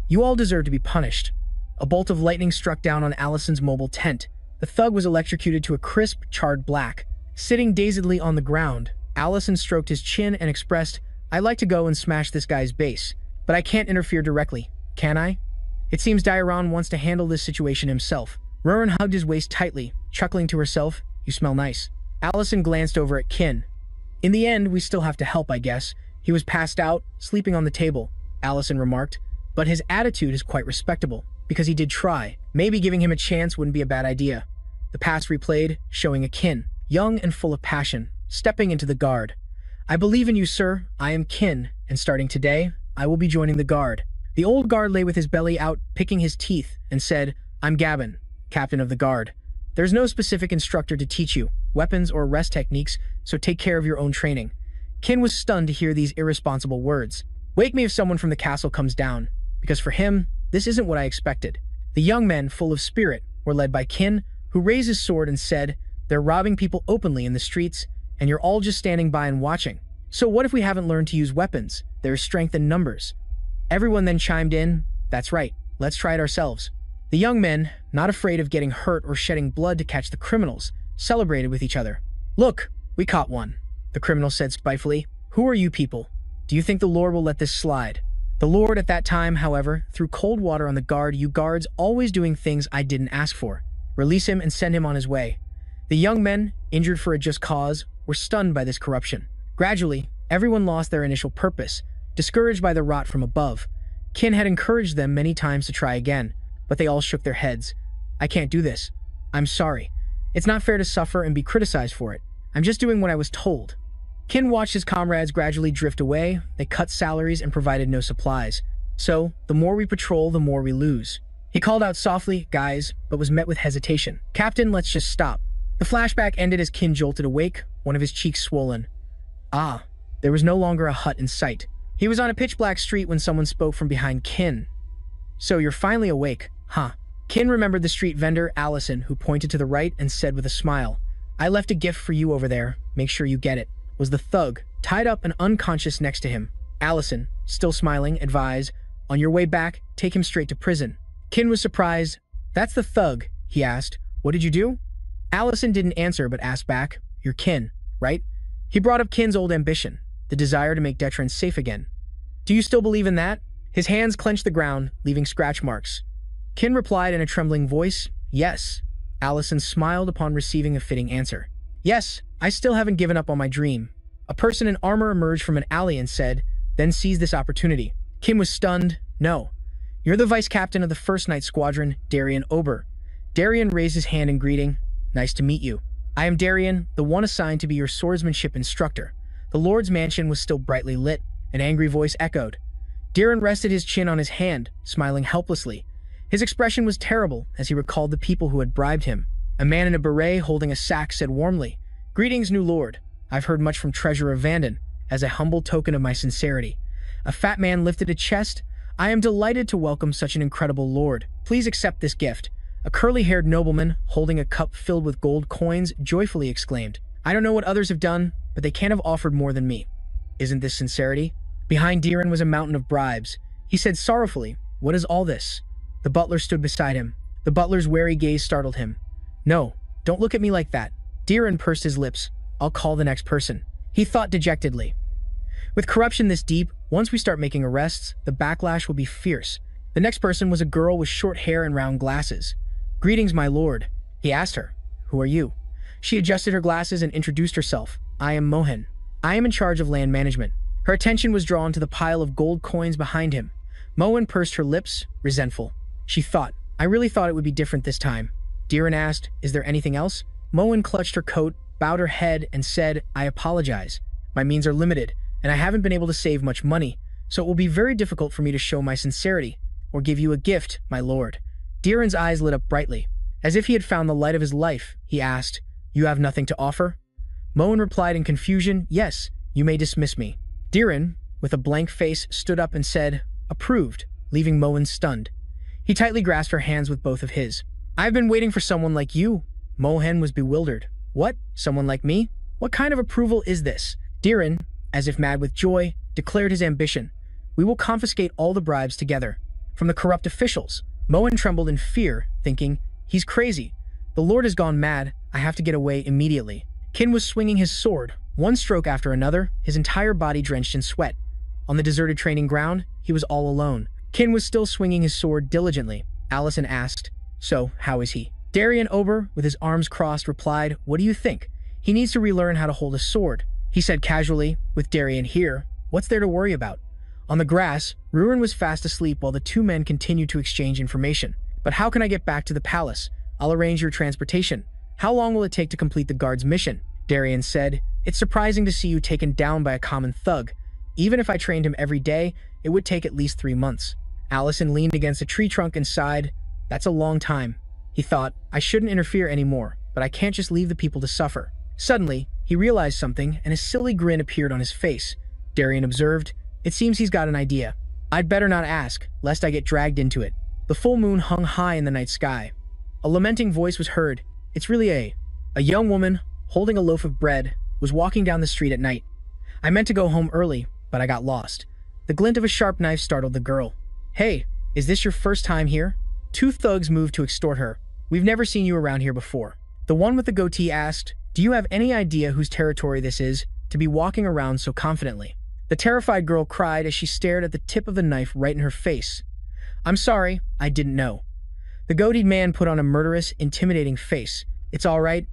you all deserve to be punished. A bolt of lightning struck down on Allison's mobile tent. The thug was electrocuted to a crisp, charred black. Sitting dazedly on the ground, Allison stroked his chin and expressed, I'd like to go and smash this guy's base, but I can't interfere directly, can I? It seems Dioran wants to handle this situation himself. Rurin hugged his waist tightly, chuckling to herself, you smell nice. Allison glanced over at Kin. In the end, we still have to help, I guess. He was passed out, sleeping on the table, Allison remarked, but his attitude is quite respectable, because he did try. Maybe giving him a chance wouldn't be a bad idea. The past replayed, showing a Kin, young and full of passion, stepping into the guard. I believe in you, sir. I am Kin, and starting today, I will be joining the guard. The old guard lay with his belly out, picking his teeth, and said, I'm Gavin, captain of the guard. There's no specific instructor to teach you weapons or arrest techniques, so take care of your own training. Kin was stunned to hear these irresponsible words. Wake me if someone from the castle comes down, because for him, this isn't what I expected. The young men, full of spirit, were led by Kin, who raised his sword and said, they're robbing people openly in the streets, and you're all just standing by and watching. So what if we haven't learned to use weapons? There is strength in numbers. Everyone then chimed in, that's right, let's try it ourselves. The young men, not afraid of getting hurt or shedding blood to catch the criminals, celebrated with each other. Look, we caught one, the criminal said spitefully. Who are you people? Do you think the Lord will let this slide? The Lord at that time, however, threw cold water on the guard. You guards always doing things I didn't ask for. Release him and send him on his way. The young men, injured for a just cause, were stunned by this corruption. Gradually, everyone lost their initial purpose, discouraged by the rot from above. Kin had encouraged them many times to try again, but they all shook their heads. I can't do this. I'm sorry. It's not fair to suffer and be criticized for it. I'm just doing what I was told. Kin watched his comrades gradually drift away. They cut salaries and provided no supplies. So, the more we patrol, the more we lose. He called out softly, guys, but was met with hesitation. Captain, let's just stop. The flashback ended as Kin jolted awake, one of his cheeks swollen. Ah, there was no longer a hut in sight. He was on a pitch-black street when someone spoke from behind Kin. So you're finally awake, huh? Kin remembered the street vendor, Allison, who pointed to the right and said with a smile, I left a gift for you over there. Make sure you get it. Was the thug, tied up and unconscious next to him. Allison, still smiling, advised, on your way back, take him straight to prison. Kin was surprised. That's the thug, he asked. What did you do? Allison didn't answer but asked back, you're Kin, right? He brought up Kin's old ambition, the desire to make Detran safe again. Do you still believe in that? His hands clenched the ground, leaving scratch marks. Kin replied in a trembling voice, yes. Allison smiled upon receiving a fitting answer. Yes, I still haven't given up on my dream. A person in armor emerged from an alley and said, then seize this opportunity. Kin was stunned. No. You're the vice captain of the First Night Squadron, Darian Ober. Darian raised his hand in greeting. Nice to meet you. I am Darien, the one assigned to be your swordsmanship instructor. The Lord's mansion was still brightly lit. An angry voice echoed. Darien rested his chin on his hand, smiling helplessly. His expression was terrible as he recalled the people who had bribed him. A man in a beret holding a sack said warmly, "Greetings, new lord. I've heard much from Treasurer Vanden, as a humble token of my sincerity." A fat man lifted a chest. "I am delighted to welcome such an incredible lord. Please accept this gift." A curly-haired nobleman, holding a cup filled with gold coins, joyfully exclaimed, "I don't know what others have done, but they can't have offered more than me. Isn't this sincerity?" Behind Darien was a mountain of bribes. He said sorrowfully, "What is all this?" The butler stood beside him. The butler's wary gaze startled him. "No, don't look at me like that." Darien pursed his lips. "I'll call the next person." He thought dejectedly. With corruption this deep, once we start making arrests, the backlash will be fierce. The next person was a girl with short hair and round glasses. "Greetings, my lord." He asked her, "Who are you?" She adjusted her glasses and introduced herself. "I am Mohan. I am in charge of land management." Her attention was drawn to the pile of gold coins behind him. Mohan pursed her lips, resentful. She thought, "I really thought it would be different this time." Darien asked, "Is there anything else?" Mohan clutched her coat, bowed her head, and said, "I apologize. My means are limited, and I haven't been able to save much money, so it will be very difficult for me to show my sincerity, or give you a gift, my lord." Darien's eyes lit up brightly. As if he had found the light of his life, he asked, "You have nothing to offer?" Mohan replied in confusion, "Yes, you may dismiss me." Darien, with a blank face, stood up and said, "Approved," leaving Mohan stunned. He tightly grasped her hands with both of his. "I've been waiting for someone like you." Mohan was bewildered. "What? Someone like me? What kind of approval is this?" Darien, as if mad with joy, declared his ambition. "We will confiscate all the bribes together. From the corrupt officials." Mohan trembled in fear, thinking, "He's crazy. The lord has gone mad. I have to get away immediately." Kin was swinging his sword, one stroke after another, his entire body drenched in sweat. On the deserted training ground, he was all alone. Kin was still swinging his sword diligently. Allison asked, "So, how is he?" Darien Ober, with his arms crossed, replied, "What do you think? He needs to relearn how to hold a sword." He said casually, "With Darien here, what's there to worry about?" On the grass, Rurin was fast asleep while the two men continued to exchange information. "But how can I get back to the palace? I'll arrange your transportation. How long will it take to complete the guard's mission?" Darien said, "It's surprising to see you taken down by a common thug. Even if I trained him every day, it would take at least 3 months." Allison leaned against a tree trunk and sighed. "That's a long time." He thought, "I shouldn't interfere anymore, but I can't just leave the people to suffer." Suddenly, he realized something, and a silly grin appeared on his face. Darien observed, "It seems he's got an idea. I'd better not ask, lest I get dragged into it." The full moon hung high in the night sky. A lamenting voice was heard. "It's really a young woman, holding a loaf of bread, was walking down the street at night. I meant to go home early, but I got lost." The glint of a sharp knife startled the girl. "Hey, is this your first time here?" Two thugs moved to extort her. "We've never seen you around here before." The one with the goatee asked, "Do you have any idea whose territory this is, to be walking around so confidently?" The terrified girl cried as she stared at the tip of the knife right in her face. "I'm sorry, I didn't know." The goateed man put on a murderous, intimidating face. It's all right.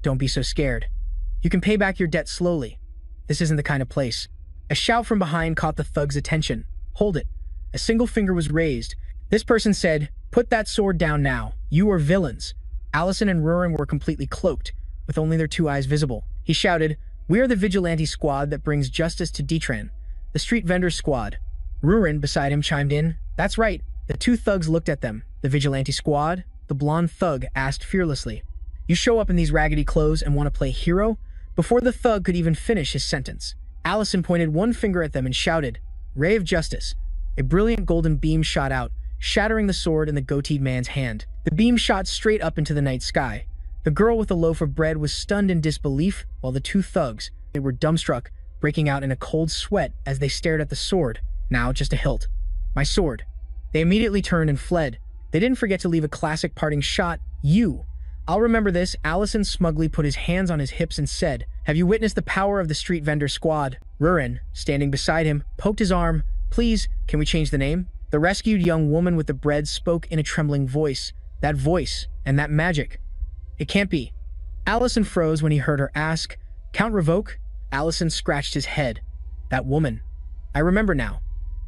Don't be so scared. You can pay back your debt slowly. This isn't the kind of place." A shout from behind caught the thug's attention. "Hold it." A single finger was raised. This person said, "Put that sword down now. You are villains." Allison and Rurin were completely cloaked, with only their 2 eyes visible. He shouted, "We are the vigilante squad that brings justice to Detran, the street vendor squad." Rurin, beside him, chimed in, "That's right." The 2 thugs looked at them. "The vigilante squad?" The blonde thug asked fearlessly. "You show up in these raggedy clothes and want to play hero?" Before the thug could even finish his sentence, Allison pointed one finger at them and shouted, "Ray of Justice." A brilliant golden beam shot out, shattering the sword in the goateed man's hand. The beam shot straight up into the night sky. The girl with the loaf of bread was stunned in disbelief, while the 2 thugs, they were dumbstruck, breaking out in a cold sweat as they stared at the sword, now just a hilt. "My sword." They immediately turned and fled. They didn't forget to leave a classic parting shot, "You." "I'll remember this." Allison smugly put his hands on his hips and said, "Have you witnessed the power of the street vendor squad?" Rurin, standing beside him, poked his arm. "Please, can we change the name?" The rescued young woman with the bread spoke in a trembling voice. That voice, and that magic. "It can't be." Allison froze when he heard her ask, "Count Revoke?" Allison scratched his head. "That woman. I remember now.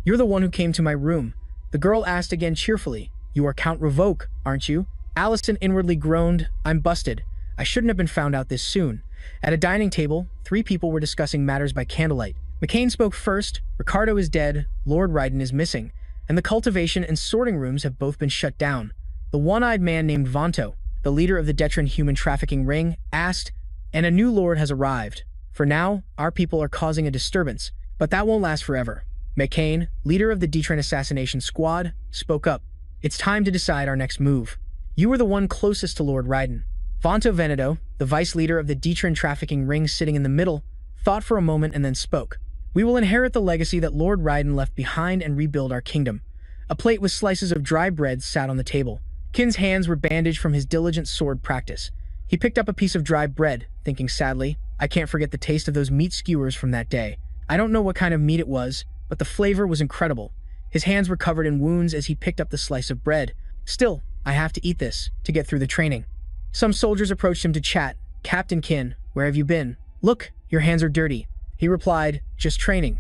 You're the one who came to my room." The girl asked again cheerfully, "You are Count Revoke, aren't you?" Allison inwardly groaned, "I'm busted. I shouldn't have been found out this soon. At a dining table, 3 people were discussing matters by candlelight. McCain spoke first. Ricardo is dead, Lord Raiden is missing, and the cultivation and sorting rooms have both been shut down. The one-eyed man named Vanto, the leader of the Detran human trafficking ring, asked, and a new lord has arrived. For now, our people are causing a disturbance, but that won't last forever. McCain, leader of the Detran assassination squad, spoke up. It's time to decide our next move. You were the one closest to Lord Raiden. Vanto Venedo, the vice leader of the Detran trafficking ring sitting in the middle, thought for a moment and then spoke. We will inherit the legacy that Lord Raiden left behind and rebuild our kingdom. A plate with slices of dry bread sat on the table. Kin's hands were bandaged from his diligent sword practice. He picked up a piece of dry bread, thinking sadly, I can't forget the taste of those meat skewers from that day. I don't know what kind of meat it was, but the flavor was incredible. His hands were covered in wounds as he picked up the slice of bread. Still, I have to eat this, to get through the training. Some soldiers approached him to chat. Captain Kin, where have you been? Look, your hands are dirty. He replied, just training.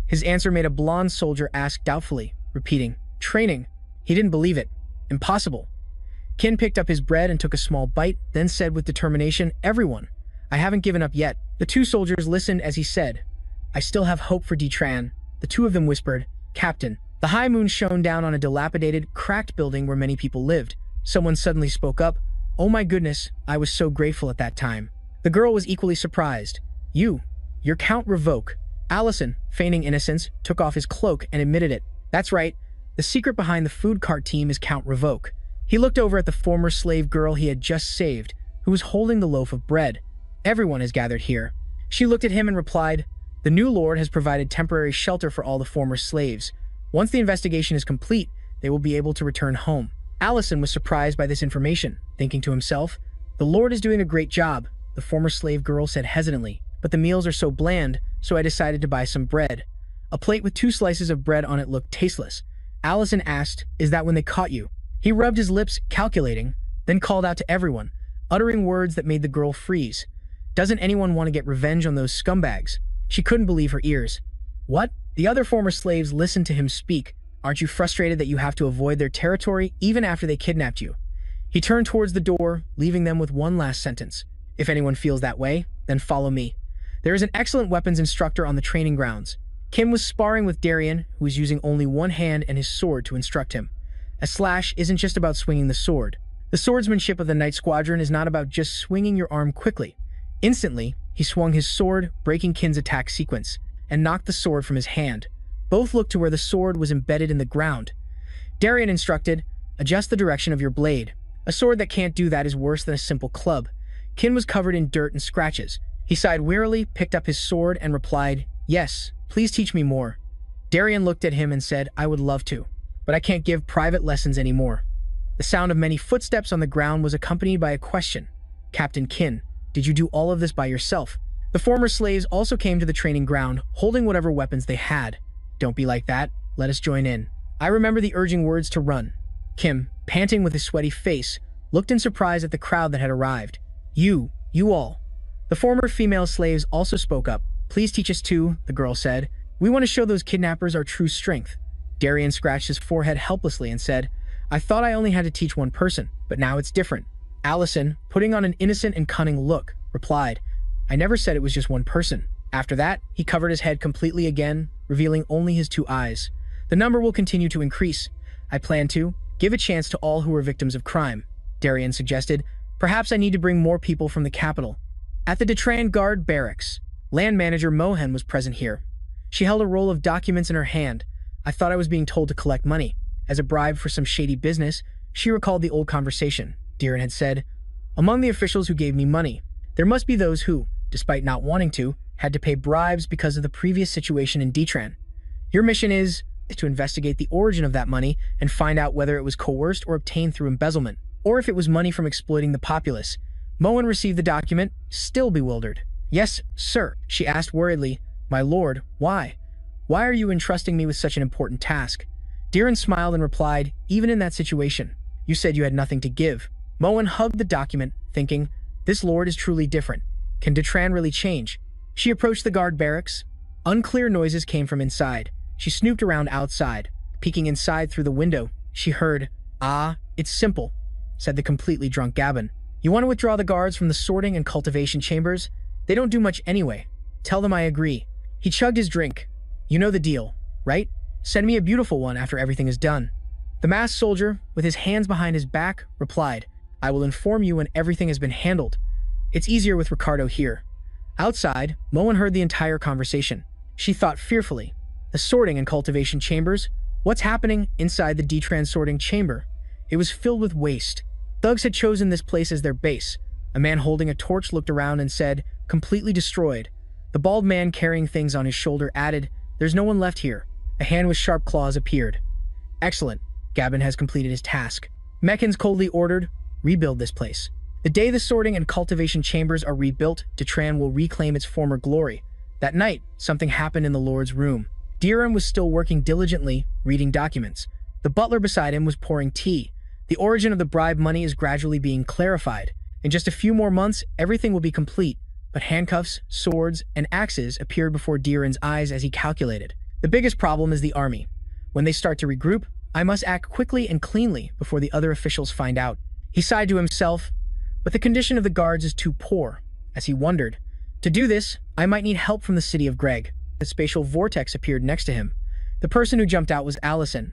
His answer made a blonde soldier ask doubtfully, repeating, training? He didn't believe it. Impossible. Kin picked up his bread and took a small bite, then said with determination, everyone, I haven't given up yet. The 2 soldiers listened as he said, I still have hope for Detran. The 2 of them whispered, Captain. The high moon shone down on a dilapidated, cracked building where many people lived. Someone suddenly spoke up, oh my goodness, I was so grateful at that time. The girl was equally surprised. You're Count Revoke. Allison, feigning innocence, took off his cloak and admitted it. That's right, the secret behind the food cart team is Count Revoke. He looked over at the former slave girl he had just saved, who was holding the loaf of bread. Everyone is gathered here. She looked at him and replied, the new lord has provided temporary shelter for all the former slaves. Once the investigation is complete, they will be able to return home. Allison was surprised by this information, thinking to himself, the lord is doing a great job, the former slave girl said hesitantly, but the meals are so bland, so I decided to buy some bread. A plate with 2 slices of bread on it looked tasteless. Allison asked, is that when they caught you? He rubbed his lips, calculating, then called out to everyone, uttering words that made the girl freeze. Doesn't anyone want to get revenge on those scumbags? She couldn't believe her ears. What? The other former slaves listened to him speak. Aren't you frustrated that you have to avoid their territory even after they kidnapped you? He turned towards the door, leaving them with one last sentence. If anyone feels that way, then follow me. There is an excellent weapons instructor on the training grounds. Kim was sparring with Darien, who was using only one hand and his sword to instruct him. A slash isn't just about swinging the sword. The swordsmanship of the Night Squadron is not about just swinging your arm quickly. Instantly, he swung his sword, breaking Kin's attack sequence, and knocked the sword from his hand. Both looked to where the sword was embedded in the ground. Darien instructed, adjust the direction of your blade. A sword that can't do that is worse than a simple club. Kin was covered in dirt and scratches. He sighed wearily, picked up his sword, and replied, yes, please teach me more. Darien looked at him and said, I would love to, but I can't give private lessons anymore. The sound of many footsteps on the ground was accompanied by a question. Captain Kin, did you do all of this by yourself? The former slaves also came to the training ground, holding whatever weapons they had. Don't be like that. Let us join in. I remember the urging words to run. Kim, panting with his sweaty face, looked in surprise at the crowd that had arrived. You all. The former female slaves also spoke up. Please teach us too, the girl said. We want to show those kidnappers our true strength. Darien scratched his forehead helplessly and said, I thought I only had to teach one person, but now it's different. Allison, putting on an innocent and cunning look, replied, I never said it was just one person. After that, he covered his head completely again, revealing only his 2 eyes. The number will continue to increase. I plan to give a chance to all who were victims of crime. Darien suggested, perhaps I need to bring more people from the capital. At the Detran Guard barracks, land manager Mohan was present here. She held a roll of documents in her hand. I thought I was being told to collect money. As a bribe for some shady business, she recalled the old conversation. Darien had said, among the officials who gave me money, there must be those who, despite not wanting to, had to pay bribes because of the previous situation in Detran. Your mission is to investigate the origin of that money and find out whether it was coerced or obtained through embezzlement, or if it was money from exploiting the populace. Mohan received the document, still bewildered. Yes, sir, she asked worriedly. My lord, why? Why are you entrusting me with such an important task? Darien smiled and replied, even in that situation, you said you had nothing to give. Mohan hugged the document, thinking, this lord is truly different. Can Detran really change? She approached the guard barracks. Unclear noises came from inside. She snooped around outside. Peeking inside through the window, she heard, ah, it's simple, said the completely drunk Gavin. You want to withdraw the guards from the sorting and cultivation chambers? They don't do much anyway. Tell them I agree. He chugged his drink. You know the deal, right? Send me a beautiful one after everything is done. The masked soldier, with his hands behind his back, replied, I will inform you when everything has been handled. It's easier with Ricardo here. Outside, Moen heard the entire conversation. She thought fearfully. The sorting and cultivation chambers? What's happening inside the D-Trans sorting chamber? It was filled with waste. Thugs had chosen this place as their base. A man holding a torch looked around and said, completely destroyed. The bald man carrying things on his shoulder added, there's no one left here. A hand with sharp claws appeared. Excellent. Gabin has completed his task. Mekins coldly ordered, rebuild this place. The day the sorting and cultivation chambers are rebuilt, Detran will reclaim its former glory. That night, something happened in the Lord's room. Diran was still working diligently, reading documents. The butler beside him was pouring tea. The origin of the bribe money is gradually being clarified. In just a few more months, everything will be complete. But handcuffs, swords, and axes appeared before Diran's eyes as he calculated. The biggest problem is the army. When they start to regroup, I must act quickly and cleanly before the other officials find out. He sighed to himself, but the condition of the guards is too poor. As he wondered, to do this, I might need help from the city of Greg. The spatial vortex appeared next to him. The person who jumped out was Allison.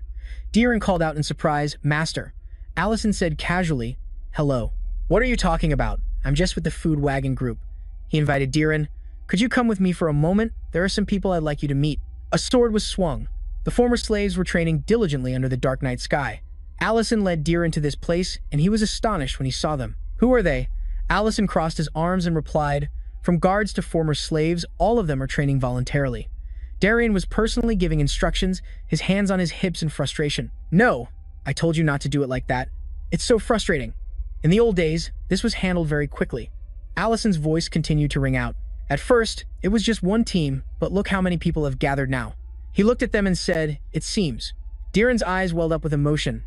Diran called out in surprise, Master. Allison said casually, hello. What are you talking about? I'm just with the food wagon group. He invited Diran. Could you come with me for a moment? There are some people I'd like you to meet. A sword was swung. The former slaves were training diligently under the dark night sky. Allison led Diran to this place, and he was astonished when he saw them. Who are they? Allison crossed his arms and replied, from guards to former slaves, all of them are training voluntarily. Darian was personally giving instructions, his hands on his hips in frustration. No, I told you not to do it like that. It's so frustrating. In the old days, this was handled very quickly. Allison's voice continued to ring out. At first, it was just one team, but look how many people have gathered now. He looked at them and said, it seems. Diran's eyes welled up with emotion.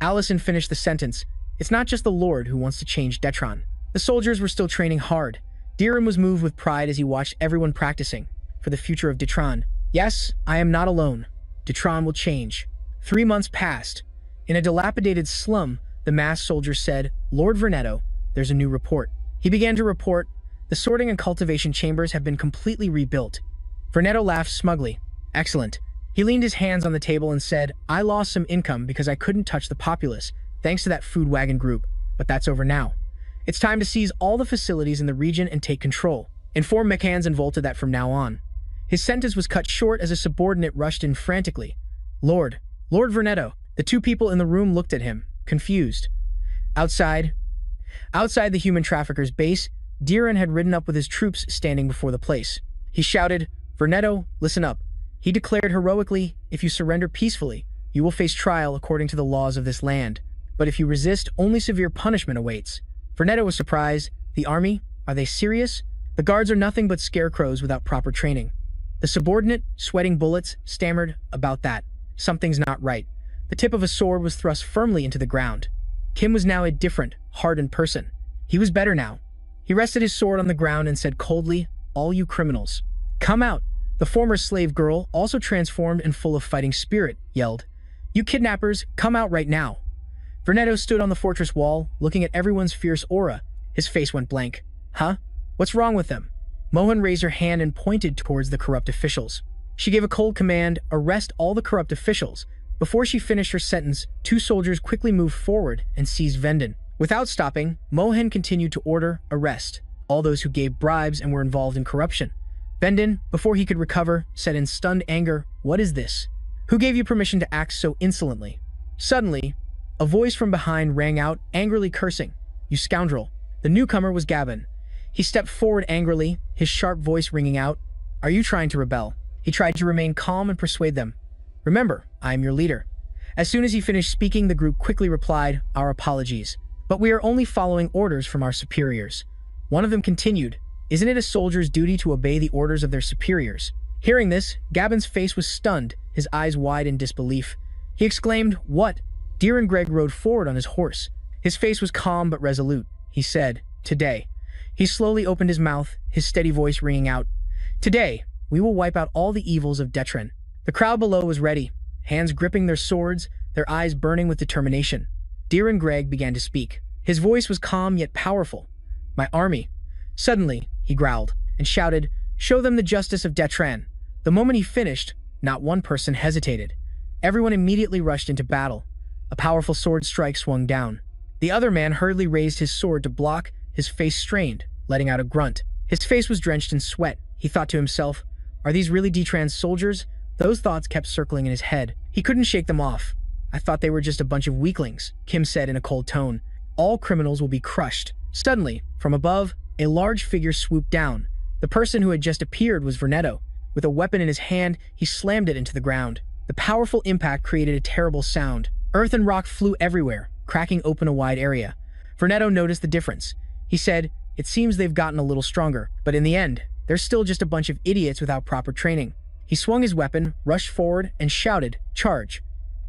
Allison finished the sentence. It's not just the Lord who wants to change Detron. The soldiers were still training hard. Diran was moved with pride as he watched everyone practicing for the future of Detron. Yes, I am not alone. Detron will change. 3 months passed. In a dilapidated slum, the masked soldier said, Lord Vernetto, there's a new report. He began to report, the sorting and cultivation chambers have been completely rebuilt. Vernetto laughed smugly. Excellent. He leaned his hands on the table and said, I lost some income because I couldn't touch the populace, thanks to that food wagon group. But that's over now. It's time to seize all the facilities in the region and take control. Inform McCanns and Volta that from now on. His sentence was cut short as a subordinate rushed in frantically. Lord Vernetto. The two people in the room looked at him, confused. Outside the human trafficker's base, Diran had ridden up with his troops standing before the place. He shouted, Vernetto, listen up. He declared heroically, if you surrender peacefully, you will face trial according to the laws of this land. But if you resist, only severe punishment awaits. Vernetto was surprised. The army? Are they serious? The guards are nothing but scarecrows without proper training. The subordinate, sweating bullets, stammered about that. Something's not right. The tip of a sword was thrust firmly into the ground. Kim was now a different, hardened person. He was better now. He rested his sword on the ground and said coldly, all you criminals, come out. The former slave girl, also transformed and full of fighting spirit, yelled, you kidnappers, come out right now. Vernetto stood on the fortress wall, looking at everyone's fierce aura. His face went blank. Huh? What's wrong with them? Mohan raised her hand and pointed towards the corrupt officials. She gave a cold command, arrest all the corrupt officials. Before she finished her sentence, 2 soldiers quickly moved forward and seized Vendon. Without stopping, Mohan continued to order, arrest all those who gave bribes and were involved in corruption. Vendon, before he could recover, said in stunned anger, what is this? Who gave you permission to act so insolently? Suddenly, a voice from behind rang out, angrily cursing, you scoundrel. The newcomer was Gavin. He stepped forward angrily, his sharp voice ringing out, are you trying to rebel? He tried to remain calm and persuade them. Remember, I am your leader. As soon as he finished speaking, the group quickly replied, our apologies. But we are only following orders from our superiors. One of them continued, isn't it a soldier's duty to obey the orders of their superiors? Hearing this, Gavin's face was stunned, his eyes wide in disbelief. He exclaimed, what? Diran Gregg rode forward on his horse. His face was calm but resolute. He said, today. He slowly opened his mouth, his steady voice ringing out, today, we will wipe out all the evils of Detren. The crowd below was ready, hands gripping their swords, their eyes burning with determination. Diran Gregg began to speak. His voice was calm yet powerful. "My army." Suddenly, he growled and shouted, "Show them the justice of Detran." The moment he finished, not one person hesitated. Everyone immediately rushed into battle. A powerful sword strike swung down. The other man hurriedly raised his sword to block, his face strained, letting out a grunt. His face was drenched in sweat. He thought to himself, "Are these really Detran's soldiers?" Those thoughts kept circling in his head. He couldn't shake them off. "I thought they were just a bunch of weaklings," Kim said in a cold tone. "All criminals will be crushed." Suddenly, from above, a large figure swooped down. The person who had just appeared was Vernetto. With a weapon in his hand, he slammed it into the ground. The powerful impact created a terrible sound. Earth and rock flew everywhere, cracking open a wide area. Vernetto noticed the difference. He said, "It seems they've gotten a little stronger, but in the end, they're still just a bunch of idiots without proper training." He swung his weapon, rushed forward, and shouted, "Charge."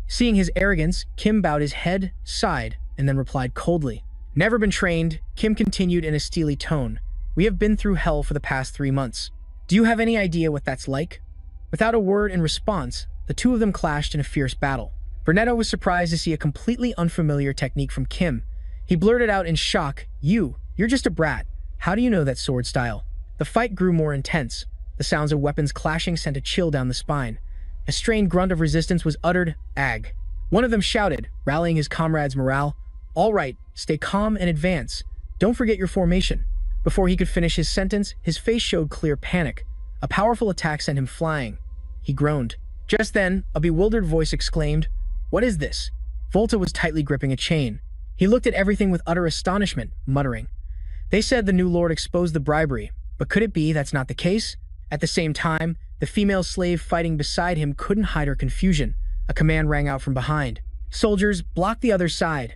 Seeing his arrogance, Kim bowed his head, sighed, and then replied coldly. "Never been trained," Kim continued in a steely tone. "We have been through hell for the past 3 months. Do you have any idea what that's like?" Without a word in response, the two of them clashed in a fierce battle. Vernetto was surprised to see a completely unfamiliar technique from Kim. He blurted out in shock, You're just a brat. How do you know that sword style?" The fight grew more intense. The sounds of weapons clashing sent a chill down the spine. A strained grunt of resistance was uttered, "Ag." One of them shouted, rallying his comrades' morale, "All right, stay calm and advance. Don't forget your formation." Before he could finish his sentence, his face showed clear panic. A powerful attack sent him flying. He groaned. Just then, a bewildered voice exclaimed, "What is this?" Volta was tightly gripping a chain. He looked at everything with utter astonishment, muttering. "They said the new lord exposed the bribery, but could it be that's not the case?" At the same time, the female slave fighting beside him couldn't hide her confusion. A command rang out from behind. "Soldiers, block the other side."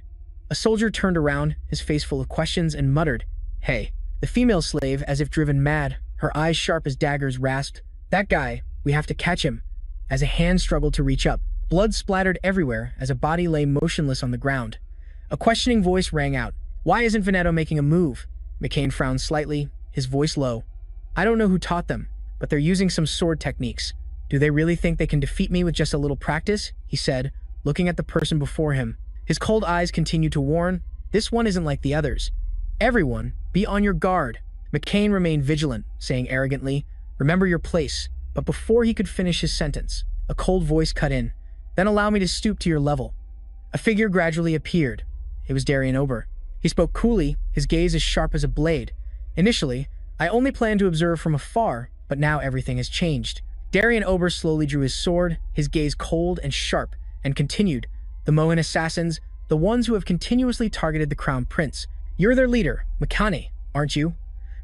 A soldier turned around, his face full of questions, and muttered, "Hey." The female slave, as if driven mad, her eyes sharp as daggers, rasped, "That guy, we have to catch him." As a hand struggled to reach up, blood splattered everywhere as a body lay motionless on the ground. A questioning voice rang out, "Why isn't Vernetto making a move?" McCain frowned slightly, his voice low. "I don't know who taught them, but they're using some sword techniques. Do they really think they can defeat me with just a little practice?" he said, looking at the person before him. His cold eyes continued to warn, "This one isn't like the others. Everyone, be on your guard." McCain remained vigilant, saying arrogantly, "Remember your place." But before he could finish his sentence, a cold voice cut in, "Then allow me to stoop to your level." A figure gradually appeared. It was Darien Ober. He spoke coolly, his gaze as sharp as a blade. "Initially, I only planned to observe from afar, but now everything has changed." Darien Ober slowly drew his sword, his gaze cold and sharp, and continued, "The Mohan assassins, the ones who have continuously targeted the Crown Prince. You're their leader, Makane, aren't you?"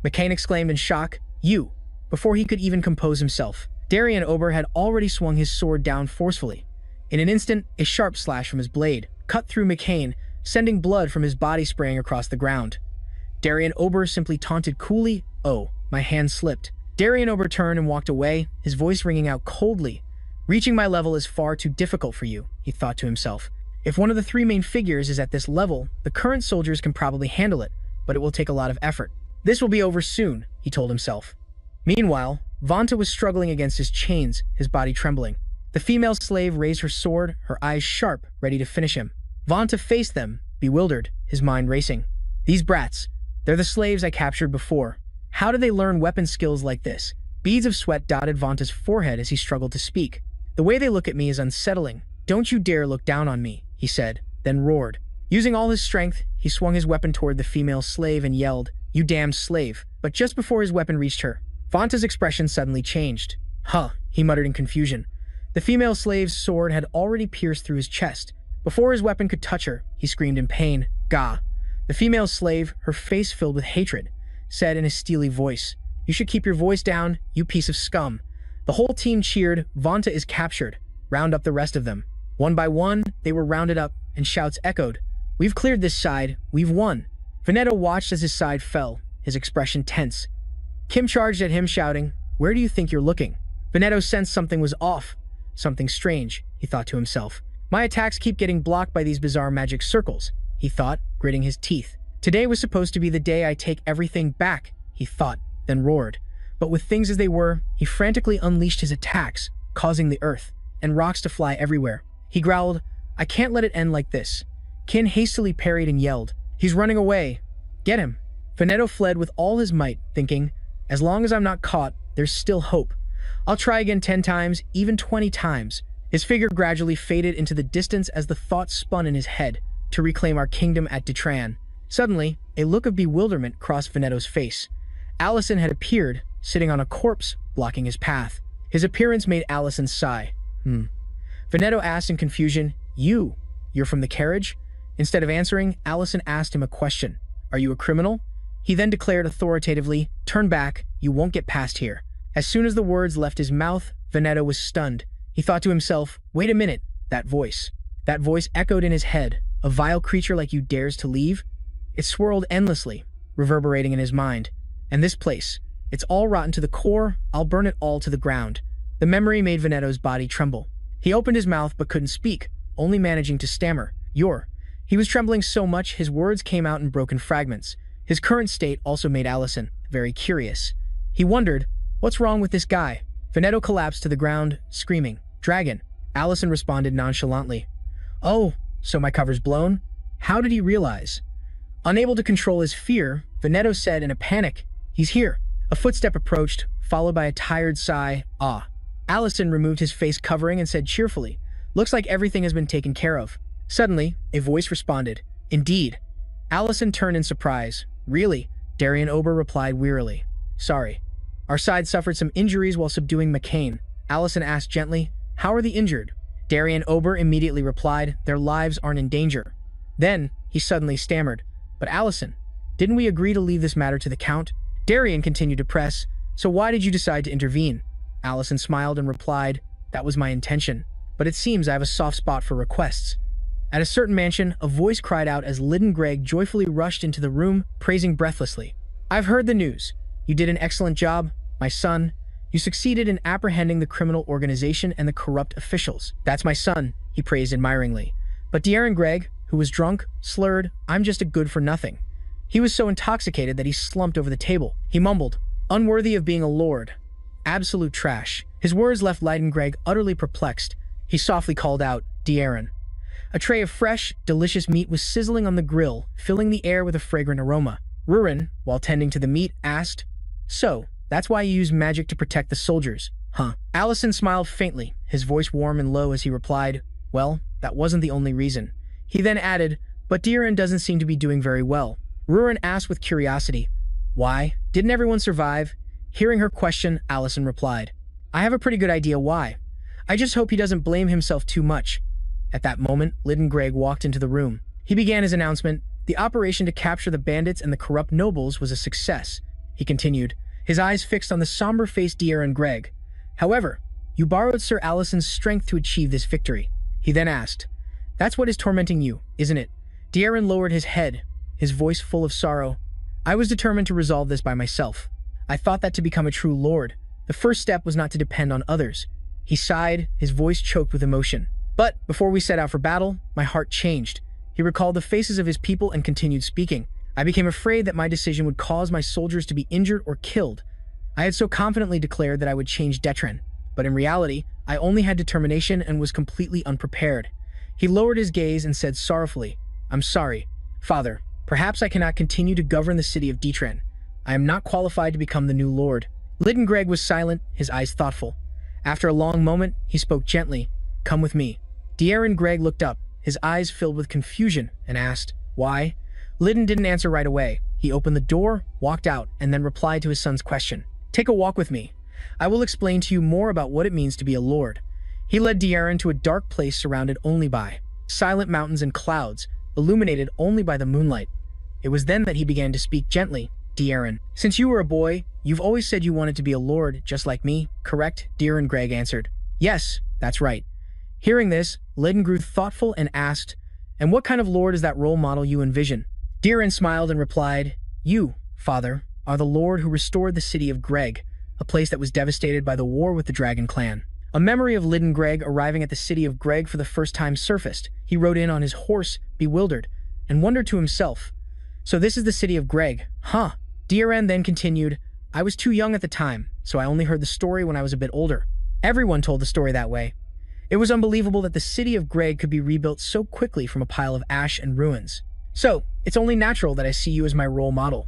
McCain exclaimed in shock, "You," before he could even compose himself. Darien Ober had already swung his sword down forcefully. In an instant, a sharp slash from his blade cut through McCain, sending blood from his body spraying across the ground. Darien Ober simply taunted coolly, "Oh, my hand slipped." Darien Ober turned and walked away, his voice ringing out coldly. "Reaching my level is far too difficult for you," he thought to himself. "If one of the 3 main figures is at this level, the current soldiers can probably handle it, but it will take a lot of effort. This will be over soon," he told himself. Meanwhile, Vanta was struggling against his chains, his body trembling. The female slave raised her sword, her eyes sharp, ready to finish him. Vanta faced them, bewildered, his mind racing. "These brats, they're the slaves I captured before. How did they learn weapon skills like this?" Beads of sweat dotted Vanta's forehead as he struggled to speak. "The way they look at me is unsettling. Don't you dare look down on me," he said, then roared. Using all his strength, he swung his weapon toward the female slave and yelled, "You damned slave." But just before his weapon reached her, Vanta's expression suddenly changed. "Huh," he muttered in confusion. The female slave's sword had already pierced through his chest. Before his weapon could touch her, he screamed in pain, "Gah." The female slave, her face filled with hatred, said in a steely voice, "You should keep your voice down, you piece of scum." The whole team cheered, "Vanta is captured. Round up the rest of them." One by one, they were rounded up, and shouts echoed, "We've cleared this side. We've won." Vernetto watched as his side fell, his expression tense. Kim charged at him, shouting, "Where do you think you're looking?" Vernetto sensed something was off. Something strange, he thought to himself. "My attacks keep getting blocked by these bizarre magic circles," he thought, gritting his teeth. "Today was supposed to be the day I take everything back," he thought, then roared. But with things as they were, he frantically unleashed his attacks, causing the earth and rocks to fly everywhere. He growled, "I can't let it end like this." Kin hastily parried and yelled. He's running away. Get him. Veneto fled with all his might, thinking, as long as I'm not caught, there's still hope. I'll try again 10 times, even 20 times. His figure gradually faded into the distance as the thought spun in his head to reclaim our kingdom at Ditran. Suddenly, a look of bewilderment crossed Veneto's face. Allison had appeared, sitting on a corpse, blocking his path. His appearance made Allison sigh. Veneto asked in confusion, You're from the carriage? Instead of answering, Allison asked him a question. Are you a criminal? He then declared authoritatively, Turn back, you won't get past here. As soon as the words left his mouth, Veneto was stunned. He thought to himself, wait a minute, that voice. That voice echoed in his head. A vile creature like you dares to leave? It swirled endlessly, reverberating in his mind. And this place, it's all rotten to the core, I'll burn it all to the ground. The memory made Veneto's body tremble. He opened his mouth but couldn't speak, only managing to stammer. He was trembling so much his words came out in broken fragments. His current state also made Allison very curious. He wondered, what's wrong with this guy? Veneto collapsed to the ground, screaming, Dragon. Allison responded nonchalantly. Oh, so my cover's blown? How did he realize? Unable to control his fear, Veneto said in a panic, He's here. A footstep approached, followed by a tired sigh, Ah. Allison removed his face covering and said cheerfully, Looks like everything has been taken care of. Suddenly, a voice responded, Indeed. Allison turned in surprise. Really? Darien Ober replied wearily. Sorry. Our side suffered some injuries while subduing McCain. Allison asked gently, How are the injured? Darien Ober immediately replied, Their lives aren't in danger. Then, he suddenly stammered, But Allison, didn't we agree to leave this matter to the Count? Darien continued to press, So why did you decide to intervene? Allison smiled and replied, That was my intention, but it seems I have a soft spot for requests. At a certain mansion, a voice cried out as Lyndon Gregg joyfully rushed into the room, praising breathlessly. I've heard the news. You did an excellent job, my son. You succeeded in apprehending the criminal organization and the corrupt officials. That's my son, he praised admiringly. But Darien Gregg, who was drunk, slurred, I'm just a good-for-nothing. He was so intoxicated that he slumped over the table. He mumbled, Unworthy of being a lord. Absolute trash. His words left Lyndon Gregg utterly perplexed. He softly called out, Darien. A tray of fresh, delicious meat was sizzling on the grill, filling the air with a fragrant aroma. Rurin, while tending to the meat, asked, So, that's why you use magic to protect the soldiers, huh? Allison smiled faintly, his voice warm and low as he replied, Well, that wasn't the only reason. He then added, But Darien doesn't seem to be doing very well. Rurin asked with curiosity, Why? Didn't everyone survive? Hearing her question, Allison replied, I have a pretty good idea why. I just hope he doesn't blame himself too much. At that moment, Lyndon Gregg walked into the room. He began his announcement. The operation to capture the bandits and the corrupt nobles was a success. He continued, his eyes fixed on the somber-faced Darien Gregg. However, you borrowed Sir Allison's strength to achieve this victory. He then asked, That's what is tormenting you, isn't it? Darien lowered his head, his voice full of sorrow. I was determined to resolve this by myself. I thought that to become a true lord, the first step was not to depend on others. He sighed, his voice choked with emotion. But before we set out for battle, my heart changed. He recalled the faces of his people and continued speaking. I became afraid that my decision would cause my soldiers to be injured or killed. I had so confidently declared that I would change Detren, but in reality, I only had determination and was completely unprepared. He lowered his gaze and said sorrowfully, I'm sorry, Father. Perhaps I cannot continue to govern the city of Detren. I am not qualified to become the new lord. Lyndon Gregg was silent, his eyes thoughtful. After a long moment, he spoke gently, Come with me. Darien Gregg looked up, his eyes filled with confusion, and asked, Why? Lyndon didn't answer right away. He opened the door, walked out, and then replied to his son's question. Take a walk with me. I will explain to you more about what it means to be a lord. He led Darien to a dark place surrounded only by silent mountains and clouds, illuminated only by the moonlight. It was then that he began to speak gently. Darien, since you were a boy, you've always said you wanted to be a lord, just like me, correct? Darien Gregg answered. Yes, that's right. Hearing this, Lyndon grew thoughtful and asked, And what kind of lord is that role model you envision? Darien smiled and replied, You, Father, are the lord who restored the city of Gregg, a place that was devastated by the war with the Dragon Clan. A memory of Lyndon Gregg arriving at the city of Gregg for the first time surfaced. He rode in on his horse, bewildered, and wondered to himself, So this is the city of Gregg, huh? Darien then continued, I was too young at the time, so I only heard the story when I was a bit older. Everyone told the story that way. It was unbelievable that the city of Gregg could be rebuilt so quickly from a pile of ash and ruins. So, it's only natural that I see you as my role model.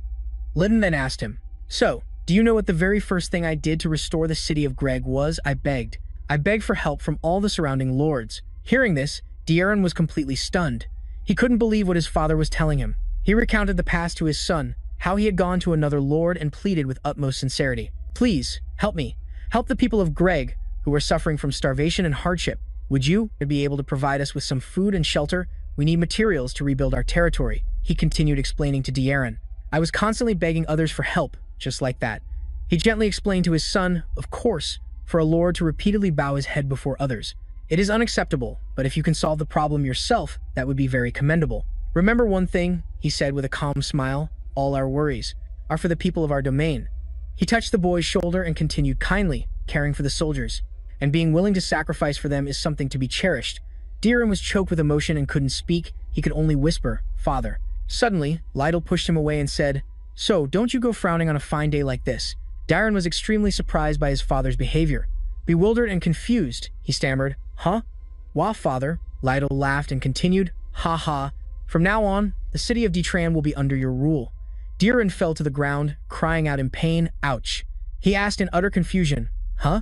Lytton then asked him, So, do you know what the very first thing I did to restore the city of Greg was? I begged. I begged for help from all the surrounding lords. Hearing this, Dieren was completely stunned. He couldn't believe what his father was telling him. He recounted the past to his son, how he had gone to another lord and pleaded with utmost sincerity. Please, help me. Help the people of Greg, who are suffering from starvation and hardship. Would you be able to provide us with some food and shelter? We need materials to rebuild our territory, he continued explaining to Dieren. I was constantly begging others for help, just like that. He gently explained to his son, of course, for a lord to repeatedly bow his head before others. It is unacceptable, but if you can solve the problem yourself, that would be very commendable. Remember one thing, he said with a calm smile, all our worries are for the people of our domain. He touched the boy's shoulder and continued kindly, caring for the soldiers, and being willing to sacrifice for them is something to be cherished. Dieren was choked with emotion and couldn't speak. He could only whisper, Father. Suddenly, Lytle pushed him away and said, So, don't you go frowning on a fine day like this. Dieren was extremely surprised by his father's behavior. Bewildered and confused, he stammered, Huh? Wah, father? Lytle laughed and continued, Ha ha. From now on, the city of Detran will be under your rule. Dieren fell to the ground, crying out in pain, Ouch. He asked in utter confusion, Huh?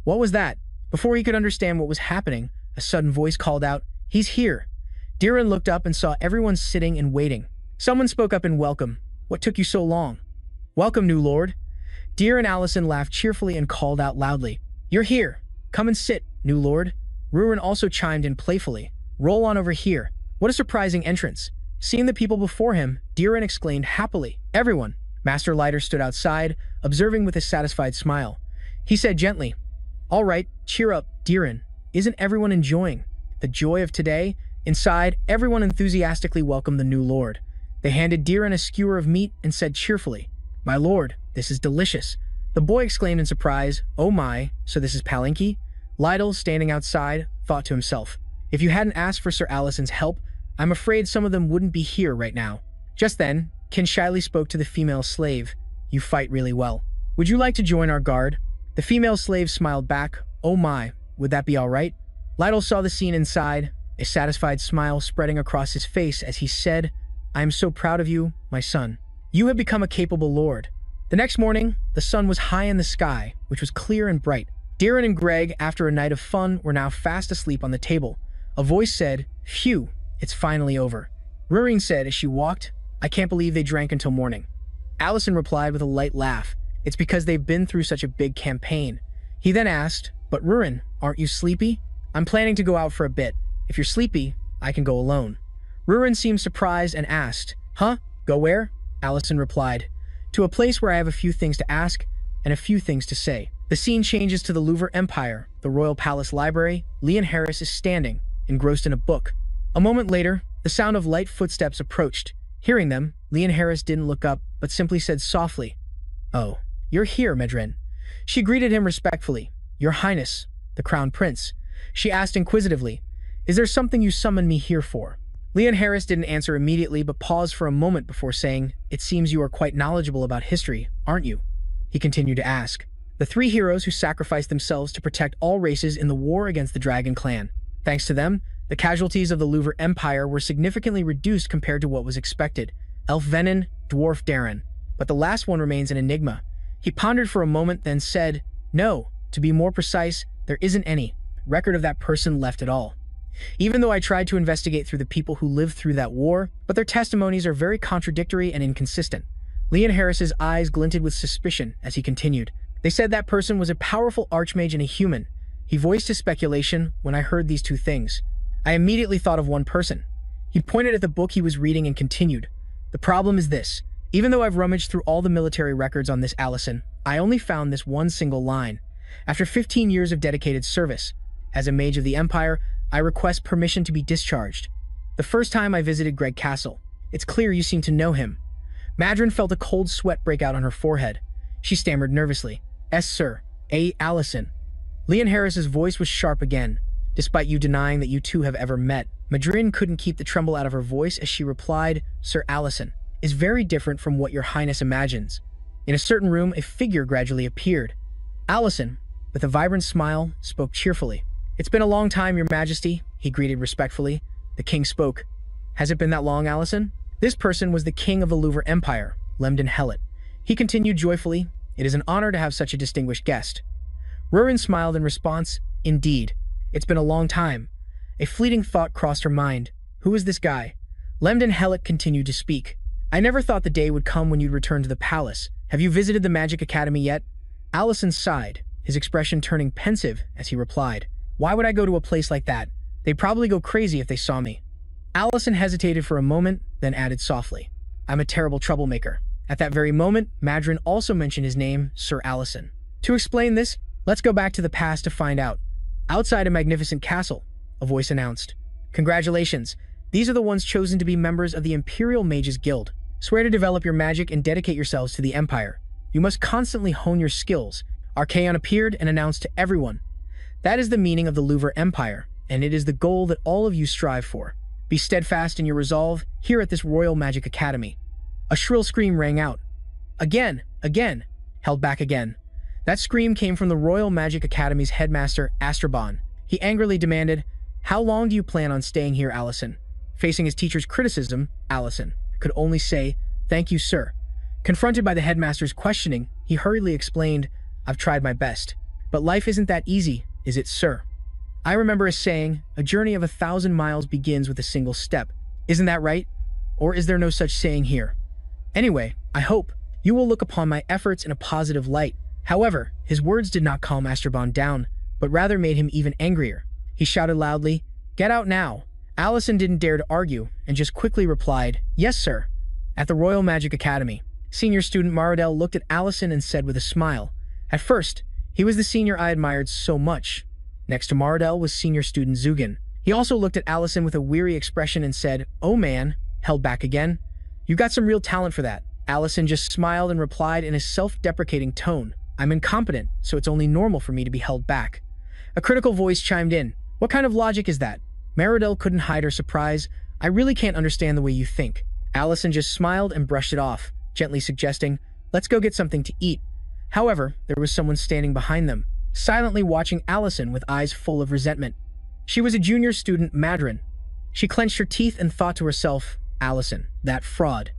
What was that? Before he could understand what was happening, a sudden voice called out, He's here. Dieren looked up and saw everyone sitting and waiting. Someone spoke up in welcome. What took you so long? Welcome, new lord. Dieren Allison laughed cheerfully and called out loudly, You're here. Come and sit, new lord. Rurin also chimed in playfully, Roll on over here. What a surprising entrance. Seeing the people before him, Dieren exclaimed happily, Everyone. Master Lighter stood outside, observing with a satisfied smile. He said gently, All right, cheer up, Dieren. Isn't everyone enjoying the joy of today? Inside, everyone enthusiastically welcomed the new lord. They handed Dieren a skewer of meat and said cheerfully, My lord, this is delicious. The boy exclaimed in surprise, Oh my, so this is Palinki? Lytle, standing outside, thought to himself, If you hadn't asked for Sir Allison's help, I'm afraid some of them wouldn't be here right now. Just then, Kin shyly spoke to the female slave, You fight really well. Would you like to join our guard? The female slave smiled back, Oh my, would that be all right? Lytle saw the scene inside, a satisfied smile spreading across his face as he said, I am so proud of you, my son. You have become a capable lord. The next morning, the sun was high in the sky, which was clear and bright. Dieren and Greg, after a night of fun, were now fast asleep on the table. A voice said, Phew, it's finally over. Rurin said as she walked, I can't believe they drank until morning. Allison replied with a light laugh, It's because they've been through such a big campaign. He then asked, But Rurin, aren't you sleepy? I'm planning to go out for a bit. If you're sleepy, I can go alone. Rurin seemed surprised and asked, Huh? Go where? Allison replied, To a place where I have a few things to ask and a few things to say. The scene changes to the Louvre Empire, the Royal Palace Library. Leon Harris is standing, engrossed in a book. A moment later, the sound of light footsteps approached. Hearing them, Leon Harris didn't look up, but simply said softly, Oh, you're here, Medrin. She greeted him respectfully. Your Highness, the Crown Prince. She asked inquisitively, Is there something you summoned me here for? Leon Harris didn't answer immediately, but paused for a moment before saying, It seems you are quite knowledgeable about history, aren't you? He continued to ask. The three heroes who sacrificed themselves to protect all races in the war against the Dragon Clan. Thanks to them, the casualties of the Louvre Empire were significantly reduced compared to what was expected. Elf Venin, Dwarf Darren. But the last one remains an enigma. He pondered for a moment, then said, No, to be more precise, there isn't any record of that person left at all. Even though I tried to investigate through the people who lived through that war, but their testimonies are very contradictory and inconsistent. Leon Harris's eyes glinted with suspicion as he continued. They said that person was a powerful archmage and a human. He voiced his speculation when I heard these two things. I immediately thought of one person. He pointed at the book he was reading and continued. The problem is this. Even though I've rummaged through all the military records on this Allison, I only found this one single line. After 15 years of dedicated service, as a mage of the Empire, I request permission to be discharged. The first time I visited Greg Castle. It's clear you seem to know him. Madrin felt a cold sweat break out on her forehead. She stammered nervously. "Yes, sir. A. Allison." Leon Harris's voice was sharp again. Despite you denying that you two have ever met, Madrin couldn't keep the tremble out of her voice as she replied, "Sir Allison is very different from what your highness imagines." In a certain room, a figure gradually appeared. Allison, with a vibrant smile, spoke cheerfully. "It's been a long time, your majesty," he greeted respectfully. The king spoke. "Has it been that long, Allison?" This person was the king of the Louvre Empire, Lemden Hellet. He continued joyfully, "It is an honor to have such a distinguished guest." Rurin smiled in response, "Indeed. It's been a long time." A fleeting thought crossed her mind. Who is this guy? Lemden Hellet continued to speak. "I never thought the day would come when you'd return to the palace. Have you visited the Magic Academy yet?" Allison sighed, his expression turning pensive as he replied, "Why would I go to a place like that? They'd probably go crazy if they saw me." Allison hesitated for a moment, then added softly, "I'm a terrible troublemaker." At that very moment, Madrin also mentioned his name, Sir Allison. To explain this, let's go back to the past to find out. Outside a magnificent castle, a voice announced, "Congratulations, these are the ones chosen to be members of the Imperial Mages Guild. Swear to develop your magic and dedicate yourselves to the Empire. You must constantly hone your skills." Archaon appeared and announced to everyone, "That is the meaning of the Louvre Empire, and it is the goal that all of you strive for. Be steadfast in your resolve here at this Royal Magic Academy." A shrill scream rang out. Again, held back again. That scream came from the Royal Magic Academy's headmaster, Astrabon. He angrily demanded, "How long do you plan on staying here, Allison?" Facing his teacher's criticism, Allison could only say, "Thank you, sir." Confronted by the headmaster's questioning, he hurriedly explained, "I've tried my best. But life isn't that easy, is it, sir? I remember a saying, a journey of 1,000 miles begins with a single step. Isn't that right? Or is there no such saying here? Anyway, I hope you will look upon my efforts in a positive light." However, his words did not calm Astrabon down, but rather made him even angrier. He shouted loudly, "Get out now!" Allison didn't dare to argue, and just quickly replied, "Yes, sir." At the Royal Magic Academy, senior student Maradel looked at Allison and said with a smile, "At first, he was the senior I admired so much." Next to Maradel was senior student Zugan. He also looked at Allison with a weary expression and said, "Oh man," held back again. "You got some real talent for that." Allison just smiled and replied in a self-deprecating tone, "I'm incompetent, so it's only normal for me to be held back." A critical voice chimed in, "What kind of logic is that?" Maradel couldn't hide her surprise. "I really can't understand the way you think." Allison just smiled and brushed it off, gently suggesting, "Let's go get something to eat." However, there was someone standing behind them, silently watching Allison with eyes full of resentment. She was a junior student, Madrin. She clenched her teeth and thought to herself, "Allison, that fraud."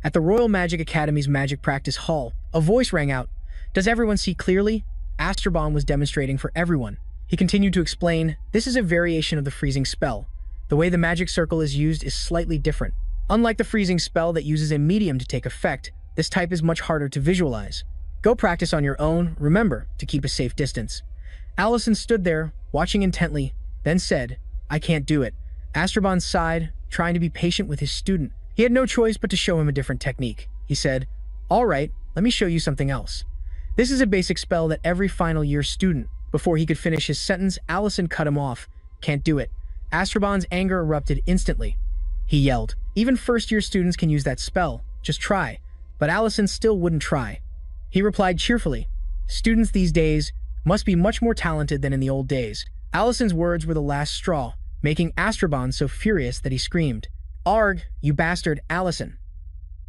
At the Royal Magic Academy's Magic Practice Hall, a voice rang out. "Does everyone see clearly?" Astrabon was demonstrating for everyone. He continued to explain, "This is a variation of the freezing spell. The way the magic circle is used is slightly different. Unlike the freezing spell that uses a medium to take effect, this type is much harder to visualize. Go practice on your own, remember to keep a safe distance." Allison stood there, watching intently, then said, "I can't do it." Astrabon sighed, trying to be patient with his student. He had no choice but to show him a different technique. He said, "All right, let me show you something else. This is a basic spell that every final year student..." Before he could finish his sentence, Allison cut him off. "Can't do it." Astrabon's anger erupted instantly. He yelled, "Even first-year students can use that spell. Just try." But Allison still wouldn't try. He replied cheerfully, "Students these days must be much more talented than in the old days." Allison's words were the last straw, making Astrabon so furious that he screamed, "Arg, you bastard, Allison."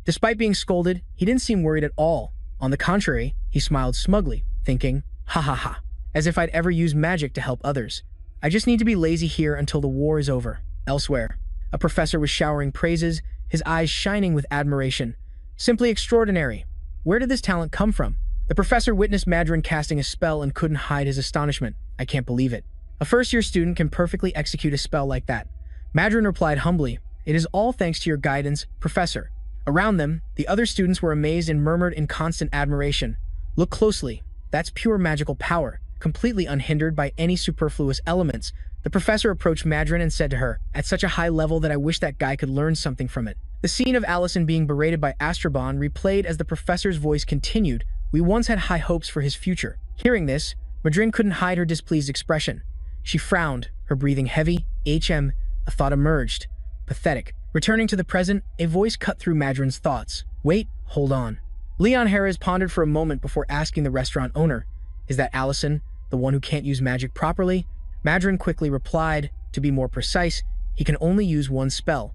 Despite being scolded, he didn't seem worried at all. On the contrary, he smiled smugly, thinking, "Ha ha ha. As if I'd ever use magic to help others. I just need to be lazy here until the war is over." Elsewhere, a professor was showering praises, his eyes shining with admiration. "Simply extraordinary. Where did this talent come from?" The professor witnessed Madrin casting a spell and couldn't hide his astonishment. "I can't believe it. A first-year student can perfectly execute a spell like that." Madrin replied humbly, "It is all thanks to your guidance, Professor." Around them, the other students were amazed and murmured in constant admiration. "Look closely. That's pure magical power, completely unhindered by any superfluous elements." The professor approached Madrin and said to her, "At such a high level that I wish that guy could learn something from it." The scene of Allison being berated by Astrabon replayed as the professor's voice continued, "We once had high hopes for his future." Hearing this, Madrin couldn't hide her displeased expression. She frowned, her breathing heavy. A thought emerged. Pathetic. Returning to the present, a voice cut through Madrin's thoughts. "Wait, hold on." Leon Harris pondered for a moment before asking the restaurant owner, "Is that Allison, the one who can't use magic properly?" Madrin quickly replied, "To be more precise, he can only use one spell."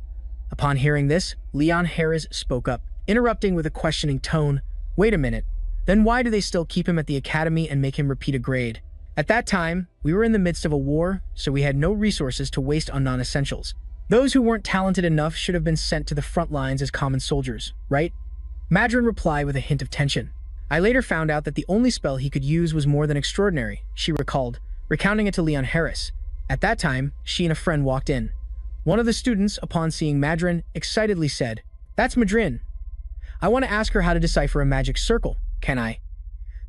Upon hearing this, Leon Harris spoke up, interrupting with a questioning tone, "Wait a minute. Then why do they still keep him at the academy and make him repeat a grade? At that time, we were in the midst of a war, so we had no resources to waste on non-essentials. Those who weren't talented enough should have been sent to the front lines as common soldiers, right? Madrin replied with a hint of tension. I later found out that the only spell he could use was more than extraordinary, she recalled, recounting it to Leon Harris. At that time, she and a friend walked in. One of the students, upon seeing Madrin, excitedly said, "That's Madrin. I want to ask her how to decipher a magic circle, can I?"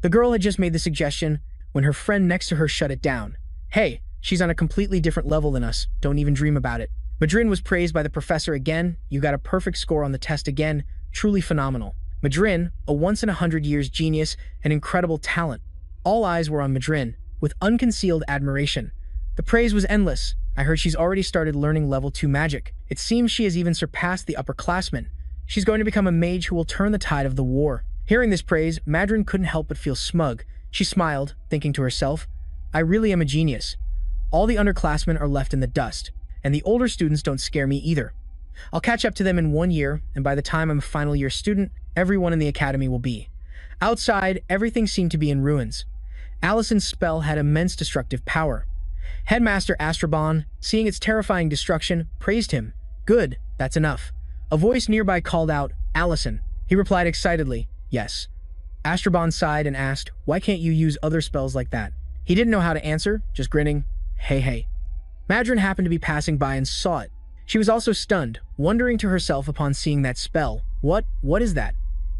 The girl had just made the suggestion when her friend next to her shut it down. "Hey, she's on a completely different level than us. Don't even dream about it." Madrin was praised by the professor again. "You got a perfect score on the test again. Truly phenomenal." Madrin, a once-in-a-hundred-years genius and incredible talent. All eyes were on Madrin, with unconcealed admiration. The praise was endless. "I heard she's already started learning level 2 magic. It seems she has even surpassed the upperclassmen. She's going to become a mage who will turn the tide of the war." Hearing this praise, Madrin couldn't help but feel smug. She smiled, thinking to herself, "I really am a genius. All the underclassmen are left in the dust, and the older students don't scare me either. I'll catch up to them in 1 year, and by the time I'm a final year student, everyone in the academy will be." Outside, everything seemed to be in ruins. Allison's spell had immense destructive power. Headmaster Astrabon, seeing its terrifying destruction, praised him. "Good, that's enough." A voice nearby called out, "Allison." He replied excitedly, "Yes." Astrabon sighed and asked, "Why can't you use other spells like that?" He didn't know how to answer, just grinning. Hey. Madrin happened to be passing by and saw it. She was also stunned, wondering to herself upon seeing that spell, What is that?"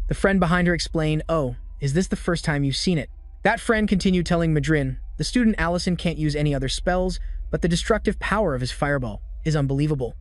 The friend behind her explained, "Oh, is this the first time you've seen it?" That friend continued telling Madrin, "The student Allison can't use any other spells, but the destructive power of his fireball is unbelievable."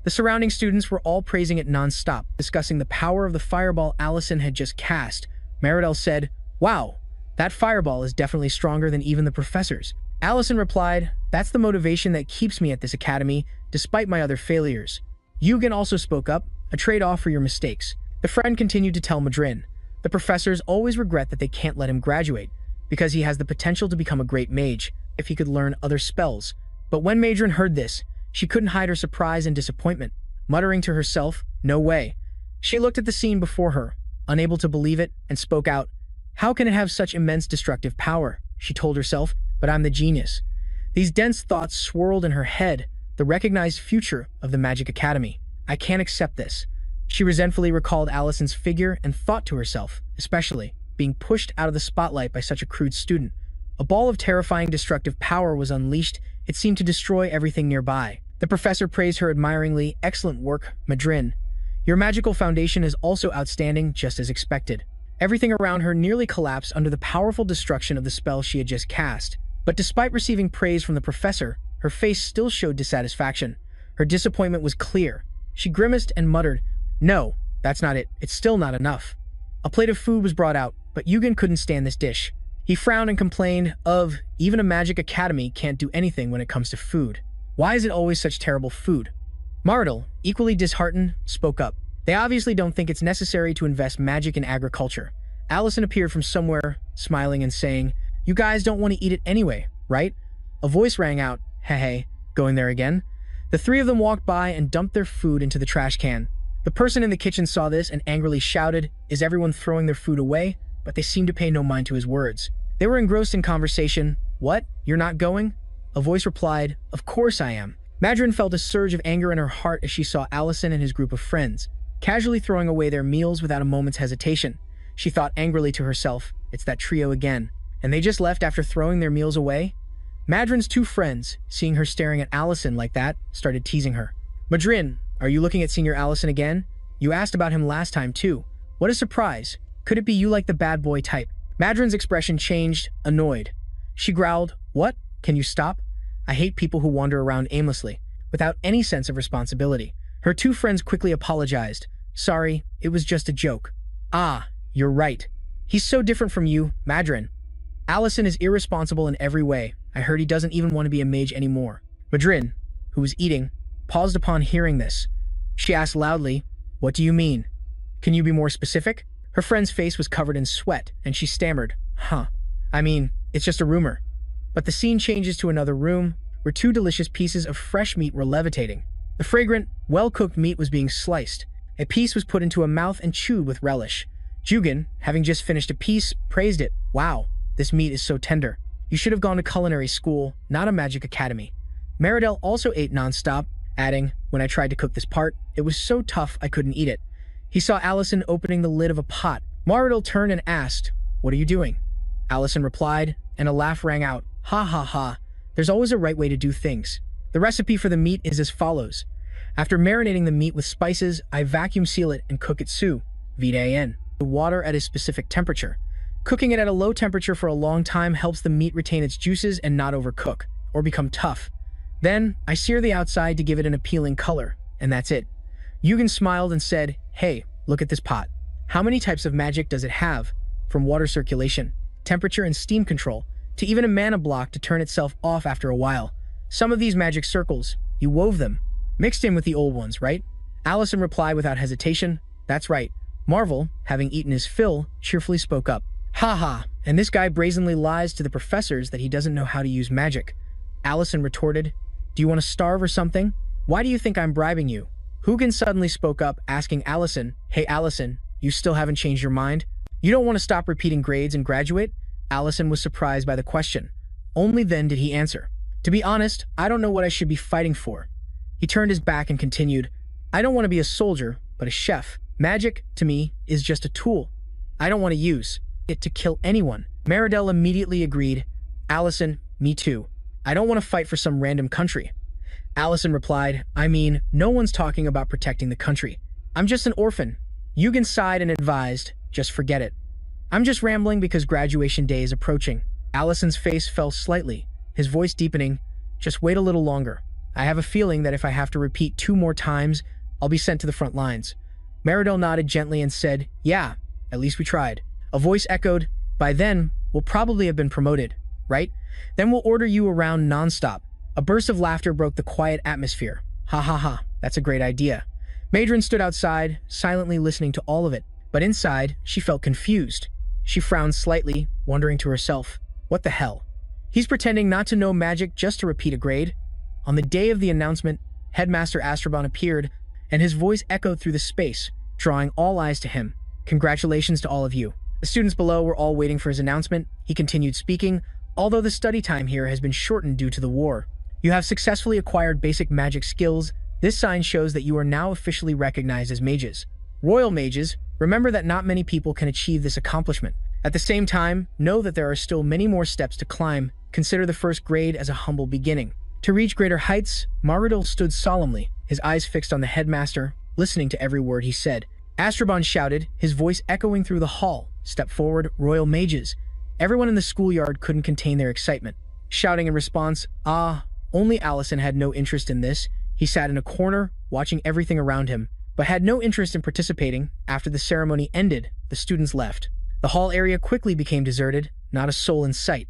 The surrounding students were all praising it non-stop, discussing the power of the fireball Allison had just cast. Meridel said, "Wow, that fireball is definitely stronger than even the professor's." Allison replied, "That's the motivation that keeps me at this academy, despite my other failures." Eugen also spoke up, "A trade-off for your mistakes." The friend continued to tell Madrin, "The professors always regret that they can't let him graduate, because he has the potential to become a great mage if he could learn other spells." But when Madrin heard this, she couldn't hide her surprise and disappointment, muttering to herself, "No way." She looked at the scene before her, unable to believe it, and spoke out, "How can it have such immense destructive power?" She told herself, "But I'm the genius." These dense thoughts swirled in her head, the recognized future of the Magic Academy. "I can't accept this." She resentfully recalled Allison's figure and thought to herself, especially, being pushed out of the spotlight by such a crude student. A ball of terrifying destructive power was unleashed. It seemed to destroy everything nearby. The professor praised her admiringly. "Excellent work, Madrin. Your magical foundation is also outstanding, just as expected." Everything around her nearly collapsed under the powerful destruction of the spell she had just cast. But despite receiving praise from the professor, her face still showed dissatisfaction. Her disappointment was clear. She grimaced and muttered, "No, that's not it. It's still not enough." A plate of food was brought out, but Eugen couldn't stand this dish. He frowned and complained of, "Even a magic academy can't do anything when it comes to food. Why is it always such terrible food?" Mardel, equally disheartened, spoke up. "They obviously don't think it's necessary to invest magic in agriculture." Allison appeared from somewhere, smiling and saying, "You guys don't want to eat it anyway, right?" A voice rang out, "Hey, going there again?" The three of them walked by and dumped their food into the trash can. The person in the kitchen saw this and angrily shouted, "Is everyone throwing their food away?" But they seemed to pay no mind to his words. They were engrossed in conversation. "What? You're not going?" A voice replied, "Of course I am." Madrin felt a surge of anger in her heart as she saw Allison and his group of friends, casually throwing away their meals without a moment's hesitation. She thought angrily to herself, "It's that trio again. And they just left after throwing their meals away?" Madrin's two friends, seeing her staring at Allison like that, started teasing her. "Madrin, are you looking at Senior Allison again? You asked about him last time too. What a surprise. Could it be you like the bad boy type?" Madrin's expression changed, annoyed. She growled, "What? Can you stop? I hate people who wander around aimlessly, without any sense of responsibility." Her two friends quickly apologized. "Sorry, it was just a joke." "Ah, you're right. He's so different from you, Madrin. Allison is irresponsible in every way. I heard he doesn't even want to be a mage anymore." Madrin, who was eating, paused upon hearing this. She asked loudly, "What do you mean? Can you be more specific?" Her friend's face was covered in sweat, and she stammered, I mean, it's just a rumor." But the scene changes to another room, where two delicious pieces of fresh meat were levitating. The fragrant, well-cooked meat was being sliced. A piece was put into a mouth and chewed with relish. Jugen, having just finished a piece, praised it. "Wow, this meat is so tender. You should have gone to culinary school, not a magic academy." Meridel also ate non-stop, adding, when I tried to cook this part, it was so tough I couldn't eat it. He saw Allison opening the lid of a pot. Maridel turned and asked, "What are you doing?" Allison replied, and a laugh rang out. "Ha ha ha, there's always a right way to do things." The recipe for the meat is as follows. After marinating the meat with spices, I vacuum seal it and cook it sous vide the water at a specific temperature. Cooking it at a low temperature for a long time helps the meat retain its juices and not overcook, or become tough. Then, I sear the outside to give it an appealing color, and that's it. Yugen smiled and said, "Hey, look at this pot. How many types of magic does it have? From water circulation, temperature and steam control, to even a mana block to turn itself off after a while. Some of these magic circles, you wove them, mixed in with the old ones, right?" Allison replied without hesitation, "That's right." Marvel, having eaten his fill, cheerfully spoke up. "Ha ha, and this guy brazenly lies to the professors that he doesn't know how to use magic." Allison retorted, "Do you want to starve or something? Why do you think I'm bribing you?" Hugen suddenly spoke up, asking Allison, "Hey Allison, you still haven't changed your mind? You don't want to stop repeating grades and graduate?" Allison was surprised by the question. Only then did he answer, "To be honest, I don't know what I should be fighting for." He turned his back and continued, "I don't want to be a soldier, but a chef. Magic, to me, is just a tool. I don't want to use it to kill anyone." Maridel immediately agreed. "Allison, me too. I don't want to fight for some random country." Allison replied, "I mean, no one's talking about protecting the country. I'm just an orphan." Yugen sighed and advised, "Just forget it. I'm just rambling because graduation day is approaching." Allison's face fell slightly, his voice deepening. "Just wait a little longer. I have a feeling that if I have to repeat 2 more times, I'll be sent to the front lines." Maridel nodded gently and said, "Yeah, at least we tried." A voice echoed, "By then, we'll probably have been promoted, right? Then we'll order you around nonstop." A burst of laughter broke the quiet atmosphere. "Ha ha ha, that's a great idea." Madrin stood outside, silently listening to all of it, but inside, she felt confused. She frowned slightly, wondering to herself, what the hell? He's pretending not to know magic just to repeat a grade? On the day of the announcement, Headmaster Astrobon appeared, and his voice echoed through the space, drawing all eyes to him. "Congratulations to all of you." The students below were all waiting for his announcement. He continued speaking, "Although the study time here has been shortened due to the war, you have successfully acquired basic magic skills. This sign shows that you are now officially recognized as mages. Royal mages, remember that not many people can achieve this accomplishment. At the same time, know that there are still many more steps to climb. Consider the first grade as a humble beginning." To reach greater heights, Maridel stood solemnly, his eyes fixed on the headmaster, listening to every word he said. Astrobon shouted, his voice echoing through the hall, "Step forward, royal mages." Everyone in the schoolyard couldn't contain their excitement, shouting in response, "Ah." Only Allison had no interest in this. He sat in a corner, watching everything around him, but had no interest in participating. After the ceremony ended, the students left. The hall area quickly became deserted, not a soul in sight.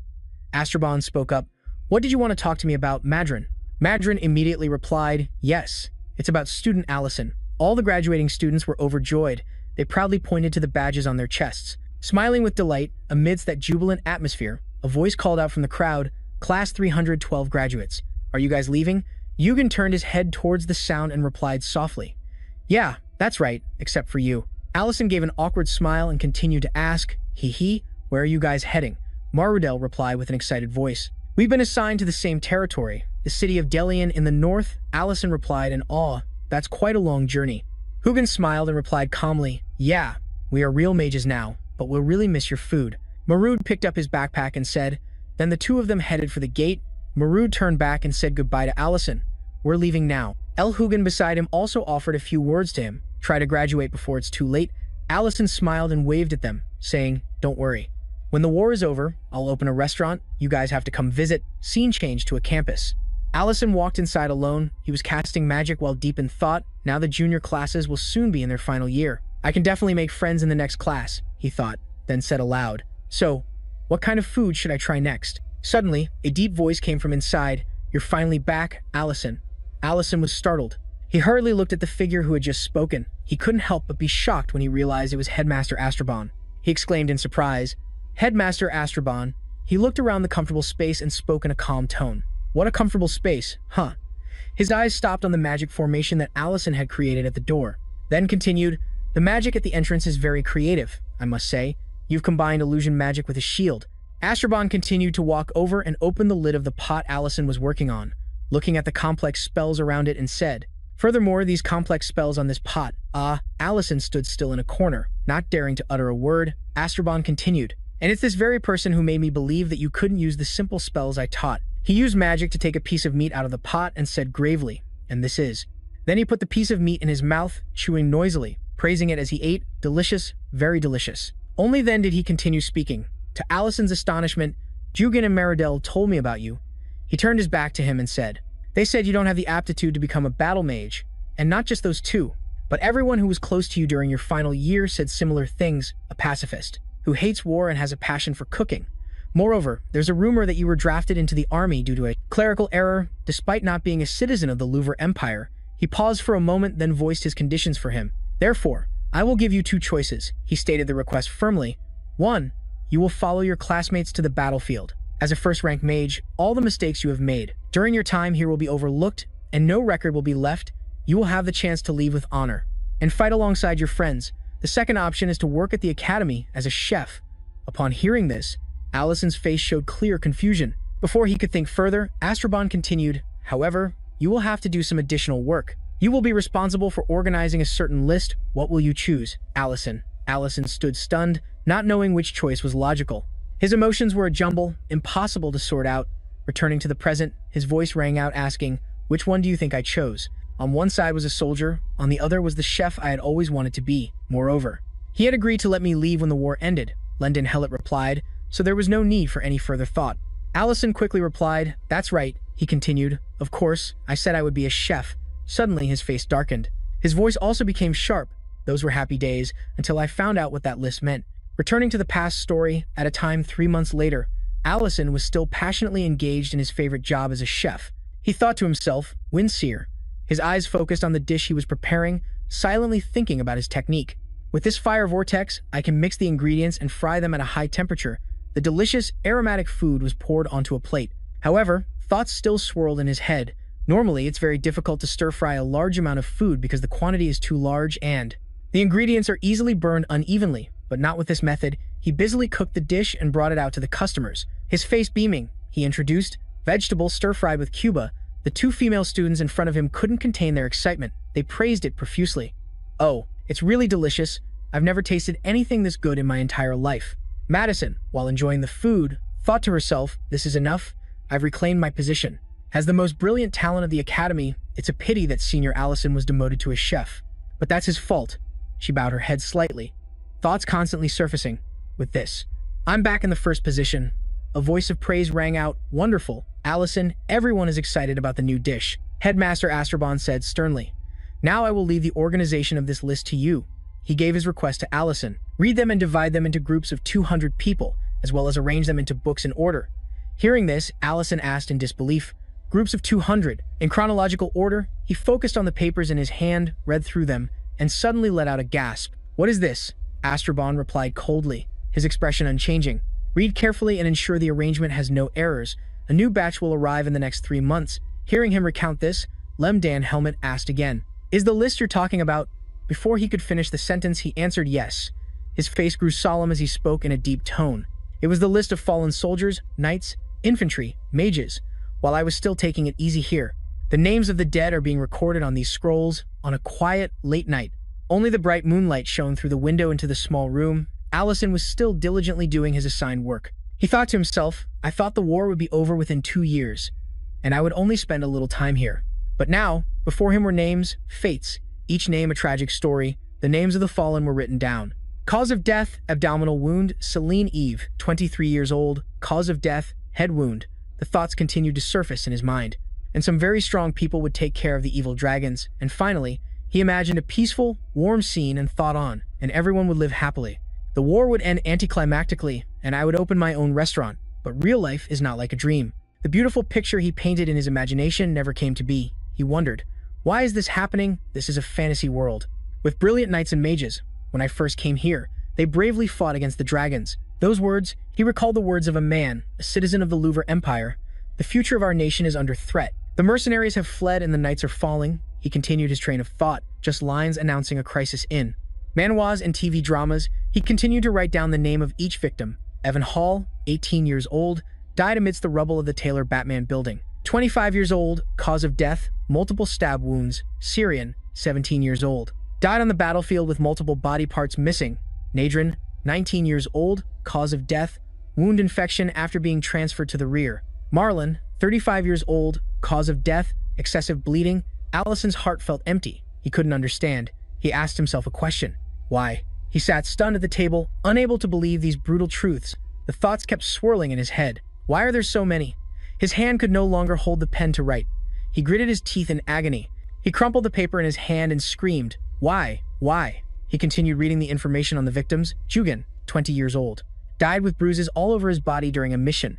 Astrobon spoke up, "What did you want to talk to me about, Madrin?" Madrin immediately replied, "Yes, it's about student Allison." All the graduating students were overjoyed. They proudly pointed to the badges on their chests. Smiling with delight, amidst that jubilant atmosphere, a voice called out from the crowd, "Class 312 graduates. Are you guys leaving?" Yugen turned his head towards the sound and replied softly, "Yeah, that's right, except for you." Allison gave an awkward smile and continued to ask, "Hee, where are you guys heading?" Marudel replied with an excited voice, "We've been assigned to the same territory, the city of Delian in the north." Allison replied in awe, "That's quite a long journey." Hugen smiled and replied calmly, "Yeah, we are real mages now, but we'll really miss your food." Marud picked up his backpack and said, then the two of them headed for the gate. Marud turned back and said goodbye to Allison. "We're leaving now." El Hugen beside him also offered a few words to him. "Try to graduate before it's too late." Allison smiled and waved at them, saying, "Don't worry. When the war is over, I'll open a restaurant. You guys have to come visit." Scene changed to a campus. Allison walked inside alone. He was casting magic while deep in thought. Now the junior classes will soon be in their final year. "I can definitely make friends in the next class," he thought, then said aloud, "So, what kind of food should I try next?" Suddenly, a deep voice came from inside. "You're finally back, Allison." Allison was startled. He hurriedly looked at the figure who had just spoken. He couldn't help but be shocked when he realized it was Headmaster Astrobon. He exclaimed in surprise, "Headmaster Astrobon." He looked around the comfortable space and spoke in a calm tone. "What a comfortable space, huh?" His eyes stopped on the magic formation that Allison had created at the door, then continued, "The magic at the entrance is very creative, I must say. You've combined illusion magic with a shield." Astrobon continued to walk over and open the lid of the pot Allison was working on, looking at the complex spells around it and said, Furthermore, these complex spells on this pot. Allison stood still in a corner, not daring to utter a word. Astrabon continued. And it's this very person who made me believe that you couldn't use the simple spells I taught. He used magic to take a piece of meat out of the pot and said gravely, "And this is." Then he put the piece of meat in his mouth, chewing noisily, praising it as he ate. Delicious, very delicious. Only then did he continue speaking. To Allison's astonishment, Jugan and Meridel told me about you. He turned his back to him and said, "They said you don't have the aptitude to become a battle mage. And not just those two, but everyone who was close to you during your final year said similar things. A pacifist, who hates war and has a passion for cooking. Moreover, there's a rumor that you were drafted into the army due to a clerical error, despite not being a citizen of the Louvre Empire." He paused for a moment, then voiced his conditions for him. "Therefore, I will give you two choices," he stated the request firmly. "One, you will follow your classmates to the battlefield. As a first-rank mage, all the mistakes you have made during your time here will be overlooked, and no record will be left. You will have the chance to leave with honor and fight alongside your friends. The second option is to work at the academy as a chef." Upon hearing this, Allison's face showed clear confusion. Before he could think further, Astrabon continued, "However, you will have to do some additional work. You will be responsible for organizing a certain list. What will you choose, Allison?" Allison stood stunned, not knowing which choice was logical. His emotions were a jumble, impossible to sort out. Returning to the present, his voice rang out asking, "Which one do you think I chose?" On one side was a soldier, on the other was the chef I had always wanted to be. Moreover, he had agreed to let me leave when the war ended, Lendon Hellett replied, so there was no need for any further thought. Allison quickly replied, "That's right," he continued. "Of course, I said I would be a chef." Suddenly his face darkened. His voice also became sharp. "Those were happy days, until I found out what that list meant." Returning to the past story, at a time 3 months later, Allison was still passionately engaged in his favorite job as a chef. He thought to himself, "Windseer." His eyes focused on the dish he was preparing, silently thinking about his technique. "With this fire vortex, I can mix the ingredients and fry them at a high temperature." The delicious, aromatic food was poured onto a plate. However, thoughts still swirled in his head. Normally, it's very difficult to stir-fry a large amount of food because the quantity is too large and the ingredients are easily burned unevenly, but not with this method. He busily cooked the dish and brought it out to the customers. His face beaming, he introduced vegetable stir-fried with Cuba. The two female students in front of him couldn't contain their excitement. They praised it profusely. "Oh, it's really delicious. I've never tasted anything this good in my entire life." Madison, while enjoying the food, thought to herself, "This is enough. I've reclaimed my position. As the most brilliant talent of the academy, it's a pity that Senior Allison was demoted to a chef. But that's his fault." She bowed her head slightly, thoughts constantly surfacing. "With this, I'm back in the first position." A voice of praise rang out. "Wonderful, Allison, everyone is excited about the new dish." Headmaster Astrabon said sternly, "Now I will leave the organization of this list to you." He gave his request to Allison. "Read them and divide them into groups of 200 people, as well as arrange them into books in order." Hearing this, Allison asked in disbelief, "Groups of 200? In chronological order?" He focused on the papers in his hand, read through them, and suddenly let out a gasp. "What is this?" Astrabon replied coldly, his expression unchanging. "Read carefully and ensure the arrangement has no errors. A new batch will arrive in the next 3 months. Hearing him recount this, Lemdan Helmet asked again, "Is the list you're talking about?" Before he could finish the sentence, he answered yes. His face grew solemn as he spoke in a deep tone. "It was the list of fallen soldiers, knights, infantry, mages, while I was still taking it easy here. The names of the dead are being recorded on these scrolls on a quiet, late night. Only the bright moonlight shone through the window into the small room. Allison was still diligently doing his assigned work. He thought to himself, I thought the war would be over within 2 years, and I would only spend a little time here. But now, before him were names, fates, each name a tragic story. The names of the fallen were written down. Cause of death, abdominal wound, Celine Eve, 23 years old. Cause of death, head wound. The thoughts continued to surface in his mind. And some very strong people would take care of the evil dragons. And finally, he imagined a peaceful, warm scene and thought on, and everyone would live happily. The war would end anticlimactically, and I would open my own restaurant. But real life is not like a dream. The beautiful picture he painted in his imagination never came to be. He wondered, why is this happening? This is a fantasy world. With brilliant knights and mages. When I first came here, they bravely fought against the dragons. Those words, he recalled the words of a man, a citizen of the Louvre Empire. The future of our nation is under threat. The mercenaries have fled and the knights are falling. He continued his train of thought, just lines announcing a crisis in manhwas and TV dramas. He continued to write down the name of each victim. Evan Hall, 18 years old, died amidst the rubble of the Taylor Batman building. 25 years old, cause of death, multiple stab wounds, Syrian, 17 years old. Died on the battlefield with multiple body parts missing. Nadrin, 19 years old, cause of death, wound infection after being transferred to the rear. Marlon, 35 years old, cause of death, excessive bleeding. Allison's heart felt empty. He couldn't understand. He asked himself a question. Why? He sat stunned at the table, unable to believe these brutal truths. The thoughts kept swirling in his head. Why are there so many? His hand could no longer hold the pen to write. He gritted his teeth in agony. He crumpled the paper in his hand and screamed, "Why? Why?" He continued reading the information on the victims. Jugan, 20 years old. Died with bruises all over his body during a mission.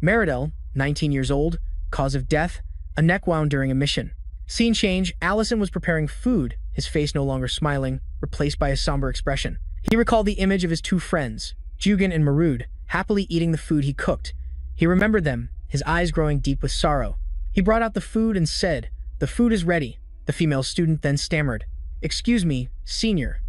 Meridel, 19 years old. Cause of death, a neck wound during a mission. Scene change, Allison was preparing food, his face no longer smiling, replaced by a somber expression. He recalled the image of his two friends, Jugan and Marud, happily eating the food he cooked. He remembered them, his eyes growing deep with sorrow. He brought out the food and said, "The food is ready." The female student then stammered, "Excuse me, senior,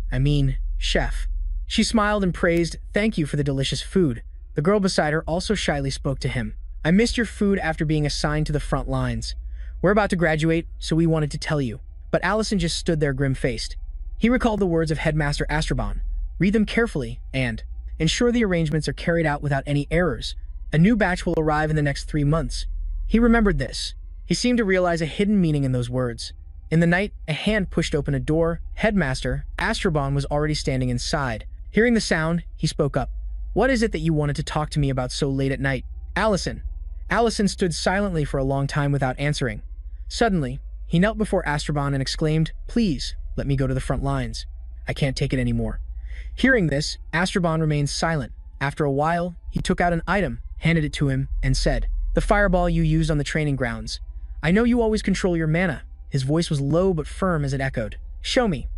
chef." She smiled and praised, "Thank you for the delicious food." The girl beside her also shyly spoke to him. "I missed your food after being assigned to the front lines. We're about to graduate, so we wanted to tell you." But Allison just stood there grim-faced. He recalled the words of Headmaster Astraban. "Read them carefully and ensure the arrangements are carried out without any errors. A new batch will arrive in the next 3 months." He remembered this. He seemed to realize a hidden meaning in those words. In the night, a hand pushed open a door. Headmaster Astraban was already standing inside. Hearing the sound, he spoke up. "What is it that you wanted to talk to me about so late at night?" Allison. Allison stood silently for a long time without answering. Suddenly, he knelt before Astraban and exclaimed, "Please, let me go to the front lines. I can't take it anymore." Hearing this, Astraban remained silent. After a while, he took out an item, handed it to him, and said, "The fireball you used on the training grounds. I know you always control your mana." His voice was low but firm as it echoed. Show me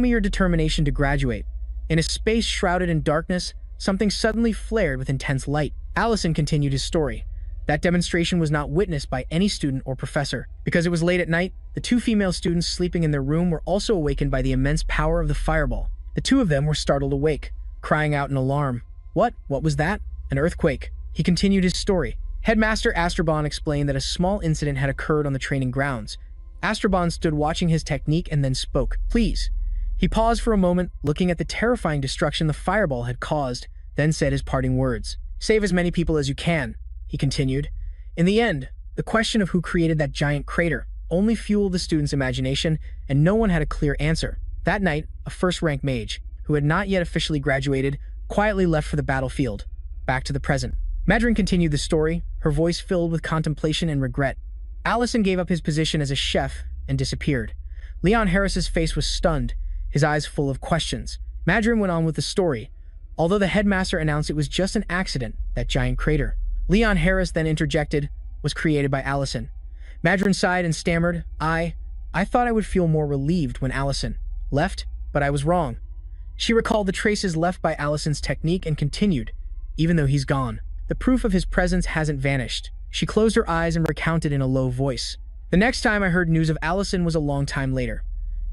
your determination to graduate." In a space shrouded in darkness, something suddenly flared with intense light. Allison continued his story. That demonstration was not witnessed by any student or professor. Because it was late at night, the 2 female students sleeping in their room were also awakened by the immense power of the fireball. The 2 of them were startled awake, crying out in alarm. What was that? An earthquake." He continued his story. Headmaster Astraban explained that a small incident had occurred on the training grounds. Astraban stood watching his technique and then spoke. "Please." He paused for a moment, looking at the terrifying destruction the fireball had caused, then said his parting words. "Save as many people as you can," he continued. In the end, the question of who created that giant crater only fueled the students' imagination, and no one had a clear answer. That night, a first-rank mage, who had not yet officially graduated, quietly left for the battlefield. Back to the present. Madrin continued the story, her voice filled with contemplation and regret. Allison gave up his position as a chef and disappeared. Leon Harris's face was stunned, his eyes full of questions. Madrin went on with the story. Although the headmaster announced it was just an accident, that giant crater. Leon Harris then interjected, was created by Allison. Madrin sighed and stammered, I thought I would feel more relieved when Allison left, but I was wrong." She recalled the traces left by Allison's technique and continued, "Even though he's gone, the proof of his presence hasn't vanished." She closed her eyes and recounted in a low voice. "The next time I heard news of Allison was a long time later.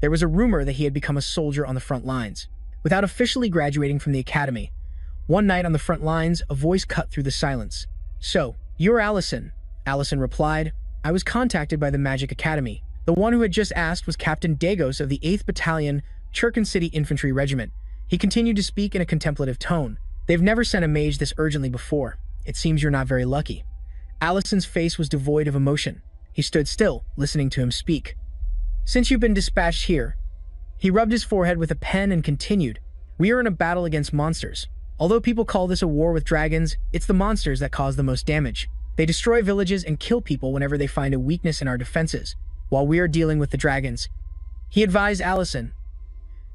There was a rumor that he had become a soldier on the front lines, without officially graduating from the academy. One night on the front lines, a voice cut through the silence. 'So, you're Allison?' Allison replied, 'I was contacted by the Magic Academy.' The one who had just asked was Captain Dagos of the 8th Battalion, Churkin City Infantry Regiment. He continued to speak in a contemplative tone. 'They've never sent a mage this urgently before. It seems you're not very lucky.' Allison's face was devoid of emotion. He stood still, listening to him speak. 'Since you've been dispatched here,' he rubbed his forehead with a pen and continued, 'we are in a battle against monsters. Although people call this a war with dragons, it's the monsters that cause the most damage. They destroy villages and kill people whenever they find a weakness in our defenses, while we are dealing with the dragons.' He advised Allison,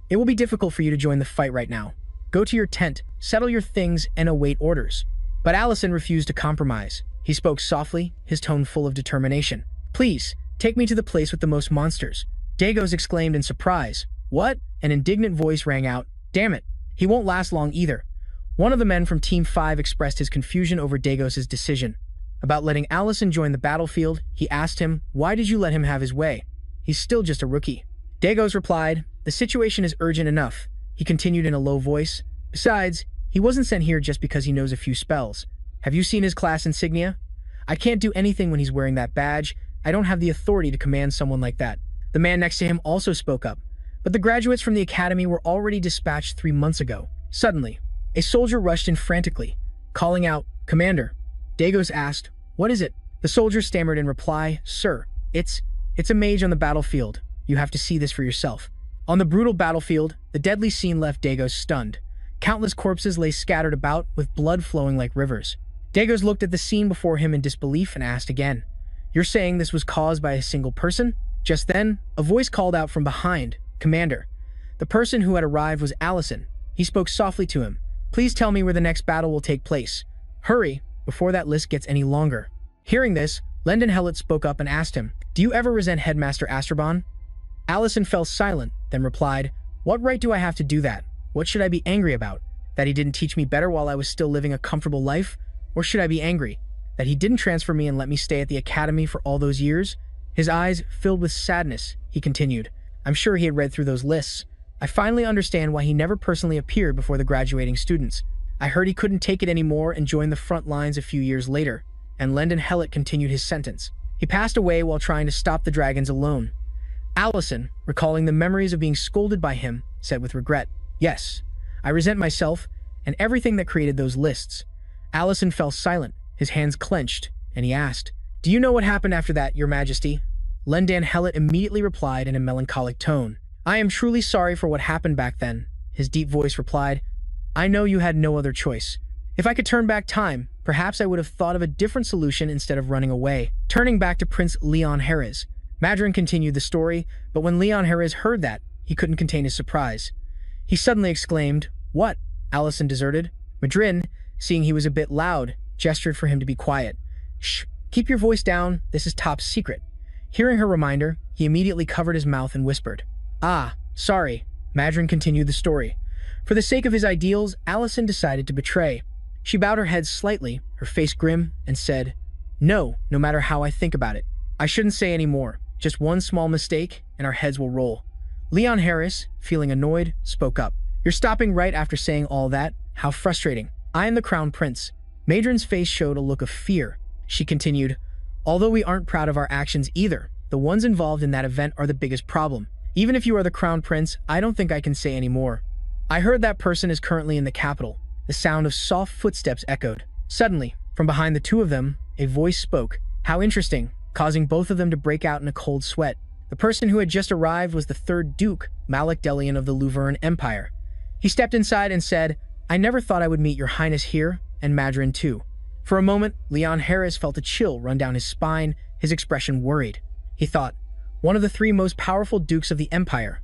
'It will be difficult for you to join the fight right now. Go to your tent, settle your things, and await orders.' But Allison refused to compromise. He spoke softly, his tone full of determination. 'Please, take me to the place with the most monsters.' Dagos exclaimed in surprise. 'What?' An indignant voice rang out. 'Damn it, he won't last long either.' One of the men from Team 5 expressed his confusion over Dagos' decision. About letting Allison join the battlefield, he asked him, 'Why did you let him have his way? He's still just a rookie.' Dagos replied, 'The situation is urgent enough.' He continued in a low voice. 'Besides, he wasn't sent here just because he knows a few spells. Have you seen his class insignia? I can't do anything when he's wearing that badge. I don't have the authority to command someone like that. The man next to him also spoke up, but the graduates from the academy were already dispatched 3 months ago. Suddenly, a soldier rushed in frantically, calling out, "Commander." Dagos asked, "What is it?" The soldier stammered in reply, "Sir, it's a mage on the battlefield. You have to see this for yourself." On the brutal battlefield, the deadly scene left Dagos stunned. Countless corpses lay scattered about, with blood flowing like rivers. Dagos looked at the scene before him in disbelief and asked again, "You're saying this was caused by a single person?" Just then, a voice called out from behind, "Commander." The person who had arrived was Allison. He spoke softly to him. "Please tell me where the next battle will take place. Hurry, before that list gets any longer." Hearing this, Lendon Hellet spoke up and asked him, "Do you ever resent Headmaster Astrabon?" Allison fell silent, then replied, "What right do I have to do that? What should I be angry about? That he didn't teach me better while I was still living a comfortable life? Or should I be angry that he didn't transfer me and let me stay at the academy for all those years?" His eyes filled with sadness, he continued. I'm sure he had read through those lists. "I finally understand why he never personally appeared before the graduating students. I heard he couldn't take it anymore and joined the front lines a few years later." And Lendon Hellet continued his sentence. "He passed away while trying to stop the dragons alone." Allison, recalling the memories of being scolded by him, said with regret, "Yes, I resent myself and everything that created those lists." Allison fell silent, his hands clenched, and he asked, "Do you know what happened after that, Your Majesty?" Lendon Hellet immediately replied in a melancholic tone, "I am truly sorry for what happened back then." His deep voice replied, "I know you had no other choice. If I could turn back time, perhaps I would have thought of a different solution instead of running away." Turning back to Prince Leon Harris, Madrin continued the story, but when Leon Harris heard that, he couldn't contain his surprise. He suddenly exclaimed, "What?" Allison deserted. Madrin, seeing he was a bit loud, gestured for him to be quiet. "Shh, keep your voice down, this is top secret." Hearing her reminder, he immediately covered his mouth and whispered, "Ah, sorry." Madrin continued the story. For the sake of his ideals, Allison decided to betray. She bowed her head slightly, her face grim, and said, No matter how I think about it. I shouldn't say any more. Just one small mistake, and our heads will roll." Leon Harris, feeling annoyed, spoke up. "You're stopping right after saying all that? How frustrating. I am the Crown Prince." Madrin's face showed a look of fear. She continued, "Although we aren't proud of our actions either, the ones involved in that event are the biggest problem. Even if you are the Crown Prince, I don't think I can say any more. I heard that person is currently in the capital." The sound of soft footsteps echoed. Suddenly, from behind the two of them, a voice spoke. "How interesting," causing both of them to break out in a cold sweat. The person who had just arrived was the third Duke, Malik Delian of the Luverne Empire. He stepped inside and said, "I never thought I would meet your highness here, and Madrin too." For a moment, Leon Harris felt a chill run down his spine, his expression worried. He thought, one of the 3 most powerful dukes of the empire.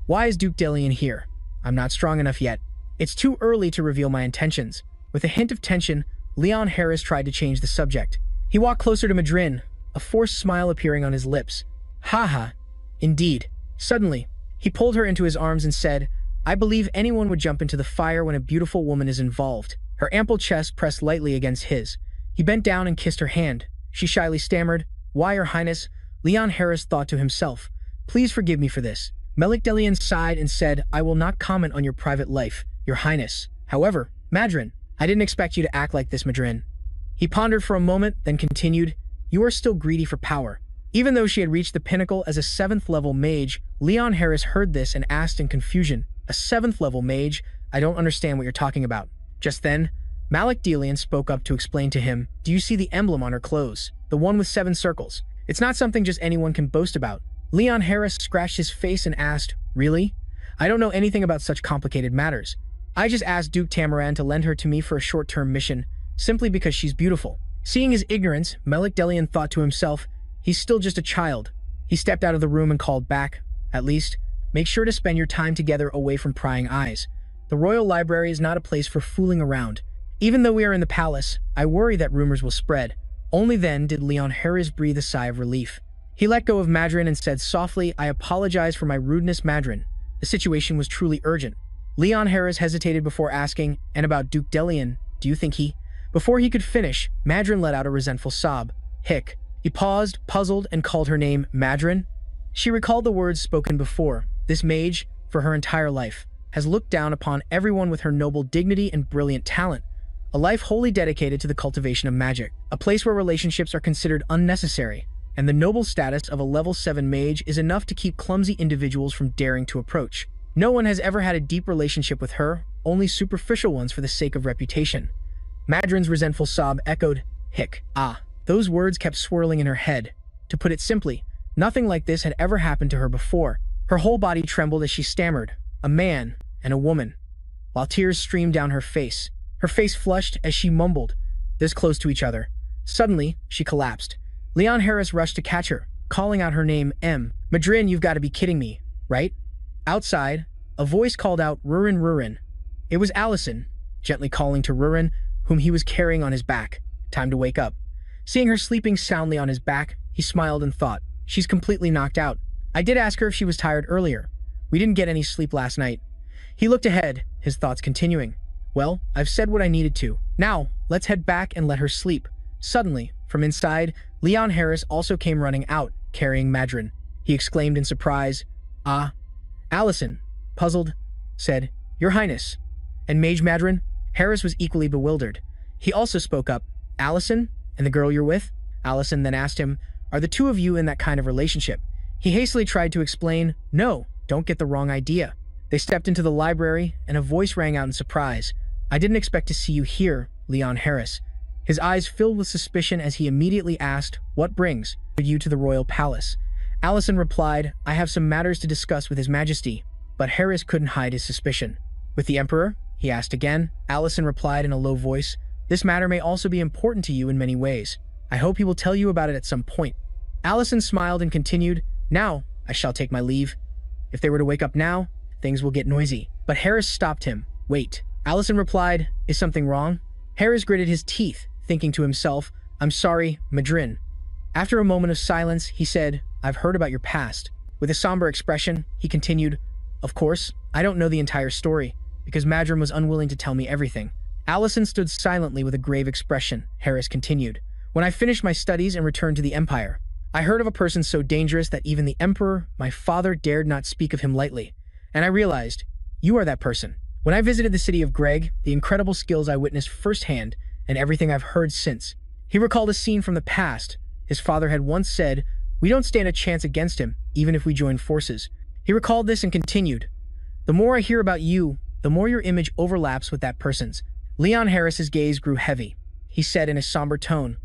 Why is Duke Delian here? I'm not strong enough yet. It's too early to reveal my intentions. With a hint of tension, Leon Harris tried to change the subject. He walked closer to Madrin, a forced smile appearing on his lips. "Haha, indeed." Suddenly, he pulled her into his arms and said, "I believe anyone would jump into the fire when a beautiful woman is involved." Her ample chest pressed lightly against his. He bent down and kissed her hand. She shyly stammered, "Why, Your Highness?" Leon Harris thought to himself, "Please forgive me for this." Malik Delian sighed and said, "I will not comment on your private life, Your Highness. However, Madrin, I didn't expect you to act like this, Madrin." He pondered for a moment, then continued, "You are still greedy for power." Even though she had reached the pinnacle as a 7th-level mage, Leon Harris heard this and asked in confusion, "A 7th-level mage? I don't understand what you're talking about." Just then, Malik Delian spoke up to explain to him, "Do you see the emblem on her clothes? The one with 7 circles? It's not something just anyone can boast about." Leon Harris scratched his face and asked, "Really? I don't know anything about such complicated matters. I just asked Duke Tamaran to lend her to me for a short-term mission, simply because she's beautiful." Seeing his ignorance, Malik Delian thought to himself, "He's still just a child." He stepped out of the room and called back, "At least, make sure to spend your time together away from prying eyes. The Royal Library is not a place for fooling around. Even though we are in the palace, I worry that rumors will spread." Only then did Leon Harris breathe a sigh of relief. He let go of Madrin and said softly, "I apologize for my rudeness, Madrin. The situation was truly urgent." Leon Harris hesitated before asking, "And about Duke Delian, do you think he—" Before he could finish, Madrin let out a resentful sob. "Hick." He paused, puzzled, and called her name Madrin. She recalled the words spoken before. This mage, for her entire life, has looked down upon everyone with her noble dignity and brilliant talent. a life wholly dedicated to the cultivation of magic, a place where relationships are considered unnecessary, and the noble status of a level 7 mage is enough to keep clumsy individuals from daring to approach. No one has ever had a deep relationship with her, only superficial ones for the sake of reputation. Madrin's resentful sob echoed, "Hick, ah." Those words kept swirling in her head. To put it simply, nothing like this had ever happened to her before. Her whole body trembled as she stammered, "A man and a woman," while tears streamed down her face. Her face flushed as she mumbled, "This close to each other." Suddenly, she collapsed. Leon Harris rushed to catch her, calling out her name, "Madrin, you've got to be kidding me, right?" Outside, a voice called out, "Rurin, Rurin." It was Allison, gently calling to Rurin, whom he was carrying on his back. Time to wake up. Seeing her sleeping soundly on his back, he smiled and thought, "She's completely knocked out. I did ask her if she was tired earlier. We didn't get any sleep last night." He looked ahead, his thoughts continuing. "Well, I've said what I needed to. Now, let's head back and let her sleep." Suddenly, from inside, Leon Harris also came running out, carrying Madrin. He exclaimed in surprise, "Ah." Allison, puzzled, said, "Your Highness." "And Mage Madrin?" Harris was equally bewildered. He also spoke up, "Allison, and the girl you're with?" Allison then asked him, "Are the two of you in that kind of relationship?" He hastily tried to explain, "No, don't get the wrong idea." They stepped into the library, and a voice rang out in surprise. "I didn't expect to see you here, Leon Harris." His eyes filled with suspicion as he immediately asked, "What brings you to the royal palace?" Allison replied, "I have some matters to discuss with His Majesty." But Harris couldn't hide his suspicion. "With the Emperor?" he asked again. Allison replied in a low voice, "This matter may also be important to you in many ways. I hope he will tell you about it at some point." Allison smiled and continued, "Now, I shall take my leave. If they were to wake up now, things will get noisy." But Harris stopped him. "Wait." Allison replied, "Is something wrong?" Harris gritted his teeth, thinking to himself, "I'm sorry, Madrin." After a moment of silence, he said, "I've heard about your past." With a somber expression, he continued, "Of course, I don't know the entire story, because Madrin was unwilling to tell me everything." Allison stood silently with a grave expression. Harris continued, "When I finished my studies and returned to the Empire, I heard of a person so dangerous that even the Emperor, my father, dared not speak of him lightly. And I realized, you are that person. When I visited the city of Greg, the incredible skills I witnessed firsthand, and everything I've heard since." He recalled a scene from the past. His father had once said, "We don't stand a chance against him, even if we join forces." He recalled this and continued, "The more I hear about you, the more your image overlaps with that person's." Leon Harris's gaze grew heavy. He said in a somber tone,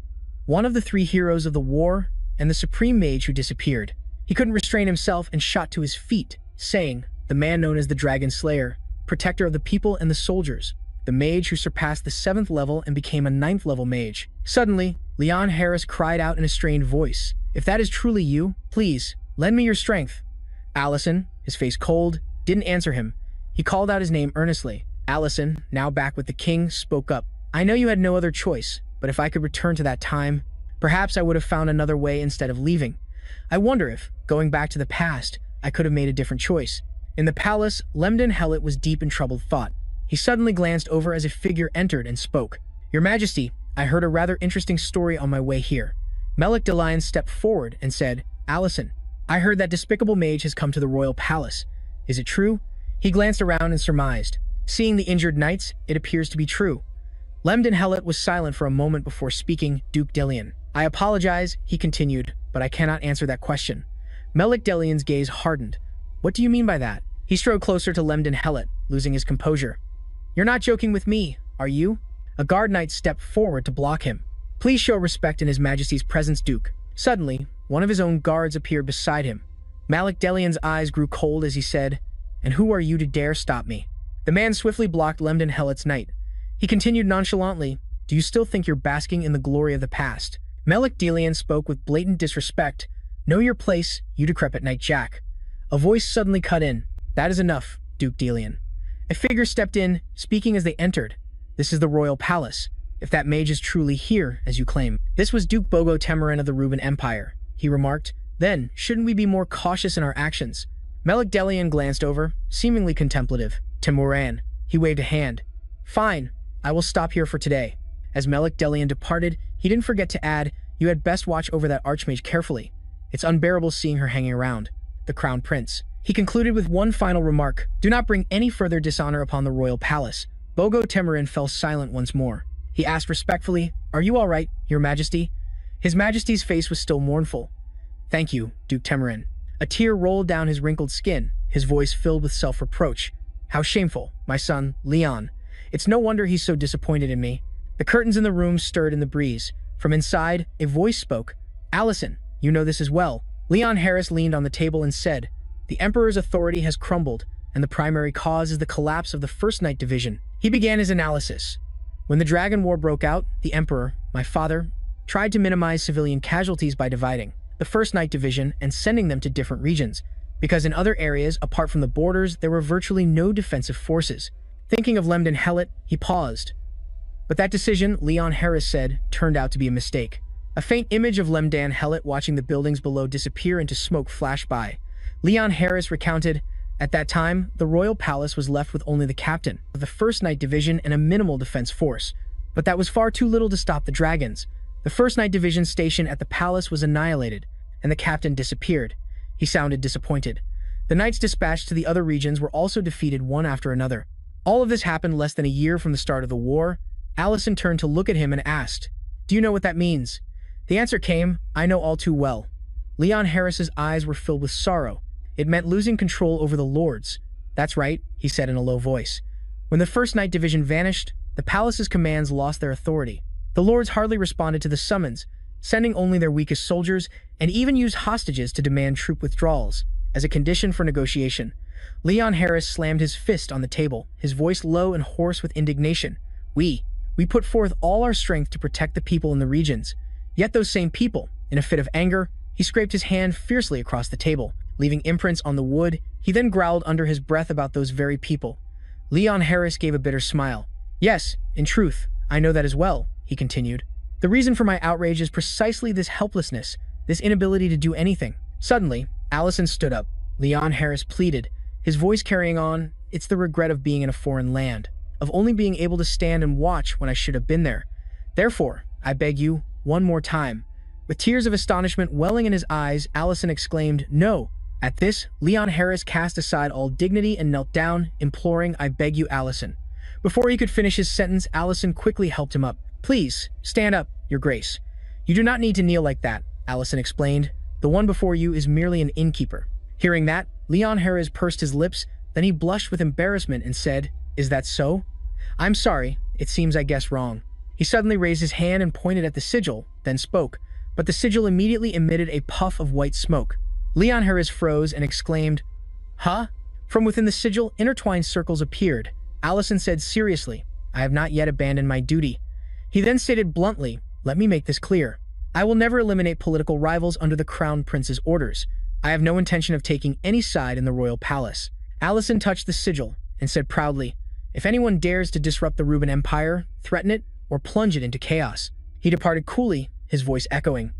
"One of the 3 heroes of the war, and the supreme mage who disappeared." He couldn't restrain himself and shot to his feet, saying, "The man known as the Dragon Slayer, protector of the people and the soldiers. The mage who surpassed the 7th level and became a 9th level mage." Suddenly, Leon Harris cried out in a strained voice, "If that is truly you, please, lend me your strength." Allison, his face cold, didn't answer him. He called out his name earnestly. Allison, now back with the king, spoke up, "I know you had no other choice, but if I could return to that time, perhaps I would have found another way instead of leaving. I wonder if, going back to the past, I could have made a different choice." In the palace, Lemden Hellet was deep in troubled thought. He suddenly glanced over as a figure entered and spoke. "Your Majesty, I heard a rather interesting story on my way here." Melik Delian stepped forward and said, "Allison, I heard that despicable mage has come to the royal palace. Is it true?" He glanced around and surmised. Seeing the injured knights, it appears to be true. Lemden Hellet was silent for a moment before speaking. "Duke Delian, I apologize," he continued, "but I cannot answer that question." Melik Delian's gaze hardened. "What do you mean by that?" He strode closer to Lemden Hellet, losing his composure. "You're not joking with me, are you?" A guard knight stepped forward to block him. "Please show respect in His Majesty's presence, Duke." Suddenly, one of his own guards appeared beside him. Melik Delian's eyes grew cold as he said, "And who are you to dare stop me?" The man swiftly blocked Lemden Hellet's knight. He continued nonchalantly, "Do you still think you're basking in the glory of the past?" Melik Delian spoke with blatant disrespect. "Know your place, you decrepit knight Jack." A voice suddenly cut in. "That is enough, Duke Delian." A figure stepped in, speaking as they entered. "This is the royal palace, if that mage is truly here, as you claim." This was Duke Bogo Temerin of the Ruben Empire, he remarked. "Then, shouldn't we be more cautious in our actions?" Melik Delian glanced over, seemingly contemplative. "Temuran," he waved a hand. "Fine, I will stop here for today." As Melik Delian departed, he didn't forget to add, "You had best watch over that archmage carefully. It's unbearable seeing her hanging around." The Crown Prince. He concluded with one final remark, "Do not bring any further dishonor upon the royal palace." Bogo Temerin fell silent once more. He asked respectfully, "Are you all right, Your Majesty?" His Majesty's face was still mournful. "Thank you, Duke Temerin." A tear rolled down his wrinkled skin, his voice filled with self-reproach. "How shameful, my son, Leon. It's no wonder he's so disappointed in me." The curtains in the room stirred in the breeze. From inside, a voice spoke. "Allison, you know this as well." Leon Harris leaned on the table and said, "The Emperor's authority has crumbled, and the primary cause is the collapse of the First Night Division." He began his analysis. When the Dragon War broke out, the Emperor, my father, tried to minimize civilian casualties by dividing the First Night Division and sending them to different regions, because in other areas, apart from the borders, there were virtually no defensive forces. Thinking of Lemden Hellet, he paused. But that decision, Leon Harris said, turned out to be a mistake. A faint image of Lemdan Hellet watching the buildings below disappear into smoke flashed by. Leon Harris recounted, "At that time, the royal palace was left with only the captain of the First Night Division and a minimal defense force. But that was far too little to stop the dragons. The First Night Division station at the palace was annihilated, and the captain disappeared." He sounded disappointed. The knights dispatched to the other regions were also defeated one after another. All of this happened less than a year from the start of the war. Allison turned to look at him and asked, "Do you know what that means?" The answer came, "I know all too well." Leon Harris's eyes were filled with sorrow. It meant losing control over the lords. "That's right," he said in a low voice. "When the First Night Division vanished, the palace's commands lost their authority. The lords hardly responded to the summons, sending only their weakest soldiers, and even used hostages to demand troop withdrawals as a condition for negotiation." Leon Harris slammed his fist on the table, his voice low and hoarse with indignation. We put forth all our strength to protect the people in the regions. Yet those same people, in a fit of anger, he scraped his hand fiercely across the table, leaving imprints on the wood. He then growled under his breath about those very people. Leon Harris gave a bitter smile. "Yes, in truth, I know that as well," he continued. "The reason for my outrage is precisely this helplessness, this inability to do anything." Suddenly, Allison stood up. Leon Harris pleaded, his voice carrying on, "It's the regret of being in a foreign land, of only being able to stand and watch when I should have been there. Therefore, I beg you, one more time." With tears of astonishment welling in his eyes, Allison exclaimed, "No." At this, Leon Harris cast aside all dignity and knelt down, imploring, "I beg you, Allison." Before he could finish his sentence, Allison quickly helped him up. "Please, stand up, Your Grace." "You do not need to kneel like that," Allison explained. "The one before you is merely an innkeeper." Hearing that, Leon Harris pursed his lips, then he blushed with embarrassment and said, "Is that so? I'm sorry, it seems I guessed wrong." He suddenly raised his hand and pointed at the sigil, then spoke, but the sigil immediately emitted a puff of white smoke. Leon Harris froze and exclaimed, "Huh?" From within the sigil, intertwined circles appeared. Allison said seriously, "I have not yet abandoned my duty." He then stated bluntly, "Let me make this clear. I will never eliminate political rivals under the Crown Prince's orders. I have no intention of taking any side in the royal palace." Allison touched the sigil and said proudly, "If anyone dares to disrupt the Ruben Empire, threaten it, or plunge it into chaos." He departed coolly, his voice echoing,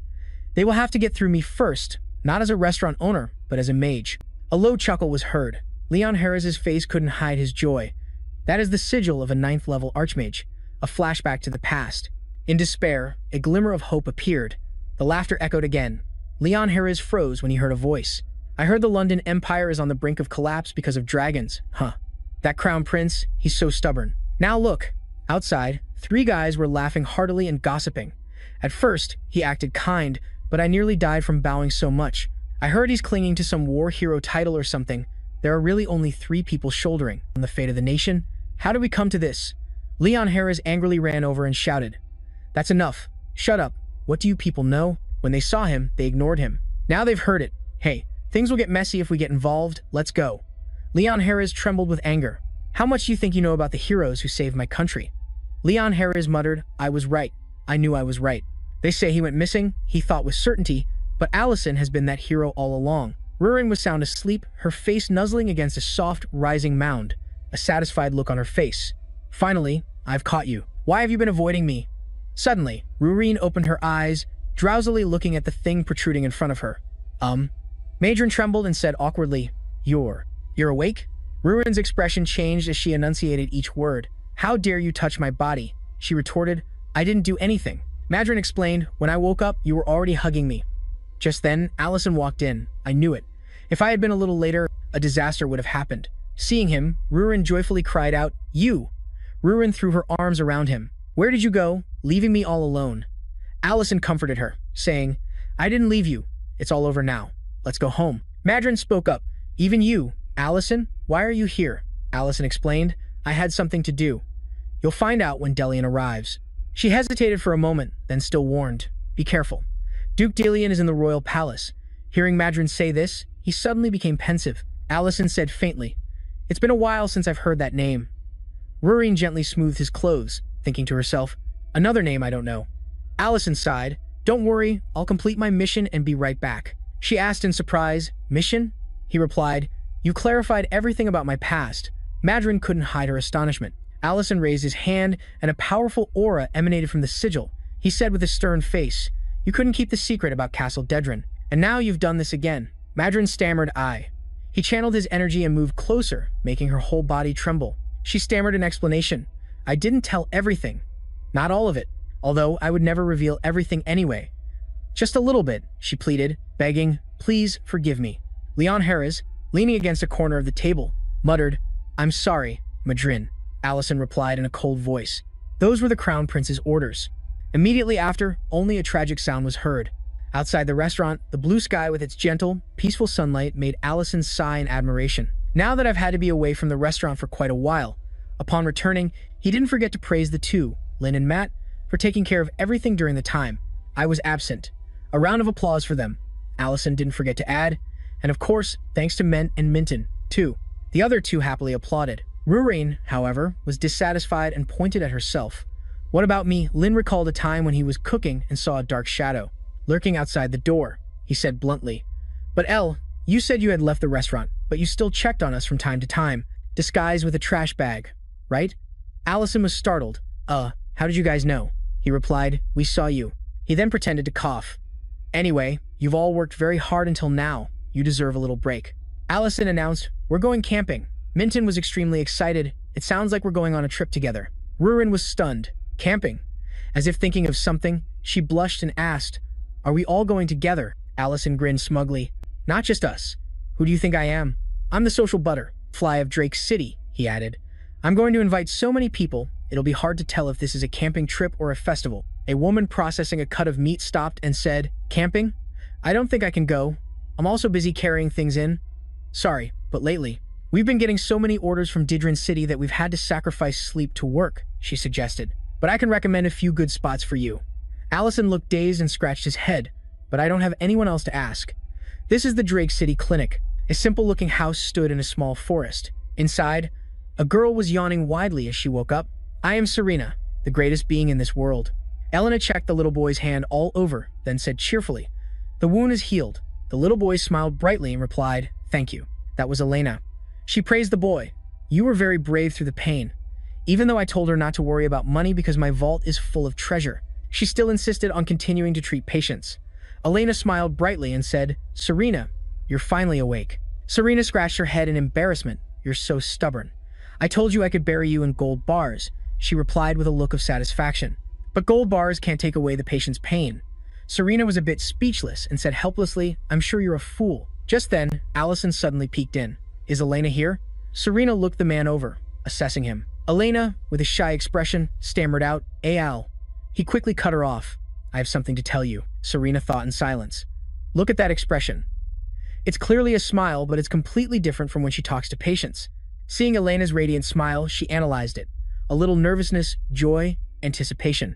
"They will have to get through me first, not as a restaurant owner, but as a mage." A low chuckle was heard. Leon Harris's face couldn't hide his joy. That is the sigil of a 9th-level archmage, a flashback to the past. In despair, a glimmer of hope appeared. The laughter echoed again. Leon Harris froze when he heard a voice. "I heard the London Empire is on the brink of collapse because of dragons. Huh. That Crown Prince, he's so stubborn." Now look. Outside, 3 guys were laughing heartily and gossiping. At first, he acted kind, but I nearly died from bowing so much. I heard he's clinging to some war hero title or something. There are really only 3 people shouldering on the fate of the nation. How did we come to this? Leon Harris angrily ran over and shouted, "That's enough. Shut up. What do you people know?" When they saw him, they ignored him. Now they've heard it. "Hey, things will get messy if we get involved. Let's go." Leon Harris trembled with anger. "How much do you think you know about the heroes who saved my country?" Leon Harris muttered, "I was right. I knew I was right. They say he went missing," he thought with certainty, "but Allison has been that hero all along." Rurin was sound asleep, her face nuzzling against a soft, rising mound, a satisfied look on her face. "Finally, I've caught you. Why have you been avoiding me?" Suddenly, Rurin opened her eyes, drowsily looking at the thing protruding in front of her. Madron trembled and said awkwardly, You're awake?" Rurin's expression changed as she enunciated each word. "How dare you touch my body?" she retorted. "I didn't do anything." Madron explained, "When I woke up, you were already hugging me." Just then, Allison walked in. I knew it. If I had been a little later, a disaster would have happened. Seeing him, Rurin joyfully cried out, "You!" Rurin threw her arms around him. Where did you go, leaving me all alone? Allison comforted her, saying, I didn't leave you. It's all over now. Let's go home. Madrin spoke up. Even you, Allison, why are you here? Allison explained, I had something to do. You'll find out when Delian arrives. She hesitated for a moment, then still warned, be careful. Duke Delian is in the royal palace. Hearing Madrin say this, he suddenly became pensive. Allison said faintly, it's been a while since I've heard that name. Rurin gently smoothed his clothes, thinking to herself, another name I don't know. Allison sighed, don't worry, I'll complete my mission and be right back. She asked in surprise, mission? He replied, you clarified everything about my past. Madrin couldn't hide her astonishment. Allison raised his hand, and a powerful aura emanated from the sigil. He said with a stern face, you couldn't keep the secret about Castle Dedran, and now you've done this again. Madrin stammered, I. He channeled his energy and moved closer, making her whole body tremble. She stammered an explanation. I didn't tell everything. Not all of it, although I would never reveal everything anyway. Just a little bit, she pleaded, begging, please forgive me. Leon Harris, leaning against a corner of the table, muttered, I'm sorry, Madrin. Allison replied in a cold voice. Those were the Crown Prince's orders. Immediately after, only a tragic sound was heard. Outside the restaurant, the blue sky with its gentle, peaceful sunlight made Allison sigh in admiration. Now that I've had to be away from the restaurant for quite a while, upon returning, he didn't forget to praise the two, Lynn and Matt, for taking care of everything during the time I was absent. A round of applause for them. Allison didn't forget to add, and of course, thanks to Ment and Minton, too. The other two happily applauded. Rurin, however, was dissatisfied and pointed at herself. What about me? Lynn recalled a time when he was cooking and saw a dark shadow lurking outside the door. He said bluntly, but Elle, you said you had left the restaurant, but you still checked on us from time to time, disguised with a trash bag, right? Allison was startled. How did you guys know? He replied, we saw you. He then pretended to cough. Anyway, you've all worked very hard until now. You deserve a little break. Allison announced, we're going camping. Minton was extremely excited. It sounds like we're going on a trip together. Rurin was stunned. Camping? As if thinking of something, she blushed and asked, are we all going together? Allison grinned smugly. Not just us. Who do you think I am? I'm the social butterfly of Drake City, he added. I'm going to invite so many people, it'll be hard to tell if this is a camping trip or a festival. A woman processing a cut of meat stopped and said, camping? I don't think I can go. I'm also busy carrying things in. Sorry, but lately, we've been getting so many orders from Dedran City that we've had to sacrifice sleep to work, she suggested. But I can recommend a few good spots for you. Allison looked dazed and scratched his head, but I don't have anyone else to ask. This is the Drake City Clinic. A simple-looking house stood in a small forest. Inside, a girl was yawning widely as she woke up. I am Serena, the greatest being in this world. Elena checked the little boy's hand all over, then said cheerfully, the wound is healed. The little boy smiled brightly and replied, thank you. That was Elena. She praised the boy. You were very brave through the pain. Even though I told her not to worry about money because my vault is full of treasure, she still insisted on continuing to treat patients. Elena smiled brightly and said, Serena, you're finally awake. Serena scratched her head in embarrassment. You're so stubborn. I told you I could bury you in gold bars, she replied with a look of satisfaction. But gold bars can't take away the patient's pain. Serena was a bit speechless and said helplessly, I'm sure you're a fool. Just then, Allison suddenly peeked in. Is Elena here? Serena looked the man over, assessing him. Elena, with a shy expression, stammered out, Al. He quickly cut her off. I have something to tell you, Serena thought in silence. Look at that expression. It's clearly a smile, but it's completely different from when she talks to patients. Seeing Elena's radiant smile, she analyzed it. A little nervousness, joy, anticipation.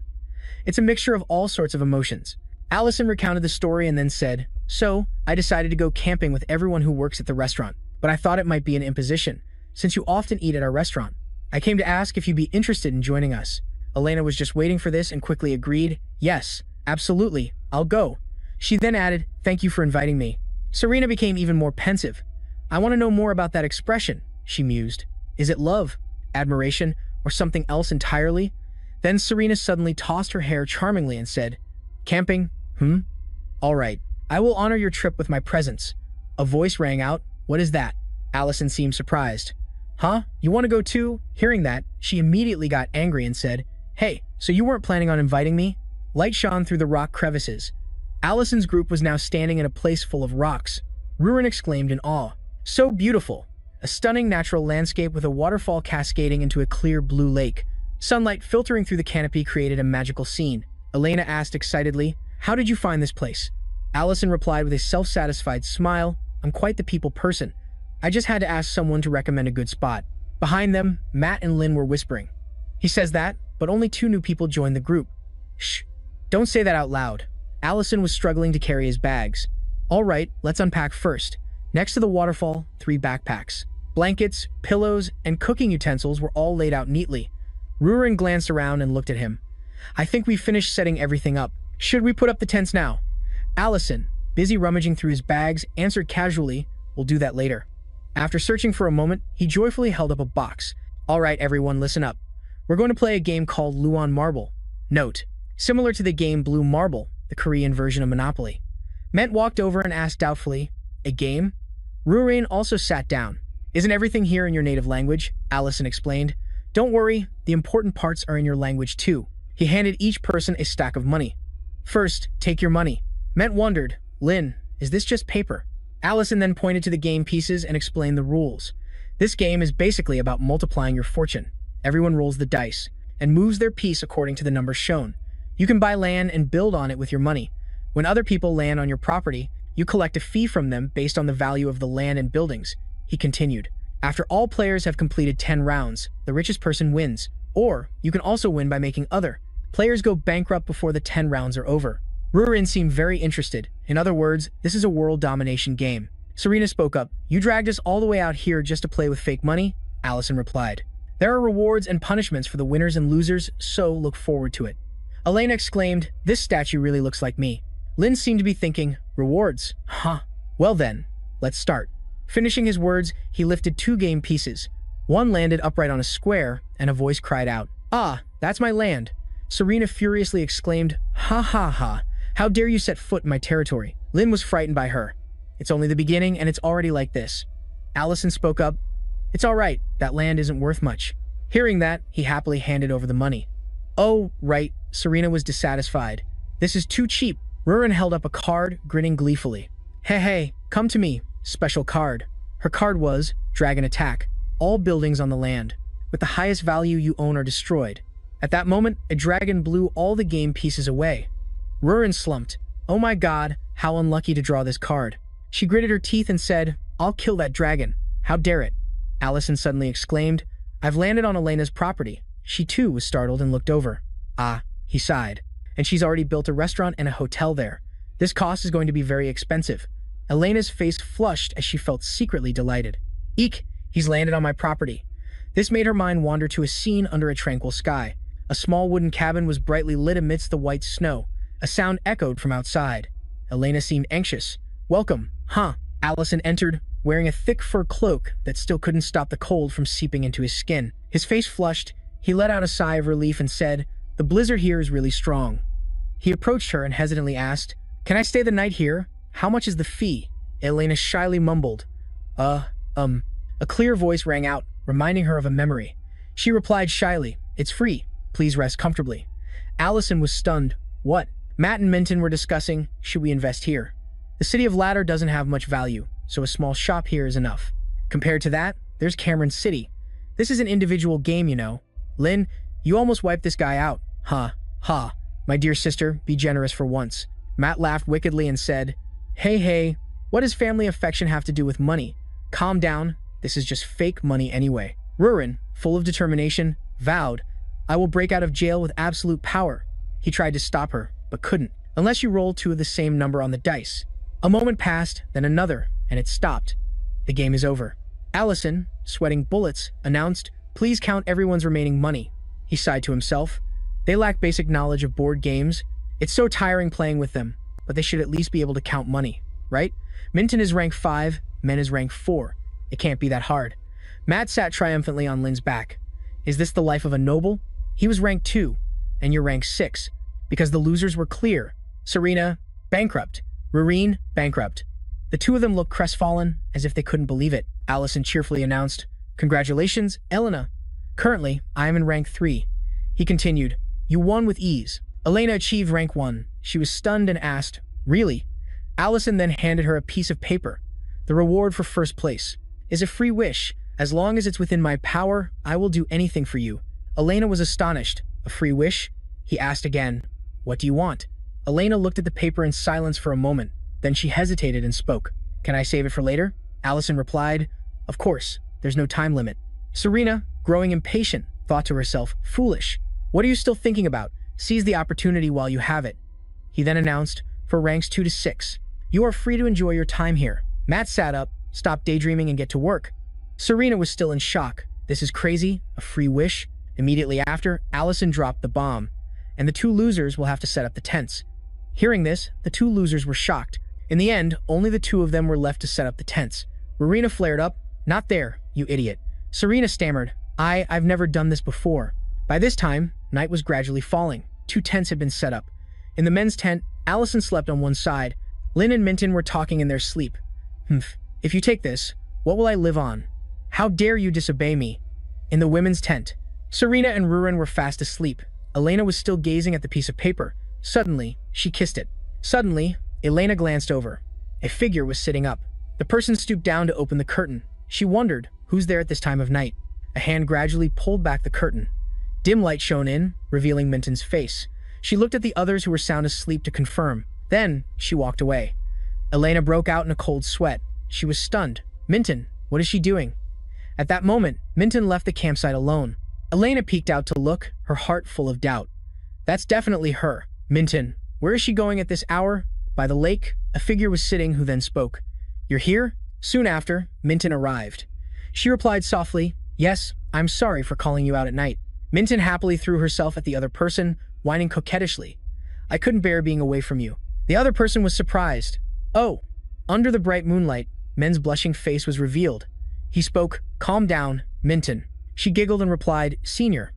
It's a mixture of all sorts of emotions. Allison recounted the story and then said, so, I decided to go camping with everyone who works at the restaurant, but I thought it might be an imposition, since you often eat at our restaurant. I came to ask if you'd be interested in joining us. Elena was just waiting for this and quickly agreed, yes, absolutely, I'll go. She then added, thank you for inviting me. Serena became even more pensive. I want to know more about that expression, she mused. Is it love, admiration, or something else entirely? Then Serena suddenly tossed her hair charmingly and said, camping? All right, I will honor your trip with my presence. A voice rang out, what is that? Allison seemed surprised. Huh? You want to go too? Hearing that, she immediately got angry and said, hey, so you weren't planning on inviting me? Light shone through the rock crevices. Allison's group was now standing in a place full of rocks. Rurin exclaimed in awe. So beautiful. A stunning natural landscape with a waterfall cascading into a clear blue lake. Sunlight filtering through the canopy created a magical scene. Elena asked excitedly, "How did you find this place?" Allison replied with a self-satisfied smile, "I'm quite the people person. I just had to ask someone to recommend a good spot." Behind them, Matt and Lynn were whispering. He says that, but only two new people joined the group. Shh, don't say that out loud. Allison was struggling to carry his bags. All right, let's unpack first. Next to the waterfall, 3 backpacks. Blankets, pillows, and cooking utensils were all laid out neatly. Rurin glanced around and looked at him. "I think we've finished setting everything up. Should we put up the tents now?" Allison, busy rummaging through his bags, answered casually, "We'll do that later." After searching for a moment, he joyfully held up a box. "All right, everyone, listen up. We're going to play a game called Luon Marble. Note, similar to the game Blue Marble, the Korean version of Monopoly." Ment walked over and asked doubtfully, "A game?" Rurin also sat down. "Isn't everything here in your native language?" Allison explained. "Don't worry, the important parts are in your language too." He handed each person a stack of money. "First, take your money." Ment wondered, "Lynn, is this just paper?" Allison then pointed to the game pieces and explained the rules. "This game is basically about multiplying your fortune. Everyone rolls the dice and moves their piece according to the numbers shown. You can buy land and build on it with your money. When other people land on your property, you collect a fee from them based on the value of the land and buildings," he continued. "After all players have completed 10 rounds, the richest person wins. Or, you can also win by making other players go bankrupt before the 10 rounds are over." Rurin seemed very interested. "In other words, this is a world domination game." Serena spoke up. "You dragged us all the way out here just to play with fake money?" Allison replied. "There are rewards and punishments for the winners and losers, so look forward to it." Elena exclaimed, "This statue really looks like me." Lynn seemed to be thinking, "Rewards? Huh. Well then, let's start." Finishing his words, he lifted 2 game pieces. One landed upright on a square, and a voice cried out, "Ah, that's my land." Serena furiously exclaimed, "Ha ha ha. How dare you set foot in my territory?" Lynn was frightened by her. "It's only the beginning, and it's already like this." Allison spoke up, "It's all right, that land isn't worth much." Hearing that, he happily handed over the money. "Oh, right," Serena was dissatisfied. "This is too cheap." Rurin held up a card, grinning gleefully. Hey, come to me, special card." Her card was, Dragon Attack. All buildings on the land with the highest value you own are destroyed. At that moment, a dragon blew all the game pieces away. Rurin slumped. "Oh my god, how unlucky to draw this card." She gritted her teeth and said, "I'll kill that dragon. How dare it?" Allison suddenly exclaimed, "I've landed on Elena's property." She too was startled and looked over. "Ah," he sighed. "And she's already built a restaurant and a hotel there. This cost is going to be very expensive." Elena's face flushed as she felt secretly delighted. "Eek, he's landed on my property." This made her mind wander to a scene under a tranquil sky. A small wooden cabin was brightly lit amidst the white snow. A sound echoed from outside. Elena seemed anxious. "Welcome, huh?" Allison entered, wearing a thick fur cloak that still couldn't stop the cold from seeping into his skin. His face flushed. He let out a sigh of relief and said, "The blizzard here is really strong." He approached her and hesitantly asked, "Can I stay the night here? How much is the fee?" Elena shyly mumbled, A clear voice rang out, reminding her of a memory. She replied shyly, "It's free. Please rest comfortably." Allison was stunned. "What?" Matt and Minton were discussing, "Should we invest here? The city of Ladder doesn't have much value, so a small shop here is enough. Compared to that, there's Cameron City. This is an individual game, you know." "Lynn, you almost wiped this guy out." "Ha, ha. My dear sister, be generous for once." Matt laughed wickedly and said, Hey, what does family affection have to do with money? Calm down, this is just fake money anyway." Rurin, full of determination, vowed, "I will break out of jail with absolute power." He tried to stop her, but couldn't, unless you roll 2 of the same number on the dice. A moment passed, then another, and it stopped. "The game is over." Allison, sweating bullets, announced, "Please count everyone's remaining money." He sighed to himself. They lack basic knowledge of board games. It's so tiring playing with them, but they should at least be able to count money, right? Minton is rank 5, Men is rank 4. It can't be that hard. Matt sat triumphantly on Lynn's back. "Is this the life of a noble? He was rank 2, and you're rank 6, because the losers were clear. Serena, bankrupt. Rurin, bankrupt." The two of them looked crestfallen, as if they couldn't believe it. Allison cheerfully announced, "Congratulations, Elena. Currently, I am in rank 3. He continued, "You won with ease." Elena achieved rank 1. She was stunned and asked, "Really?" Allison then handed her a piece of paper. "The reward for first place is a free wish. As long as it's within my power, I will do anything for you." Elena was astonished. A free wish? He asked again. What do you want? Elena looked at the paper in silence for a moment. Then she hesitated and spoke. Can I save it for later? Allison replied. Of course. There's no time limit. Serena, growing impatient, thought to herself, foolish. What are you still thinking about? Seize the opportunity while you have it. He then announced, for ranks 2 to 6. You are free to enjoy your time here. Matt sat up, stopped daydreaming and get to work. Serena was still in shock. This is crazy? A free wish? Immediately after, Allison dropped the bomb, and the 2 losers will have to set up the tents. Hearing this, the 2 losers were shocked. In the end, only the 2 of them were left to set up the tents. Rowena flared up. Not there, you idiot. Serena stammered. I've never done this before. By this time, night was gradually falling. 2 tents had been set up. In the men's tent, Allison slept on one side. Lynn and Minton were talking in their sleep. If you take this, what will I live on? How dare you disobey me? In the women's tent, Serena and Rurin were fast asleep. Elena was still gazing at the piece of paper. Suddenly, she kissed it. Suddenly, Elena glanced over. A figure was sitting up. The person stooped down to open the curtain. She wondered, who's there at this time of night? A hand gradually pulled back the curtain. Dim light shone in, revealing Minton's face. She looked at the others who were sound asleep to confirm. Then, she walked away. Elena broke out in a cold sweat. She was stunned. Minton, what is she doing? At that moment, Minton left the campsite alone. Elena peeked out to look, her heart full of doubt. That's definitely her. Minton, where is she going at this hour? By the lake, a figure was sitting who then spoke. You're here? Soon after, Minton arrived. She replied softly, Yes, I'm sorry for calling you out at night. Minton happily threw herself at the other person, whining coquettishly. I couldn't bear being away from you. The other person was surprised. Oh! Under the bright moonlight, Men's blushing face was revealed. He spoke, Calm down, Minton. She giggled and replied, Senior.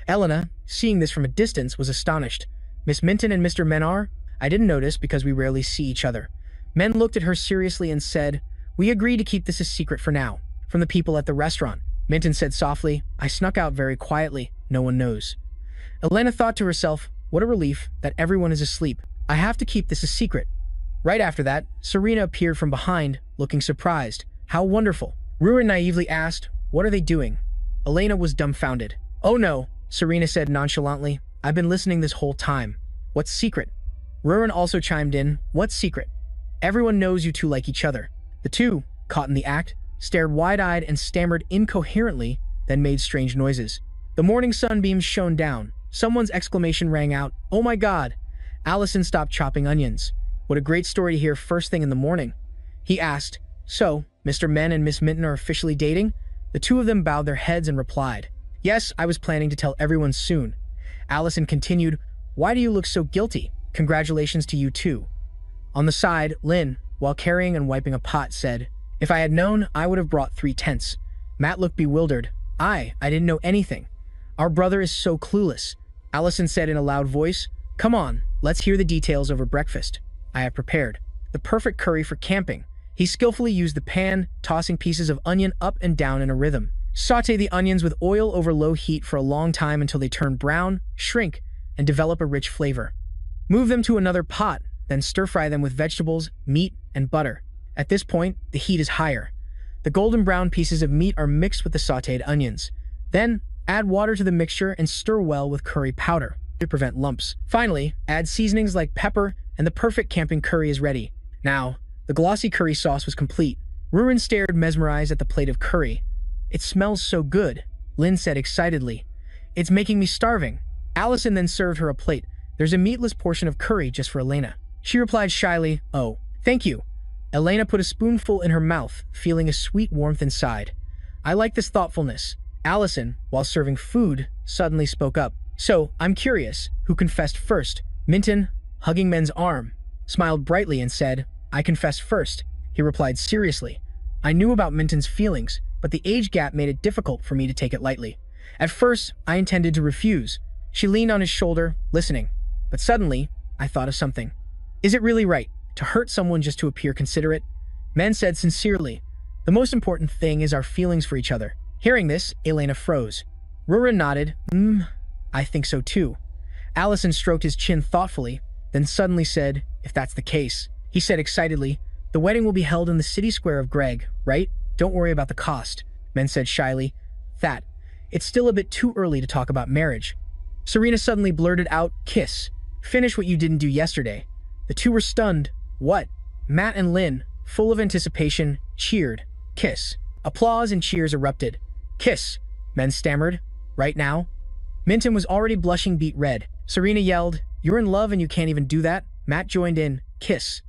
Elena, seeing this from a distance, was astonished. Miss Minton and Mr. Menar? I didn't notice because we rarely see each other. Men looked at her seriously and said, We agree to keep this a secret for now. From the people at the restaurant, Minton said softly, I snuck out very quietly. No one knows. Elena thought to herself, What a relief that everyone is asleep. I have to keep this a secret. Right after that, Serena appeared from behind, looking surprised. How wonderful. Ruin naively asked, What are they doing? Elena was dumbfounded. Oh no, Serena said nonchalantly. I've been listening this whole time. What's secret? Rurin also chimed in, What secret? Everyone knows you two like each other. The two, caught in the act, stared wide-eyed and stammered incoherently, then made strange noises. The morning sunbeams shone down. Someone's exclamation rang out, Oh my God! Allison stopped chopping onions. What a great story to hear first thing in the morning. He asked, So, Mr. Men and Miss Minton are officially dating? The two of them bowed their heads and replied, Yes, I was planning to tell everyone soon. Allison continued, Why do you look so guilty? Congratulations to you too. On the side, Lynn, while carrying and wiping a pot, said, If I had known, I would have brought 3 tents. Matt looked bewildered. I didn't know anything. Our brother is so clueless. Allison said in a loud voice, Come on, let's hear the details over breakfast. I have prepared the perfect curry for camping. He skillfully used the pan, tossing pieces of onion up and down in a rhythm. Saute the onions with oil over low heat for a long time until they turn brown, shrink, and develop a rich flavor. Move them to another pot, then stir-fry them with vegetables, meat, and butter. At this point, the heat is higher. The golden brown pieces of meat are mixed with the sautéed onions. Then, add water to the mixture and stir well with curry powder to prevent lumps. Finally, add seasonings like pepper, and the perfect camping curry is ready. Now, the glossy curry sauce was complete. Rurin stared mesmerized at the plate of curry. It smells so good, Lynn said excitedly. It's making me starving. Allison then served her a plate. There's a meatless portion of curry just for Elena. She replied shyly, Oh, thank you. Elena put a spoonful in her mouth, feeling a sweet warmth inside. I like this thoughtfulness. Allison, while serving food, suddenly spoke up. So, I'm curious, who confessed first? Minton, hugging Men's arm, smiled brightly and said, I confessed first. He replied seriously. I knew about Minton's feelings, but the age gap made it difficult for me to take it lightly. At first, I intended to refuse. She leaned on his shoulder, listening. But suddenly, I thought of something. Is it really right to hurt someone just to appear considerate? Men said sincerely, The most important thing is our feelings for each other. Hearing this, Elena froze. Rurin nodded, I think so too. Allison stroked his chin thoughtfully, then suddenly said, If that's the case. He said excitedly, The wedding will be held in the city square of Greg, right? Don't worry about the cost. Men said shyly, That. It's still a bit too early to talk about marriage. Serena suddenly blurted out, "Kiss. Finish what you didn't do yesterday." The two were stunned. What? Matt and Lynn, full of anticipation, cheered. "Kiss." Applause and cheers erupted. "Kiss," men stammered. "Right now?" Minton was already blushing beet red. Serena yelled, "You're in love and you can't even do that?" Matt joined in, "Kiss."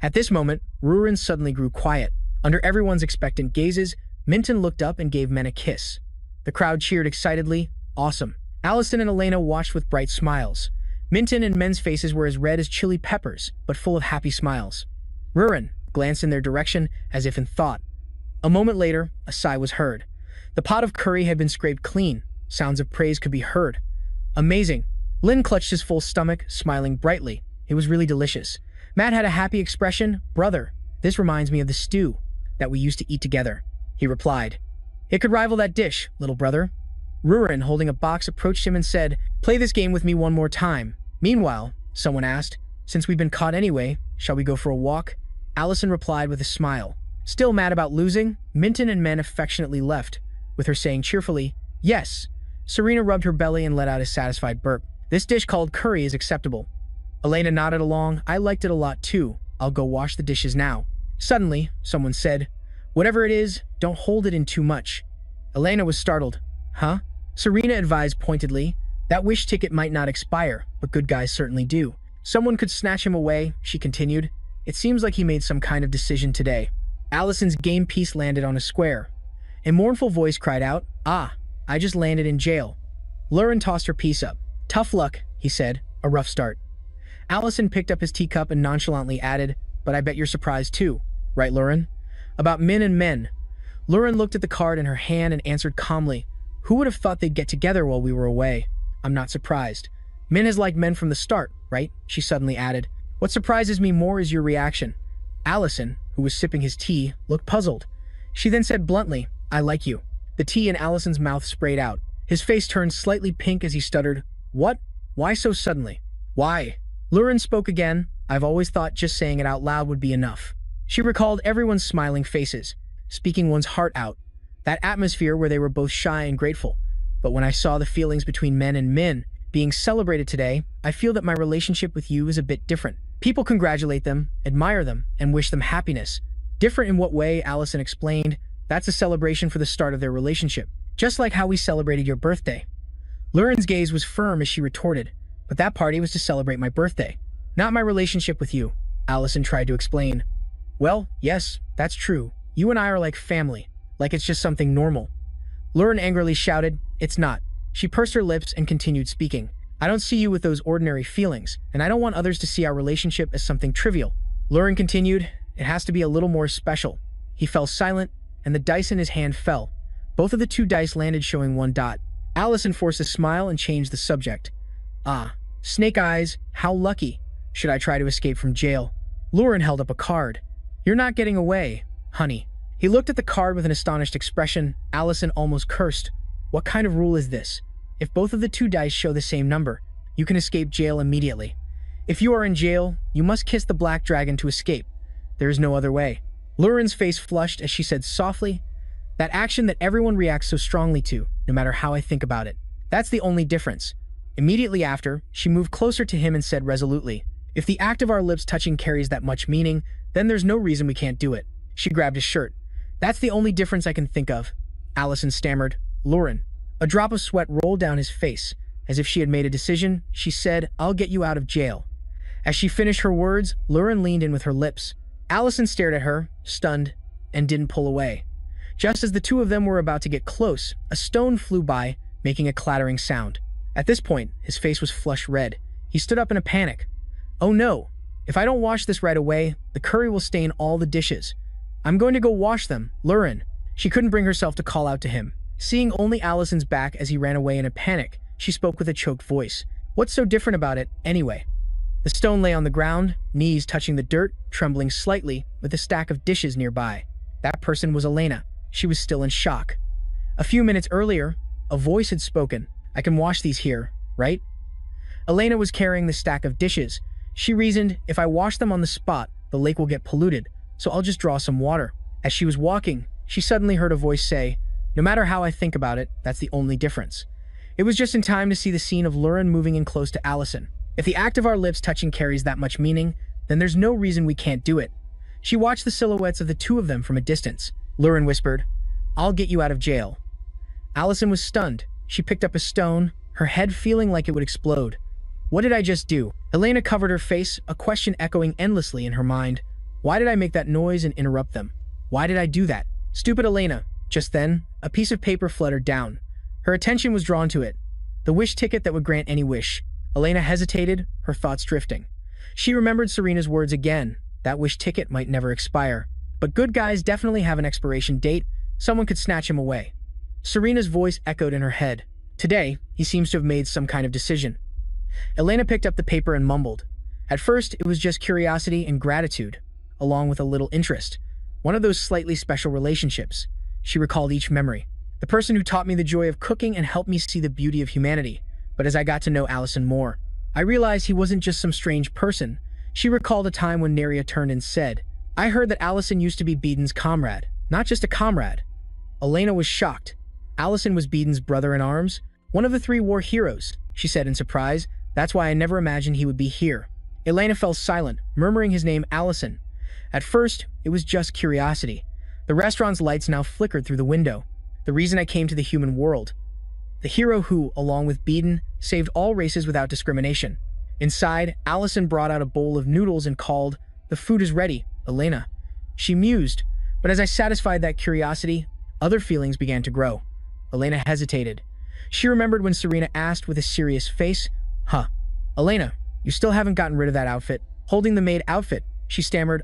At this moment, Rurin suddenly grew quiet. Under everyone's expectant gazes, Minton looked up and gave men a kiss. The crowd cheered excitedly. Awesome. Allison and Elena watched with bright smiles. Minton and men's faces were as red as chili peppers, but full of happy smiles. Rurin glanced in their direction as if in thought. A moment later, a sigh was heard. The pot of curry had been scraped clean. Sounds of praise could be heard. Amazing. Lynn clutched his full stomach, smiling brightly. It was really delicious. Matt had a happy expression. "Brother, this reminds me of the stew that we used to eat together," he replied. "It could rival that dish, little brother." Rurin, holding a box, approached him and said, "Play this game with me one more time." Meanwhile, someone asked, "Since we've been caught anyway, shall we go for a walk?" Allison replied with a smile. Still mad about losing, Minton and men affectionately left, with her saying cheerfully, "Yes." Serena rubbed her belly and let out a satisfied burp. "This dish called curry is acceptable." Elena nodded along. "I liked it a lot too. I'll go wash the dishes now." Suddenly, someone said, "Whatever it is, don't hold it in too much." Elena was startled. "Huh?" Serena advised pointedly, "That wish ticket might not expire, but good guys certainly do. Someone could snatch him away," she continued. "It seems like he made some kind of decision today." Allison's game piece landed on a square. A mournful voice cried out, "Ah, I just landed in jail." Lurin tossed her piece up. "Tough luck," he said. "A rough start." Allison picked up his teacup and nonchalantly added, "But I bet you're surprised too. Right, Lurin?" "About Min and men." Lurin looked at the card in her hand and answered calmly, "Who would have thought they'd get together while we were away? I'm not surprised. Min has liked men from the start, right?" she suddenly added. "What surprises me more is your reaction." Allison, who was sipping his tea, looked puzzled. She then said bluntly, "I like you." The tea in Allison's mouth sprayed out. His face turned slightly pink as he stuttered, "What? Why so suddenly?" "Why?" Lurin spoke again. "I've always thought just saying it out loud would be enough." She recalled everyone's smiling faces, speaking one's heart out, that atmosphere where they were both shy and grateful. "But when I saw the feelings between men and Min being celebrated today, I feel that my relationship with you is a bit different. People congratulate them, admire them, and wish them happiness." "Different in what way?" Allison explained. "That's a celebration for the start of their relationship, just like how we celebrated your birthday." Lurin's gaze was firm as she retorted, "But that party was to celebrate my birthday, not my relationship with you," Allison tried to explain. "Well, yes, that's true. You and I are like family, like it's just something normal." Lurin angrily shouted, "It's not." She pursed her lips and continued speaking. "I don't see you with those ordinary feelings, and I don't want others to see our relationship as something trivial." Lurin continued, "It has to be a little more special." He fell silent, and the dice in his hand fell. Both of the two dice landed showing one dot. Allison forced a smile and changed the subject. "Ah, Snake Eyes, how lucky. Should I try to escape from jail?" Lurin held up a card. "You're not getting away, honey." He looked at the card with an astonished expression. Allison almost cursed. "What kind of rule is this? If both of the two dice show the same number, you can escape jail immediately. If you are in jail, you must kiss the black dragon to escape. There is no other way." Lurin's face flushed as she said softly, "That action that everyone reacts so strongly to, no matter how I think about it. That's the only difference." Immediately after, she moved closer to him and said resolutely, "If the act of our lips touching carries that much meaning, then there's no reason we can't do it." She grabbed his shirt. "That's the only difference I can think of." Allison stammered, "Lurin." A drop of sweat rolled down his face. As if she had made a decision, she said, "I'll get you out of jail." As she finished her words, Lurin leaned in with her lips. Allison stared at her, stunned, and didn't pull away. Just as the two of them were about to get close, a stone flew by, making a clattering sound. At this point, his face was flush red. He stood up in a panic. "Oh no! If I don't wash this right away, the curry will stain all the dishes. I'm going to go wash them, Lurin." She couldn't bring herself to call out to him. Seeing only Allison's back as he ran away in a panic, she spoke with a choked voice. "What's so different about it, anyway?" The stone lay on the ground, knees touching the dirt, trembling slightly, with a stack of dishes nearby. That person was Elena. She was still in shock. A few minutes earlier, a voice had spoken. "I can wash these here, right?" Elena was carrying the stack of dishes. She reasoned, "If I wash them on the spot, the lake will get polluted, so I'll just draw some water." As she was walking, she suddenly heard a voice say, No matter how I think about it, that's the only difference. It was just in time to see the scene of Luren moving in close to Allison. If the act of our lips touching carries that much meaning, then there's no reason we can't do it. She watched the silhouettes of the two of them from a distance. Luren whispered, "I'll get you out of jail." Allison was stunned. She picked up a stone, her head feeling like it would explode. What did I just do? Elena covered her face, a question echoing endlessly in her mind. Why did I make that noise and interrupt them? Why did I do that? Stupid Elena. Just then, a piece of paper fluttered down. Her attention was drawn to it. The wish ticket that would grant any wish. Elena hesitated, her thoughts drifting. She remembered Serena's words again. That wish ticket might never expire. But good guys definitely have an expiration date. Someone could snatch him away. Serena's voice echoed in her head. Today, he seems to have made some kind of decision. Elena picked up the paper and mumbled. At first, it was just curiosity and gratitude, along with a little interest. One of those slightly special relationships. She recalled each memory. The person who taught me the joy of cooking and helped me see the beauty of humanity. But as I got to know Allison more, I realized he wasn't just some strange person. She recalled a time when Neria turned and said, "I heard that Allison used to be Beden's comrade, not just a comrade." Elena was shocked. Allison was Beden's brother-in-arms, one of the three war heroes, she said in surprise. That's why I never imagined he would be here. Elena fell silent, murmuring his name, Allison. At first, it was just curiosity. The restaurant's lights now flickered through the window. The reason I came to the human world. The hero who, along with Beden, saved all races without discrimination. Inside, Allison brought out a bowl of noodles and called, "The food is ready, Elena." She mused, but as I satisfied that curiosity, other feelings began to grow. Elena hesitated. She remembered when Serena asked with a serious face, "Huh, Elena, you still haven't gotten rid of that outfit?" Holding the maid outfit, she stammered,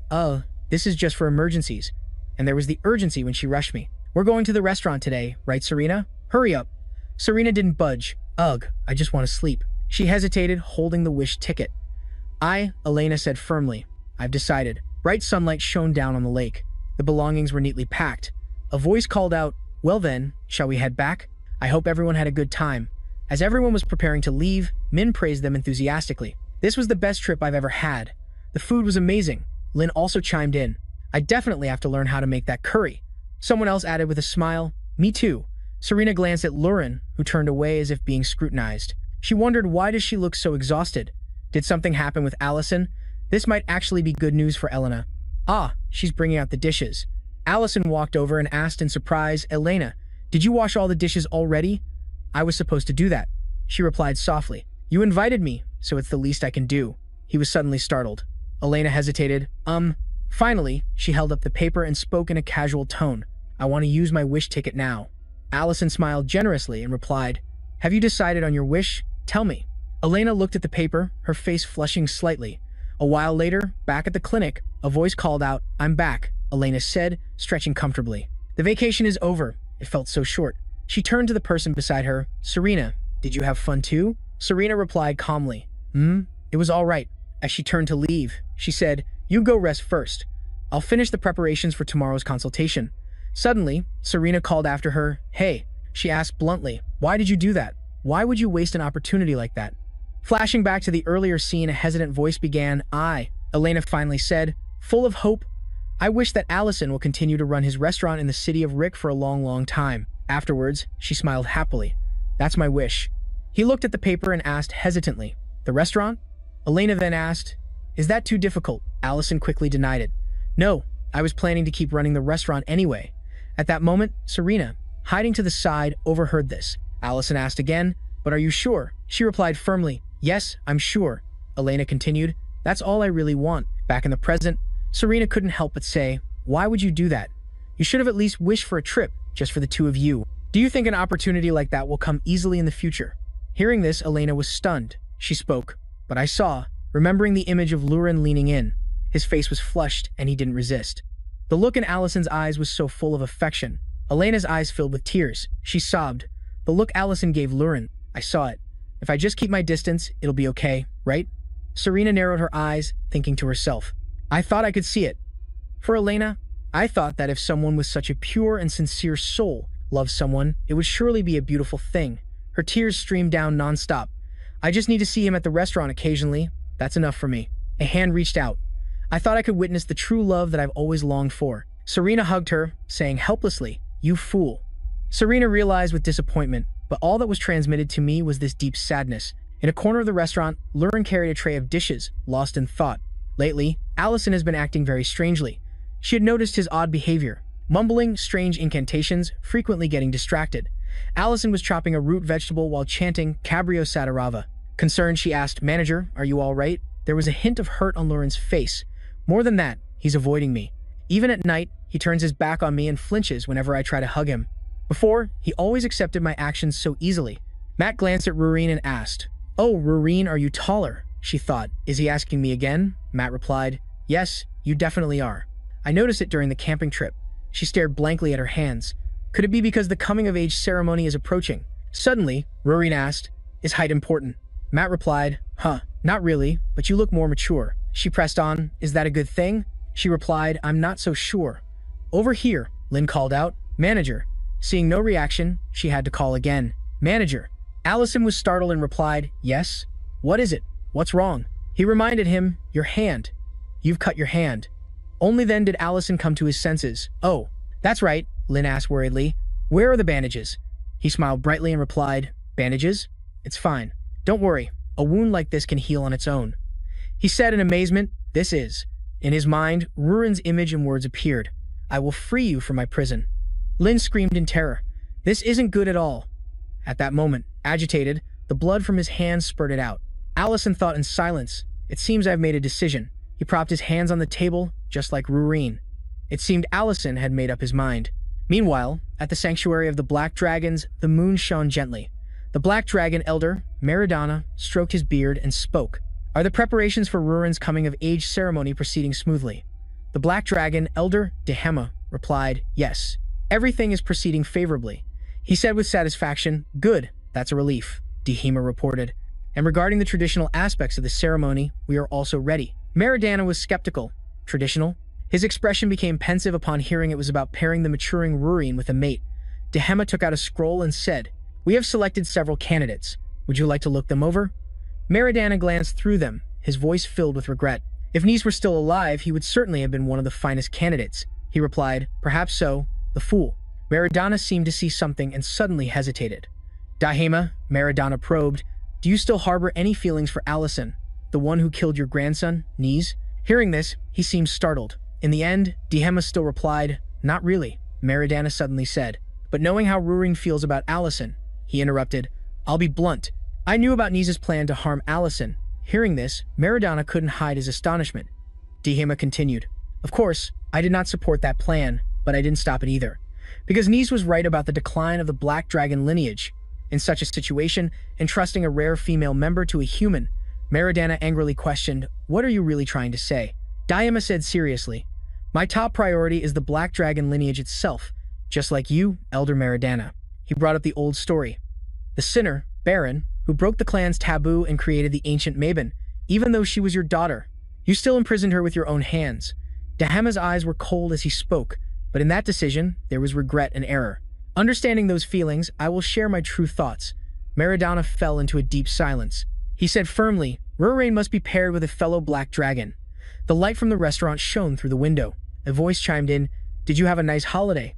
This is just for emergencies." And there was the urgency when she rushed me. "We're going to the restaurant today, right, Serena? Hurry up." Serena didn't budge. "Ugh, I just want to sleep." She hesitated, holding the wish ticket. Elena said firmly, "I've decided." Bright sunlight shone down on the lake. The belongings were neatly packed. A voice called out, "Well then, shall we head back?" I hope everyone had a good time. As everyone was preparing to leave, Min praised them enthusiastically. "This was the best trip I've ever had. The food was amazing." Lin also chimed in. "I definitely have to learn how to make that curry." Someone else added with a smile, "Me too." Serena glanced at Luren, who turned away as if being scrutinized. She wondered, why does she look so exhausted? Did something happen with Allison? This might actually be good news for Elena. She's bringing out the dishes. Allison walked over and asked in surprise, "Elena, did you wash all the dishes already?" "I was supposed to do that," she replied softly. "You invited me, so it's the least I can do." He was suddenly startled. Elena hesitated. Finally, she held up the paper and spoke in a casual tone. "I want to use my wish ticket now." Allison smiled generously and replied, "Have you decided on your wish? Tell me." Elena looked at the paper, her face flushing slightly. A while later, back at the clinic, a voice called out, "I'm back," Elena said, stretching comfortably. "The vacation is over." It felt so short. She turned to the person beside her. "Serena, did you have fun too?" Serena replied calmly, It was all right." As she turned to leave, she said, "You go rest first. I'll finish the preparations for tomorrow's consultation." Suddenly, Serena called after her, "Hey," she asked bluntly, "why did you do that? Why would you waste an opportunity like that?" Flashing back to the earlier scene, a hesitant voice began, Elena finally said, full of hope, "I wish that Allison will continue to run his restaurant in the city of Rick for a long, long time." Afterwards, she smiled happily. "That's my wish." He looked at the paper and asked hesitantly, "The restaurant?" Elena then asked, "Is that too difficult?" Allison quickly denied it. "No, I was planning to keep running the restaurant anyway." At that moment, Serena, hiding to the side, overheard this. Allison asked again, "But are you sure?" She replied firmly, "Yes, I'm sure." Elena continued, "That's all I really want." Back in the present, Serena couldn't help but say, "Why would you do that? You should have at least wished for a trip, just for the two of you. Do you think an opportunity like that will come easily in the future?" Hearing this, Elena was stunned. She spoke, "But I saw," remembering the image of Luren leaning in. His face was flushed, and he didn't resist. The look in Allison's eyes was so full of affection. Elena's eyes filled with tears. She sobbed. The look Allison gave Luren, "I saw it. If I just keep my distance, it'll be okay, right?" Serena narrowed her eyes, thinking to herself, "I thought I could see it." For Elena, I thought that if someone with such a pure and sincere soul loved someone, it would surely be a beautiful thing. Her tears streamed down nonstop. "I just need to see him at the restaurant occasionally. That's enough for me." A hand reached out. I thought I could witness the true love that I've always longed for. Serena hugged her, saying helplessly, "You fool." Serena realized with disappointment, but all that was transmitted to me was this deep sadness. In a corner of the restaurant, Lurin carried a tray of dishes, lost in thought. Lately, Allison has been acting very strangely. She had noticed his odd behavior, mumbling strange incantations, frequently getting distracted. Allison was chopping a root vegetable while chanting Cabrio Satarava. Concerned, she asked, "Manager, are you all right?" There was a hint of hurt on Lurin's face. More than that, he's avoiding me. Even at night, he turns his back on me and flinches whenever I try to hug him. Before, he always accepted my actions so easily. Matt glanced at Rureen and asked, "Oh, Rureen, are you taller?" She thought, "Is he asking me again?" Matt replied, "Yes, you definitely are. I noticed it during the camping trip." She stared blankly at her hands. Could it be because the coming-of-age ceremony is approaching? Suddenly, Rureen asked, "Is height important?" Matt replied, Not really, but you look more mature." She pressed on, "Is that a good thing?" She replied, "I'm not so sure." "Over here," Lynn called out, "Manager." Seeing no reaction, she had to call again, "Manager." Allison was startled and replied, "Yes? What is it? What's wrong?" He reminded him, "Your hand. You've cut your hand." Only then did Allison come to his senses. "Oh, that's right," Lynn asked worriedly. "Where are the bandages?" He smiled brightly and replied, "Bandages? It's fine. Don't worry, a wound like this can heal on its own." He said in amazement, "This is." In his mind, Rurin's image and words appeared. "I will free you from my prison." Lynn screamed in terror. "This isn't good at all." At that moment, agitated, the blood from his hands spurted out. Allison thought in silence, "It seems I've made a decision." He propped his hands on the table, just like Rureen. It seemed Allison had made up his mind. Meanwhile, at the sanctuary of the Black Dragons, the moon shone gently. The Black Dragon elder, Meridana, stroked his beard and spoke. "Are the preparations for Rurin's coming-of-age ceremony proceeding smoothly?" The Black Dragon elder, Dehema, replied, "Yes. Everything is proceeding favorably." He said with satisfaction, "Good, that's a relief," Dehema reported. "And regarding the traditional aspects of the ceremony, we are also ready." Meridana was skeptical. Traditional? His expression became pensive upon hearing it was about pairing the maturing Rurin with a mate. Dehema took out a scroll and said, "We have selected several candidates. Would you like to look them over?" Meridana glanced through them, his voice filled with regret. If Nis were still alive, he would certainly have been one of the finest candidates. He replied, "Perhaps so, the fool." Meridana seemed to see something and suddenly hesitated. "Dehema," Meridana probed, "do you still harbor any feelings for Allison, the one who killed your grandson, Nis?" Hearing this, he seemed startled. In the end, Dehema still replied, "Not really," Meridana suddenly said. But knowing how Rurin feels about Allison, he interrupted, "I'll be blunt. I knew about Nis's plan to harm Allison." Hearing this, Meridana couldn't hide his astonishment. Dehema continued, "Of course, I did not support that plan, but I didn't stop it either. Because Nis was right about the decline of the Black Dragon lineage. In such a situation, entrusting a rare female member to a human, Meridana angrily questioned, "What are you really trying to say?" Dehema said seriously, "My top priority is the Black Dragon lineage itself, just like you, Elder Meridana." He brought up the old story. The sinner, Baron, who broke the clan's taboo and created the ancient Maven, even though she was your daughter. You still imprisoned her with your own hands. Dehema's eyes were cold as he spoke, but in that decision, there was regret and error. Understanding those feelings, I will share my true thoughts. Meridana fell into a deep silence. He said firmly, "Rurin must be paired with a fellow Black Dragon." The light from the restaurant shone through the window. A voice chimed in, "Did you have a nice holiday?"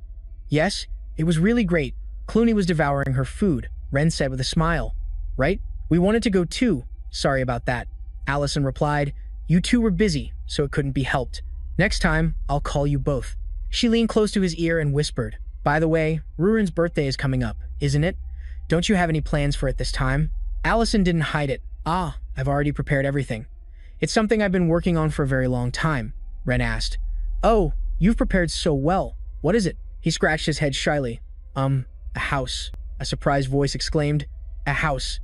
"Yes, it was really great." Clooney was devouring her food, Ren said with a smile. "Right? We wanted to go too. Sorry about that." Allison replied, "You two were busy, so it couldn't be helped. Next time, I'll call you both." She leaned close to his ear and whispered, "By the way, Rurin's birthday is coming up, isn't it? Don't you have any plans for it this time?" Allison didn't hide it. I've already prepared everything." "It's something I've been working on for a very long time," Ren asked. "Oh, you've prepared so well. What is it?" He scratched his head shyly. A house," a surprised voice exclaimed. "A house."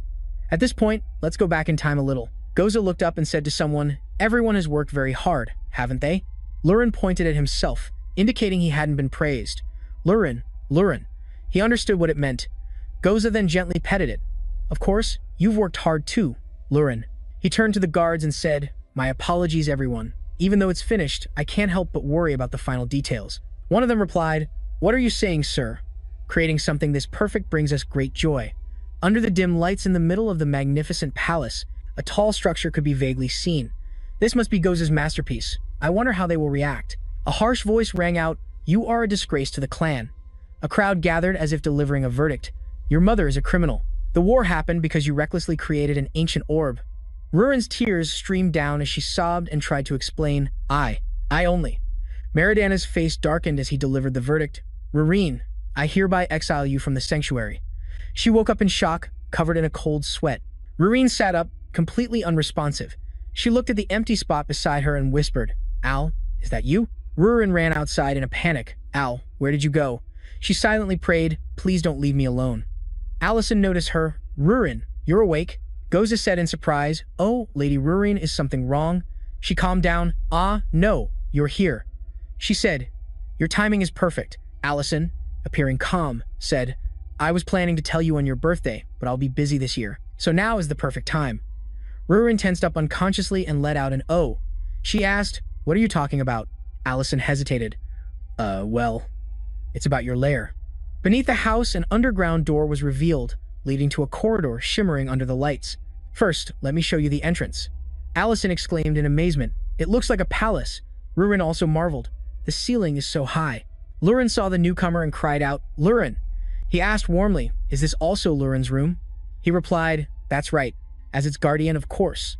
At this point, let's go back in time a little. Goza looked up and said to someone, "Everyone has worked very hard, haven't they?" Lurin pointed at himself, indicating he hadn't been praised. Lurin. He understood what it meant. Goza then gently petted it. "Of course, you've worked hard too, Lurin." He turned to the guards and said, "My apologies, everyone. Even though it's finished, I can't help but worry about the final details." One of them replied, "What are you saying, sir? Creating something this perfect brings us great joy." Under the dim lights in the middle of the magnificent palace, a tall structure could be vaguely seen. "This must be Goza's masterpiece. I wonder how they will react." A harsh voice rang out, "You are a disgrace to the clan." A crowd gathered as if delivering a verdict. Your mother is a criminal. The war happened because you recklessly created an ancient orb. Rurin's tears streamed down as she sobbed and tried to explain, I only. Meridana's face darkened as he delivered the verdict. Rurin, I hereby exile you from the sanctuary. She woke up in shock, covered in a cold sweat. Rurin sat up, completely unresponsive. She looked at the empty spot beside her and whispered, Al, is that you? Rurin ran outside in a panic. Al, where did you go? She silently prayed, please don't leave me alone. Allison noticed her. Rurin, you're awake? Goza said in surprise, oh, Lady Rurin, is something wrong? She calmed down. Ah, no, you're here. She said, your timing is perfect. Allison, appearing calm, said, I was planning to tell you on your birthday, but I'll be busy this year. So now is the perfect time. Rurin tensed up unconsciously and let out an oh. She asked, what are you talking about? Allison hesitated. Well, it's about your lair. Beneath the house, an underground door was revealed, leading to a corridor shimmering under the lights. First, let me show you the entrance. Allison exclaimed in amazement. It looks like a palace. Rurin also marveled. The ceiling is so high. Lurin saw the newcomer and cried out, Lurin. He asked warmly, is this also Lurin's room? He replied, that's right, as its guardian, of course.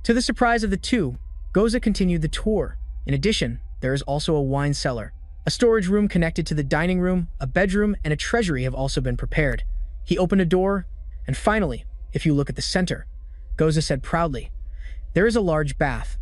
To the surprise of the two, Goza continued the tour. In addition, there is also a wine cellar. A storage room connected to the dining room, a bedroom, and a treasury have also been prepared. He opened a door, and finally, if you look at the center, Goza said proudly, there is a large bath.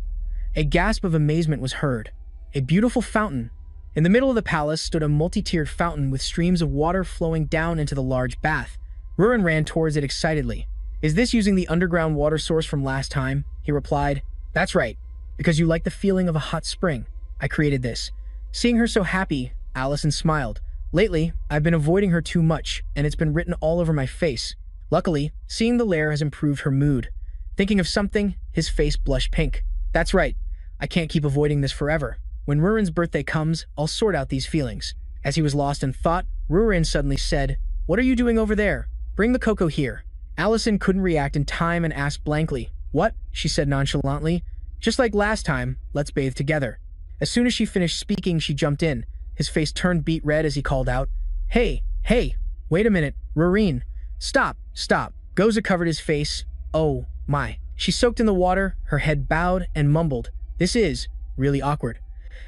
A gasp of amazement was heard. A beautiful fountain. In the middle of the palace stood a multi-tiered fountain with streams of water flowing down into the large bath. Rurin ran towards it excitedly. Is this using the underground water source from last time? He replied. That's right, because you like the feeling of a hot spring. I created this. Seeing her so happy, Allison smiled. Lately, I've been avoiding her too much, and it's been written all over my face. Luckily, seeing the lair has improved her mood. Thinking of something, his face blushed pink. That's right, I can't keep avoiding this forever. When Rurin's birthday comes, I'll sort out these feelings. As he was lost in thought, Rurin suddenly said, what are you doing over there? Bring the cocoa here. Allison couldn't react in time and asked blankly. What? She said nonchalantly. Just like last time, let's bathe together. As soon as she finished speaking, she jumped in. His face turned beet red as he called out, hey, wait a minute, Rurin. Stop. Goza covered his face. Oh, my. She soaked in the water, her head bowed, and mumbled, this is really awkward.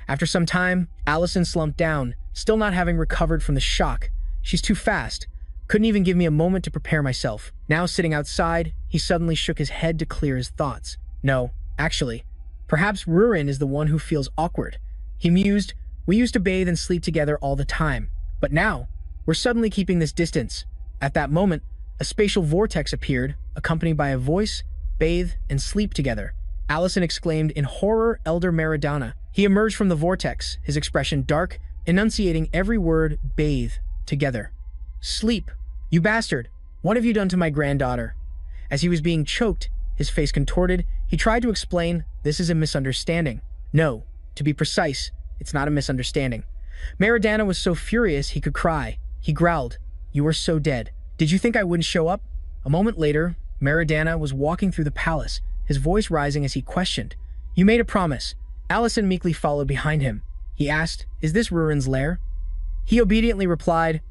After some time, Allison slumped down, still not having recovered from the shock. She's too fast. Couldn't even give me a moment to prepare myself. Now sitting outside, he suddenly shook his head to clear his thoughts. No, actually, perhaps Rurin is the one who feels awkward. He mused, we used to bathe and sleep together all the time. But now, we're suddenly keeping this distance. At that moment, a spatial vortex appeared, accompanied by a voice, bathe and sleep together. Allison exclaimed in horror, Elder Meridana. He emerged from the vortex, his expression dark, enunciating every word, bathe, together. Sleep. You bastard. What have you done to my granddaughter? As he was being choked, his face contorted, he tried to explain, this is a misunderstanding. No, to be precise, it's not a misunderstanding. Meridana was so furious he could cry. He growled, you are so dead. Did you think I wouldn't show up? A moment later, Meridana was walking through the palace, his voice rising as he questioned. You made a promise. Allison meekly followed behind him. He asked, is this Rurin's lair? He obediently replied,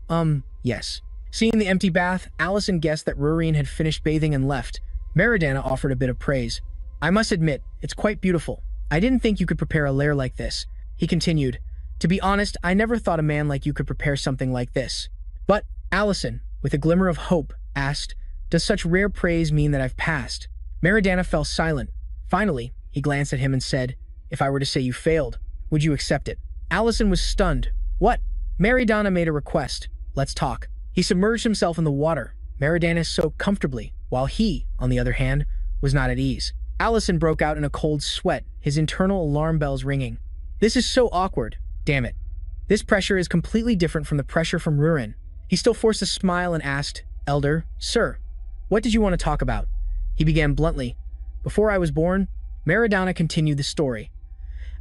yes. Seeing the empty bath, Allison guessed that Rurin had finished bathing and left. Meridana offered a bit of praise. I must admit, it's quite beautiful. I didn't think you could prepare a lair like this. He continued, to be honest, I never thought a man like you could prepare something like this. But, Allison, with a glimmer of hope, asked, does such rare praise mean that I've passed? Meridana fell silent. Finally, he glanced at him and said, if I were to say you failed, would you accept it? Allison was stunned. What? Meridana made a request. Let's talk. He submerged himself in the water. Meridana soaked comfortably, while he, on the other hand, was not at ease. Allison broke out in a cold sweat, his internal alarm bells ringing. This is so awkward. Damn it. This pressure is completely different from the pressure from Rurin. He still forced a smile and asked, Elder, sir, what did you want to talk about? He began bluntly. Before I was born, Meridana continued the story.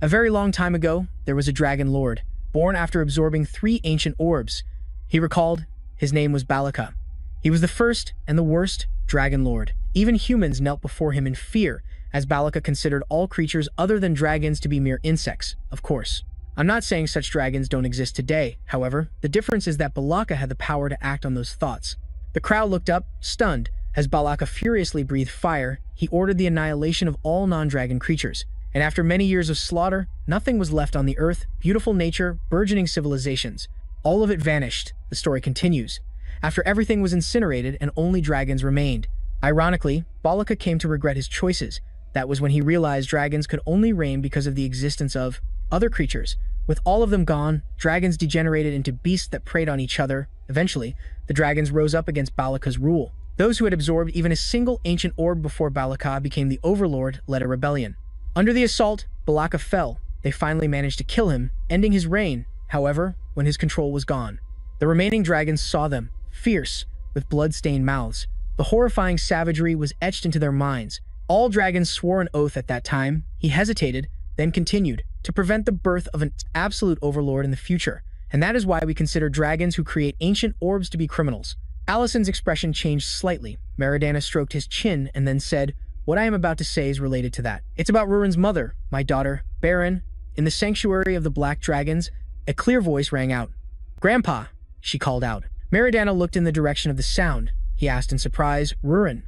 A very long time ago, there was a dragon lord, born after absorbing 3 ancient orbs. He recalled, his name was Balaka. He was the first and the worst dragon lord. Even humans knelt before him in fear, as Balaka considered all creatures other than dragons to be mere insects, of course. I'm not saying such dragons don't exist today, however, the difference is that Balaka had the power to act on those thoughts. The crowd looked up, stunned. As Balaka furiously breathed fire, he ordered the annihilation of all non-dragon creatures. And after many years of slaughter, nothing was left on the earth, beautiful nature, burgeoning civilizations. All of it vanished, the story continues. After everything was incinerated and only dragons remained. Ironically, Balaka came to regret his choices. That was when he realized dragons could only reign because of the existence of other creatures. With all of them gone, dragons degenerated into beasts that preyed on each other. Eventually, the dragons rose up against Balaka's rule. Those who had absorbed even a single ancient orb before Balaka became the overlord led a rebellion. Under the assault, Balaka fell. They finally managed to kill him, ending his reign, however, when his control was gone. The remaining dragons saw them, fierce, with blood-stained mouths. The horrifying savagery was etched into their minds. All dragons swore an oath at that time. He hesitated, then continued, to prevent the birth of an absolute overlord in the future. And that is why we consider dragons who create ancient orbs to be criminals. Allison's expression changed slightly. Meridana stroked his chin and then said, "What I am about to say is related to that. It's about Rurin's mother, my daughter, Baron." In the sanctuary of the Black Dragons, a clear voice rang out. "Grandpa," she called out. Meridana looked in the direction of the sound. He asked in surprise, "Rurin?"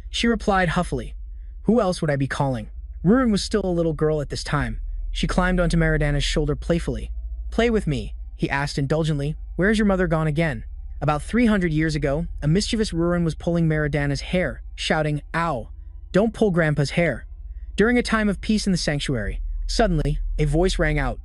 She replied huffily, "Who else would I be calling?" Rurin was still a little girl at this time. She climbed onto Meridana's shoulder playfully. "Play with me," he asked indulgently. "Where's your mother gone again?" About 300 years ago, a mischievous Rurin was pulling Meridana's hair, shouting, "Ow! Don't pull Grandpa's hair." During a time of peace in the sanctuary, suddenly, a voice rang out.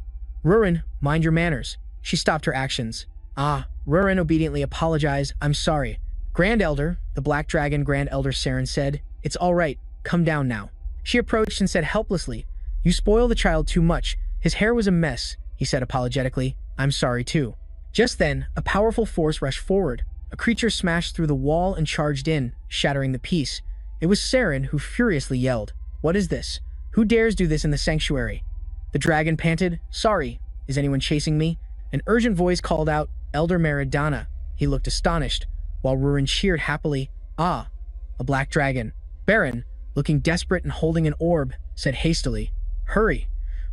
"Rurin, mind your manners." She stopped her actions. Rurin obediently apologized. "I'm sorry." "Grand Elder," the Black Dragon Grand Elder Saren said, "It's all right. Come down now." She approached and said helplessly, "You spoil the child too much. His hair was a mess," he said apologetically. "I'm sorry too." Just then, a powerful force rushed forward. A creature smashed through the wall and charged in, shattering the peace. It was Saren, who furiously yelled, "What is this? Who dares do this in the sanctuary?" The dragon panted, "Sorry, is anyone chasing me?" An urgent voice called out, "Elder Meridana." He looked astonished, while Rurin cheered happily. A black dragon. Baron, looking desperate and holding an orb, said hastily, "Hurry.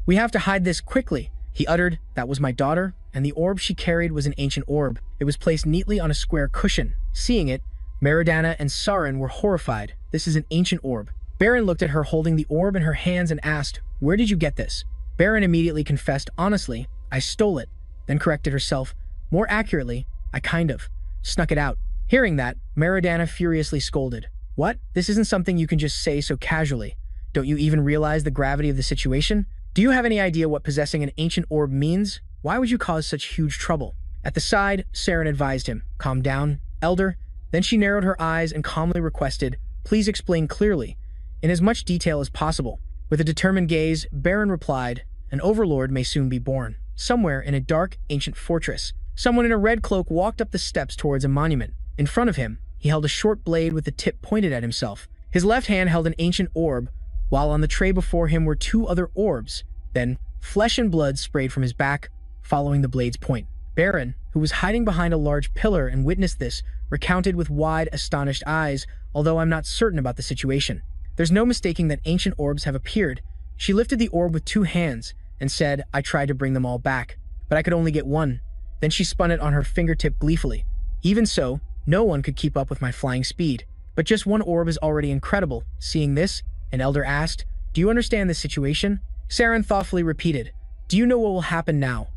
We have to hide this quickly." He uttered, "That was my daughter," and the orb she carried was an ancient orb. It was placed neatly on a square cushion. Seeing it, Meridana and Saren were horrified. "This is an ancient orb." Baron looked at her holding the orb in her hands and asked, "Where did you get this?" Baron immediately confessed honestly, "I stole it," then corrected herself. More accurately, "I kind of snuck it out." Hearing that, Meridana furiously scolded. "What? This isn't something you can just say so casually. Don't you even realize the gravity of the situation? Do you have any idea what possessing an ancient orb means? Why would you cause such huge trouble?" At the side, Saren advised him, "Calm down, Elder." Then she narrowed her eyes and calmly requested, "Please explain clearly, in as much detail as possible." With a determined gaze, Baron replied, "An overlord may soon be born, somewhere in a dark, ancient fortress." Someone in a red cloak walked up the steps towards a monument. In front of him, he held a short blade with the tip pointed at himself. His left hand held an ancient orb, while on the tray before him were two other orbs. Then, flesh and blood sprayed from his back, following the blade's point. Baron, who was hiding behind a large pillar and witnessed this, recounted with wide, astonished eyes, "Although I'm not certain about the situation. There's no mistaking that ancient orbs have appeared." She lifted the orb with two hands and said, "I tried to bring them all back, but I could only get one." Then she spun it on her fingertip gleefully. "Even so, no one could keep up with my flying speed. But just one orb is already incredible." Seeing this, an elder asked, "Do you understand this situation?" Saren thoughtfully repeated, "Do you know what will happen now?"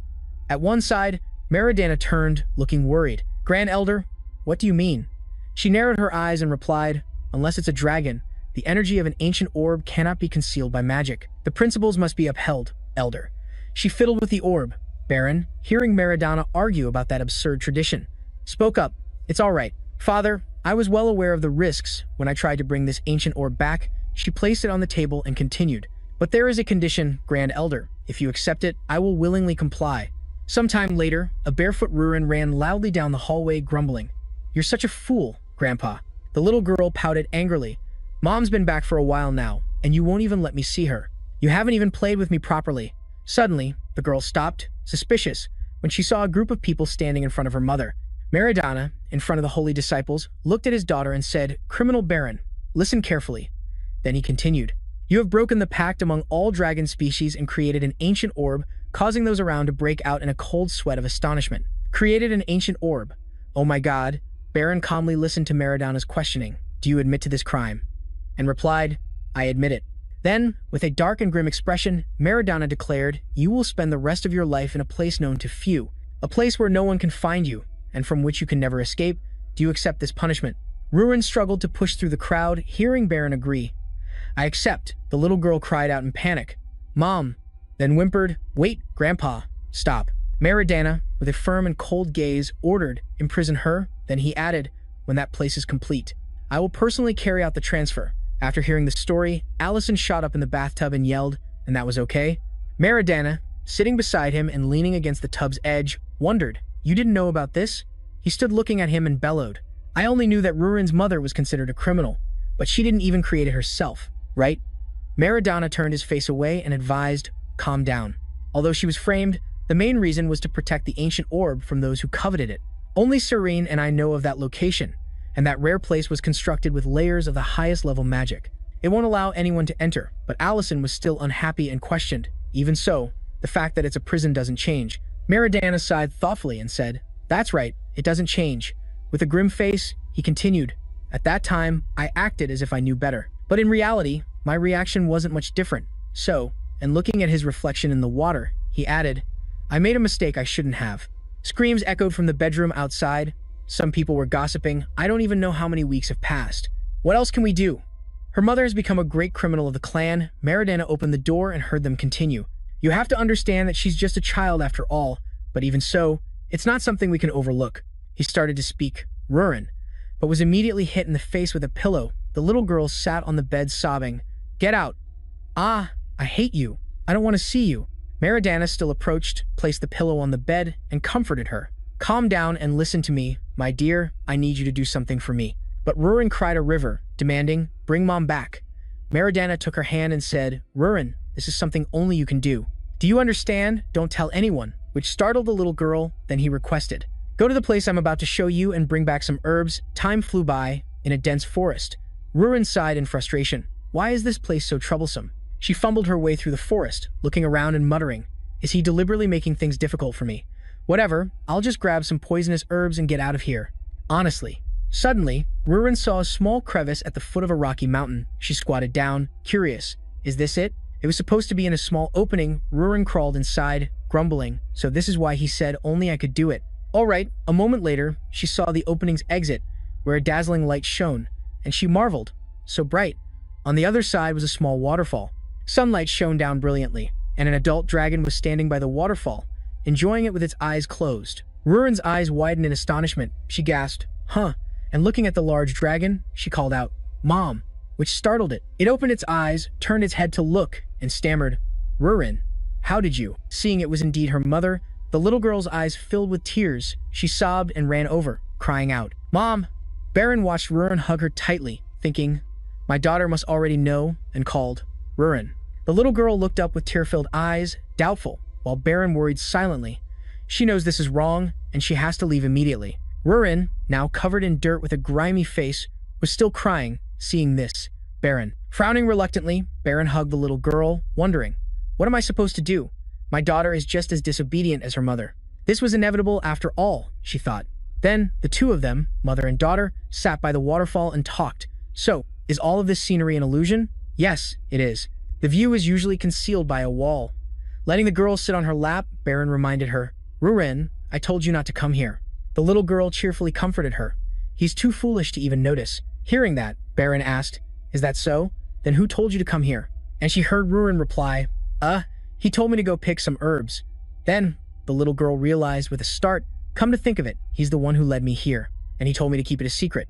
At one side, Meridana turned, looking worried. "Grand Elder, what do you mean?" She narrowed her eyes and replied, "Unless it's a dragon, the energy of an ancient orb cannot be concealed by magic. The principles must be upheld, Elder." She fiddled with the orb. Baron, hearing Meridana argue about that absurd tradition, spoke up, "It's all right. Father, I was well aware of the risks when I tried to bring this ancient orb back." She placed it on the table and continued, "But there is a condition, Grand Elder. If you accept it, I will willingly comply." Sometime later, a barefoot Rurin ran loudly down the hallway grumbling, "You're such a fool, Grandpa." The little girl pouted angrily, "Mom's been back for a while now, and you won't even let me see her. You haven't even played with me properly." Suddenly, the girl stopped, suspicious, when she saw a group of people standing in front of her mother. Meridana, in front of the holy disciples, looked at his daughter and said, "Criminal Baron, listen carefully." Then he continued, "You have broken the pact among all dragon species and created an ancient orb causing those around to break out in a cold sweat of astonishment. Created an ancient orb. Oh my god. Baron calmly listened to Meridana's questioning. Do you admit to this crime? And replied, I admit it. Then, with a dark and grim expression, Meridana declared, you will spend the rest of your life in a place known to few, a place where no one can find you, and from which you can never escape. Do you accept this punishment? Rurin struggled to push through the crowd, hearing Baron agree. I accept, the little girl cried out in panic. Mom, then whimpered, wait, Grandpa, stop. Meridana, with a firm and cold gaze, ordered, imprison her. Then he added, when that place is complete, I will personally carry out the transfer. After hearing the story, Allison shot up in the bathtub and yelled, and that was okay? Meridana, sitting beside him and leaning against the tub's edge, wondered, you didn't know about this? He stood looking at him and bellowed, I only knew that Rurin's mother was considered a criminal, but she didn't even create it herself, right? Meridana turned his face away and advised, calm down. Although she was framed, the main reason was to protect the ancient orb from those who coveted it. Only Serene and I know of that location, and that rare place was constructed with layers of the highest level magic. It won't allow anyone to enter, but Allison was still unhappy and questioned. Even so, the fact that it's a prison doesn't change. Meridana sighed thoughtfully and said, that's right, it doesn't change. With a grim face, he continued, at that time, I acted as if I knew better. But in reality, my reaction wasn't much different. So, and looking at his reflection in the water, he added, I made a mistake I shouldn't have. Screams echoed from the bedroom outside. Some people were gossiping. I don't even know how many weeks have passed. What else can we do? Her mother has become a great criminal of the clan. Meridana opened the door and heard them continue. You have to understand that she's just a child after all, but even so, it's not something we can overlook. He started to speak, Rurin, but was immediately hit in the face with a pillow. The little girl sat on the bed sobbing, get out. Ah, I hate you. I don't want to see you. Meridana still approached, placed the pillow on the bed, and comforted her. Calm down and listen to me, my dear. I need you to do something for me. But Rurin cried a river, demanding, bring Mom back. Meridana took her hand and said, Rurin, this is something only you can do. Do you understand? Don't tell anyone, which startled the little girl. Then he requested, go to the place I'm about to show you and bring back some herbs. Time flew by, in a dense forest. Rurin sighed in frustration. Why is this place so troublesome? She fumbled her way through the forest, looking around and muttering, is he deliberately making things difficult for me? Whatever, I'll just grab some poisonous herbs and get out of here. Honestly. Suddenly, Rurin saw a small crevice at the foot of a rocky mountain. She squatted down, curious. Is this it? It was supposed to be in a small opening. Rurin crawled inside, grumbling. So this is why he said only I could do it. All right, a moment later, she saw the opening's exit, where a dazzling light shone, and she marveled. So bright. On the other side was a small waterfall. Sunlight shone down brilliantly, and an adult dragon was standing by the waterfall, enjoying it with its eyes closed. Rurin's eyes widened in astonishment. She gasped, huh, and looking at the large dragon, she called out, Mom, which startled it. It opened its eyes, turned its head to look, and stammered, Rurin, how did you? Seeing it was indeed her mother, the little girl's eyes filled with tears. She sobbed and ran over, crying out, Mom! Baron watched Rurin hug her tightly, thinking, my daughter must already know, and called, Rurin. The little girl looked up with tear-filled eyes, doubtful, while Baron worried silently. She knows this is wrong, and she has to leave immediately. Rurin, now covered in dirt with a grimy face, was still crying, seeing this. Baron. Frowning reluctantly, Baron hugged the little girl, wondering, what am I supposed to do? My daughter is just as disobedient as her mother. This was inevitable after all, she thought. Then, the two of them, mother and daughter, sat by the waterfall and talked. So, is all of this scenery an illusion? Yes, it is. The view is usually concealed by a wall. Letting the girl sit on her lap, Baron reminded her, Rurin, I told you not to come here. The little girl cheerfully comforted her. He's too foolish to even notice. Hearing that, Baron asked, is that so? Then who told you to come here? And she heard Rurin reply, he told me to go pick some herbs. Then, the little girl realized with a start, come to think of it, he's the one who led me here, and he told me to keep it a secret.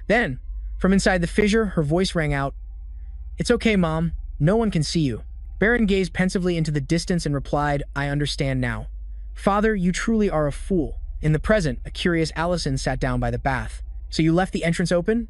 Then, from inside the fissure, her voice rang out, it's okay, Mom. No one can see you. Baron gazed pensively into the distance and replied, I understand now. Father, you truly are a fool. In the present, a curious Allison sat down by the bath. So you left the entrance open?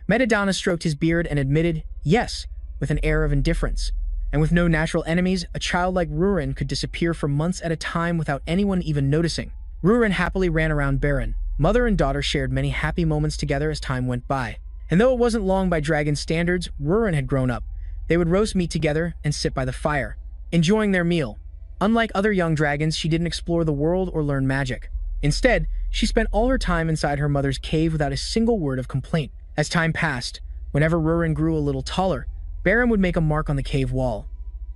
Meridana stroked his beard and admitted, yes, with an air of indifference. And with no natural enemies, a child like Rurin could disappear for months at a time without anyone even noticing. Rurin happily ran around Baron. Mother and daughter shared many happy moments together as time went by. And though it wasn't long by dragon standards, Rurin had grown up. They would roast meat together and sit by the fire, enjoying their meal. Unlike other young dragons, she didn't explore the world or learn magic. Instead, she spent all her time inside her mother's cave without a single word of complaint. As time passed, whenever Rurin grew a little taller, Baron would make a mark on the cave wall.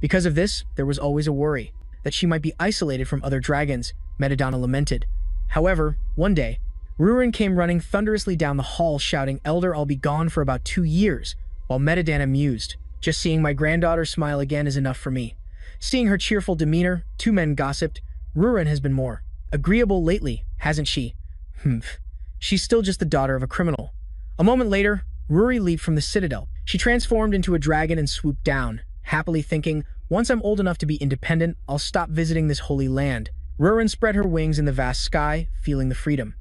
Because of this, there was always a worry that she might be isolated from other dragons, Metadonna lamented. However, one day, Rurin came running thunderously down the hall shouting, "Elder, I'll be gone for about 2 years," while Metadonna mused, "Just seeing my granddaughter smile again is enough for me." Seeing her cheerful demeanor, 2 men gossiped, "Rurin has been more agreeable lately, hasn't she?" "Humph. She's still just the daughter of a criminal." A moment later, Ruri leaped from the citadel. She transformed into a dragon and swooped down, happily thinking, "Once I'm old enough to be independent, I'll stop visiting this holy land." Rurin spread her wings in the vast sky, feeling the freedom.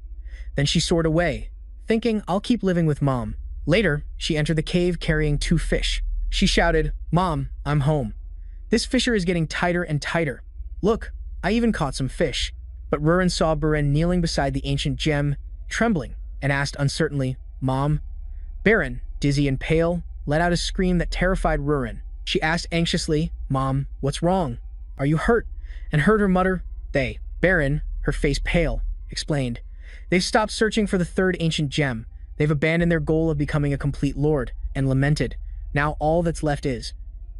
Then she soared away, thinking, "I'll keep living with Mom." Later, she entered the cave carrying 2 fish. She shouted, "Mom, I'm home. This fissure is getting tighter and tighter. Look, I even caught some fish." But Rurin saw Baron kneeling beside the ancient gem, trembling, and asked uncertainly, "Mom?" Baron, dizzy and pale, let out a scream that terrified Rurin. She asked anxiously, "Mom, what's wrong? Are you hurt?" And heard her mutter, "They." Baron, her face pale, explained, "They've stopped searching for the 3rd ancient gem. They've abandoned their goal of becoming a complete lord," and lamented, "Now all that's left is."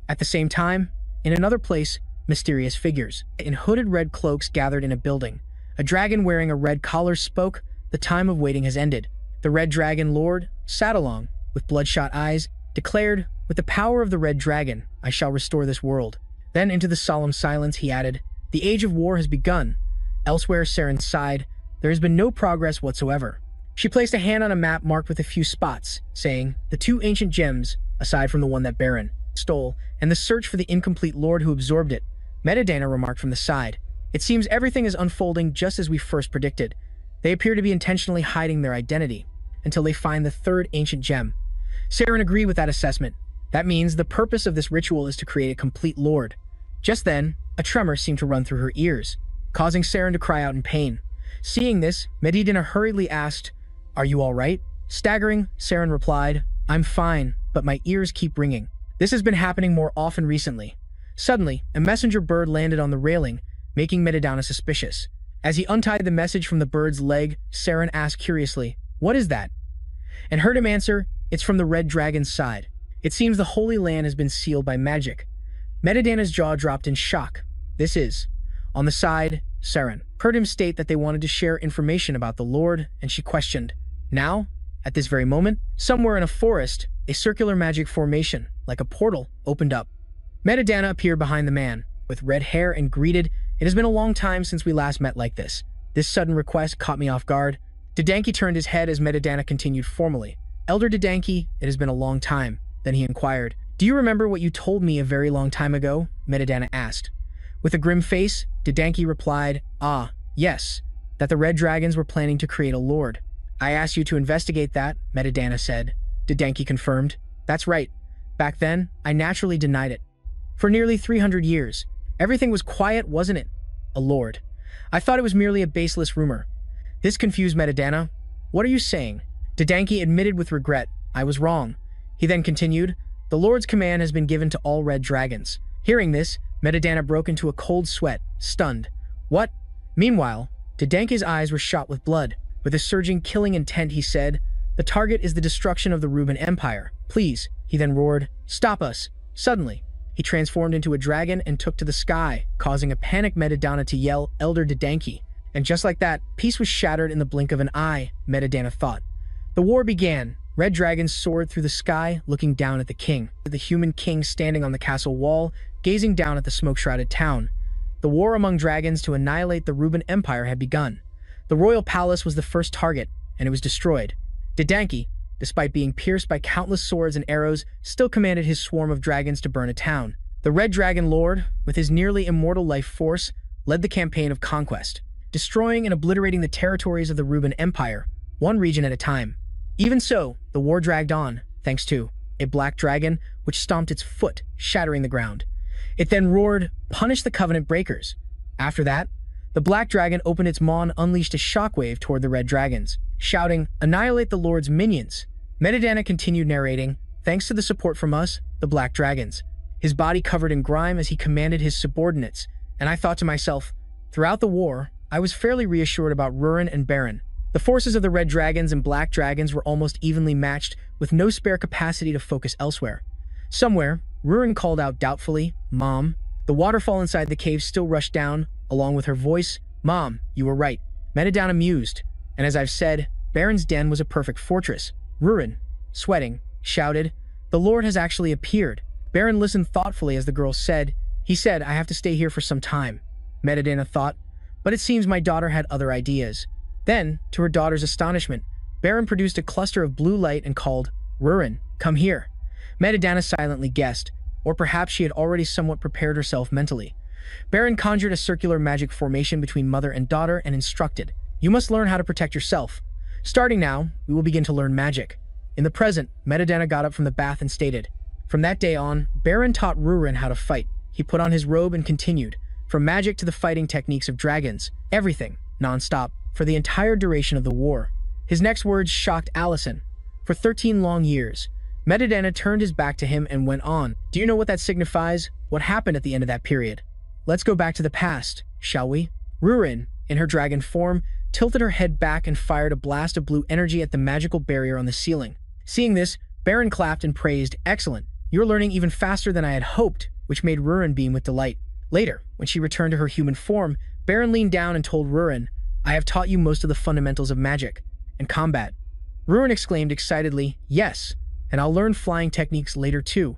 At the same time, in another place, mysterious figures in hooded red cloaks gathered in a building. A dragon wearing a red collar spoke, "The time of waiting has ended." The red dragon lord, Satalong, with bloodshot eyes, declared, "With the power of the red dragon, I shall restore this world." Then into the solemn silence he added, "The age of war has begun." Elsewhere, Saren sighed, "There has been no progress whatsoever." She placed a hand on a map marked with a few spots, saying, "The 2 ancient gems, aside from the one that Baron stole, and the search for the incomplete lord who absorbed it." Metadonna remarked from the side, "It seems everything is unfolding just as we first predicted. They appear to be intentionally hiding their identity until they find the 3rd ancient gem." Saren agreed with that assessment. That means the purpose of this ritual is to create a complete lord. Just then, a tremor seemed to run through her ears, causing Saren to cry out in pain. Seeing this, Metadonna hurriedly asked, "Are you all right?" Staggering, Saren replied, "I'm fine, but my ears keep ringing." This has been happening more often recently. Suddenly, a messenger bird landed on the railing, making Metadonna suspicious. As he untied the message from the bird's leg, Saren asked curiously, "What is that?" And heard him answer, "It's from the red dragon's side. It seems the Holy Land has been sealed by magic." Metadonna's jaw dropped in shock. "This is." On the side, Saren heard him state that they wanted to share information about the Lord, and she questioned, "Now? At this very moment?" Somewhere in a forest, a circular magic formation, like a portal, opened up. Metadonna appeared behind the man, with red hair, and greeted, "It has been a long time since we last met like this." This sudden request caught me off guard. Dedanki turned his head as Metadonna continued formally, "Elder Dedanki, it has been a long time." Then he inquired, "Do you remember what you told me a very long time ago?" Metadonna asked. With a grim face, Dedanki replied, "Ah, yes, that the red dragons were planning to create a lord." "I asked you to investigate that," Metadonna said. Dedanki confirmed, "That's right. Back then, I naturally denied it. For nearly 300 years, everything was quiet, wasn't it? A lord. I thought it was merely a baseless rumor." This confused Metadonna. "What are you saying?" Dedanki admitted with regret, "I was wrong." He then continued, "The Lord's command has been given to all red dragons." Hearing this, Metadonna broke into a cold sweat, stunned. "What?" Meanwhile, Dedanki's eyes were shot with blood. With a surging, killing intent, he said, "The target is the destruction of the Ruben Empire. Please." He then roared, "Stop us." Suddenly, he transformed into a dragon and took to the sky, causing a panicked Metadonna to yell, "Elder Dedanki." And just like that, peace was shattered in the blink of an eye, Metadonna thought. The war began. Red dragons soared through the sky, looking down at the king. The human king standing on the castle wall, gazing down at the smoke-shrouded town. The war among dragons to annihilate the Ruben Empire had begun. The royal palace was the first target, and it was destroyed. Dedanki, despite being pierced by countless swords and arrows, still commanded his swarm of dragons to burn a town. The Red Dragon Lord, with his nearly immortal life force, led the campaign of conquest, destroying and obliterating the territories of the Ruben Empire, one region at a time. Even so, the war dragged on, thanks to a black dragon which stomped its foot, shattering the ground. It then roared, "Punish the Covenant breakers." After that, the black dragon opened its maw and unleashed a shockwave toward the red dragons, shouting, "Annihilate the Lord's minions." Metadonna continued narrating, "Thanks to the support from us, the black dragons." His body covered in grime as he commanded his subordinates, And I thought to myself, throughout the war, I was fairly reassured about Rurin and Baron. The forces of the red dragons and black dragons were almost evenly matched, with no spare capacity to focus elsewhere. Somewhere, Rurin called out doubtfully, "Mom." The waterfall inside the cave still rushed down, along with her voice, "Mom, you were right." Metadana mused, and as I've said, Baron's den was a perfect fortress. Rurin, sweating, shouted, "The Lord has actually appeared." Baron listened thoughtfully as the girl said, "He said I have to stay here for some time." Metadana thought, but it seems my daughter had other ideas. Then, to her daughter's astonishment, Baron produced a cluster of blue light and called, "Rurin, come here." Metadana silently guessed, or perhaps she had already somewhat prepared herself mentally. Baron conjured a circular magic formation between mother and daughter and instructed, "You must learn how to protect yourself. Starting now, we will begin to learn magic." In the present, Metadana got up from the bath and stated, "From that day on, Baron taught Rurin how to fight. He put on his robe and continued, from magic to the fighting techniques of dragons, everything, non-stop, for the entire duration of the war." His next words shocked Allison. For 13 long years, Metadana turned his back to him and went on. Do you know what that signifies? What happened at the end of that period? Let's go back to the past, shall we? Rurin, in her dragon form, tilted her head back and fired a blast of blue energy at the magical barrier on the ceiling. Seeing this, Baron clapped and praised, "Excellent. You're learning even faster than I had hoped," which made Rurin beam with delight. Later, when she returned to her human form, Baron leaned down and told Rurin, "I have taught you most of the fundamentals of magic and combat." Rurin exclaimed excitedly, "Yes, and I'll learn flying techniques later too."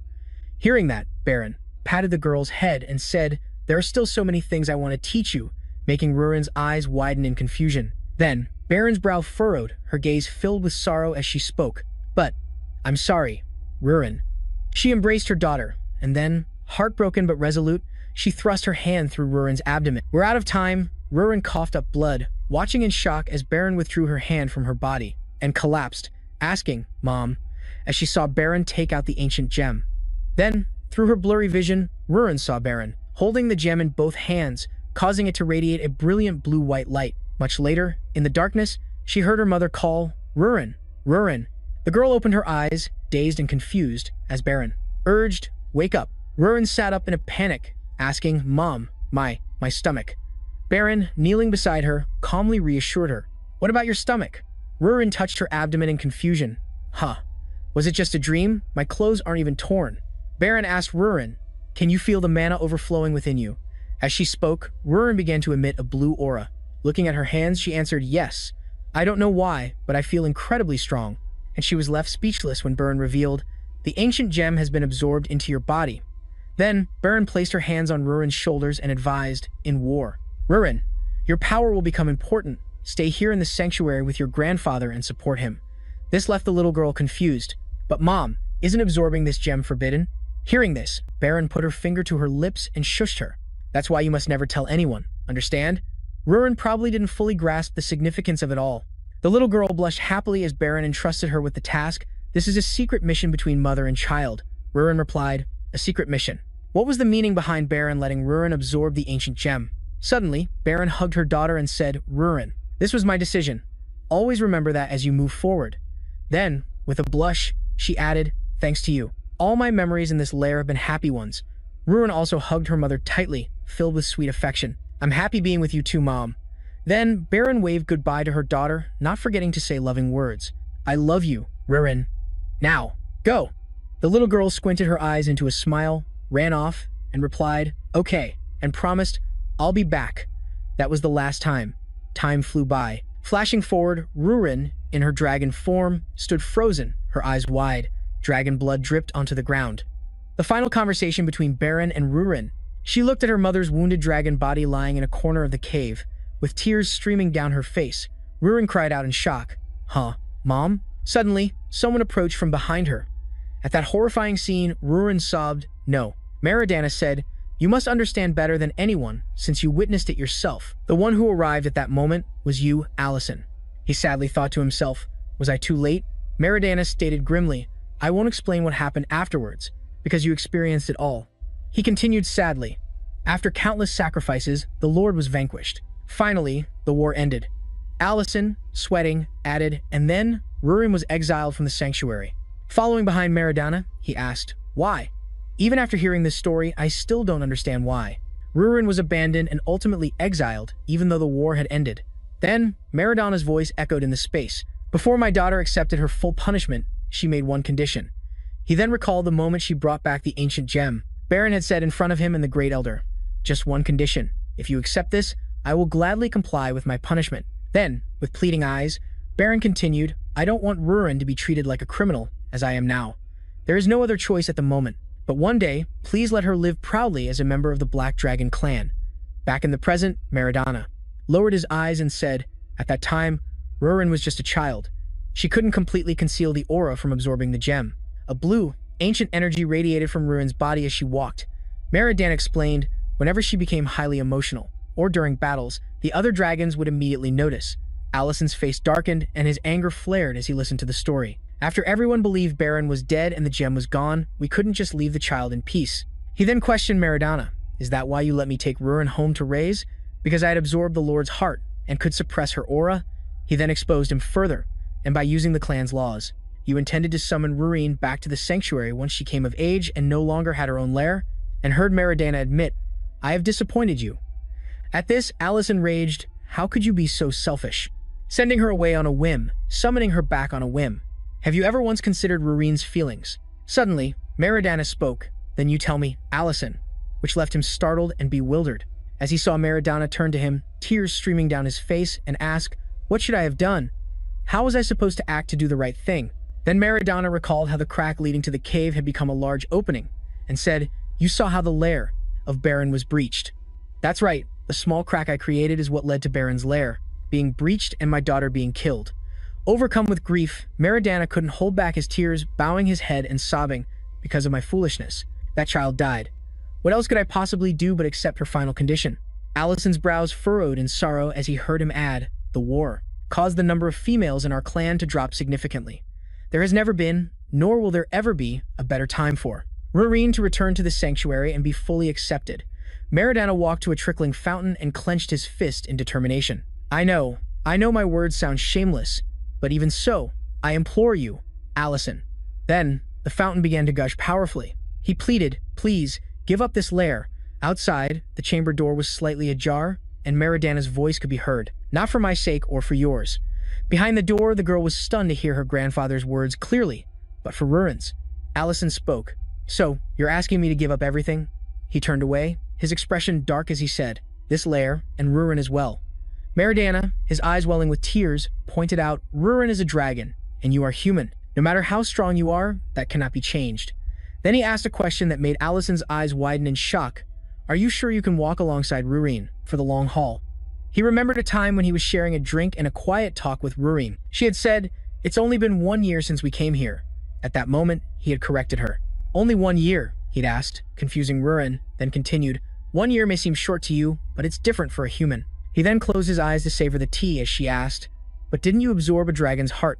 Hearing that, Baron patted the girl's head and said, "There are still so many things I want to teach you," making Rurin's eyes widen in confusion. Then, Baron's brow furrowed, her gaze filled with sorrow as she spoke. "But, I'm sorry, Rurin." She embraced her daughter, and then, heartbroken but resolute, she thrust her hand through Rurin's abdomen. "We're out of time." Rurin coughed up blood, watching in shock as Baron withdrew her hand from her body, and collapsed, asking, "Mom," as she saw Baron take out the ancient gem. Then, through her blurry vision, Rurin saw Baron, holding the gem in both hands, causing it to radiate a brilliant blue-white light. Much later, in the darkness, she heard her mother call, "Rurin, Rurin." The girl opened her eyes, dazed and confused, as Baron urged, "Wake up." Rurin sat up in a panic, asking, "Mom, my stomach." Baron, kneeling beside her, calmly reassured her. "What about your stomach?" Rurin touched her abdomen in confusion. "Huh. Was it just a dream? My clothes aren't even torn." Baron asked Rurin, "Can you feel the mana overflowing within you?" As she spoke, Rurin began to emit a blue aura. Looking at her hands, she answered, "Yes. I don't know why, but I feel incredibly strong." And she was left speechless when Baron revealed, "The ancient gem has been absorbed into your body." Then, Baron placed her hands on Rurin's shoulders and advised, "In war, Rurin, your power will become important. Stay here in the sanctuary with your grandfather and support him." This left the little girl confused. "But Mom, isn't absorbing this gem forbidden?" Hearing this, Baron put her finger to her lips and shushed her. "That's why you must never tell anyone, understand?" Rurin probably didn't fully grasp the significance of it all. The little girl blushed happily as Baron entrusted her with the task. "This is a secret mission between mother and child." Rurin replied, "A secret mission." What was the meaning behind Baron letting Rurin absorb the ancient gem? Suddenly, Baron hugged her daughter and said, "Rurin, this was my decision. Always remember that as you move forward." Then, with a blush, she added, "Thanks to you. All my memories in this lair have been happy ones." Rurin also hugged her mother tightly, filled with sweet affection. "I'm happy being with you too, Mom." Then, Baron waved goodbye to her daughter, not forgetting to say loving words. "I love you, Rurin. Now, go." The little girl squinted her eyes into a smile, ran off, and replied, "Okay," and promised, "I'll be back." That was the last time. Time flew by. Flashing forward, Rurin, in her dragon form, stood frozen, her eyes wide. Dragon blood dripped onto the ground. The final conversation between Baron and Rurin. She looked at her mother's wounded dragon body lying in a corner of the cave, with tears streaming down her face. Rurin cried out in shock, "Huh, Mom?" Suddenly, someone approached from behind her. At that horrifying scene, Rurin sobbed, "No." Meridana said, "You must understand better than anyone, since you witnessed it yourself. The one who arrived at that moment was you, Allison." He sadly thought to himself, "Was I too late?" Meridana stated grimly, "I won't explain what happened afterwards, because you experienced it all." He continued sadly, "After countless sacrifices, the Lord was vanquished. Finally, the war ended." Allison, sweating, added, "And then, Rurin was exiled from the sanctuary." Following behind Meridana, he asked, "Why?" "Even after hearing this story, I still don't understand why." Rurin was abandoned and ultimately exiled, even though the war had ended. Then, Meridana's voice echoed in the space. Before my daughter accepted her full punishment, she made one condition. He then recalled the moment she brought back the ancient gem. Baron had said in front of him and the Great Elder, "Just one condition. If you accept this, I will gladly comply with my punishment." Then, with pleading eyes, Baron continued, "I don't want Rurin to be treated like a criminal, as I am now. There is no other choice at the moment. But one day, please let her live proudly as a member of the Black Dragon clan." Back in the present, Meridana lowered his eyes and said, "At that time, Rurin was just a child. She couldn't completely conceal the aura from absorbing the gem. A blue, ancient energy radiated from Rurin's body as she walked." Meridana explained, "Whenever she became highly emotional, or during battles, the other dragons would immediately notice." Allison's face darkened and his anger flared as he listened to the story. "After everyone believed Baron was dead and the gem was gone, we couldn't just leave the child in peace." He then questioned Meridana, "Is that why you let me take Rurin home to raise? Because I had absorbed the Lord's heart and could suppress her aura?" He then exposed him further, and by using the clan's laws, "You intended to summon Rurin back to the sanctuary once she came of age and no longer had her own lair?" And heard Meridana admit, "I have disappointed you." At this, Allison raged, "How could you be so selfish? Sending her away on a whim, summoning her back on a whim. Have you ever once considered Rurin's feelings?" Suddenly, Meridana spoke, "Then you tell me, Allison," which left him startled and bewildered. As he saw Meridana turn to him, tears streaming down his face, and ask, "What should I have done? How was I supposed to act to do the right thing?" Then Meridana recalled how the crack leading to the cave had become a large opening, and said, "You saw how the lair of Baron was breached." "That's right, the small crack I created is what led to Baron's lair being breached and my daughter being killed." Overcome with grief, Meridana couldn't hold back his tears, bowing his head and sobbing, "Because of my foolishness, that child died. What else could I possibly do but accept her final condition?" Allison's brows furrowed in sorrow as he heard him add, "The war caused the number of females in our clan to drop significantly. There has never been, nor will there ever be, a better time for Rurin to return to the sanctuary and be fully accepted." Meridana walked to a trickling fountain and clenched his fist in determination. I know my words sound shameless, but even so, I implore you, Allison." Then, the fountain began to gush powerfully. He pleaded, "Please, give up this lair." Outside, the chamber door was slightly ajar, and Meridana's voice could be heard, "Not for my sake or for yours." Behind the door, the girl was stunned to hear her grandfather's words clearly, but for Rurin's. Allison spoke, "So, you're asking me to give up everything?" He turned away, his expression dark as he said, "This lair, and Rurin as well." Meridana, his eyes welling with tears, pointed out, "Rurin is a dragon, and you are human. No matter how strong you are, that cannot be changed." Then he asked a question that made Allison's eyes widen in shock. "Are you sure you can walk alongside Rurin for the long haul?" He remembered a time when he was sharing a drink and a quiet talk with Rurin. She had said, "It's only been 1 year since we came here." At that moment, he had corrected her. "Only 1 year?" he'd asked, confusing Rurin, then continued, "1 year may seem short to you, but it's different for a human." He then closed his eyes to savor the tea as she asked, "But didn't you absorb a dragon's heart?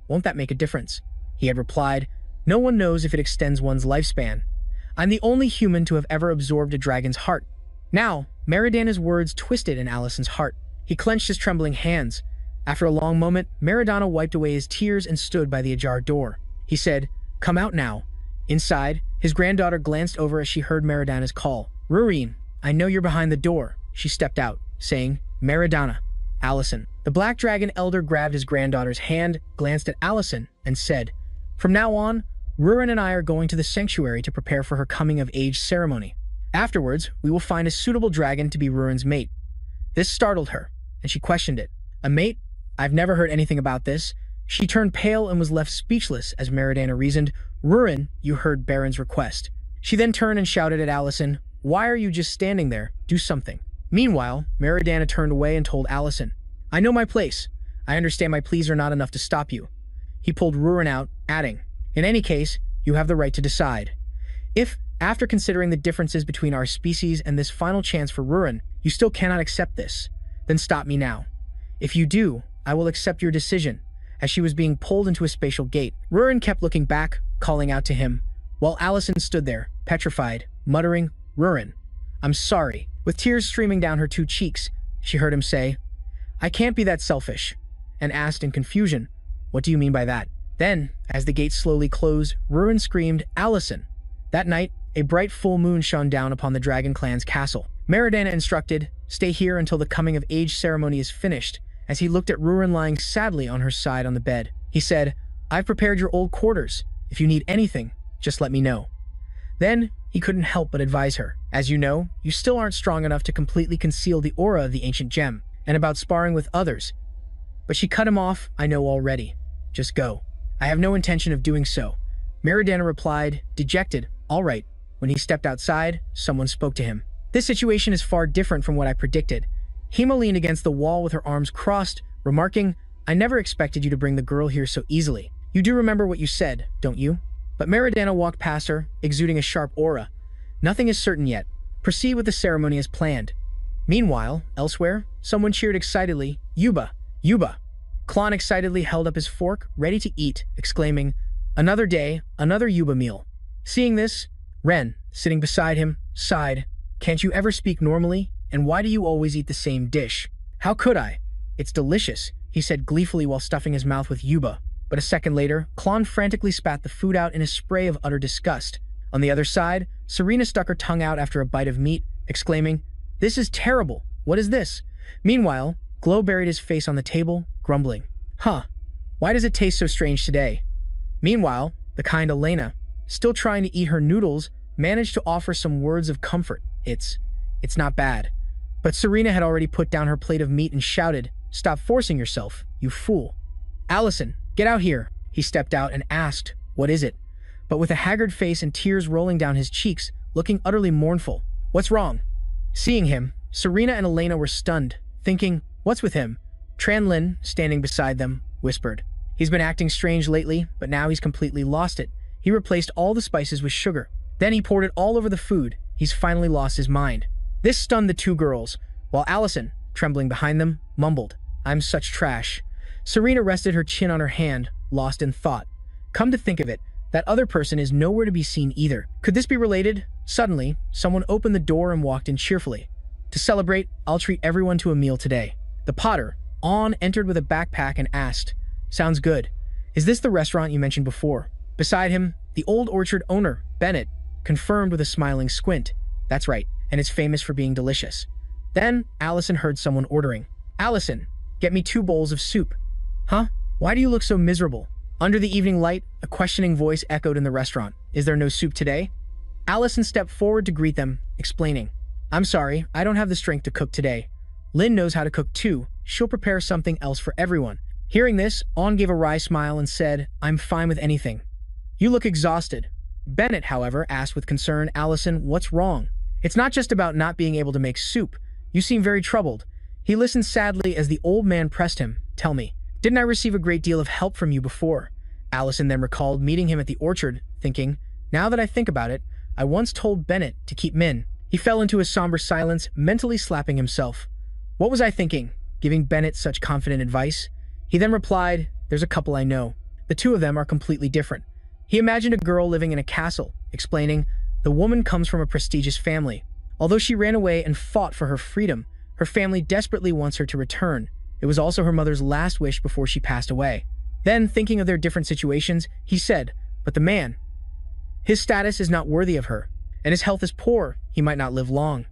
Won't that make a difference?" He had replied, "No one knows if it extends one's lifespan. I'm the only human to have ever absorbed a dragon's heart." Now, Meridana's words twisted in Allison's heart. He clenched his trembling hands. After a long moment, Meridana wiped away his tears and stood by the ajar door. He said, "Come out now." Inside, his granddaughter glanced over as she heard Meridana's call. "Rurin, I know you're behind the door." She stepped out, saying, "Meridana, Allison." The Black Dragon Elder grabbed his granddaughter's hand, glanced at Allison, and said, "From now on, Rurin and I are going to the sanctuary to prepare for her coming-of-age ceremony. Afterwards, we will find a suitable dragon to be Rurin's mate." This startled her, and she questioned it. "A mate? I've never heard anything about this." She turned pale and was left speechless as Meridana reasoned, "Rurin, you heard Baron's request." She then turned and shouted at Allison, "Why are you just standing there? Do something." Meanwhile, Meridana turned away and told Allison, "I know my place. I understand my pleas are not enough to stop you." He pulled Rurin out, adding, "In any case, you have the right to decide. If, after considering the differences between our species and this final chance for Rurin, you still cannot accept this, then stop me now. If you do, I will accept your decision." As she was being pulled into a spatial gate, Rurin kept looking back, calling out to him, while Allison stood there, petrified, muttering, "Rurin, I'm sorry." With tears streaming down her 2 cheeks, she heard him say, "I can't be that selfish," and asked in confusion, "What do you mean by that?" Then, as the gate slowly closed, Rurin screamed, "Allison!" That night, a bright full moon shone down upon the Dragon Clan's castle. Meridana instructed, "Stay here until the coming-of-age ceremony is finished." As he looked at Rurin lying sadly on her side on the bed, he said, "I've prepared your old quarters. If you need anything, just let me know." Then, he couldn't help but advise her. "As you know, you still aren't strong enough to completely conceal the aura of the ancient gem, and about sparring with others." But she cut him off. "I know already. Just go." "I have no intention of doing so," Meridana replied, dejected. "All right." When he stepped outside, someone spoke to him. "This situation is far different from what I predicted." Hema leaned against the wall with her arms crossed, remarking, "I never expected you to bring the girl here so easily. You do remember what you said, don't you?" But Meridana walked past her, exuding a sharp aura. "Nothing is certain yet. Proceed with the ceremony as planned." Meanwhile, elsewhere, someone cheered excitedly, "Yuba! Yuba!" Klon excitedly held up his fork, ready to eat, exclaiming, "Another day, another Yuba meal." Seeing this, Ren, sitting beside him, sighed, "Can't you ever speak normally? And why do you always eat the same dish?" "How could I? It's delicious," he said gleefully while stuffing his mouth with Yuba. But a second later, Klon frantically spat the food out in a spray of utter disgust. On the other side, Serena stuck her tongue out after a bite of meat, exclaiming, "This is terrible. What is this?" Meanwhile, Glow buried his face on the table, grumbling, "Huh, why does it taste so strange today?" Meanwhile, the kind Elena, still trying to eat her noodles, managed to offer some words of comfort. It's not bad." But Serena had already put down her plate of meat and shouted, "Stop forcing yourself, you fool." "Allison, get out here." He stepped out and asked, "What is it?" But with a haggard face and tears rolling down his cheeks, looking utterly mournful. "What's wrong?" Seeing him, Serena and Elena were stunned, thinking, "What's with him?" Tran Lin, standing beside them, whispered, "He's been acting strange lately, but now he's completely lost it. He replaced all the spices with sugar. Then he poured it all over the food. He's finally lost his mind." This stunned the two girls, while Allison, trembling behind them, mumbled, "I'm such trash." Serena rested her chin on her hand, lost in thought. Come to think of it, that other person is nowhere to be seen either. Could this be related? Suddenly, someone opened the door and walked in cheerfully. "To celebrate, I'll treat everyone to a meal today." The potter, On, entered with a backpack and asked, "Sounds good. Is this the restaurant you mentioned before?" Beside him, the old orchard owner, Bennett, confirmed with a smiling squint, "That's right, and it's famous for being delicious." Then, Allison heard someone ordering, "Allison, get me 2 bowls of soup." "Huh? Why do you look so miserable?" Under the evening light, a questioning voice echoed in the restaurant. "Is there no soup today?" Allison stepped forward to greet them, explaining, "I'm sorry, I don't have the strength to cook today. Lynn knows how to cook too. She'll prepare something else for everyone." Hearing this, On gave a wry smile and said, "I'm fine with anything." "You look exhausted." Bennett, however, asked with concern, "Allison, what's wrong?" "It's not just about not being able to make soup. You seem very troubled." He listened sadly as the old man pressed him, "Tell me, didn't I receive a great deal of help from you before?" Allison then recalled meeting him at the orchard, thinking, "Now that I think about it, I once told Bennett to keep Min." He fell into a somber silence, mentally slapping himself. "What was I thinking, giving Bennett such confident advice?" He then replied, "There's a couple I know. The two of them are completely different." He imagined a girl living in a castle, explaining, "The woman comes from a prestigious family. Although she ran away and fought for her freedom, her family desperately wants her to return. It was also her mother's last wish before she passed away." Then, thinking of their different situations, he said, "But the man, his status is not worthy of her, and his health is poor. He might not live long.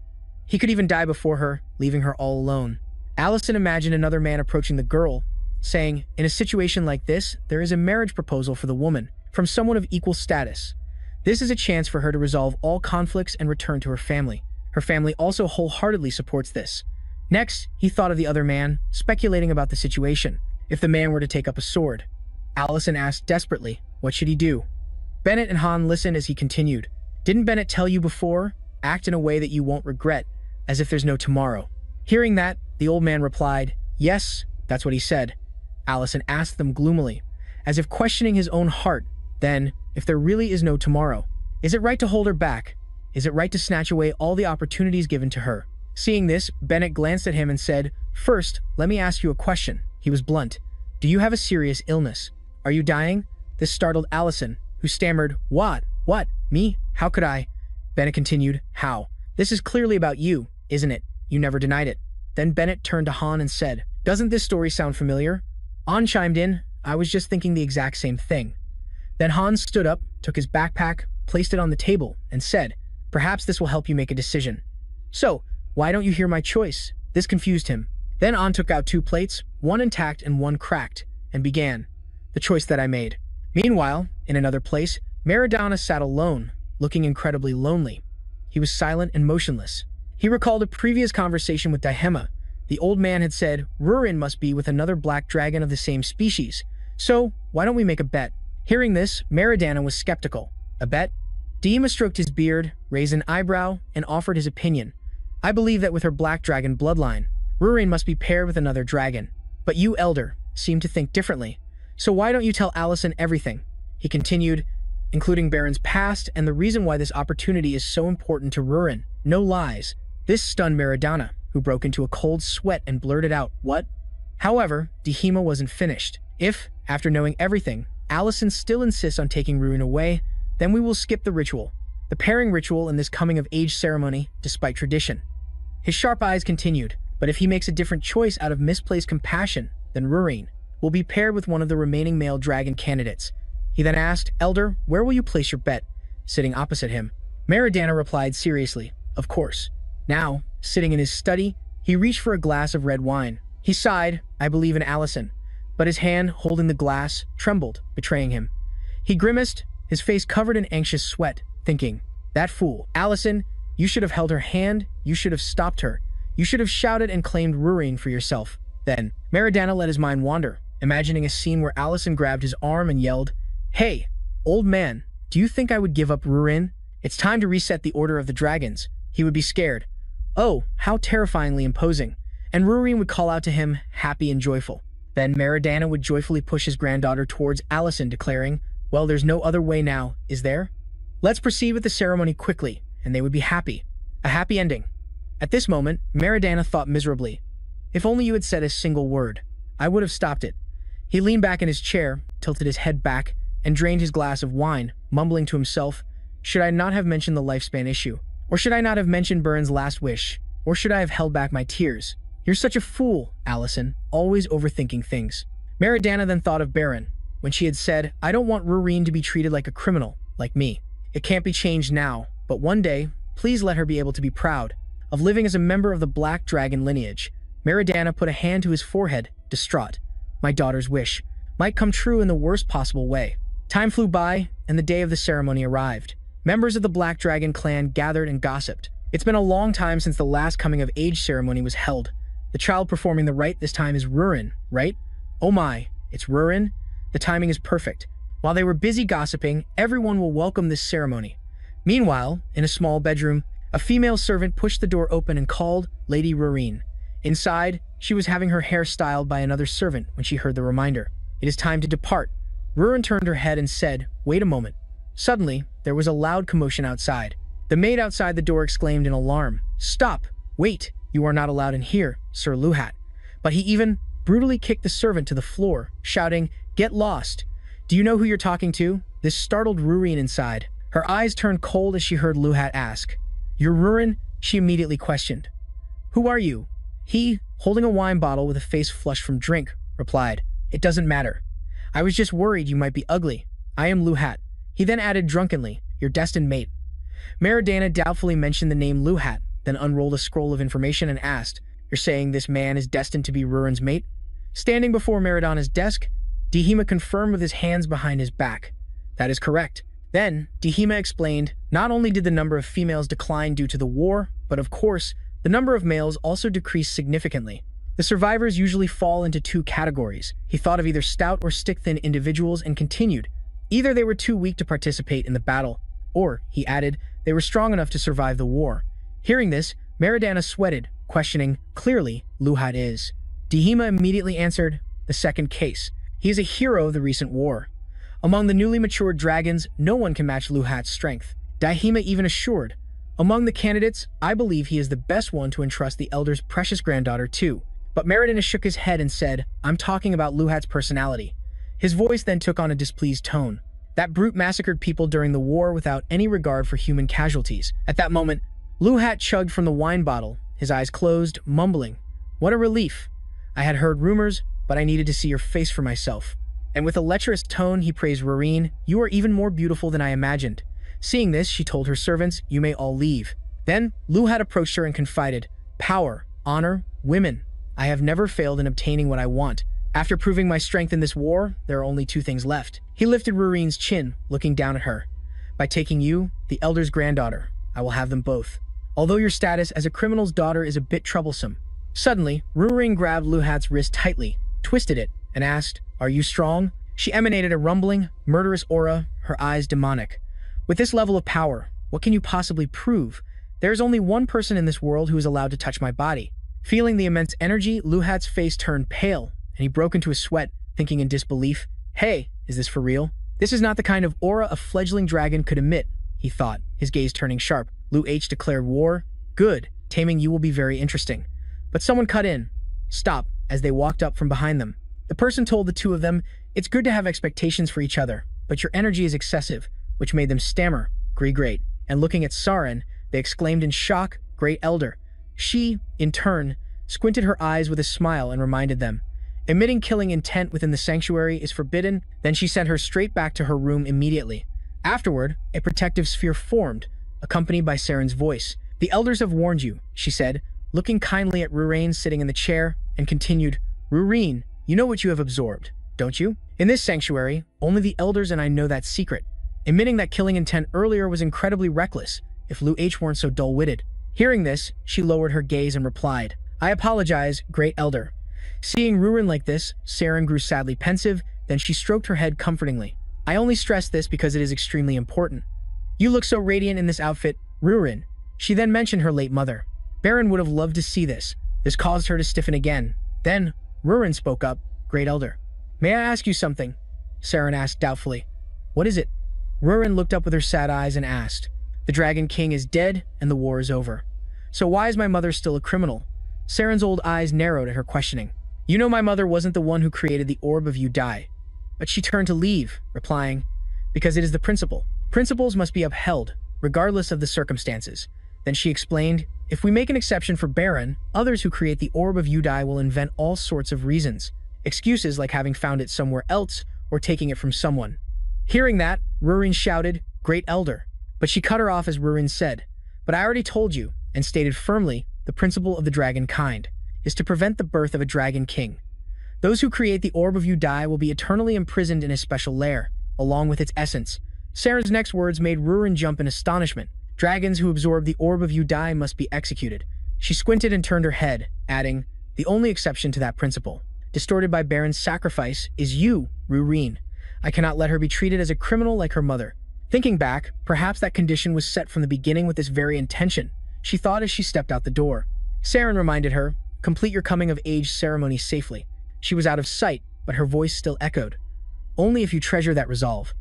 He could even die before her, leaving her all alone." Allison imagined another man approaching the girl, saying, "In a situation like this, there is a marriage proposal for the woman, from someone of equal status. This is a chance for her to resolve all conflicts and return to her family. Her family also wholeheartedly supports this." Next, he thought of the other man, speculating about the situation. If the man were to take up a sword? Allison asked desperately, what should he do? Bennett and Han listened as he continued. "Didn't Bennett tell you before? Act in a way that you won't regret, as if there's no tomorrow." Hearing that, the old man replied, "Yes, that's what he said." Allison asked them gloomily, as if questioning his own heart, "Then, if there really is no tomorrow, is it right to hold her back? Is it right to snatch away all the opportunities given to her?" Seeing this, Bennett glanced at him and said, "First, let me ask you a question." He was blunt. "Do you have a serious illness? Are you dying?" This startled Allison, who stammered, What? Me? How could I?" Bennett continued, "How? This is clearly about you, isn't it? You never denied it." Then Bennett turned to Han and said, "Doesn't this story sound familiar?" Han chimed in, "I was just thinking the exact same thing." Then Han stood up, took his backpack, placed it on the table, and said, "Perhaps this will help you make a decision. So, Why don't you hear my choice? This confused him. Then An took out 2 plates, one intact and one cracked, and began. The choice that I made. Meanwhile, in another place, Meridana sat alone, looking incredibly lonely. He was silent and motionless. He recalled a previous conversation with Dihema. The old man had said Rurin must be with another black dragon of the same species. So, why don't we make a bet? Hearing this, Meridana was skeptical. A bet? Dihema stroked his beard, raised an eyebrow, and offered his opinion. I believe that with her black dragon bloodline, Rurin must be paired with another dragon. But you, Elder, seem to think differently. So why don't you tell Allison everything? He continued, including Baron's past and the reason why this opportunity is so important to Rurin. No lies. This stunned Meridana, who broke into a cold sweat and blurted out, "What?" However, Dihema wasn't finished. If, after knowing everything, Allison still insists on taking Rurin away, then we will skip the ritual. The pairing ritual in this coming-of-age ceremony, despite tradition. His sharp eyes continued, but if he makes a different choice out of misplaced compassion, then Rurin will be paired with one of the remaining male dragon candidates. He then asked, "Elder, where will you place your bet?" Sitting opposite him. Meridana replied seriously, "Of course." Now, sitting in his study, he reached for a glass of red wine. He sighed, "I believe in Allison," but his hand, holding the glass, trembled, betraying him. He grimaced, his face covered in anxious sweat, thinking, "That fool. Allison, you should have held her hand, you should have stopped her. You should have shouted and claimed Rurin for yourself." Then, Meridana let his mind wander, imagining a scene where Allison grabbed his arm and yelled, "Hey, old man, do you think I would give up Rurin? It's time to reset the order of the dragons." He would be scared. Oh, how terrifyingly imposing. And Rurin would call out to him, happy and joyful. Then Meridana would joyfully push his granddaughter towards Allison, declaring, "Well, there's no other way now, is there? Let's proceed with the ceremony quickly," and they would be happy. A happy ending. At this moment, Meridana thought miserably, "If only you had said a single word, I would have stopped it." He leaned back in his chair, tilted his head back, and drained his glass of wine, mumbling to himself, "Should I not have mentioned the lifespan issue? Or should I not have mentioned Burn's last wish? Or should I have held back my tears? You're such a fool, Allison, always overthinking things." Meridana then thought of Baron, when she had said, "I don't want Rurin to be treated like a criminal, like me. It can't be changed now, but one day, please let her be able to be proud of living as a member of the Black Dragon lineage." Meridana put a hand to his forehead, distraught. My daughter's wish might come true in the worst possible way. Time flew by, and the day of the ceremony arrived. Members of the Black Dragon clan gathered and gossiped. It's been a long time since the last coming-of-age ceremony was held. The child performing the rite this time is Rurin, right? Oh my, it's Rurin? The timing is perfect. While they were busy gossiping, everyone will welcome this ceremony. Meanwhile, in a small bedroom, a female servant pushed the door open and called Lady Rurin. Inside, she was having her hair styled by another servant when she heard the reminder. It is time to depart. Rurin turned her head and said, "Wait a moment." Suddenly, there was a loud commotion outside. The maid outside the door exclaimed in alarm, "Stop! Wait! You are not allowed in here, Sir Luhat." But he even brutally kicked the servant to the floor, shouting, "Get lost! Do you know who you're talking to?" This startled Rurin inside. Her eyes turned cold as she heard Luhat ask, "You're Rurin?" She immediately questioned. "Who are you?" He, holding a wine bottle with a face flushed from drink, replied, "It doesn't matter. I was just worried you might be ugly. I am Luhat." He then added drunkenly, "Your destined mate." Meridana doubtfully mentioned the name Luhat, then unrolled a scroll of information and asked, "You're saying this man is destined to be Rurin's mate?" Standing before Meridana's desk, Dihema confirmed with his hands behind his back. "That is correct." Then, Dihema explained, not only did the number of females decline due to the war, but of course, the number of males also decreased significantly. The survivors usually fall into 2 categories. He thought of either stout or stick-thin individuals and continued. Either they were too weak to participate in the battle, or, he added, they were strong enough to survive the war. Hearing this, Meridana sweated, questioning, "Clearly, Luhat is." Dihema immediately answered, "The second case. He is a hero of the recent war. Among the newly matured dragons, no one can match Luhat's strength." Dihema even assured, "Among the candidates, I believe he is the best one to entrust the Elder's precious granddaughter to." But Meridana shook his head and said, "I'm talking about Luhat's personality." His voice then took on a displeased tone. That brute massacred people during the war without any regard for human casualties. At that moment, Luhat chugged from the wine bottle, his eyes closed, mumbling, "What a relief. I had heard rumors, but I needed to see your face for myself." And with a lecherous tone, he praised Rurin, "You are even more beautiful than I imagined." Seeing this, she told her servants, "You may all leave." Then, Luhat approached her and confided, Power, honor, women. I have never failed in obtaining what I want. After proving my strength in this war, there are only two things left. He lifted Rurin's chin, looking down at her. By taking you, the elder's granddaughter, I will have them both. Although your status as a criminal's daughter is a bit troublesome. Suddenly, Rurin grabbed Luhat's wrist tightly, twisted it, and asked, "Are you strong?" She emanated a rumbling, murderous aura, her eyes demonic. With this level of power, what can you possibly prove? There is only one person in this world who is allowed to touch my body. Feeling the immense energy, Luhat's face turned pale, and he broke into a sweat, thinking in disbelief, "Hey, is this for real? This is not the kind of aura a fledgling dragon could emit," he thought, his gaze turning sharp. Lu-H declared war. Good, taming you will be very interesting. But someone cut in. Stop, as they walked up from behind them. The person told the two of them, "It's good to have expectations for each other, but your energy is excessive," which made them stammer, Great. And looking at Saren, they exclaimed in shock, "Great Elder." She, in turn, squinted her eyes with a smile and reminded them, "Emitting killing intent within the sanctuary is forbidden." Then she sent her straight back to her room immediately. Afterward, a protective sphere formed, accompanied by Saren's voice. "The elders have warned you," she said, looking kindly at Rurin sitting in the chair, and continued, "Rurin, you know what you have absorbed, don't you? In this sanctuary, only the elders and I know that secret. Emitting that killing intent earlier was incredibly reckless, if Lu-H weren't so dull-witted." Hearing this, she lowered her gaze and replied, "I apologize, Great Elder." Seeing Rurin like this, Saren grew sadly pensive, then she stroked her head comfortingly. "I only stress this because it is extremely important. You look so radiant in this outfit, Rurin." She then mentioned her late mother. Baron would have loved to see this. This caused her to stiffen again. Then, Rurin spoke up, "Great Elder. May I ask you something?" Saren asked doubtfully. "What is it?" Rurin looked up with her sad eyes and asked, "The Dragon King is dead and the war is over. So why is my mother still a criminal?" Saren's old eyes narrowed at her questioning. "You know my mother wasn't the one who created the Orb of Udai." But she turned to leave, replying, "Because it is the principle. Principles must be upheld, regardless of the circumstances." Then she explained, "If we make an exception for Baron, others who create the Orb of Udai will invent all sorts of reasons. Excuses like having found it somewhere else or taking it from someone." Hearing that, Rurin shouted, "Great Elder." But she cut her off as Rurin said, "But I already told you," and stated firmly, "The principle of the dragon kind is to prevent the birth of a dragon king. Those who create the Orb of Udai will be eternally imprisoned in a special lair, along with its essence." Saren's next words made Rurin jump in astonishment. "Dragons who absorb the Orb of Udai must be executed." She squinted and turned her head, adding, "The only exception to that principle, distorted by Baron's sacrifice, is you, Rurin. I cannot let her be treated as a criminal like her mother." Thinking back, perhaps that condition was set from the beginning with this very intention, she thought as she stepped out the door. Saren reminded her, "Complete your coming-of-age ceremony safely." She was out of sight, but her voice still echoed, "Only if you treasure that resolve."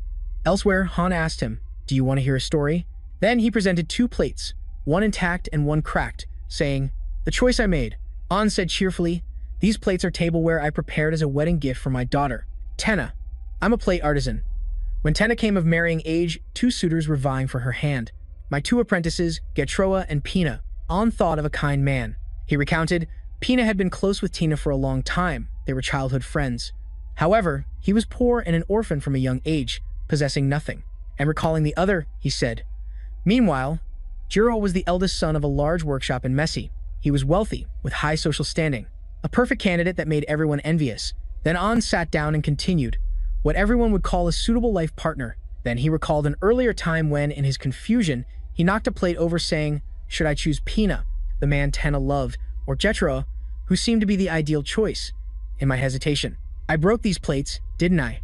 Elsewhere, Han asked him, "Do you want to hear a story?" Then he presented two plates, one intact and one cracked, saying, "The choice I made." Han said cheerfully, "These plates are tableware I prepared as a wedding gift for my daughter, Tenna. I'm a plate artisan. When Tenna came of marrying age, two suitors were vying for her hand. My two apprentices, Getroa and Pina." Han thought of a kind man. He recounted, Pina had been close with Tina for a long time. They were childhood friends. However, he was poor and an orphan from a young age, possessing nothing. And recalling the other, he said, "Meanwhile, Jiro was the eldest son of a large workshop in Messi. He was wealthy, with high social standing. A perfect candidate that made everyone envious." Then An sat down and continued, "What everyone would call a suitable life partner." Then he recalled an earlier time when, in his confusion, he knocked a plate over saying, "Should I choose Pina, the man Tenna loved, or Jetro, who seemed to be the ideal choice?" In my hesitation, "I broke these plates, didn't I?"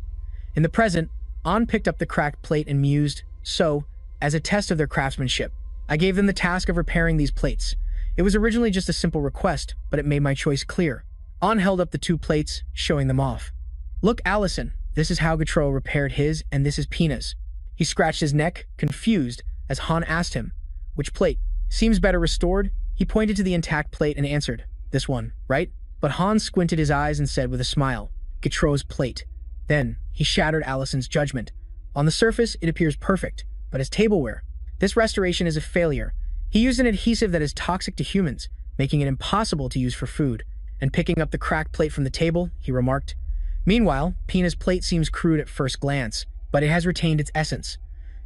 In the present, An picked up the cracked plate and mused, "So, as a test of their craftsmanship, I gave them the task of repairing these plates. It was originally just a simple request, but it made my choice clear." An held up the two plates, showing them off. "Look, Allison, this is how Getro repaired his, and this is Pina's." He scratched his neck, confused, as Han asked him, "Which plate seems better restored?" He pointed to the intact plate and answered, "This one, right?" But Han squinted his eyes and said with a smile, "Getro's plate." Then, he shattered Allison's judgment. "On the surface, it appears perfect, but as tableware, this restoration is a failure. He used an adhesive that is toxic to humans, making it impossible to use for food." And picking up the cracked plate from the table, he remarked, "Meanwhile, Pina's plate seems crude at first glance, but it has retained its essence.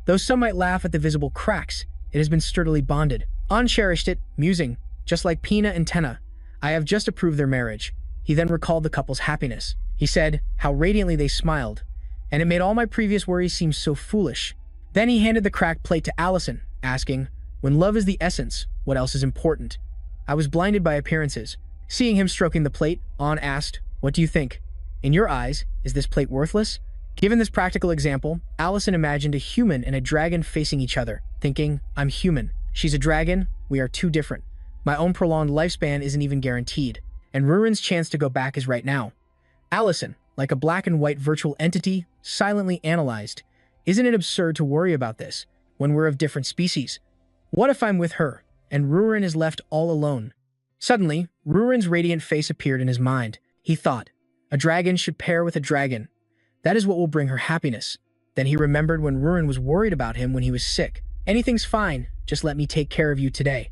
Though some might laugh at the visible cracks, it has been sturdily bonded." An cherished it, musing, just like Pina and Tenna. I have just approved their marriage." He then recalled the couple's happiness. He said how radiantly they smiled, and it made all my previous worries seem so foolish. Then he handed the cracked plate to Allison, asking, "When love is the essence, what else is important?" I was blinded by appearances. Seeing him stroking the plate, An asked, "What do you think? In your eyes, is this plate worthless?" Given this practical example, Allison imagined a human and a dragon facing each other, thinking, "I'm human. She's a dragon. We are too different. My own prolonged lifespan isn't even guaranteed, and Rurin's chance to go back is right now." Allison, like a black and white virtual entity, silently analyzed, "Isn't it absurd to worry about this when we're of different species? What if I'm with her, and Rurin is left all alone?" Suddenly, Rurin's radiant face appeared in his mind. He thought, "A dragon should pair with a dragon. That is what will bring her happiness." Then he remembered when Rurin was worried about him when he was sick. "Anything's fine, just let me take care of you today."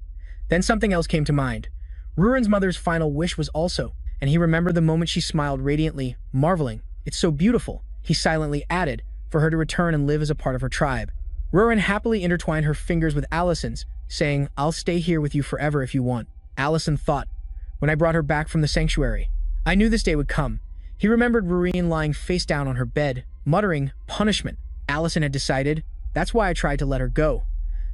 Then something else came to mind. Rurin's mother's final wish was also, and he remembered the moment she smiled radiantly, marveling, "It's so beautiful." He silently added, for her to return and live as a part of her tribe. Rurin happily intertwined her fingers with Allison's, saying, "I'll stay here with you forever if you want." Allison thought, "When I brought her back from the sanctuary, I knew this day would come." He remembered Rurin lying face down on her bed, muttering, "Punishment." Allison had decided, "That's why I tried to let her go."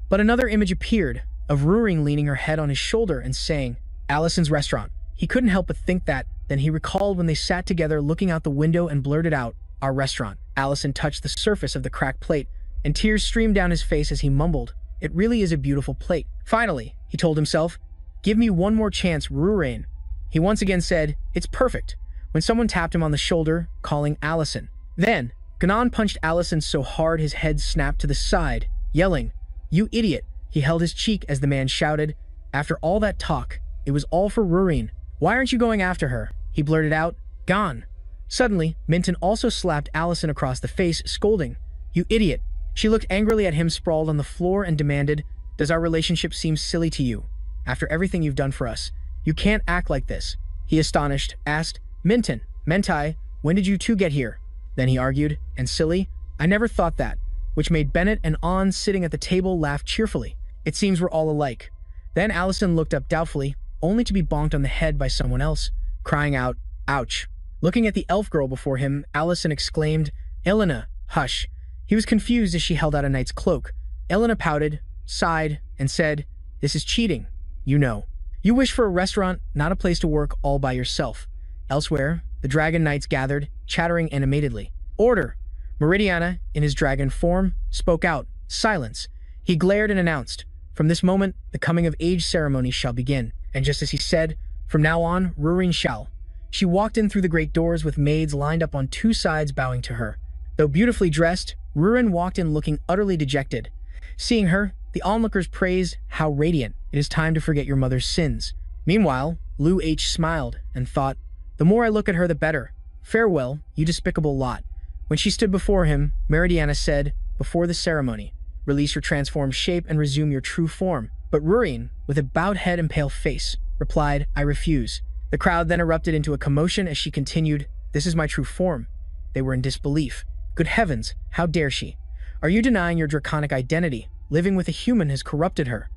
But another image appeared, of Rurin leaning her head on his shoulder and saying, "Allison's restaurant." He couldn't help but think that. Then he recalled when they sat together looking out the window and blurted out, "Our restaurant." Allison touched the surface of the cracked plate, and tears streamed down his face as he mumbled, "It really is a beautiful plate." Finally, he told himself, "Give me one more chance, Rurin." He once again said, "It's perfect," when someone tapped him on the shoulder, calling Allison. Then, Ganon punched Allison so hard his head snapped to the side, yelling, "You idiot!" He held his cheek as the man shouted, "After all that talk, it was all for Rurin. Why aren't you going after her?" He blurted out, "Gone." Suddenly, Minton also slapped Allison across the face, scolding, "You idiot!" She looked angrily at him sprawled on the floor and demanded, "Does our relationship seem silly to you? After everything you've done for us, you can't act like this." He, astonished, asked, "Minton, Mentai, when did you two get here?" Then he argued, "And silly? I never thought that," which made Bennett and An sitting at the table laugh cheerfully. "It seems we're all alike." Then Allison looked up doubtfully, only to be bonked on the head by someone else, crying out, "Ouch." Looking at the elf girl before him, Allison exclaimed, "Elena, hush." He was confused as she held out a knight's cloak. Elena pouted, sighed, and said, "This is cheating, you know. You wish for a restaurant, not a place to work all by yourself." Elsewhere, the dragon knights gathered, chattering animatedly. "Order!" Meridiana, in his dragon form, spoke out, "Silence." He glared and announced, "From this moment, the coming-of-age ceremony shall begin." And just as he said, "From now on, Rurin shall." She walked in through the great doors with maids lined up on two sides bowing to her. Though beautifully dressed, Rurin walked in looking utterly dejected. Seeing her, the onlookers praised, "How radiant. It is time to forget your mother's sins." Meanwhile, Lu H smiled and thought, "The more I look at her, the better. Farewell, you despicable lot." When she stood before him, Meridiana said, "Before the ceremony, release your transformed shape and resume your true form." But Rurin, with a bowed head and pale face, replied, "I refuse." The crowd then erupted into a commotion as she continued, "This is my true form." They were in disbelief. Good heavens, how dare she? Are you denying your draconic identity? Living with a human has corrupted her.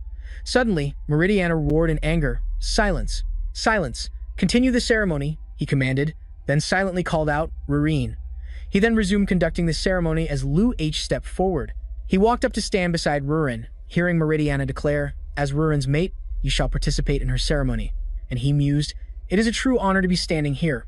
Suddenly, Meridiana roared in anger, "Silence! Silence! Continue the ceremony," he commanded, then silently called out, "Rurin." He then resumed conducting the ceremony as Lu H stepped forward. He walked up to stand beside Rurin, hearing Meridiana declare, "As Rurin's mate, you shall participate in her ceremony." And he mused, "It is a true honor to be standing here."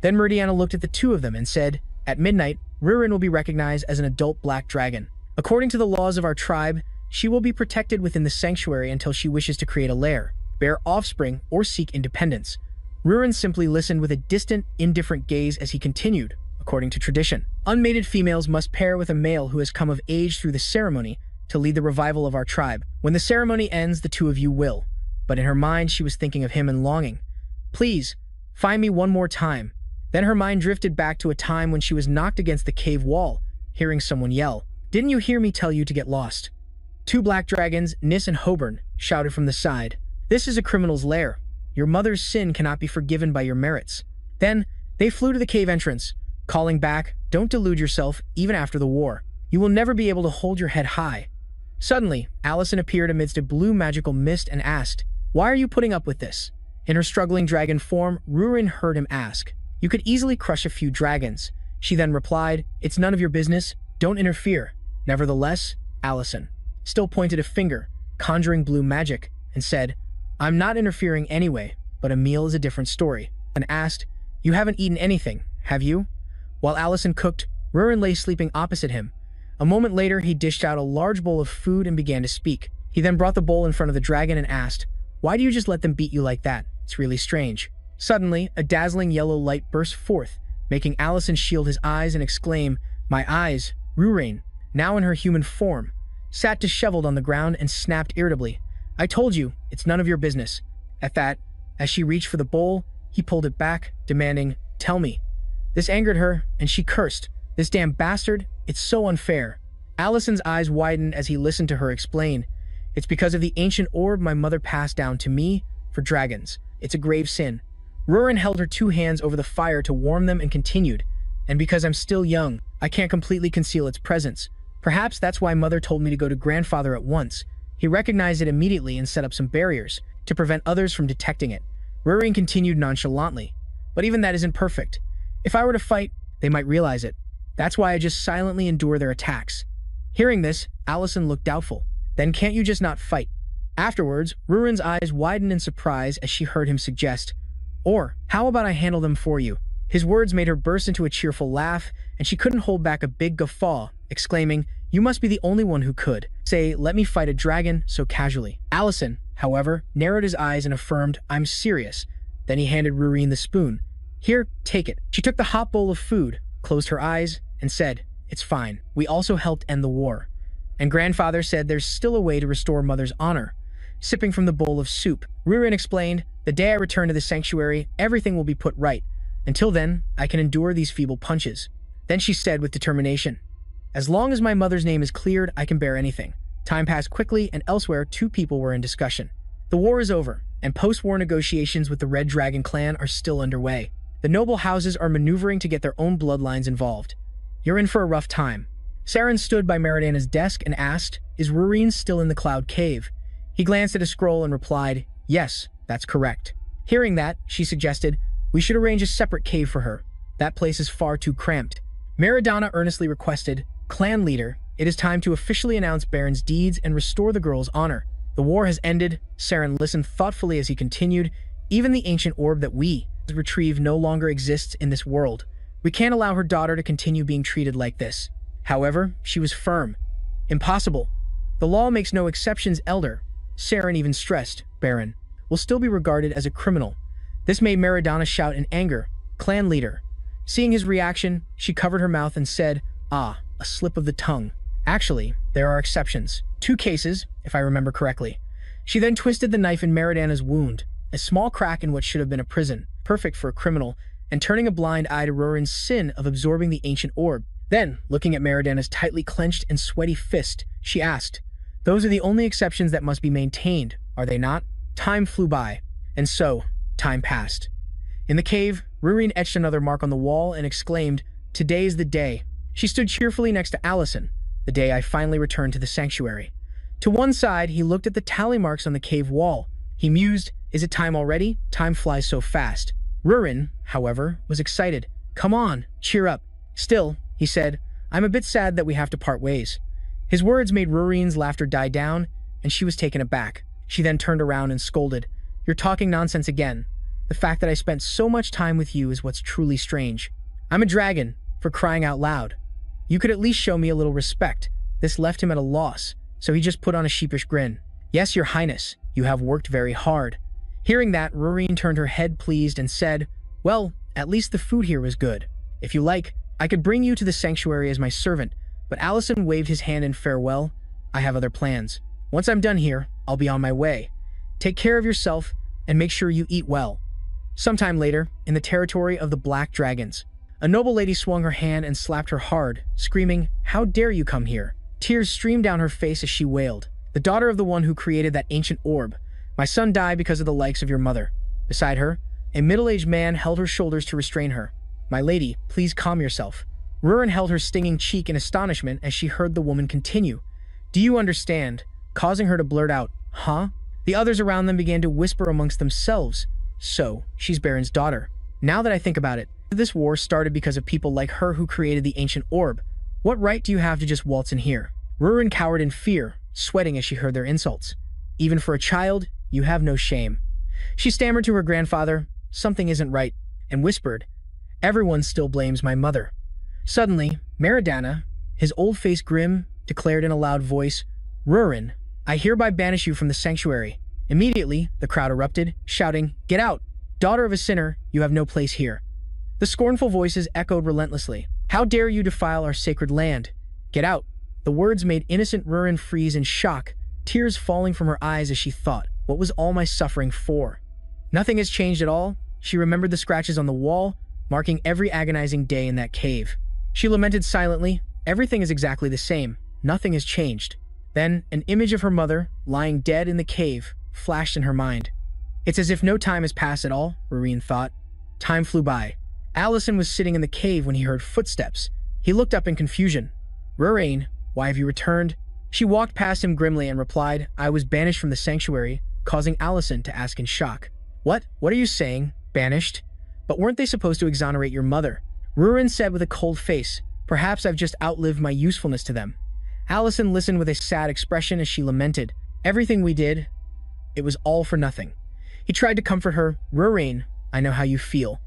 Then Meridiana looked at the two of them and said, "At midnight, Rurin will be recognized as an adult black dragon. According to the laws of our tribe, she will be protected within the sanctuary until she wishes to create a lair, bear offspring, or seek independence." Rurin simply listened with a distant, indifferent gaze as he continued, "According to tradition, unmated females must pair with a male who has come of age through the ceremony to lead the revival of our tribe. When the ceremony ends, the two of you will." But in her mind, she was thinking of him and longing. "Please, find me one more time." Then her mind drifted back to a time when she was knocked against the cave wall, hearing someone yell, "Didn't you hear me tell you to get lost?" Two black dragons, Nis and Hoburn, shouted from the side, "This is a criminal's lair. Your mother's sin cannot be forgiven by your merits." Then, they flew to the cave entrance, calling back, "Don't delude yourself, even after the war. You will never be able to hold your head high." Suddenly, Allison appeared amidst a blue magical mist and asked, Why are you putting up with this? In her struggling dragon form, Rurin heard him ask. You could easily crush a few dragons. She then replied, it's none of your business. Don't interfere. Nevertheless, Allison still pointed a finger, conjuring blue magic, and said, I'm not interfering anyway, but a meal is a different story. And asked, you haven't eaten anything, have you? While Allison cooked, Rurin lay sleeping opposite him. A moment later, he dished out a large bowl of food and began to speak. He then brought the bowl in front of the dragon and asked, why do you just let them beat you like that? It's really strange. Suddenly, a dazzling yellow light burst forth, making Allison shield his eyes and exclaim, my eyes! Rurin, now in her human form, sat disheveled on the ground and snapped irritably. I told you, it's none of your business. At that, as she reached for the bowl, he pulled it back, demanding, tell me. This angered her, and she cursed. This damn bastard, it's so unfair. Allison's eyes widened as he listened to her explain. It's because of the ancient orb my mother passed down to me for dragons. It's a grave sin. Rurin held her two hands over the fire to warm them and continued, and because I'm still young, I can't completely conceal its presence. Perhaps that's why mother told me to go to grandfather at once. He recognized it immediately and set up some barriers to prevent others from detecting it. Rurin continued nonchalantly, but even that isn't perfect. If I were to fight, they might realize it. That's why I just silently endure their attacks. Hearing this, Allison looked doubtful. Then can't you just not fight? Afterwards, Rurin's eyes widened in surprise as she heard him suggest, or, how about I handle them for you? His words made her burst into a cheerful laugh, and she couldn't hold back a big guffaw, exclaiming, you must be the only one who could say, let me fight a dragon so casually. Allison, however, narrowed his eyes and affirmed, I'm serious. Then he handed Rurin the spoon. Here, take it. She took the hot bowl of food, closed her eyes, and said, it's fine. We also helped end the war. And grandfather said there's still a way to restore mother's honor. Sipping from the bowl of soup, Rurin explained, the day I return to the sanctuary, everything will be put right. Until then, I can endure these feeble punches. Then she said with determination, as long as my mother's name is cleared, I can bear anything. Time passed quickly, and elsewhere, two people were in discussion. The war is over, and post-war negotiations with the Red Dragon clan are still underway. The noble houses are maneuvering to get their own bloodlines involved. You're in for a rough time. Saren stood by Meridana's desk and asked, is Rurin still in the Cloud Cave? He glanced at a scroll and replied, yes, that's correct. Hearing that, she suggested, we should arrange a separate cave for her. That place is far too cramped. Meridana earnestly requested, clan leader, it is time to officially announce Baron's deeds and restore the girl's honor. The war has ended. Saren listened thoughtfully as he continued, even the ancient orb that we retrieve no longer exists in this world. We can't allow her daughter to continue being treated like this. However, she was firm. Impossible. The law makes no exceptions, Elder. Saren even stressed, Baron will still be regarded as a criminal. This made Meridana shout in anger, clan leader. Seeing his reaction, she covered her mouth and said, a slip of the tongue. Actually, there are exceptions. 2 cases, if I remember correctly. She then twisted the knife in Meridana's wound, a small crack in what should have been a prison, perfect for a criminal, and turning a blind eye to Rurin's sin of absorbing the ancient orb. Then, looking at Meridana's tightly clenched and sweaty fist, she asked, those are the only exceptions that must be maintained, are they not? Time flew by, and so, time passed. In the cave, Rurin etched another mark on the wall and exclaimed, today is the day. She stood cheerfully next to Allison, the day I finally returned to the sanctuary. To one side, he looked at the tally marks on the cave wall. He mused, is it time already? Time flies so fast. Rurin, however, was excited. Come on, cheer up. Still, he said, I'm a bit sad that we have to part ways. His words made Rurin's laughter die down, and she was taken aback. She then turned around and scolded, you're talking nonsense again. The fact that I spent so much time with you is what's truly strange. I'm a dragon, for crying out loud. You could at least show me a little respect. This left him at a loss, so he just put on a sheepish grin. Yes, your highness, you have worked very hard. Hearing that, Rurin turned her head pleased and said, well, at least the food here was good. If you like, I could bring you to the sanctuary as my servant, but Allison waved his hand in farewell. I have other plans. Once I'm done here, I'll be on my way. Take care of yourself, and make sure you eat well. Sometime later, in the territory of the Black Dragons, a noble lady swung her hand and slapped her hard, screaming, how dare you come here? Tears streamed down her face as she wailed, the daughter of the one who created that ancient orb. My son died because of the likes of your mother. Beside her, a middle-aged man held her shoulders to restrain her. My lady, please calm yourself. Rurin held her stinging cheek in astonishment as she heard the woman continue. Do you understand? Causing her to blurt out, huh? The others around them began to whisper amongst themselves. So, she's Baron's daughter. Now that I think about it, this war started because of people like her who created the ancient orb. What right do you have to just waltz in here? Rurin cowered in fear, sweating as she heard their insults. Even for a child, you have no shame. She stammered to her grandfather, something isn't right, and whispered, everyone still blames my mother. Suddenly, Meridana, his old face grim, declared in a loud voice, Rurin, I hereby banish you from the sanctuary. Immediately, the crowd erupted, shouting, get out! Daughter of a sinner, you have no place here. The scornful voices echoed relentlessly. How dare you defile our sacred land? Get out! The words made innocent Rurin freeze in shock, tears falling from her eyes as she thought, what was all my suffering for? Nothing has changed at all. She remembered the scratches on the wall, marking every agonizing day in that cave. She lamented silently, everything is exactly the same, nothing has changed. Then, an image of her mother, lying dead in the cave, flashed in her mind. It's as if no time has passed at all, Rurin thought. Time flew by. Allison was sitting in the cave when he heard footsteps. He looked up in confusion. Rurin, why have you returned? She walked past him grimly and replied, I was banished from the sanctuary, causing Allison to ask in shock. What? What are you saying? Banished? But weren't they supposed to exonerate your mother? Rurin said with a cold face, perhaps I've just outlived my usefulness to them. Allison listened with a sad expression as she lamented, everything we did, it was all for nothing. He tried to comfort her, Rurin, I know how you feel.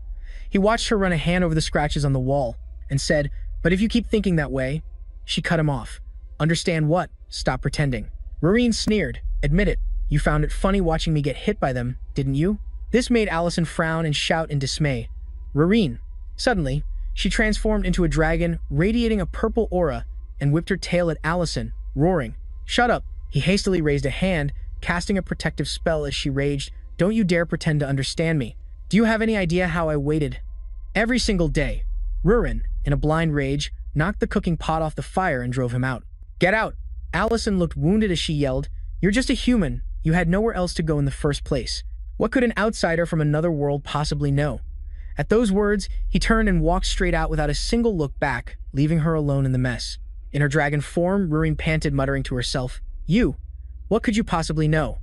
He watched her run a hand over the scratches on the wall and said, but if you keep thinking that way, she cut him off. Understand what? Stop pretending. Rurin sneered, admit it, you found it funny watching me get hit by them, didn't you? This made Allison frown and shout in dismay. Rurin. Suddenly, she transformed into a dragon, radiating a purple aura, and whipped her tail at Allison, roaring. Shut up! He hastily raised a hand, casting a protective spell as she raged, don't you dare pretend to understand me. Do you have any idea how I waited? Every single day. Rurin, in a blind rage, knocked the cooking pot off the fire and drove him out. Get out! Allison looked wounded as she yelled, you're just a human, you had nowhere else to go in the first place. What could an outsider from another world possibly know? At those words, he turned and walked straight out without a single look back, leaving her alone in the mess. In her dragon form, Rurin panted, muttering to herself, you! What could you possibly know?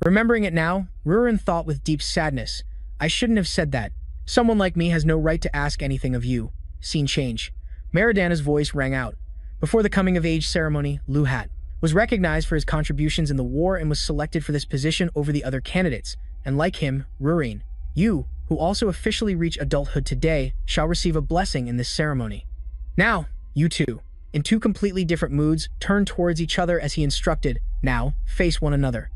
Remembering it now, Rurin thought with deep sadness, I shouldn't have said that. Someone like me has no right to ask anything of you. Scene change. Meridana's voice rang out. Before the coming-of-age ceremony, Luhat was recognized for his contributions in the war and was selected for this position over the other candidates, and like him, Rurin, you, who also officially reach adulthood today, shall receive a blessing in this ceremony. Now, you two, in two completely different moods, turned towards each other as he instructed, now, face one another.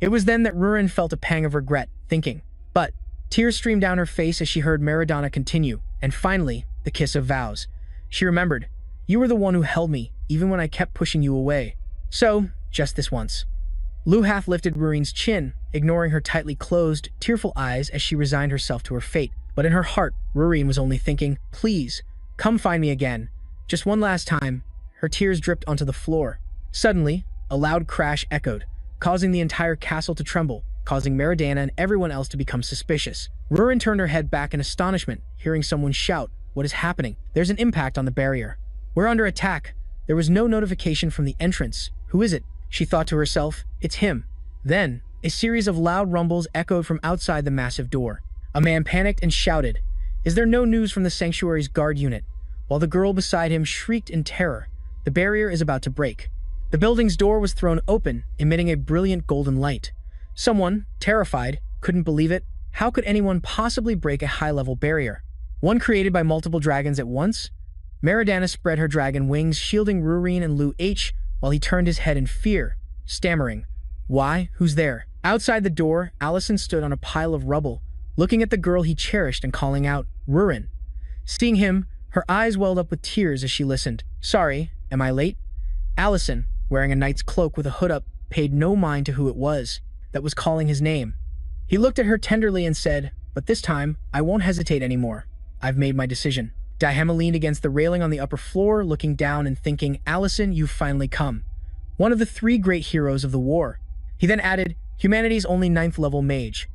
It was then that Rurin felt a pang of regret, thinking, but tears streamed down her face as she heard Meridana continue, and finally, the kiss of vows. She remembered, you were the one who held me, even when I kept pushing you away. So, just this once. Luhath lifted Rurin's chin, ignoring her tightly closed, tearful eyes as she resigned herself to her fate. But in her heart, Rurin was only thinking, please, come find me again. Just one last time. Her tears dripped onto the floor. Suddenly, a loud crash echoed, causing the entire castle to tremble, causing Meridana and everyone else to become suspicious. Rurin turned her head back in astonishment, hearing someone shout, what is happening? There's an impact on the barrier. We're under attack. There was no notification from the entrance. Who is it? She thought to herself, it's him. Then, a series of loud rumbles echoed from outside the massive door. A man panicked and shouted, is there no news from the sanctuary's guard unit? While the girl beside him shrieked in terror, the barrier is about to break. The building's door was thrown open, emitting a brilliant golden light. Someone, terrified, couldn't believe it. How could anyone possibly break a high-level barrier? One created by multiple dragons at once? Meridana spread her dragon wings, shielding Rurin and Lu H, while he turned his head in fear, stammering, why? Who's there? Outside the door, Allison stood on a pile of rubble, looking at the girl he cherished and calling out, Rurin. Seeing him, her eyes welled up with tears as she listened. Sorry, am I late? Allison, wearing a knight's cloak with a hood up, paid no mind to who it was that was calling his name. He looked at her tenderly and said, but this time, I won't hesitate anymore. I've made my decision. Dihema leaned against the railing on the upper floor, looking down and thinking, Allison, you've finally come. One of the three great heroes of the war. He then added, humanity's only 9th level mage.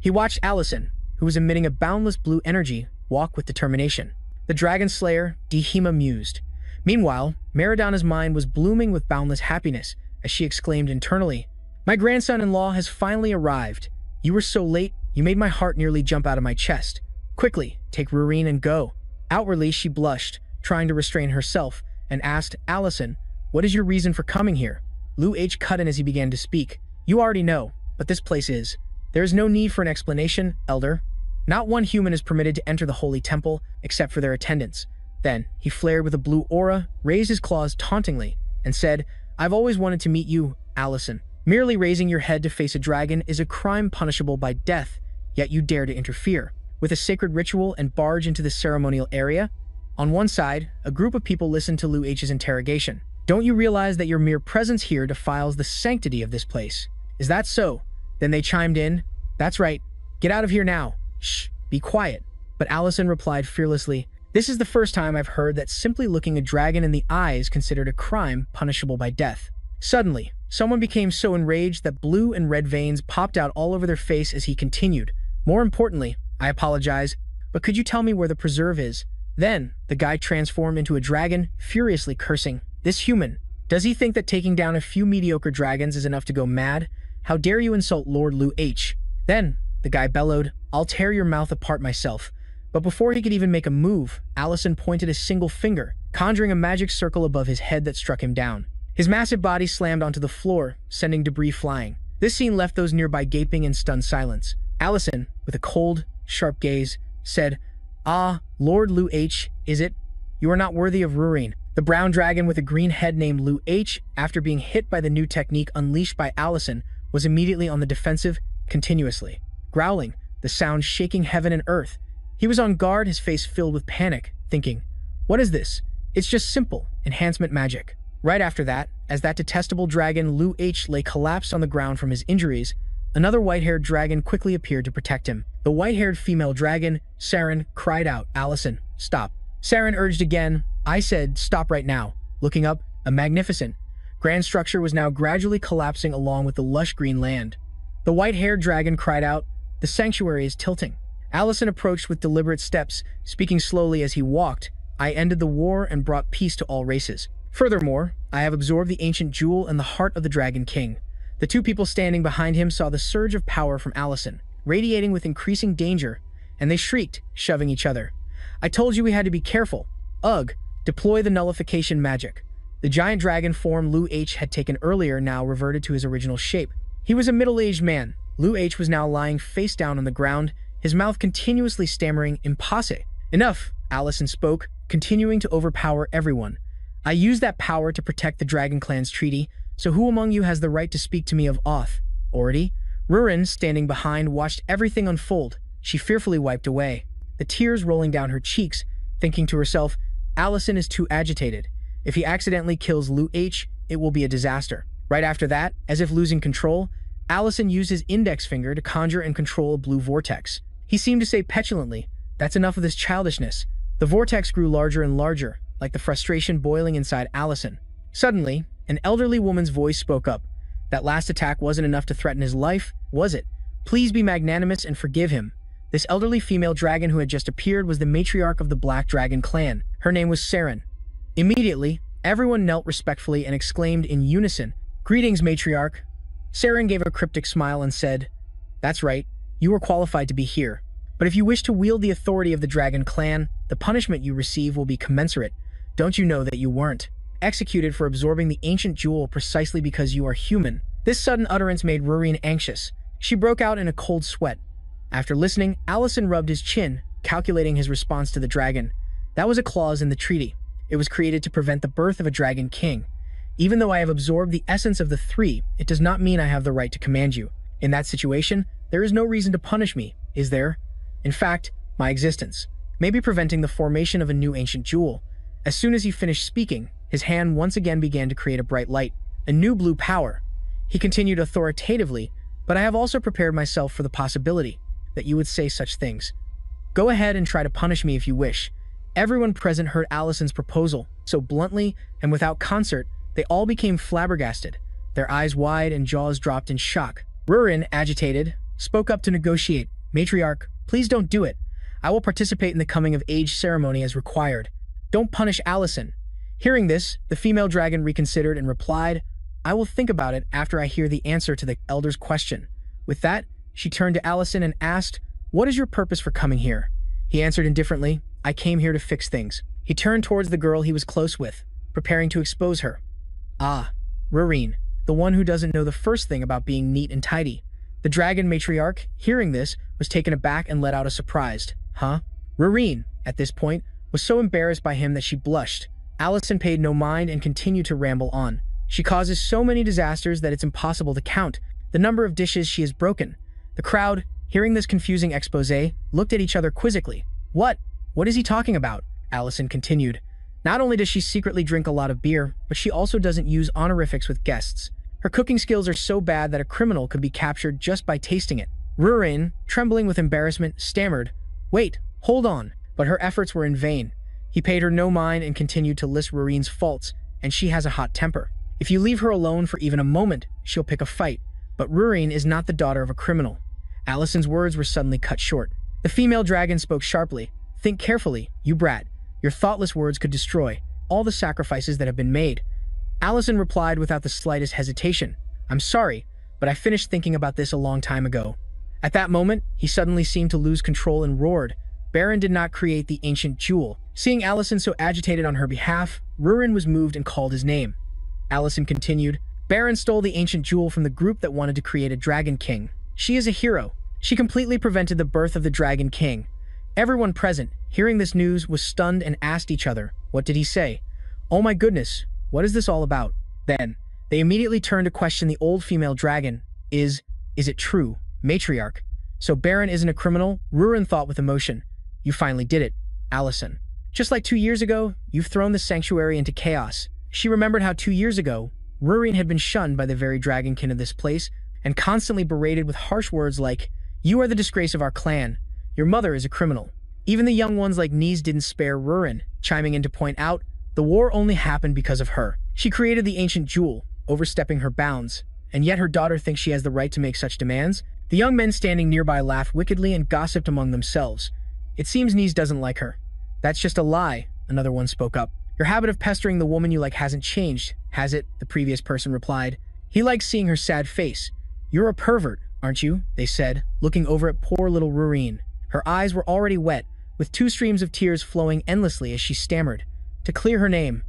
He watched Allison, who was emitting a boundless blue energy, walk with determination. The Dragon Slayer, Dihema mused. Meanwhile, Meridana's mind was blooming with boundless happiness, as she exclaimed internally, My grandson-in-law has finally arrived. You were so late, you made my heart nearly jump out of my chest. Quickly, take Rurine and go." Outwardly, she blushed, trying to restrain herself, and asked, "Allison, what is your reason for coming here?" Lu H cut in as he began to speak. "You already know, but this place is. There is no need for an explanation, Elder. Not one human is permitted to enter the holy temple, except for their attendants." Then, he flared with a blue aura, raised his claws tauntingly, and said, "I've always wanted to meet you, Allison. Merely raising your head to face a dragon is a crime punishable by death, yet you dare to interfere with a sacred ritual and barge into the ceremonial area?" On one side, a group of people listened to Lu H's interrogation. "Don't you realize that your mere presence here defiles the sanctity of this place? Is that so?" Then they chimed in, "That's right. Get out of here now. Shh, be quiet." But Allison replied fearlessly, "This is the first time I've heard that simply looking a dragon in the eye is considered a crime punishable by death." Suddenly, someone became so enraged that blue and red veins popped out all over their face as he continued, "More importantly, I apologize, but could you tell me where the preserve is?" Then, the guy transformed into a dragon, furiously cursing, "This human, does he think that taking down a few mediocre dragons is enough to go mad? How dare you insult Lord Lu H?" Then, the guy bellowed, "I'll tear your mouth apart myself." But before he could even make a move, Allison pointed a single finger, conjuring a magic circle above his head that struck him down. His massive body slammed onto the floor, sending debris flying. This scene left those nearby gaping in stunned silence. Allison, with a cold, sharp gaze, said, "Ah, Lord Lu H, is it? You are not worthy of Rurine." The brown dragon with a green head named Lu H, after being hit by the new technique unleashed by Allison, was immediately on the defensive, continuously growling, the sound shaking heaven and earth. He was on guard, his face filled with panic, thinking, "What is this? It's just simple enhancement magic." Right after that, as that detestable dragon Lu H lay collapsed on the ground from his injuries, another white-haired dragon quickly appeared to protect him. The white-haired female dragon, Saren, cried out, "Allison, stop." Saren urged again. "I said, stop right now." Looking up, a magnificent, grand structure was now gradually collapsing along with the lush green land. The white-haired dragon cried out, "The sanctuary is tilting." Allison approached with deliberate steps, speaking slowly as he walked. "I ended the war and brought peace to all races. Furthermore, I have absorbed the ancient jewel and the heart of the Dragon King." The two people standing behind him saw the surge of power from Allison, radiating with increasing danger, and they shrieked, shoving each other. "I told you we had to be careful. Ugh, deploy the nullification magic." The giant dragon form Lu H had taken earlier now reverted to his original shape. He was a middle-aged man. Lu H was now lying face down on the ground, his mouth continuously stammering, "Impasse." "Enough," Allison spoke, continuing to overpower everyone. "I used that power to protect the Dragon Clan's treaty, so who among you has the right to speak to me of Oath? Already?" Rurin, standing behind, watched everything unfold. She fearfully wiped away, the tears rolling down her cheeks, thinking to herself, "Allison is too agitated. If he accidentally kills Lu H, it will be a disaster." Right after that, as if losing control, Allison used his index finger to conjure and control a blue vortex. He seemed to say petulantly, "That's enough of this childishness." The vortex grew larger and larger, like the frustration boiling inside Allison. Suddenly, an elderly woman's voice spoke up. "That last attack wasn't enough to threaten his life, was it? Please be magnanimous and forgive him." This elderly female dragon who had just appeared was the matriarch of the Black Dragon clan. Her name was Saren. Immediately, everyone knelt respectfully and exclaimed in unison, "Greetings, matriarch." Saren gave a cryptic smile and said, "That's right, you are qualified to be here. But if you wish to wield the authority of the Dragon clan, the punishment you receive will be commensurate. Don't you know that you weren't executed for absorbing the ancient jewel precisely because you are human?" This sudden utterance made Rurine anxious. She broke out in a cold sweat. After listening, Allison rubbed his chin, calculating his response to the dragon. That was a clause in the treaty. It was created to prevent the birth of a Dragon King. Even though I have absorbed the essence of the three, it does not mean I have the right to command you. In that situation, there is no reason to punish me, is there? In fact, my existence may be preventing the formation of a new ancient jewel. As soon as he finished speaking, his hand once again began to create a bright light, a new blue power. He continued authoritatively, "But I have also prepared myself for the possibility that you would say such things. Go ahead and try to punish me if you wish." Everyone present heard Allison's proposal so bluntly and without concert, they all became flabbergasted, their eyes wide and jaws dropped in shock. Rurin, agitated, spoke up to negotiate. "Matriarch, please don't do it. I will participate in the coming-of-age ceremony as required. Don't punish Allison." Hearing this, the female dragon reconsidered and replied, I will think about it after I hear the answer to the elder's question. With that, she turned to Allison and asked, "What is your purpose for coming here?" He answered indifferently, "I came here to fix things." He turned towards the girl he was close with, preparing to expose her. Ah, Rurine, the one who doesn't know the first thing about being neat and tidy. The dragon matriarch, hearing this, was taken aback and let out a surprised, "Huh?" Rurine, at this point, was so embarrassed by him that she blushed. Allison paid no mind and continued to ramble on. She causes so many disasters that it's impossible to count the number of dishes she has broken. The crowd, hearing this confusing exposé, looked at each other quizzically. What? What is he talking about? Allison continued. Not only does she secretly drink a lot of beer, but she also doesn't use honorifics with guests. Her cooking skills are so bad that a criminal could be captured just by tasting it. Rurin, trembling with embarrassment, stammered, "Wait, hold on." But her efforts were in vain. He paid her no mind and continued to list Rurine's faults, and she has a hot temper. If you leave her alone for even a moment, she'll pick a fight. But Rurine is not the daughter of a criminal. Allison's words were suddenly cut short. The female dragon spoke sharply. "Think carefully, you brat. Your thoughtless words could destroy all the sacrifices that have been made." Allison replied without the slightest hesitation, "I'm sorry, but I finished thinking about this a long time ago." At that moment, he suddenly seemed to lose control and roared. Baron did not create the ancient jewel. Seeing Allison so agitated on her behalf, Rurin was moved and called his name. Allison continued, "Baron stole the ancient jewel from the group that wanted to create a Dragon King. She is a hero. She completely prevented the birth of the Dragon King." Everyone present, hearing this news, was stunned and asked each other, "What did he say? Oh my goodness, what is this all about?" Then, they immediately turned to question the old female dragon. Is it true, matriarch? So Baron isn't a criminal? Rurin thought with emotion. "You finally did it, Allison. Just like 2 years ago, you've thrown the sanctuary into chaos." She remembered how 2 years ago, Rurin had been shunned by the very dragonkin of this place and constantly berated with harsh words like, "You are the disgrace of our clan. Your mother is a criminal." Even the young ones like Nise didn't spare Rurin, chiming in to point out, the war only happened because of her. She created the ancient jewel, overstepping her bounds, and yet her daughter thinks she has the right to make such demands? The young men standing nearby laughed wickedly and gossiped among themselves. "It seems Nise doesn't like her." "That's just a lie," another one spoke up. "Your habit of pestering the woman you like hasn't changed, has it?" the previous person replied. "He likes seeing her sad face." "You're a pervert, aren't you?" they said, looking over at poor little Rurine. Her eyes were already wet, with 2 streams of tears flowing endlessly as she stammered. To clear her name,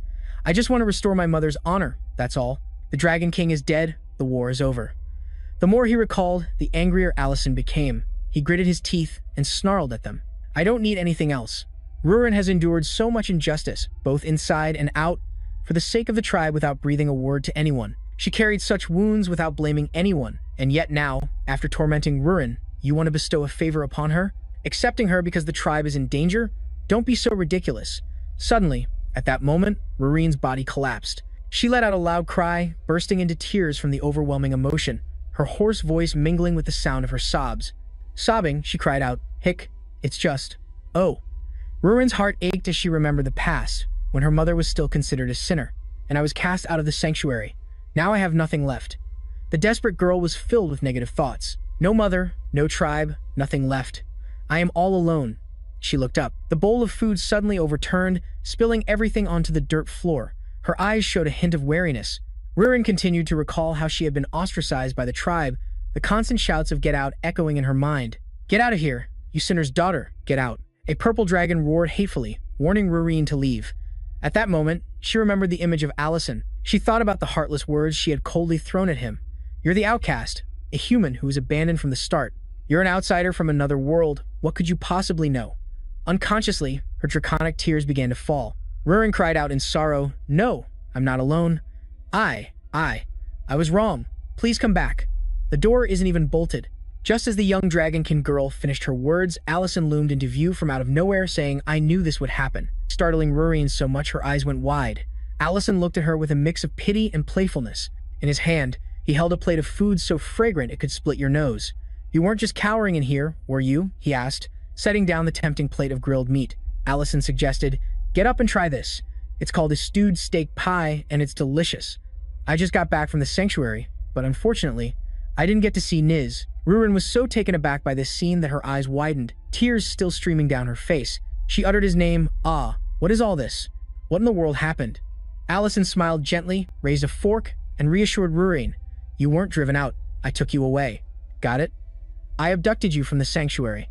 "I just want to restore my mother's honor, that's all. The Dragon King is dead, the war is over." The more he recalled, the angrier Allison became. He gritted his teeth and snarled at them. "I don't need anything else. Rurin has endured so much injustice, both inside and out, for the sake of the tribe without breathing a word to anyone. She carried such wounds without blaming anyone, and yet now, after tormenting Rurin, you want to bestow a favor upon her? Accepting her because the tribe is in danger? Don't be so ridiculous." Suddenly, at that moment, Rurine's body collapsed. She let out a loud cry, bursting into tears from the overwhelming emotion, her hoarse voice mingling with the sound of her sobs. Sobbing, she cried out, "Hick, it's just, oh." Rurin's heart ached as she remembered the past, when her mother was still considered a sinner, and I was cast out of the sanctuary. Now I have nothing left. The desperate girl was filled with negative thoughts. No mother, no tribe, nothing left. I am all alone. She looked up. The bowl of food suddenly overturned, spilling everything onto the dirt floor. Her eyes showed a hint of wariness. Rurin continued to recall how she had been ostracized by the tribe, the constant shouts of "get out" echoing in her mind. "Get out of here, you sinner's daughter, get out." A purple dragon roared hatefully, warning Rurine to leave. At that moment, she remembered the image of Allison. She thought about the heartless words she had coldly thrown at him. "You're the outcast, a human who was abandoned from the start. You're an outsider from another world. What could you possibly know?" Unconsciously, her draconic tears began to fall. Rurin cried out in sorrow, "No, I'm not alone. I was wrong. Please come back. The door isn't even bolted." Just as the young dragonkin girl finished her words, Allison loomed into view from out of nowhere, saying, "I knew this would happen," startling Rurine so much her eyes went wide. Allison looked at her with a mix of pity and playfulness. In his hand, he held a plate of food so fragrant it could split your nose. "You weren't just cowering in here, were you?" he asked, setting down the tempting plate of grilled meat. Allison suggested, "Get up and try this. It's called a stewed steak pie, and it's delicious. I just got back from the sanctuary, but unfortunately, I didn't get to see Niz." Rurin was so taken aback by this scene that her eyes widened, tears still streaming down her face. She uttered his name. "Ah, what is all this? What in the world happened?" Allison smiled gently, raised a fork, and reassured Rurin. You weren't driven out. I took you away. Got it? I abducted you from the sanctuary.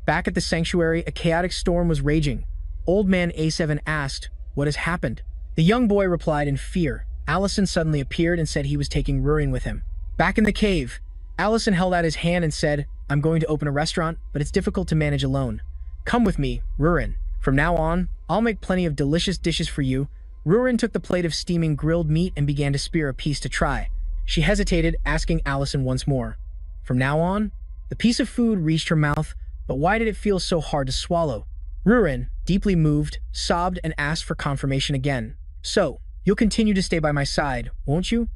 Back at the sanctuary, a chaotic storm was raging. Old man A7 asked, what has happened? The young boy replied in fear. Allison suddenly appeared and said he was taking Rurin with him. Back in the cave, Allison held out his hand and said, I'm going to open a restaurant, but it's difficult to manage alone. Come with me, Rurin. From now on, I'll make plenty of delicious dishes for you. Rurin took the plate of steaming grilled meat and began to spear a piece to try. She hesitated, asking Allison once more. From now on? The piece of food reached her mouth, but why did it feel so hard to swallow? Rurin, deeply moved, sobbed and asked for confirmation again. So, you'll continue to stay by my side, won't you?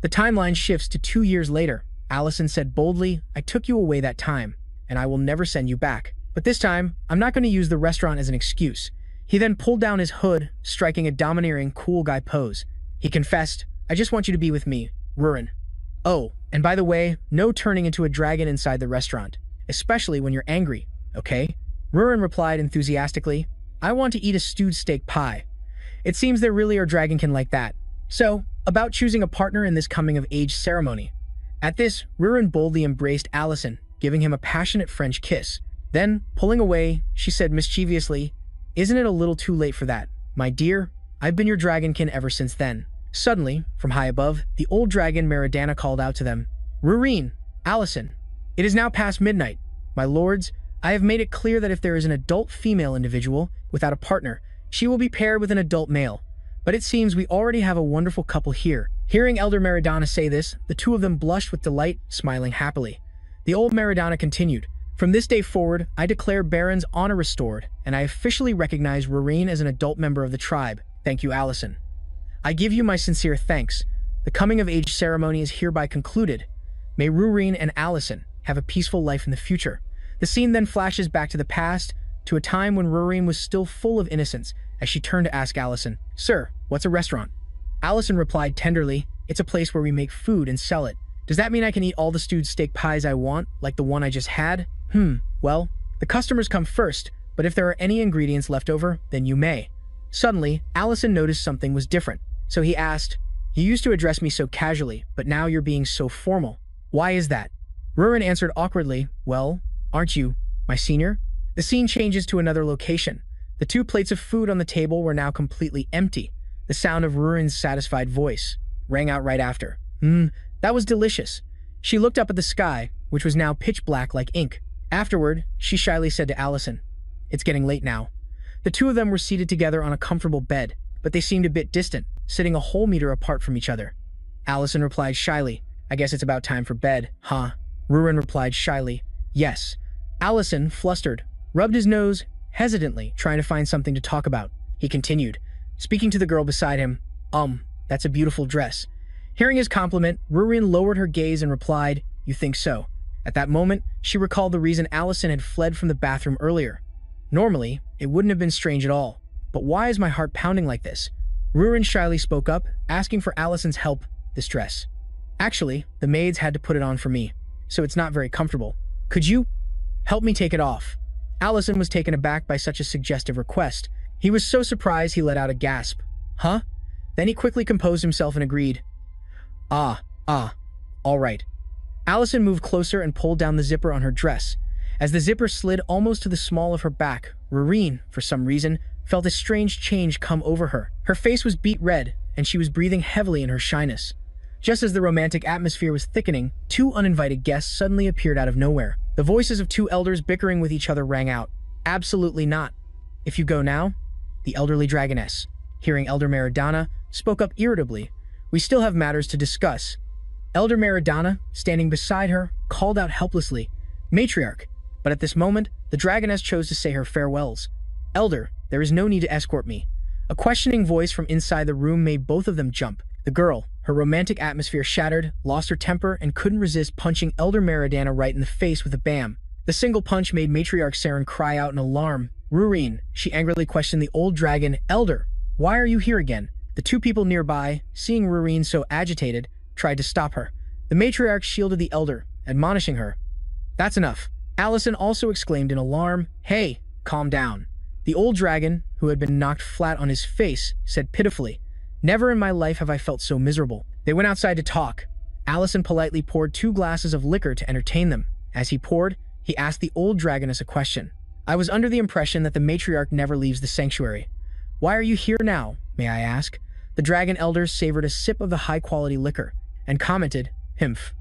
The timeline shifts to 2 years later. Allison said boldly, I took you away that time, and I will never send you back. But this time, I'm not going to use the restaurant as an excuse. He then pulled down his hood, striking a domineering, cool guy pose. He confessed, I just want you to be with me, Rurin. Oh, and by the way, no turning into a dragon inside the restaurant, especially when you're angry, okay? Rurin replied enthusiastically, I want to eat a stewed steak pie. It seems there really are dragonkin like that. So, about choosing a partner in this coming-of-age ceremony. At this, Rurin boldly embraced Allison, giving him a passionate French kiss. Then, pulling away, she said mischievously, Isn't it a little too late for that, my dear? I've been your dragonkin ever since then. Suddenly, from high above, the old dragon Meridana called out to them, Rurin, Allison, it is now past midnight. My lords, I have made it clear that if there is an adult female individual without a partner, she will be paired with an adult male. But it seems we already have a wonderful couple here. Hearing Elder Meridana say this, the two of them blushed with delight, smiling happily. The old Meridana continued, From this day forward, I declare Baron's honor restored, and I officially recognize Rurin as an adult member of the tribe. Thank you, Allison. I give you my sincere thanks. The coming-of-age ceremony is hereby concluded. May Rurin and Allison have a peaceful life in the future. The scene then flashes back to the past, to a time when Rurin was still full of innocence, as she turned to ask Allison, Sir, what's a restaurant? Allison replied tenderly, It's a place where we make food and sell it. Does that mean I can eat all the stewed steak pies I want, like the one I just had? Well, the customers come first, but if there are any ingredients left over, then you may. Suddenly, Allison noticed something was different, so he asked, You used to address me so casually, but now you're being so formal. Why is that? Rurin answered awkwardly, Well, aren't you my senior? The scene changes to another location. The 2 plates of food on the table were now completely empty. The sound of Rurin's satisfied voice rang out right after. That was delicious. She looked up at the sky, which was now pitch black like ink. Afterward, she shyly said to Allison, It's getting late now. The 2 of them were seated together on a comfortable bed, but they seemed a bit distant, sitting a whole meter apart from each other. Allison replied shyly, I guess it's about time for bed, huh? Rurin replied shyly, Yes. Allison, flustered, rubbed his nose, hesitantly, trying to find something to talk about. He continued, speaking to the girl beside him, That's a beautiful dress. Hearing his compliment, Rurin lowered her gaze and replied, You think so? At that moment, she recalled the reason Allison had fled from the bathroom earlier. Normally, it wouldn't have been strange at all. But why is my heart pounding like this? Rurin shyly spoke up, asking for Allison's help. This dress. Actually, the maids had to put it on for me, so it's not very comfortable. Could you help me take it off? Allison was taken aback by such a suggestive request. He was so surprised he let out a gasp. Huh? Then he quickly composed himself and agreed. All right. Allison moved closer and pulled down the zipper on her dress. As the zipper slid almost to the small of her back, Rurin, for some reason, felt a strange change come over her. Her face was beet red, and she was breathing heavily in her shyness. Just as the romantic atmosphere was thickening, 2 uninvited guests suddenly appeared out of nowhere. The voices of 2 elders bickering with each other rang out. Absolutely not. If you go now, the elderly dragoness, hearing Elder Meridana, spoke up irritably. We still have matters to discuss. Elder Meridana, standing beside her, called out helplessly, Matriarch. But at this moment, the dragoness chose to say her farewells. Elder, there is no need to escort me. A questioning voice from inside the room made both of them jump. The girl, her romantic atmosphere shattered, lost her temper, and couldn't resist punching Elder Meridana right in the face with a bam. The single punch made Matriarch Saren cry out in alarm. Rurin, she angrily questioned the old dragon, Elder, why are you here again? The 2 people nearby, seeing Rurin so agitated, tried to stop her. The matriarch shielded the elder, admonishing her. That's enough. Allison also exclaimed in alarm, Hey, calm down. The old dragon, who had been knocked flat on his face, said pitifully, Never in my life have I felt so miserable. They went outside to talk. Allison politely poured 2 glasses of liquor to entertain them. As he poured, he asked the old dragoness a question. I was under the impression that the matriarch never leaves the sanctuary. Why are you here now, may I ask? The dragon elder savored a sip of the high-quality liquor and commented, "Himph.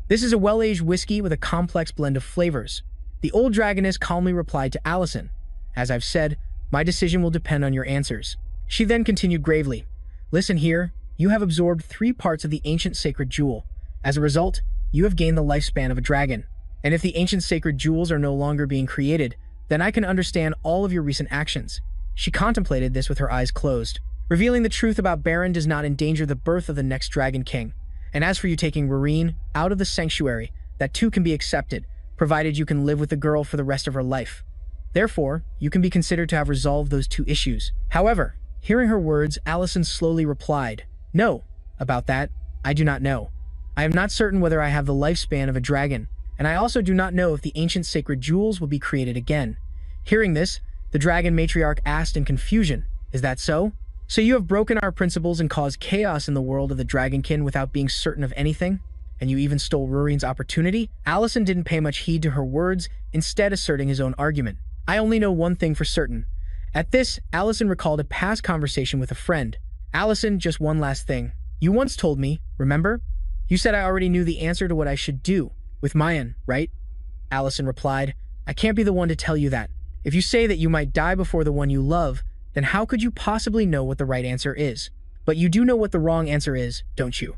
This is a well-aged whiskey with a complex blend of flavors." The old dragoness calmly replied to Allison, "As I've said, my decision will depend on your answers." She then continued gravely, "Listen here, you have absorbed 3 parts of the ancient sacred jewel. As a result, you have gained the lifespan of a dragon. And if the ancient sacred jewels are no longer being created, then I can understand all of your recent actions." She contemplated this with her eyes closed. Revealing the truth about Baron does not endanger the birth of the next Dragon King. And as for you taking Rurine out of the sanctuary, that too can be accepted, provided you can live with the girl for the rest of her life. Therefore, you can be considered to have resolved those 2 issues. However, hearing her words, Allison slowly replied, "No, about that, I do not know. I am not certain whether I have the lifespan of a dragon, and I also do not know if the ancient sacred jewels will be created again." Hearing this, the dragon matriarch asked in confusion, "Is that so? So you have broken our principles and caused chaos in the world of the Dragonkin without being certain of anything? And you even stole Rurine's opportunity?" Allison didn't pay much heed to her words, instead asserting his own argument. "I only know one thing for certain." At this, Allison recalled a past conversation with a friend. "Allison, just one last thing. You once told me, remember? You said I already knew the answer to what I should do with Mayan, right?" Allison replied, "I can't be the one to tell you that. If you say that you might die before the one you love, then how could you possibly know what the right answer is? But you do know what the wrong answer is, don't you?"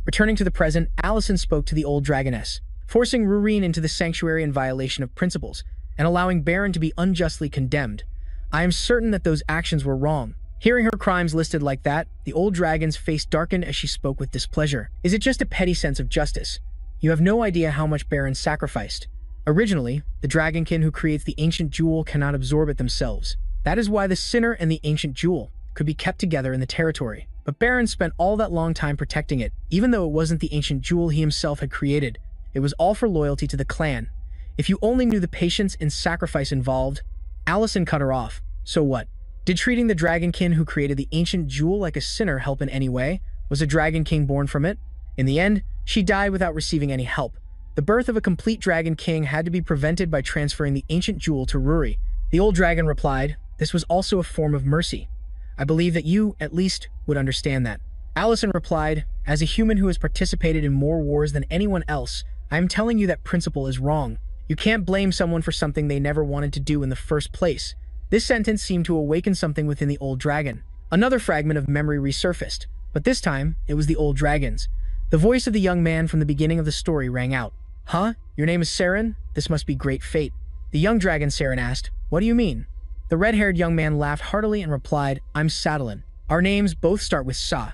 Returning to the present, Allison spoke to the old dragoness, forcing Rurine into the sanctuary in violation of principles, and allowing Baron to be unjustly condemned. "I am certain that those actions were wrong." Hearing her crimes listed like that, the old dragon's face darkened as she spoke with displeasure. "Is it just a petty sense of justice? You have no idea how much Baron sacrificed. Originally, the Dragonkin who creates the ancient jewel cannot absorb it themselves. That is why the sinner and the ancient jewel could be kept together in the territory. But Baron spent all that long time protecting it, even though it wasn't the ancient jewel he himself had created. It was all for loyalty to the clan. If you only knew the patience and sacrifice involved." Allison cut her off. "So what? Did treating the Dragonkin who created the ancient jewel like a sinner help in any way? Was a Dragon King born from it? In the end, she died without receiving any help. The birth of a complete Dragon King had to be prevented by transferring the ancient jewel to Ruri." The old dragon replied, "This was also a form of mercy. I believe that you, at least, would understand that." Allison replied, "As a human who has participated in more wars than anyone else, I am telling you that principle is wrong. You can't blame someone for something they never wanted to do in the first place." This sentence seemed to awaken something within the old dragon. Another fragment of memory resurfaced, but this time, it was the old dragon's. The voice of the young man from the beginning of the story rang out. "Huh? Your name is Saren? This must be great fate." The young dragon Saren asked, "What do you mean?" The red-haired young man laughed heartily and replied, "I'm Sadalin. Our names both start with Sa.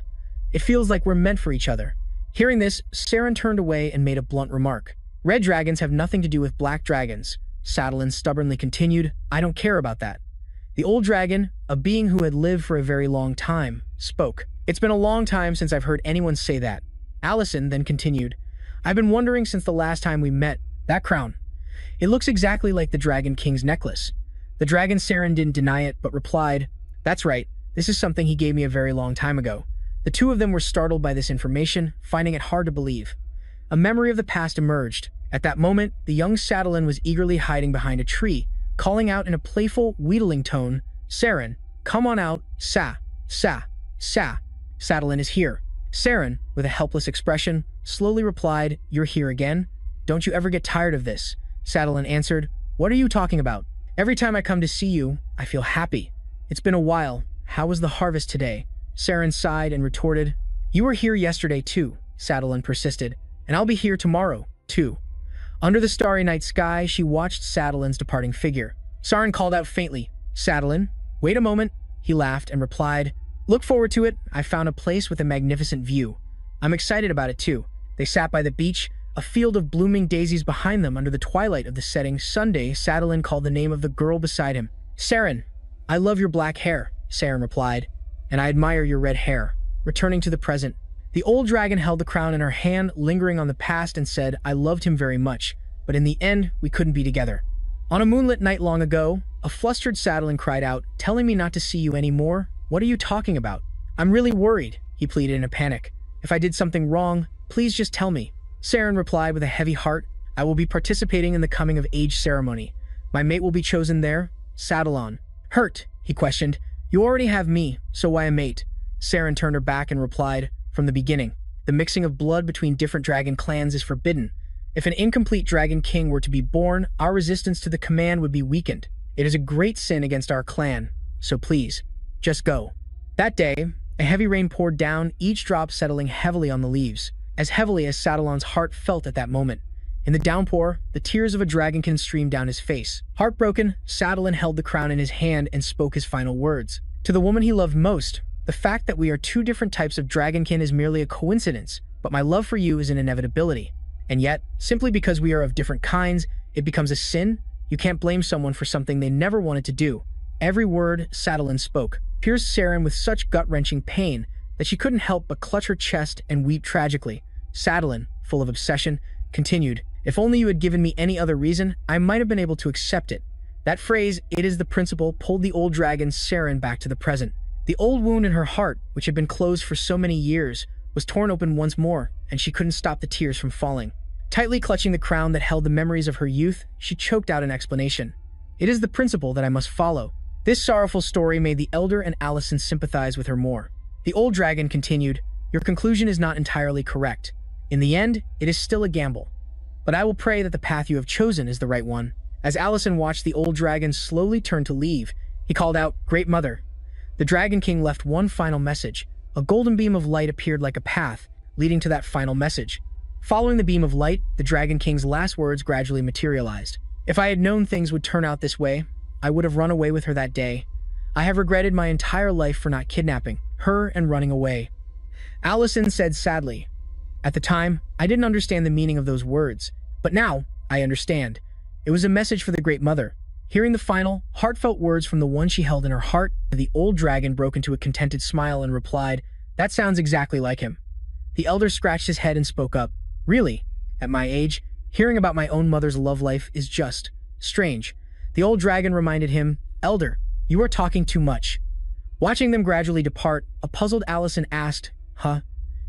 It feels like we're meant for each other." Hearing this, Saren turned away and made a blunt remark. "Red dragons have nothing to do with black dragons." Sadalin stubbornly continued, "I don't care about that." The old dragon, a being who had lived for a very long time, spoke. "It's been a long time since I've heard anyone say that." Allison then continued, "I've been wondering since the last time we met. That crown. It looks exactly like the Dragon King's necklace." The dragon Saren didn't deny it, but replied, "That's right. This is something he gave me a very long time ago." The two of them were startled by this information, finding it hard to believe. A memory of the past emerged. At that moment, the young Sadalin was eagerly hiding behind a tree, calling out in a playful, wheedling tone, "Saren, come on out, Sa, Sa, Sa. Sadalin is here." Saren, with a helpless expression, slowly replied, "You're here again? Don't you ever get tired of this?" Sadalin answered, "What are you talking about? Every time I come to see you, I feel happy. It's been a while. How was the harvest today?" Saren sighed and retorted, "You were here yesterday too," Sadalin persisted, "and I'll be here tomorrow, too." Under the starry night sky, she watched Sadalin's departing figure. Saren called out faintly, "Sadalin, wait a moment." He laughed and replied, "Look forward to it. I found a place with a magnificent view. I'm excited about it too." They sat by the beach, a field of blooming daisies behind them under the twilight of the setting Sunday. Sadalin called the name of the girl beside him. "Saren, I love your black hair," Saren replied, "and I admire your red hair." Returning to the present, the old dragon held the crown in her hand, lingering on the past, and said, "I loved him very much, but in the end, we couldn't be together." On a moonlit night long ago, a flustered Sadalin cried out, "Telling me not to see you anymore? What are you talking about?" "I'm really worried," he pleaded in a panic. If I did something wrong, please just tell me. Saren replied with a heavy heart. I will be participating in the coming-of-age ceremony. My mate will be chosen there. Saddle on. Hurt? He questioned. You already have me, so why a mate? Saren turned her back and replied, from the beginning, the mixing of blood between different dragon clans is forbidden. If an incomplete dragon king were to be born, our resistance to the command would be weakened. It is a great sin against our clan, so please, just go. That day, a heavy rain poured down, each drop settling heavily on the leaves, as heavily as Sadalon's heart felt at that moment. In the downpour, the tears of a dragonkin streamed down his face. Heartbroken, Sadalon held the crown in his hand and spoke his final words. To the woman he loved most, the fact that we are two different types of dragonkin is merely a coincidence, but my love for you is an inevitability. And yet, simply because we are of different kinds, it becomes a sin? You can't blame someone for something they never wanted to do. Every word Sadalon spoke pierced Saren with such gut-wrenching pain that she couldn't help but clutch her chest and weep tragically. Sadalon, full of obsession, continued, if only you had given me any other reason, I might have been able to accept it. That phrase, it is the principle, pulled the old dragon Saren back to the present. The old wound in her heart, which had been closed for so many years, was torn open once more, and she couldn't stop the tears from falling. Tightly clutching the crown that held the memories of her youth, she choked out an explanation. It is the principle that I must follow. This sorrowful story made the elder and Allison sympathize with her more. The old dragon continued, your conclusion is not entirely correct. In the end, it is still a gamble. But I will pray that the path you have chosen is the right one. As Allison watched the old dragon slowly turn to leave, he called out, Great Mother. The Dragon King left one final message. A golden beam of light appeared like a path, leading to that final message. Following the beam of light, the Dragon King's last words gradually materialized. If I had known things would turn out this way, I would have run away with her that day. I have regretted my entire life for not kidnapping her and running away. Allison said sadly, at the time, I didn't understand the meaning of those words, but now I understand. It was a message for the Great Mother. Hearing the final, heartfelt words from the one she held in her heart, the old dragon broke into a contented smile and replied, that sounds exactly like him. The elder scratched his head and spoke up, really, at my age, hearing about my own mother's love life is just strange. The old dragon reminded him, Elder, you are talking too much. Watching them gradually depart, a puzzled Allison asked, huh?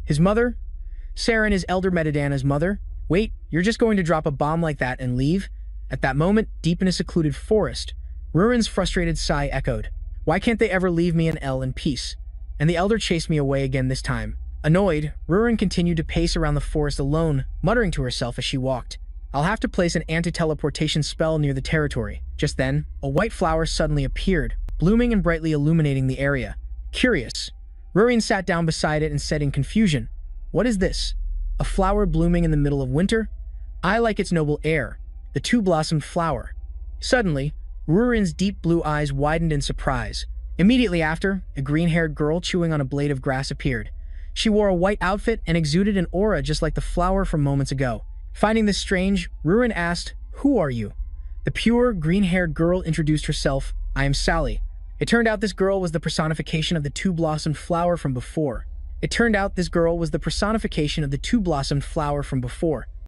His mother? Saren is Elder Metadana's mother? Wait, you're just going to drop a bomb like that and leave? At that moment, deep in a secluded forest, Rurin's frustrated sigh echoed. Why can't they ever leave me and Elle in peace? And the elder chased me away again this time. Annoyed, Rurin continued to pace around the forest alone, muttering to herself as she walked. I'll have to place an anti-teleportation spell near the territory. Just then, a white flower suddenly appeared, blooming and brightly illuminating the area. Curious, Rurin sat down beside it and said in confusion, what is this? A flower blooming in the middle of winter? I like its noble air. The two-blossomed flower. Suddenly, Rurin's deep blue eyes widened in surprise. Immediately after, a green-haired girl chewing on a blade of grass appeared. She wore a white outfit and exuded an aura just like the flower from moments ago. Finding this strange, Rurin asked, Who are you? The pure, green-haired girl introduced herself, I am Sally. It turned out this girl was the personification of the two-blossomed flower from before.